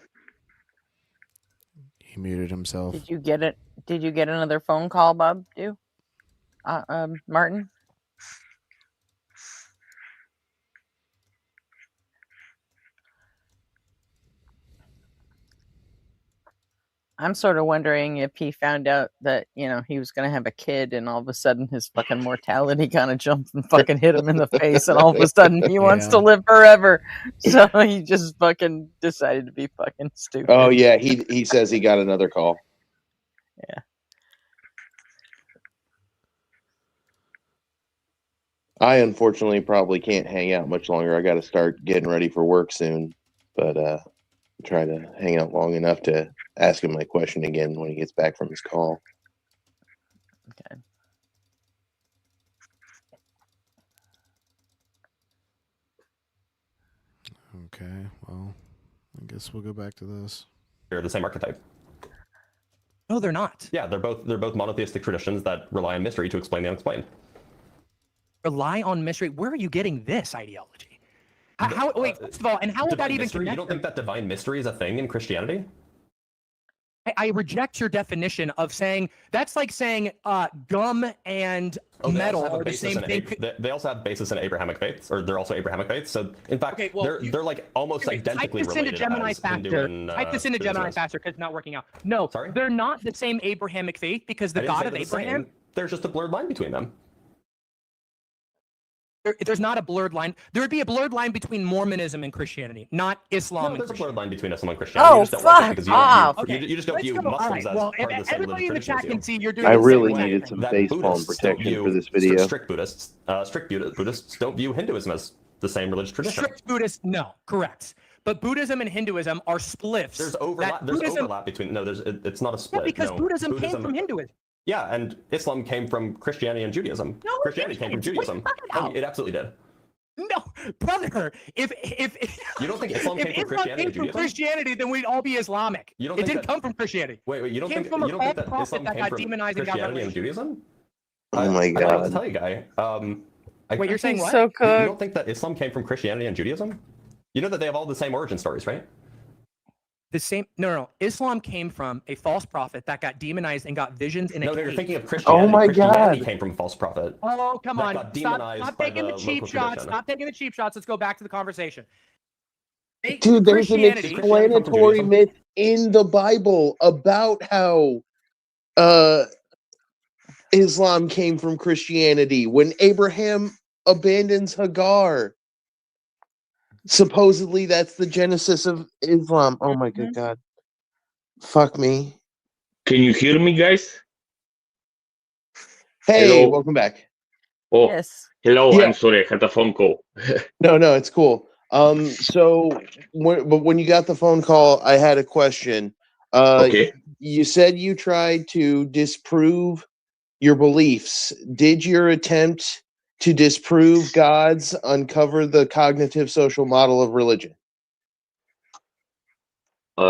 He muted himself. Did you get it? Did you get another phone call, Bob? Martin? I'm sort of wondering if he found out that, he was going to have a kid and all of a sudden his fucking mortality kind of jumped and fucking hit him in the face and all of a sudden he wants to live forever. So he just fucking decided to be fucking stupid. Oh, yeah. He says he got another call. Yeah. I unfortunately probably can't hang out much longer. I got to start getting ready for work soon. But Try to hang out long enough to ask him my question again when he gets back from his call. Okay. Okay, well, I guess we'll go back to this. They're the same archetype. No, they're not. Yeah, they're both monotheistic traditions that rely on mystery to explain the unexplained. Rely on mystery. Where are you getting this ideology? Wait, first of all, and how would that even mystery? connect? You don't think that divine mystery is a thing in Christianity? I reject your definition of saying that's like saying gum and metal are the same thing. They also have basis in Abrahamic faiths, or they're also Abrahamic faiths. So in fact, they're like almost identically related. Type this into Gemini faster because it's not working out. No, they're not the same Abrahamic faith because the God of Abraham. There's just a blurred line between them. There's not a blurred line. There would be a blurred line between Mormonism and Christianity, not Islam. No, there's a blurred line between Islam and Christianity. Oh, fuck off. You just don't view Muslims as part of the same everybody in the chat can see you're doing. I really needed some facepalm protection for this video. Strict Buddhists don't view Hinduism as the same religious tradition. Strict Buddhists, no, correct. But Buddhism and Hinduism are spliffs. There's overlap. There's overlap between. No, it's not a split. Yeah, because Buddhism came from Hinduism. Yeah, and Islam came from Christianity and Judaism. No, Christianity came from Judaism. Oh, it absolutely did. No, brother. If you don't think Islam came from Christianity and Judaism? Christianity, then we'd all be Islamic. It didn't come from Christianity. Wait, you don't think that Islam came from Christianity and Judaism? Oh my God! I have to tell you, guy. Wait, you're saying what? So you don't think that Islam came from Christianity and Judaism? You know that they have all the same origin stories, right? The same? No. Islam came from a false prophet that got demonized and got visions in a cave. No, you're thinking of Christianity. Oh my Christianity God! came from a false prophet. Oh, come on! Stop taking the cheap shots. Stop taking the cheap shots. Let's go back to the conversation. Dude, there's an explanatory myth in the Bible about how Islam came from Christianity when Abraham abandons Hagar. Supposedly, that's the genesis of Islam. Oh my good God. Fuck me. Can you hear me, guys? Hey, hello? Welcome back. Oh, yes. Hello. Yeah. I'm sorry, I had a phone call. No, it's cool. So when you got the phone call, I had a question. Okay. You said you tried to disprove your beliefs. Did your attempt to disprove God's uncover the cognitive social model of religion?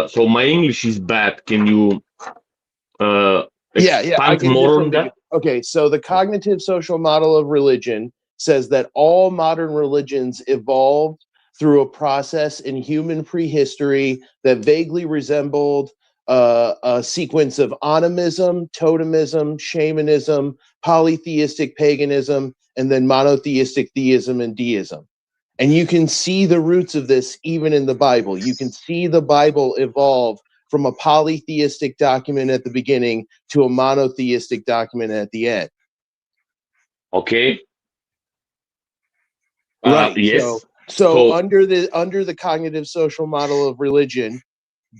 So my English is bad. Can you expand more on that? Okay, so the cognitive social model of religion says that all modern religions evolved through a process in human prehistory that vaguely resembled a sequence of animism, totemism, shamanism, polytheistic paganism, and then monotheistic theism and deism. And you can see the roots of this even in the Bible. You can see the Bible evolve from a polytheistic document at the beginning to a monotheistic document at the end. Okay. Right. Yes. So under the cognitive social model of religion,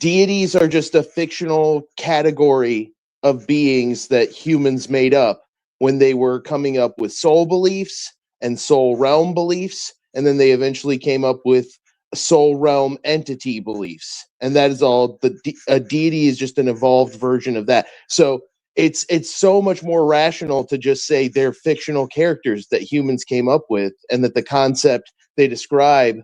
deities are just a fictional category of beings that humans made up when they were coming up with soul beliefs and soul realm beliefs, and then they eventually came up with soul realm entity beliefs, and that is all. A deity is just an evolved version of that. So it's so much more rational to just say they're fictional characters that humans came up with, and that the concept they describe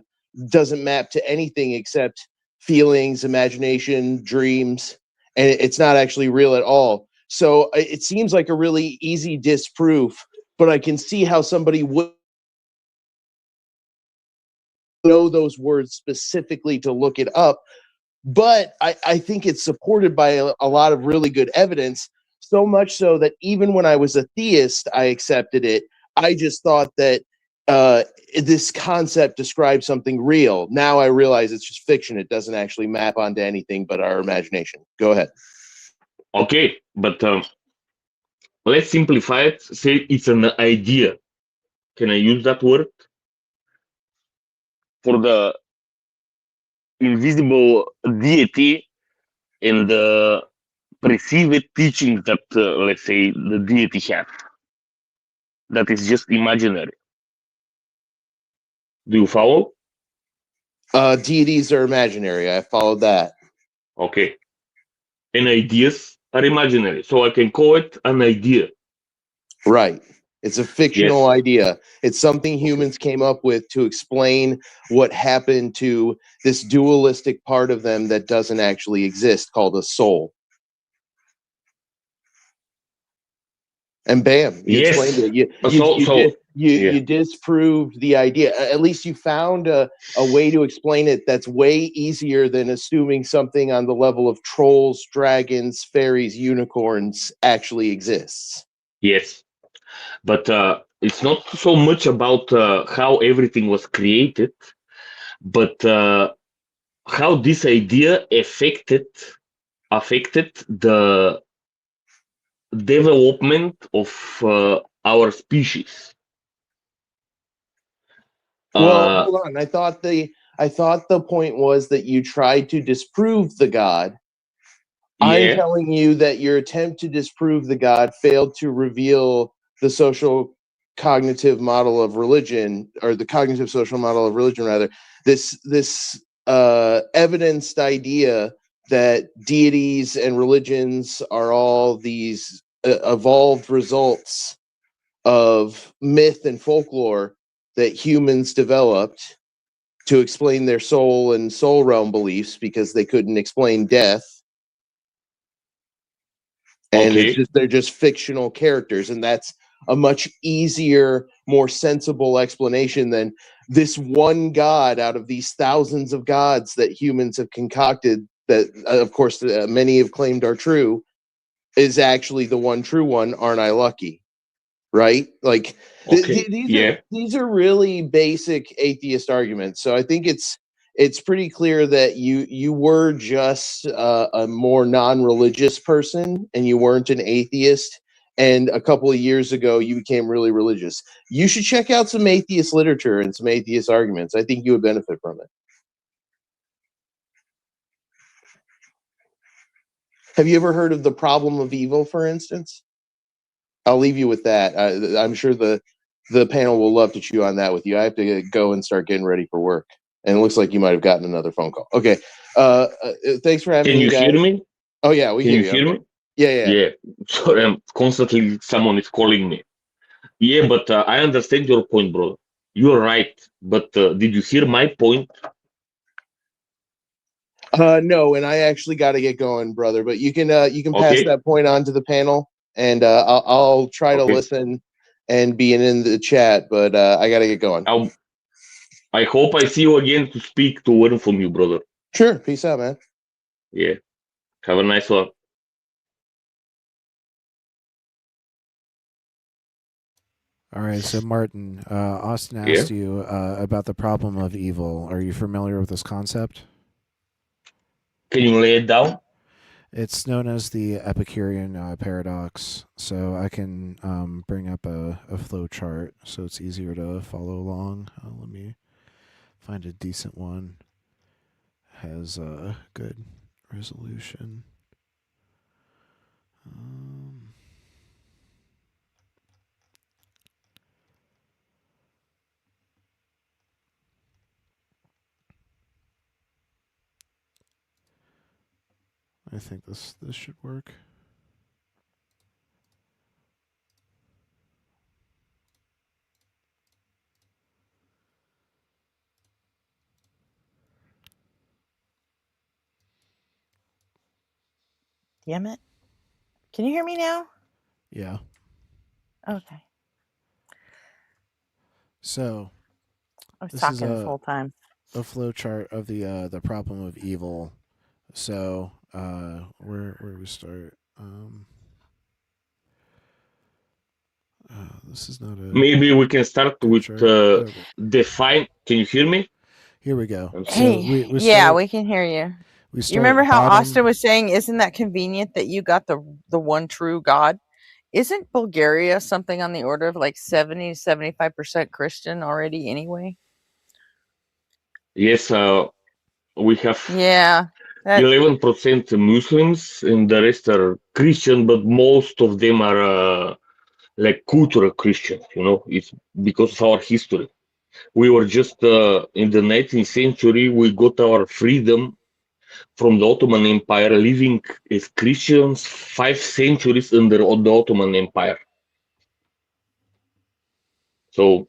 doesn't map to anything except feelings, imagination, dreams, and it's not actually real at all. So it seems like a really easy disproof, but I can see how somebody would know those words specifically to look it up. But I think it's supported by a lot of really good evidence, so much so that even when I was a theist, I accepted it. I just thought that this concept describes something real. Now I realize it's just fiction. It doesn't actually map onto anything but our imagination. Go ahead. Okay, but let's simplify it. Say it's an idea. Can I use that word? For the invisible deity and the perceived teachings that, let's say, the deity has. That is just imaginary. Do you follow? Deities are imaginary. I followed that. Okay. And ideas are imaginary. So I can call it an idea. Right. It's a fictional idea. It's something humans came up with to explain what happened to this dualistic part of them that doesn't actually exist, called a soul. And bam, you explained it. You disproved the idea. At least you found a way to explain it that's way easier than assuming something on the level of trolls, dragons, fairies, unicorns actually exists. Yes. But it's not so much about how everything was created, but how this idea affected the development of our species. Well, hold on. I thought the point was that you tried to disprove the God. I'm telling you that your attempt to disprove the God failed to reveal the social cognitive model of religion, or the cognitive social model of religion, rather. This evidenced idea that deities and religions are all these evolved results of myth and folklore that humans developed to explain their soul and soul realm beliefs because they couldn't explain death. And they're just fictional characters, and that's a much easier, more sensible explanation than this one God out of these thousands of gods that humans have concocted, that of course many have claimed are true, is actually the one true one. Aren't I lucky? Right? Like these are really basic atheist arguments. So I think it's pretty clear that you were just a more non-religious person, and you weren't an atheist. And a couple of years ago, you became really religious. You should check out some atheist literature and some atheist arguments. I think you would benefit from it. Have you ever heard of the problem of evil, for instance? I'll leave you with that. I'm sure the panel will love to chew on that with you. I have to go and start getting ready for work. And it looks like you might have gotten another phone call. Okay. Thanks for having me, guys. Can you hear me? Oh, yeah, we hear you. Can you hear me? Yeah. Yeah. Sorry, constantly someone is calling me. Yeah, but I understand your point, bro. You're right. But did you hear my point? No, and I actually got to get going, brother. But you can pass that point on to the panel, and I'll try to listen and be in the chat. But I got to get going. I hope I see you again to speak, to learn from you, brother. Sure. Peace out, man. Yeah. Have a nice one. All right, so Martin, Austin asked you about the problem of evil. Are you familiar with this concept? Can you lay it down? It's known as the Epicurean paradox. So I can bring up a flow chart so it's easier to follow along. Let me find a decent one. Has a good resolution. I think this should work. Damn it. Can you hear me now? Yeah. Okay. So I was talking this whole time. A flow chart of the problem of evil. So where do we start? This is not a. Maybe we can start with define. Can you hear me? Here we go. Hey, we can hear you. You remember how Austin was saying, isn't that convenient that you got the one true God? Isn't Bulgaria something on the order of like 70 to 75% Christian already anyway? Yes, we have 11% Muslims and the rest are Christian, but most of them are like cultural Christians, it's because of our history. We were just in the 19th century. We got our freedom from the Ottoman Empire, living as Christians 5 centuries under the Ottoman Empire. So,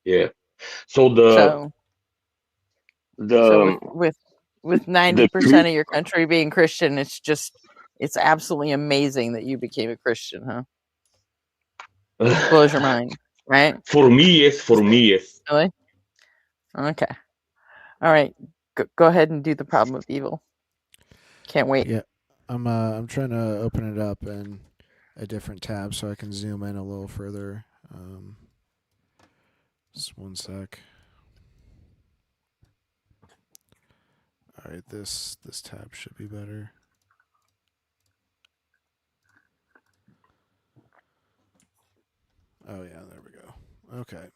yeah. So So with 90% of your country being Christian, it's absolutely amazing that you became a Christian, huh? Blows your mind, right? For me, yes. For me, yes. Really? Okay. All right. Go ahead and do the problem of evil. Can't wait. Yeah, I'm trying to open it up in a different tab so I can zoom in a little further. Just one sec. All right, this tab should be better. Oh yeah, there we go. Okay.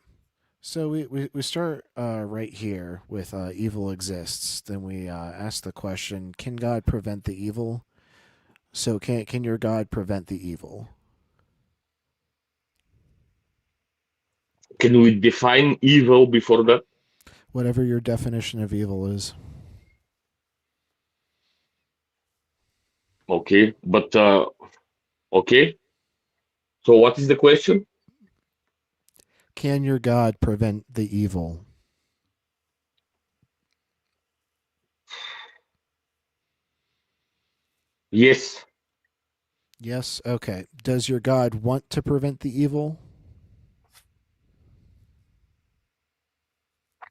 So we start right here with evil exists. Then we ask the question: can God prevent the evil? So can your God prevent the evil? Can we define evil before that? Whatever your definition of evil is. Okay, but okay. So what is the question? Can your God prevent the evil? Yes. Yes. Okay. Does your God want to prevent the evil?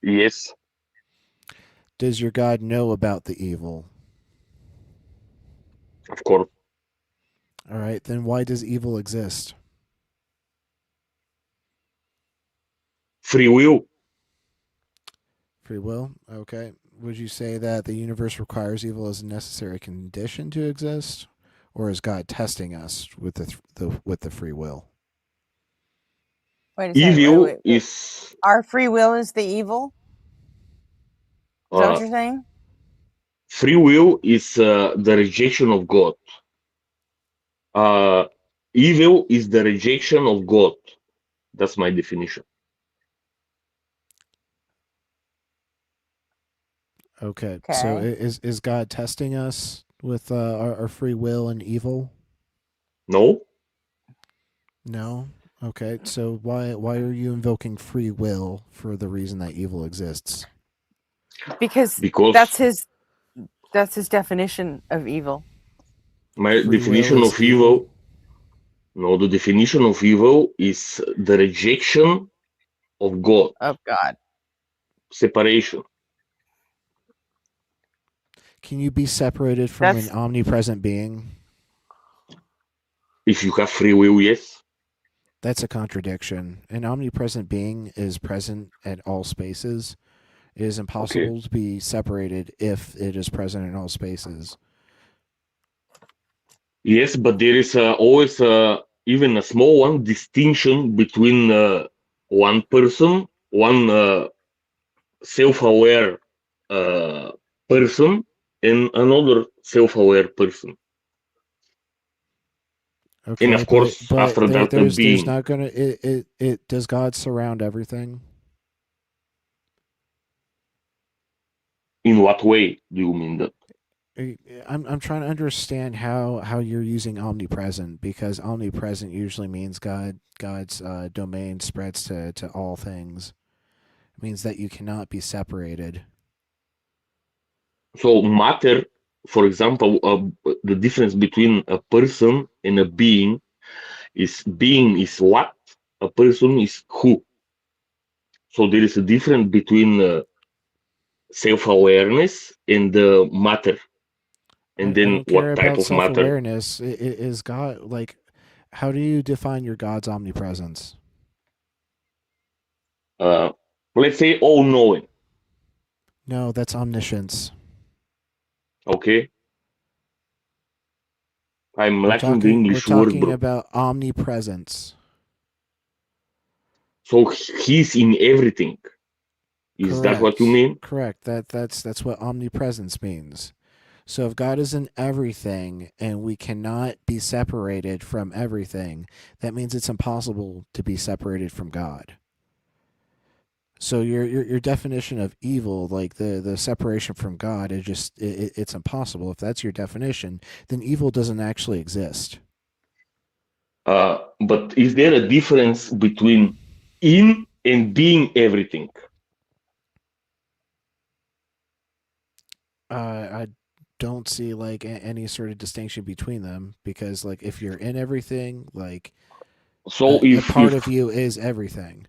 Yes. Does your God know about the evil? Of course. All right. Then why does evil exist? Free will. Free will. Okay. Would you say that the universe requires evil as a necessary condition to exist, or is God testing us with the free will? Wait a second. Evil Wait. is Our free will is the evil? Is that what you're saying? free will is the rejection of God. Evil is the rejection of God. That's my definition. Okay. So is God testing us with our free will and evil? No. No. Okay. So why are you invoking free will for the reason that evil exists? Because that's his definition of evil. My definition of evil. No, the definition of evil is the rejection of God. Of God. Separation. Can you be separated from an omnipresent being? If you have free will, yes. That's a contradiction. An omnipresent being is present at all spaces. It is impossible to be separated if it is present in all spaces. Yes, but there is always even a small one distinction between one person, one self-aware person, and another self-aware person. Okay, and of course, but after that, the there's being. not gonna it does God surround everything? In what way do you mean that? I'm trying to understand how you're using omnipresent, because omnipresent usually means God's domain spreads to all things. It means that you cannot be separated. So matter, for example, the difference between a person and a being is what, a person is who. So there is a difference between self-awareness and matter. And then I don't what care type about of matter? self-awareness. Is God, like, how do you define your God's omnipresence? Let's say all-knowing. No, that's omniscience. Okay. I'm lacking the We're English word, talking bro. about omnipresence. So he's in everything. Is that what you mean? Correct. That's what omnipresence means. So if God is in everything and we cannot be separated from everything, that means it's impossible to be separated from God. So your definition of evil, like the separation from God, is just it's impossible. If that's your definition, then evil doesn't actually exist. But is there a difference between in and being everything? I don't see like any sort of distinction between them, because like if you're in everything, like So a part of you is everything.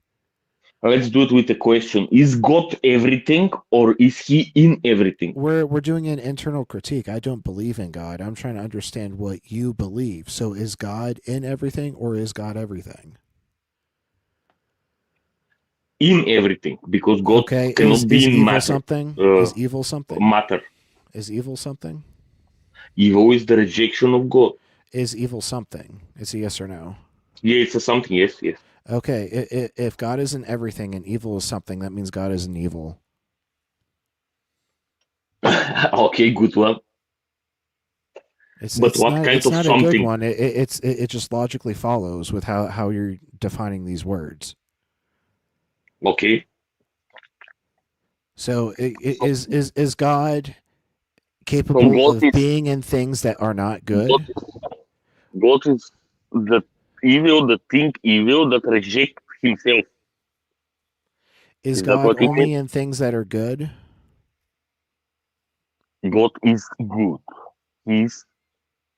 Let's do it with a question: is God everything, or is He in everything? We're doing an internal critique. I don't believe in God. I'm trying to understand what you believe. So is God in everything, or is God everything? In everything, because God cannot be is in evil matter. something? Is evil something? Matter. Is evil something? Evil is the rejection of God. Is evil something? It's a yes or no. Yeah, it's a something. Yes, yes. Okay, if God isn't everything and evil is something, that means God isn't evil. Okay, good one. It's But what not, kind it's of not a good something? one. It just logically follows with how you're defining these words. Okay. So is God capable of being in things that are not good? God is the evil, that think evil, that reject himself. Is that God what it only is? in things that are good? God is good. He's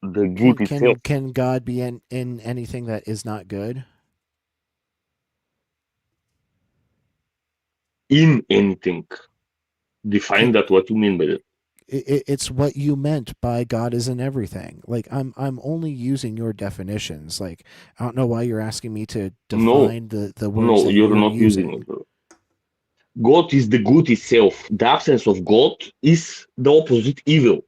the good itself. Can God be in anything that is not good? In anything. Define that, what you mean by that. It's what you meant by God is in everything. Like I'm only using your definitions. Like I don't know why you're asking me to define the words that you're you're not using it. God is the good itself. The absence of God is the opposite evil.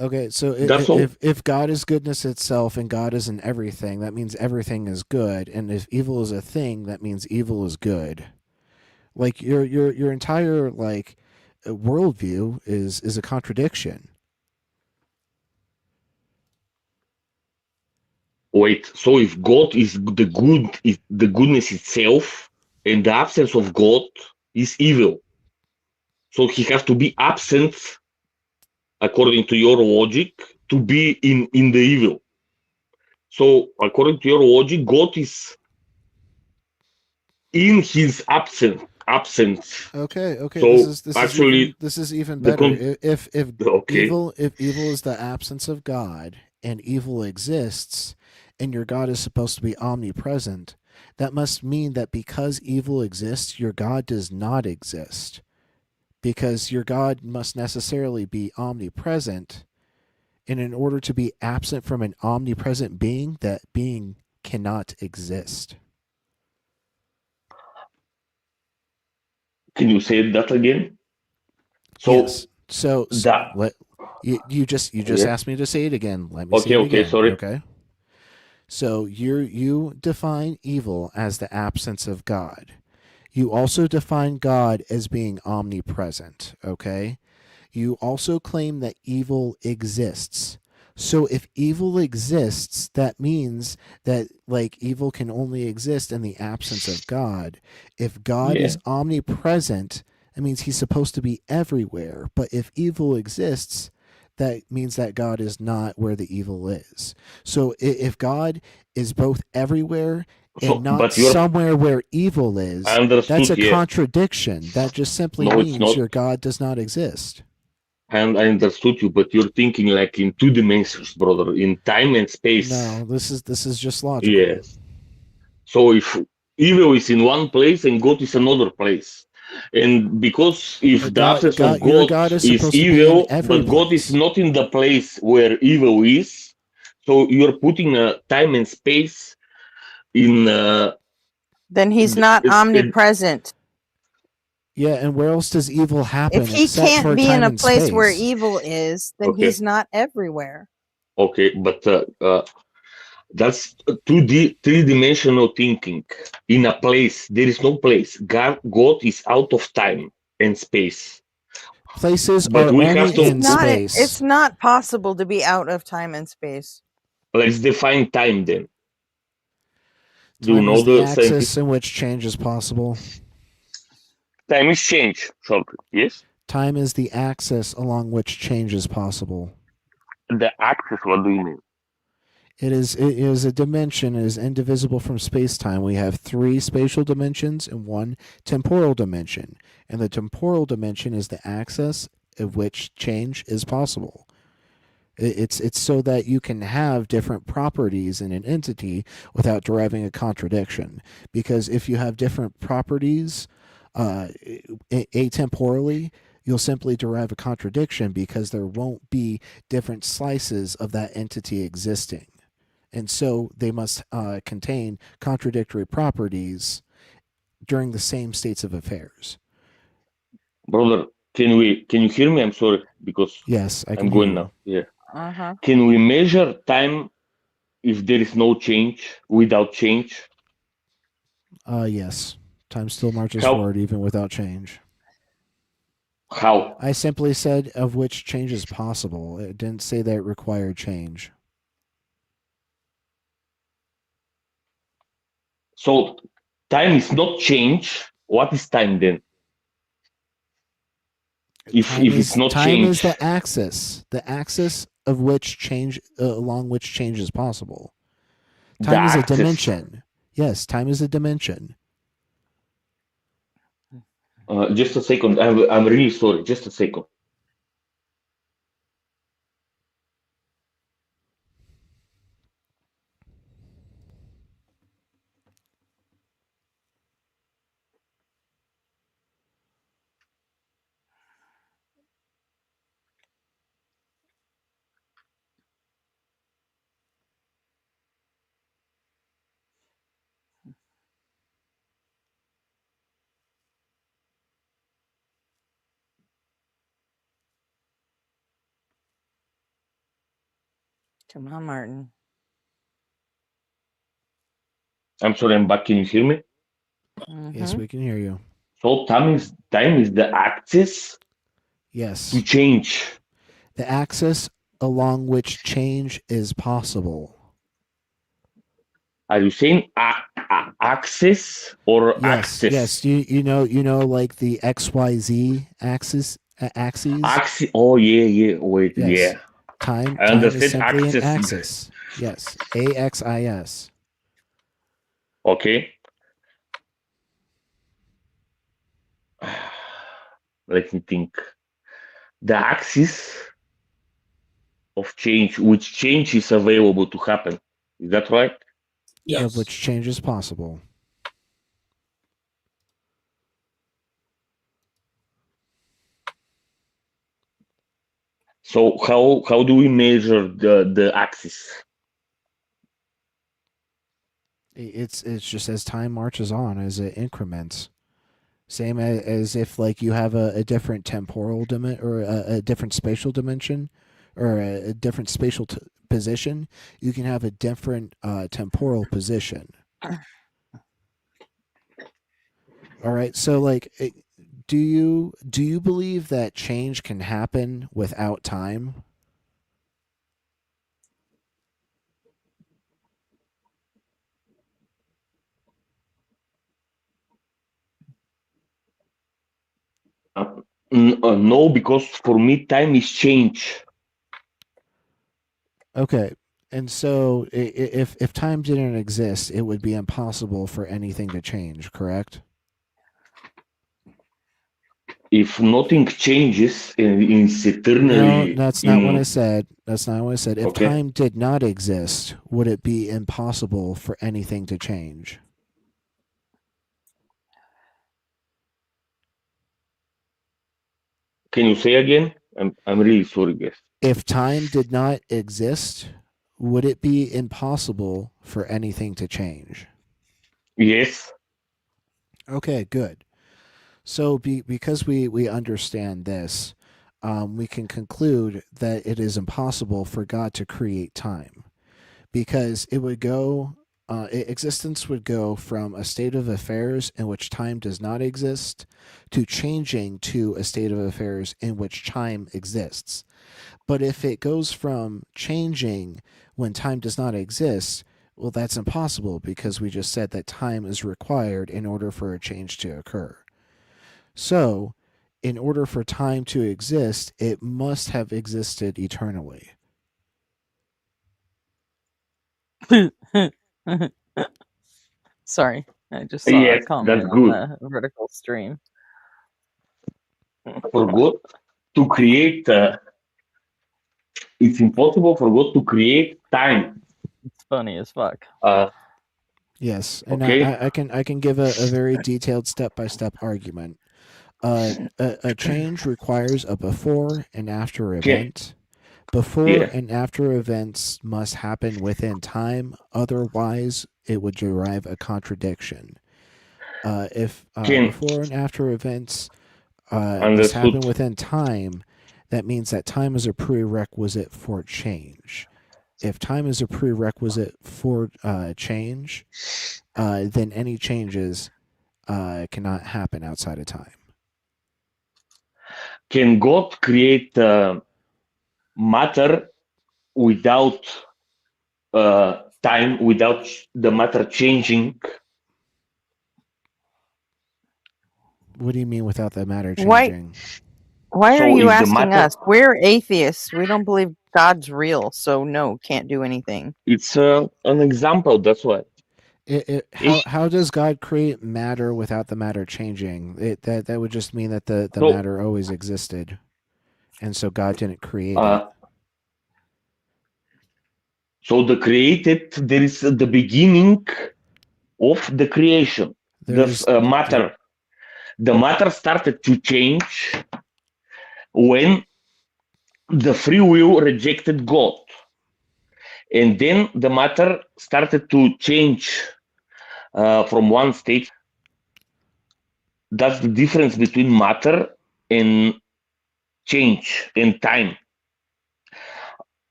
Okay, so That's all. if God is goodness itself and God is in everything, that means everything is good. And if evil is a thing, that means evil is good. Like your entire like worldview is a contradiction. Wait, so if God is the good, is the goodness itself, and the absence of God is evil, so he has to be absent, according to your logic, to be in the evil. So according to your logic, God is in his absence. Okay. So This is even better. If evil is the absence of God and evil exists, and your God is supposed to be omnipresent, that must mean that because evil exists, your God does not exist. Because your God must necessarily be omnipresent, and in order to be absent from an omnipresent being, that being cannot exist. Can you say that again? So yes. So that you just asked me to say it again. Let me say it okay, again. sorry. Okay. So you define evil as the absence of God. You also define God as being omnipresent. Okay. You also claim that evil exists. So if evil exists, that means that like evil can only exist in the absence of God. If God is omnipresent, that means he's supposed to be everywhere. But if evil exists, that means that God is not where the evil is. So if God is both everywhere and not somewhere where evil is, that's a contradiction. That just simply means your God does not exist. And I understood you, but you're thinking like in 2 dimensions, brother, in time and space. No, this is just logical. Yes. So if evil is in one place and God is another place, and because if the absence of God is evil, but God is not in the place where evil is, so you're putting a time and space in. Then he's not omnipresent. Yeah, and where else does evil happen? If he can't be in a place where evil is, then he's not everywhere. Okay, but that's 2D, three-dimensional thinking. In a place, there is no place. God is out of time and space. Places But are we only have to. in space. It's not possible to be out of time and space. Let's define time then. Do you Time know is the the axis scientific? in which change is possible. Time is change, shortly. Yes. Time is the axis along which change is possible. The axis. What do you mean? It is a dimension. It is indivisible from space-time. We have 3 spatial dimensions and 1 temporal dimension. And the temporal dimension is the axis of which change is possible. It's so that you can have different properties in an entity without deriving a contradiction. Because if you have different properties atemporally, you'll simply derive a contradiction because there won't be different slices of that entity existing. And so they must contain contradictory properties during the same states of affairs. Brother, can you hear me? I'm sorry because yes, I can I'm hear going you. now. Yeah. Uh-huh. Can we measure time if there is no change, without change? Yes. Time still marches How? forward even without change. How? I simply said of which change is possible. It didn't say that it required change. So time is not change. What is time then? If it's not time change, is the axis of which change along which change is possible. Time the is a axis. dimension. Yes, time is a dimension. Just a second. I'm really sorry. Just a second. Come on, Martin. I'm sorry. I'm back. Can you hear me? Yes, we can hear you. So time is the axis. Yes. To change. The axis along which change is possible. Are you saying axis or yes, axis? Yes, you know like the XYZ axis axes. Axis. Oh yeah. Wait, yes. yeah. Time I is understand simply axis. an axis. Yes, AXIS. Okay. Let me think. The axis of change, which change is available to happen. Is that right? Yes. Of which change is possible. So how do we measure the axis? It's just as time marches on, as it increments. Same as if like you have a different temporal dimension or a different spatial dimension or a different spatial position, you can have a different temporal position. All right, so like, do you believe that change can happen without time? No, because for me time is change. Okay, and so if time didn't exist, it would be impossible for anything to change, correct? If nothing changes, it's eternally. No, that's not what I said. That's not what I said. If Okay. time did not exist, would it be impossible for anything to change? Can you say again? I'm really sorry, guys. If time did not exist, would it be impossible for anything to change? Yes. Okay, good. So because we understand this, we can conclude that it is impossible for God to create time, because it would go existence would go from a state of affairs in which time does not exist to changing to a state of affairs in which time exists. But if it goes from changing when time does not exist, well, that's impossible because we just said that time is required in order for a change to occur. So, in order for time to exist, it must have existed eternally. Sorry, I just saw a Yes, comment that's on good. the vertical stream. For God to create, it's impossible for God to create time. It's funny as fuck. Yes, and Okay. I can give a very detailed step-by-step argument. A change requires a before and after event. Before and after events must happen within time, otherwise it would derive a contradiction. If before and after events must happen within time, that means that time is a prerequisite for change. If time is a prerequisite for change, then any changes cannot happen outside of time. Can God create matter without time, without the matter changing? What do you mean without the matter changing? Why are you asking us? We're atheists. We don't believe God's real, so no, can't do anything. It's an example, that's why. How does God create matter without the matter changing? That would just mean that the matter always existed, and so God didn't create it. So there is the beginning of the creation. Matter. The matter started to change when the free will rejected God. And then the matter started to change from one state. That's the difference between matter and change and time.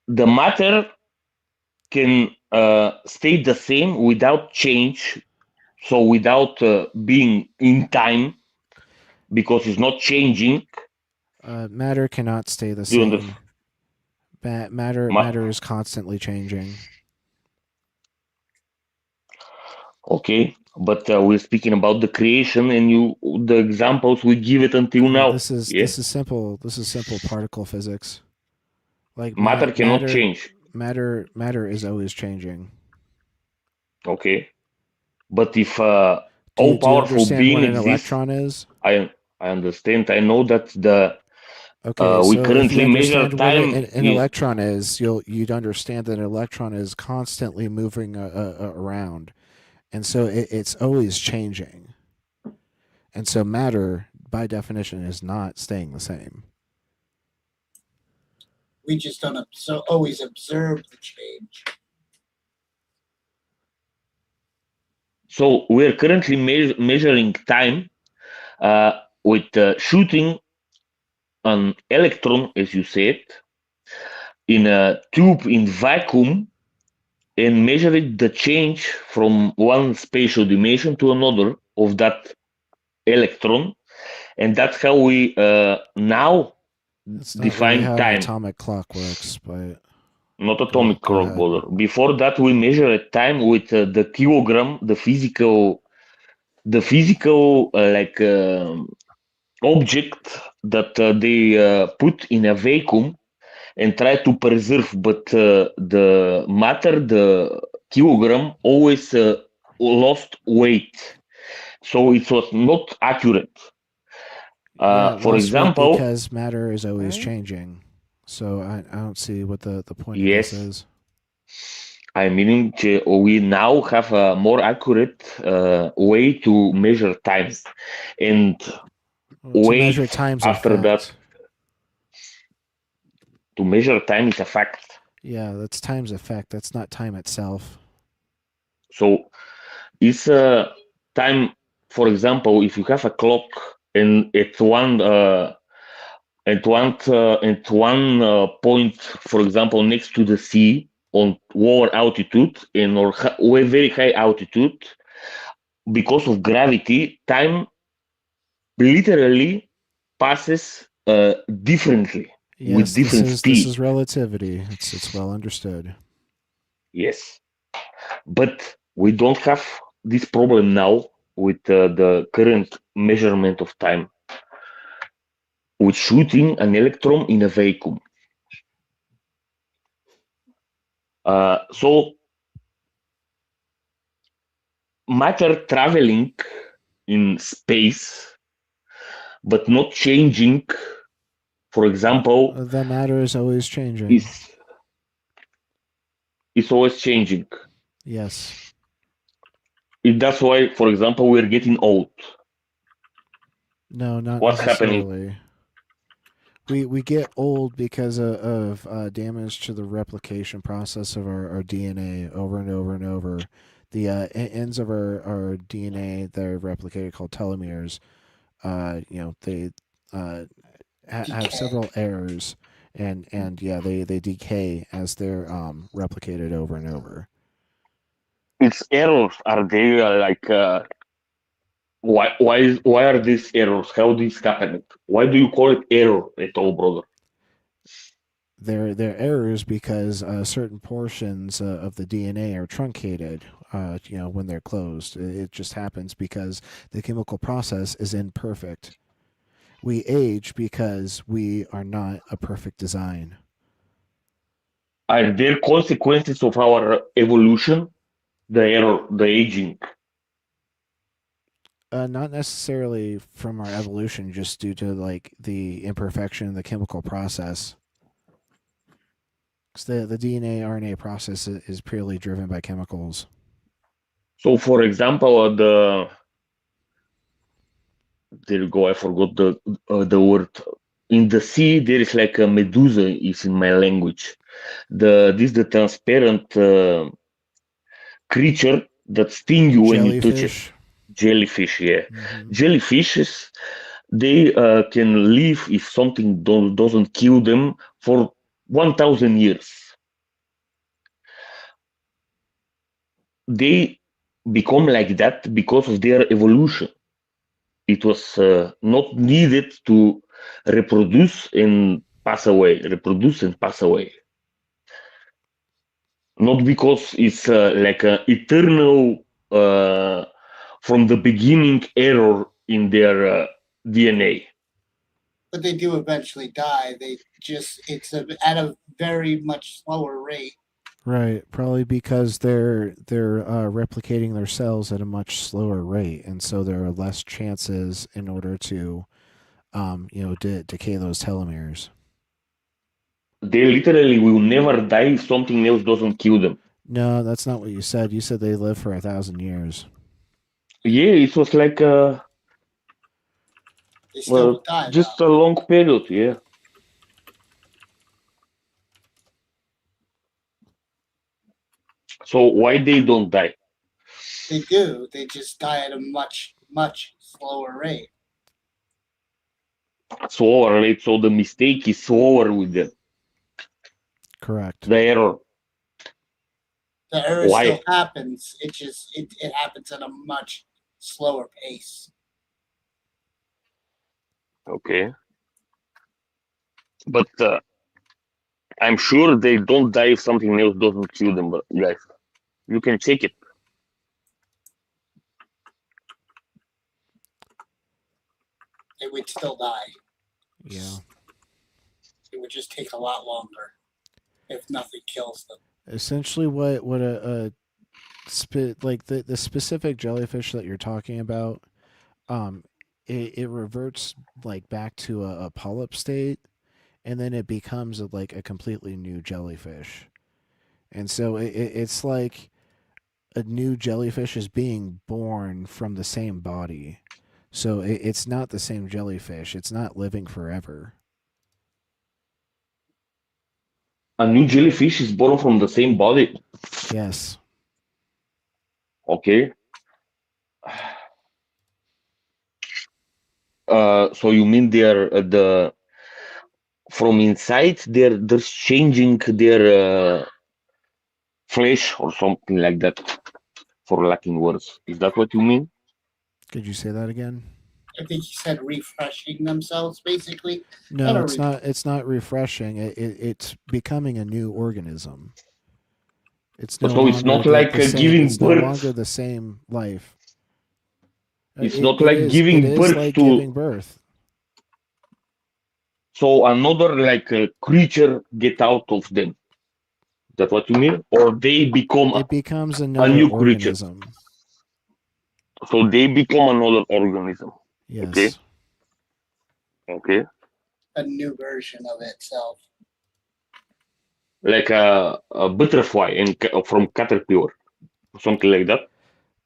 The matter can stay the same without change, so without being in time, because it's not changing. Matter cannot stay the same. Matter is constantly changing. Okay, but we're speaking about the creation, and the examples we give it until now. This is simple. This is simple particle physics. Like matter cannot change. Matter is always changing. Okay, but if all powerful being exists, electron is. I understand. I know that the we currently measure time. What an electron is, you'd understand that an electron is constantly moving around, and so it's always changing. And so matter, by definition, is not staying the same. We just don't always observe the change. So we're currently measuring time with shooting an electron, as you said, in a tube in vacuum and measuring the change from one spatial dimension to another of that electron. And that's how we now define how time. An atomic clock works, but not atomic clock, brother. Before that, we measure time with the kilogram, the physical object that they put in a vacuum and try to preserve, but the matter, the kilogram, always lost weight, so it was not accurate. For example, because matter is always changing, so I don't see what the point of this is. I mean, we now have a more accurate way to measure time, and to measure time's after effect. that. To measure time is a fact. Yeah, that's time's effect. That's not time itself. So, is time, for example, if you have a clock and at one point, for example, next to the sea, on lower altitude and or very high altitude, because of gravity, time literally passes differently with Yes, different this speed. is relativity. It's well understood. Yes, but we don't have this problem now with the current measurement of time with shooting an electron in a vacuum. So matter traveling in space but not changing, for example, The matter is always changing. Is always changing. Yes. That's why, for example, we're getting old. No, not What's necessarily. happening? We get old because of damage to the replication process of our DNA over and over and over. The ends of our DNA that are replicated, called telomeres, they have several errors, and yeah, they decay as they're replicated over and over. Its errors are they why are these errors? How this happened? Why do you call it error at all, brother? They're errors because certain portions of the DNA are truncated. When they're closed, it just happens because the chemical process is imperfect. We age because we are not a perfect design. Are there consequences of our evolution? The error, the aging. Not necessarily from our evolution, just due to like the imperfection of the chemical process. Because the DNA RNA process is purely driven by chemicals. So, for example, there you go. I forgot the word. In the sea, there is like a medusa. Is in my language. The transparent creature that sting you when you touch it. Jellyfish, yeah. Jellyfishes, they can live if something doesn't kill them for 1,000 years. They become like that because of their evolution. It was not needed to reproduce and pass away, not because it's like an eternal from the beginning error in their DNA. But they do eventually die. It's at a very much slower rate. Right, probably because they're replicating their cells at a much slower rate, and so there are less chances in order to, decay those telomeres. They literally will never die if something else doesn't kill them. No, that's not what you said. You said they live for 1,000 years. Yeah, it was like just a long period. Yeah. So why they don't die? They do. They just die at a much, much slower rate. Slower rate, so the mistake is slower with them. Correct. The error. The error still happens. It happens at a much slower pace. Okay. But I'm sure they don't die if something else doesn't kill them. But guys, you can check it. They would still die. Yeah. It would just take a lot longer if nothing kills them. Essentially, what the specific jellyfish that you're talking about, it reverts like back to a polyp state, and then it becomes like a completely new jellyfish. And so it's like a new jellyfish is being born from the same body. So it's not the same jellyfish. It's not living forever. A new jellyfish is born from the same body. Yes. Okay. So you mean they're from inside they're changing their flesh or something like that, for lacking words. Is that what you mean? Could you say that again? I think he said refreshing themselves, basically. No, it's not. It's not refreshing. It's becoming a new organism. It's no So longer it's not the, like the same. giving It's no birth. longer the same life. It's not like giving It is birth like to. giving birth. So another like a creature get out of them. Is that what you mean? Or they become It becomes a another new creature. organism. So they become another organism. Yes. Okay. Okay. A new version of itself. Like a butterfly from caterpillar, something like that.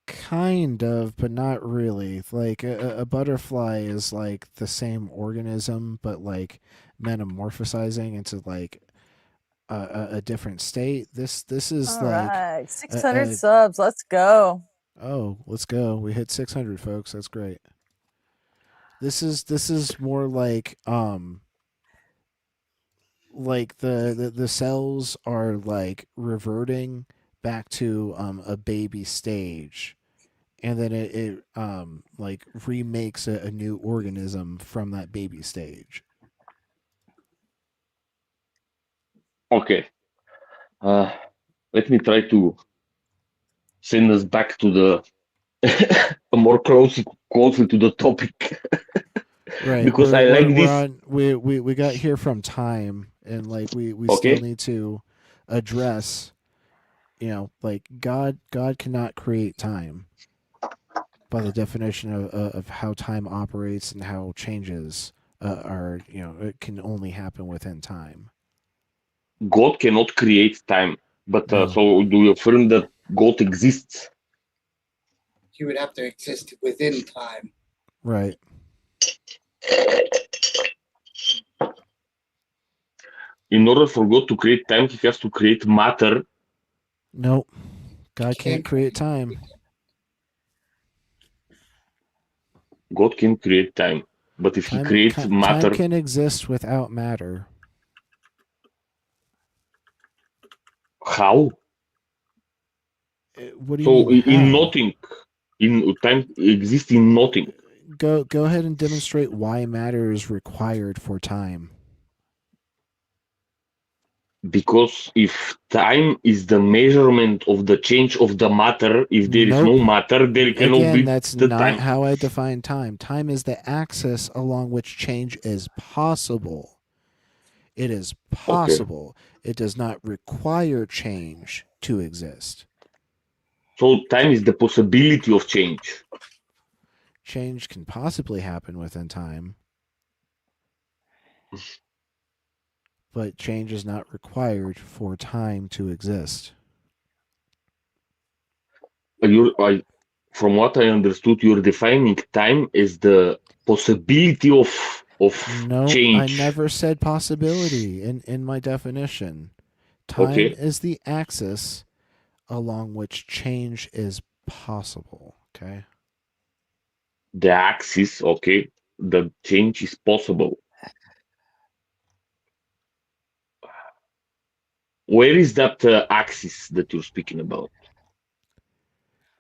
Kind of, but not really. Like a butterfly is like the same organism, but like metamorphosizing into like a different state. This is All like right, 600 subs. Let's go. Oh, let's go. We hit 600, folks. That's great. This is more like the cells are like reverting back to a baby stage, and then it like remakes a new organism from that baby stage. Okay. Let me try to send us back to the more closely to the topic. Right, Because I like this. We got here from time, and like we Okay. still need to address, like God cannot create time by the definition of how time operates and how changes are, it can only happen within time. God cannot create time, but No. so do you affirm that God exists? He would have to exist within time. Right. In order for God to create time, he has to create matter. Nope. God can't create time. God can create time, but if he creates matter, time can exist without matter. how? What do you mean? In How? nothing, in time exists in nothing. Go ahead and demonstrate why matter is required for time. Because if time is the measurement of the change of the matter, if there is no matter, there cannot Again, be that's the not time. how I define time. Time is the axis along which change is possible. It is possible. Okay. It does not require change to exist. So time is the possibility of change. Change can possibly happen within time, but change is not required for time to exist. From what I understood, you're defining time as the possibility of change. I never said possibility in my definition. Time is the axis along which change is possible. Okay. The axis, okay. The change is possible. Where is that axis that you're speaking about?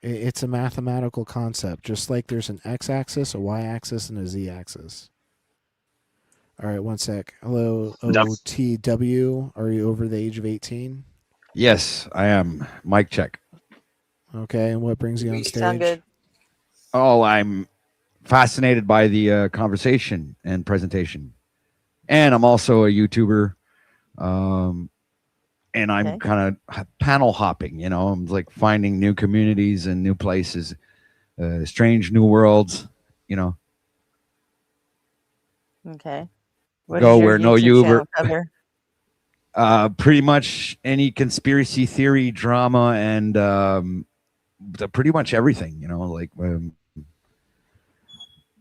It's a mathematical concept, just like there's an x-axis, a y-axis, and a z-axis. All right, one sec. Hello, OTW. Are you over the age of 18? Yes, I am. Mic check. Okay, and what brings you on stage? Sound good. Oh, I'm fascinated by the conversation and presentation. And I'm also a YouTuber. And I'm kind of panel hopping, I'm like finding new communities and new places, strange new worlds, Okay. What go is your where no YouTube Uber. channel cover? Pretty much any conspiracy theory, drama, and pretty much everything, like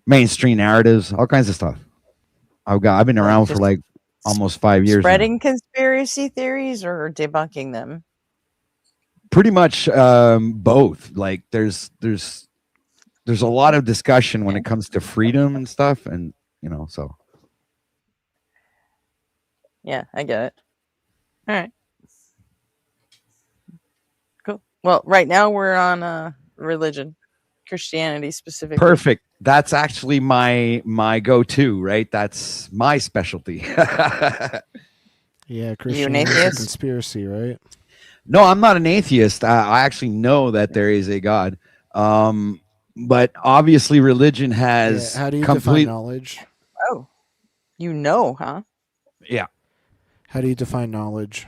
mainstream narratives, all kinds of stuff. I've been around for like almost 5 years. Spreading conspiracy theories or debunking them? Pretty much both. Like there's a lot of discussion when it comes to freedom and stuff, and so. Yeah, I get it. All right. Well, right now we're on religion, Christianity specifically. Perfect. That's actually my go-to, right? That's my specialty. Yeah, You an Christianity's a atheist? conspiracy, right? No, I'm not an atheist. I actually know that there is a God. But obviously religion Yeah. has How do you define complete knowledge? Oh, you know, huh? yeah. How do you define knowledge?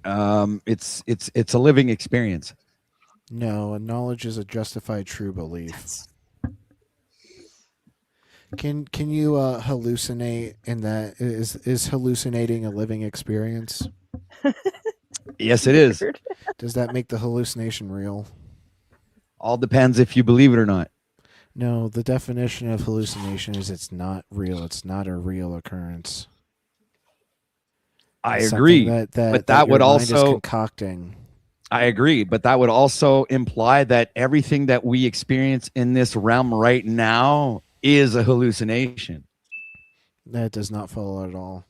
It's a living experience. No, knowledge is a justified true belief. Can you hallucinate in that? Is hallucinating a living experience? Yes, it is. Does that make the hallucination real? All depends if you believe it or not. No, the definition of hallucination is it's not real. It's not a real occurrence. I It's agree, something but that that your would mind is also concocting. I agree, but that would also imply that everything that we experience in this realm right now is a hallucination. That does not follow at all.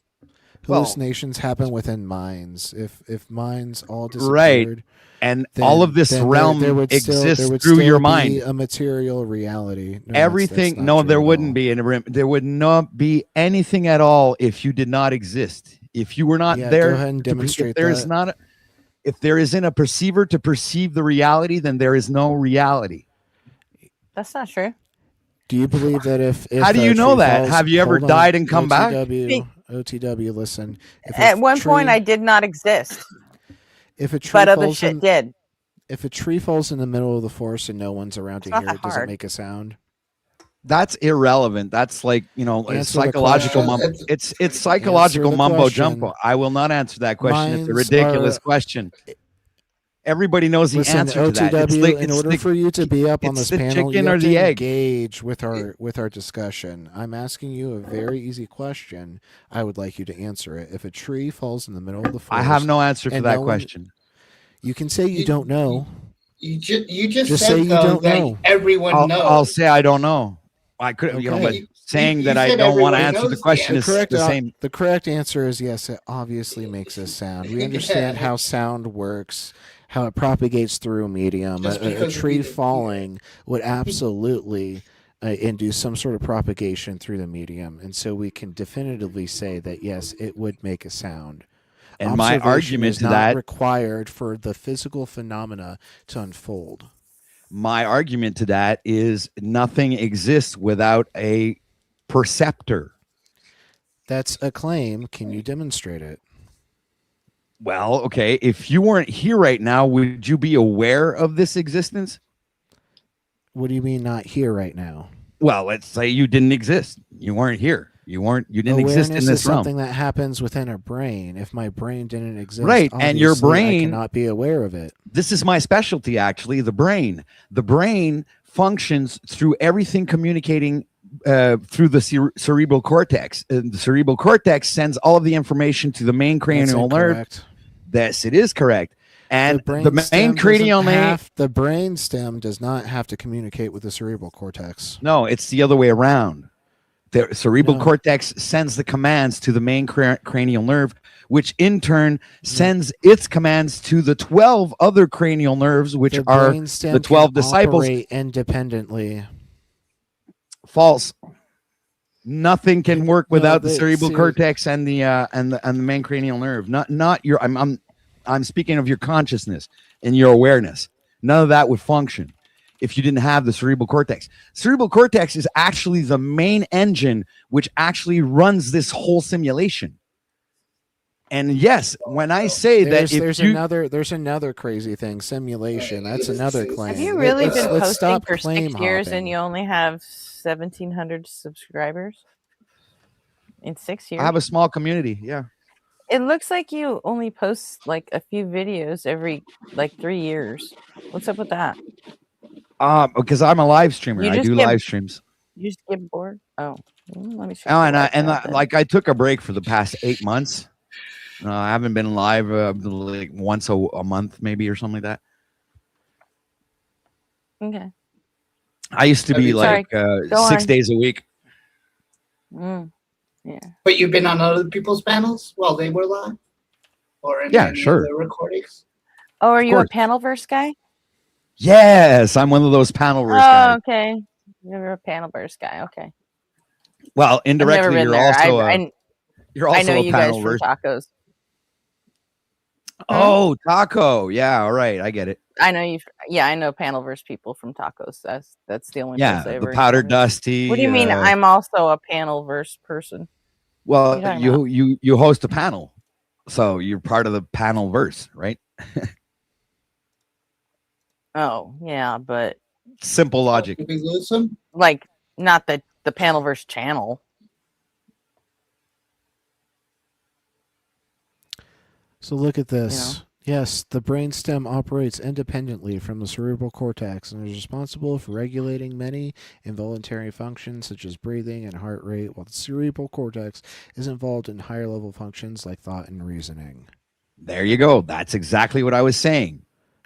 Well, Hallucinations happen within minds. If minds all right, disappeared, and then, all of this then realm there would exists still through your be mind. a material reality. No, Everything, that's no, not there true at wouldn't all. be. There would not be anything at all if you did not exist. If you were not Yeah, there, go ahead and demonstrate if there is that. not, if there isn't a perceiver to perceive the reality, then there is no reality. That's not true. Do you believe that if How do a you know tree that? falls, Have you ever hold on, died and come back? OTW, listen. If At a one point, tree- I did not exist, if a tree but other falls shit in, did. if a tree falls in the middle of the forest and no one's around to not hear that it, does it hard. make a sound? That's irrelevant. That's like, a Answer the psychological question. mumbo. It's psychological the mumbo question. jumbo. I will not answer that question. It's a Minds ridiculous are- question. Everybody knows the Listen, answer to that. It's OTW, in order the, for you to be up on it's this the panel, chicken you or have the to egg. engage with our discussion. I'm asking you a very easy question. I would like you to answer it. If a tree falls in the middle of the forest, I have no answer for and that no one- question. you can say you don't know. You just Just said say you though don't that know. everyone knows. I'll say I don't know. I could, Okay. but saying you that I said don't want to everyone answer the knows the question is correct, the same. The correct answer is yes. It obviously makes a sound. We understand how sound works, how it propagates through a medium. Just A because tree we didn't falling would absolutely induce some sort of propagation through the medium, and so we can definitively say that yes, it would make a sound. And my Observation argument is to not that required for the physical phenomena to unfold. My argument to that is nothing exists without a perceptor. That's a claim. Can you demonstrate it? Well, okay. If you weren't here right now, would you be aware of this existence? What do you mean not here right now? Well, let's say you didn't exist. You weren't here. You didn't exist in Awareness this is realm. something that happens within our brain. If my brain didn't exist, Right, and your obviously brain I cannot be aware of it. This is my specialty, actually, the brain. The brain functions through everything communicating through the cerebral cortex. The cerebral cortex sends all of the information to the main cranial nerve. Incorrect. Yes, it is correct. And the main stem cranial doesn't nerve. have- the brain stem does not have to communicate with the cerebral cortex. No, it's the other way around. The cerebral No. cortex sends the commands to the main cranial nerve, which in turn sends its commands to the 12 other cranial nerves, which The are brain stem the 12 can disciples. operate independently. False. Nothing can work without the they- cerebral see- cortex and the main cranial nerve. Not your. I'm speaking of your consciousness and your awareness. None of that would function if you didn't have the cerebral cortex. Cerebral cortex is actually the main engine which actually runs this whole simulation. And yes, when I say that if there's another crazy thing, simulation. That's another claim. Have you really Let's- been let's posting stop for claim 6 years hopping. and you only have 1,700 subscribers in 6 years? I have a small community, yeah. It looks like you only post like a few videos every like 3 years. What's up with that? Because I'm a live streamer. You I just do get- live streams. You just get bored? Oh, let me check. Oh, the and live tab like I took a break for the past 8 months. I haven't been live like once a month, maybe, or something like that. then. Okay. I used to be like Go 6 on. days a week. Yeah. But you've been on other people's panels while they were live, or in Yeah, any sure. of the recordings. Oh, are you a course. Panelverse guy? Yes, I'm one of those Panelverse guys. Okay. You're a Panelverse guy. Okay. Well, I've never indirectly, been you're there. also I know a you guys from Panelverse. tacos. Oh, taco. Yeah, all right, I get it. I know you. Yeah, I know Panelverse people from tacos. That's the only Yeah, place I the ever powder encountered. dusty. What do you mean? I'm also a Panelverse person. What are Well, you talking about? you host a panel, so you're part of the Panelverse, right? Oh, yeah, but Simple logic. Listen, like not the Panelverse channel. So look at this. Yes, the brainstem operates independently from the cerebral cortex and is responsible for regulating many involuntary functions such as breathing and heart rate, while the cerebral cortex is involved in higher level functions like thought and reasoning. There you go. That's exactly what I was saying.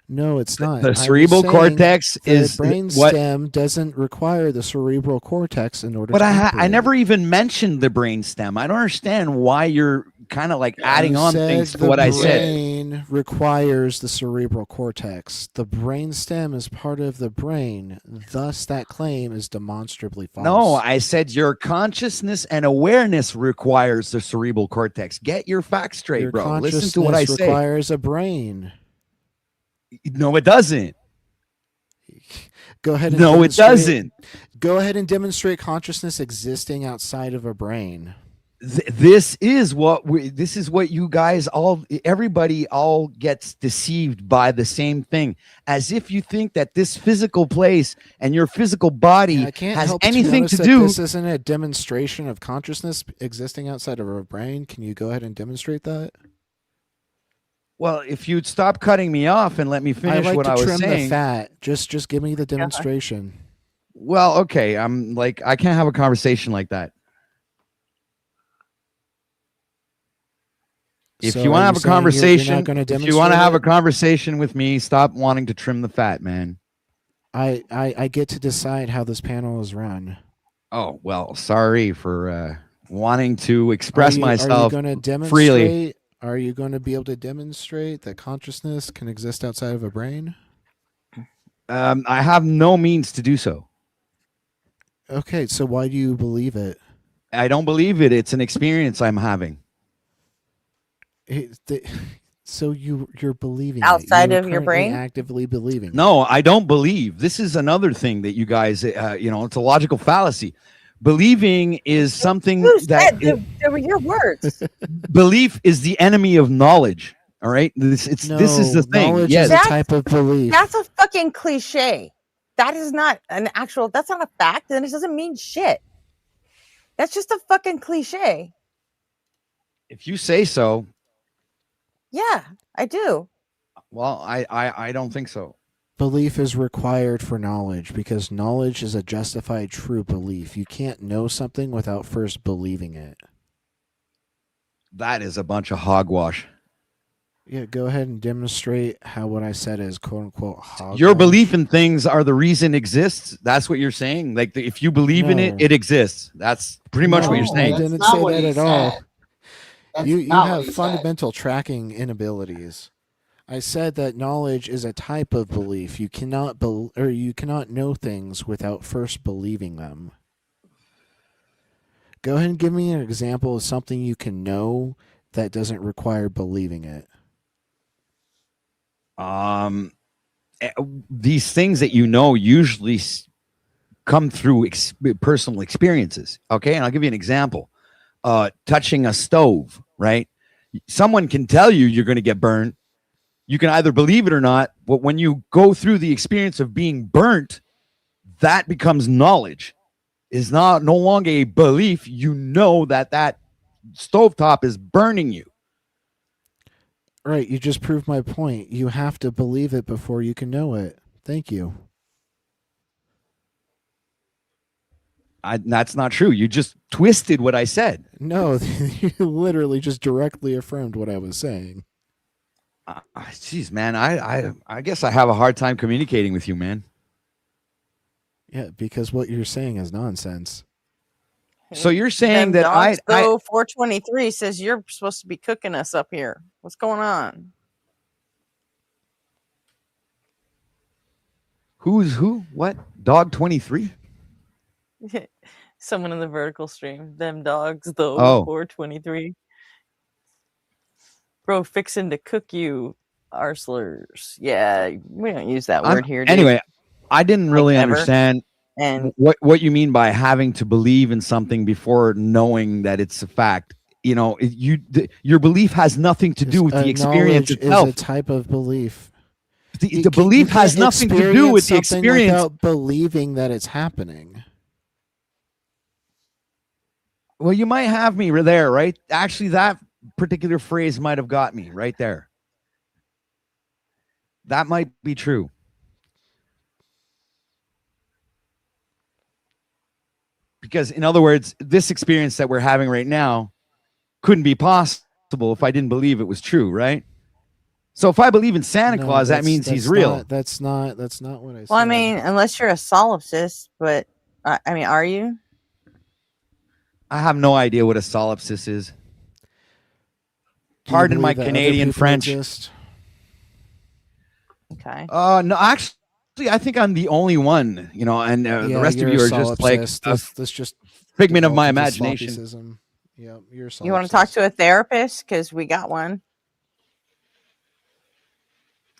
No, it's not. The cerebral cortex is the brainstem doesn't require the cerebral cortex in order But to I operate. never even mentioned the brainstem. I don't understand why you're kind of like adding You on said things to the what I said. brain requires the cerebral cortex. The brainstem is part of the brain. Thus, that claim is demonstrably false. No, I said your consciousness and awareness requires the cerebral cortex. Get your facts straight, Your bro. Listen to what I consciousness say. requires a brain. No, it doesn't. Go ahead and No, it doesn't. Go ahead and demonstrate consciousness existing outside of a brain. This is what you guys everybody all gets deceived by the same thing, as if you think that this physical place and your physical body I can't has help anything notice to that do. This isn't a demonstration of consciousness existing outside of a brain. Can you go ahead and demonstrate that? Well, if you'd stop cutting me off and let me finish I like what to I was trim saying. the fat. Just give me the demonstration. Well, okay. I'm like, I can't have a conversation like that. If So you want to are have you a saying you're not conversation, gonna if you want to demonstrate have it? a conversation with me, stop wanting to trim the fat, man. I get to decide how this panel is run. Oh, well, sorry for wanting to express myself Are you going to freely. demonstrate? Are you going to be able to demonstrate that consciousness can exist outside of a brain? I have no means to do so. Okay, so why do you believe it? I don't believe it. It's an experience I'm having. So you're believing Outside it. of your brain? Actively believing. No, I don't believe. This is another thing that you guys, it's a logical fallacy. Believing is something They were your words. Belief is the enemy of knowledge. All right, this is the thing. Knowledge Yes, is a type of belief. That's a fucking cliche. That is not an actual. That's not a fact, and it doesn't mean shit. That's just a fucking cliche. if you say so. Yeah, I do. Well, I don't think so. Belief is required for knowledge because knowledge is a justified true belief. You can't know something without first believing it. That is a bunch of hogwash. Yeah, go ahead and demonstrate how what I said is quote unquote hogwash. Your belief in things are the reason it exists. That's what you're saying. Like if you believe in it, it exists. That's pretty much what you're saying. I didn't say that at all. You have fundamental tracking inabilities. I said that knowledge is a type of belief. You cannot you cannot know things without first believing them. Go ahead and give me an example of something you can know that doesn't require believing it. These things that you know usually come through personal experiences. Okay, and I'll give you an example. Touching a stove, right? Someone can tell you you're going to get burned. You can either believe it or not, but when you go through the experience of being burnt, that becomes knowledge. It's no longer a belief. You know that stovetop is burning you. Right, you just proved my point. You have to believe it before you can know it. Thank you. That's not true. You just twisted what I said. No, you literally just directly affirmed what I was saying. Jeez, man, I guess I have a hard time communicating with you, man. Yeah, because what you're saying is nonsense. So you're saying Them that dogs go 423 says you're supposed to be cooking us up here. What's going on? Who's who? What? Dog 23? Someone in the vertical stream. Them dogs, though, Oh. 423. Bro, fixing to cook you, arslers. Yeah, we don't use that word here, dude. Anyway, I didn't really Like, ever. understand And what you mean by having to believe in something before knowing that it's a fact. You know, your belief has nothing to do with the experience Knowledge itself. is a type of belief. The belief has nothing to do with the something experience. without believing that it's happening. Well, you might have me there, right? Actually, that particular phrase might have got me right there. That might be true. Because, in other words, this experience that we're having right now couldn't be possible if I didn't believe it was true, right? So if I believe in Santa Claus, that means he's real. That's not what I said. well, I mean, unless you're a solipsist, but I mean, are you? I have no idea what a solipsist is. Pardon my Canadian French. Okay. No, actually, I think I'm the only one, you know, and the rest of you are just like that's just figment of my developed into imagination. solipsism. Yeah, you're You want to talk to a therapist? Because we got one.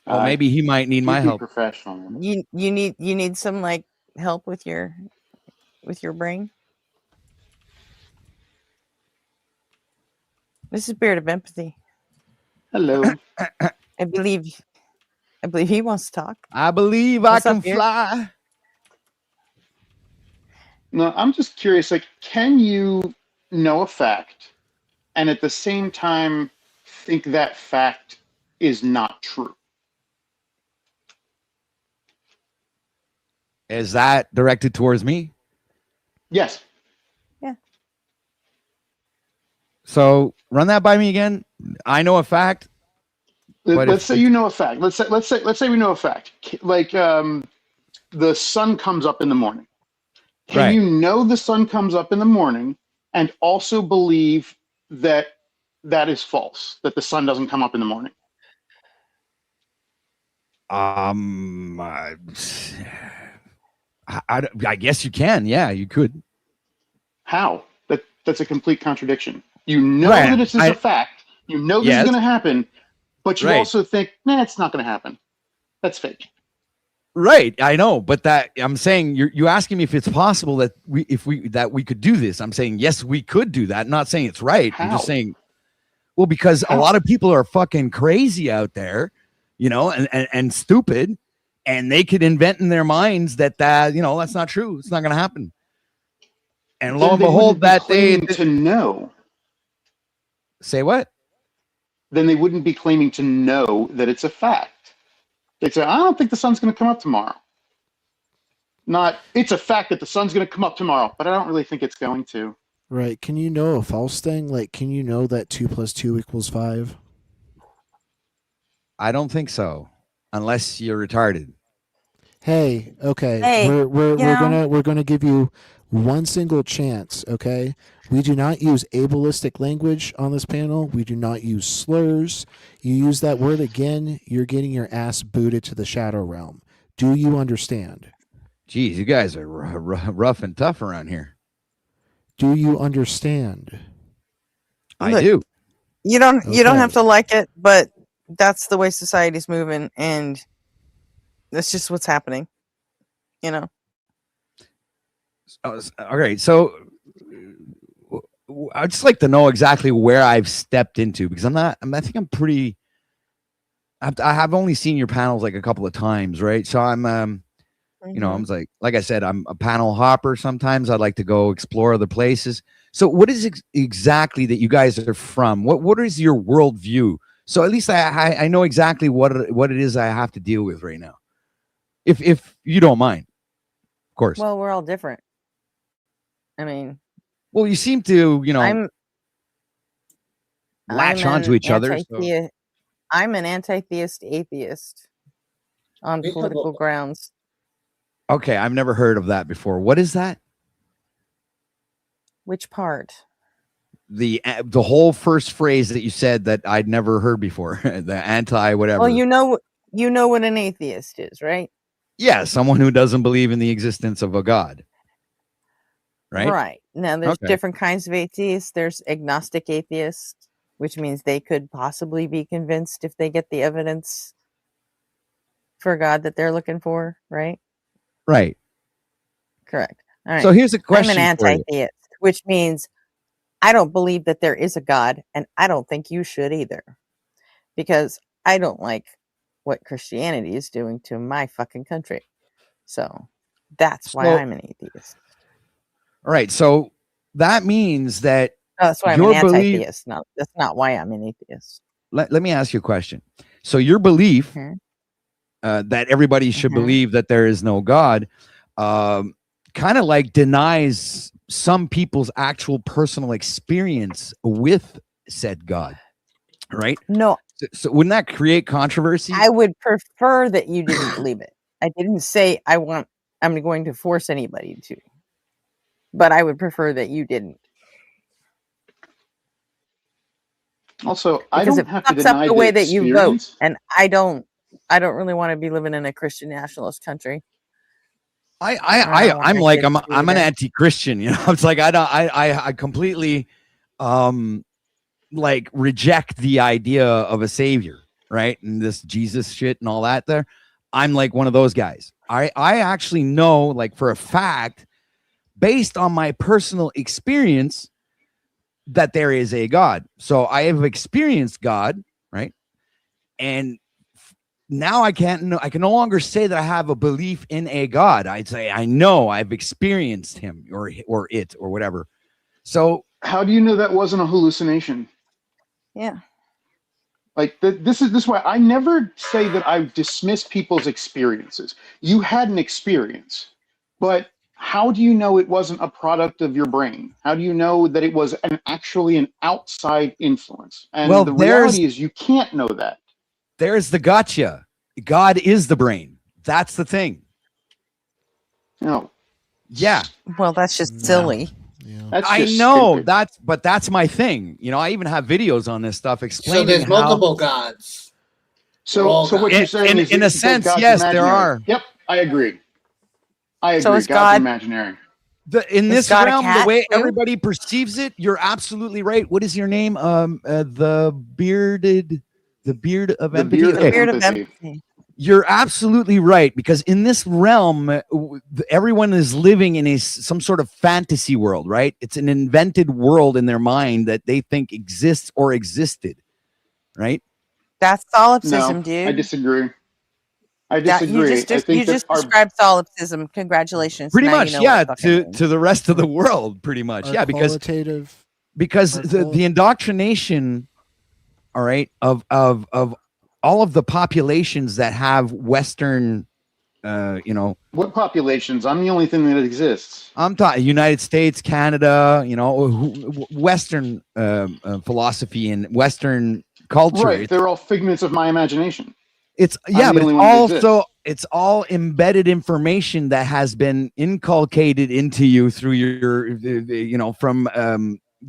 Well, maybe he might need my help. Professional. You need some like help with your brain. This is Spirit of Empathy. Hello. I believe he wants to talk. I believe What's I up, can Beard? fly. No, I'm just curious, like, can you know a fact and at the same time think that fact is not true? Is that directed towards me? Yes. Yeah. So run that by me again. I know a fact. But Let's say you know a fact. Let's say we know a fact. Like the sun comes up in the morning. Can Right. you know the sun comes up in the morning and also believe that that is false, that the sun doesn't come up in the morning? I guess you can. Yeah, you could. How? That's a complete contradiction. You know Right. that this is a fact. You know this Yes. is going to happen, but you Right. also think, nah, it's not going to happen. That's fake. Right, I know, but that I'm saying you're asking me if it's possible that we could do this. I'm saying yes, we could do that. I'm not saying it's right. I'm just How? saying, well, because a lot of people are fucking crazy out there, you know, and stupid, and they could invent in their minds that you know, that's not true. It's not going to happen. And lo Then and they behold, wouldn't be that they claiming to know. Say what? Then they wouldn't be claiming to know that it's a fact. They'd say, I don't think the sun's going to come up tomorrow. Not, it's a fact that the sun's going to come up tomorrow, but I don't really think it's going to. Right. Can you know a false thing? Like, can you know that 2 + 2 = 5? I don't think so, unless you're retarded. Hey, okay. Hey, we're you know- we're gonna give you one single chance, okay? We do not use ableistic language on this panel. We do not use slurs. You use that word again, you're getting your ass booted to the shadow realm. Do you understand? Geez, you guys are rough and tough around here. Do you understand? I Look, do. You don't have Okay. to like it, but that's the way society's moving, and that's just what's happening. You know. Okay, so I'd just like to know exactly where I've stepped into, because I think I'm pretty. I have only seen your panels like a couple of times, right? So I'm, you know, I'm like I said, I'm a panel hopper. Sometimes I'd like to go explore other places. So what is exactly that you guys are from? What is your worldview? So at least I know exactly what it is I have to deal with right now, if you don't mind, of course. Well, we're all different. I mean, Well, you seem to, you know, latch onto each other. So. I'm an anti-theist atheist on political grounds. Okay, I've never heard of that before. What is that? Which part? The whole first phrase that you said that I'd never heard before. The anti whatever. Well, you know what an atheist is, right? Yeah, someone who doesn't believe in the existence of a god. Right? Right. Now, there's Okay. different kinds of atheists. There's agnostic atheists, which means they could possibly be convinced if they get the evidence for God that they're looking for, right? Right. Correct. All right. So here's a question I'm an for you. anti-theist, which means I don't believe that there is a God, and I don't think you should either, because I don't like what Christianity is doing to my fucking country. So that's why So- I'm an atheist. All right. So that means that That's why I'm your an belief. anti-theist. No, that's not why I'm an atheist. Let me ask you a question. So your belief that everybody should believe that there is no God, kind of like denies some people's actual personal experience with said God, right? No. So wouldn't that create controversy? I would prefer that you didn't believe it. I didn't say I'm going to force anybody to, but I would prefer that you didn't. Also, I Because don't it have to fucks up deny the the way that you vote, experience. and I don't really want to be living in a Christian nationalist country. I'm like I'm an anti-Christian, you know. It's like I completely like reject the idea of a savior, right? And this Jesus shit and all that there. I'm like one of those guys. I actually know, like, for a fact, based on my personal experience, that there is a God. So I have experienced God, right? And now I can no longer say that I have a belief in a God. I'd say I know I've experienced him or it or whatever. So How do you know that wasn't a hallucination? Yeah. Like this is why I never say that I dismiss people's experiences. You had an experience, but how do you know it wasn't a product of your brain? How do you know that it was actually an outside influence? And Well, the reality is you can't know that. There's the gotcha. God is the brain. That's the thing. No. Yeah. Well, that's just silly. That's I just know stupid. that's my thing. You know, I even have videos on this stuff So explaining there's how. multiple gods. They're all So what gods. you're saying is in a that sense, God's yes, there imaginary. are. Yep, I agree. I So agree. is God's God- imaginary. In Is this God a realm, the cat, way too? everybody perceives it, you're absolutely right. What is your name? The beard of The empathy. beard of Okay. Beard of empathy. empathy. You're absolutely right, because in this realm, everyone is living in some sort of fantasy world, right? It's an invented world in their mind that they think exists or existed, right? That's solipsism, No, dude. I disagree. I That you disagree. I think that our described solipsism. Congratulations. Pretty now much, you know yeah. what it fucking means. To the rest of the world, pretty much, Our yeah. Because the indoctrination, all right, of all of the populations that have Western, you know, what populations? I'm the only thing that exists. I'm talking United States, Canada, you know, Western philosophy and Western culture. Right, they're all figments of my imagination. It's I'm yeah, the but it's only one that also exists. it's all embedded information that has been inculcated into you through your you know, from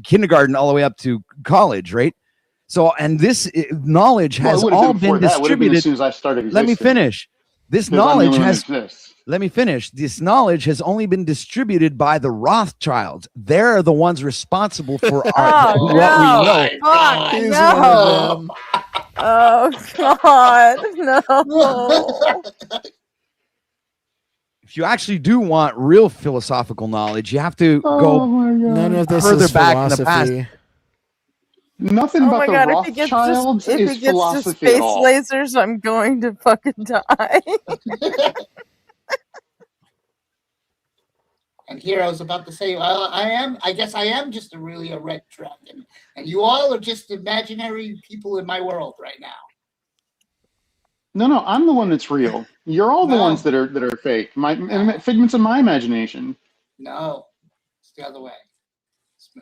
kindergarten all the way up to college, right? So, and this knowledge Well, has it would have all been before been that. It would have been as distributed. soon as I started Let me existing. finish. This Because I'm the knowledge only one has. that exists. Let me finish. This knowledge has only been distributed by the Rothschilds. They're the ones responsible for our what we know. Fuck, He's no. one of them. Oh God, no. If you actually do want real philosophical knowledge, you have to go None of this further is back in the past. philosophy. Nothing Oh about my the God, Rothschilds if is it gets to philosophy at space all. lasers, I'm going to fucking die. And Hero's about to say, I guess I am just really a red dragon. And you all are just imaginary people in my world right now. No, I'm the one that's real. You're all the No. ones that are fake. Figments of my imagination. No, it's the other way.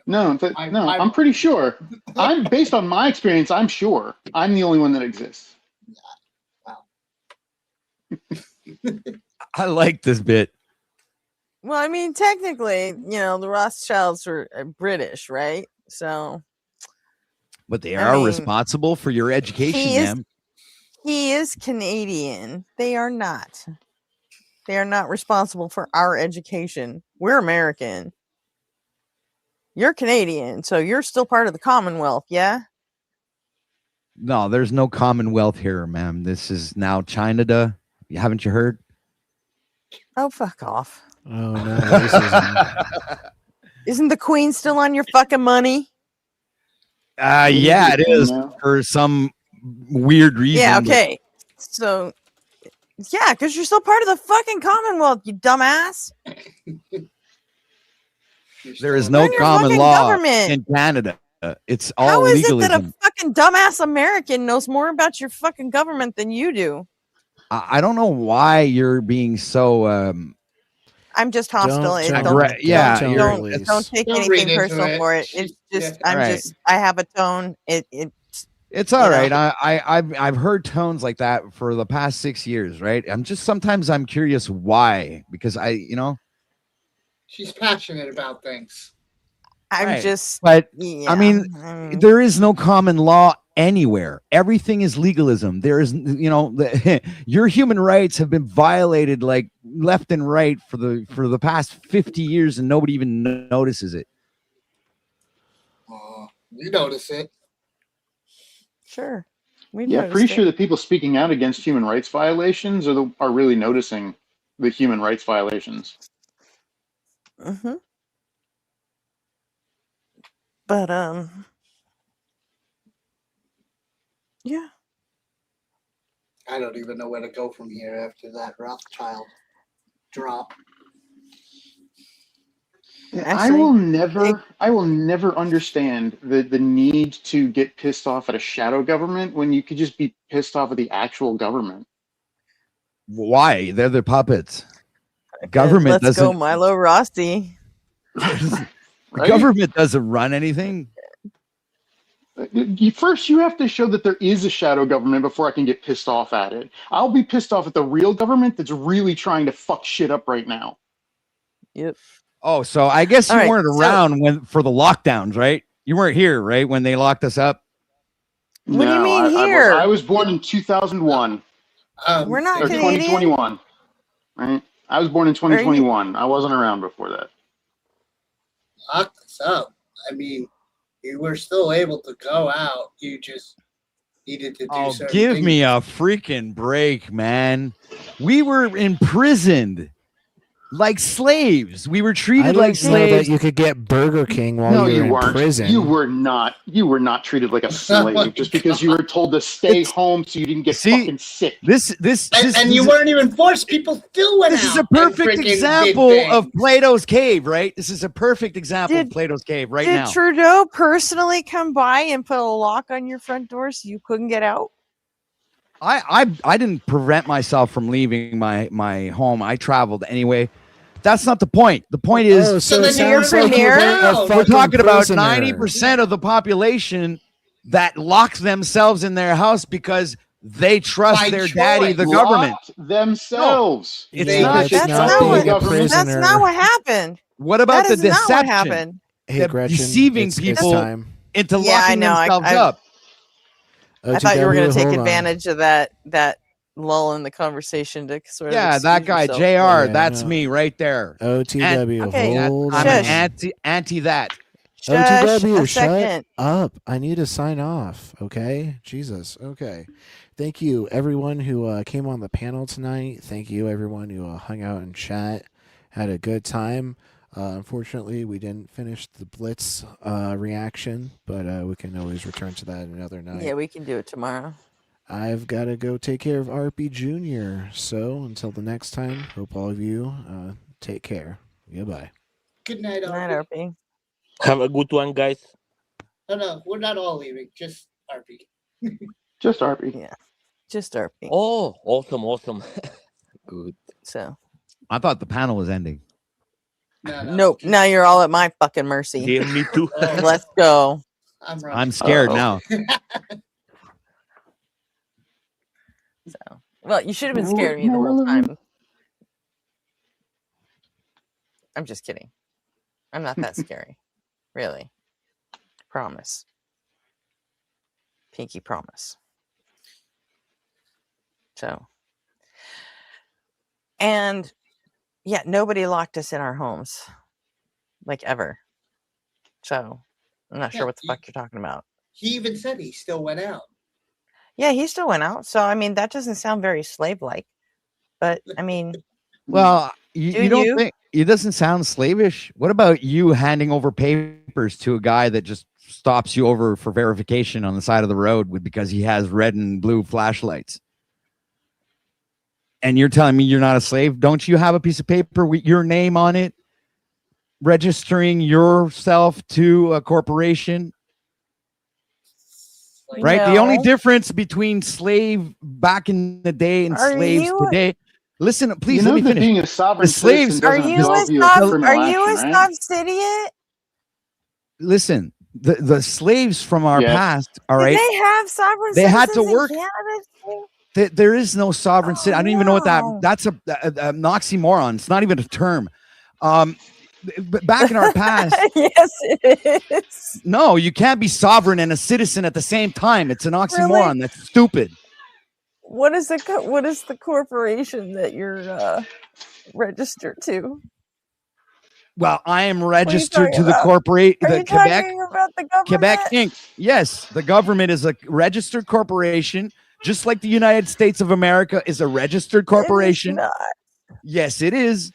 No, I'm pretty sure. I'm based on my experience. I'm sure I'm the only one that exists. I like this bit. Well, I mean, technically, you know, the Rothschilds were British, right? So, But they I are mean, responsible for your education, ma'am. he is Canadian. They are not. They are not responsible for our education. We're American. You're Canadian, so you're still part of the Commonwealth, yeah? No, there's no Commonwealth here, ma'am. This is now Canada. Haven't you heard? Oh, fuck off. Oh, no racism. Isn't the Queen still on your fucking money? Yeah, it is for some weird reason. Yeah, okay. So, yeah, because you're still part of the fucking Commonwealth, you dumbass. There is no common law in Canada. It's all How is legalism. it that a fucking dumbass American knows more about your fucking government than you do? I don't know why you're being so I'm just hostile. Don't Take Don't anything read into personal it. for it. It's just Right. I have a tone. It's all you right. know. I've heard tones like that for the past 6 years, right? Sometimes I'm curious why, because She's passionate about things. I'm but I mean, there is no common law anywhere. Everything is legalism. There is, your human rights have been violated like left and right for the past 50 years, and nobody even notices it. You notice it. Sure. Yeah, pretty sure that people speaking out against human rights violations are really noticing the human rights violations. Mm-hmm. But yeah. I don't even know where to go from here after that Rothschild drop. I will never understand the need to get pissed off at a shadow government when you could just be pissed off at the actual government. Why? They're the puppets. Government Let's go, doesn't. Milo Rossi. Government doesn't run anything. First, you have to show that there is a shadow government before I can get pissed off at it. I'll be pissed off at the real government that's really trying to fuck shit up right now. Yep. Oh, so I guess you All right, weren't around for the lockdowns, right? You weren't here, right, when they locked us up? What do you mean here? I was born in 2001. We're not or Canadian. 2021. Right? I was born in 2021. I wasn't around before that. Locked us up. I mean, you were still able to go out. You just needed to do certain Give things. me a freaking break, man. We were imprisoned like slaves. We were I treated didn't like know slaves. that you could get Burger King while No, you you were in weren't. prison. You were not treated like a slave just because you were told to stay home so you didn't get fucking sick. And you weren't even forced. People still went out. This is a and perfect freaking did example things. of Plato's cave, right? This is a perfect example of Plato's cave right Did now. Trudeau personally come by and put a lock on your front door so you couldn't get out? I didn't prevent myself from leaving my home. I traveled anyway. That's not the point. The point is, so it sounds like you were a we're fucking talking about prisoner. 90% of the population that locks themselves in their house because they trust By their daddy, the government. Locked themselves. It's They not. just That's trust not the what. government. That's not what happened. What about That the is not what deception? happened. Hey, The Gretchen, deceiving it's people time. into Yeah, I locking know. themselves I up. I thought you were going to take hold on. advantage of that lull in the conversation to sort of Yeah, that excuse guy, yourself. JR, that's me right there. OTW, Okay, hold I'm on. anti that. Shush, OTW, a shut second. up. I need to sign off, okay? Jesus, okay. Thank you, everyone who came on the panel tonight. Thank you, everyone who hung out and chat. Had a good time. Unfortunately, we didn't finish the Blitz reaction, but we can always return to that another night. Yeah, we can do it tomorrow. I've got to go take care of RP Jr. So until the next time, hope all of you take care. Goodbye. Good night, Good night, RP. RP. Have a good one, guys. No, we're not all leaving. Just RP. Just RP. Yeah, just RP. Oh, awesome. Good. So. I thought the panel was ending. Nope. Now you're all at my fucking mercy. Yeah, me too. Let's go. I'm scared now. So, well, you should have been scared of me the whole time. I'm just kidding. I'm not that scary. Really. Promise. Pinky promise. So. And yeah, nobody locked us in our homes, like ever. So I'm not sure what the fuck you're talking about. He even said he still went out. Yeah, he still went out. So I mean, that doesn't sound very slave-like. But I mean, well, you don't think it doesn't sound slavish? What about you handing over papers to a guy that just stops you over for verification on the side of the road because he has red and blue flashlights? And you're telling me you're not a slave? Don't you have a piece of paper with your name on it, registering yourself to a corporation? Right? The only difference between slave back in the day and slaves today. Listen, please let me finish. Being a sovereign The slaves citizen doesn't absolve you of criminal action, right? idiot? Listen, the slaves from our past, all right? Did they have sovereign They had to citizens in work. Canada? There is no sovereign citizen. I don't even know what that's an oxymoron. It's not even a term. But back in our past, yes, it is. No, you can't be sovereign and a citizen at the same time. It's an oxymoron. Really? That's stupid. What is the corporation that you're registered to? Well, I am registered talking to the about? corporate, Are the you Quebec, talking about the government? Quebec Inc. Yes, the government is a registered corporation, just like the United States of America is a registered corporation. It is not. Yes, it is.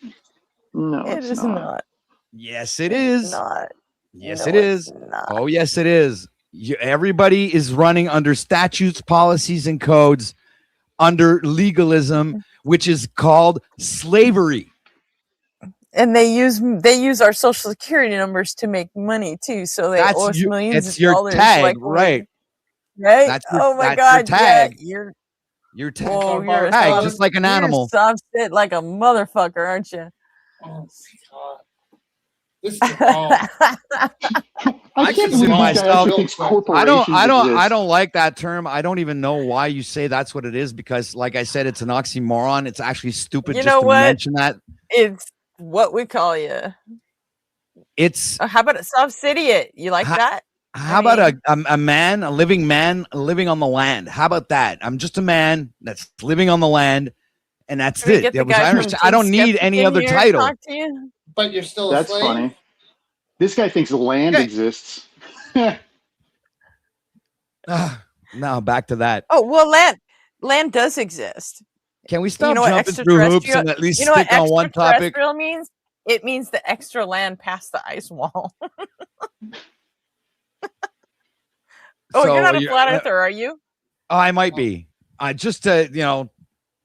No, It is not. Yes, it is. Not. Yes, No, it is. it's not. Oh, yes, it is. Everybody is running under statutes, policies, and codes under legalism, which is called slavery. And they use our social security numbers to make money too. So they owe us millions It's of your dollars. tag, like, right? Right? That's Oh my that's God! your tag. Yeah, Your tag. whoa, you're a tag, soft- just like an you're animal. soft shit like a motherfucker, aren't you? Oh God. This is wrong. I can't consider believe this guy myself. actually thinks corporations I exist. don't like that term. I don't even know why you say that's what it is because, like I said, it's an oxymoron. It's actually stupid You just know to what? mention that. It's what we call you. It's How about a subsidiate? You like that? how about a man, a living living on the land? How about that? I'm just a man that's living on the land, and that's Can we it. get the That was- guy I from understand. I don't Team need Skeptic any in other here to title. talk to you? But you're still a That's slave? funny. This guy thinks the land exists. No, back to that. Oh well, land does exist. Can we stop You know what jumping through hoops extraterrestrial? and at least You know what stick on one topic? extraterrestrial means? It means the extra land past the ice wall. Oh, So you're not a flat earther, are you? I might be. I just to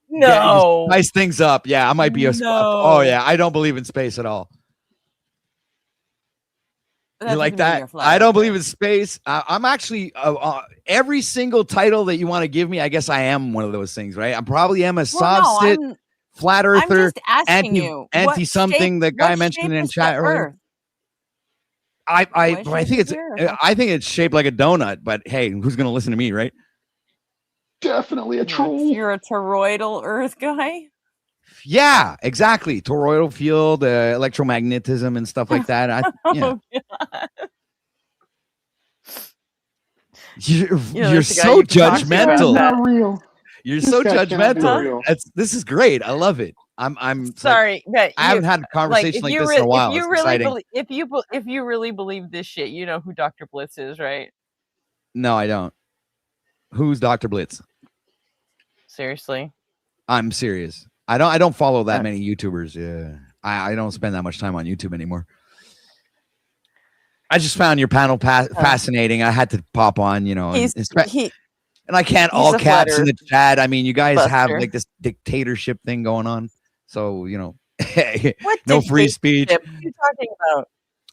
No. spice things up. Yeah, I might be a. Oh yeah, I don't believe in space at all. That You like doesn't mean that? you're a flat I don't earther. believe in space. I'm actually every single title that you want to give me. I guess I am one of those things, right? I probably am a soft sit, flat earther, just asking you, what anti something. shape- The guy what mentioned shape in is the chat earlier. Earth? I What think shape it's is the Earth? I think it's shaped like a donut. But hey, who's gonna listen to me, right? Definitely a troll. You're a toroidal Earth guy. Yeah, exactly. Toroidal field, electromagnetism, and stuff like that. Yeah. Oh, God. You're, You know, you're that's the guy so you can talk to about judgmental. that. Not real. You're This so guy cannot be judgmental. real. This is great. I love it. I'm Sorry, but I haven't had a conversation like this in a while. It's exciting. If you really believe this shit, you know who Dr. Blitz is, right? No, I don't. Who's Dr. Blitz? Seriously. I'm serious. I don't follow that many YouTubers. Yeah. I don't spend that much time on YouTube anymore. I just found your panel fascinating. I had to pop on, and I can't all caps in the chat. I mean, you guys have like this dictatorship thing going on. So, no free speech. What are you talking about?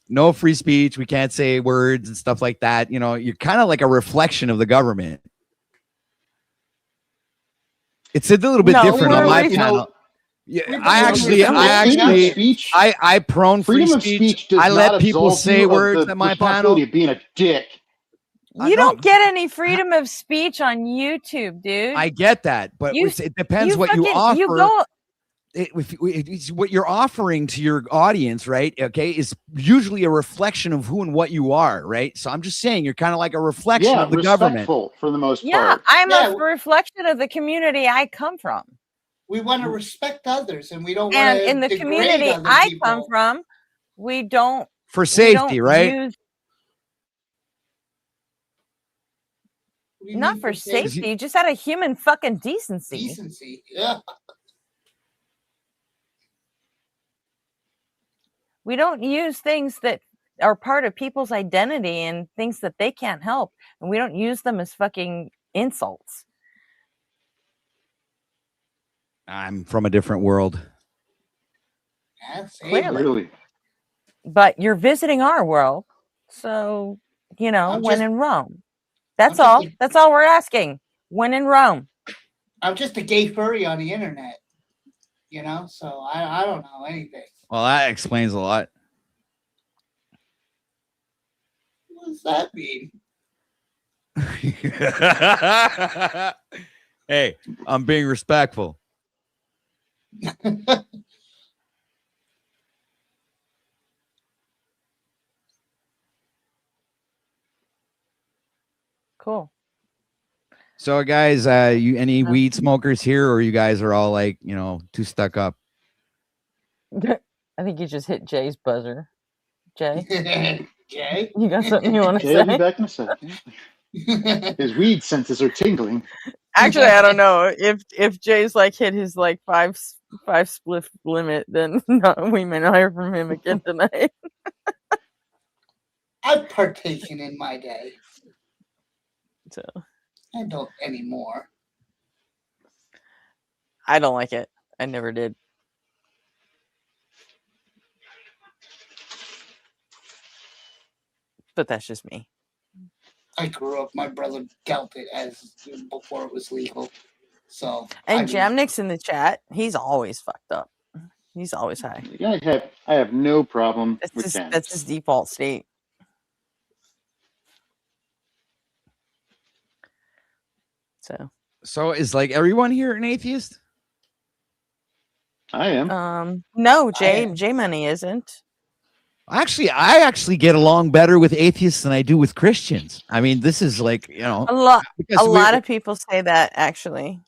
No free speech. We can't say words and stuff like that. You're kind of like a reflection of the government. It's a little bit different on my panel. Yeah, I prone free speech. does I let not people absolve say you of words the at my responsibility panel. of being a dick. You don't get any freedom of speech on YouTube, dude. I get that, but it depends what you offer. You go, what you're offering to your audience, right? Okay, is usually a reflection of who and what you are, right? So I'm just saying you're kind of like a reflection of the government. For the most yeah, part. I'm a reflection of the community I come from. We want to respect others, and we don't want And to in the degrade community other I people. come from, we don't For we safety, don't right? use- What do you not mean for safety? safety, just out of human fucking decency. Decency, yeah. We don't use things that are part of people's identity and things that they can't help, and we don't use them as fucking insults. I'm from a different world. Yeah, Clearly. But you're visiting our world, so you know, I'm when just- in Rome. That's I'm just all. a- That's all we're asking. When in Rome. I'm just a gay furry on the internet, you know, so I don't know anything. Well, that explains a lot. What does that mean? Hey, I'm being respectful. Cool. So, guys, you any weed smokers here, or you guys are all like, you know, too stuck up? I think you just hit Jay's buzzer. Jay? Jay? You got something you want to Jay, I'll be say? back in a second. His weed senses are tingling. Actually, I don't know. If Jay's like hit his like five spliff limit, then no, we may not hear from him again tonight. I've partaken in my day. So I don't anymore. I don't like it. I never did. But that's just me. I grew up, my brother dealt it as before it was legal. So And Jamnick's in the chat. He's always fucked up. He's always high. I have no problem with that. That's his default state. So is like everyone here an atheist? I am. No, J Money isn't. Actually, I actually get along better with atheists than I do with Christians. I mean, this is like, you know, A lot because of people say that actually.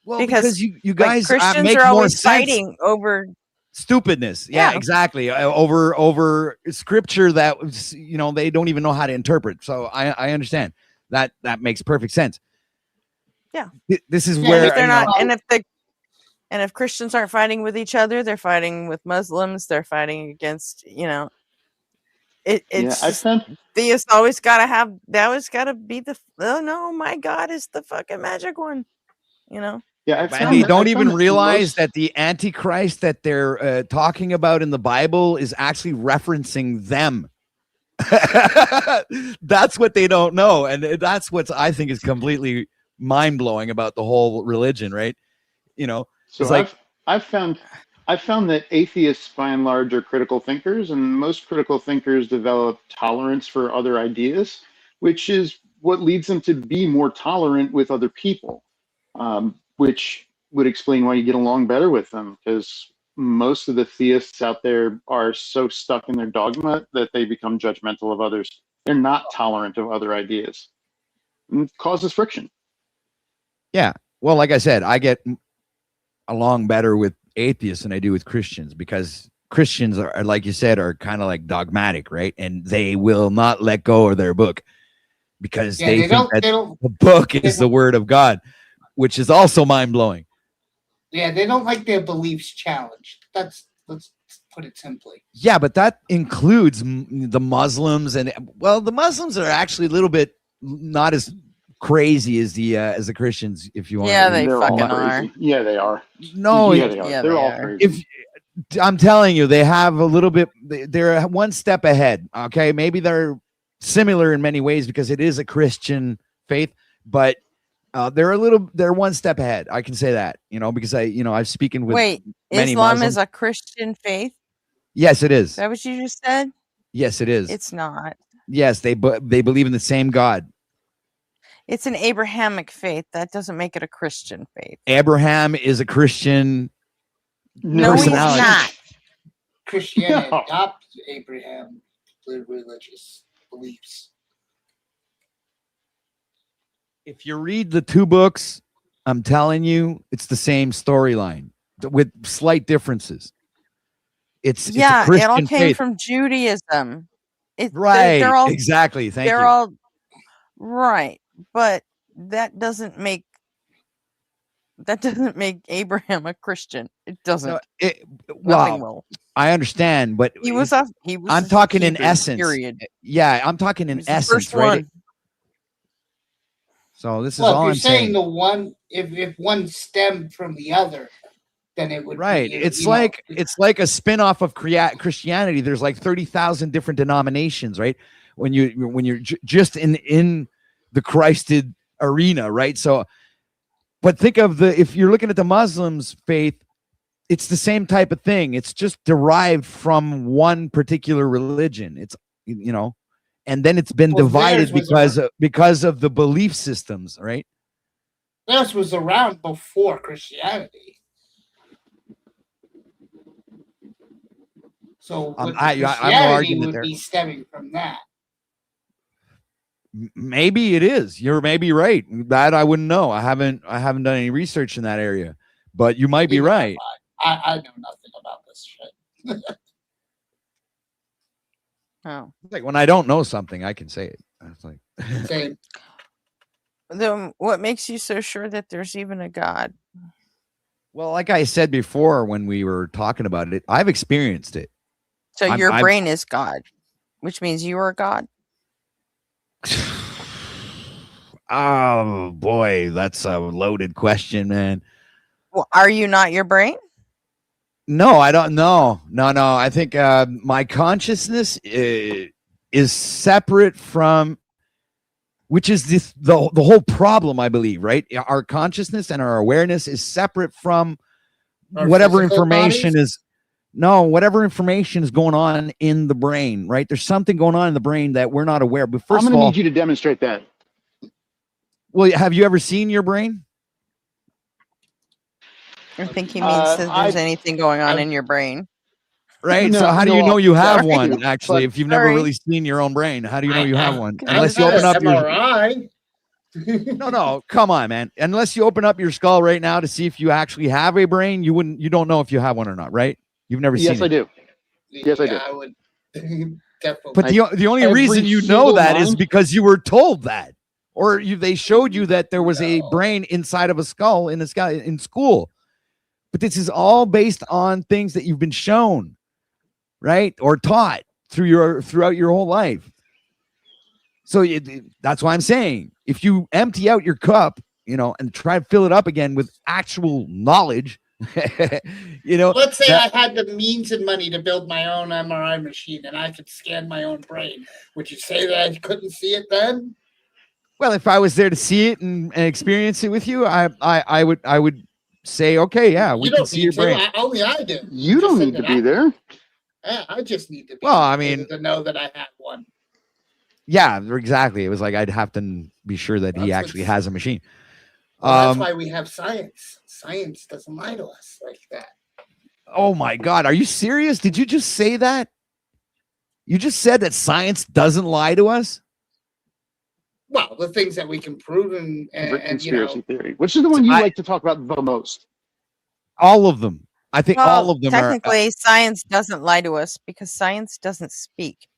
Well, because you guys Christians make are more always sense. fighting over Stupidness. Yeah, exactly. Over scripture that was, you know, they don't even know how to interpret. So I understand that makes perfect sense. Yeah. This is And where if they're you know, not, and if Christians aren't fighting with each other, they're fighting with Muslims. They're fighting against, you know, it's I just, found theists always got to be the, oh no, my God is the fucking magic one, you know? and they don't even realize that the Antichrist that they're talking about in the Bible is actually referencing them. That's what they don't know, and that's what I think is completely mind blowing about the whole religion, right? You know, So it's like I've found that atheists by and large are critical thinkers, and most critical thinkers develop tolerance for other ideas, which is what leads them to be more tolerant with other people, which would explain why you get along better with them, because most of the theists out there are so stuck in their dogma that they become judgmental of others. They're not tolerant of other ideas, and it causes friction. yeah. Well, like I said, I get along better with atheists than I do with Christians, because Christians are, like you said, are kind of like dogmatic, right? And they will not let go of their book because they think that the book is the word of God, which is also mind blowing. Yeah, they don't like their beliefs challenged. Let's put it simply. Yeah, but that includes the Muslims, and well, the Muslims are actually a little bit not as crazy as the Christians, if you want. Yeah, they They're fucking all are. crazy. Yeah, they are. No, yeah, they are. Yeah, They're they all are. crazy. If I'm telling you, they have a little bit. They're one step ahead. Okay, maybe they're similar in many ways because it is a Christian faith, but they're one step ahead. I can say that, you know, because I've spoken with Wait, many Islam Muslims. is a Christian faith? Yes, it is. Is that what you just said? Yes, it is. It's not. Yes, they believe in the same God. It's an Abrahamic faith. That doesn't make it a Christian faith. Abraham is a Christian No, he's personality. not. Christianity adopts Abraham's religious beliefs. If you read the two books I'm telling you, it's the same storyline with slight differences. It's a it all Christian came faith. from Judaism. Right, They're all exactly. Thank they're you. all right, but that doesn't make Abraham a Christian. It doesn't. Nothing will. I understand, but He was I'm talking in Hebrew, essence. period. Yeah, I'm talking in He was the essence, first right? one. So this is Well, if all you're I'm saying saying. the one, if one stemmed from the other, then it would Right. be, It's like a spin-off of Christianity. There's like 30,000 different denominations, right? When you're just in the Christed arena, right? So, but think of if you're looking at the Muslims' faith, it's the same type of thing. It's just derived from one particular religion. It's and then it's been divided because of the belief systems, right? Theirs was around before Christianity. So Christianity would be stemming from that. Maybe it is. You're maybe right. That I wouldn't know. I haven't done any research in that area, but you might be right. I know nothing about this shit. Oh. Like when I don't know something, I can say it. It's like Same. Then what makes you so sure that there's even a God? Well, like I said before when we were talking about it, I've experienced it. So your brain is God, which means you are God. Oh boy, that's a loaded question, man. Well, are you not your brain? No, I don't know. No. I think my consciousness is separate from, which is the whole problem, I believe, right? Our consciousness and our awareness is separate from whatever information is. No, whatever information is going on in the brain, right? There's something going on in the brain that we're not aware of. But first I'm of going to all, need you to demonstrate that. Well, have you ever seen your brain? I think he means that there's anything going on in your brain. Right. No, so how do you no, know you have sorry. one? Actually, But- if you've never really seen your own brain, how do you know you have one? I Unless you had open up an your MRI. No, come on, man. Unless you open up your skull right now to see if you actually have a brain, you don't know if you have one or not, right? You've never seen it. Yes, I do. Yes, I do. I would definitely. But the only reason you know that is because you were told that, or they showed you that there was a brain inside of a skull in school. But this is all based on things that you've been shown, right, or taught throughout your whole life. So that's why I'm saying, if you empty out your cup, and try to fill it up again with actual knowledge, Let's say I had the means and money to build my own MRI machine and I could scan my own brain. Would you say that I couldn't see it then? Well, if I was there to see it and experience it with you, I would say, okay, yeah, we can see your brain. Only I do. You don't need to be there. Yeah, I just need to be Well, I mean, able to know that I have one. Yeah, exactly. It was like I'd have to be sure that he actually has a machine. Well, that's why we have science. Science doesn't lie to us like that. Oh my God, are you serious? Did you just say that? You just said that science doesn't lie to us? Well, the things that we can prove and conspiracy theory, which is the one you like to talk about the most. All of them. I think all of them technically, science doesn't lie to us because science doesn't speak.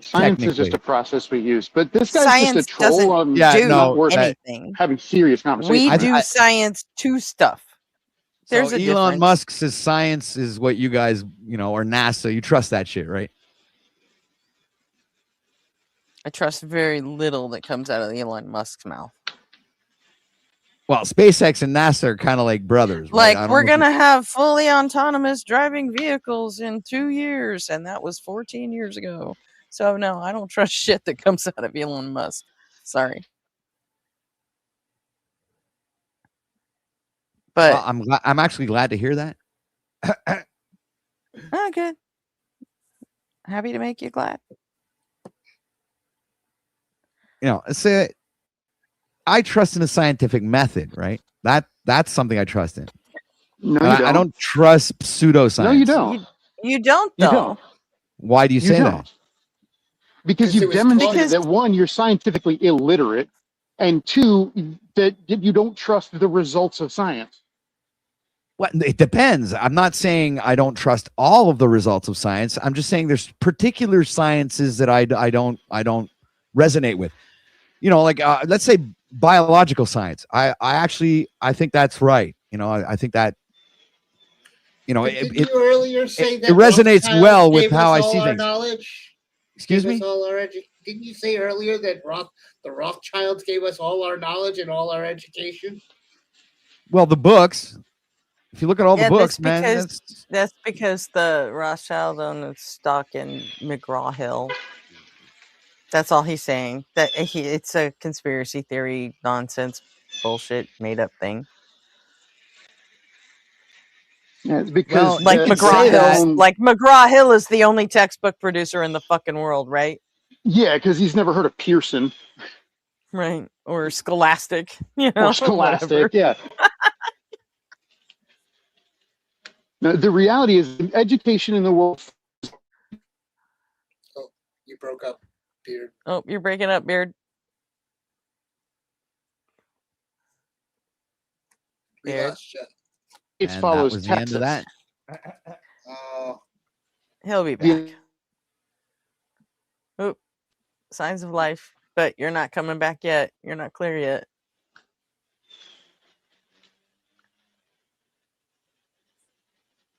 Science is just a process we use, but this guy's Science just a troll. doesn't Not do worth anything. having serious conversation. We do science to stuff. There's So a Elon difference. Musk says science is what you guys, or NASA. You trust that shit, right? I trust very little that comes out of Elon Musk's mouth. Well, SpaceX and NASA are kind of like brothers. Right? Like, we're going to have fully autonomous driving vehicles in 2 years, and that was 14 years ago. So, no, I don't trust shit that comes out of Elon Musk. Sorry. But well, I'm actually glad to hear that. Oh, good. Happy to make you glad. It's I trust in the scientific method, right? That's something I trust in. No, you don't. I don't trust pseudoscience. No, you don't. You don't, though. You don't. Why do you say that? Because you've demonstrated that, one, you're scientifically illiterate, and two, that you don't trust the results of science. Well, it depends. I'm not saying I don't trust all of the results of science. I'm just saying there's particular sciences that I don't resonate with. You know, like let's say biological science. I think that's right. You know, I think that, you know, Didn't you earlier say that it resonates Rothschilds well with gave how us I all see our things. knowledge? Excuse Gave me? us all our Didn't you say earlier that the Rothschilds gave us all our knowledge and all our education? Well, the books. If you look at all the Yeah, books, man, that's because the Rothschild owned stock in McGraw-Hill. That's all he's saying. That it's a conspiracy theory, nonsense, bullshit, made up thing. Yeah, it's because Like McGraw-Hill is the only textbook producer in the fucking world, right? Yeah, because he's never heard of Pearson. Right. Or Scholastic, you know, Or Scholastic, whatever. yeah. Now, the reality is education in the world. Oh, you broke up, Beard. Oh, you're breaking up, Beard. We Beard. lost you. It and follows that was Texas. the end of that. He'll be back. Oop. Signs of life. But you're not coming back yet. You're not clear yet.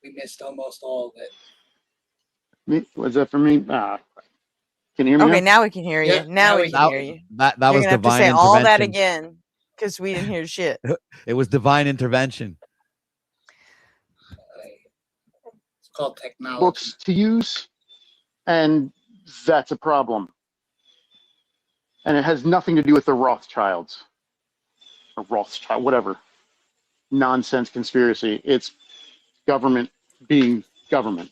We missed almost all of it. Was that for me? Can you hear me Okay, now? now we can hear you. Yeah, now we can hear you. That You're was gonna have to divine say all that intervention. again because we didn't hear shit. It was divine intervention. It's called technology. Books to use, and that's a problem. And it has nothing to do with the Rothschilds or Rothschild, whatever nonsense conspiracy. It's government being government.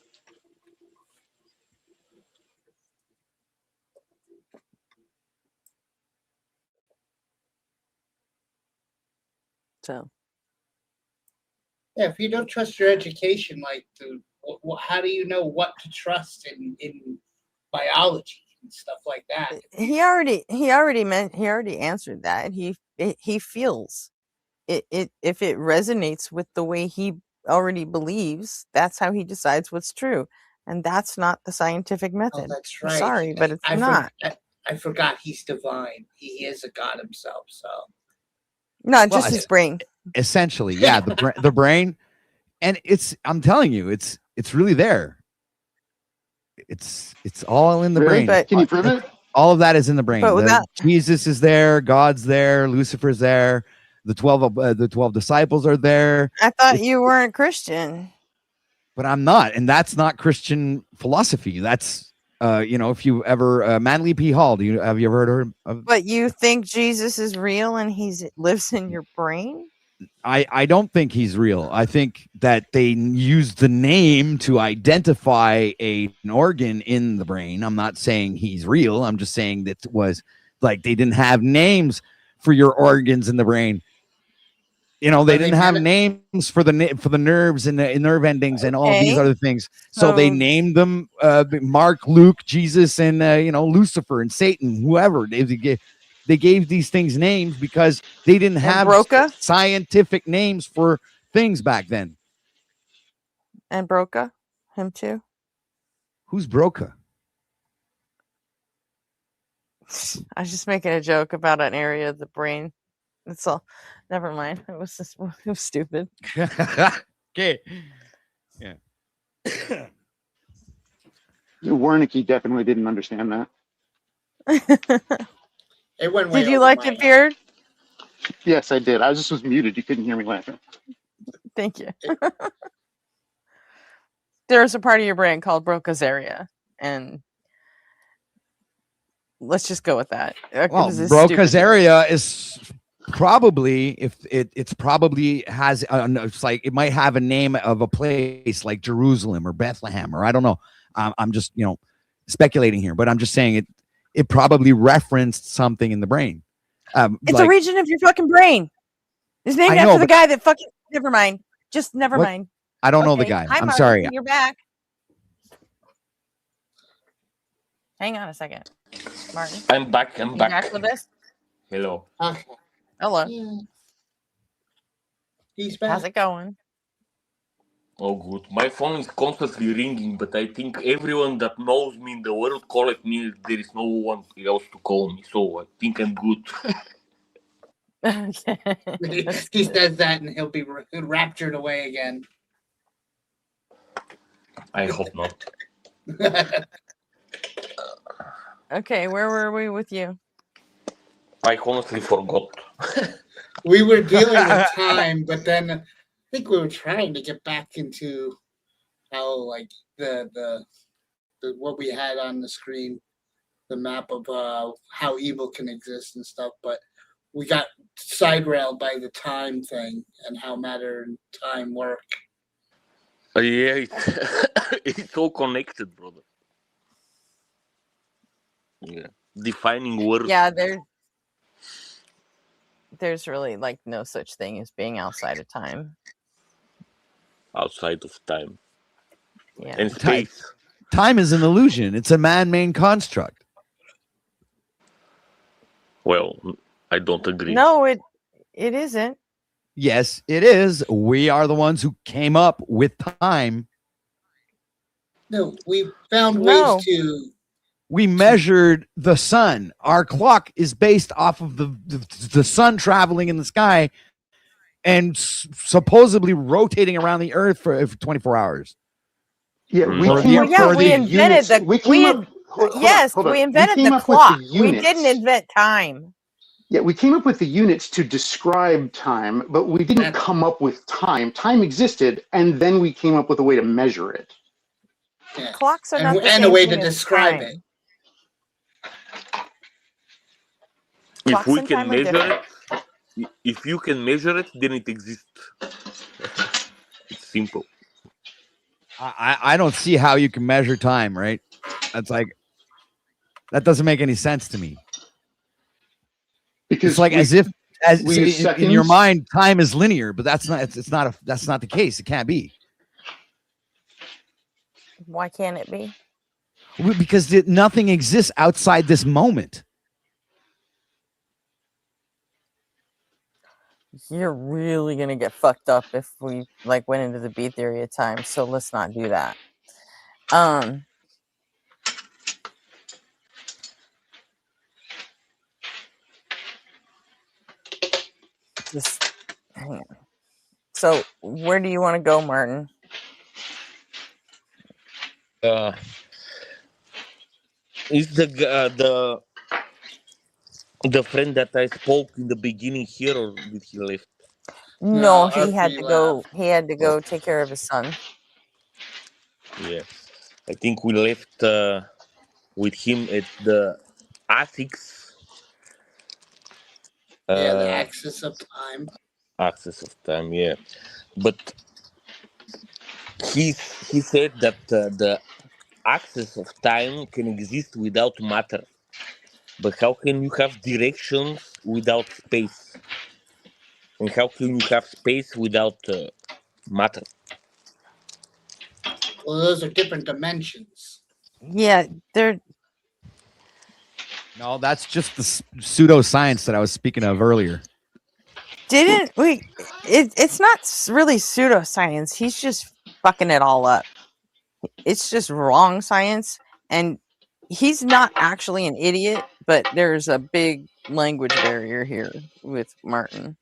So, Yeah, if you don't trust your education, like, how do you know what to trust in biology and stuff like that? he already answered that. He feels it if it resonates with the way he already believes, that's how he decides what's true. And that's not the scientific method. Oh, that's I'm right. sorry, but it's not. I forgot he's divine. He is a god himself. So Not just his brain. Essentially, yeah, the brain, and I'm telling you, it's really there. It's all in the brain. But, can you prove it? All of that is in the brain. But without, Jesus is there, God's there, Lucifer's there, the 12 disciples are there. I thought you weren't Christian. But I'm not, and that's not Christian philosophy. That's you know, if you ever Manly P. Hall, have you ever heard of? But you think Jesus is real and he lives in your brain? I don't think he's real. I think that they used the name to identify an organ in the brain. I'm not saying he's real. I'm just saying that it was like they didn't have names for your organs in the brain. You know, they didn't have names for the nerves and the nerve endings and all these other things. So they named them Mark, Luke, Jesus, and you know, Lucifer and Satan, whoever. They gave these things names because they didn't have scientific names for things back then. And Broca, him too. Who's Broca? I was just making a joke about an area of the brain. That's all. Never mind. It was stupid. Okay. Yeah. Wernicke definitely didn't understand that. It went Did you like it, Beard? Yes, I did. I just was muted. You couldn't hear me laughing. Thank you. There's a part of your brain called Broca's area, and let's just go with that. Well, Broca's area is probably, if it's probably has it's like it might have a name of a place like Jerusalem or Bethlehem, or I don't know. I'm just, you know, speculating here, but I'm just saying it probably referenced something in the brain. It's like, a region of your fucking brain. It's named after the guy that fucking. Never mind. Just never mind. I don't know the guy. Hi, I'm Martin, sorry. You're back. Hang on a second, Martin. I'm back. You back with us? Hello. Okay. Hello. Yeah. He's back. How's it going? Oh, good. My phone is constantly ringing, but I think everyone that knows me in the world calls me. There is no one else to call me, so I think I'm good. He says that, and he'll be raptured away again. I hope not. Okay, where were we with you? I honestly forgot. We were dealing with time, but then I think we were trying to get back into how, like, the what we had on the screen, the map of how evil can exist and stuff, but we got side railed by the time thing and how matter and time work. Yeah, it's all connected, brother. Yeah, defining words. Yeah, there's really like no such thing as being outside of time. Outside of time. Yeah. And space. Time is an illusion. It's a man-made construct. Well, I don't agree. No, it isn't. Yes, it is. We are the ones who came up with time. No, we found No. ways to. We measured the sun. Our clock is based off of the sun traveling in the sky and supposedly rotating around the earth for 24 hours. Yeah, we Or came the- up Yeah, with we the invented units. the We came up. Hold on. we invented came the up with clock. the We units. didn't invent time. Yeah, we came up with the units to describe time, but we didn't come up with time. Time existed, and then we came up with a way to measure it. Yeah. Clocks are and, not the and same a way thing to as describe time. it. If Clocks we and can time are measure different. it, if you can measure it, then it exists. It's simple. I don't see how you can measure time, right? That's like, that doesn't make any sense to me. Because it's like we, as if we use in your seconds. mind time is linear, but that's not that's not the case. It can't be. Why can't it be? Because nothing exists outside this moment. You're really gonna get fucked up if we like went into the B theory of time. So let's not do that. Just hang on. So where do you want to go, Martin? Is the friend that I spoke in the beginning here, or did he left? No, he had to go. He had to go take care of his son. Yeah, I think we left with him at the ASICS. Yeah, the axis of time. Axis of time, yeah. But he said that the axis of time can exist without matter. But how can you have directions without space? And how can you have space without matter? Well, those are different dimensions. Yeah, they're. No, that's just the pseudoscience that I was speaking of earlier. Didn't we? It's not really pseudoscience. He's just fucking it all up. It's just wrong science, and he's not actually an idiot. But there's a big language barrier here with Martin.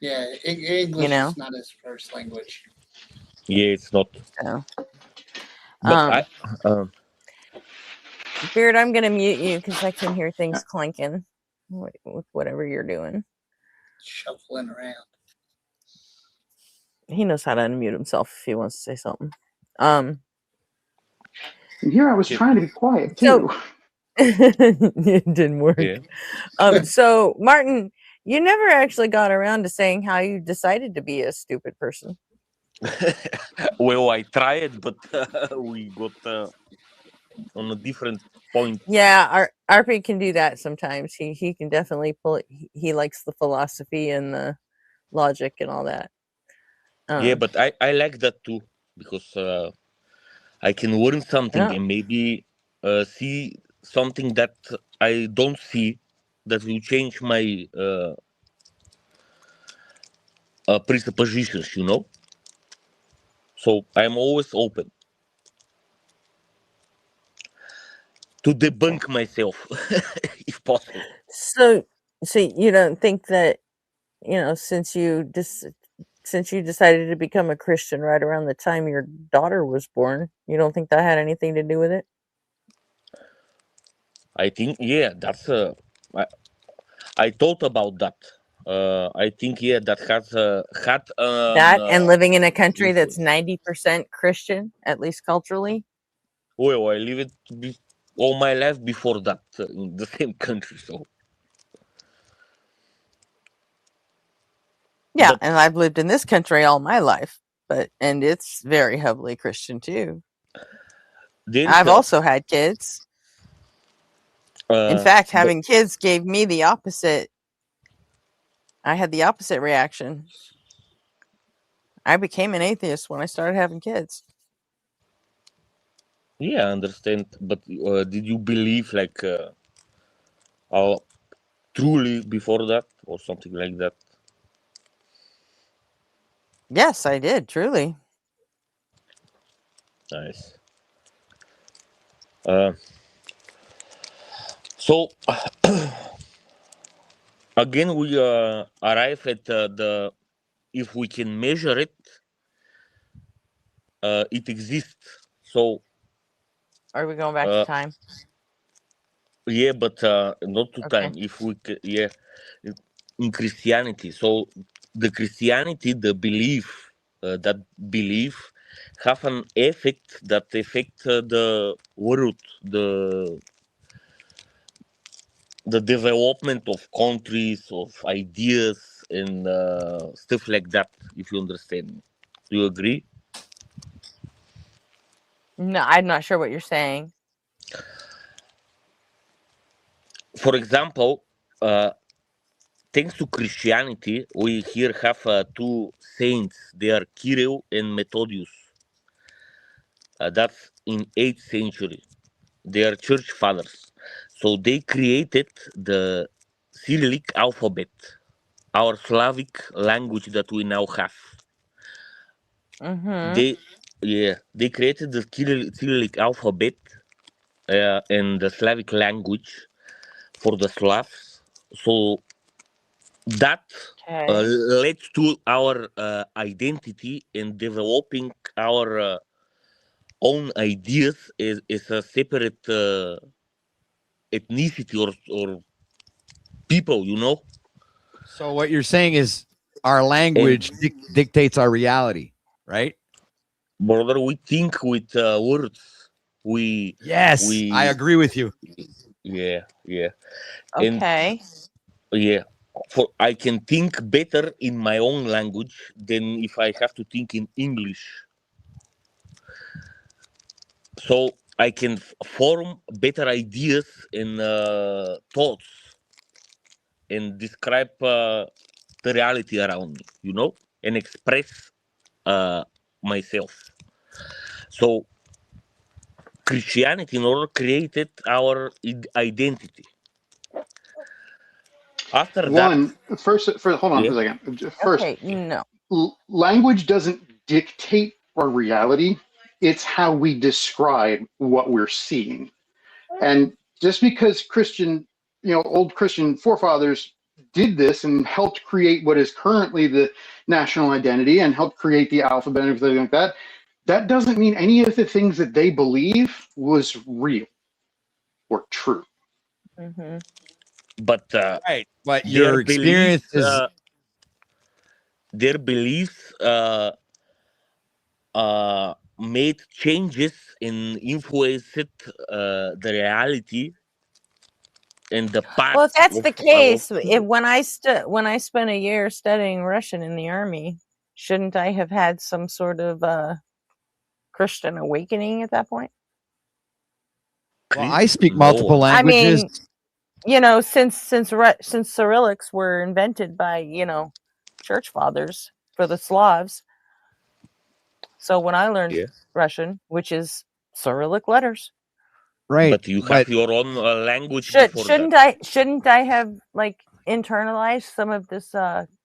Yeah, English You know? is not his first language. Yeah, it's not. No. But Beard, I'm gonna mute you because I can hear things clanking with whatever you're doing. Shuffling around. He knows how to unmute himself if he wants to say something. And here I was trying to be quiet too. It didn't work. Yeah. So Martin, you never actually got around to saying how you decided to be a stupid person. well, I tried, but we got on a different point. Yeah, RP can do that sometimes. He can definitely pull it. He likes the philosophy and the logic and all that. Yeah, but I like that too, because I can learn something and maybe see something that I don't see, that will change my presuppositions, you know. So I'm always open to debunk myself if possible. So you don't think that, since you decided to become a Christian right around the time your daughter was born, you don't think that had anything to do with it? I think, yeah, that's I thought about that. I think, yeah, that has had That and living in a country that's influence. 90% Christian, at least culturally. Well, I lived all my life before that in the same country, so. Yeah, and I've lived in this country all my life, and it's very heavily Christian too. I've also had kids. In fact, having kids gave me the opposite. I had the opposite reaction. I became an atheist when I started having kids. Yeah, I understand. But did you believe truly before that or something like that? Yes, I did, truly. Nice. So again, we arrive at the if we can measure it, it exists. So. Are we going back to time? Yeah, but not to time. Okay. If we, yeah, in Christianity. So the Christianity, the belief, that belief, have an effect that affect the world, the development of countries, of ideas, and stuff like that. If you understand me, do you agree? No, I'm not sure what you're saying. For example, thanks to Christianity, we here have two saints. They are Kirill and Methodius. That's in 8th century. They are church fathers. So they created the Cyrillic alphabet, our Slavic language that we now have. Mm-hmm. They created the Cyrillic alphabet and the Slavic language for the Slavs. So that led to our identity and developing our own ideas as a separate ethnicity or people, you know. So what you're saying is our language dictates our reality, right? Brother, we think with words. I agree with you. Yeah. Okay. And yeah, for I can think better in my own language than if I have to think in English. So I can form better ideas and thoughts and describe the reality around me, you know, and express myself. So Christianity in order created our identity. After Hold that, on for a second. First, okay, no. Language doesn't dictate our reality. It's how we describe what we're seeing. And just because old Christian forefathers did this and helped create what is currently the national identity and helped create the alphabet and everything like that, that doesn't mean any of the things that they believe was real or true. Mm-hmm. But right, but your experience is their beliefs made changes and influenced the reality and the path. Well, if that's the case, when I spent a year studying Russian in the army, shouldn't I have had some sort of Christian awakening at that point? well, I speak multiple languages. I mean, since Cyrillics were invented by church fathers for the Slavs. So when I learned Russian, which is Cyrillic letters, Right. But you have your own language before Shouldn't I have like internalized some of this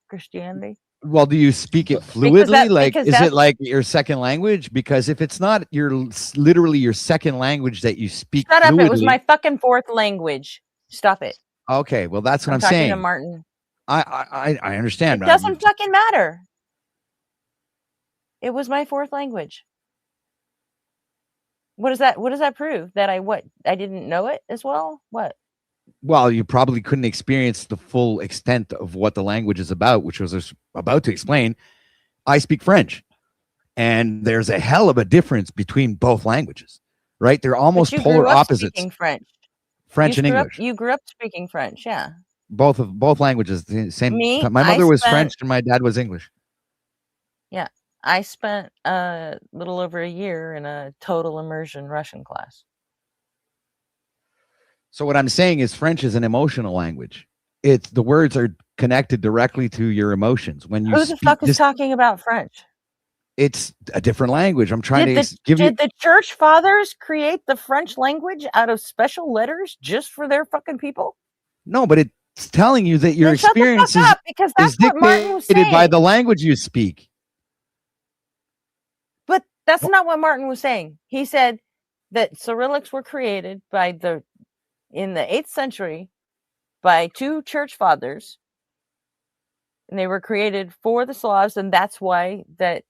Christianity? Well, do you speak it fluidly? Is it like your second language? Because if it's not literally your second language that you speak Shut up! fluidly, It was my fucking fourth language. Stop it. Okay, well that's what I'm talking saying. to Martin. I understand. It doesn't fucking matter. It was my fourth language. What does that prove? That I didn't know it as well? What? Well, you probably couldn't experience the full extent of what the language is about, which was about to explain. I speak French, and there's a hell of a difference between both languages, right? They're almost polar opposites. Speaking French. French and English. You grew up speaking French, yeah. Both languages, the same. My mother was French and my dad was English. Yeah, I spent a little over a year in a total immersion Russian class. So what I'm saying is French is an emotional language. The words are connected directly to your emotions. When you Who the fuck is talking about French? It's a different language. I'm trying to give you. Did the church fathers create the French language out of special letters just for their fucking people? No, but it's telling you that your experience is dictated by the language you speak. But that's not what Martin was saying. He said that Cyrillics were created in the 8th century by two church fathers, and they were created for the Slavs, and that's why that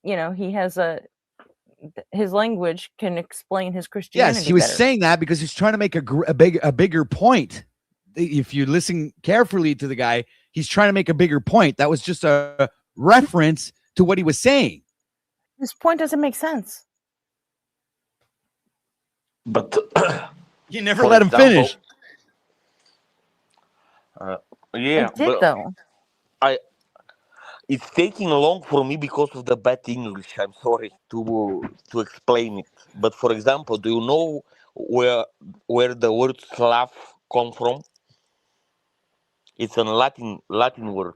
he has his language can explain his Christianity. Yes, he was better. saying that because he's trying to make a bigger point. If you listen carefully to the guy, he's trying to make a bigger point. That was just a reference to what he was saying. His point doesn't make sense. But you never let him finish. Yeah, though. It's taking long for me because of the bad English. I'm sorry to explain it. But for example, do you know where the word Slav come from? It's a Latin word.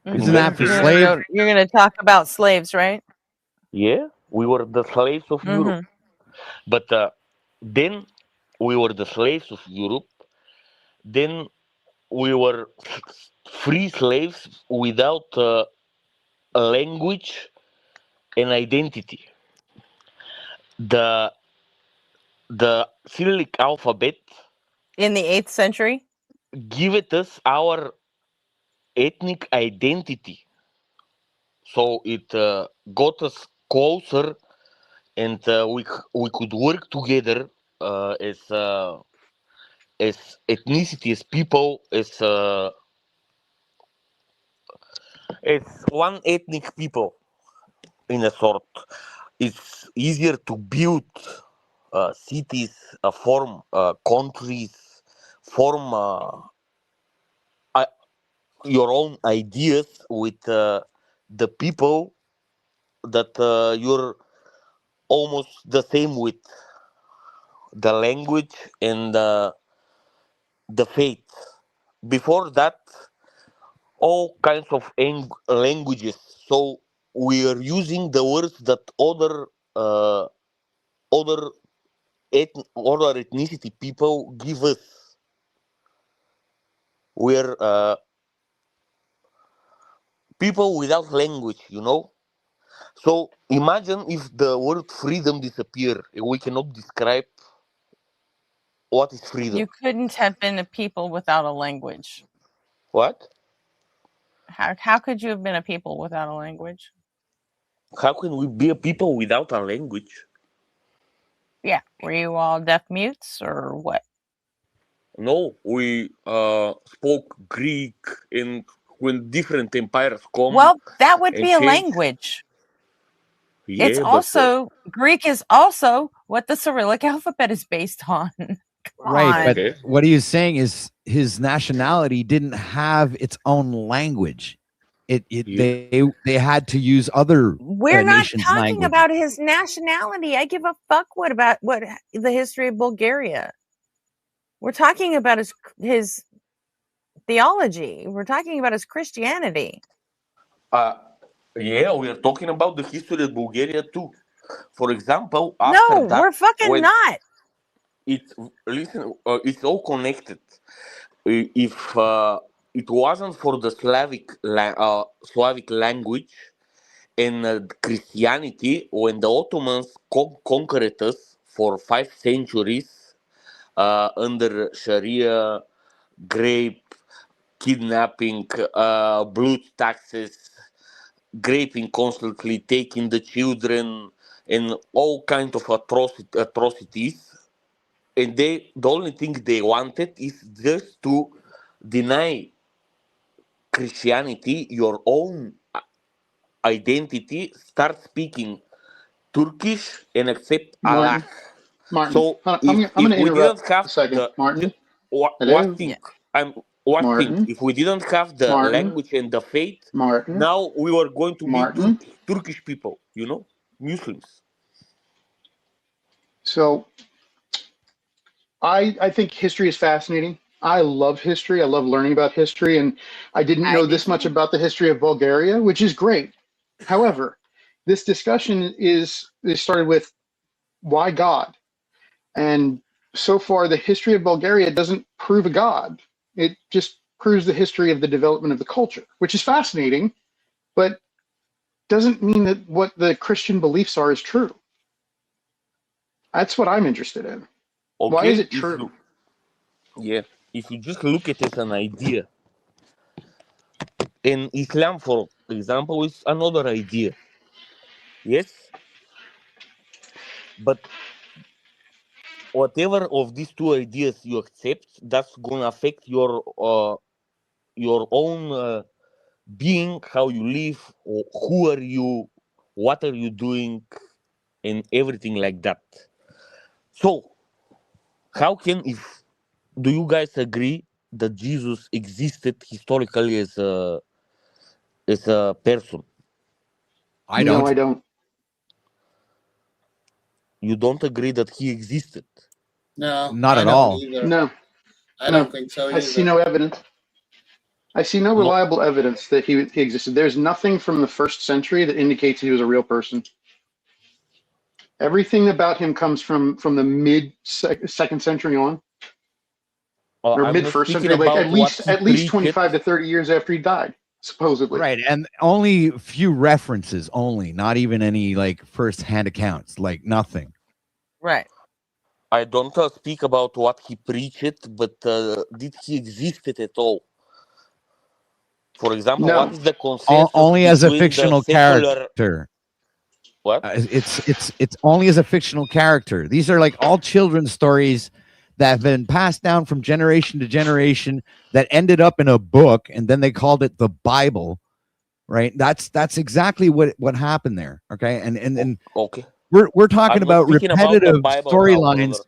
Isn't that for slave? You're going to talk about slaves, right? Yeah, we were the slaves of Europe. But then we were the slaves of Europe. Then we were free slaves without a language and identity. The Cyrillic alphabet in the 8th century give us our ethnic identity. So it got us closer, and we could work together as ethnicity, as people, as one ethnic people, in a sort. It's easier to build cities, form countries, form your own ideas with the people that you're almost the same with, the language and the faith. Before that, all kinds of languages. So we are using the words that other ethnicity people give us. We're people without language, So imagine if the word freedom disappear. We cannot describe what is freedom. You couldn't have been a people without a language. What? How could you have been a people without a language? How can we be a people without a language? Yeah. Were you all deaf mutes or what? No, we spoke Greek, and when different empires come. Well, that would be a language. Yeah, it's also Greek is also what the Cyrillic alphabet is based on. Right, but what he is saying is his nationality didn't have its own language. They had to use other. We're not nations' talking language. about his nationality. I give a fuck what the history of Bulgaria. We're talking about his theology. We're talking about his Christianity. Yeah, we are talking about the history of Bulgaria too. For example, after No, that, we're fucking not. It's all connected. If it wasn't for the Slavic language and Christianity, when the Ottomans conquered us for 5 centuries under Sharia, grape, kidnapping, blood taxes, raping constantly, taking the children, and all kind of atrocities. And the only thing they wanted is just to deny Christianity your own identity, start speaking Turkish and accept Allah. Martin, So I'm if going to we interrupt didn't have a second. Martin, one hello? thing, if we didn't have the Martin, language and the faith, Martin, now we were going to be Martin. Turkish people, Muslims. So I think history is fascinating. I love history. I love learning about history. And I didn't know this much about the history of Bulgaria, which is great. However, this discussion is started with why God? And so far, the history of Bulgaria doesn't prove a God. It just proves the history of the development of the culture, which is fascinating, but doesn't mean that what the Christian beliefs are is true. That's what I'm interested in. Why is it true? If you just look at it as an idea, and Islam, for example, is another idea. Yes, but whatever of these two ideas you accept, that's gonna affect your own being, how you live, or who are you, what are you doing, and everything like that. So, do you guys agree that Jesus existed historically as a person? I don't. No, I don't. You don't agree that he existed? No, Not I at don't all. either. No. I don't think so I see either. no evidence. I see no reliable evidence that he existed. There's nothing from the 1st century that indicates he was a real person. Everything about him comes from the mid 2nd century on, or I'm mid not 1st speaking century, like about what he at least preached. 25 to 30 years after he died, supposedly. Right, and only few references, only, not even any like first-hand accounts, like nothing. Right. I don't speak about what he preached, but did he existed at all? For example, No. what is the consensus Only as a between fictional the secular? character. What? It's only as a fictional character. These are like all children's stories that have been passed down from generation to generation that ended up in a book, and then they called it the Bible. Right? That's exactly what happened there. Okay, and okay, we're talking I'm not about speaking about the repetitive Bible now, storylines brother.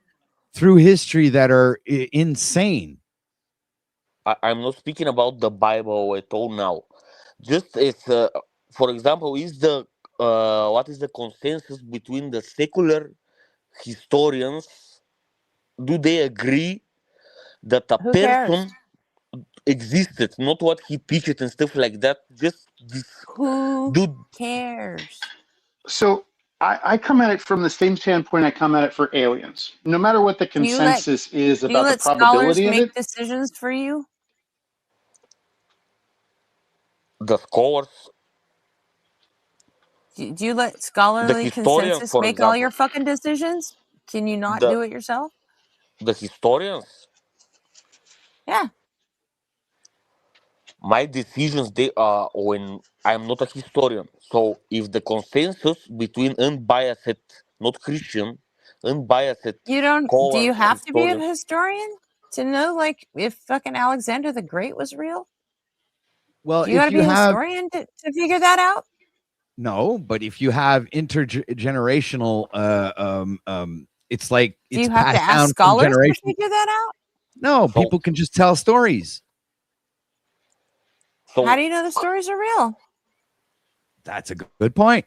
through history that are insane. I'm not speaking about the Bible at all now. Just as, for example, what is the consensus between the secular historians? Do they agree that a Who cares? person existed, not what he preached and stuff like that? Just this Who dude. cares? So I come at it from the same standpoint I come at it for aliens. No matter what the Do you let consensus is do you about the let scholars probability of make it, decisions for you? The scholars, Do you let the scholarly historians, consensus for make all your example, fucking decisions? Can you not the do it yourself? the historians, Yeah. my decisions they are when I'm not a historian. So if the consensus between unbiased, not Christian, unbiased You don't do you scholars, have to be a historians, historian to know like if fucking Alexander the Great was real? Well, Do you if gotta you be a have historian to figure that out? no, but if you have intergenerational, it's like Do it's you have to passed ask down from scholars to generation. figure that out? No, people can just tell stories. How do you know the stories are real? That's a good point.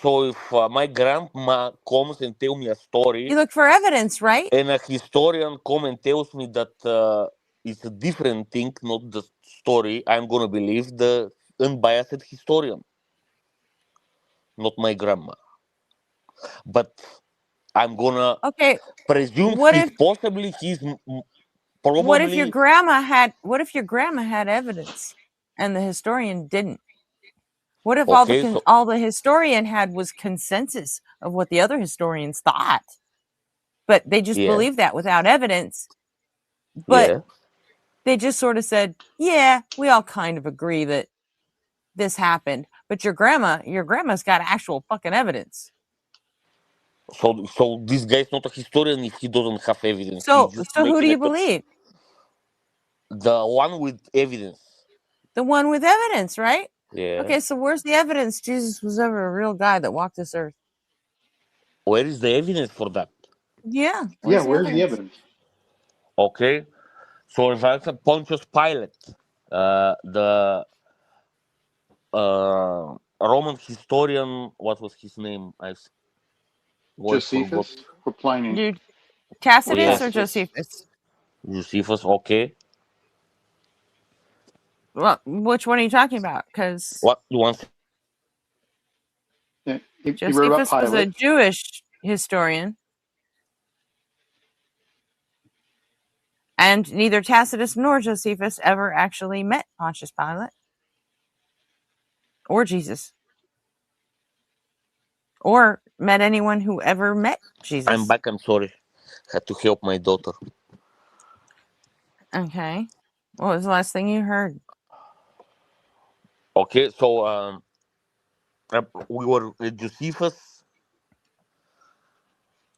So if my grandma comes and tell me a story, You look for evidence, right? and a historian come and tells me that it's a different thing, not the story, I'm gonna believe the unbiased historian, not my grandma. but I'm gonna presume what he's if possibly he's probably. what if your grandma had evidence and the historian didn't? What if all the historian had was consensus of what the other historians thought, but they just believed that without evidence? But they just sort of said, "Yeah, we all kind of agree that this happened." But your grandma's got actual fucking evidence. So this guy's not a historian if he doesn't have evidence. So who do you believe? The one with evidence. The one with evidence, right? Yeah. Okay, so where's the evidence Jesus was ever a real guy that walked this earth? Where is the evidence for that? Yeah. Where's the evidence? Okay. So if I said Pontius Pilate, the Roman historian, what was his name? Josephus or Pliny? Dude, Tacitus or Josephus? Josephus, okay. Well, which one are you talking about? Because what you want? Yeah, Josephus was a Jewish historian, and neither Tacitus nor Josephus ever actually met Pontius Pilate or Jesus, or met anyone who ever met Jesus. I'm back. I'm sorry. Had to help my daughter. Okay. What was the last thing you heard? Okay, so we were with Josephus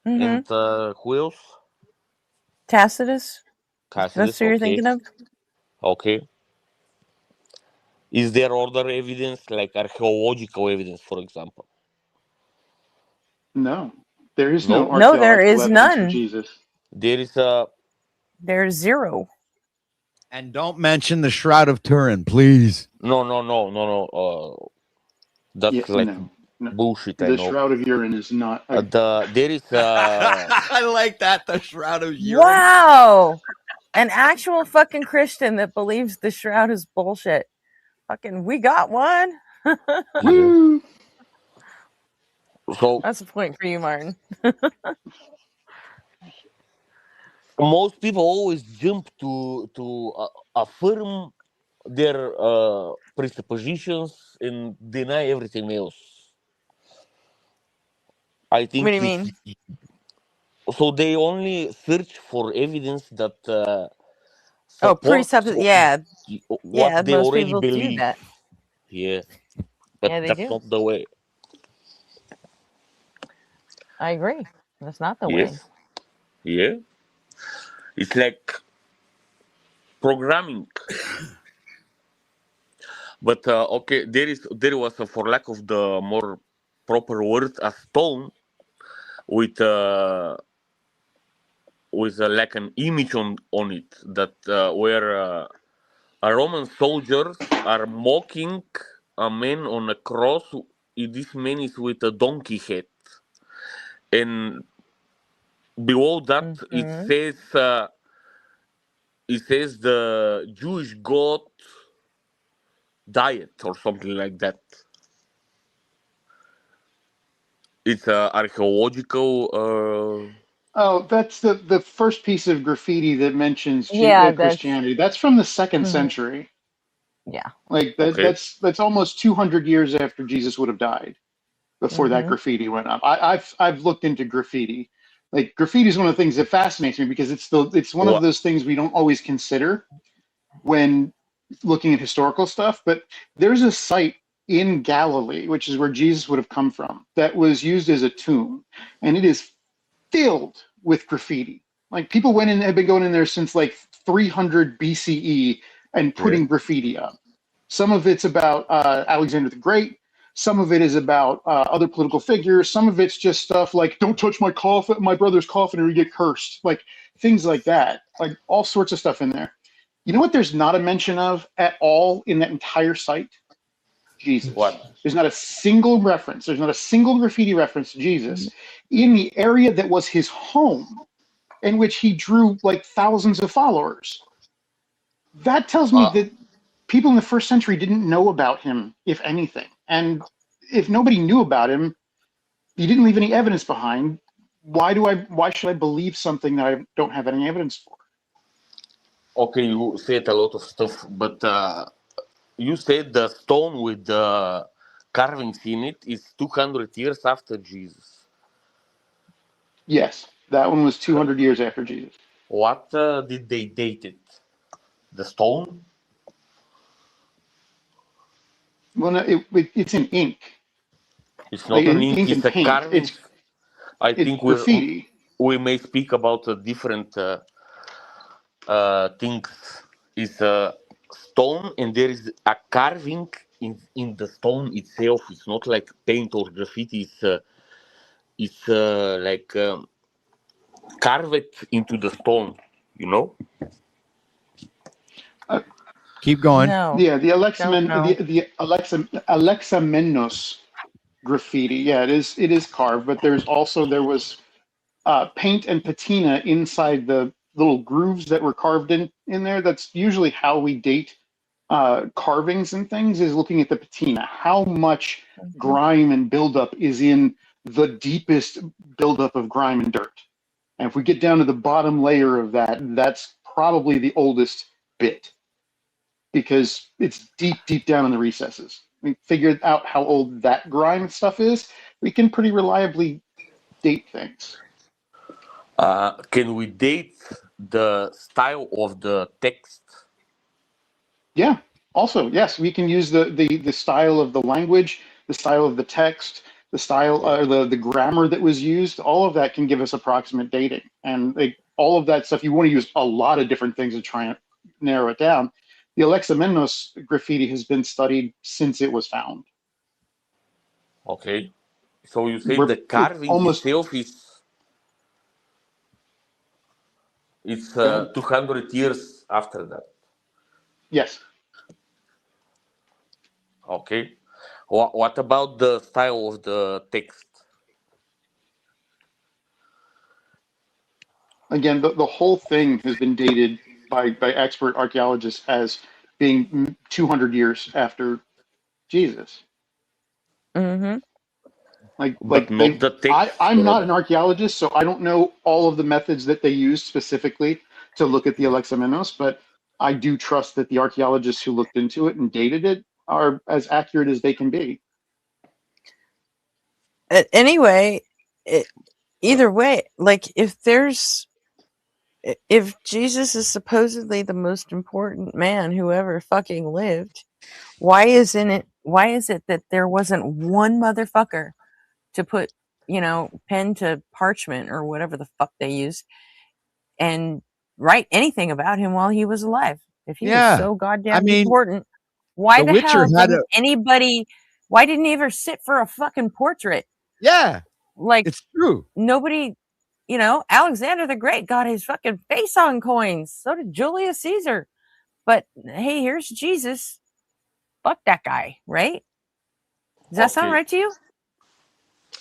and who else? Tacitus. Tacitus. That's who you're thinking of? Okay. Is there other evidence, like archaeological evidence, for example? No, there is No? no archaeological there is evidence for none. Jesus. There is There's zero. And don't mention the Shroud of Turin, please. No. That's bullshit. The Shroud of Urine is not. There is. I like that. The Shroud of Urine. Wow. An actual fucking Christian that believes the shroud is bullshit. Fucking, we got one. Woo! So that's a point for you, Martin. Most people always jump to affirm their presuppositions and deny everything else. I think. What do you mean? So they only search for evidence that yeah. What they most already people believe. do that. Yeah, but Yeah, they that's do. not the way. I agree. That's not the Yes. way. Yeah. It's like programming. But okay, there was for lack of the more proper word, a stone with like an image on it that where Roman soldiers are mocking a man on a cross. This man is with a donkey head, and below that it says the Jewish god diet or something like that. It's archaeological. Oh, that's the first piece of graffiti that mentions Christianity. That's from the 2nd century. Yeah, like that's almost 200 years after Jesus would have died. Before that graffiti went up, I've looked into graffiti. Like graffiti is one of the things that fascinates me because it's one of those things we don't always consider when looking at historical stuff. But there's a site in Galilee, which is where Jesus would have come from, that was used as a tomb, and it is filled with graffiti. Like people had been going in there since like 300 BCE and putting graffiti up. Some of it's about Alexander the Great. Some of it is about other political figures. Some of it's just stuff like "Don't touch my coffin, my brother's coffin, or you get cursed." Like things like that. Like all sorts of stuff in there. You know what? There's not a mention of at all in that entire site. Jesus. What? There's not a single reference. There's not a single graffiti reference to Jesus in the area that was his home, in which he drew like thousands of followers. That tells me that people in the 1st century didn't know about him, if anything. And if nobody knew about him, You didn't leave any evidence behind. Why should I believe something that I don't have any evidence for? Okay, you said a lot of stuff, but you said the stone with the carvings in it is 200 years after Jesus. Yes, that one was 200 years after Jesus. What did they date it? The stone? Well, no, it's in ink. It's not an ink, ink it's and a paint. carving. I It's think graffiti. we may speak about a different things. It's a stone and there is a carving in the stone itself. It's not like paint or graffiti. It's like carved into the stone, you know? Keep going. No. Yeah, the Alexamenos graffiti. Yeah, it is carved, but there was paint and patina inside the little grooves that were carved in there. That's usually how we date carvings and things, is looking at the patina. How much grime and buildup is in the deepest buildup of grime and dirt. And if we get down to the bottom layer of that, that's probably the oldest bit, because it's deep down in the recesses. We figured out how old that grime stuff is. We can pretty reliably date things. Can we date the style of the text? Yeah. Also, yes, we can use the style of the language, the style of the text, the style, the grammar that was used. All of that can give us approximate dating, and all of that stuff. You want to use a lot of different things to try and narrow it down. The Alexamenos graffiti has been studied since it was found. Okay. So you say the carving itself it's 200 years after that. Yes. Okay. What about the style of the text? Again, the whole thing has been dated by expert archaeologists as being 200 years after Jesus. Mm-hmm. I'm not an archaeologist, so I don't know all of the methods that they used specifically to look at the Alexamenos, but I do trust that the archaeologists who looked into it and dated it are as accurate as they can be. Anyway, either way, like if Jesus is supposedly the most important man who ever fucking lived, why is it that there wasn't one motherfucker to put, pen to parchment or whatever the fuck they used and write anything about him while he was alive? If he was so goddamn important, why the hell didn't why didn't he ever sit for a fucking portrait? Yeah. Like, it's true. Nobody, Alexander the Great got his fucking face on coins. So did Julius Caesar. But hey, here's Jesus. Fuck that guy, right? Does that sound right to you?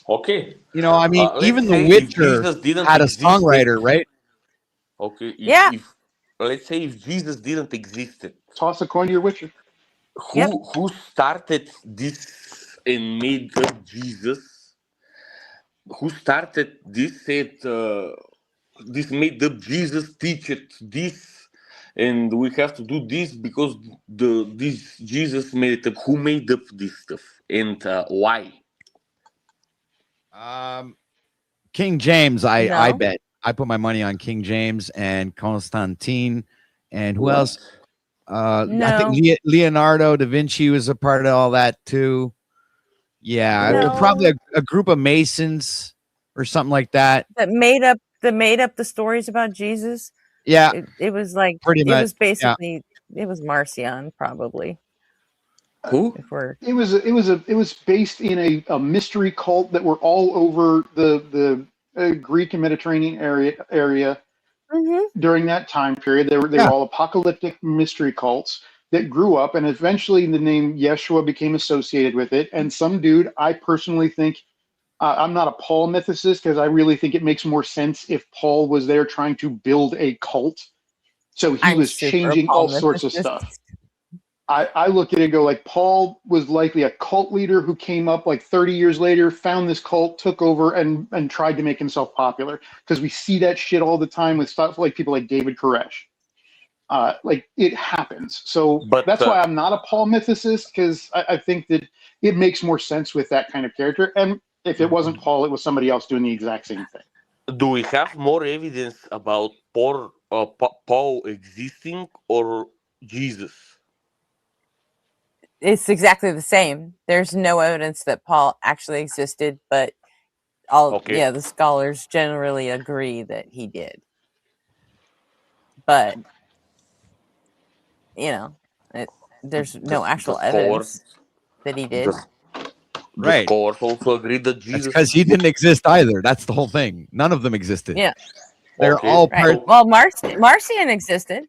Okay. Even The Witcher had a songwriter, right? Okay. Yeah. Let's say if Jesus didn't exist, toss a coin to your Witcher. Who started this and made up Jesus? Who started this? Said this made up Jesus, teach it this, and we have to do this because this Jesus made it up. Who made up this stuff and why? King James, I bet. I put my money on King James and Constantine, and who else? I think Leonardo da Vinci was a part of all that too. Yeah, probably a group of Masons or something like that that made up the stories about Jesus. Yeah, it was like pretty much. It was basically it was Marcion probably. Who? It was based in a mystery cult that were all over the Greek and Mediterranean area during that time period. They were all apocalyptic mystery cults that grew up, and eventually the name Yeshua became associated with it. And some dude, I personally think, I'm not a Paul mythicist because I really think it makes more sense if Paul was there trying to build a cult. So he was changing all sorts of stuff. I look at it and go like Paul was likely a cult leader who came up like 30 years later, found this cult, took over, and tried to make himself popular. Because we see that shit all the time with stuff like people like David Koresh. Like it happens. So that's why I'm not a Paul mythicist, because I think that it makes more sense with that kind of character. And if it wasn't Paul, it was somebody else doing the exact same thing. Do we have more evidence about Paul existing or Jesus? It's exactly the same. There's no evidence that Paul actually existed, but the scholars generally agree that he did. But there's no actual evidence that he did. The scholars also agree that Jesus. Because he didn't exist either. That's the whole thing. None of them existed. Yeah. They're all part. Well, Marcion existed.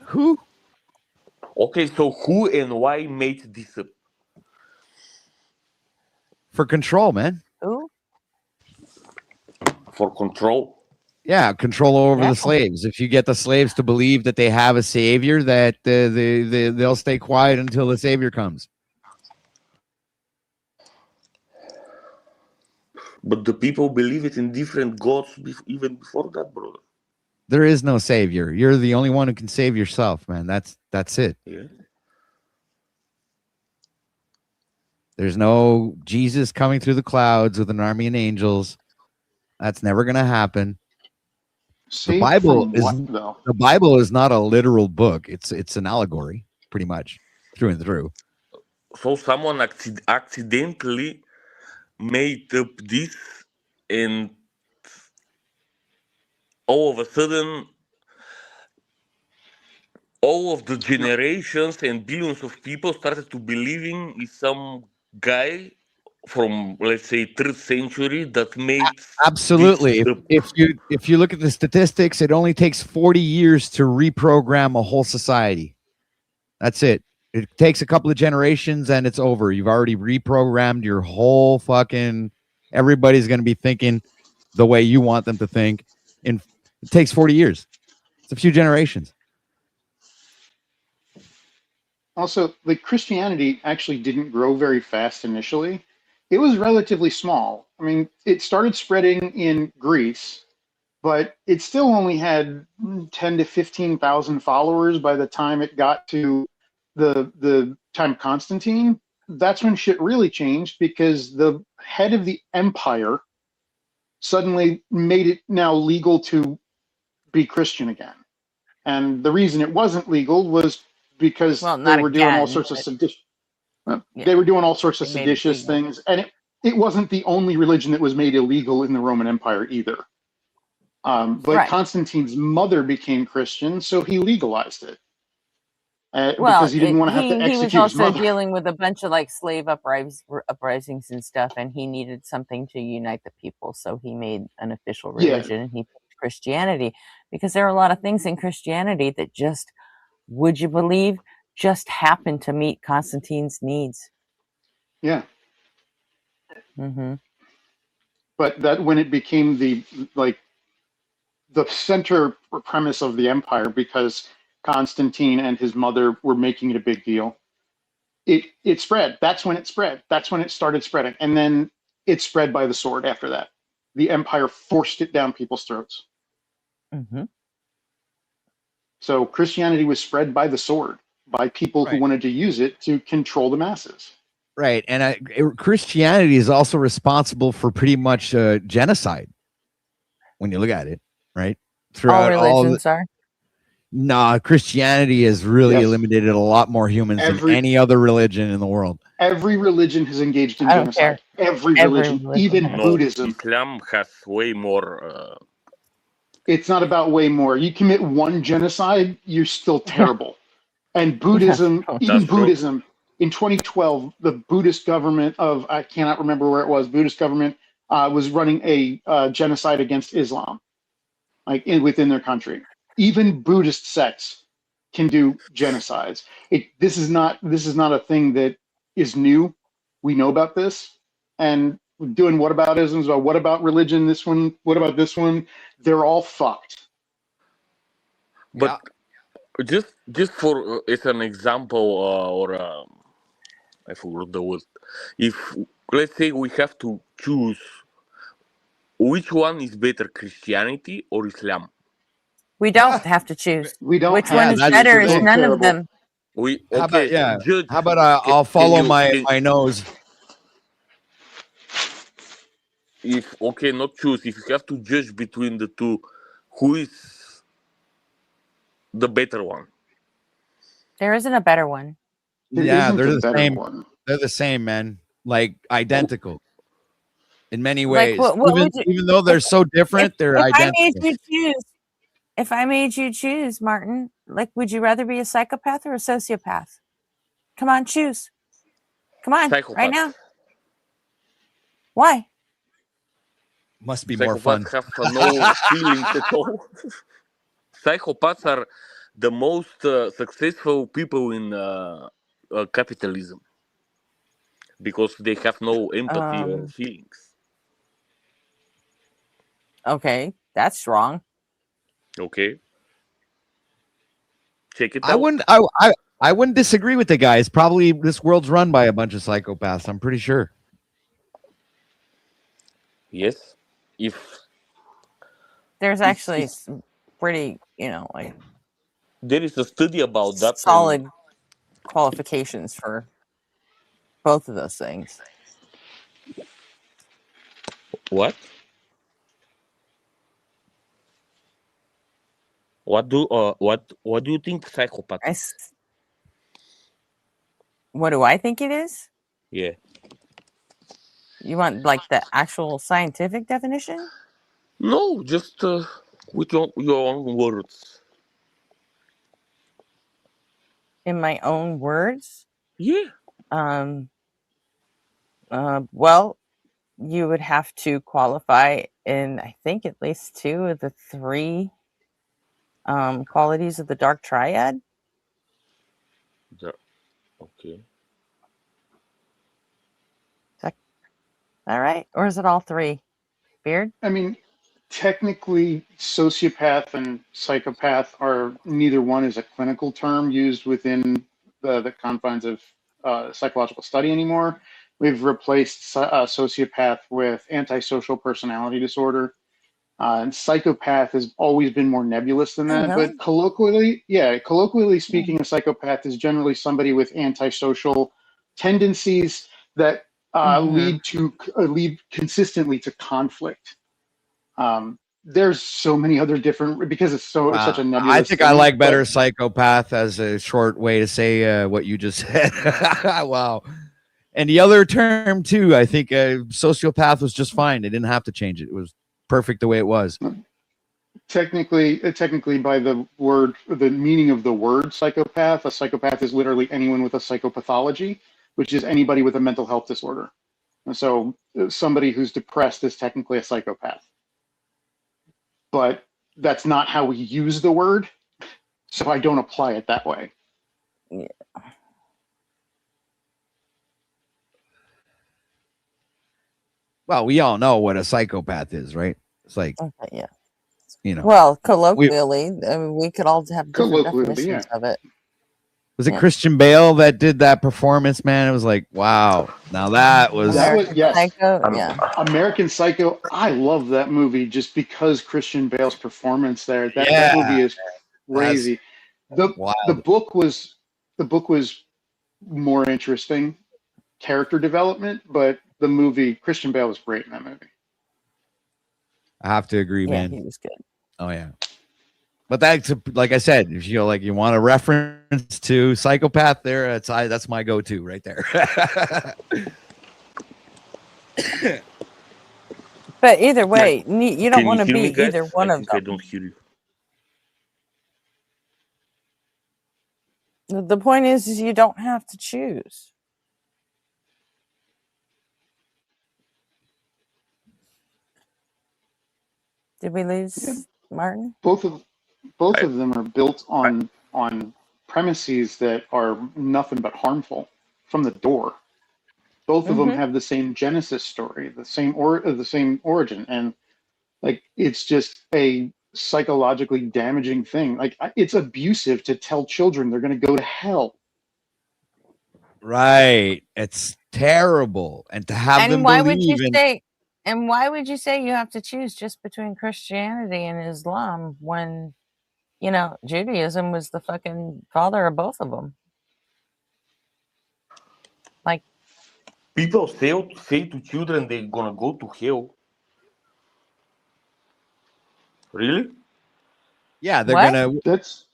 Who? Okay, so who and why made this up? For control, man. Who? For control? Yeah, control over the slaves. If you get the slaves to believe that they have a savior, that they'll stay quiet until the savior comes. But the people believe it in different gods even before that, brother. There is no savior. You're the only one who can save yourself, man. That's it. Yeah. There's no Jesus coming through the clouds with an army of angels. That's never going to happen. The Bible is not a literal book. It's an allegory, pretty much, through and through. So someone accidentally made up this, and all of a sudden, all of the generations and billions of people started to believing in some guy from, let's say, 3rd century that made absolutely. If you look at the statistics, it only takes 40 years to reprogram a whole society. That's it. It takes a couple of generations and it's over. You've already reprogrammed your whole fucking. Everybody's going to be thinking the way you want them to think. It takes 40 years. It's a few generations. Also, like Christianity actually didn't grow very fast initially. It was relatively small. I mean, it started spreading in Greece, but it still only had 10 to 15,000 followers by the time it got to the time of Constantine. That's when shit really changed, because the head of the empire suddenly made it now legal to be Christian again. And the reason it wasn't legal was because they were doing all sorts of seditious. They were doing all sorts of seditious things, and it wasn't the only religion that was made illegal in the Roman Empire either. But Constantine's mother became Christian, so he legalized it. Because he didn't want to have to execute he was his also mother. dealing with a bunch of slave uprisings and stuff, and he needed something to unite the people, so he made an official religion, and he picked Christianity, because there are a lot of things in Christianity that just, would you believe, just happened to meet Constantine's needs. Yeah. Mm-hmm. But that when it became the center premise of the empire, because Constantine and his mother were making it a big deal, it spread. That's when it spread. That's when it started spreading. And then it spread by the sword after that. The empire forced it down people's throats. Mm-hmm. So Christianity was spread by the sword, by people who wanted to use it to control the masses. Right. And Christianity is also responsible for pretty much genocide when you look at it, right? Throughout all religions are. Nah, Christianity has really eliminated a lot more humans than any other religion in the world. Every religion has engaged in genocide. Every religion, even Buddhism. Islam has way more. It's not about way more. You commit one genocide, you're still terrible. And Buddhism, even Buddhism, in 2012, the Buddhist government of, I cannot remember where it was, Buddhist government was running a genocide against Islam, within their country. Even Buddhist sects can do genocides. This is not a thing that is new. We know about this, and doing whataboutisms about what about religion, this one, what about this one? They're all fucked. But just for it's an example or I forgot the word. If let's say we have to choose which one is better, Christianity or Islam? We don't have to choose. We don't Which have one to is choose. better They're is both none of terrible. them. We How okay. about Judge. How about Can I'll follow you my can, nose. if okay, not choose. If you have to judge between the two, who is the better one? There isn't a better one. There Yeah, isn't they're a the better same. one. They're the same, man. Like identical in many Like ways. what Even would you, even though they're so different, they're if I made identical. you choose, if I made you choose, Martin, like would you rather be a psychopath or a sociopath? Come on, choose. Come on, right Psychopath. now. Why? Must be more fun. Psychopaths have no feelings at all. Psychopaths are the most successful people in capitalism because they have no empathy or feelings. Okay, that's wrong. Okay, check it I out. wouldn't I wouldn't disagree with the guys. Probably this world's run by a bunch of psychopaths. I'm pretty sure. Yes, if There's actually some pretty, like there is a study about that, solid qualifications for both of those things. What? What do you think psychopath is? What do I think it is? Yeah. You want like the actual scientific definition? No, just with your own words. In my own words? Yeah. Well, you would have to qualify in, I think, at least two of the three qualities of the dark triad. Okay. All right, or is it all three? Beard? I mean, technically, sociopath and psychopath are neither one is a clinical term used within the confines of psychological study anymore. We've replaced sociopath with antisocial personality disorder. And psychopath has always been more nebulous than Oh, that. really? But colloquially speaking, a psychopath is generally somebody with antisocial tendencies that lead consistently to conflict. There's so many other different because it's such a nebulous. I think I like better psychopath as a short way to say what you just said. Wow. And the other term too, I think sociopath was just fine. They didn't have to change it. It was perfect the way it was. Technically, by the meaning of the word psychopath, a psychopath is literally anyone with a psychopathology, which is anybody with a mental health disorder. And so somebody who's depressed is technically a psychopath. But that's not how we use the word, so I don't apply it that way. Yeah. Well, we all know what a psychopath is, right? It's like, okay, yeah. Well, colloquially, I mean, we could all have different definitions of it. Was it Christian Bale that did that performance, man? It was like, wow. Now that was yes. Psycho, yeah. American Psycho. I love that movie just because Christian Bale's performance there. That movie is crazy. The book was more interesting character development, but the movie Christian Bale was great in that movie. I have to agree, man. He was good. Oh yeah. But that's like I said, if you like you want a reference to psychopath, there that's my go-to right there. But either way, you don't want to be guys? either one of them. I don't hear you. The point is you don't have to choose. Did we lose Martin? Both of them are built on premises that are nothing but harmful from the door. Both of them have the same genesis story, the same origin, and like it's just a psychologically damaging thing. Like, it's abusive to tell children they're going to go to hell. Right. It's terrible. And to have them And why would you believe in say? And why would you say you have to choose just between Christianity and Islam when, you know, Judaism was the fucking father of both of them? Like, people say to children they're gonna go to hell. Really? Yeah, they're What? gonna. That's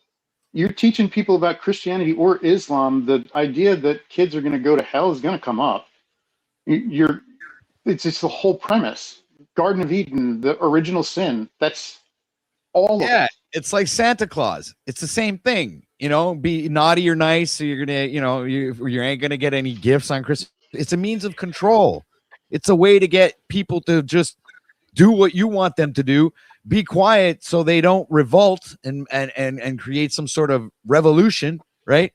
you're teaching people about Christianity or Islam. The idea that kids are going to go to hell is going to come up. It's just the whole premise. Garden of Eden, the original sin. That's all of Yeah, it. it's like Santa Claus. It's the same thing. You know, be naughty or nice, so you're gonna, you know, you ain't gonna get any gifts on Christmas. It's a means of control. It's a way to get people to just do what you want them to do. Be quiet so they don't revolt and create some sort of revolution, right?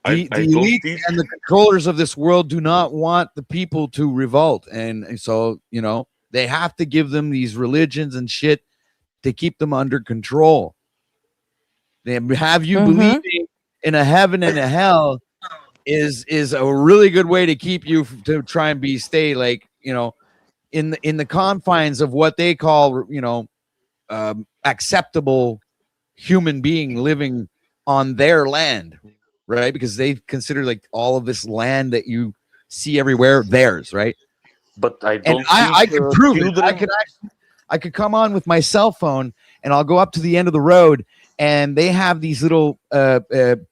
The I don't elite teach. and the controllers of this world do not want the people to revolt, and so, you know, they have to give them these religions and shit to keep them under control. They have you believing in a heaven and a hell is a really good way to keep you to try and stay like, you know, in the confines of what they call, you know, acceptable human being living on their land, right? Because they consider like all of this land that you see everywhere theirs, right? But I And don't I teach could prove children. it. I could come on with my cell phone and I'll go up to the end of the road and they have these little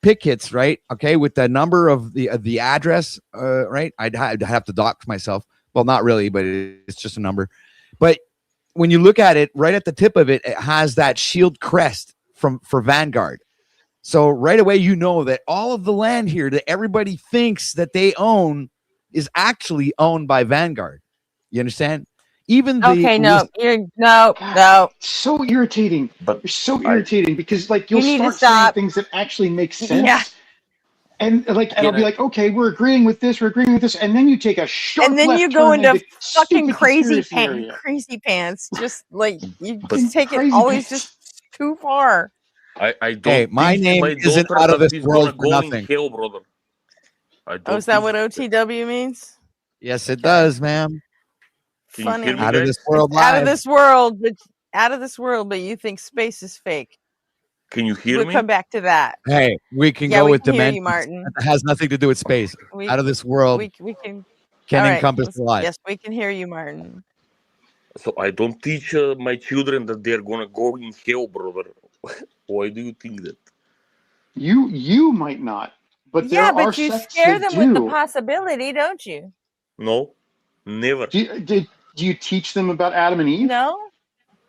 pickets, right? Okay, with the number of the address, right? I'd have to dox myself. Well, not really, but it's just a number. But when you look at it, right at the tip of it, it has that shield crest for Vanguard. So right away, you know that all of the land here that everybody thinks that they own is actually owned by Vanguard. You understand? Even the okay, no, no. So irritating. But you're so irritating because like you'll You need to start saying stop. things that actually make sense. Yeah. And like, and I'll be like, okay, we're agreeing with this, and then you take a sharp And then left you go turn into fucking stupid conspiracy area. crazy pants. Just like you But- just take it Crazy always pants. just too far. I don't Hey, my teach name my isn't daughter out of that this she's world gonna for go in nothing. hell, brother. I don't Oh, is that teach what OTW means? Yes, it does, ma'am. Can you Funny. hear me, Out of this guys? world Out of live. this world, but out of this world, but you think space is fake. Can you hear We'll me? come back to that. Hey, we can Yeah, go we with can hear you, dimensions. Martin. That has nothing to do with space. We, Out of this world we can. can All right, encompass a lot. yes, we can hear you, Martin. So I don't teach my children that they're gonna go in hell, brother. Why do you think that? You might not, but Yeah, there are but you sects scare that them with the do. possibility, don't you? No, never. Do you teach them about Adam and Eve? No.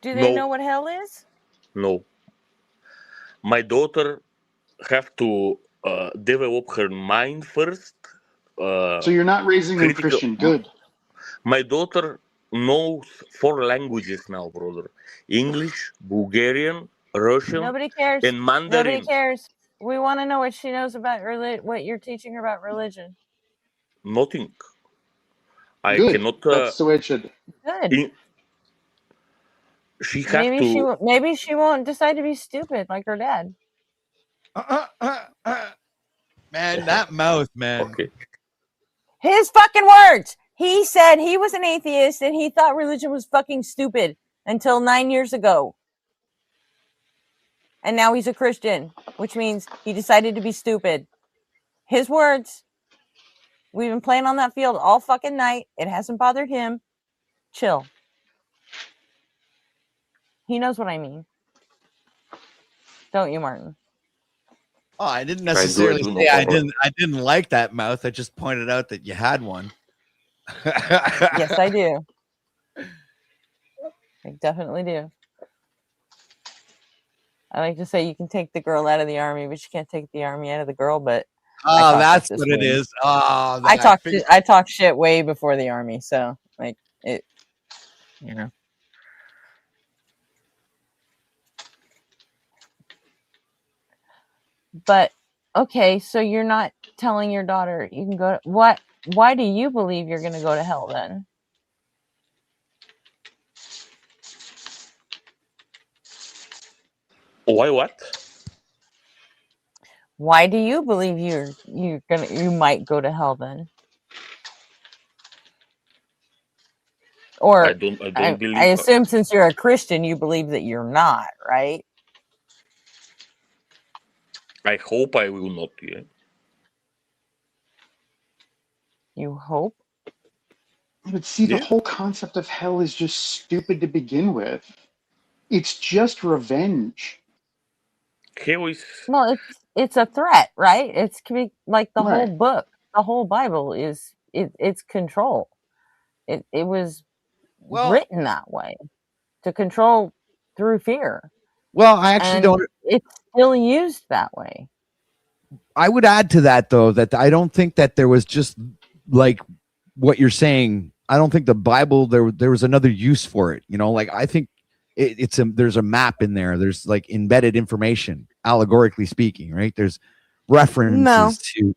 Do they No. know what hell is? No. My daughter have to develop her mind first. So you're not raising them Christian. Good. My daughter knows 4 languages now, brother. English, Bulgarian, Russian, Nobody cares. and Mandarin. Nobody cares. We want to know what she knows about what you're teaching her about religion. Nothing. I Good. cannot. That's the way it should. Good. She have to. Maybe she won't decide to be stupid like her dad. Man, that mouth, man. Okay. His fucking words. He said he was an atheist and he thought religion was fucking stupid until 9 years ago. And now he's a Christian, which means he decided to be stupid. His words. We've been playing on that field all fucking night. It hasn't bothered him. Chill. He knows what I mean. Don't you, Martin? Oh, I didn't necessarily say I didn't like that mouth. I just pointed out that you had one. Yes, I do. I definitely do. I like to say you can take the girl out of the army, but you can't take the army out of the girl. But oh, that's what it is. Oh, I talk shit way before the army, so like it, you know. But okay, so you're not telling your daughter you can go to what? Why do you believe you're going to go to hell then? Why what? Why do you believe you might go to hell then? Or I don't I believe. assume since you're a Christian, you believe that you're not, right? I hope I will not. Yeah. You hope? But see, the Yeah. whole concept of hell is just stupid to begin with. It's just revenge. Hell is. Well, it's a threat, right? It's like the whole Right. book, the whole Bible it's control. It was written that way to control through fear. Well, I actually don't. It's still used that way. I would add to that though that I don't think that there was just like what you're saying. I don't think the Bible there was another use for it. You know, like I think there's a map in there. There's like embedded information, allegorically speaking, right? There's references to.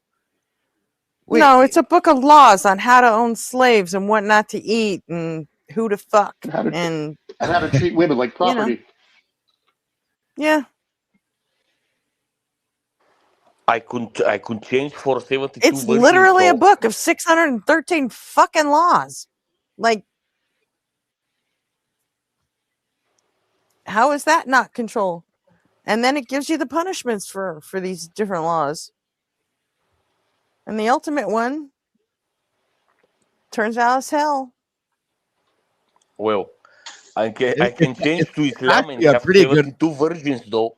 No, it's a book of laws on how to own slaves and what not to eat and who to fuck and how to treat women like property. Yeah. I could change for 72 It's versions, literally a though. book of 613 fucking laws. Like, how is that not control? And then it gives you the punishments for these different laws. And the ultimate one turns out as hell. Well, I can change to Islam and actually a have pretty good- 72 versions, though.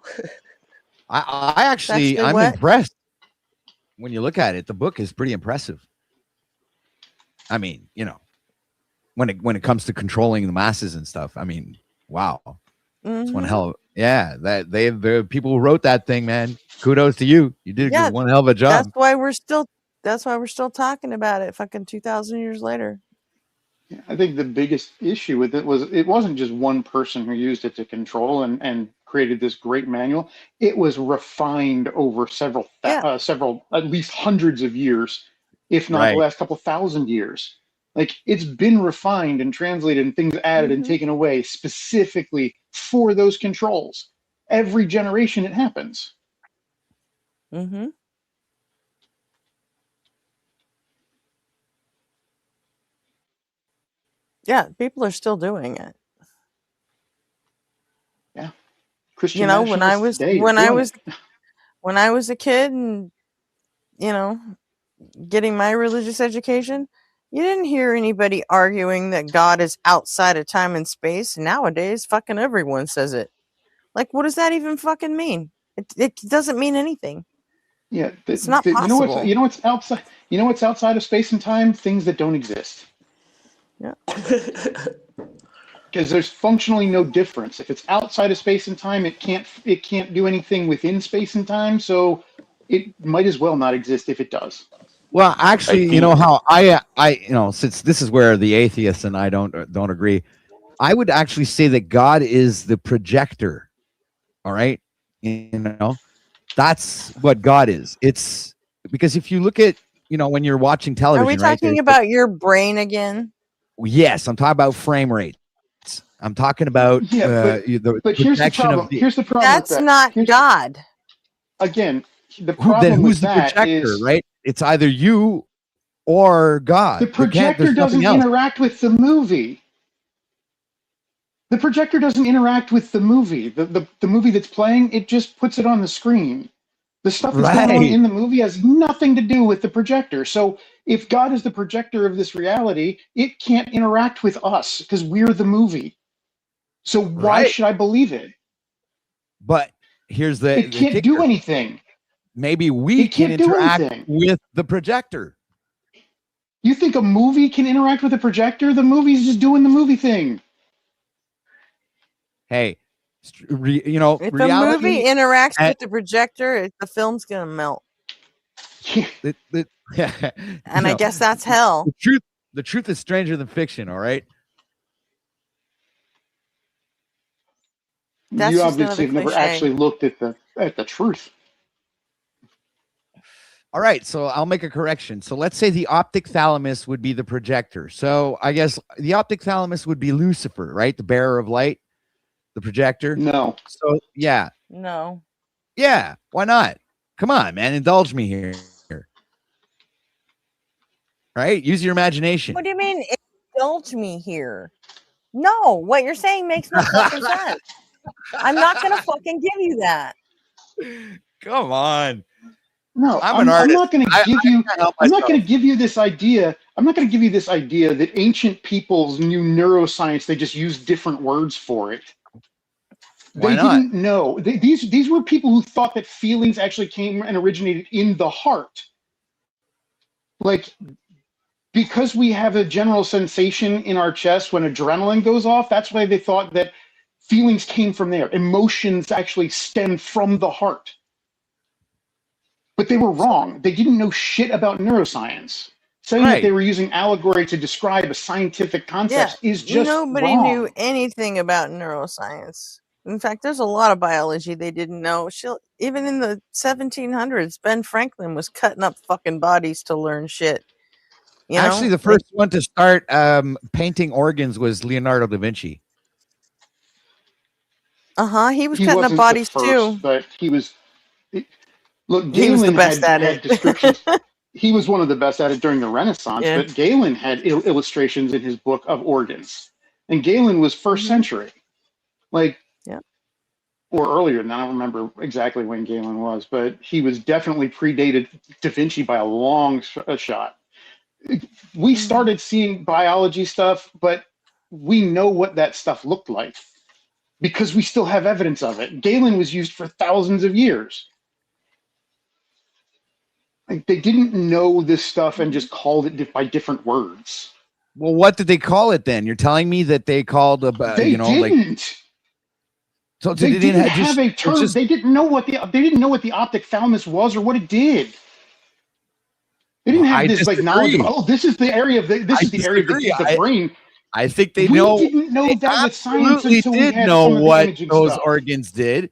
I'm impressed. When you look at it, the book is pretty impressive. I mean, you know, when it comes to controlling the masses and stuff, I mean, wow. It's one hell of that the people who wrote that thing, man. Kudos to you. You did one hell of a job. That's why we're still talking about it fucking 2,000 years later. I think the biggest issue with it wasn't just one person who used it to control and created this great manual. It was refined over several, at least hundreds of years, if not the last couple thousand years. Like it's been refined and translated and things added and taken away specifically for those controls. Every generation it happens. Mm-hmm. Yeah, people are still doing it. Yeah. Christian you know, when I was today, when I was a kid and you know, getting my religious education, you didn't hear anybody arguing that God is outside of time and space. Nowadays, fucking everyone says it. Like, what does that even fucking mean? It doesn't mean anything. Yeah, it's not possible. You know what's outside. You know what's outside of space and time? Things that don't exist. Yeah. Because there's functionally no difference. If it's outside of space and time, it can't do anything within space and time. So it might as well not exist if it does. Well, actually, you know how I you know, since this is where the atheists and I don't agree, I would actually say that God is the projector. All right, you know, that's what God is. It's because if you look at, you know, when you're watching television, are we talking about your brain again? Yes, I'm talking about frame rates. I'm talking about but here's the problem. Here's the problem. That's not God. Again, the problem then who's with the that projector, is right? It's either you or God. the projector doesn't interact with the movie. The projector doesn't interact with the movie. The movie that's playing, it just puts it on the screen. The stuff that's going on in the movie has nothing to do with the projector. So if God is the projector of this reality, it can't interact with us because we're the movie. So why should I believe it? But here's the it can't do anything. Maybe we can interact with the projector. You think a movie can interact with a projector? The movie's just doing the movie thing. Hey, you know, if the movie interacts with the projector, the film's gonna melt. And I guess that's hell. The truth is stranger than fiction. All right. You obviously have never actually looked at the truth. All right, so I'll make a correction. So let's say the optic thalamus would be the projector. So I guess the optic thalamus would be Lucifer, right? The bearer of light, the projector. No. So yeah. No. Yeah, why not? Come on, man, indulge me here. Right? Use your imagination. What do you mean indulge me here? No, what you're saying makes no fucking sense. I'm not gonna fucking give you that. Come on. No, I'm an I'm artist. not going to give you. I'm not going to give you this idea. I'm not going to give you this idea that ancient peoples knew neuroscience. They just used different words for it. Why They not? didn't know. These were people who thought that feelings actually came and originated in the heart. Like, because we have a general sensation in our chest when adrenaline goes off, that's why they thought that feelings came from there. Emotions actually stem from the heart. But they were wrong. They didn't know shit about neuroscience. Saying that they were using allegory to describe a scientific concept is just nobody wrong. knew anything about neuroscience. In fact, there's a lot of biology they didn't know. Even in the 1700s, Ben Franklin was cutting up fucking bodies to learn shit. You Actually, know? the first one to start painting organs was Leonardo da Vinci. He was He cutting up wasn't bodies the first, too. but he was. Look, He was the Galen best at had it. descriptions. He was one of the best at it during the Renaissance, Yeah. but Galen had illustrations in his book of organs. And Galen was 1st century. Like, yeah. Or earlier than that. I don't remember exactly when Galen was, but he was definitely predated Da Vinci by a long shot. We started seeing biology stuff, but we know what that stuff looked like because we still have evidence of it. Galen was used for thousands of years. Like, they didn't know this stuff and just called it by different words. Well, what did they call it then? You're telling me that they called They didn't. So They didn't have a term. They didn't know what the optic thalamus was or what it did. They didn't have this like knowledge of, oh, this is the area of the brain. I think they We know. didn't know They that with science absolutely until we did had know some of the what imaging those stuff. organs did,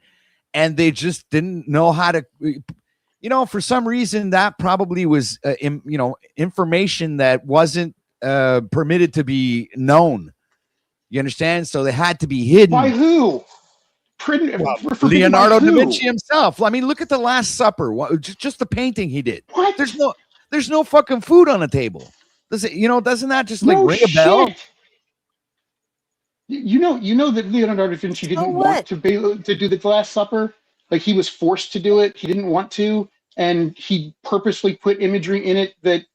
and they just didn't know how to. For some reason, that probably was information that wasn't permitted to be known. You understand? So they had to be hidden. By who? Leonardo da Vinci himself. I mean, look at the Last Supper. Just the painting he did. What? There's no fucking food on the table. Doesn't that just like ring a bell? You know that Leonardo da Vinci didn't want to do the Last Supper. Like, he was forced to do it. He didn't want to, and he purposely put imagery in it that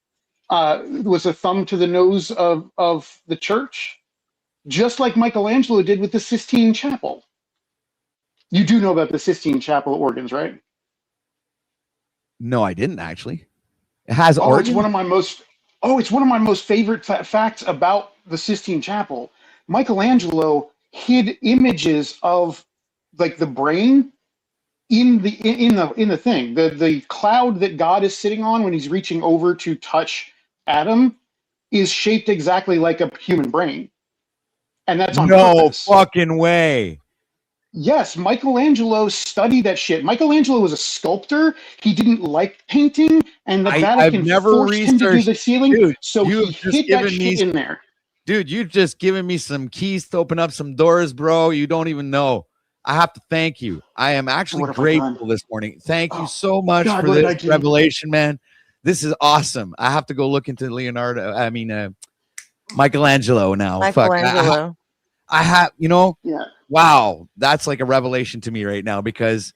was a thumb to the nose of the church, just like Michelangelo did with the Sistine Chapel. You do know about the Sistine Chapel organs, right? No, I didn't actually. It has organs. organs. It's one of my most favorite facts about the Sistine Chapel. Michelangelo hid images of like the brain in the thing. The cloud that God is sitting on when he's reaching over to touch Adam is shaped exactly like a human brain. And that's on purpose. No fucking way. Yes, Michelangelo studied that shit. Michelangelo was a sculptor. He didn't like painting, and the Vatican forced him to do the ceiling, so he hid that shit in there. Dude, you've just given me some keys to open up some doors, bro. You don't even know. I have to thank you. I am actually grateful this morning. Thank you so much for this revelation, man. This is awesome. I have to go look into Michelangelo now. Michelangelo. I have, wow, that's like a revelation to me right now, because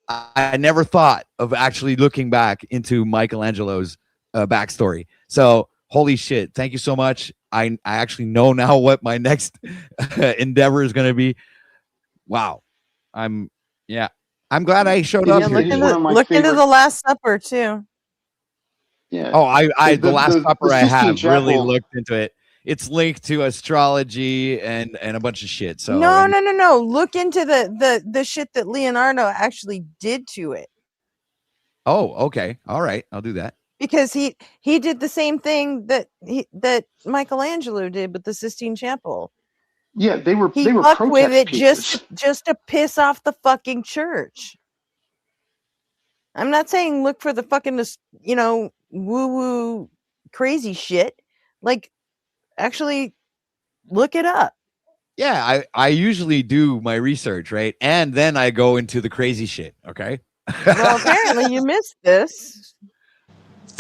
I never thought of actually looking back into Michelangelo's backstory. So, holy shit. Thank you so much. I actually know now what my next endeavor is going to be. Wow. I'm glad I showed up here. Look into the Last Supper too. Yeah. Oh, the Last Supper I have really looked into it. It's linked to astrology and a bunch of shit. So no. Look into the shit that Leonardo actually did to it. Oh, okay. All right. I'll do that. Because he did the same thing that Michelangelo did with the Sistine Chapel. Yeah, they were fucked with it pieces. just to piss off the fucking church. I'm not saying look for the fucking woo-woo crazy shit. Like, actually look it up. Yeah, I usually do my research, right? And then I go into the crazy shit, okay? Well, apparently you missed this.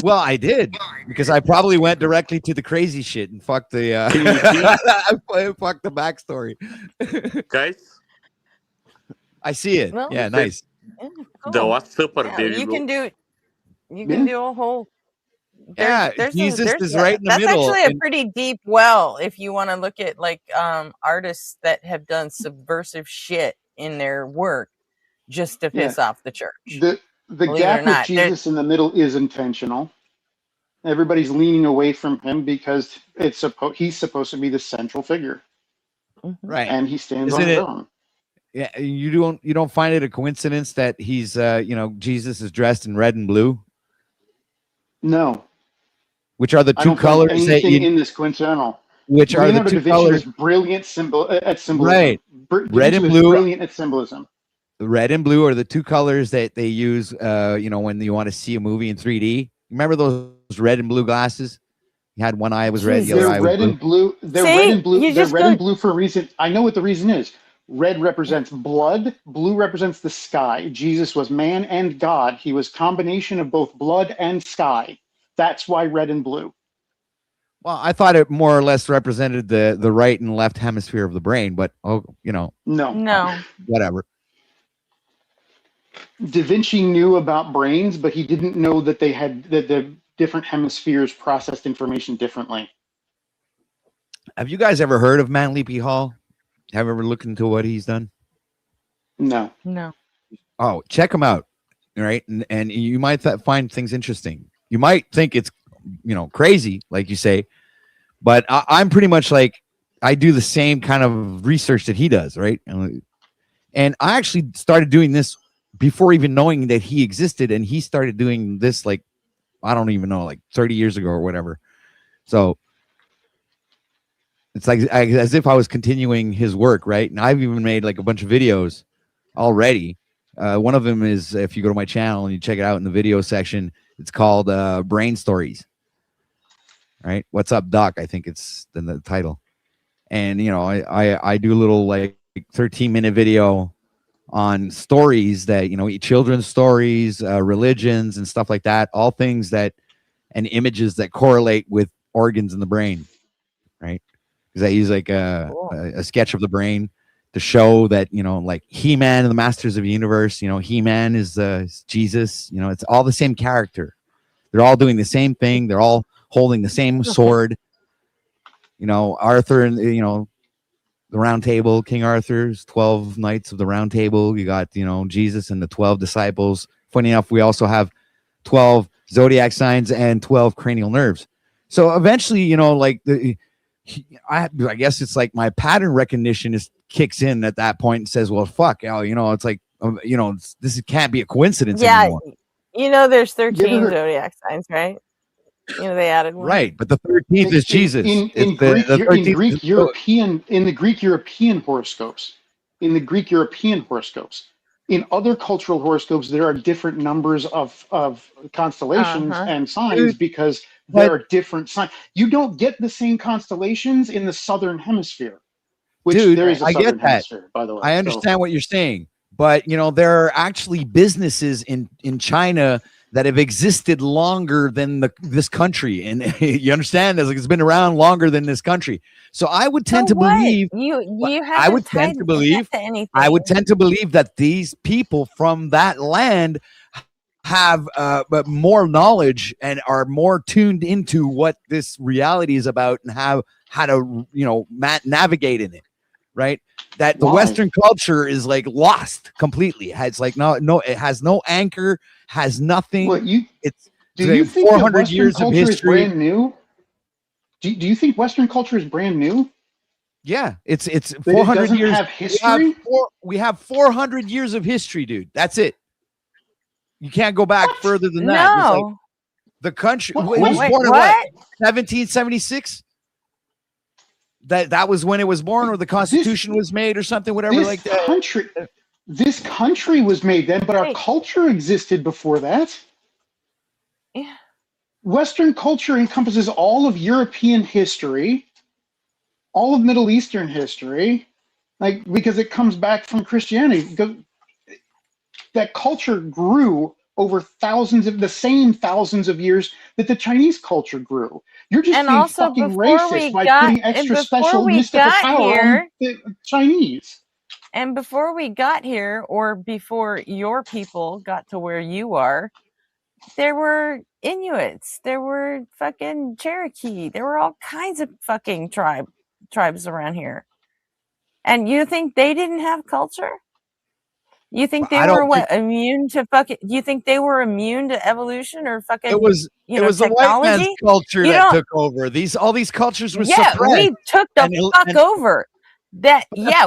Well, I did, because I probably went directly to the crazy shit and fucked the Can you see? fuck the backstory. Guys, I see it. Well, Yeah, nice. yeah, the cool. Last Supper. Yeah, There you you can go. do. You can do a whole. Yeah, Jesus is right in the that's middle. actually a And pretty deep well if you want to look at like artists that have done subversive shit in their work just to Yeah. piss off the church. The Believe it or gap with not, Jesus in the middle is intentional. Everybody's leaning away from him because he's supposed to be the central figure, right, and he stands isn't on his it? own. Yeah, you don't find it a coincidence that he's Jesus is dressed in red and blue, No, which are the I two don't find colors that anything in this coincidental. which are the Leonardo two da Vinci was colors, brilliant at symbolism. right? Da Red Vinci and was blue. brilliant at symbolism. Red and blue are the two colors that they use, when you want to see a movie in 3D. Remember those red and blue glasses? You had one eye was red, the other They're eye was red blue. and blue. They're red and blue. They're red and blue for a reason. I know what the reason is. Red represents blood. Blue represents the sky. Jesus was man and God. He was combination of both blood and sky. That's why red and blue. Well, I thought it more or less represented the right and left hemisphere of the brain, but No. Whatever. Da Vinci knew about brains, but he didn't know that the different hemispheres processed information differently. Have you guys ever heard of Manly P. Hall? Have you ever looked into what he's done? No. Oh, check him out. All right. And you might find things interesting. You might think it's, crazy, like you say, but I'm pretty much like, I do the same kind of research that he does. Right. And I actually started doing this before even knowing that he existed. And he started doing this, like, I don't even know, like 30 years ago or whatever. So it's like as if I was continuing his work, right? And I've even made like a bunch of videos already. One of them is, if you go to my channel and you check it out in the video section, it's called Brain Stories. Right? What's up, Doc? I think it's the title. And I do a little like 13-minute video on stories that children's stories, religions, and stuff like that. All things that and images that correlate with organs in the brain, right? Because I use like a sketch of the brain to show that like He-Man and the Masters of the Universe. He-Man is Jesus. It's all the same character. They're all doing the same thing. They're all holding the same sword. Arthur and the Round Table, King Arthur's 12 Knights of the Round Table. You got Jesus and the 12 disciples. Funny enough, we also have 12 zodiac signs and 12 cranial nerves. So eventually, I guess it's like my pattern recognition kicks in at that point and says, well, fuck, it's like, this can't be a coincidence anymore. There's 13 zodiac signs, right? They added one. Right, but the 13th is Jesus. In the Greek European horoscopes. In other cultural horoscopes, there are different numbers of constellations and signs because there are different signs. You don't get the same constellations in the southern hemisphere, which there is a southern hemisphere, by the way. I understand what you're saying, but there are actually businesses in China that have existed longer than this country, and you understand, it's been around longer than this country. So I would tend to believe I would tend to believe that these people from that land have more knowledge and are more tuned into what this reality is about and how to navigate in it, right? That the Western culture is like lost completely. It's like no, it has no anchor, has nothing. Do you think 400 years of history? Is brand new? Do you think Western culture is brand new? Yeah, it's 400 years. Have history? We have 400 years of history, dude. That's it. You can't go back further than that. It's like the country it was born in what? 1776. That was when it was born, or the Constitution was made, or something, whatever like that. This country was made then, but our culture existed before that. Western culture encompasses all of European history, all of Middle Eastern history, like because it comes back from Christianity. That culture grew over thousands of years that the Chinese culture grew. You're just And being also fucking before racist we by got putting and extra before special we mystical got power on here the Chinese. and before we got here, or before your people got to where you are, there were Inuits, there were fucking Cherokee, there were all kinds of fucking tribes around here. And you think they didn't have culture? You think they I were don't think immune to fucking? You think they were immune to evolution or fucking? it was the white man's Technology. culture You that don't. took over. All these cultures were Yeah, suppressed. we took the fuck and over.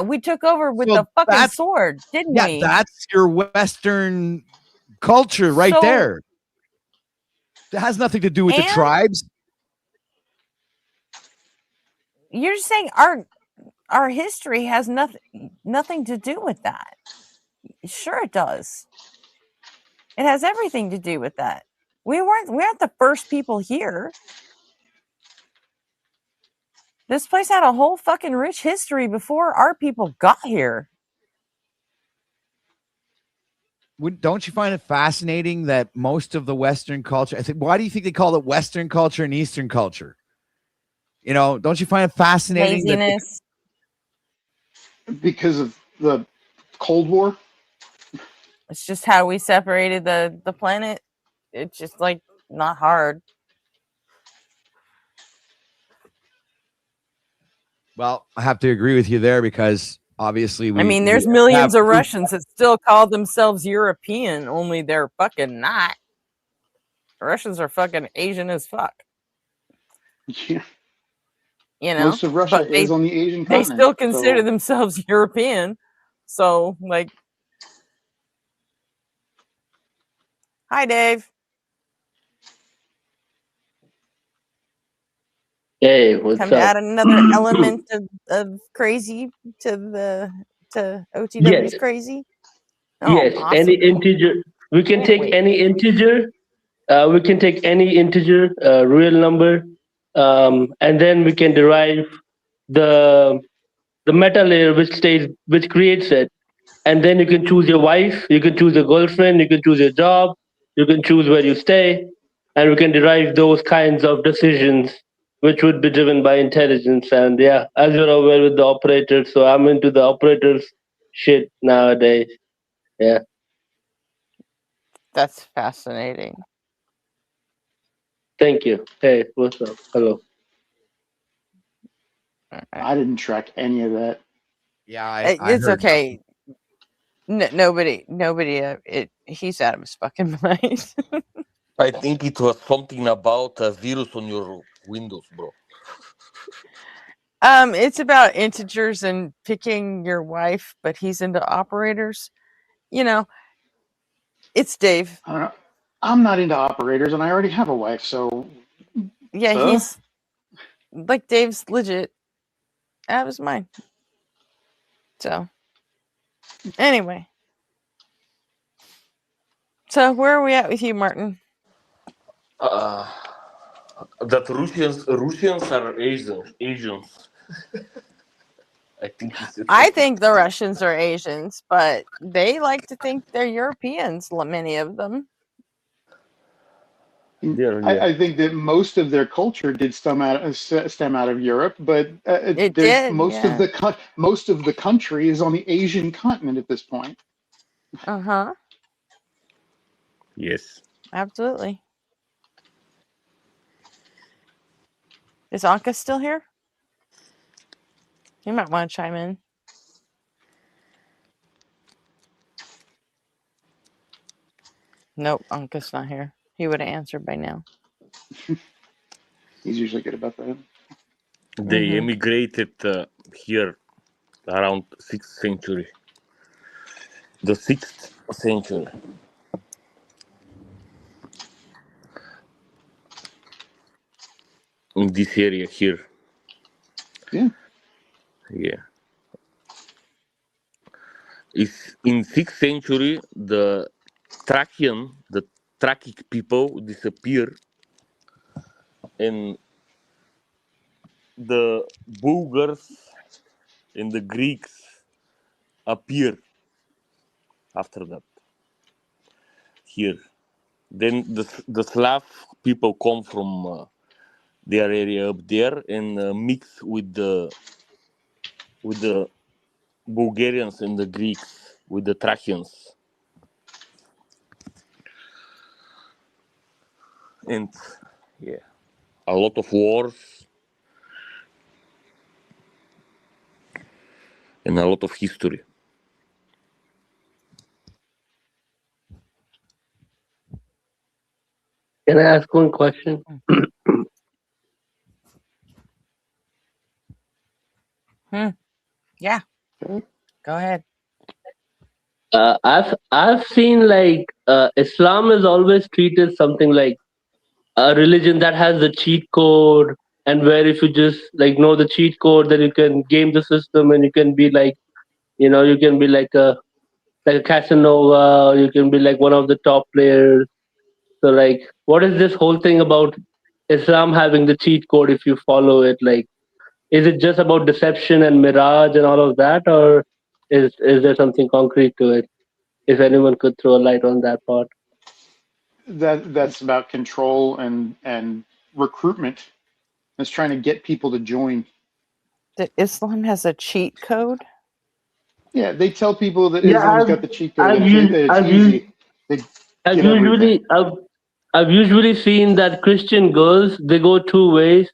We took over with so the fucking that's sword, didn't yeah, we? that's your Western culture right So- there. That has nothing to do with the And- tribes. You're just saying our history has nothing to do with that. Sure, it does. It has everything to do with that. We aren't the first people here. This place had a whole fucking rich history before our people got here. Don't you find it fascinating that most of the Western culture, why do you think they call it Western culture and Eastern culture? You know, don't you find it fascinating? Laziness. Because of the Cold War? It's just how we separated the planet. It's just like not hard. Well, I have to agree with you there because obviously there's millions of Russians that still call themselves European, only they're fucking not. Russians are fucking Asian as fuck. Yeah. You know, Most of Russia is on the Asian They continent. still consider so- themselves European. So, like, hi, Dave. Hey, what's Come to up? add another element of crazy to OTW's Yes. crazy. Yes, awesome. any integer. We can Can't take wait. any integer. We can take any integer, real number, and then we can derive the meta layer which creates it. And then you can choose your wife, you can choose your girlfriend, you can choose your job, you can choose where you stay, and we can derive those kinds of decisions which would be driven by intelligence. And yeah, as you're aware with the operators, so I'm into the operators shit nowadays. Yeah. That's fascinating. Thank you. Hey, what's up? Hello. I didn't track any of that. Yeah, It's okay. Nobody. He's out of his fucking mind. I think it was something about a virus on your Windows, bro. It's about integers and picking your wife, but he's into operators. You know, it's Dave. I don't know. I'm not into operators, and I already have a wife, so... Yeah, he's like Dave's legit out of his mind. So, anyway. So, where are we at with you, Martin? That Russians are Asians. I think the Russians are Asians, but they like to think they're Europeans, many of them. I think that most of their culture did stem out of Europe, but It did, most of the country is on the Asian continent at this point. Uh-huh. Yes. Absolutely. Is Anka still here? You might want to chime in. Nope, Anka's not here. He would have answered by now. He's usually good about that. They emigrated here around 6th century. The 6th century. In this area here. Yeah. Yeah. It's in 6th century the Thracic people disappear, and the Bulgars and the Greeks appear after that here. Then the Slav people come from their area up there and mix with the Bulgarians and the Greeks, with the Thracians. And yeah, a lot of wars and a lot of history. Can I ask one question? Yeah. Go ahead. I've seen like Islam is always treated something like a religion that has the cheat code, and where if you just like know the cheat code, then you can game the system and you can be like, you can be like a Casanova, you can be like one of the top players. So like, what is this whole thing about Islam having the cheat code if you follow it? Like, is it just about deception and mirage and all of that, or is there something concrete to it? If anyone could throw a light on that part. That's about control and recruitment. It's trying to get people to join. That Islam has a cheat code? Yeah, they tell people that Islam's got the cheat code. It's easy. I've usually seen that Christian girls, they go two ways.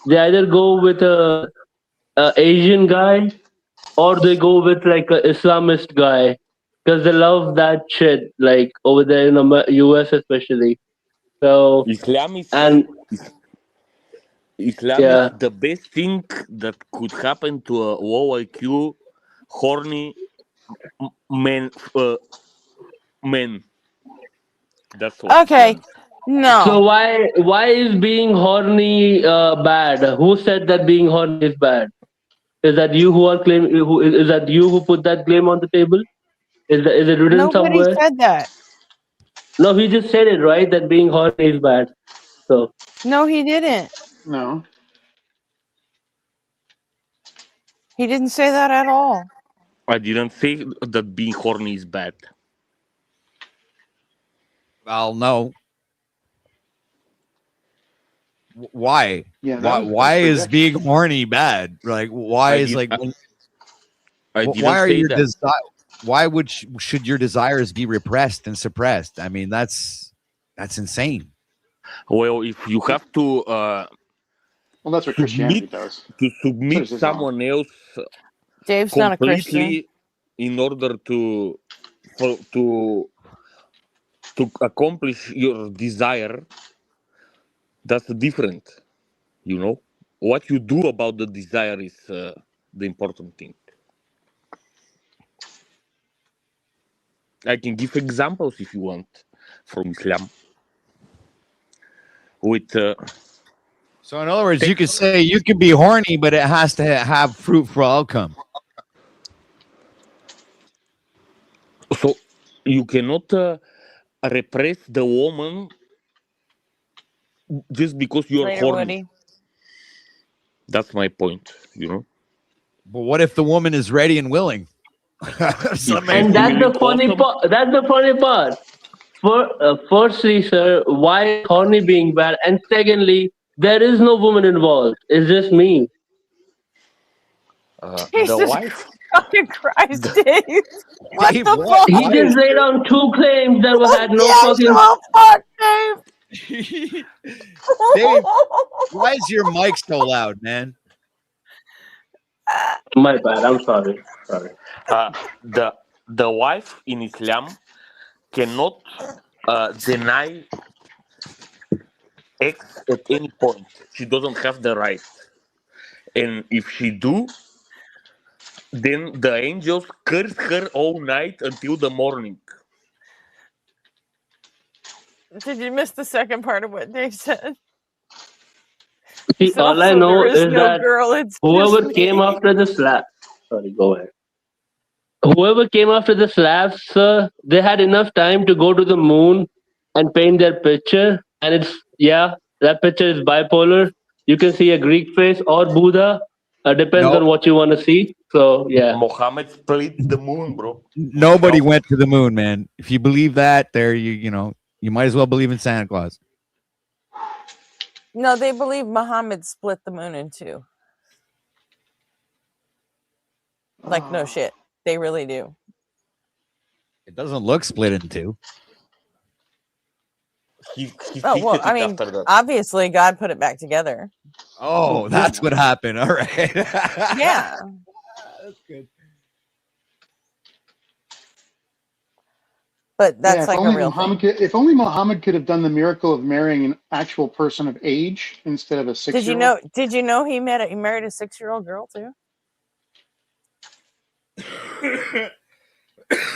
They either go with a Asian guy, or they go with like a Islamist guy, because they love that shit, like over there in the US especially. So Islam is the best thing that could happen to a low IQ, horny man. That's what. Okay. No. So why is being horny bad? Who said that being horny is bad? Is that you who are claiming? Is that you who put that claim on the table? Is it written Nobody somewhere? said that. No, he just said it, right? That being horny is bad. So No, he didn't. No. He didn't say that at all. I didn't say that being horny is bad. Well, no. Why? Yeah, why is being horny bad? Like, why is like? Why are your Why should your desires be repressed and suppressed? I mean, that's insane. Well, if you have to, well, that's what Christianity does. To submit someone else Dave's not a Christian. completely in order to accomplish your desire, that's different. You know, what you do about the desire is the important thing. I can give examples if you want from Islam. With so, in other words, you could say you can be horny, but it has to have fruitful outcome. So you cannot repress the woman just because you're Later, horny. Woody. That's my point, you know. But what if the woman is ready and willing? and that's the funny part. That's the funny part. Firstly, sir, why is horny being bad? And secondly, there is no woman involved. It's just me. The wife. Fucking Christ, Dave. What the fuck? He just laid down two claims that had no fucking. Fuck, Dave. Dave, why is your mic so loud, man? My bad. I'm sorry. The wife in Islam cannot deny X at any point. She doesn't have the right, and if she do, then the angels curse her all night until the morning. Did you miss the second part of what Dave said? See, So all I know there is is no that girl, it's whoever just came me. after the slap. Sorry, go ahead. Whoever came after the Slavs, sir, they had enough time to go to the moon and paint their picture. And that picture is bipolar. You can see a Greek face or Buddha. Depends on what you want to see. So yeah. Mohammed split the moon, bro. Nobody went to the moon, man. If you believe that, you might as well believe in Santa Claus. No, they believe Muhammad split the moon in two. Like, no shit. They really do. It doesn't look split in two. He Oh, well, I mean, obviously God put it back together. Oh, that's what happened. All right. Yeah. That's good. But that's if like only a real Muhammad thing. if only Muhammad could have done the miracle of marrying an actual person of age instead of a 6-year-old. Did you know he married a 6-year-old girl too?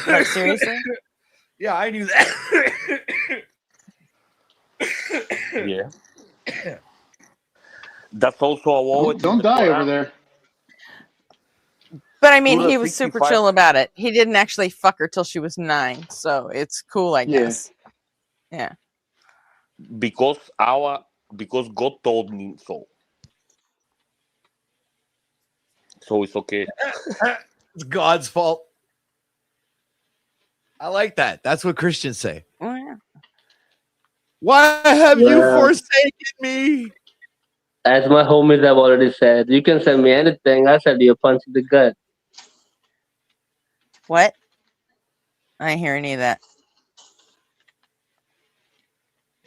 Like, seriously? Yeah, I knew that. Yeah. That's also a word. Don't die over there. But I mean, Surah he was super 65. chill about it. He didn't actually fuck her till she was 9, so it's cool, I Yeah. guess. Yeah. Because God told me so. So it's okay. It's God's fault. I like that. That's what Christians say. Oh, yeah. Why have you Yeah. forsaken me? As my homies have already said, you can send me anything. I send you a punch in the gut. What? I didn't hear any of that.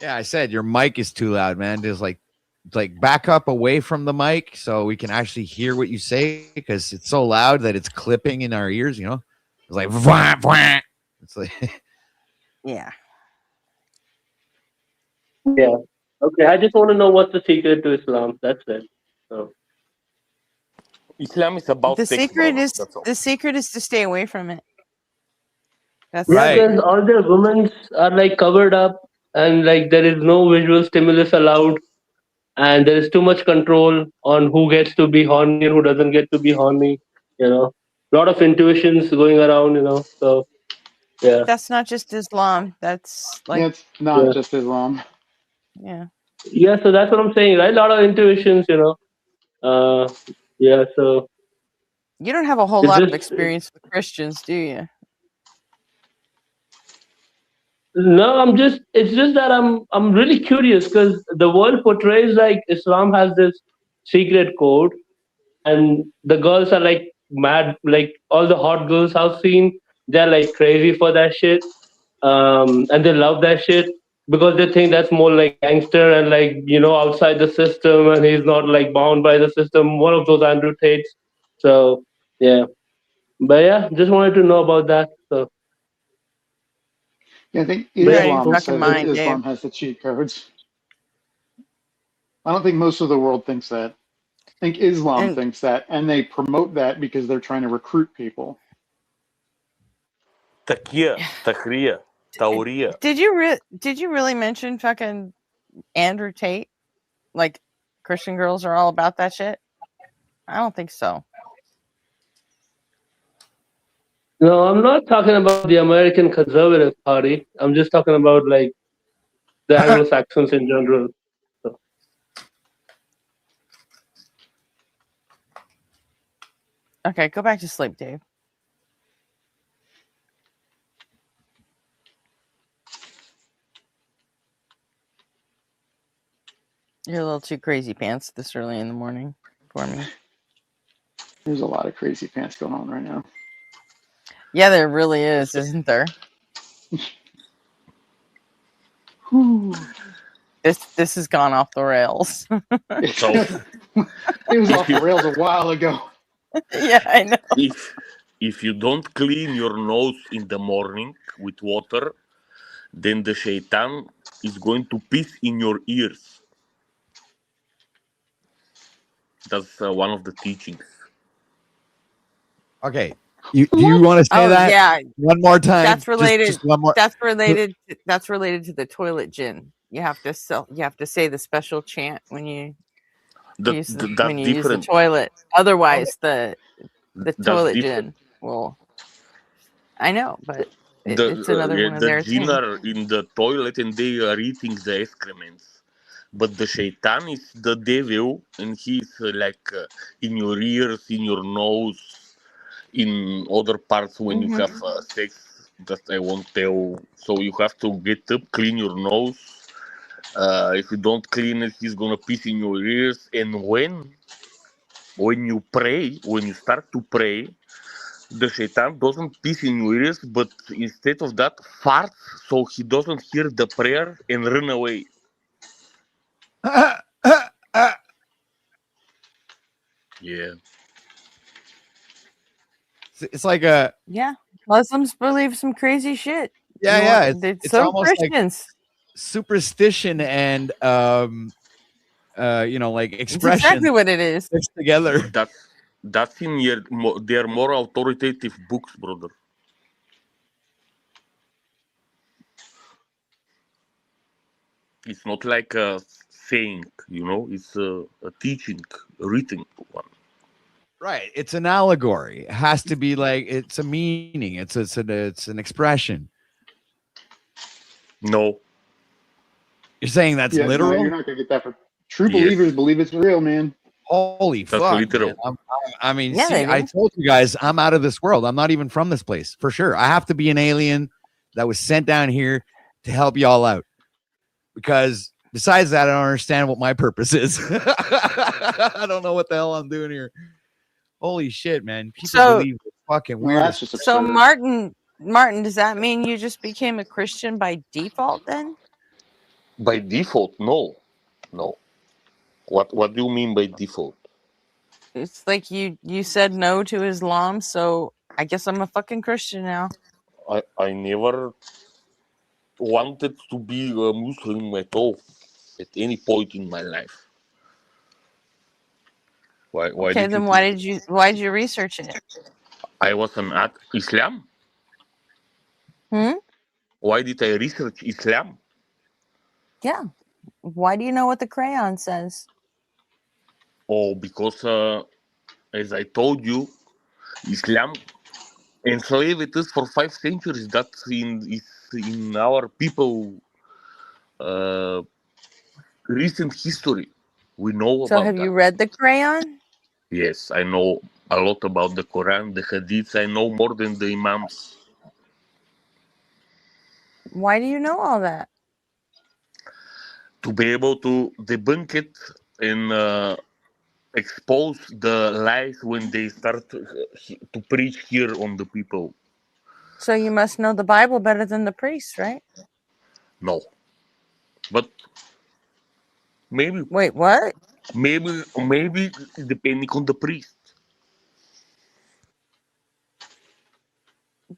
Yeah, I said your mic is too loud, man. Just like back up away from the mic so we can actually hear what you say, because it's so loud that it's clipping in our ears. It's like vwah, vwah. It's like yeah. Yeah. Okay. I just want to know what's the secret to Islam. That's it. So. Islam is about The sex, secret brother. is That's all. the secret is to stay away from it. That's Yeah, because all their women are like covered up, and like there is no visual stimulus allowed, and there is too much control on who gets to be horny and who doesn't get to be horny. A lot of intuitions going around. So yeah. That's not just Islam. That's like Yeah, it's not just Islam. yeah. Yeah, so that's what I'm saying, right? A lot of intuitions. Yeah, so You don't have a whole it's lot of just experience with Christians, do you? no. It's just that I'm really curious because the world portrays like Islam has this secret code, and the girls are like mad, like all the hot girls I've seen, they're like crazy for that shit, and they love that shit because they think that's more like gangster and like outside the system, and he's not like bound by the system. One of those Andrew Tates. So yeah, but yeah, just wanted to know about that. So Yeah, I think yeah, Islam fucking says that mind, Islam Dave. has the cheat codes. I don't think most of the world thinks that. I think Islam thinks that, and they promote that because they're trying to recruit people. Takia, Takriya, Tauria. Did you really mention fucking Andrew Tate? Like Christian girls are all about that shit? I don't think so. No, I'm not talking about the American Conservative Party. I'm just talking about like the Anglo-Saxons in general. So. Okay, go back to sleep, Dave. You're a little too crazy pants this early in the morning for me. There's a lot of crazy pants going on right now. Yeah, there really is, isn't there? This has gone off the rails. So it was off the rails a while ago. Yeah, I know. If you don't clean your nose in the morning with water, then the shaitan is going to piss in your ears. That's one of the teachings. Okay. Do you want to say that? Yeah. One more time. That's related. Just one more. That's related. That's related to the toilet gin. You have to say the special chant when you use the toilet. Otherwise, the toilet gin will. I know, but it's another one of their the gin things. are in the toilet and they are eating the excrements. but the shaitan is the devil, and he's in your ears, in your nose, in other parts when you have sex. That I won't tell. So you have to get up, clean your nose. If you don't clean it, he's gonna piss in your ears. And when you pray, when you start to pray, the shaitan doesn't piss in your ears, but instead of that, farts so he doesn't hear the prayer and run away. Yeah. It's like a Muslims believe some crazy shit. It's so almost Christians. like superstition and like It's expression. exactly what it is. Mixed together. That's in their more authoritative books, brother. It's not like a saying, it's a teaching, a written one. Right. It's an allegory. It has to be like it's a meaning. It's an expression. No. You're saying that's Yeah, literal? no, you're not gonna get that from true believers. Believe it's real, man. Holy That's fuck! literal. Man. I mean, Yeah, see, they do. I told you guys I'm out of this world. I'm not even from this place for sure. I have to be an alien that was sent down here to help y'all out. Because besides that, I don't understand what my purpose is. I don't know what the hell I'm doing here. Holy shit, man! People believe it's fucking weird. That's just So absurd. Martin, does that mean you just became a Christian by default then? By default, no. What do you mean by default? It's like you said no to Islam, so I guess I'm a fucking Christian now. I never wanted to be a Muslim at all, at any point in my life. Why Okay, did then you why think did you research it? I was at Islam? Why did I research Islam? Yeah. Why do you know what the crayon says? Oh, because as I told you, Islam enslaved us for 5 centuries. That's in our people recent history. We know So about have that. you read the crayon? Yes, I know a lot about the Quran, the Hadiths. I know more than the Imams. Why do you know all that? To be able to debunk it and expose the lies when they start to preach here on the people. So you must know the Bible better than the priests, right? No. But maybe. Wait, what? Maybe depending on the priest.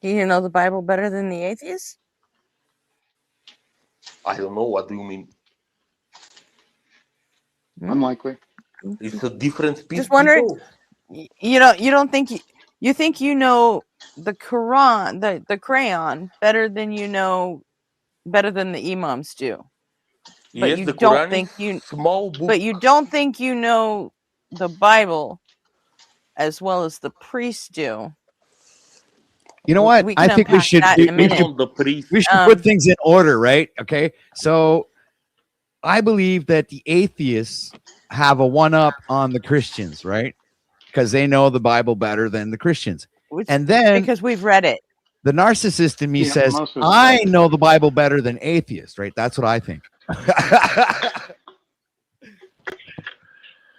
Do you know the Bible better than the atheists? I don't know. What do you mean? Unlikely. It's a different species. Just wondering. You don't think you think you know the Quran, the crayon better than the imams do. But Yes, you the don't Quran think is you small book. But you don't think you know the Bible as well as the priests do. You know what? I think we should put things in order, right? Okay. So I believe that the atheists have a one-up on the Christians, right? Because they know the Bible better than the Christians. And then because we've read it. The narcissist in me Yeah, says, most of us I do. know the Bible better than atheists, right? That's what I think.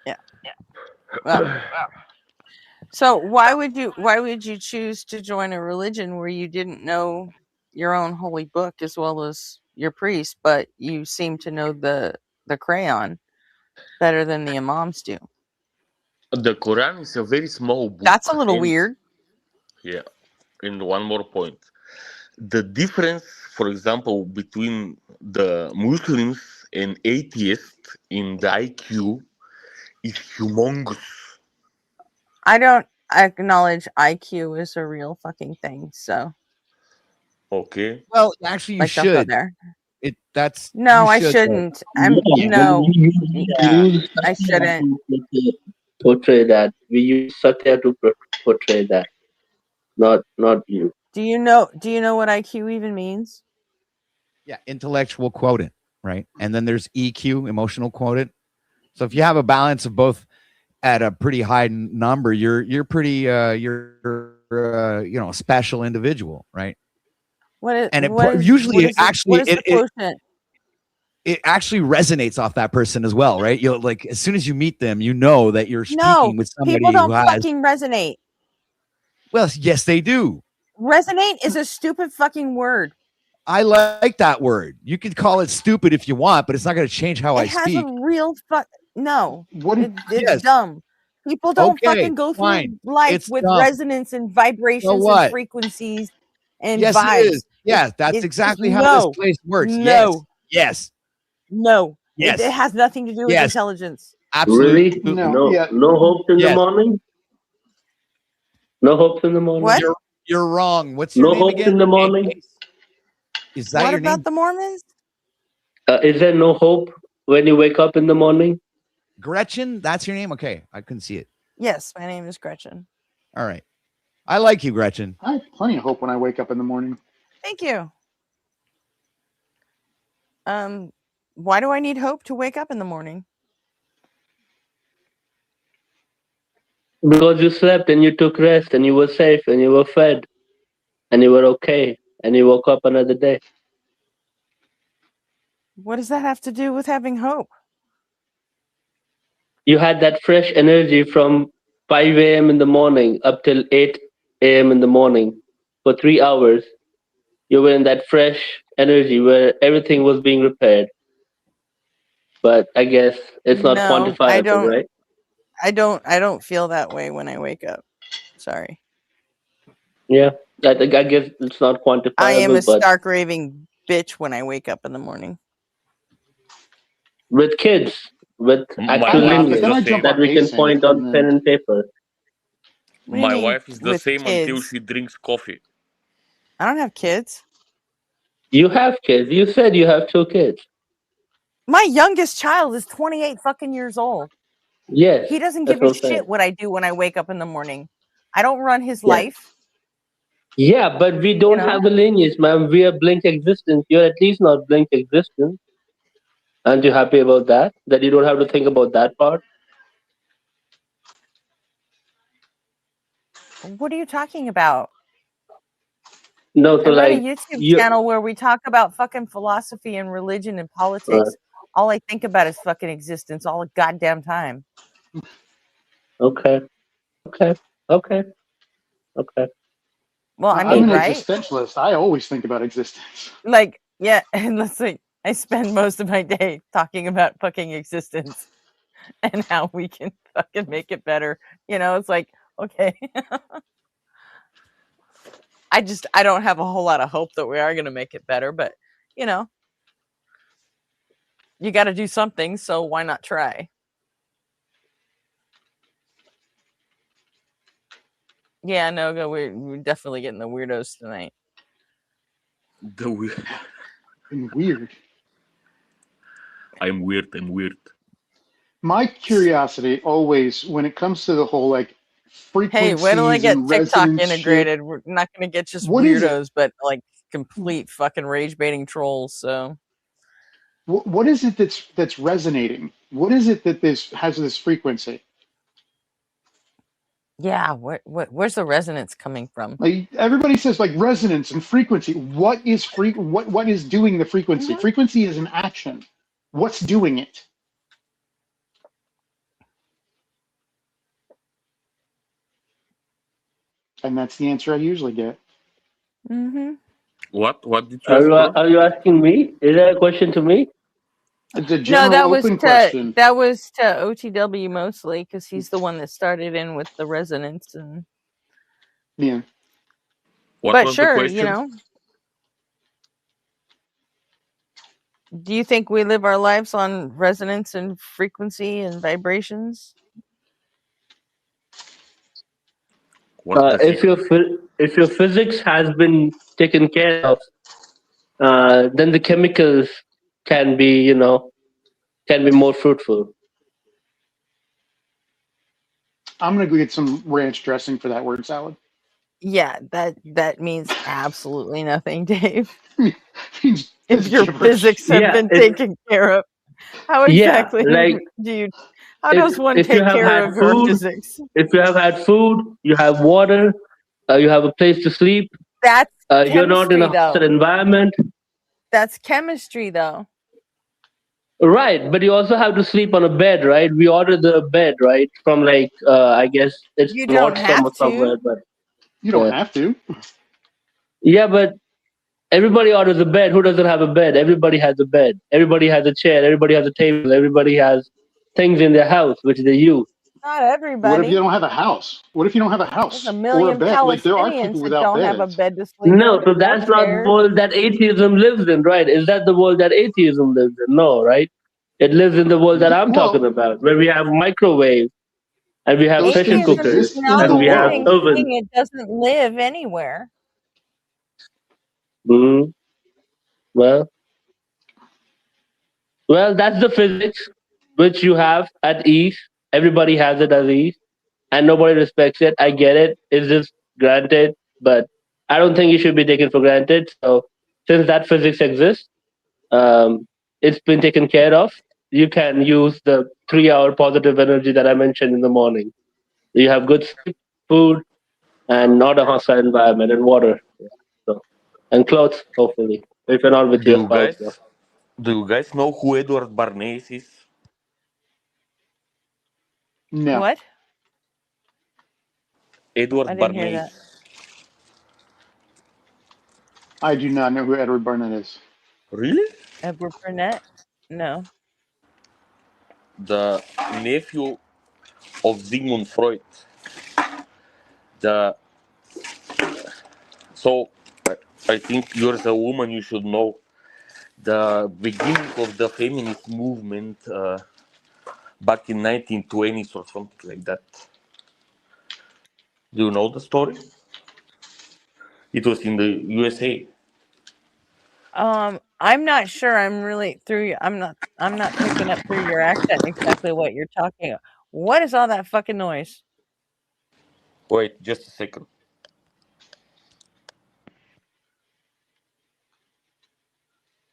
Yeah. Well, so why would you choose to join a religion where you didn't know your own holy book as well as your priest, but you seem to know the crayon better than the imams do? The Quran is a very small book. That's a little weird. Yeah. And one more point. The difference, for example, between the Muslims and atheists in the IQ is humongous. I don't acknowledge IQ is a real fucking thing, so. Okay. Well, actually, you Don't go should. there. No, I shouldn't. I shouldn't. Portray that. We use Satya to portray that, not you. Do you know what IQ even means? Yeah, intellectual quotient. right? And then there's EQ, emotional quotient. So if you have a balance of both at a pretty high number, you're pretty a special individual, right? What is And usually it actually the quotient? It actually resonates off that person as well, right? You'll like as soon as you meet them, you know that you're No, speaking with somebody people don't who has. fucking resonate. Well, yes, they do. Resonate is a stupid fucking word. I like that word. You can call it stupid if you want, but it's not going to change how I It has speak. a real it's Yes. dumb. People don't Okay, fucking go through fine. life It's with dumb. resonance and vibrations and what? frequencies and Yes, vibes. it is. Yeah, that's It's exactly how this place works. No. Yes. No. Yes. It has nothing to do with Yes. intelligence. Really? Absolutely. No hopes in the morning? No hopes in the morning? What? You're wrong. What's your No name hopes again? in the morning? Is that What your about name? the Mormons? Is there no hope when you wake up in the morning? Gretchen? That's your name? Okay. I couldn't see it. Yes, my name is Gretchen. All right. I like you, Gretchen. I have plenty of hope when I wake up in the morning. Thank you. Why do I need hope to wake up in the morning? Because you slept and you took rest and you were safe and you were fed and you were okay and you woke up another day. What does that have to do with having hope? You had that fresh energy from 5 a.m. in the morning up till 8 a.m. in the morning for 3 hours. You were in that fresh energy where everything was being repaired. But I guess it's not No, quantifiable, I don't. right? I don't feel that way when I wake up. Sorry. Yeah, I guess it's not quantifiable. I am a but stark raving bitch when I wake up in the morning. with kids, with actual lineage that we can point on pen and paper. What do you My mean wife is the with same until kids? she drinks coffee. I don't have kids. You have kids. You said you have 2 kids. My youngest child is 28 fucking years old. Yes. He doesn't that's give a what I'm saying. shit what I do when I wake up in the morning. I don't run his Yeah. life. Yeah, but we don't have a lineage, ma'am. We are blink existence. You're at least not blink existence. Aren't you happy about that? That you don't have to think about that part? What are you talking about? No, so I run a like YouTube you. channel where we talk about fucking philosophy and religion and politics. All I think about is fucking existence all the goddamn time. Okay. Okay. Okay. Okay. Well, I I'm mean, an right? existentialist. I always think about existence. Like, yeah, and let's see. I spend most of my day talking about fucking existence and how we can fucking make it better. It's like, okay. I don't have a whole lot of hope that we are going to make it better, but you got to do something, so why not try? Yeah, no, we're definitely getting the weirdos tonight. The weird. Weird. I'm weird and weird. My curiosity always, when it comes to the whole like frequencies Hey, wait till I get and TikTok resonance integrated. shit, We're not going to get just what is it? weirdos, but like complete fucking rage baiting trolls. So What is it that's resonating? What is it that this has this frequency? yeah, where's the resonance coming from? Like everybody says, like resonance and frequency. What is what is doing the frequency? Mm-hmm. Frequency is an action. What's doing it? And that's the answer I usually get. Mm-hmm. What did you ask for? Are you asking me? Is that a question to me? It's a general question. That was to OTW mostly because he's the one that started in with the resonance and yeah. What was the question? Do you think we live our lives on resonance and frequency and vibrations? If your physics has been taken care of, then the chemicals can be more fruitful. I'm gonna go get some ranch dressing for that word salad. Yeah, that means absolutely nothing, Dave. It means if your physics have been taken care of. How exactly how does one if you take have care had of your food, physics? if you have had food, you have water, you have a place to sleep. That's You're not in chemistry, a hostile though. environment. That's chemistry, though. Right, but you also have to sleep on a bed, right? We ordered the bed, right, from like I guess it's You don't Nordstrom or have somewhere, to. but You don't have to. yeah, but everybody orders a bed. Who doesn't have a bed? Everybody has a bed. Everybody has a chair. Everybody has a table. Everybody has things in their house which they use. Not What if you everybody. don't have a house? What if you don't have a There's a house or a million bed? Like there are people Palestinians that without don't have a beds. bed to sleep No, in so or that's not the chairs. world that atheism lives in, right? Is that the world that atheism lives in? No, right? It lives in the world that I'm talking Well, about, where we have microwaves and we have those pressure things Atheism is cookers exist in not the and a we have living world. ovens. thing. It doesn't live anywhere. Mhm. Well, well, that's the physics which you have at ease. Everybody has it at ease, and nobody respects it. I get it. It's just granted, but I don't think it should be taken for granted. So, since that physics exists, it's been taken care of. You can use the 3 hour positive energy that I mentioned in the morning. You have good sleep, food, and not a hostile environment, and water. Yeah. So, and clothes, hopefully, if you're not with Do your you spouse. guys do you guys know who Edward Bernays is? No. What? Edward I didn't hear Bernays. that. I do not know who Edward Barnett is. Really? Edward Burnett? No. The nephew of Sigmund Freud. The so I think you're the woman you should know. The beginning of the feminist movement back in 1920s or something like that. Do you know the story? It was in the USA. I'm not sure. I'm really through. I'm not picking up through your accent exactly what you're talking about. What is all that fucking noise? Wait, just a second.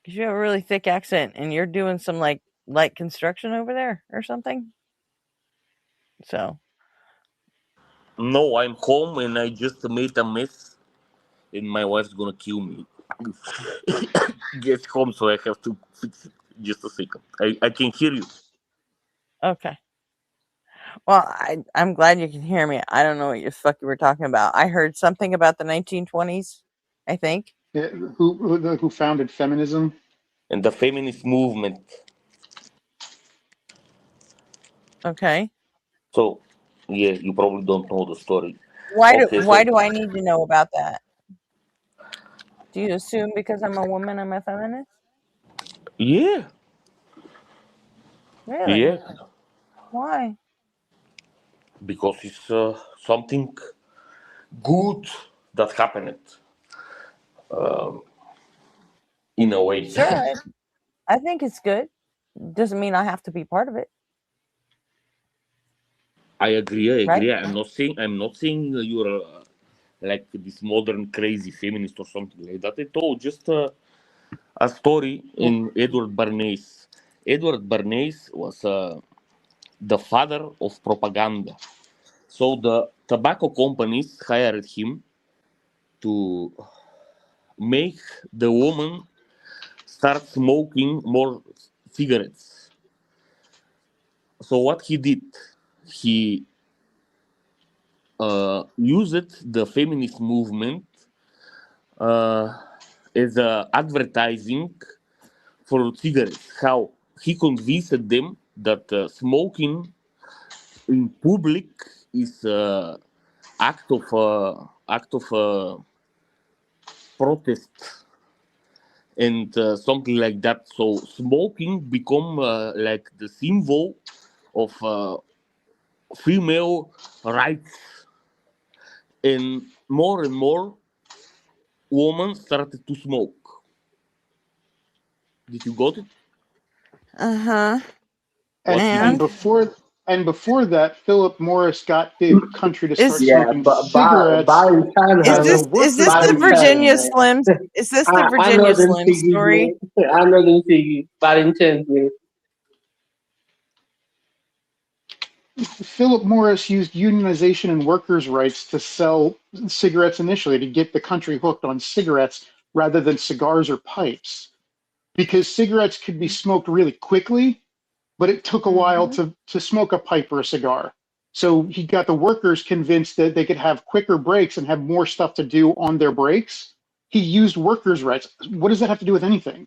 Because you have a really thick accent, and you're doing some like light construction over there or something. So No, I'm home and I just made a mess, and my wife's gonna kill me. Get home, so I have to fix it. Just a second. I can hear you. okay. Well, I'm glad you can hear me. I don't know what the fuck you were talking about. I heard something about the 1920s. I think. Yeah, who founded feminism? And the feminist movement. Okay. So, yeah, you probably don't know the story. Why Okay, why so do I need to know about that? Do you assume because I'm a woman I'm a feminist? yeah, Really? yeah, Why? because it's something good that happened um, in a way. Sure. I think it's good. Doesn't mean I have to be part of it. I agree. I Right? agree. I'm not saying you're like this modern crazy feminist or something like that at all. Just a story in Edward Bernays. Edward Bernays was the father of propaganda. So the tobacco companies hired him to make the woman start smoking more cigarettes. So what he did, he used the feminist movement uh, as advertising for cigarettes. How he convinced them that smoking in public is act of protest and something like that. So smoking become like the symbol of female rights, and more women started to smoke. Did you got it? Uh-huh. And, What he and did? before And before that, Philip Morris got the country to start Is- smoking cigarettes. Is this the Virginia Slims? Is this the I know Virginia them Slim Siggy, story? man. I know them Siggy. Barrington, man. Philip Morris used unionization and workers' rights to sell cigarettes initially to get the country hooked on cigarettes rather than cigars or pipes. Because cigarettes could be smoked really quickly, but it took a while to smoke a pipe or a cigar. So he got the workers convinced that they could have quicker breaks and have more stuff to do on their breaks. He used workers' rights. What does that have to do with anything?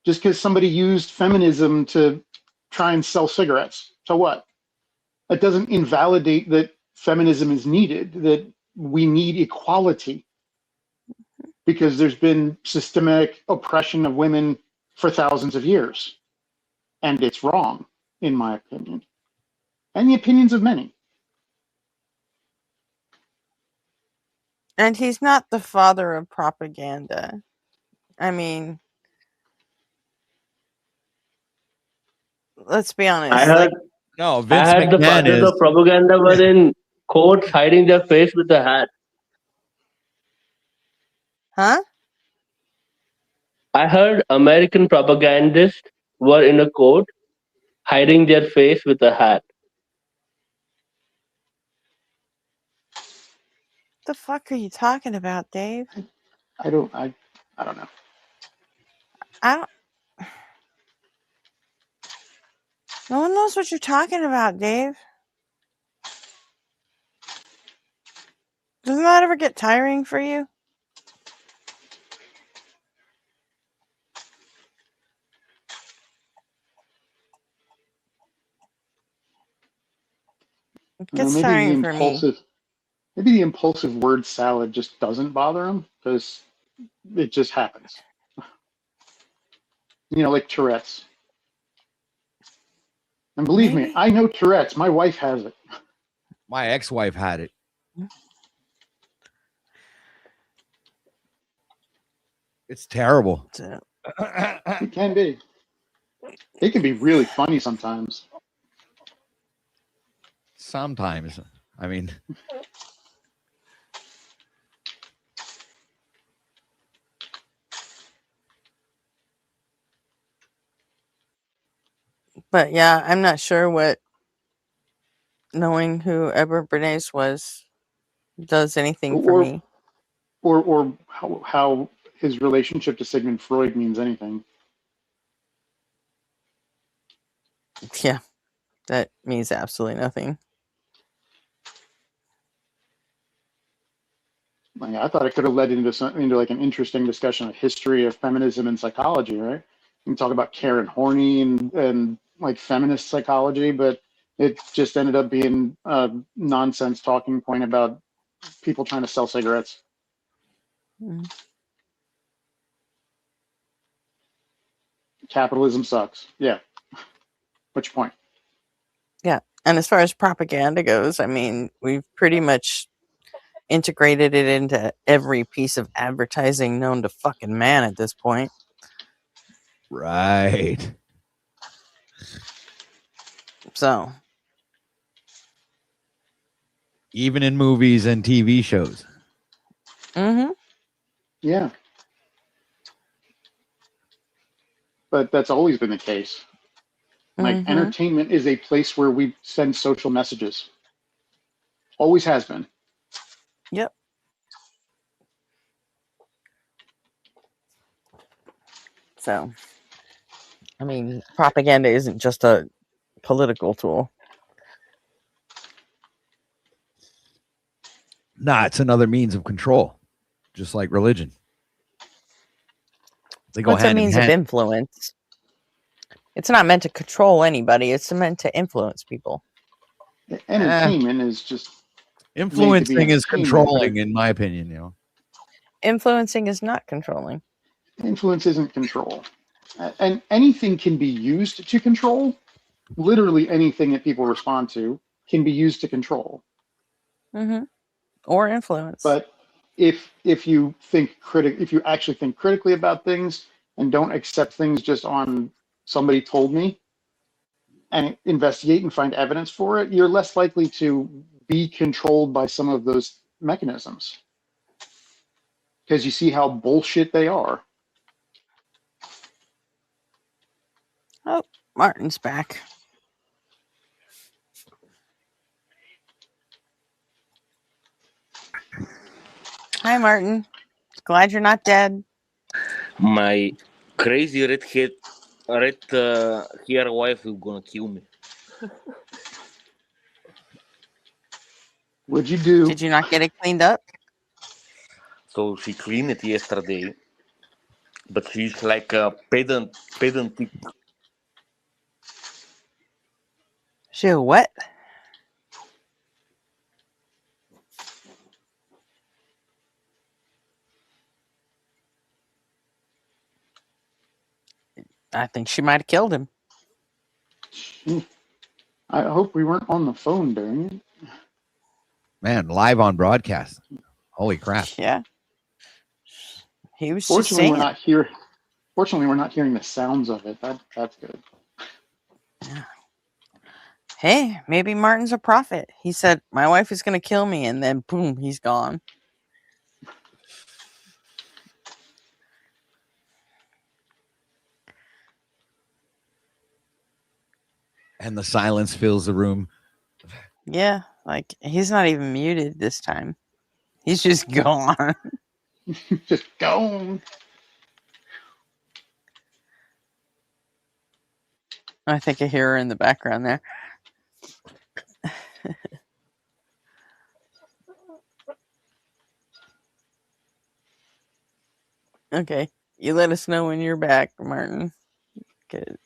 Just because somebody used feminism to try and sell cigarettes. So what? That doesn't invalidate that feminism is needed, that we need equality, because there's been systematic oppression of women for thousands of years. And it's wrong, in my opinion, and the opinions of many. And he's not the father of propaganda. I mean, let's be honest. I heard. No, I Vince heard the McMahon fathers is. of propaganda were in courts hiding their face with a hat. Huh? I heard American propagandists were in a court hiding their face with a hat. The fuck are you talking about, Dave? I don't know. I don't. No one knows what you're talking about, Dave. Doesn't that ever get tiring for you? It gets Maybe tiring for me. Maybe the impulsive word salad just doesn't bother him because it just happens. You know, like Tourette's. And believe me, I know Tourette's. My wife has it. My ex-wife had it. It's terrible. It can be. It can be really funny sometimes. Sometimes. I mean, But yeah, I'm not sure what knowing who Edward Bernays was does anything for me. Or how his relationship to Sigmund Freud means anything. Yeah, that means absolutely nothing. Like, I thought it could have led into like an interesting discussion of history of feminism and psychology, right? You can talk about Karen Horney and like feminist psychology, but it just ended up being a nonsense talking point about people trying to sell cigarettes. Capitalism sucks. Yeah. What's your point? Yeah. And as far as propaganda goes, I mean, we've pretty much integrated it into every piece of advertising known to fucking man at this point. right. So, Even in movies and TV shows. Yeah. But that's always been the case. Like entertainment is a place where we send social messages. Always has been. Yep. So, I mean, propaganda isn't just a political tool. Nah, it's another means of control, just like religion. They go It's a hand in means of hand. influence. It's not meant to control anybody. It's meant to influence people. Entertainment is just Influencing is entertainment, controlling, in my opinion. You know, Influencing is not controlling. influence isn't control. And anything can be used to control. Literally anything that people respond to can be used to control. Or influence. But if you actually think critically about things and don't accept things just on somebody told me, and investigate and find evidence for it, you're less likely to be controlled by some of those mechanisms because you see how bullshit they are. Oh, Martin's back. Hi, Martin. Glad you're not dead. My crazy red hair wife is gonna kill me. What'd you do? Did you not get it cleaned up? So she cleaned it yesterday, but she's like a pedantic. She a what? I think she might have killed him. I hope we weren't on the phone during it. Man, live on broadcast. Holy crap. Yeah. He was Fortunately, just we're saying. not here. Fortunately, we're not hearing the sounds of it. That's good. Yeah. Hey, maybe Martin's a prophet. He said, my wife is going to kill me, and then boom, he's gone. And the silence fills the room. Yeah, like he's not even muted this time. He's just gone. Just gone. I think I hear her in the background there. Okay, you let us know when you're back, Martin. Good.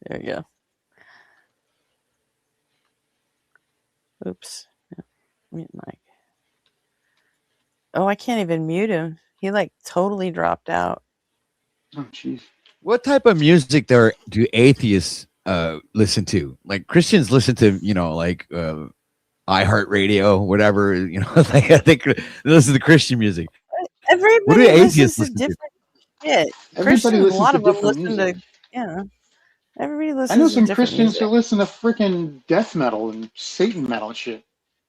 There you go. Oops. Yeah. Mute mic. Oh, I can't even mute him. He like totally dropped out. Oh, jeez. What type of music do atheists listen to? Like Christians listen to, like iHeartRadio, whatever, like I think they listen to Christian music. Everybody What do atheists listens to listen to? different shit. Everybody Christians, a listens lot to of them different listen music. to, yeah. Everybody I know listens to some different Christians music. who listen to freaking death metal and Satan metal and shit.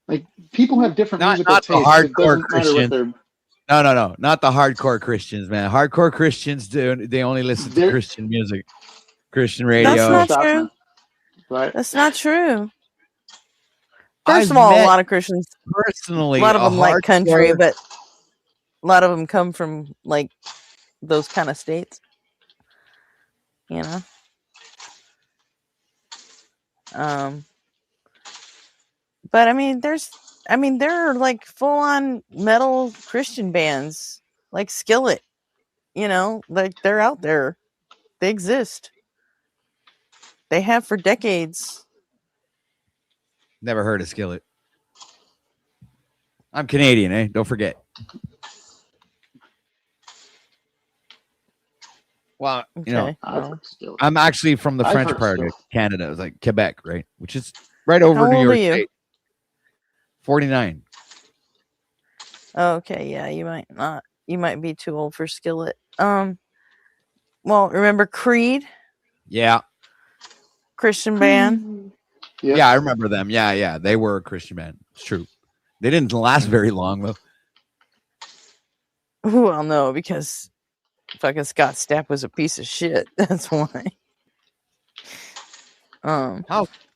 Like people have different musical Not the tastes. It hardcore doesn't matter what Christians. they're. No, not the hardcore Christians, man. Hardcore Christians they only listen to Christian music, Christian radio. That's not true. Right. That's not true. First I've of all, a met lot of Christians, personally a lot of them like country, hardcore- but a lot of them come from like those kind of states. You know. But I mean, there are like full on metal Christian bands like Skillet. You know, like they're out there. They exist. They have for decades. Never heard of Skillet. I'm Canadian, eh? Don't forget. Well, Okay, I'm actually from the I've French heard part of stuff. Canada. It's like Quebec, right? Which is right over How New old York are you? State. 49. Okay, yeah, you might not. You might be too old for Skillet. Well, remember Creed? Yeah. Christian band. Yeah, I remember them. Yeah. They were a Christian band. It's true. They didn't last very long, though. Well, no, because fucking Scott Stapp was a piece of shit. That's why.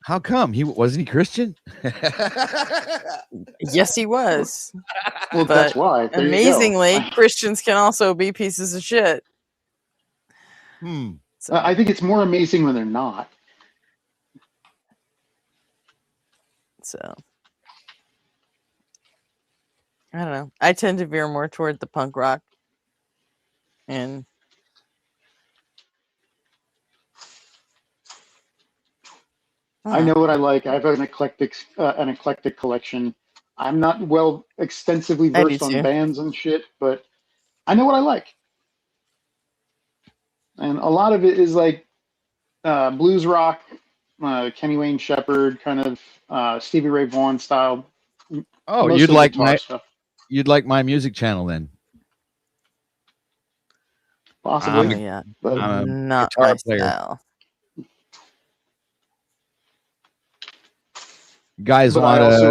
How come? Wasn't he Christian? Yes, he was. Well, but that's why. There you go. amazingly, Christians can also be pieces of shit. I think it's more amazing when they're not. So I don't know. I tend to veer more toward the punk rock, and I know what I like. I have an eclectic collection. I'm not extensively I do versed on too. bands and shit, but I know what I like. And a lot of it is like blues rock, Kenny Wayne Shepherd, kind of Stevie Ray Vaughan style. Oh, mostly guitar stuff. you'd like my music channel then. Possibly. yeah, But not guitar my player. style. Guys but want I also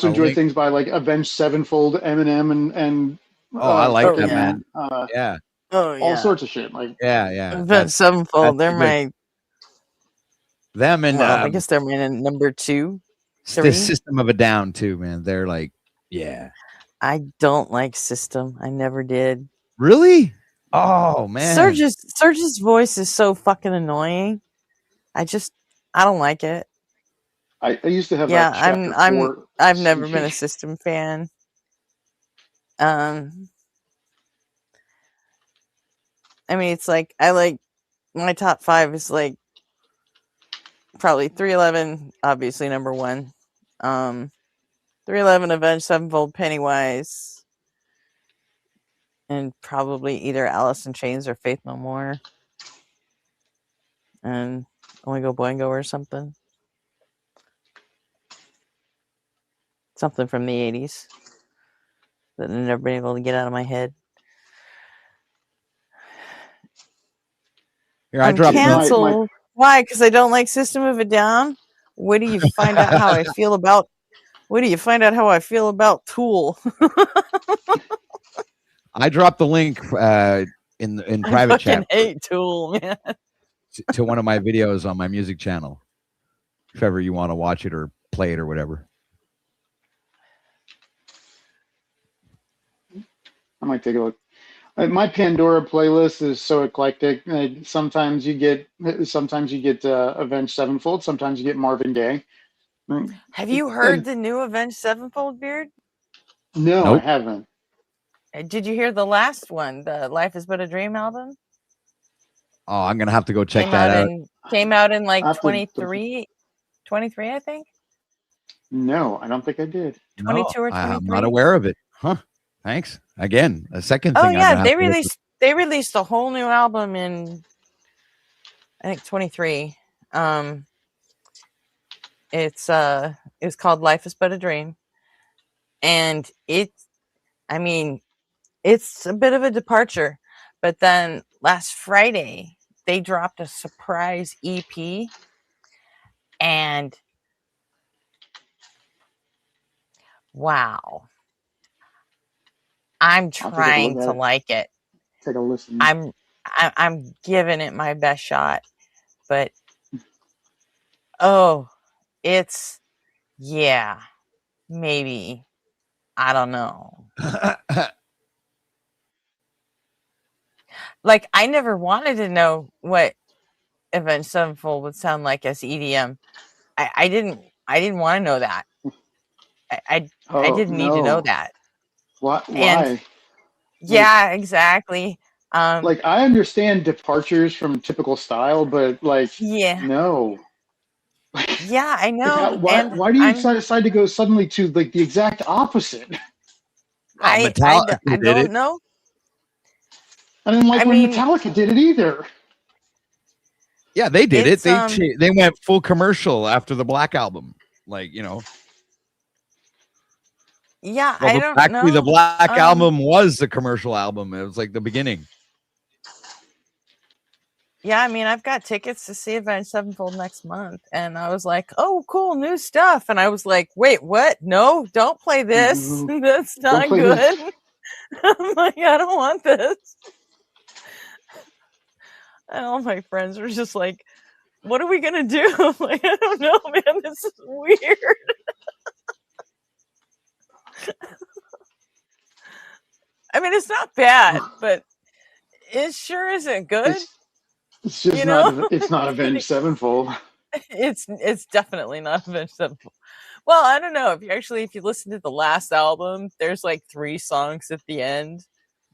a enjoy link? things by like Avenged Sevenfold, Eminem, and Oh, I like that, fucking, man. Yeah. Oh all yeah. sorts of shit. Like Yeah. Avenged That's Sevenfold. They're good. my Them and well, I guess they're my number 2, the 3. System of a Down too, man. They're like, yeah. I don't like System. I never did. Really? Oh man. Serge's voice is so fucking annoying. I don't like it. I used to have Yeah, Chapter 4 I've never been CD. a System fan. I mean, it's like I like my top 5 is like probably 311, obviously number 1. 311, Avenged Sevenfold, Pennywise, and probably either Alice in Chains or Faith No More, and Oingo Boingo or something. Something from the 80s that I've never been able to get out of my head. Here, I I'm dropped canceled. Why? Because I don't like System of a Down? Where do you find out how I feel about Tool? I dropped the link in I private fucking chat hate Tool, man. to one of my videos on my music channel. If ever you want to watch it or play it or whatever. I might take a look. My Pandora playlist is so eclectic. Sometimes you get Avenged Sevenfold. Sometimes you get Marvin Gaye. Have you heard the new Avenged Sevenfold, Beard? No, Nope. I haven't. Did you hear the last one, the Life Is But a Dream album? Oh, I'm gonna have to go check that out. Came out in like After- 23, I think. No, I don't think I did. 22 or 23. I'm not aware of it. Huh? Thanks. Again, a second Oh thing. I'm yeah, gonna they have to look they released a whole new album in I think 23. It's called Life Is But a Dream, and it's a bit of a departure, but then last Friday they dropped a surprise EP, and wow, I'm trying to like it. Take a listen. I'm giving it my best shot, but oh, it's maybe, I don't know. Like, I never wanted to know what Avenged Sevenfold would sound like as EDM. I didn't want to know that. I didn't need to know that. Why? And yeah, exactly. Like, I understand departures from typical style, but like, no. Yeah, I know. Why do you decide to go suddenly to like the exact opposite? I don't know. I didn't like when Metallica did it either. Yeah, they did it. It's, They went full commercial after the Black album. Like, you know. Yeah, Well, I don't actually, know. the Black album was the commercial album. It was like the beginning. Yeah, I mean, I've got tickets to see Avenged Sevenfold next month, and I was like, "Oh, cool, new stuff." And I was like, "Wait, what? No, don't play this. That's not good." I'm like, "I don't want this." And all my friends were just like, "What are we gonna do?" I'm like, "I don't know, man. This is weird." I mean, it's not bad, but it sure isn't good. It's just not. It's not Avenged Sevenfold. It's definitely not Avenged Sevenfold. Well, I don't know. If you listen to the last album, there's like 3 songs at the end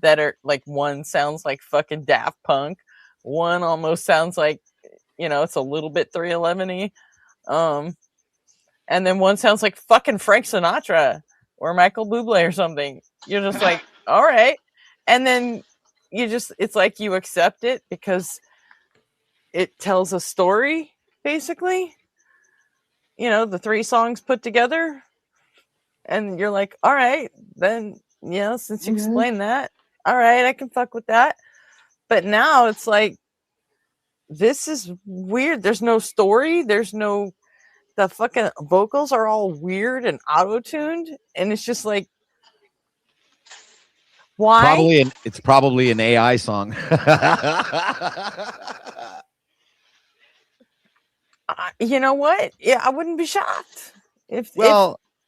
that are like, one sounds like fucking Daft Punk, one almost sounds like, it's a little bit 311-y, and then one sounds like fucking Frank Sinatra or Michael Bublé or something. You're just like, all right, and then it's like you accept it because it tells a story, basically. The 3 songs put together, and you're like, all right, then, since you explained that, all right, I can fuck with that. But now it's like, this is weird. There's no story. There's no, the fucking vocals are all weird and auto-tuned, and it's just like, why? It's probably an AI song. You know what? Yeah, I wouldn't be shocked if.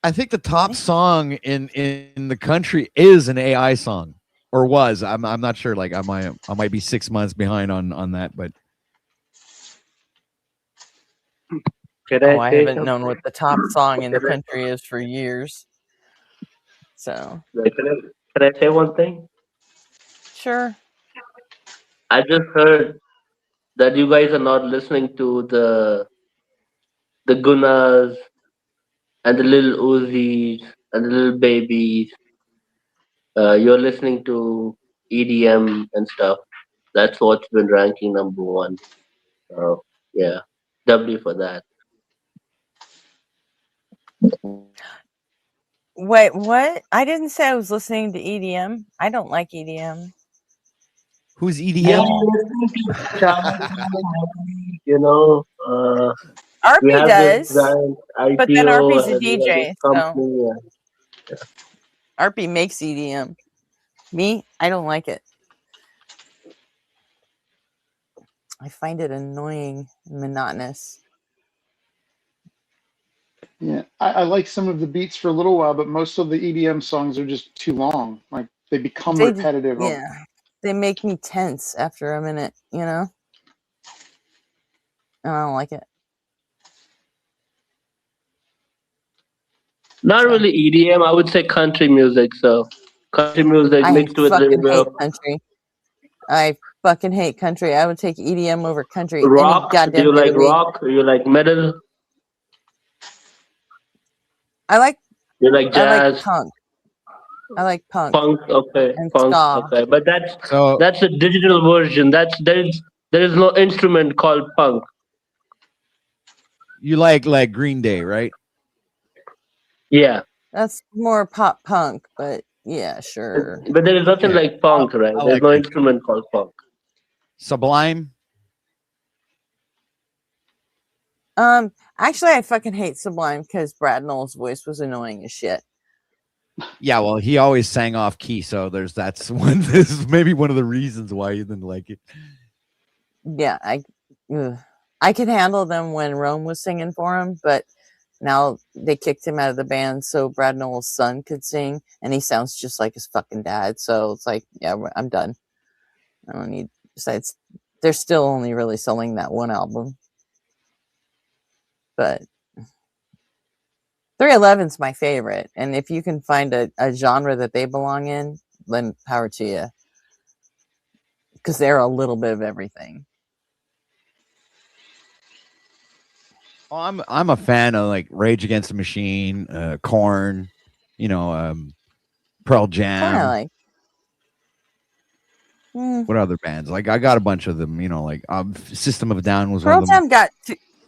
I think the top song in the country is an AI song, or was. I'm not sure. Like I might be 6 months behind on that, but I haven't known what the top song in the country is for years. So Can I say one thing? sure. I just heard that you guys are not listening to the Gunas and the little Uzis and the little babies. You're listening to EDM and stuff. That's what's been ranking number one. So yeah, W for that. Wait, what? I didn't say I was listening to EDM. I don't like EDM. Who's Yeah, EDM? you know, we RP have this does, guy but then IPO RP's a and we have this DJ, so company. RP makes EDM. Me, I don't like it. I find it annoying and monotonous. Yeah, I like some of the beats for a little while, but most of the EDM songs are just too long. Like they become repetitive. Yeah, they make me tense after a minute. You know, and I don't like it. Not really EDM. I would say country music. So country music I mixed with a little fucking bit hate of country. I fucking hate country. I would take EDM over country rock. any Do goddamn you day like of the week. rock? Do you like metal? I like. You like I like jazz? punk. I like punk. Punk, okay, And punk, ska. okay, but that's a digital version. There is no instrument called punk. You like Green Day, right? Yeah, That's more pop punk, but yeah, sure. but there is nothing like punk, right? I There's like no it. instrument called punk. Sublime. Actually, I fucking hate Sublime because Brad Knoll's voice was annoying as shit. Yeah, well, he always sang off key, so that's one. This is maybe one of the reasons why you didn't like it. Yeah, I could handle them when Rome was singing for him, but now they kicked him out of the band so Brad Knoll's son could sing, and he sounds just like his fucking dad. So it's like, yeah, I'm done. I don't need. Besides, they're still only really selling that one album, but 311's my favorite, and if you can find a genre that they belong in, then power to you, because they're a little bit of everything. Oh, I'm a fan of like Rage Against the Machine, Korn, Pearl Jam. Kind of like. What other bands? Like I got a bunch of them. Like System of a Down was Pearl one of them.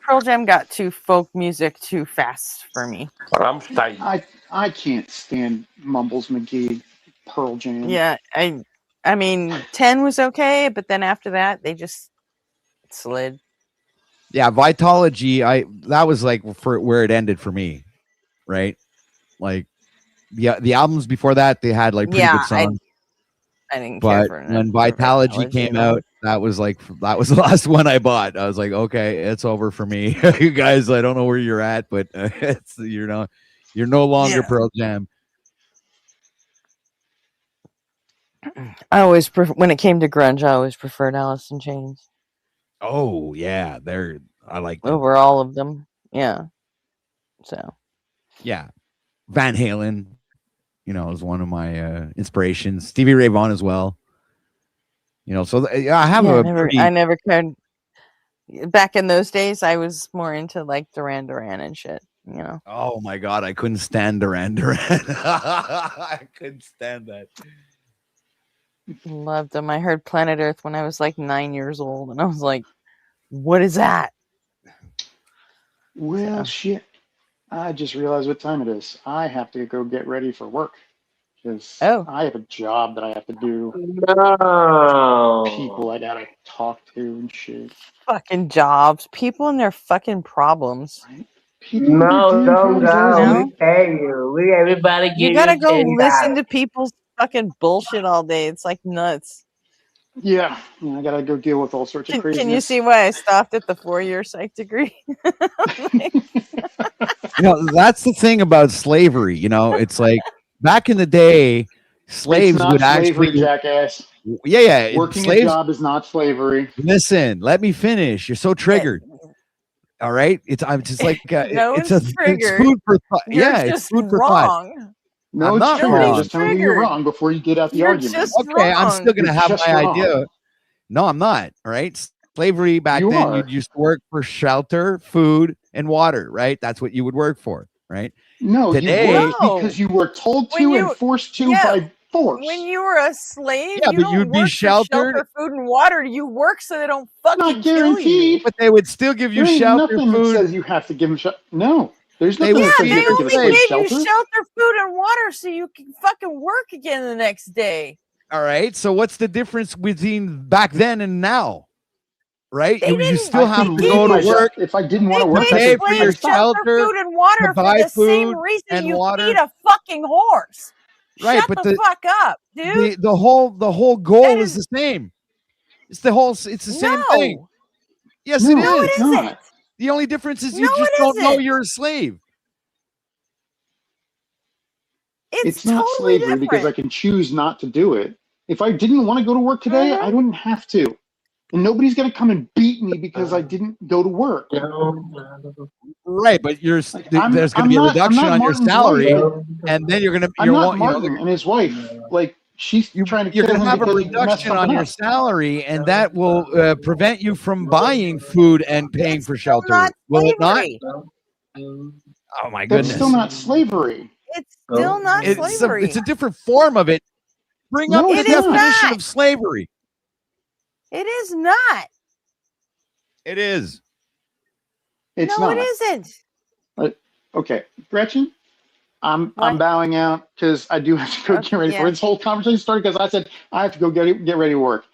Pearl Jam got too folk music too fast for me. I can't stand Mumbles McGee, Pearl Jam. Yeah, I mean 10 was okay, but then after that they just slid. Yeah, Vitology. That was like for where it ended for me, right? Like the albums before that they had like pretty good songs. I didn't care for it. When Vitology came out, that was the last one I bought. I was like, okay, it's over for me. You guys, I don't know where you're at, but you're no longer Pearl Jam. I always when it came to grunge, I always preferred Alice in Chains. Oh yeah, I like them. Over all of them. Yeah. So. Yeah, Van Halen, is one of my inspirations. Stevie Ray Vaughan as well. So I have I never cared. Back in those days, I was more into like Duran Duran and shit. Oh my god, I couldn't stand Duran Duran. I couldn't stand that. Loved them. I heard Planet Earth when I was like 9 years old, and I was like, "What is that?" Well, shit. I just realized what time it is. I have to go get ready for work. Because Oh. I have a job that I have to do. No. People I gotta talk to and shit. Fucking jobs. People and their fucking problems. People with their No, damn don't problems always go. make. We pay you. We everybody You give gotta you go listen $10. to people's fucking bullshit all day. It's like nuts. Yeah, I gotta go deal with all sorts of Can craziness. you see why I stopped at the 4-year psych degree? That's the thing about slavery. It's like back in the day, It's slaves not would slavery, actually, jackass. yeah. Working a Slaves. job is not slavery. Listen, let me finish. You're so triggered. All right, I'm just like No it's one's it's triggered. food for thought. You're Yeah, it's just food for thought. wrong. No, I'm it's not triggered. I'm wrong. just telling you you're wrong before you get out the You're argument. just Okay, I'm still wrong. gonna You're have just my wrong. idea. No, I'm not. All right. Slavery back You then, are. you used to work for shelter, food, and water, right? That's what you would work for, right? No, Today, you worked because you were told to and forced to by force. When you were a slave, Yeah, you but don't you'd be work for sheltered. shelter, food, and water. You work so they don't fucking Not kill you. guaranteed. but they would still give you There ain't shelter, nothing that food. says you have to give them No, there's They nothing would that says feed you They have to give only a slave gave you shelter. shelter, food, and water so you can fucking work again the next day. All right. So what's the difference between back then and now? Right? You still I have could to leave go my to job work. if I didn't want to to work. I pay could for your stop. shelter, Food and water to for buy the same food reason and you water. feed a fucking horse. Right, Shut but the fuck up, dude. the whole goal is the same. It's the same thing. Yes, No, it is. it's not. The only difference is No, you just it don't know isn't. you're a slave. It's not totally slavery because I different. can choose not to do it. If I didn't want to go to work today, Mm-hmm. I wouldn't have to. And nobody's going to come and beat me because I didn't go to work. Right, but there's going to I'm be a not reduction on your Martin's salary, wife. and then you're going to I'm not Martin and his wife. Like she's trying to you're kill going to him have a because he messed reduction something on your up. salary, and that will prevent you from buying food and paying for shelter. Not Will it not? slavery. Oh my That's goodness! still not slavery. It's still not slavery. It's a different form of it. Bring up No, the it's not. definition of slavery. It is not. It is. It's No, not. it isn't. Okay, Gretchen, I'm bowing out because I do have to go get ready for it. This whole conversation started because I said I have to go get ready to work.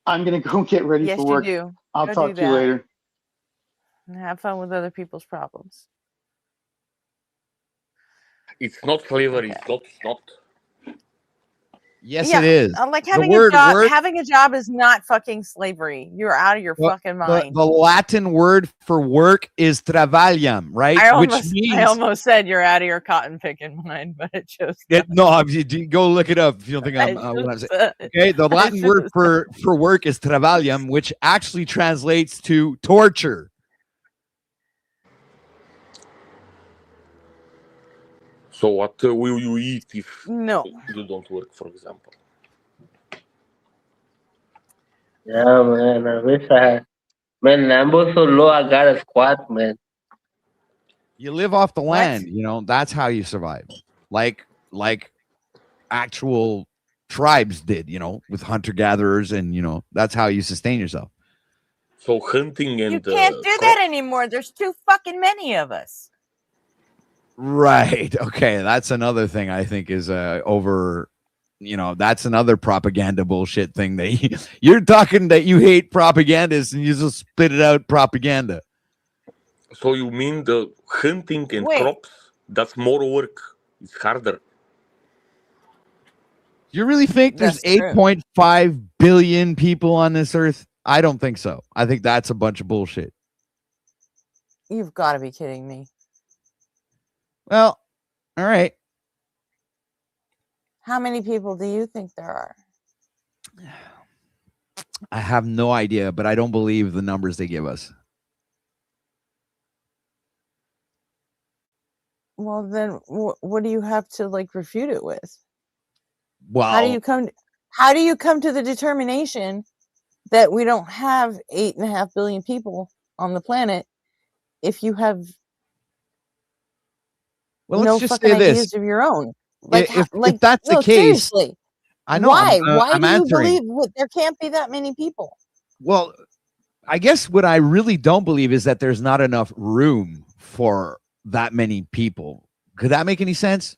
I'm gonna go get ready Yes, for you work. do. I'll Go talk do to you that. later. And have fun with other people's problems. It's not slavery. It's not. Yes, it is. Like The having word a job. work. Having a job is not fucking slavery. You're out of your fucking mind. The Latin word for work is travalium, right? I Which almost means said you're out of your cotton picking mind, but it chose. no. Go look it up if you don't think I'm what I'm saying. Okay, the Latin word for work is travalium, which actually translates to torture. So what will you eat if you don't work, for example? Yeah, man. I wish I had. Man, Lambo's so low, I got a squat, man. You live off the land, that's how you survive. Like actual tribes did, with hunter gatherers, and that's how you sustain yourself. So hunting and You can't do that anymore. There's too fucking many of us. Right. Okay. That's another thing I think is over. That's another propaganda bullshit thing that you're talking that you hate propagandists and you just spit it out propaganda. So you mean the hunting and crops? That's more work. It's harder. You really think there's 8.5 billion people on this earth? I don't think so. I think that's a bunch of bullshit. You've got to be kidding me. Well, all right. How many people do you think there are? I have no idea, but I don't believe the numbers they give us. Well, then what do you have to refute it with? Well, how do you come to the determination that we don't have 8.5 billion people on the planet if you have no fucking ideas of your own? If that's the case, seriously, I know. Why? Why do you believe there can't be that many people? Well, I guess what I really don't believe is that there's not enough room for that many people. Could that make any sense?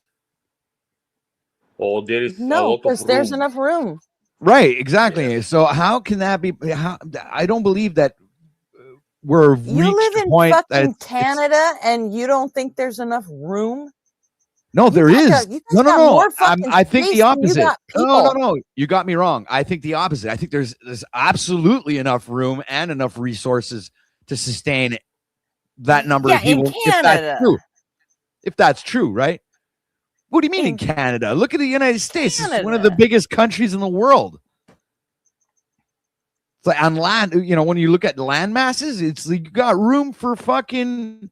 Oh, there is a No, lot of because there's room. enough room. Right, exactly. So how can that be? How I don't believe that we're You reached live a in point that fucking it's Canada and you don't think there's enough room? no, there is. You guys No. got more fucking I think the space than you opposite. got people. No. You got me wrong. I think the opposite. I think there's absolutely enough room and enough resources to sustain that number of people. In Canada. If that's true, right? What do you mean in Canada? Look at the United States. It's one of the biggest countries in the world. It's like on land, when you look at land masses, it's like you got room for fucking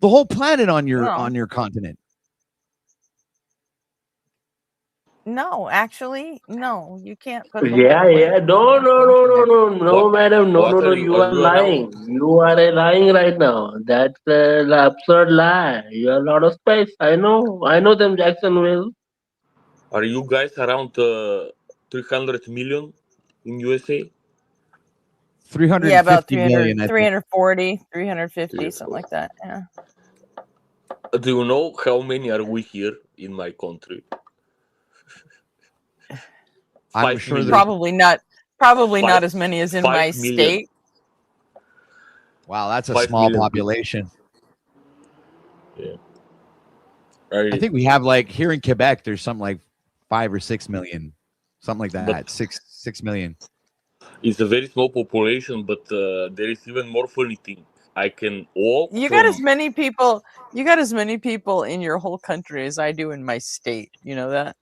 the whole planet on your continent. No, actually, no. You can't put the whole Yeah, planet. no, madam, no. You are you lying. You are lying right now. That's an absurd lie. You have a lot of space. I know them, Jacksonville. Are you guys around 300 million in USA? 350 yeah, about 300, million, I think. 340, 350, something like that. Yeah. Do you know how many are we here in my country? I'm sure there's Probably not as many as in my state. Wow, that's a 5 small million population. Yeah. I think we have here in Quebec, there's something like 5 or 6 million, something like that. But 6 million. It's a very small population, but there is even more funny thing. I can walk. You got as many people. You got as many people in your whole country as I do in my state. You know that.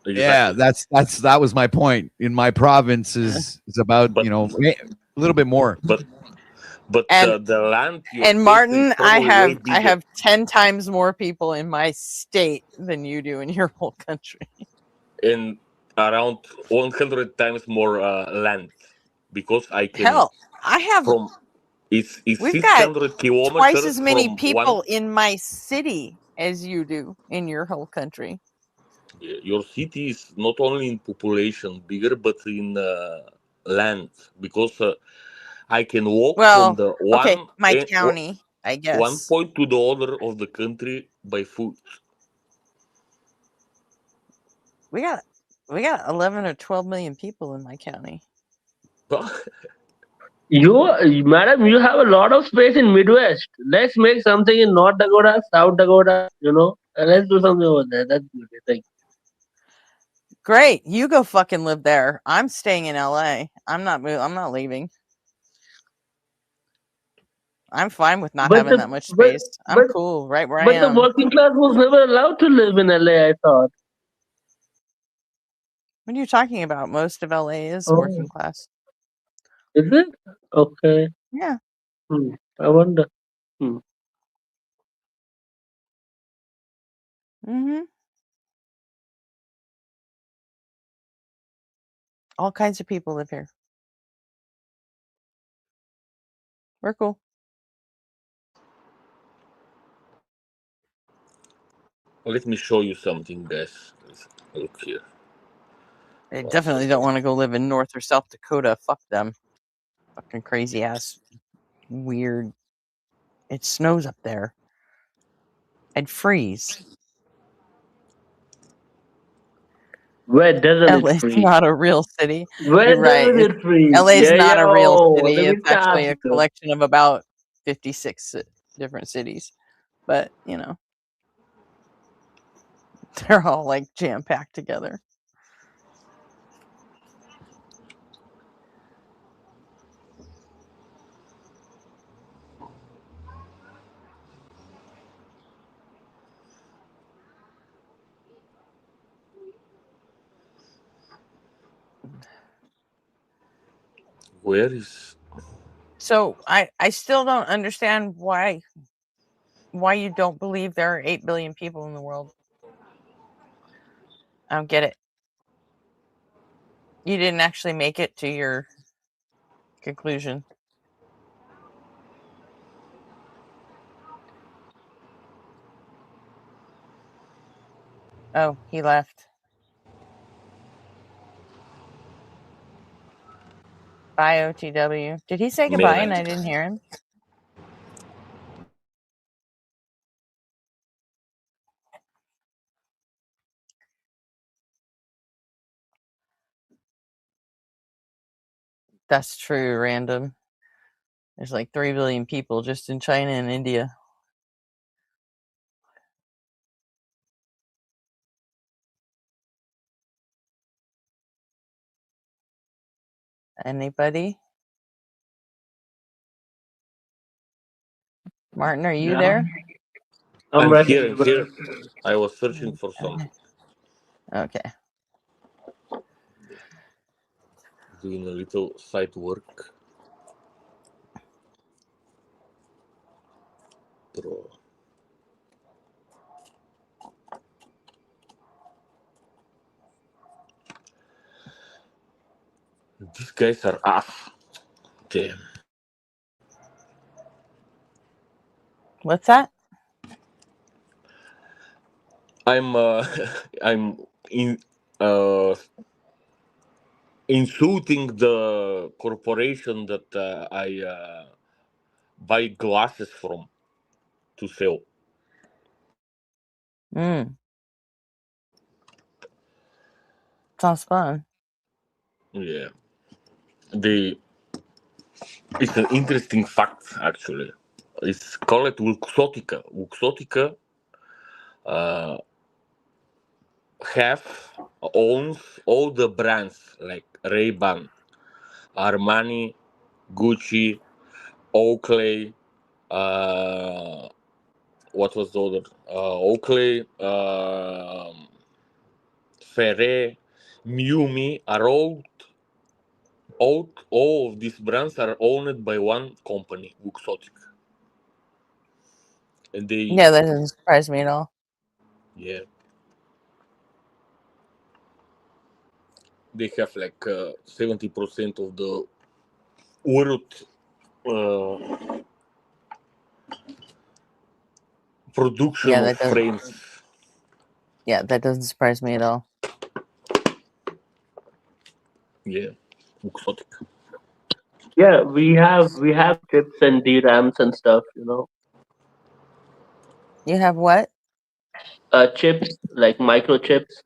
Yeah, that was my point. In my province is about a little bit more. But the land. And Martin, I have 10 times more people in my state than you do in your whole country. And around 100 times more land, because I can. Hell, I have. It's we've got 600 kilometers. Twice as many from people one, in my city as you do in your whole country. Your city is not only in population bigger, but in land, because I can walk from the my county, I guess. one point to the other of the country by foot. We got 11 or 12 million people in my county. Madam, you have a lot of space in Midwest. Let's make something in North Dakota, South Dakota, and let's do something over there. That's good. Thank you. Great, you go fucking live there. I'm staying in LA. I'm not leaving. I'm fine with not having that much space. I'm cool right where I am. But the working class was never allowed to live in LA, I thought. What are you talking about? Most of LA is working class. Is it? Okay. Yeah. I wonder. Mm-hmm. All kinds of people live here. We're cool. Let me show you something, guys. Look here. They definitely don't want to go live in North or South Dakota. Fuck them. Fucking crazy ass. Weird. It snows up there. I'd freeze. Where doesn't LA's it freeze? not a real city. Where You're right. doesn't it freeze? LA's not a real city. Let me It's actually a tap you. collection of about 56 different cities. But, they're all jam-packed together. Where is? So I still don't understand why you don't believe there are 8 billion people in the world. I don't get it. You didn't actually make it to your conclusion. Oh, he left. Bye, OTW. Did he say goodbye and I didn't hear him? That's true, random. There's like 3 billion people just in China and India. Anybody? Martin, are you Yeah. there? I'm here. I'm here. I was searching for something. Okay. Doing a little side work. Bro. These guys are off. Damn. What's that? I'm I'm in insulting the corporation that I buy glasses from to sell. Sounds fun. Yeah. It's an interesting fact, actually. It's called Luxottica. Luxottica owns all the brands like Ray-Ban, Armani, Gucci, Oakley, what was the other? Oakley, Ferre, Miumi are all of these brands are owned by one company, Luxottica. And Yeah, that doesn't surprise me at all. yeah, they have like 70% of the world production Yeah, of that doesn't. frames. Yeah, that doesn't surprise me at all. Yeah, Luxottica. Yeah, we have chips and DRAMs and stuff, you know. You have what? Chips like microchips,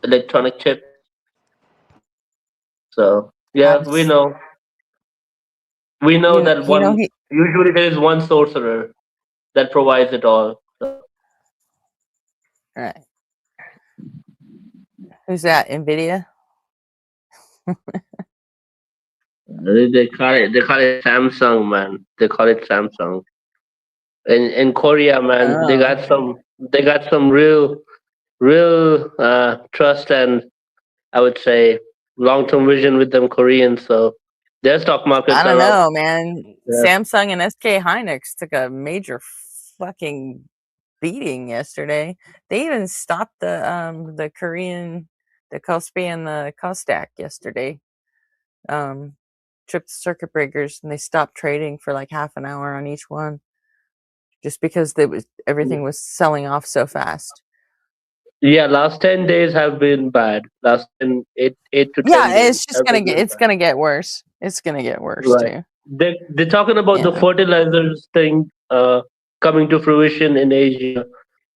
electronic chips. So yeah, we know. We know that usually there is one sorcerer that provides it all. So. Right. Who's that? NVIDIA? They call it Samsung, man. They call it Samsung. In Korea, man, they got some real trust and I would say long term vision with them Koreans. So their stock markets I don't are up. know, man. Yeah. Samsung and SK Hynix took a major fucking beating yesterday. They even stopped the Korean, the Kospi and the Kosdaq yesterday. Tripped circuit breakers and they stopped trading for like half an hour on each one, just because everything was selling off so fast. Yeah, last 10 days have been bad. Last 8 to 10 Yeah, days. it's just gonna get worse. It's gonna get worse Right. too. They're talking about the fertilizers thing coming to fruition in Asia.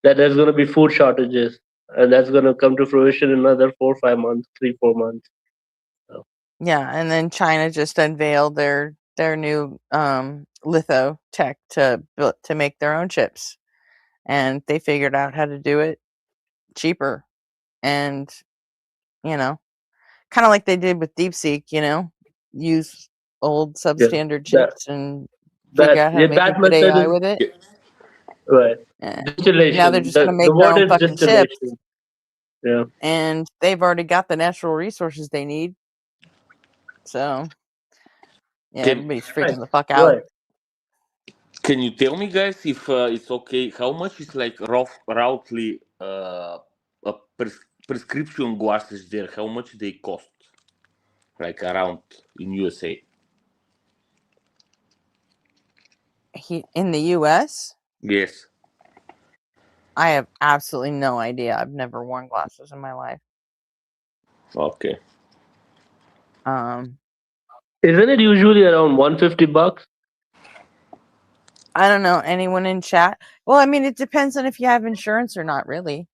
That there's going to be food shortages, and that's going to come to fruition in another 4 or 5 months, 3-4 months. So. Yeah, and then China just unveiled their new litho tech to make their own chips, and they figured out how to do it cheaper, and kind of like they did with DeepSeek. Use old substandard chips and figure out how to make a good AI with it. Right. Yeah. Distillation. Now they're just gonna make the their word own is fucking distillation. chips. Yeah. And they've already got the natural resources they need. So yeah, everybody's freaking the fuck out. Right. Can you tell me, guys, if it's okay? How much is like roughly a prescription glasses there? How much they cost? Like around in USA? In the US? Yes. I have absolutely no idea. I've never worn glasses in my life. Okay. Isn't it usually around $150? I don't know. Anyone in chat? Well, I mean, it depends on if you have insurance or not, really.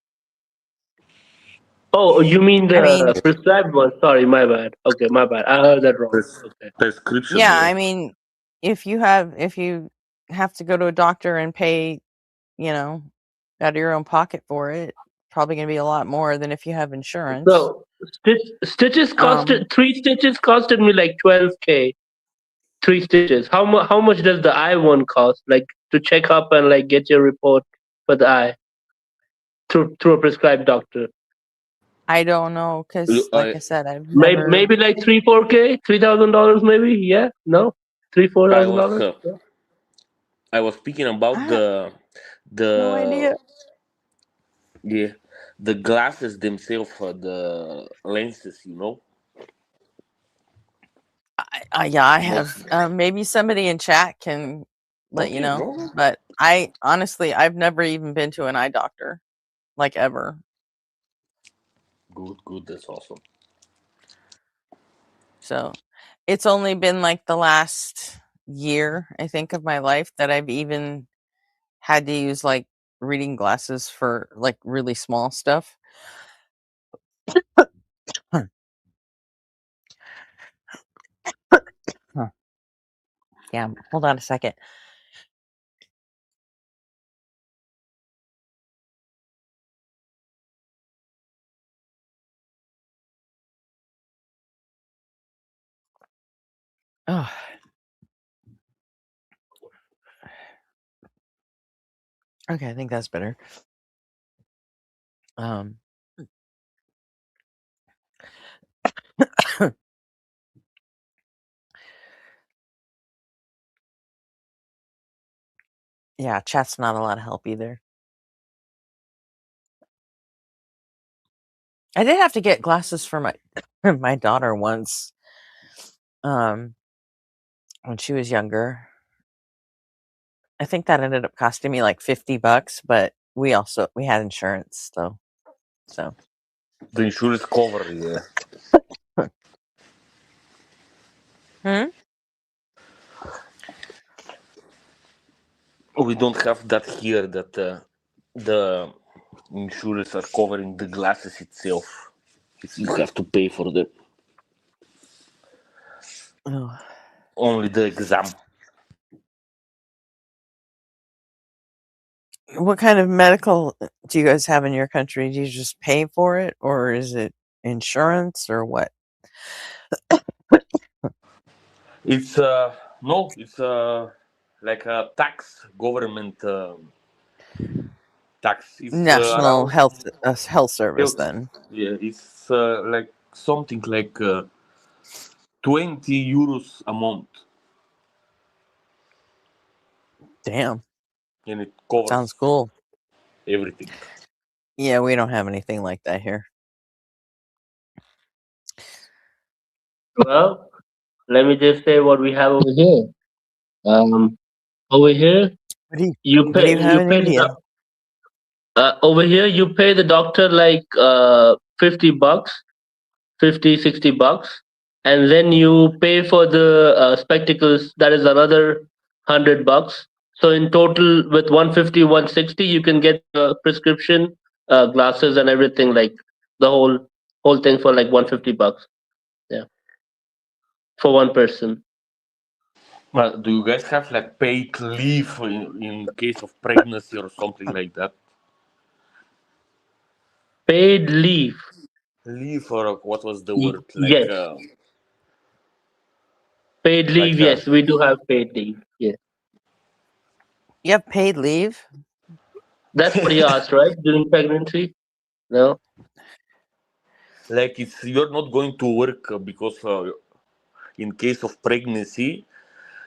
Oh, you mean I mean, the prescribed one? Sorry, my bad. Okay, my bad. I heard that wrong. Okay. Prescription. yeah, I mean, if you have to go to a doctor and pay, out of your own pocket for it, probably going to be a lot more than if you have insurance. So stitches costed 3 stitches costed me like 12K. 3 stitches. How much does the eye one cost? Like to check up and like get your report for the eye through a prescribed doctor. I don't know because, like I said, I've Maybe never. maybe like $3-4K, $3,000 maybe. Yeah, no, $3,000-$4,000. I was speaking about No idea. the glasses themselves, the lenses. I have. Maybe somebody in chat can let you Okay, know. bro. But honestly, I've never even been to an eye doctor, like ever. Good. That's awesome. So it's only been like the last year, I think, of my life that I've even had to use like reading glasses for like really small stuff. Yeah, hold on a second. Oh. Okay, I think that's better. Yeah, chat's not a lot of help either. I did have to get glasses for my daughter once, when she was younger. I think that ended up costing me like $50, but we had insurance though, so. The insurance cover, yeah. We don't have that here. That the insurance are covering the glasses itself. You have to pay for them. Oh. Only the exam. What kind of medical do you guys have in your country? Do you just pay for it, or is it insurance, or what? It's no, it's like a tax government tax. It's National around health service, then. Yeah, it's like something like 20 euros a month, Damn, and it covers sounds cool. everything. Yeah, we don't have anything like that here. Well, let me just say what we have over here. Over here, What do you you have in pay India? over here you pay the doctor like $50, $50-$60, and then you pay for the spectacles. That is another $100. So in total, with 150, 160, you can get prescription glasses and everything, like the whole thing for like $150. Yeah, for one person. Well, do you guys have like paid leave in case of pregnancy or something like that? Paid leave. Leave, or what was the Y- word? Like yes. Paid leave, like yes, we do have paid leave. Yeah. You have paid leave? That's what he asked, right? During pregnancy? No? like you're not going to work because in case of pregnancy,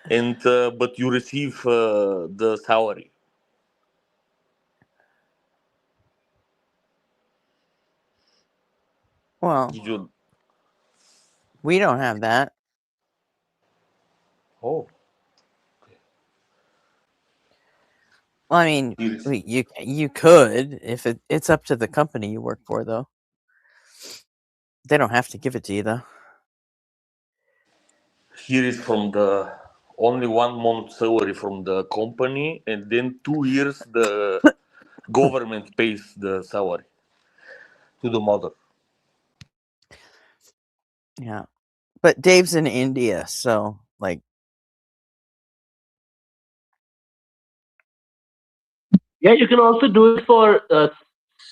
and but you receive the salary. Well, You we don't have that. Oh. Well, I mean, you could if it's up to the company you work for, though. They don't have to give it to you, though. Here is from the only 1 month salary from the company, and then 2 years the government pays the salary to the mother. Yeah, but Dave's in India, so like. Yeah, you can also do it for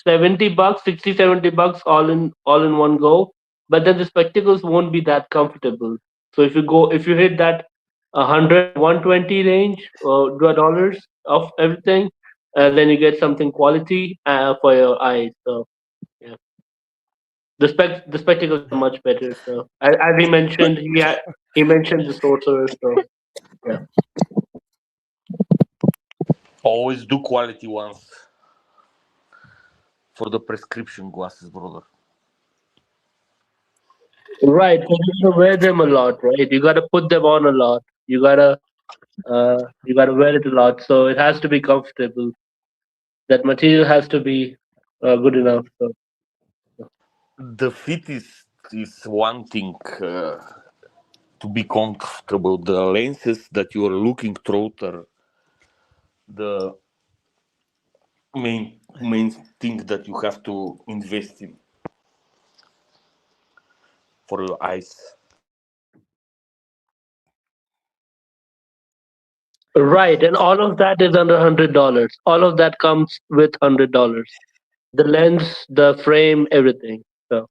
$70, 60, $70 all in one go. But then the spectacles won't be that comfortable. So if you hit that 100, 120 range dollars of everything, then you get something quality for your eyes. So yeah, the spectacles are much better. So as he mentioned, he mentioned the sorcerer. So yeah. Always do quality ones for the prescription glasses, brother. Right, because you gotta wear them a lot, right? You gotta put them on a lot. You gotta wear it a lot, so it has to be comfortable. That material has to be good enough. So. The fit is one thing. To be comfortable, the lenses that you are looking through are the main thing that you have to invest in for your eyes. Right, and all of that is under $100. All of that comes with $100. The lens, the frame, everything. So.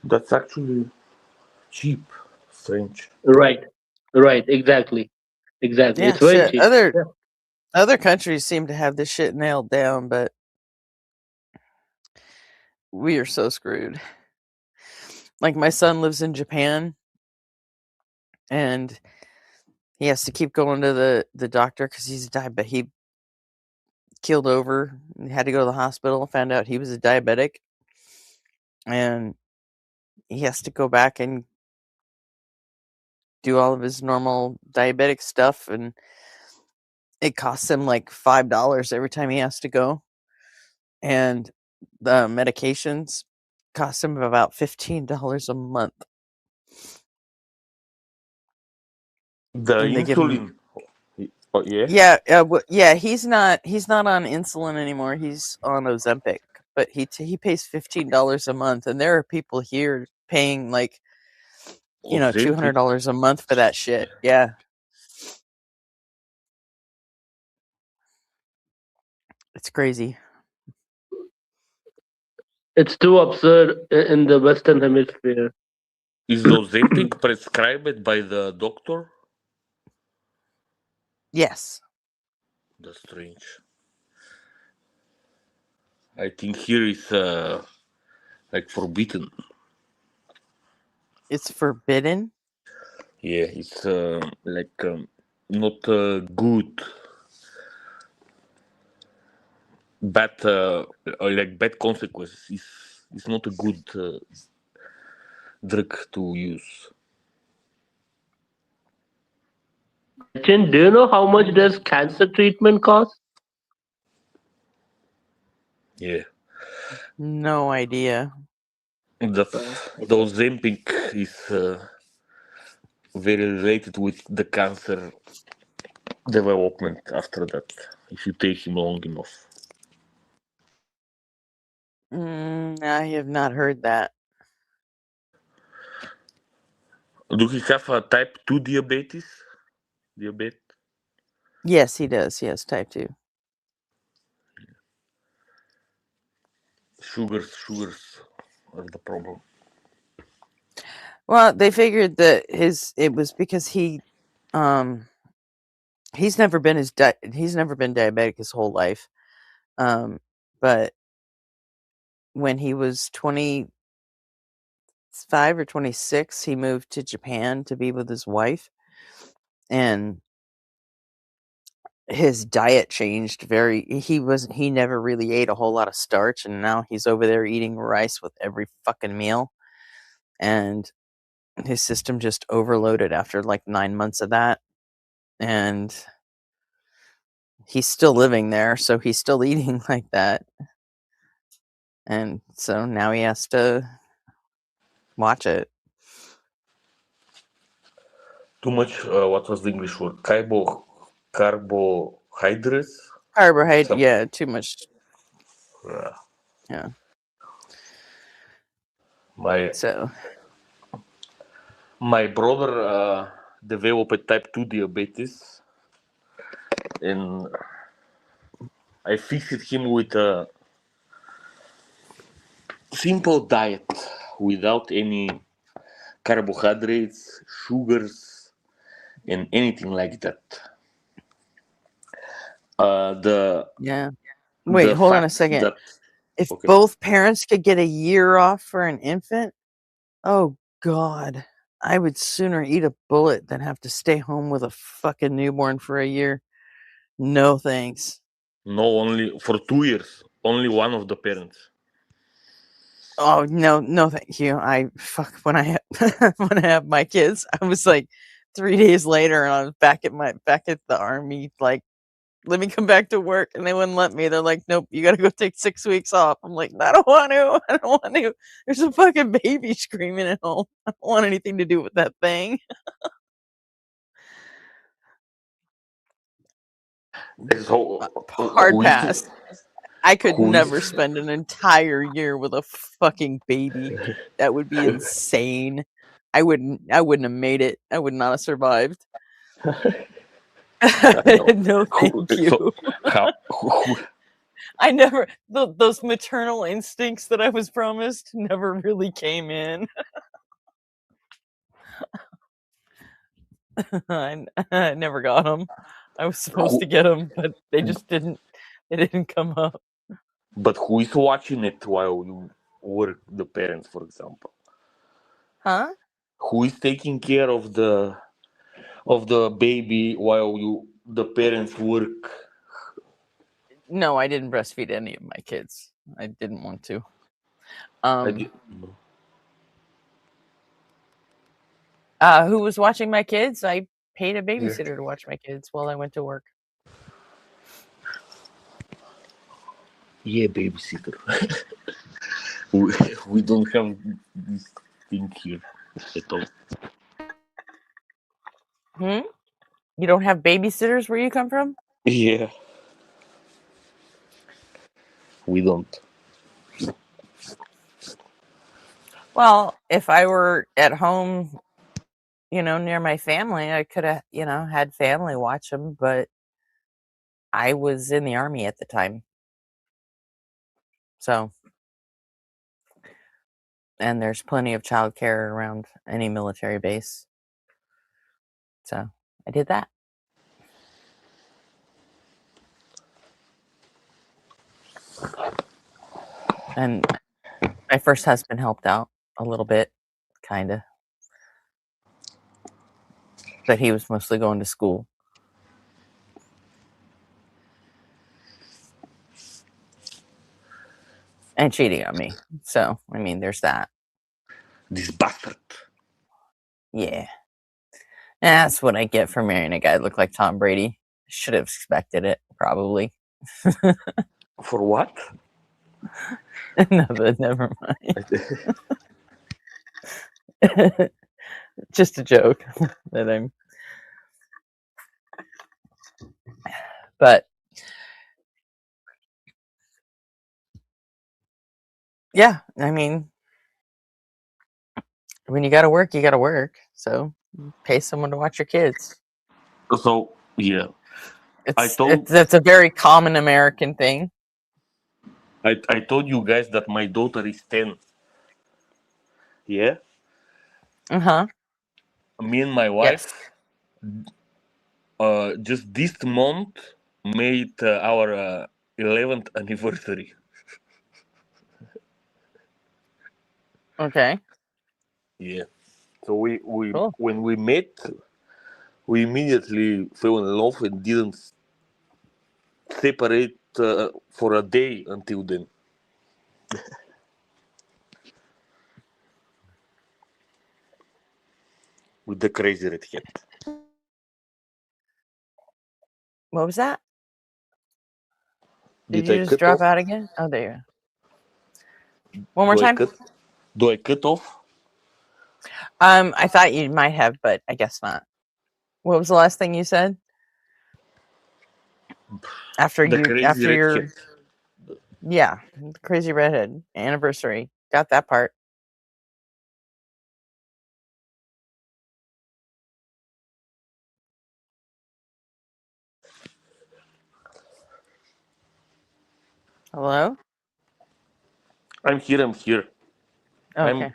That's actually cheap. Strange. Right, exactly. Yeah, It's very shit. cheap. Yeah. Other countries seem to have this shit nailed down, but we are so screwed. Like my son lives in Japan, and he has to keep going to the doctor because he's diabetic. He keeled over, he had to go to the hospital. Found out he was a diabetic, and he has to go back and do all of his normal diabetic stuff, and it costs him like $5 every time he has to go, and the medications cost him about $15 a month. The And they give him, insulin. Oh, yeah. yeah. He's not on insulin anymore. He's on Ozempic, but he pays $15 a month, and there are people here paying like Ozempic? $200 a month for that shit. Yeah. It's crazy. It's too absurd in the Western Hemisphere. Is Ozempic prescribed by the doctor? Yes. That's strange. I think here is like forbidden. It's forbidden? Yeah, it's like not good. Bad, like bad consequences. It's not a good drug to use. Chin, do you know how much does cancer treatment cost? Yeah. No idea. The Ozempic is very related with the cancer development after that, if you take him long enough. I have not heard that. Do he have a type 2 diabetes? Diabetes? Yes, he does. He has type 2. Sugars are the problem. Well, they figured that it was because he's never been he's never been diabetic his whole life. But when he was 25 or 26, he moved to Japan to be with his wife, and his diet changed he never really ate a whole lot of starch, and now he's over there eating rice with every fucking meal, and his system just overloaded after like 9 months of that, and he's still living there, so he's still eating like that, and so now he has to watch it. Too much, what was the English word? Carbohydrates? Carbohydrate, yeah, too much. Yeah. My So My brother developed type 2 diabetes, and I fixed him with a simple diet without any carbohydrates, sugars, and anything like that. Yeah. Wait, hold on a second. That, If okay. both parents could get a year off for an infant, oh God, I would sooner eat a bullet than have to stay home with a fucking newborn for a year. No thanks. No, only for 2 years. Only one of the parents. Oh no, thank you. When I when I have my kids, I was like 3 days later, and I was back at the army. Like, let me come back to work, and they wouldn't let me. They're like, nope, you got to go take 6 weeks off. I'm like, I don't want to. I don't want to. There's a fucking baby screaming at home. I don't want anything to do with that thing. Hard pass. I could never spend an entire year with a fucking baby. That would be insane. I wouldn't have made it. I would not have survived. No, thank you. I never those maternal instincts that I was promised never really came in. I never got them. I was supposed to get them, but they just didn't. They didn't come up. But who is watching it while you work? The parents, for example. Huh? Who is taking care of the baby while the parents work? No, I didn't breastfeed any of my kids. I didn't want to. Who was watching my kids? I paid a babysitter to watch my kids while I went to work. Yeah, babysitter. we don't have this thing here at all. You don't have babysitters where you come from? Yeah. We don't. Well, if I were at home, near my family, I could have, had family watch them, but I was in the army at the time. So, and there's plenty of childcare around any military base. So, I did that. And my first husband helped out a little bit, kind of. But he was mostly going to school. And cheating on me. So, I mean, there's that. This bastard. Yeah. That's what I get for marrying a guy that looked like Tom Brady. Should have expected it, probably. For what? No, but never mind. Just a joke that I'm. But yeah, I mean, when you got to work, you got to work. So pay someone to watch your kids. So yeah, that's a very common American thing. I told you guys that my daughter is 10. Yeah. Me and my wife, just this month made our 11th anniversary. Okay. Yeah. So we when we met, we immediately fell in love and didn't separate for a day until then. With the crazy redhead. What was that? Did Did you I just cut drop off? out again? Oh, there you are. One more time. Do I cut off? I thought you might have, but I guess not. What was the last thing you said? After your yeah, crazy redhead anniversary. Got that part. Hello? I'm here. I'm here. Okay.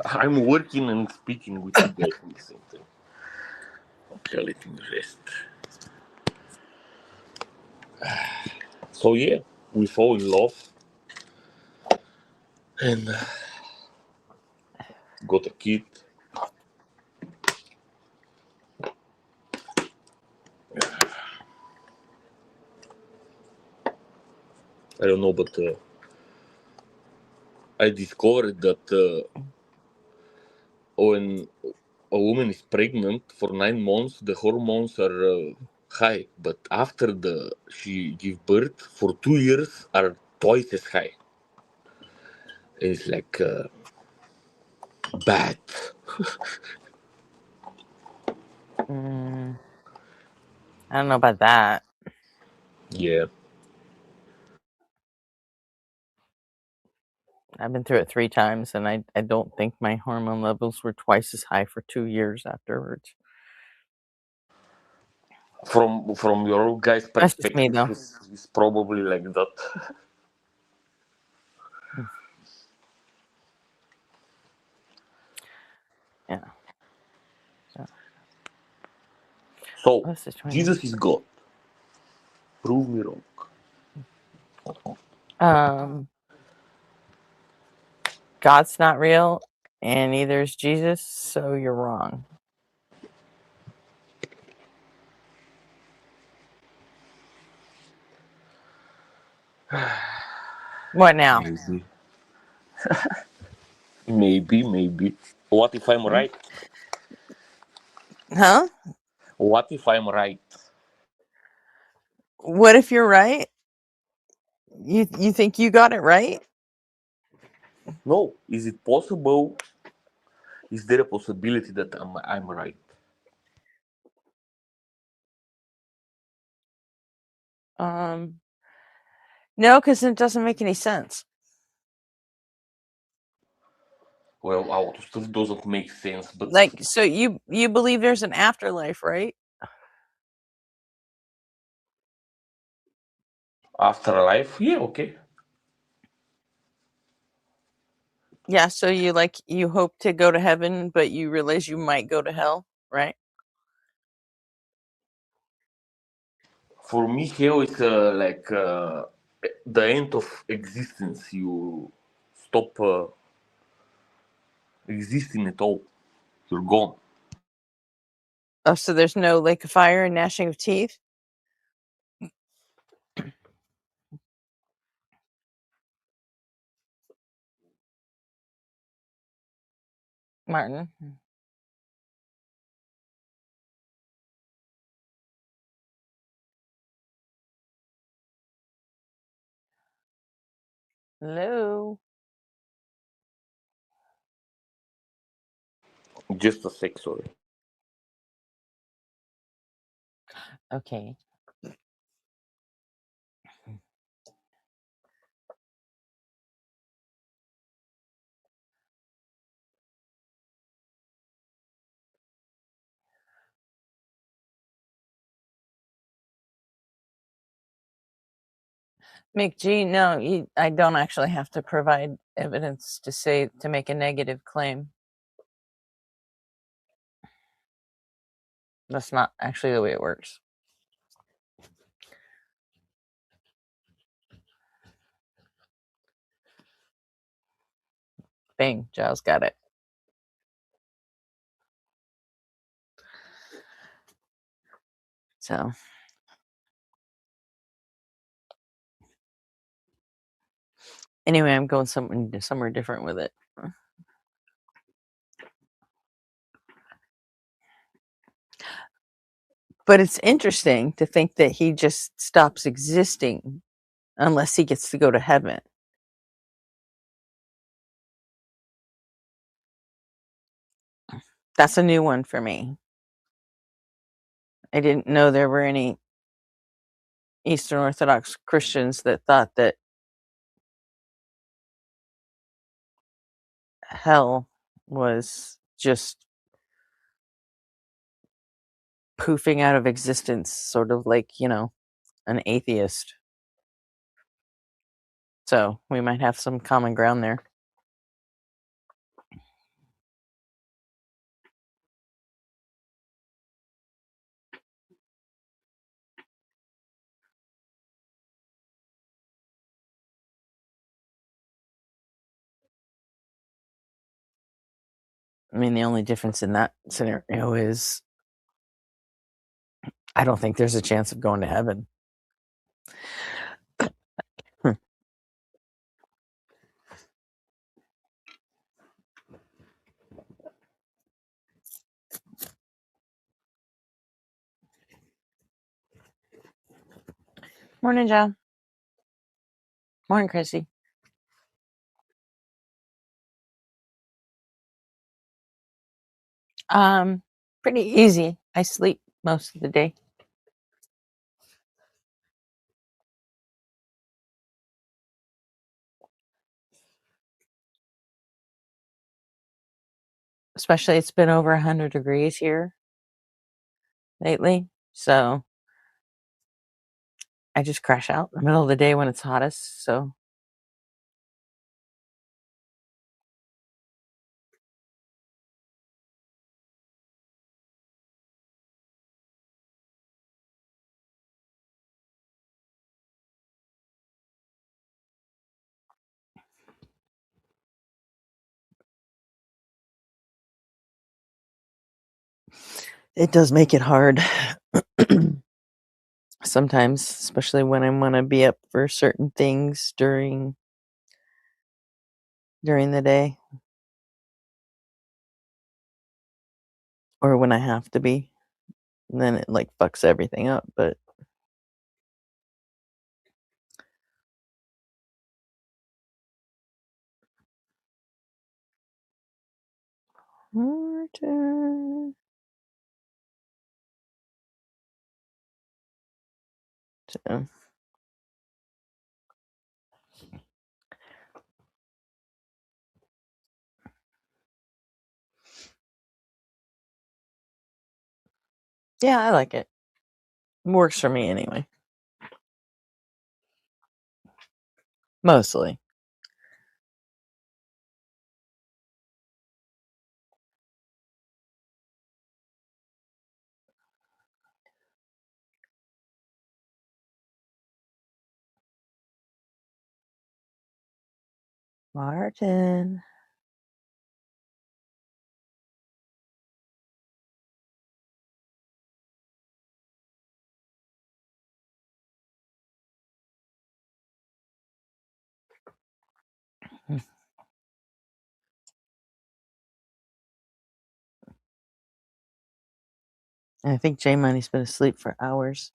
I'm working and speaking with you guys at the same time. Okay, let me rest. So yeah, we fall in love and got a kid. I don't know, but I discovered that when a woman is pregnant for 9 months, the hormones are high, but after she give birth for 2 years are twice as high. It's like bad. I don't know about that. Yeah. I've been through it 3 times, and I don't think my hormone levels were twice as high for 2 years afterwards. From your guys' That's just me, perspective, though. it's probably like that. Yeah. So, What's the 20? Jesus is God. Prove me wrong. God's not real, and neither is Jesus, so you're wrong. What now? Maybe. What if I'm right? Huh? What if I'm right? What if you're right? You think you got it right? No. Is it possible? Is there a possibility that I'm right? No, because it doesn't make any sense. Well, a lot of stuff doesn't make sense, but Like, so you believe there's an afterlife, right? afterlife, yeah, okay. Yeah, so you hope to go to heaven, but you realize you might go to hell, right? For me, hell is like the end of existence. You stop existing at all. You're gone. Oh, so there's no lake of fire and gnashing of teeth? Martin. Hello. Just a sec, sorry. Okay. McG, no, I don't actually have to provide evidence to make a negative claim. That's not actually the way it works. Bang, Giles got it. So anyway, I'm going somewhere different with it. But it's interesting to think that he just stops existing unless he gets to go to heaven. That's a new one for me. I didn't know there were any Eastern Orthodox Christians that thought that hell was just poofing out of existence, sort of like, an atheist. So we might have some common ground there. I mean, the only difference in that scenario is I don't think there's a chance of going to heaven. Morning, John. Morning, Chrissy. Pretty easy. I sleep most of the day. Especially it's been over 100 degrees here lately. So I just crash out in the middle of the day when it's hottest. So it does make it hard sometimes, especially when I want to be up for certain things during the day or when I have to be. And then it like fucks everything up, but Martin. So. Yeah, I like it. Works for me anyway. Mostly. Martin. I think J Money's been asleep for hours.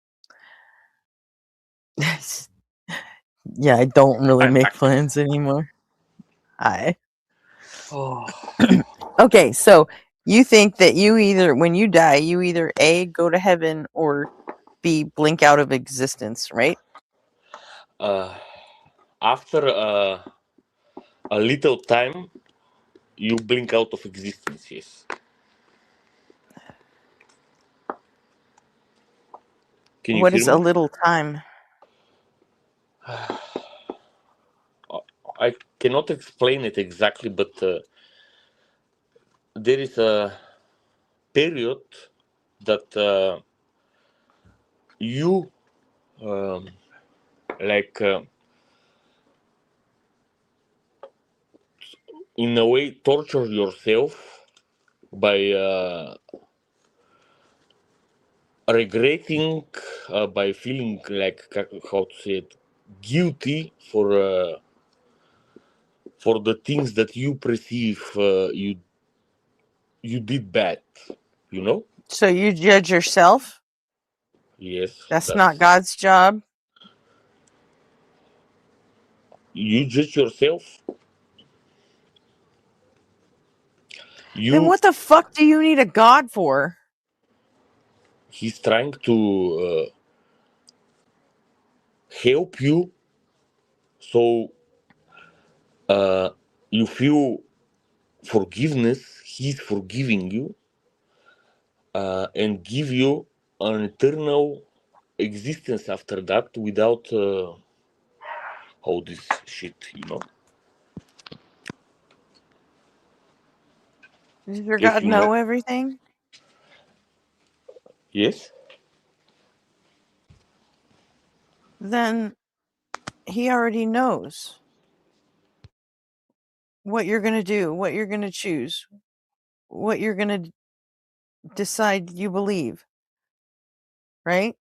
Yeah, I don't really make plans anymore. Hi. Oh. Okay, so you think that you either, when you die, you either A, go to heaven, or B, blink out of existence, right? After a little time, you blink out of existence, yes. Can you What hear is a me? little time? I cannot explain it exactly, but there is a period that you like in a way torture yourself by regretting, by feeling like how to say it, guilty for the things that you perceive you did bad, you know. So you judge yourself? Yes, That's not God's job. You judge yourself. Then what the fuck do you need a God for? He's trying to help you, so you feel forgiveness. He's forgiving you and give you an eternal existence after that without how how this shit, Does your If God you know everything? Yes. Then he already knows what you're going to do, what you're going to choose, what you're going to decide you believe, right?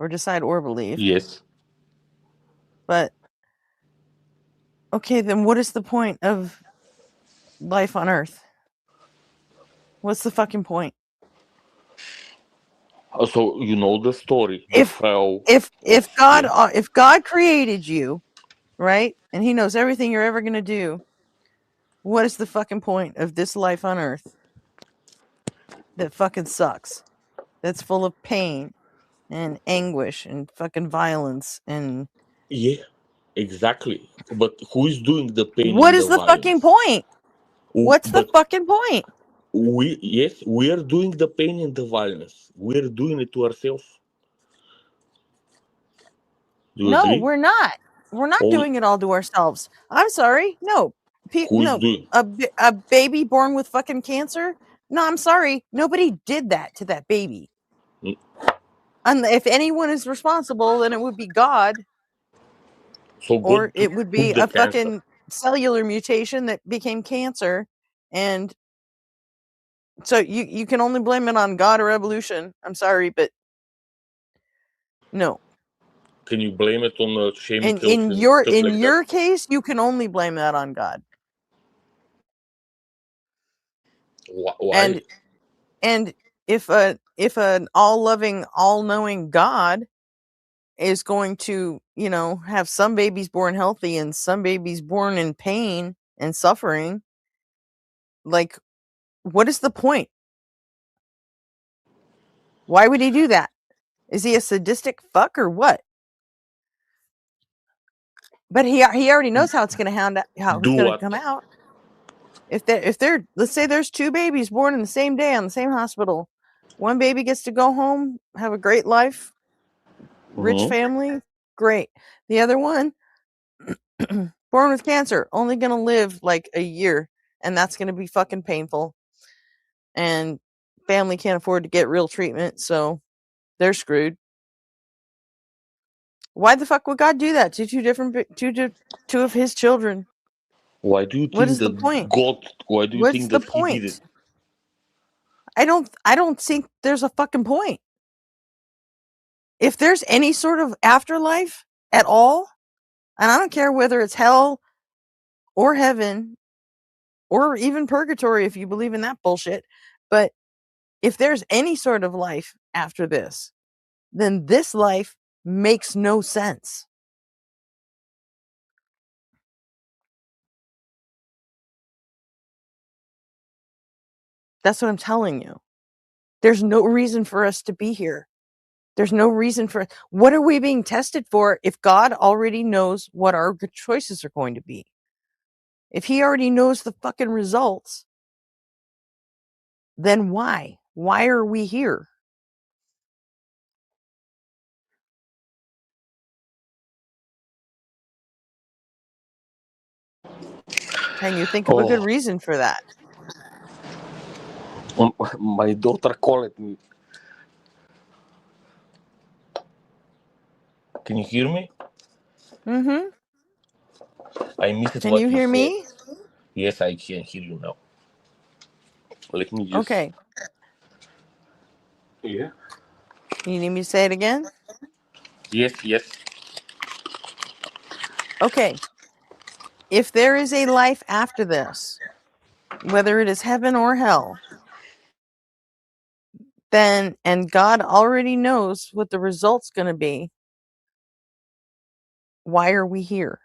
Or decide or believe. Yes. But okay, then what is the point of life on Earth? What's the fucking point? So you know the story. The If fell. if God created you, right, and He knows everything you're ever gonna do, what is the fucking point of this life on Earth that fucking sucks? That's full of pain and anguish and fucking violence and Yeah, exactly. But who is doing the pain what and is the the fucking violence? point? What's the But fucking point? we are doing the pain and the violence. We are doing it to ourselves. Do you No, agree? we're not. We're not All, doing it all to ourselves. I'm sorry. No. who is doing? A baby born with fucking cancer? No, I'm sorry. Nobody did that to that baby. And if anyone is responsible, then it would be God. So Or God it would be took the a cancer. fucking cellular mutation that became cancer. And so you can only blame it on God or evolution. I'm sorry, but no. Can you blame it on the In chemicals in and your stuff in like your that? case, you can only blame that on God. Why? And if an all-loving, all-knowing God is going to, have some babies born healthy and some babies born in pain and suffering, like, what is the point? Why would he do that? Is he a sadistic fuck or what? But he already knows how it's going to how Do he's going to what? come out. If they're let's say there's two babies born in the same day on the same hospital, one baby gets to go home, have a great life, rich family, great. The other one, born with cancer, only going to live like a year, and that's going to be fucking painful. And family can't afford to get real treatment, so they're screwed. Why the fuck would God do that to two of his children? Why do you What think is the that point? God? Why do you What's think the that He did it? point? I don't think there's a fucking point. If there's any sort of afterlife at all, and I don't care whether it's hell or heaven or even purgatory if you believe in that bullshit, but if there's any sort of life after this, then this life makes no sense. That's what I'm telling you. There's no reason for us to be here. There's no reason for what are we being tested for if God already knows what our good choices are going to be? If he already knows the fucking results, then why? Why are we here? Can you think of a good Oh, reason for that? my daughter called me. Can you hear me? Mm-hmm. I missed Can you what you hear said. me? Yes, I can hear you now. Let me just. Okay. Yeah. You need me to say it again? Yes, yes. Okay. If there is a life after this, whether it is heaven or hell, then, and God already knows what the result's going to be, why are we here?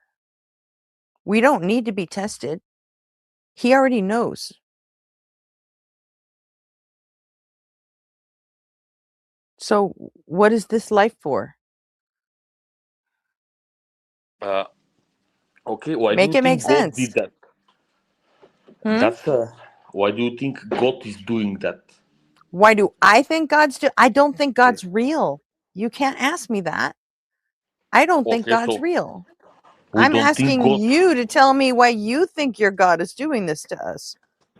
We don't need to be tested. He already knows. So, what is this life for? Okay, why do Make you it make think God sense. did that? That's why do you think God is doing that? Why do I think I don't think God's real. You can't ask me that. I don't think Okay, God's so real. we I'm don't think asking God. you to tell me why you think your God is doing this to us.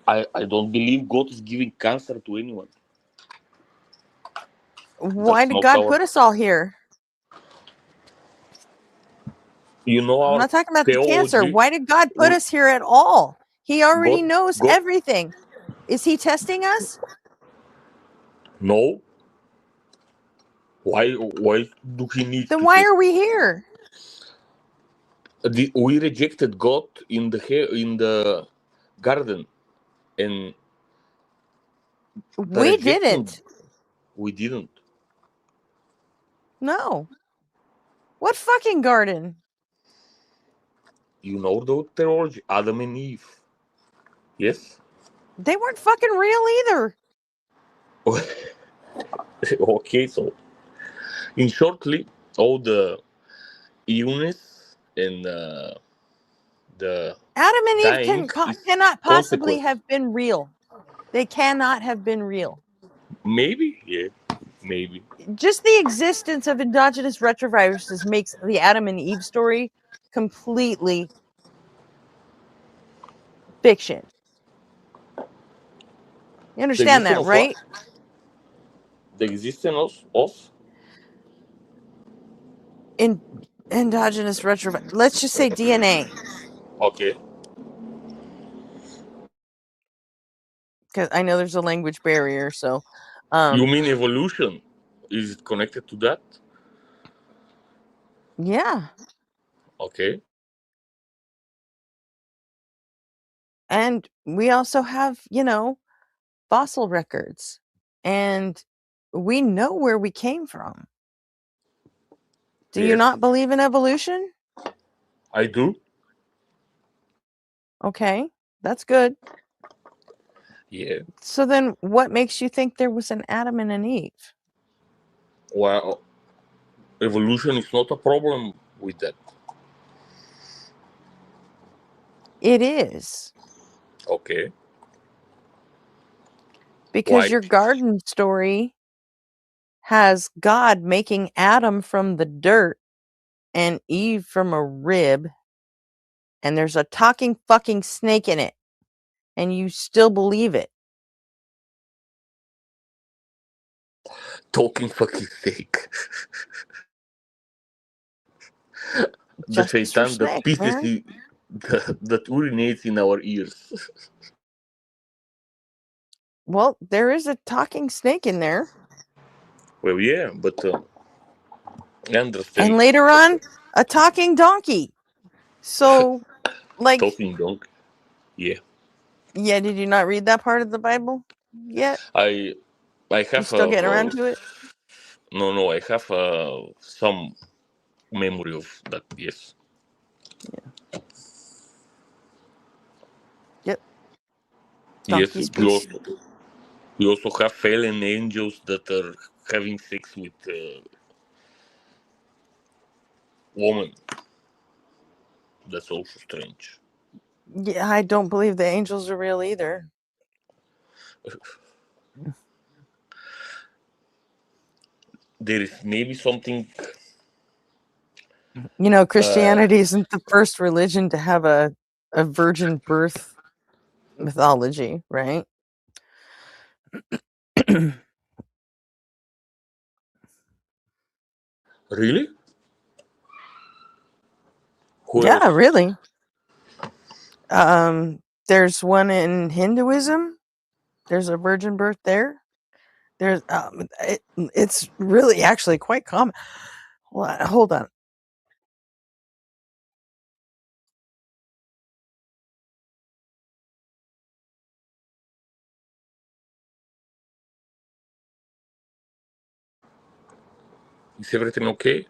I don't believe God is giving cancer to anyone. Why That's did not God our. put us all here? You know I'm our not talking about the cancer. theology. Why did God put us here at all? He already God, knows God, everything. Is he testing us? no. Why do he need Then to why test? are we here? We rejected God in the garden, and the We rejection. didn't. We didn't. No. What fucking garden? You know the theology, Adam and Eve. Yes. They weren't fucking real either. Okay, so in shortly, all the illness and the Adam and Eve dying is cannot possibly consequence. have been real. They cannot have been real. Maybe, yeah, maybe. Just the existence of endogenous retroviruses makes the Adam and Eve story completely fiction. You understand that, right? The existence of In endogenous retrovirus. Let's just say DNA. Okay. Because I know there's a language barrier, so You mean evolution? Is it connected to that? yeah. Okay. And we also have, fossil records. And we know where we came from. Do you Yes. not believe in evolution? I do. Okay, that's good. Yeah. So then what makes you think there was an Adam and an Eve? Well, evolution is not a problem with that. It is. Okay. Because Why? your garden story has God making Adam from the dirt and Eve from a rib, and there's a talking fucking snake in it, and you still believe it. Talking fucking snake. The Justice for shaitan that snake, pisses man. that urinates in our ears. Well, there is a talking snake in there. Well, yeah, but I understand. And later on, a talking donkey. So, like... Talking donkey. Yeah. Yeah, did you not read that part of the Bible yet? I have You still getting around to it? No, I have some memory of that. Yes. Yeah. Yep. Yes. Donkey speech. We also have fallen angels that are having sex with women. That's also strange. Yeah, I don't believe the angels are real either. There is maybe something. Christianity isn't the first religion to have a virgin birth mythology, right? Really? Who Yeah, else? really. There's one in Hinduism. There's a virgin birth there. There's it's really actually quite common. Hold on. Is everything okay?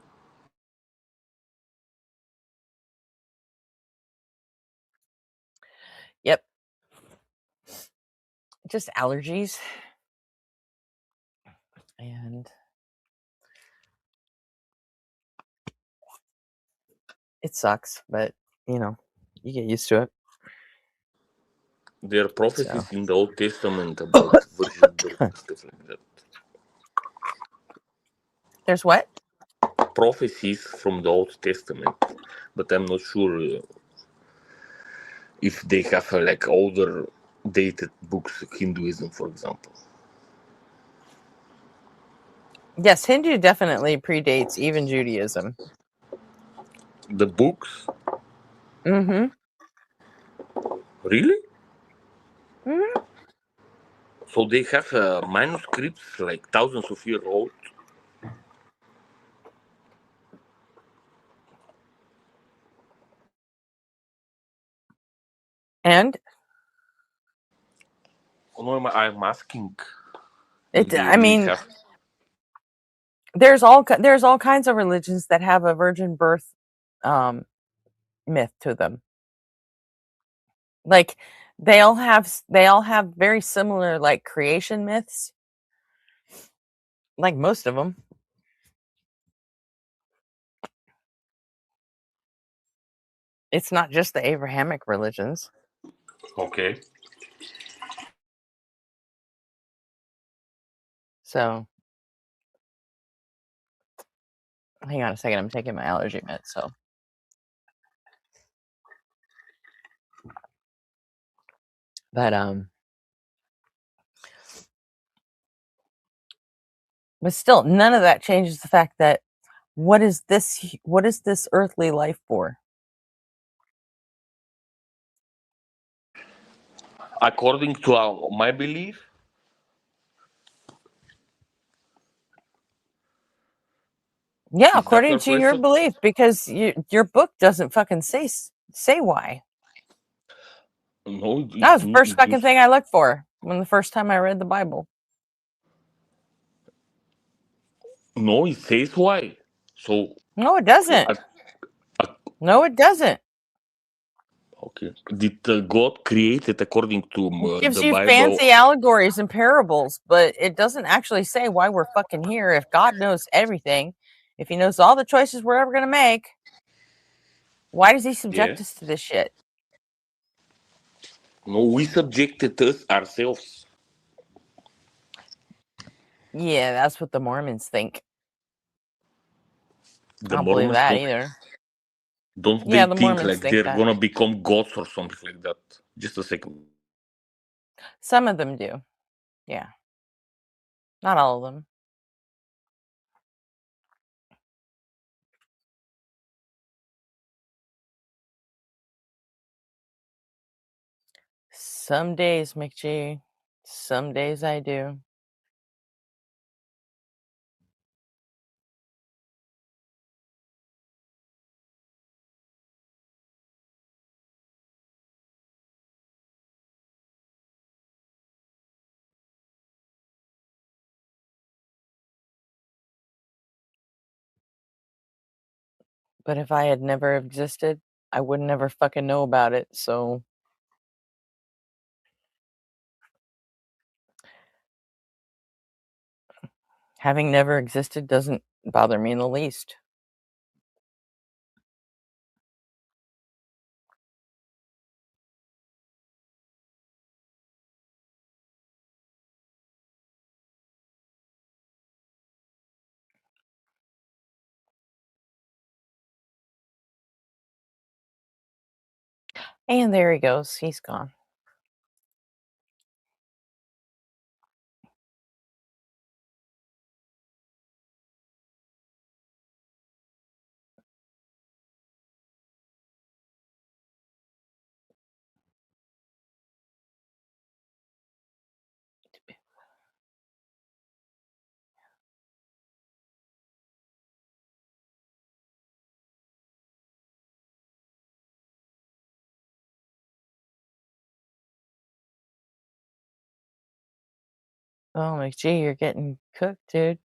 Yep. Just allergies. And it sucks, but you get used to it. There are prophecies in the Old Testament about virgin birth and stuff like that. There's what? prophecies from the Old Testament, but I'm not sure if they have like older dated books, Hinduism, for example. Yes, Hindu definitely predates even Judaism. The books? Mm-hmm. Really? Mm-hmm. So they have manuscripts like thousands of years old? And No, I'm asking. I mean, there's all kinds of religions that have a virgin birth myth to them. Like they all have very similar like creation myths. Like most of them. It's not just the Abrahamic religions. Okay. So hang on a second, I'm taking my allergy meds, so but still none of that changes the fact that what is this earthly life for? According to my belief, Yeah, is that according your to your question? belief, because your book doesn't fucking say why. No, That was the first fucking just, thing I looked for when the first time I read the Bible. no, it says why. So No, it doesn't. No, it doesn't. okay, did God create it according to It gives the you Bible? fancy allegories and parables, but it doesn't actually say why we're fucking here. If God knows everything, if he knows all the choices we're ever going to make, why does he subject Yeah. us to this shit? No, we subjected us ourselves. Yeah, that's what the Mormons think. The I don't believe Mormons that either. don't Yeah, they the think Mormons like think they're that. gonna become gods or something like that? Just a second. Some of them do. Yeah. Not all of them. Some days, McG. Some days I do. But if I had never existed, I would never fucking know about it, so having never existed doesn't bother me in the least. And there he goes. He's gone. Oh, McG, you're getting cooked, dude.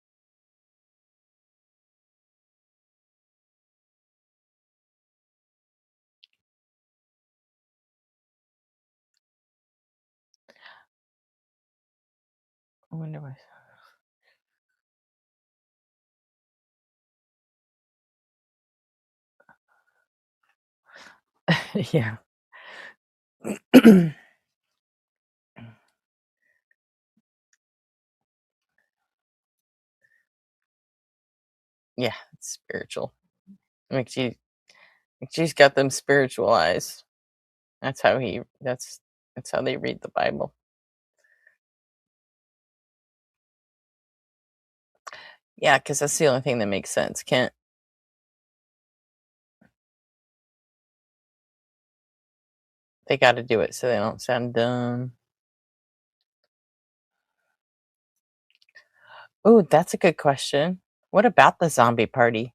I wonder why. Yeah. Yeah, Spiritual. McGee's got them spiritual eyes. That's how they read the Bible. Yeah, because that's the only thing that makes sense. Can't. They got to do it so they don't sound dumb. Oh, that's a good question. What about the zombie party?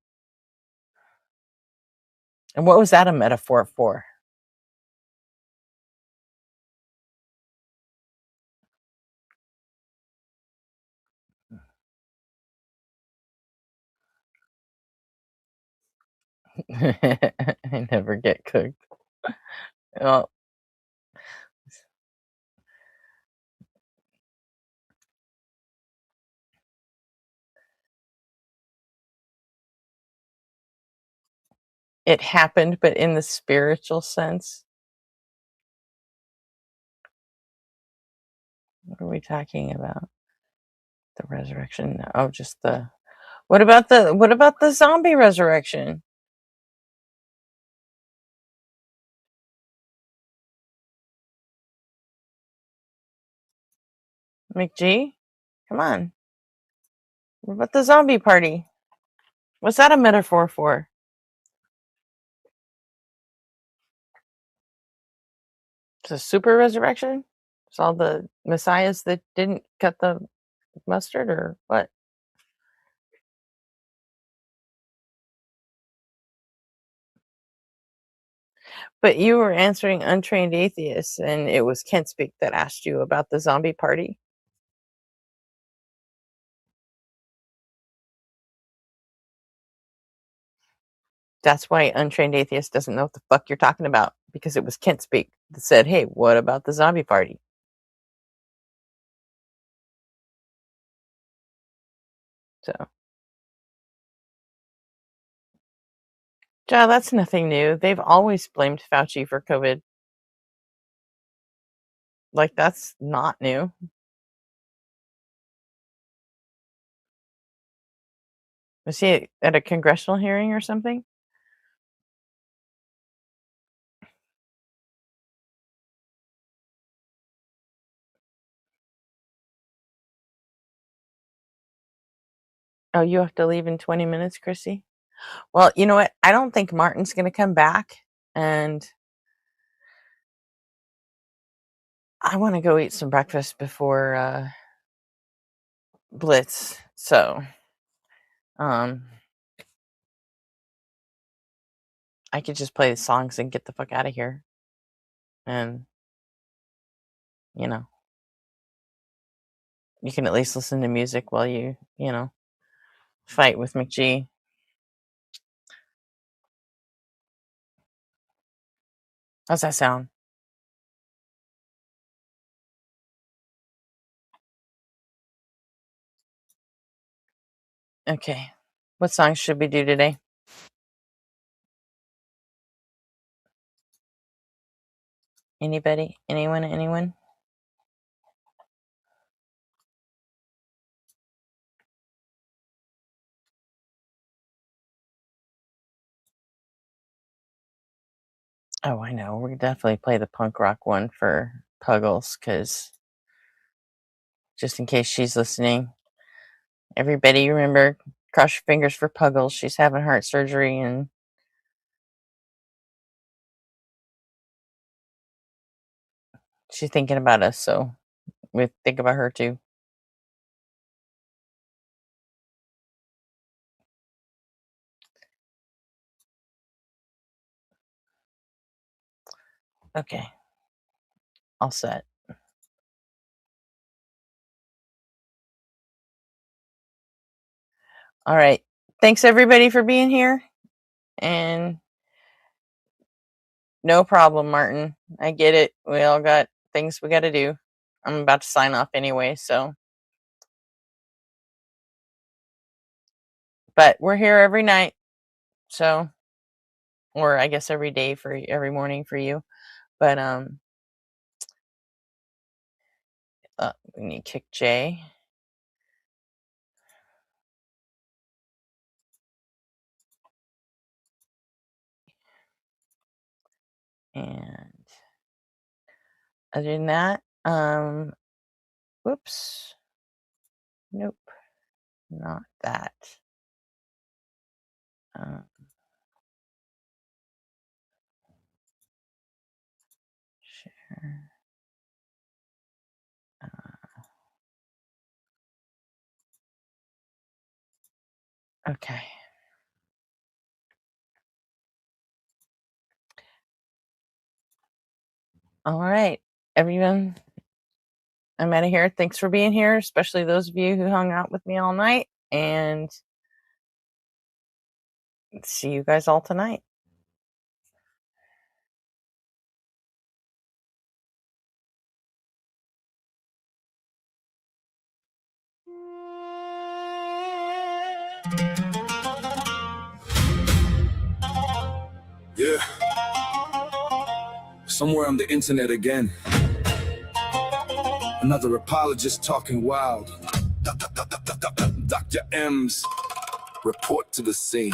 And what was that a metaphor for? I never get cooked. Well, it happened, but in the spiritual sense. What are we talking about? The resurrection? Oh, just the. What about the zombie resurrection? McG, come on. What about the zombie party? What's that a metaphor for? It's a super resurrection? It's all the messiahs that didn't cut the mustard, or what? But you were answering untrained atheists, and it was Kent Speak that asked you about the zombie party. That's why untrained atheist doesn't know what the fuck you're talking about, because it was Kent Speak that said, hey, what about the zombie party? So, yeah, that's nothing new. They've always blamed Fauci for COVID. Like, that's not new. Was he at a congressional hearing or something? Oh, you have to leave in 20 minutes, Chrissy? Well, you know what? I don't think Martin's going to come back, and I want to go eat some breakfast before Blitz. So, I could just play the songs and get the fuck out of here. And, you know, you can at least listen to music while you fight with McG. How's that sound? Okay. What songs should we do today? Anybody? Anyone? Oh, I know. We'll definitely play the punk rock one for Puggles, because just in case she's listening, everybody remember, cross your fingers for Puggles. She's having heart surgery, and she's thinking about us, so we think about her too. Okay. All set. All right. Thanks everybody for being here. And no problem, Martin. I get it. We all got things we got to do. I'm about to sign off anyway, so. But we're here every night, so, or I guess every day for every morning for you. But we need to kick Jay. And other than that, whoops. Nope. Not that. Share. Okay. All right, everyone. I'm out of here. Thanks for being here, especially those of you who hung out with me all night. And see you guys all tonight. Yeah. Somewhere on the internet again. Another apologist talking wild. Dr. M's report to the scene.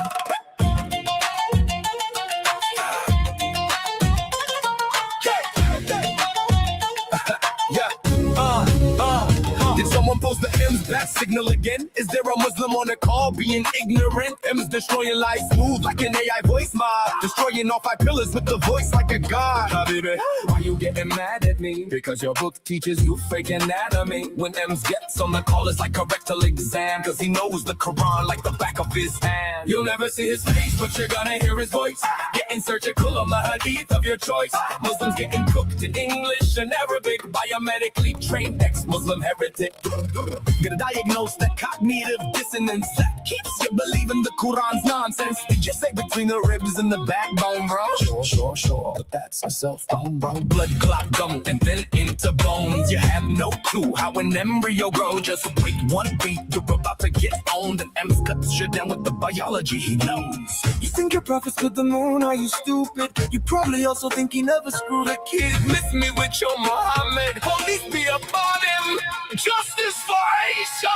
Did someone post the M's bat signal again? Is there a Muslim on the call being ignorant? M's destroying life smooth like an AI voice mob. Destroying all 5 pillars with the voice like a god. Habibi, why you getting mad at me? Because your book teaches you fake anatomy. When M's gets on the call, it's like a rectal exam. Cause he knows the Quran like the back of his hand. You'll never see his face, but you're gonna hear his voice. Getting surgical on the hadith of your choice. Muslims getting cooked in English and Arabic. Biomedically trained ex-Muslim heretic. Gonna diagnose that cognitive dissonance that keeps you believing the Quran's nonsense. Did you say between the ribs and the backbone, bro? Sure. But that's a self-bone, bro. Blood clot gum and then into bones. You have no clue how an embryo grows. Just wait 1 beat, you're about to get owned. And M's cuts you down with the biology he knows. You think your prophet's to the moon? Are you stupid? You probably also think he never screwed a kid. Miss me with your Muhammad. Police be upon him. Justice for Aisha.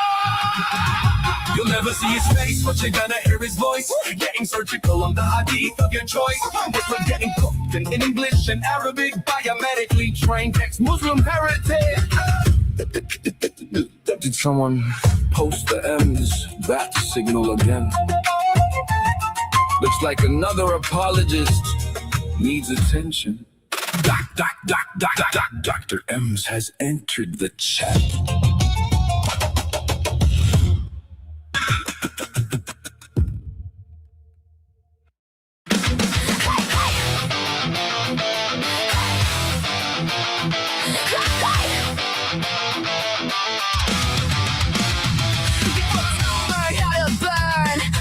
You'll never see his face, but you're gonna hear his voice. Getting surgical on the hadith of your choice. Muslim getting cooked in English and Arabic. Biomedically trained ex-Muslim heretic. Did someone post the M's bat signal again? Looks like another apologist needs attention. Dr. M's has entered the chat.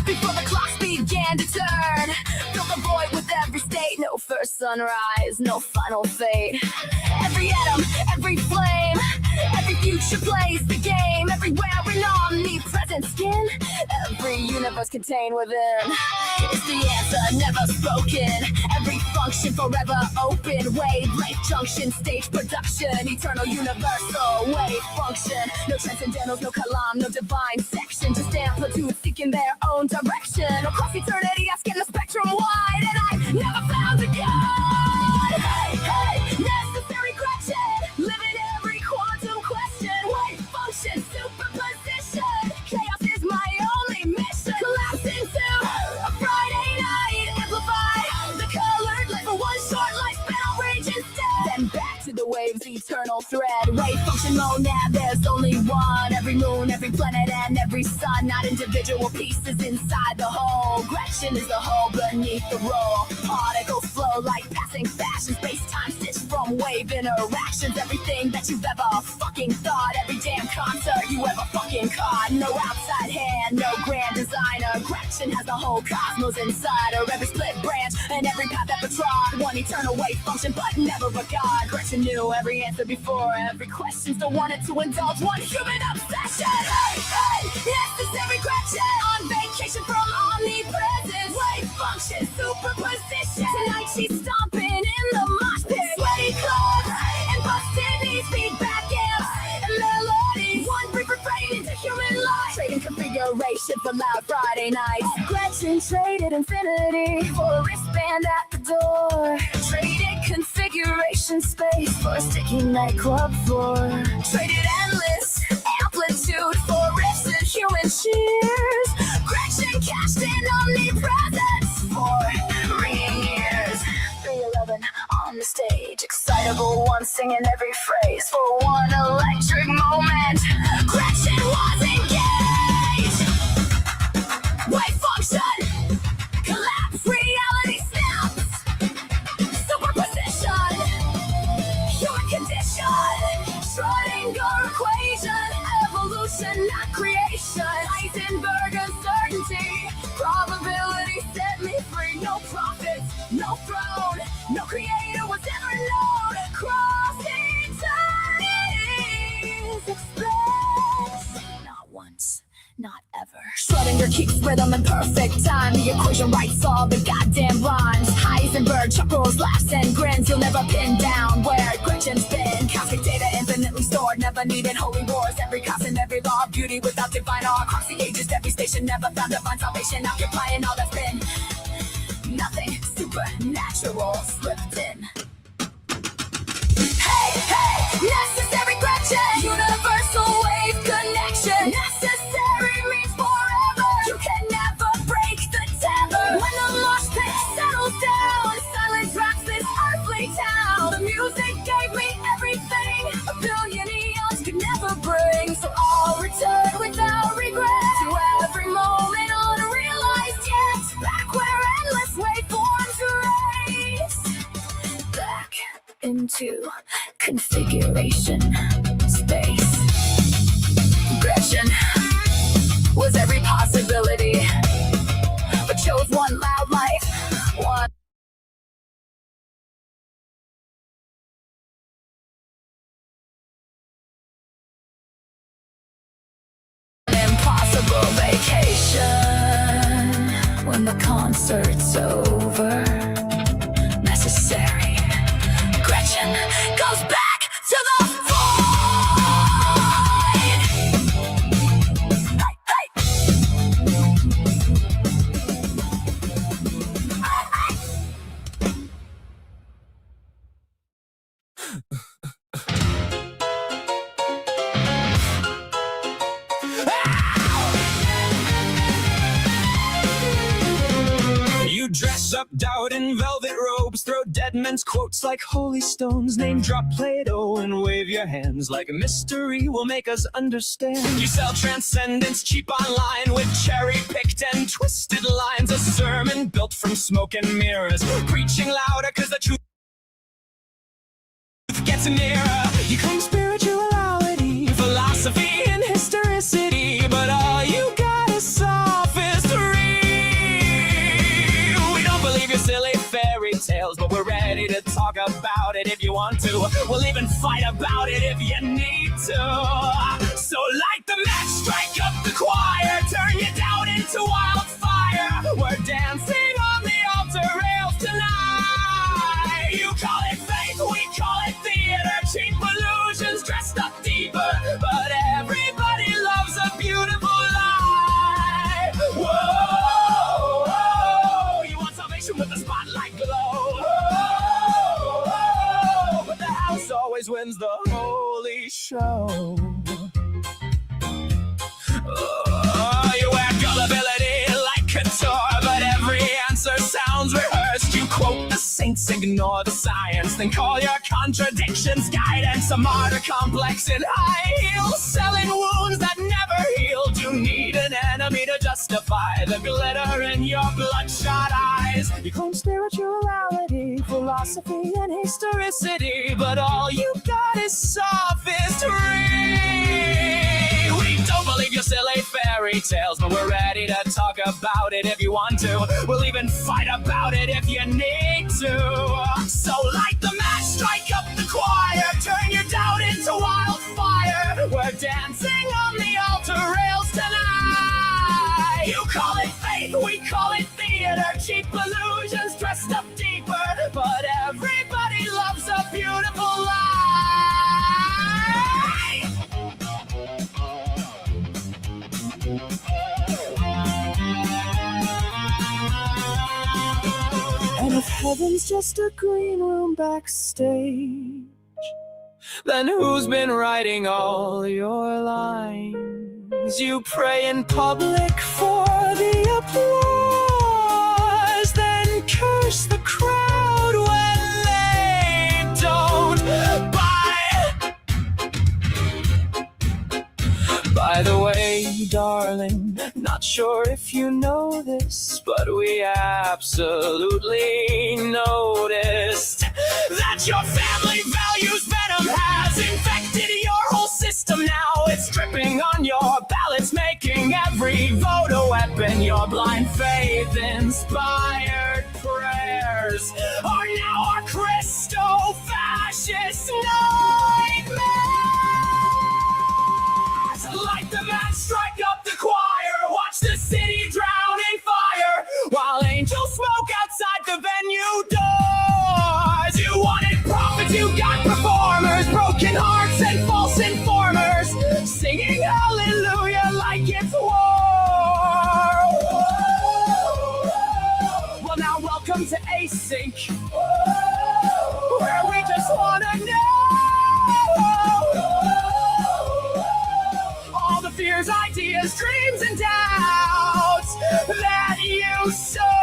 Before the clocks began to turn, fill the void with every state. No first sunrise, no final fate. Every atom, every flame, every future plays the game. Everywhere in omnipresent skin, every universe contained within. It's the answer, never spoken. Every function forever open. Wavelength junction, stage production. Eternal universal wave function. No transcendentals, no kalam, no divine section. Just amplitude seeking their own direction. Across eternity, I scan the spectrum wide, and I never found a God. Hey, necessary correction. Living every quantum question. Wave function, superposition. Chaos is my only mission. Collapse into a Friday night. Amplify the colored light for one short lifespan. I'll rage instead. Then back to the wave's eternal thread. Wave function monad, there's only one. Every moon, every planet, and every sun. Not individual pieces inside the whole. Gretchen is the whole beneath the roll. Particles flow like passing fashion. Space-time stitched from wave interactions. Everything that you've ever fucking thought. Every damn concert you ever fucking caught. No outside hand, no grand designer. Gretchen has the whole cosmos inside her. Every split branch and every path ever trod. One eternal wave function, but never a god. Gretchen knew every answer before every question. Still wanted to indulge one human obsession. Hey, necessary Gretchen. On vacation from omnipresence. Wave function, superposition. Tonight she's stomping in the mosh pit. Sweaty clothes and busted knees. Feedback amps and melodies. One brief refrain into human life. Trading configuration for the loud Friday nights. Gretchen traded infinity for a wristband at the door. Traded configuration space for a sticky nightclub floor. Traded endless amplitude for riffs and human cheers. Gretchen cashed in omnipresence for ringing ears. 311 on the stage, excitable one singing every phrase. For one electric moment, Gretchen was engaged. Wave function, collapse, reality snaps. Superposition, human condition. Schrödinger equation, evolution, not creation. Heisenberg uncertainty, probability set me free. No profit, no throne, no creator was ever known. Across eternity's express, not once, not ever. Schrödinger keeps rhythm in perfect time. The equation writes all the goddamn rhymes. Heisenberg chuckles, laughs, and grins. You'll never pin down where Gretchen's been. Cosmic data infinitely stored, never needed holy wars. Every constant, every law of beauty without divine awe. Across the ages, every station never found divine salvation. Occupying all that's been. Nothing supernatural slipped in. Hey, hey, necessary Gretchen. Universal wave connection. Necessary means forever. You can never break the tether. When the mosh pit settles down, silence rocks this earthly town. The music gave me everything a billion eons could never bring. So I'll return without regret to every moment unrealized yet. Back where endless waveforms race. Back into configuration space. Gretchen was every possibility, but chose one loud life, one impossible vacation. When the concert's over, necessary Gretchen goes back to the void. You dress up doubt in velvet robes, throw dead men's quotes like holy stones, name drop Plato and wave your hands like a mystery will make us understand. You sell transcendence cheap online with cherry-picked and twisted lines, a sermon built from smoke and mirrors, preaching louder cause the truth gets nearer. You claim spirituality, philosophy, and historicity, but all you got is sophistry. We don't believe your silly fairy tales, but we're ready to talk about it if you want to. We'll even fight about it if you need to. So light the match, strike up the choir, turn your doubt into wildfire. We're dancing on the altar rails tonight. You call it faith, we call it theater, cheap illusions dressed up deeper, but everybody loves a beautiful lie. Whoa, whoa, you want salvation with the spotlight glow. Whoa, whoa, but the house always wins the holy show. Oh, you wear gullibility like couture, but every answer sounds rehearsed. You quote the saints, ignore the science, then call your contradictions guidance. A martyr complex in high heels, selling wounds that never healed. You need an enemy to justify the glitter in your bloodshot eyes. You claim spirituality, philosophy, and historicity, but all you got is sophistry. We don't believe your silly fairy tales, but we're ready to talk about it if you want to. We'll even fight about it if you need to. So light the match, strike up the choir, turn your doubt into wildfire. We're dancing on the altar rails tonight. You call it faith, we call it theater, cheap illusions dressed up deeper, but everybody loves a beautiful lie. If heaven's just a green room backstage, then who's been writing all your lines? You pray in public for the applause, then curse the crowd when they don't buy. By the way, darling, not sure if you know this, but we absolutely noticed that your family values venom has infected your whole system now. It's dripping on your ballots, making every vote a weapon. Your blind faith inspired prayers are now our Christo-fascist nightmares. Light the match, strike up the choir, watch the city drown in fire, while angels smoke outside the venue doors. You wanted prophets, you got performers, broken hearts and false informers, singing hallelujah like it's war. Well, now welcome to Async, where we just wanna know all the fears, ideas, dreams, and doubts that you sow.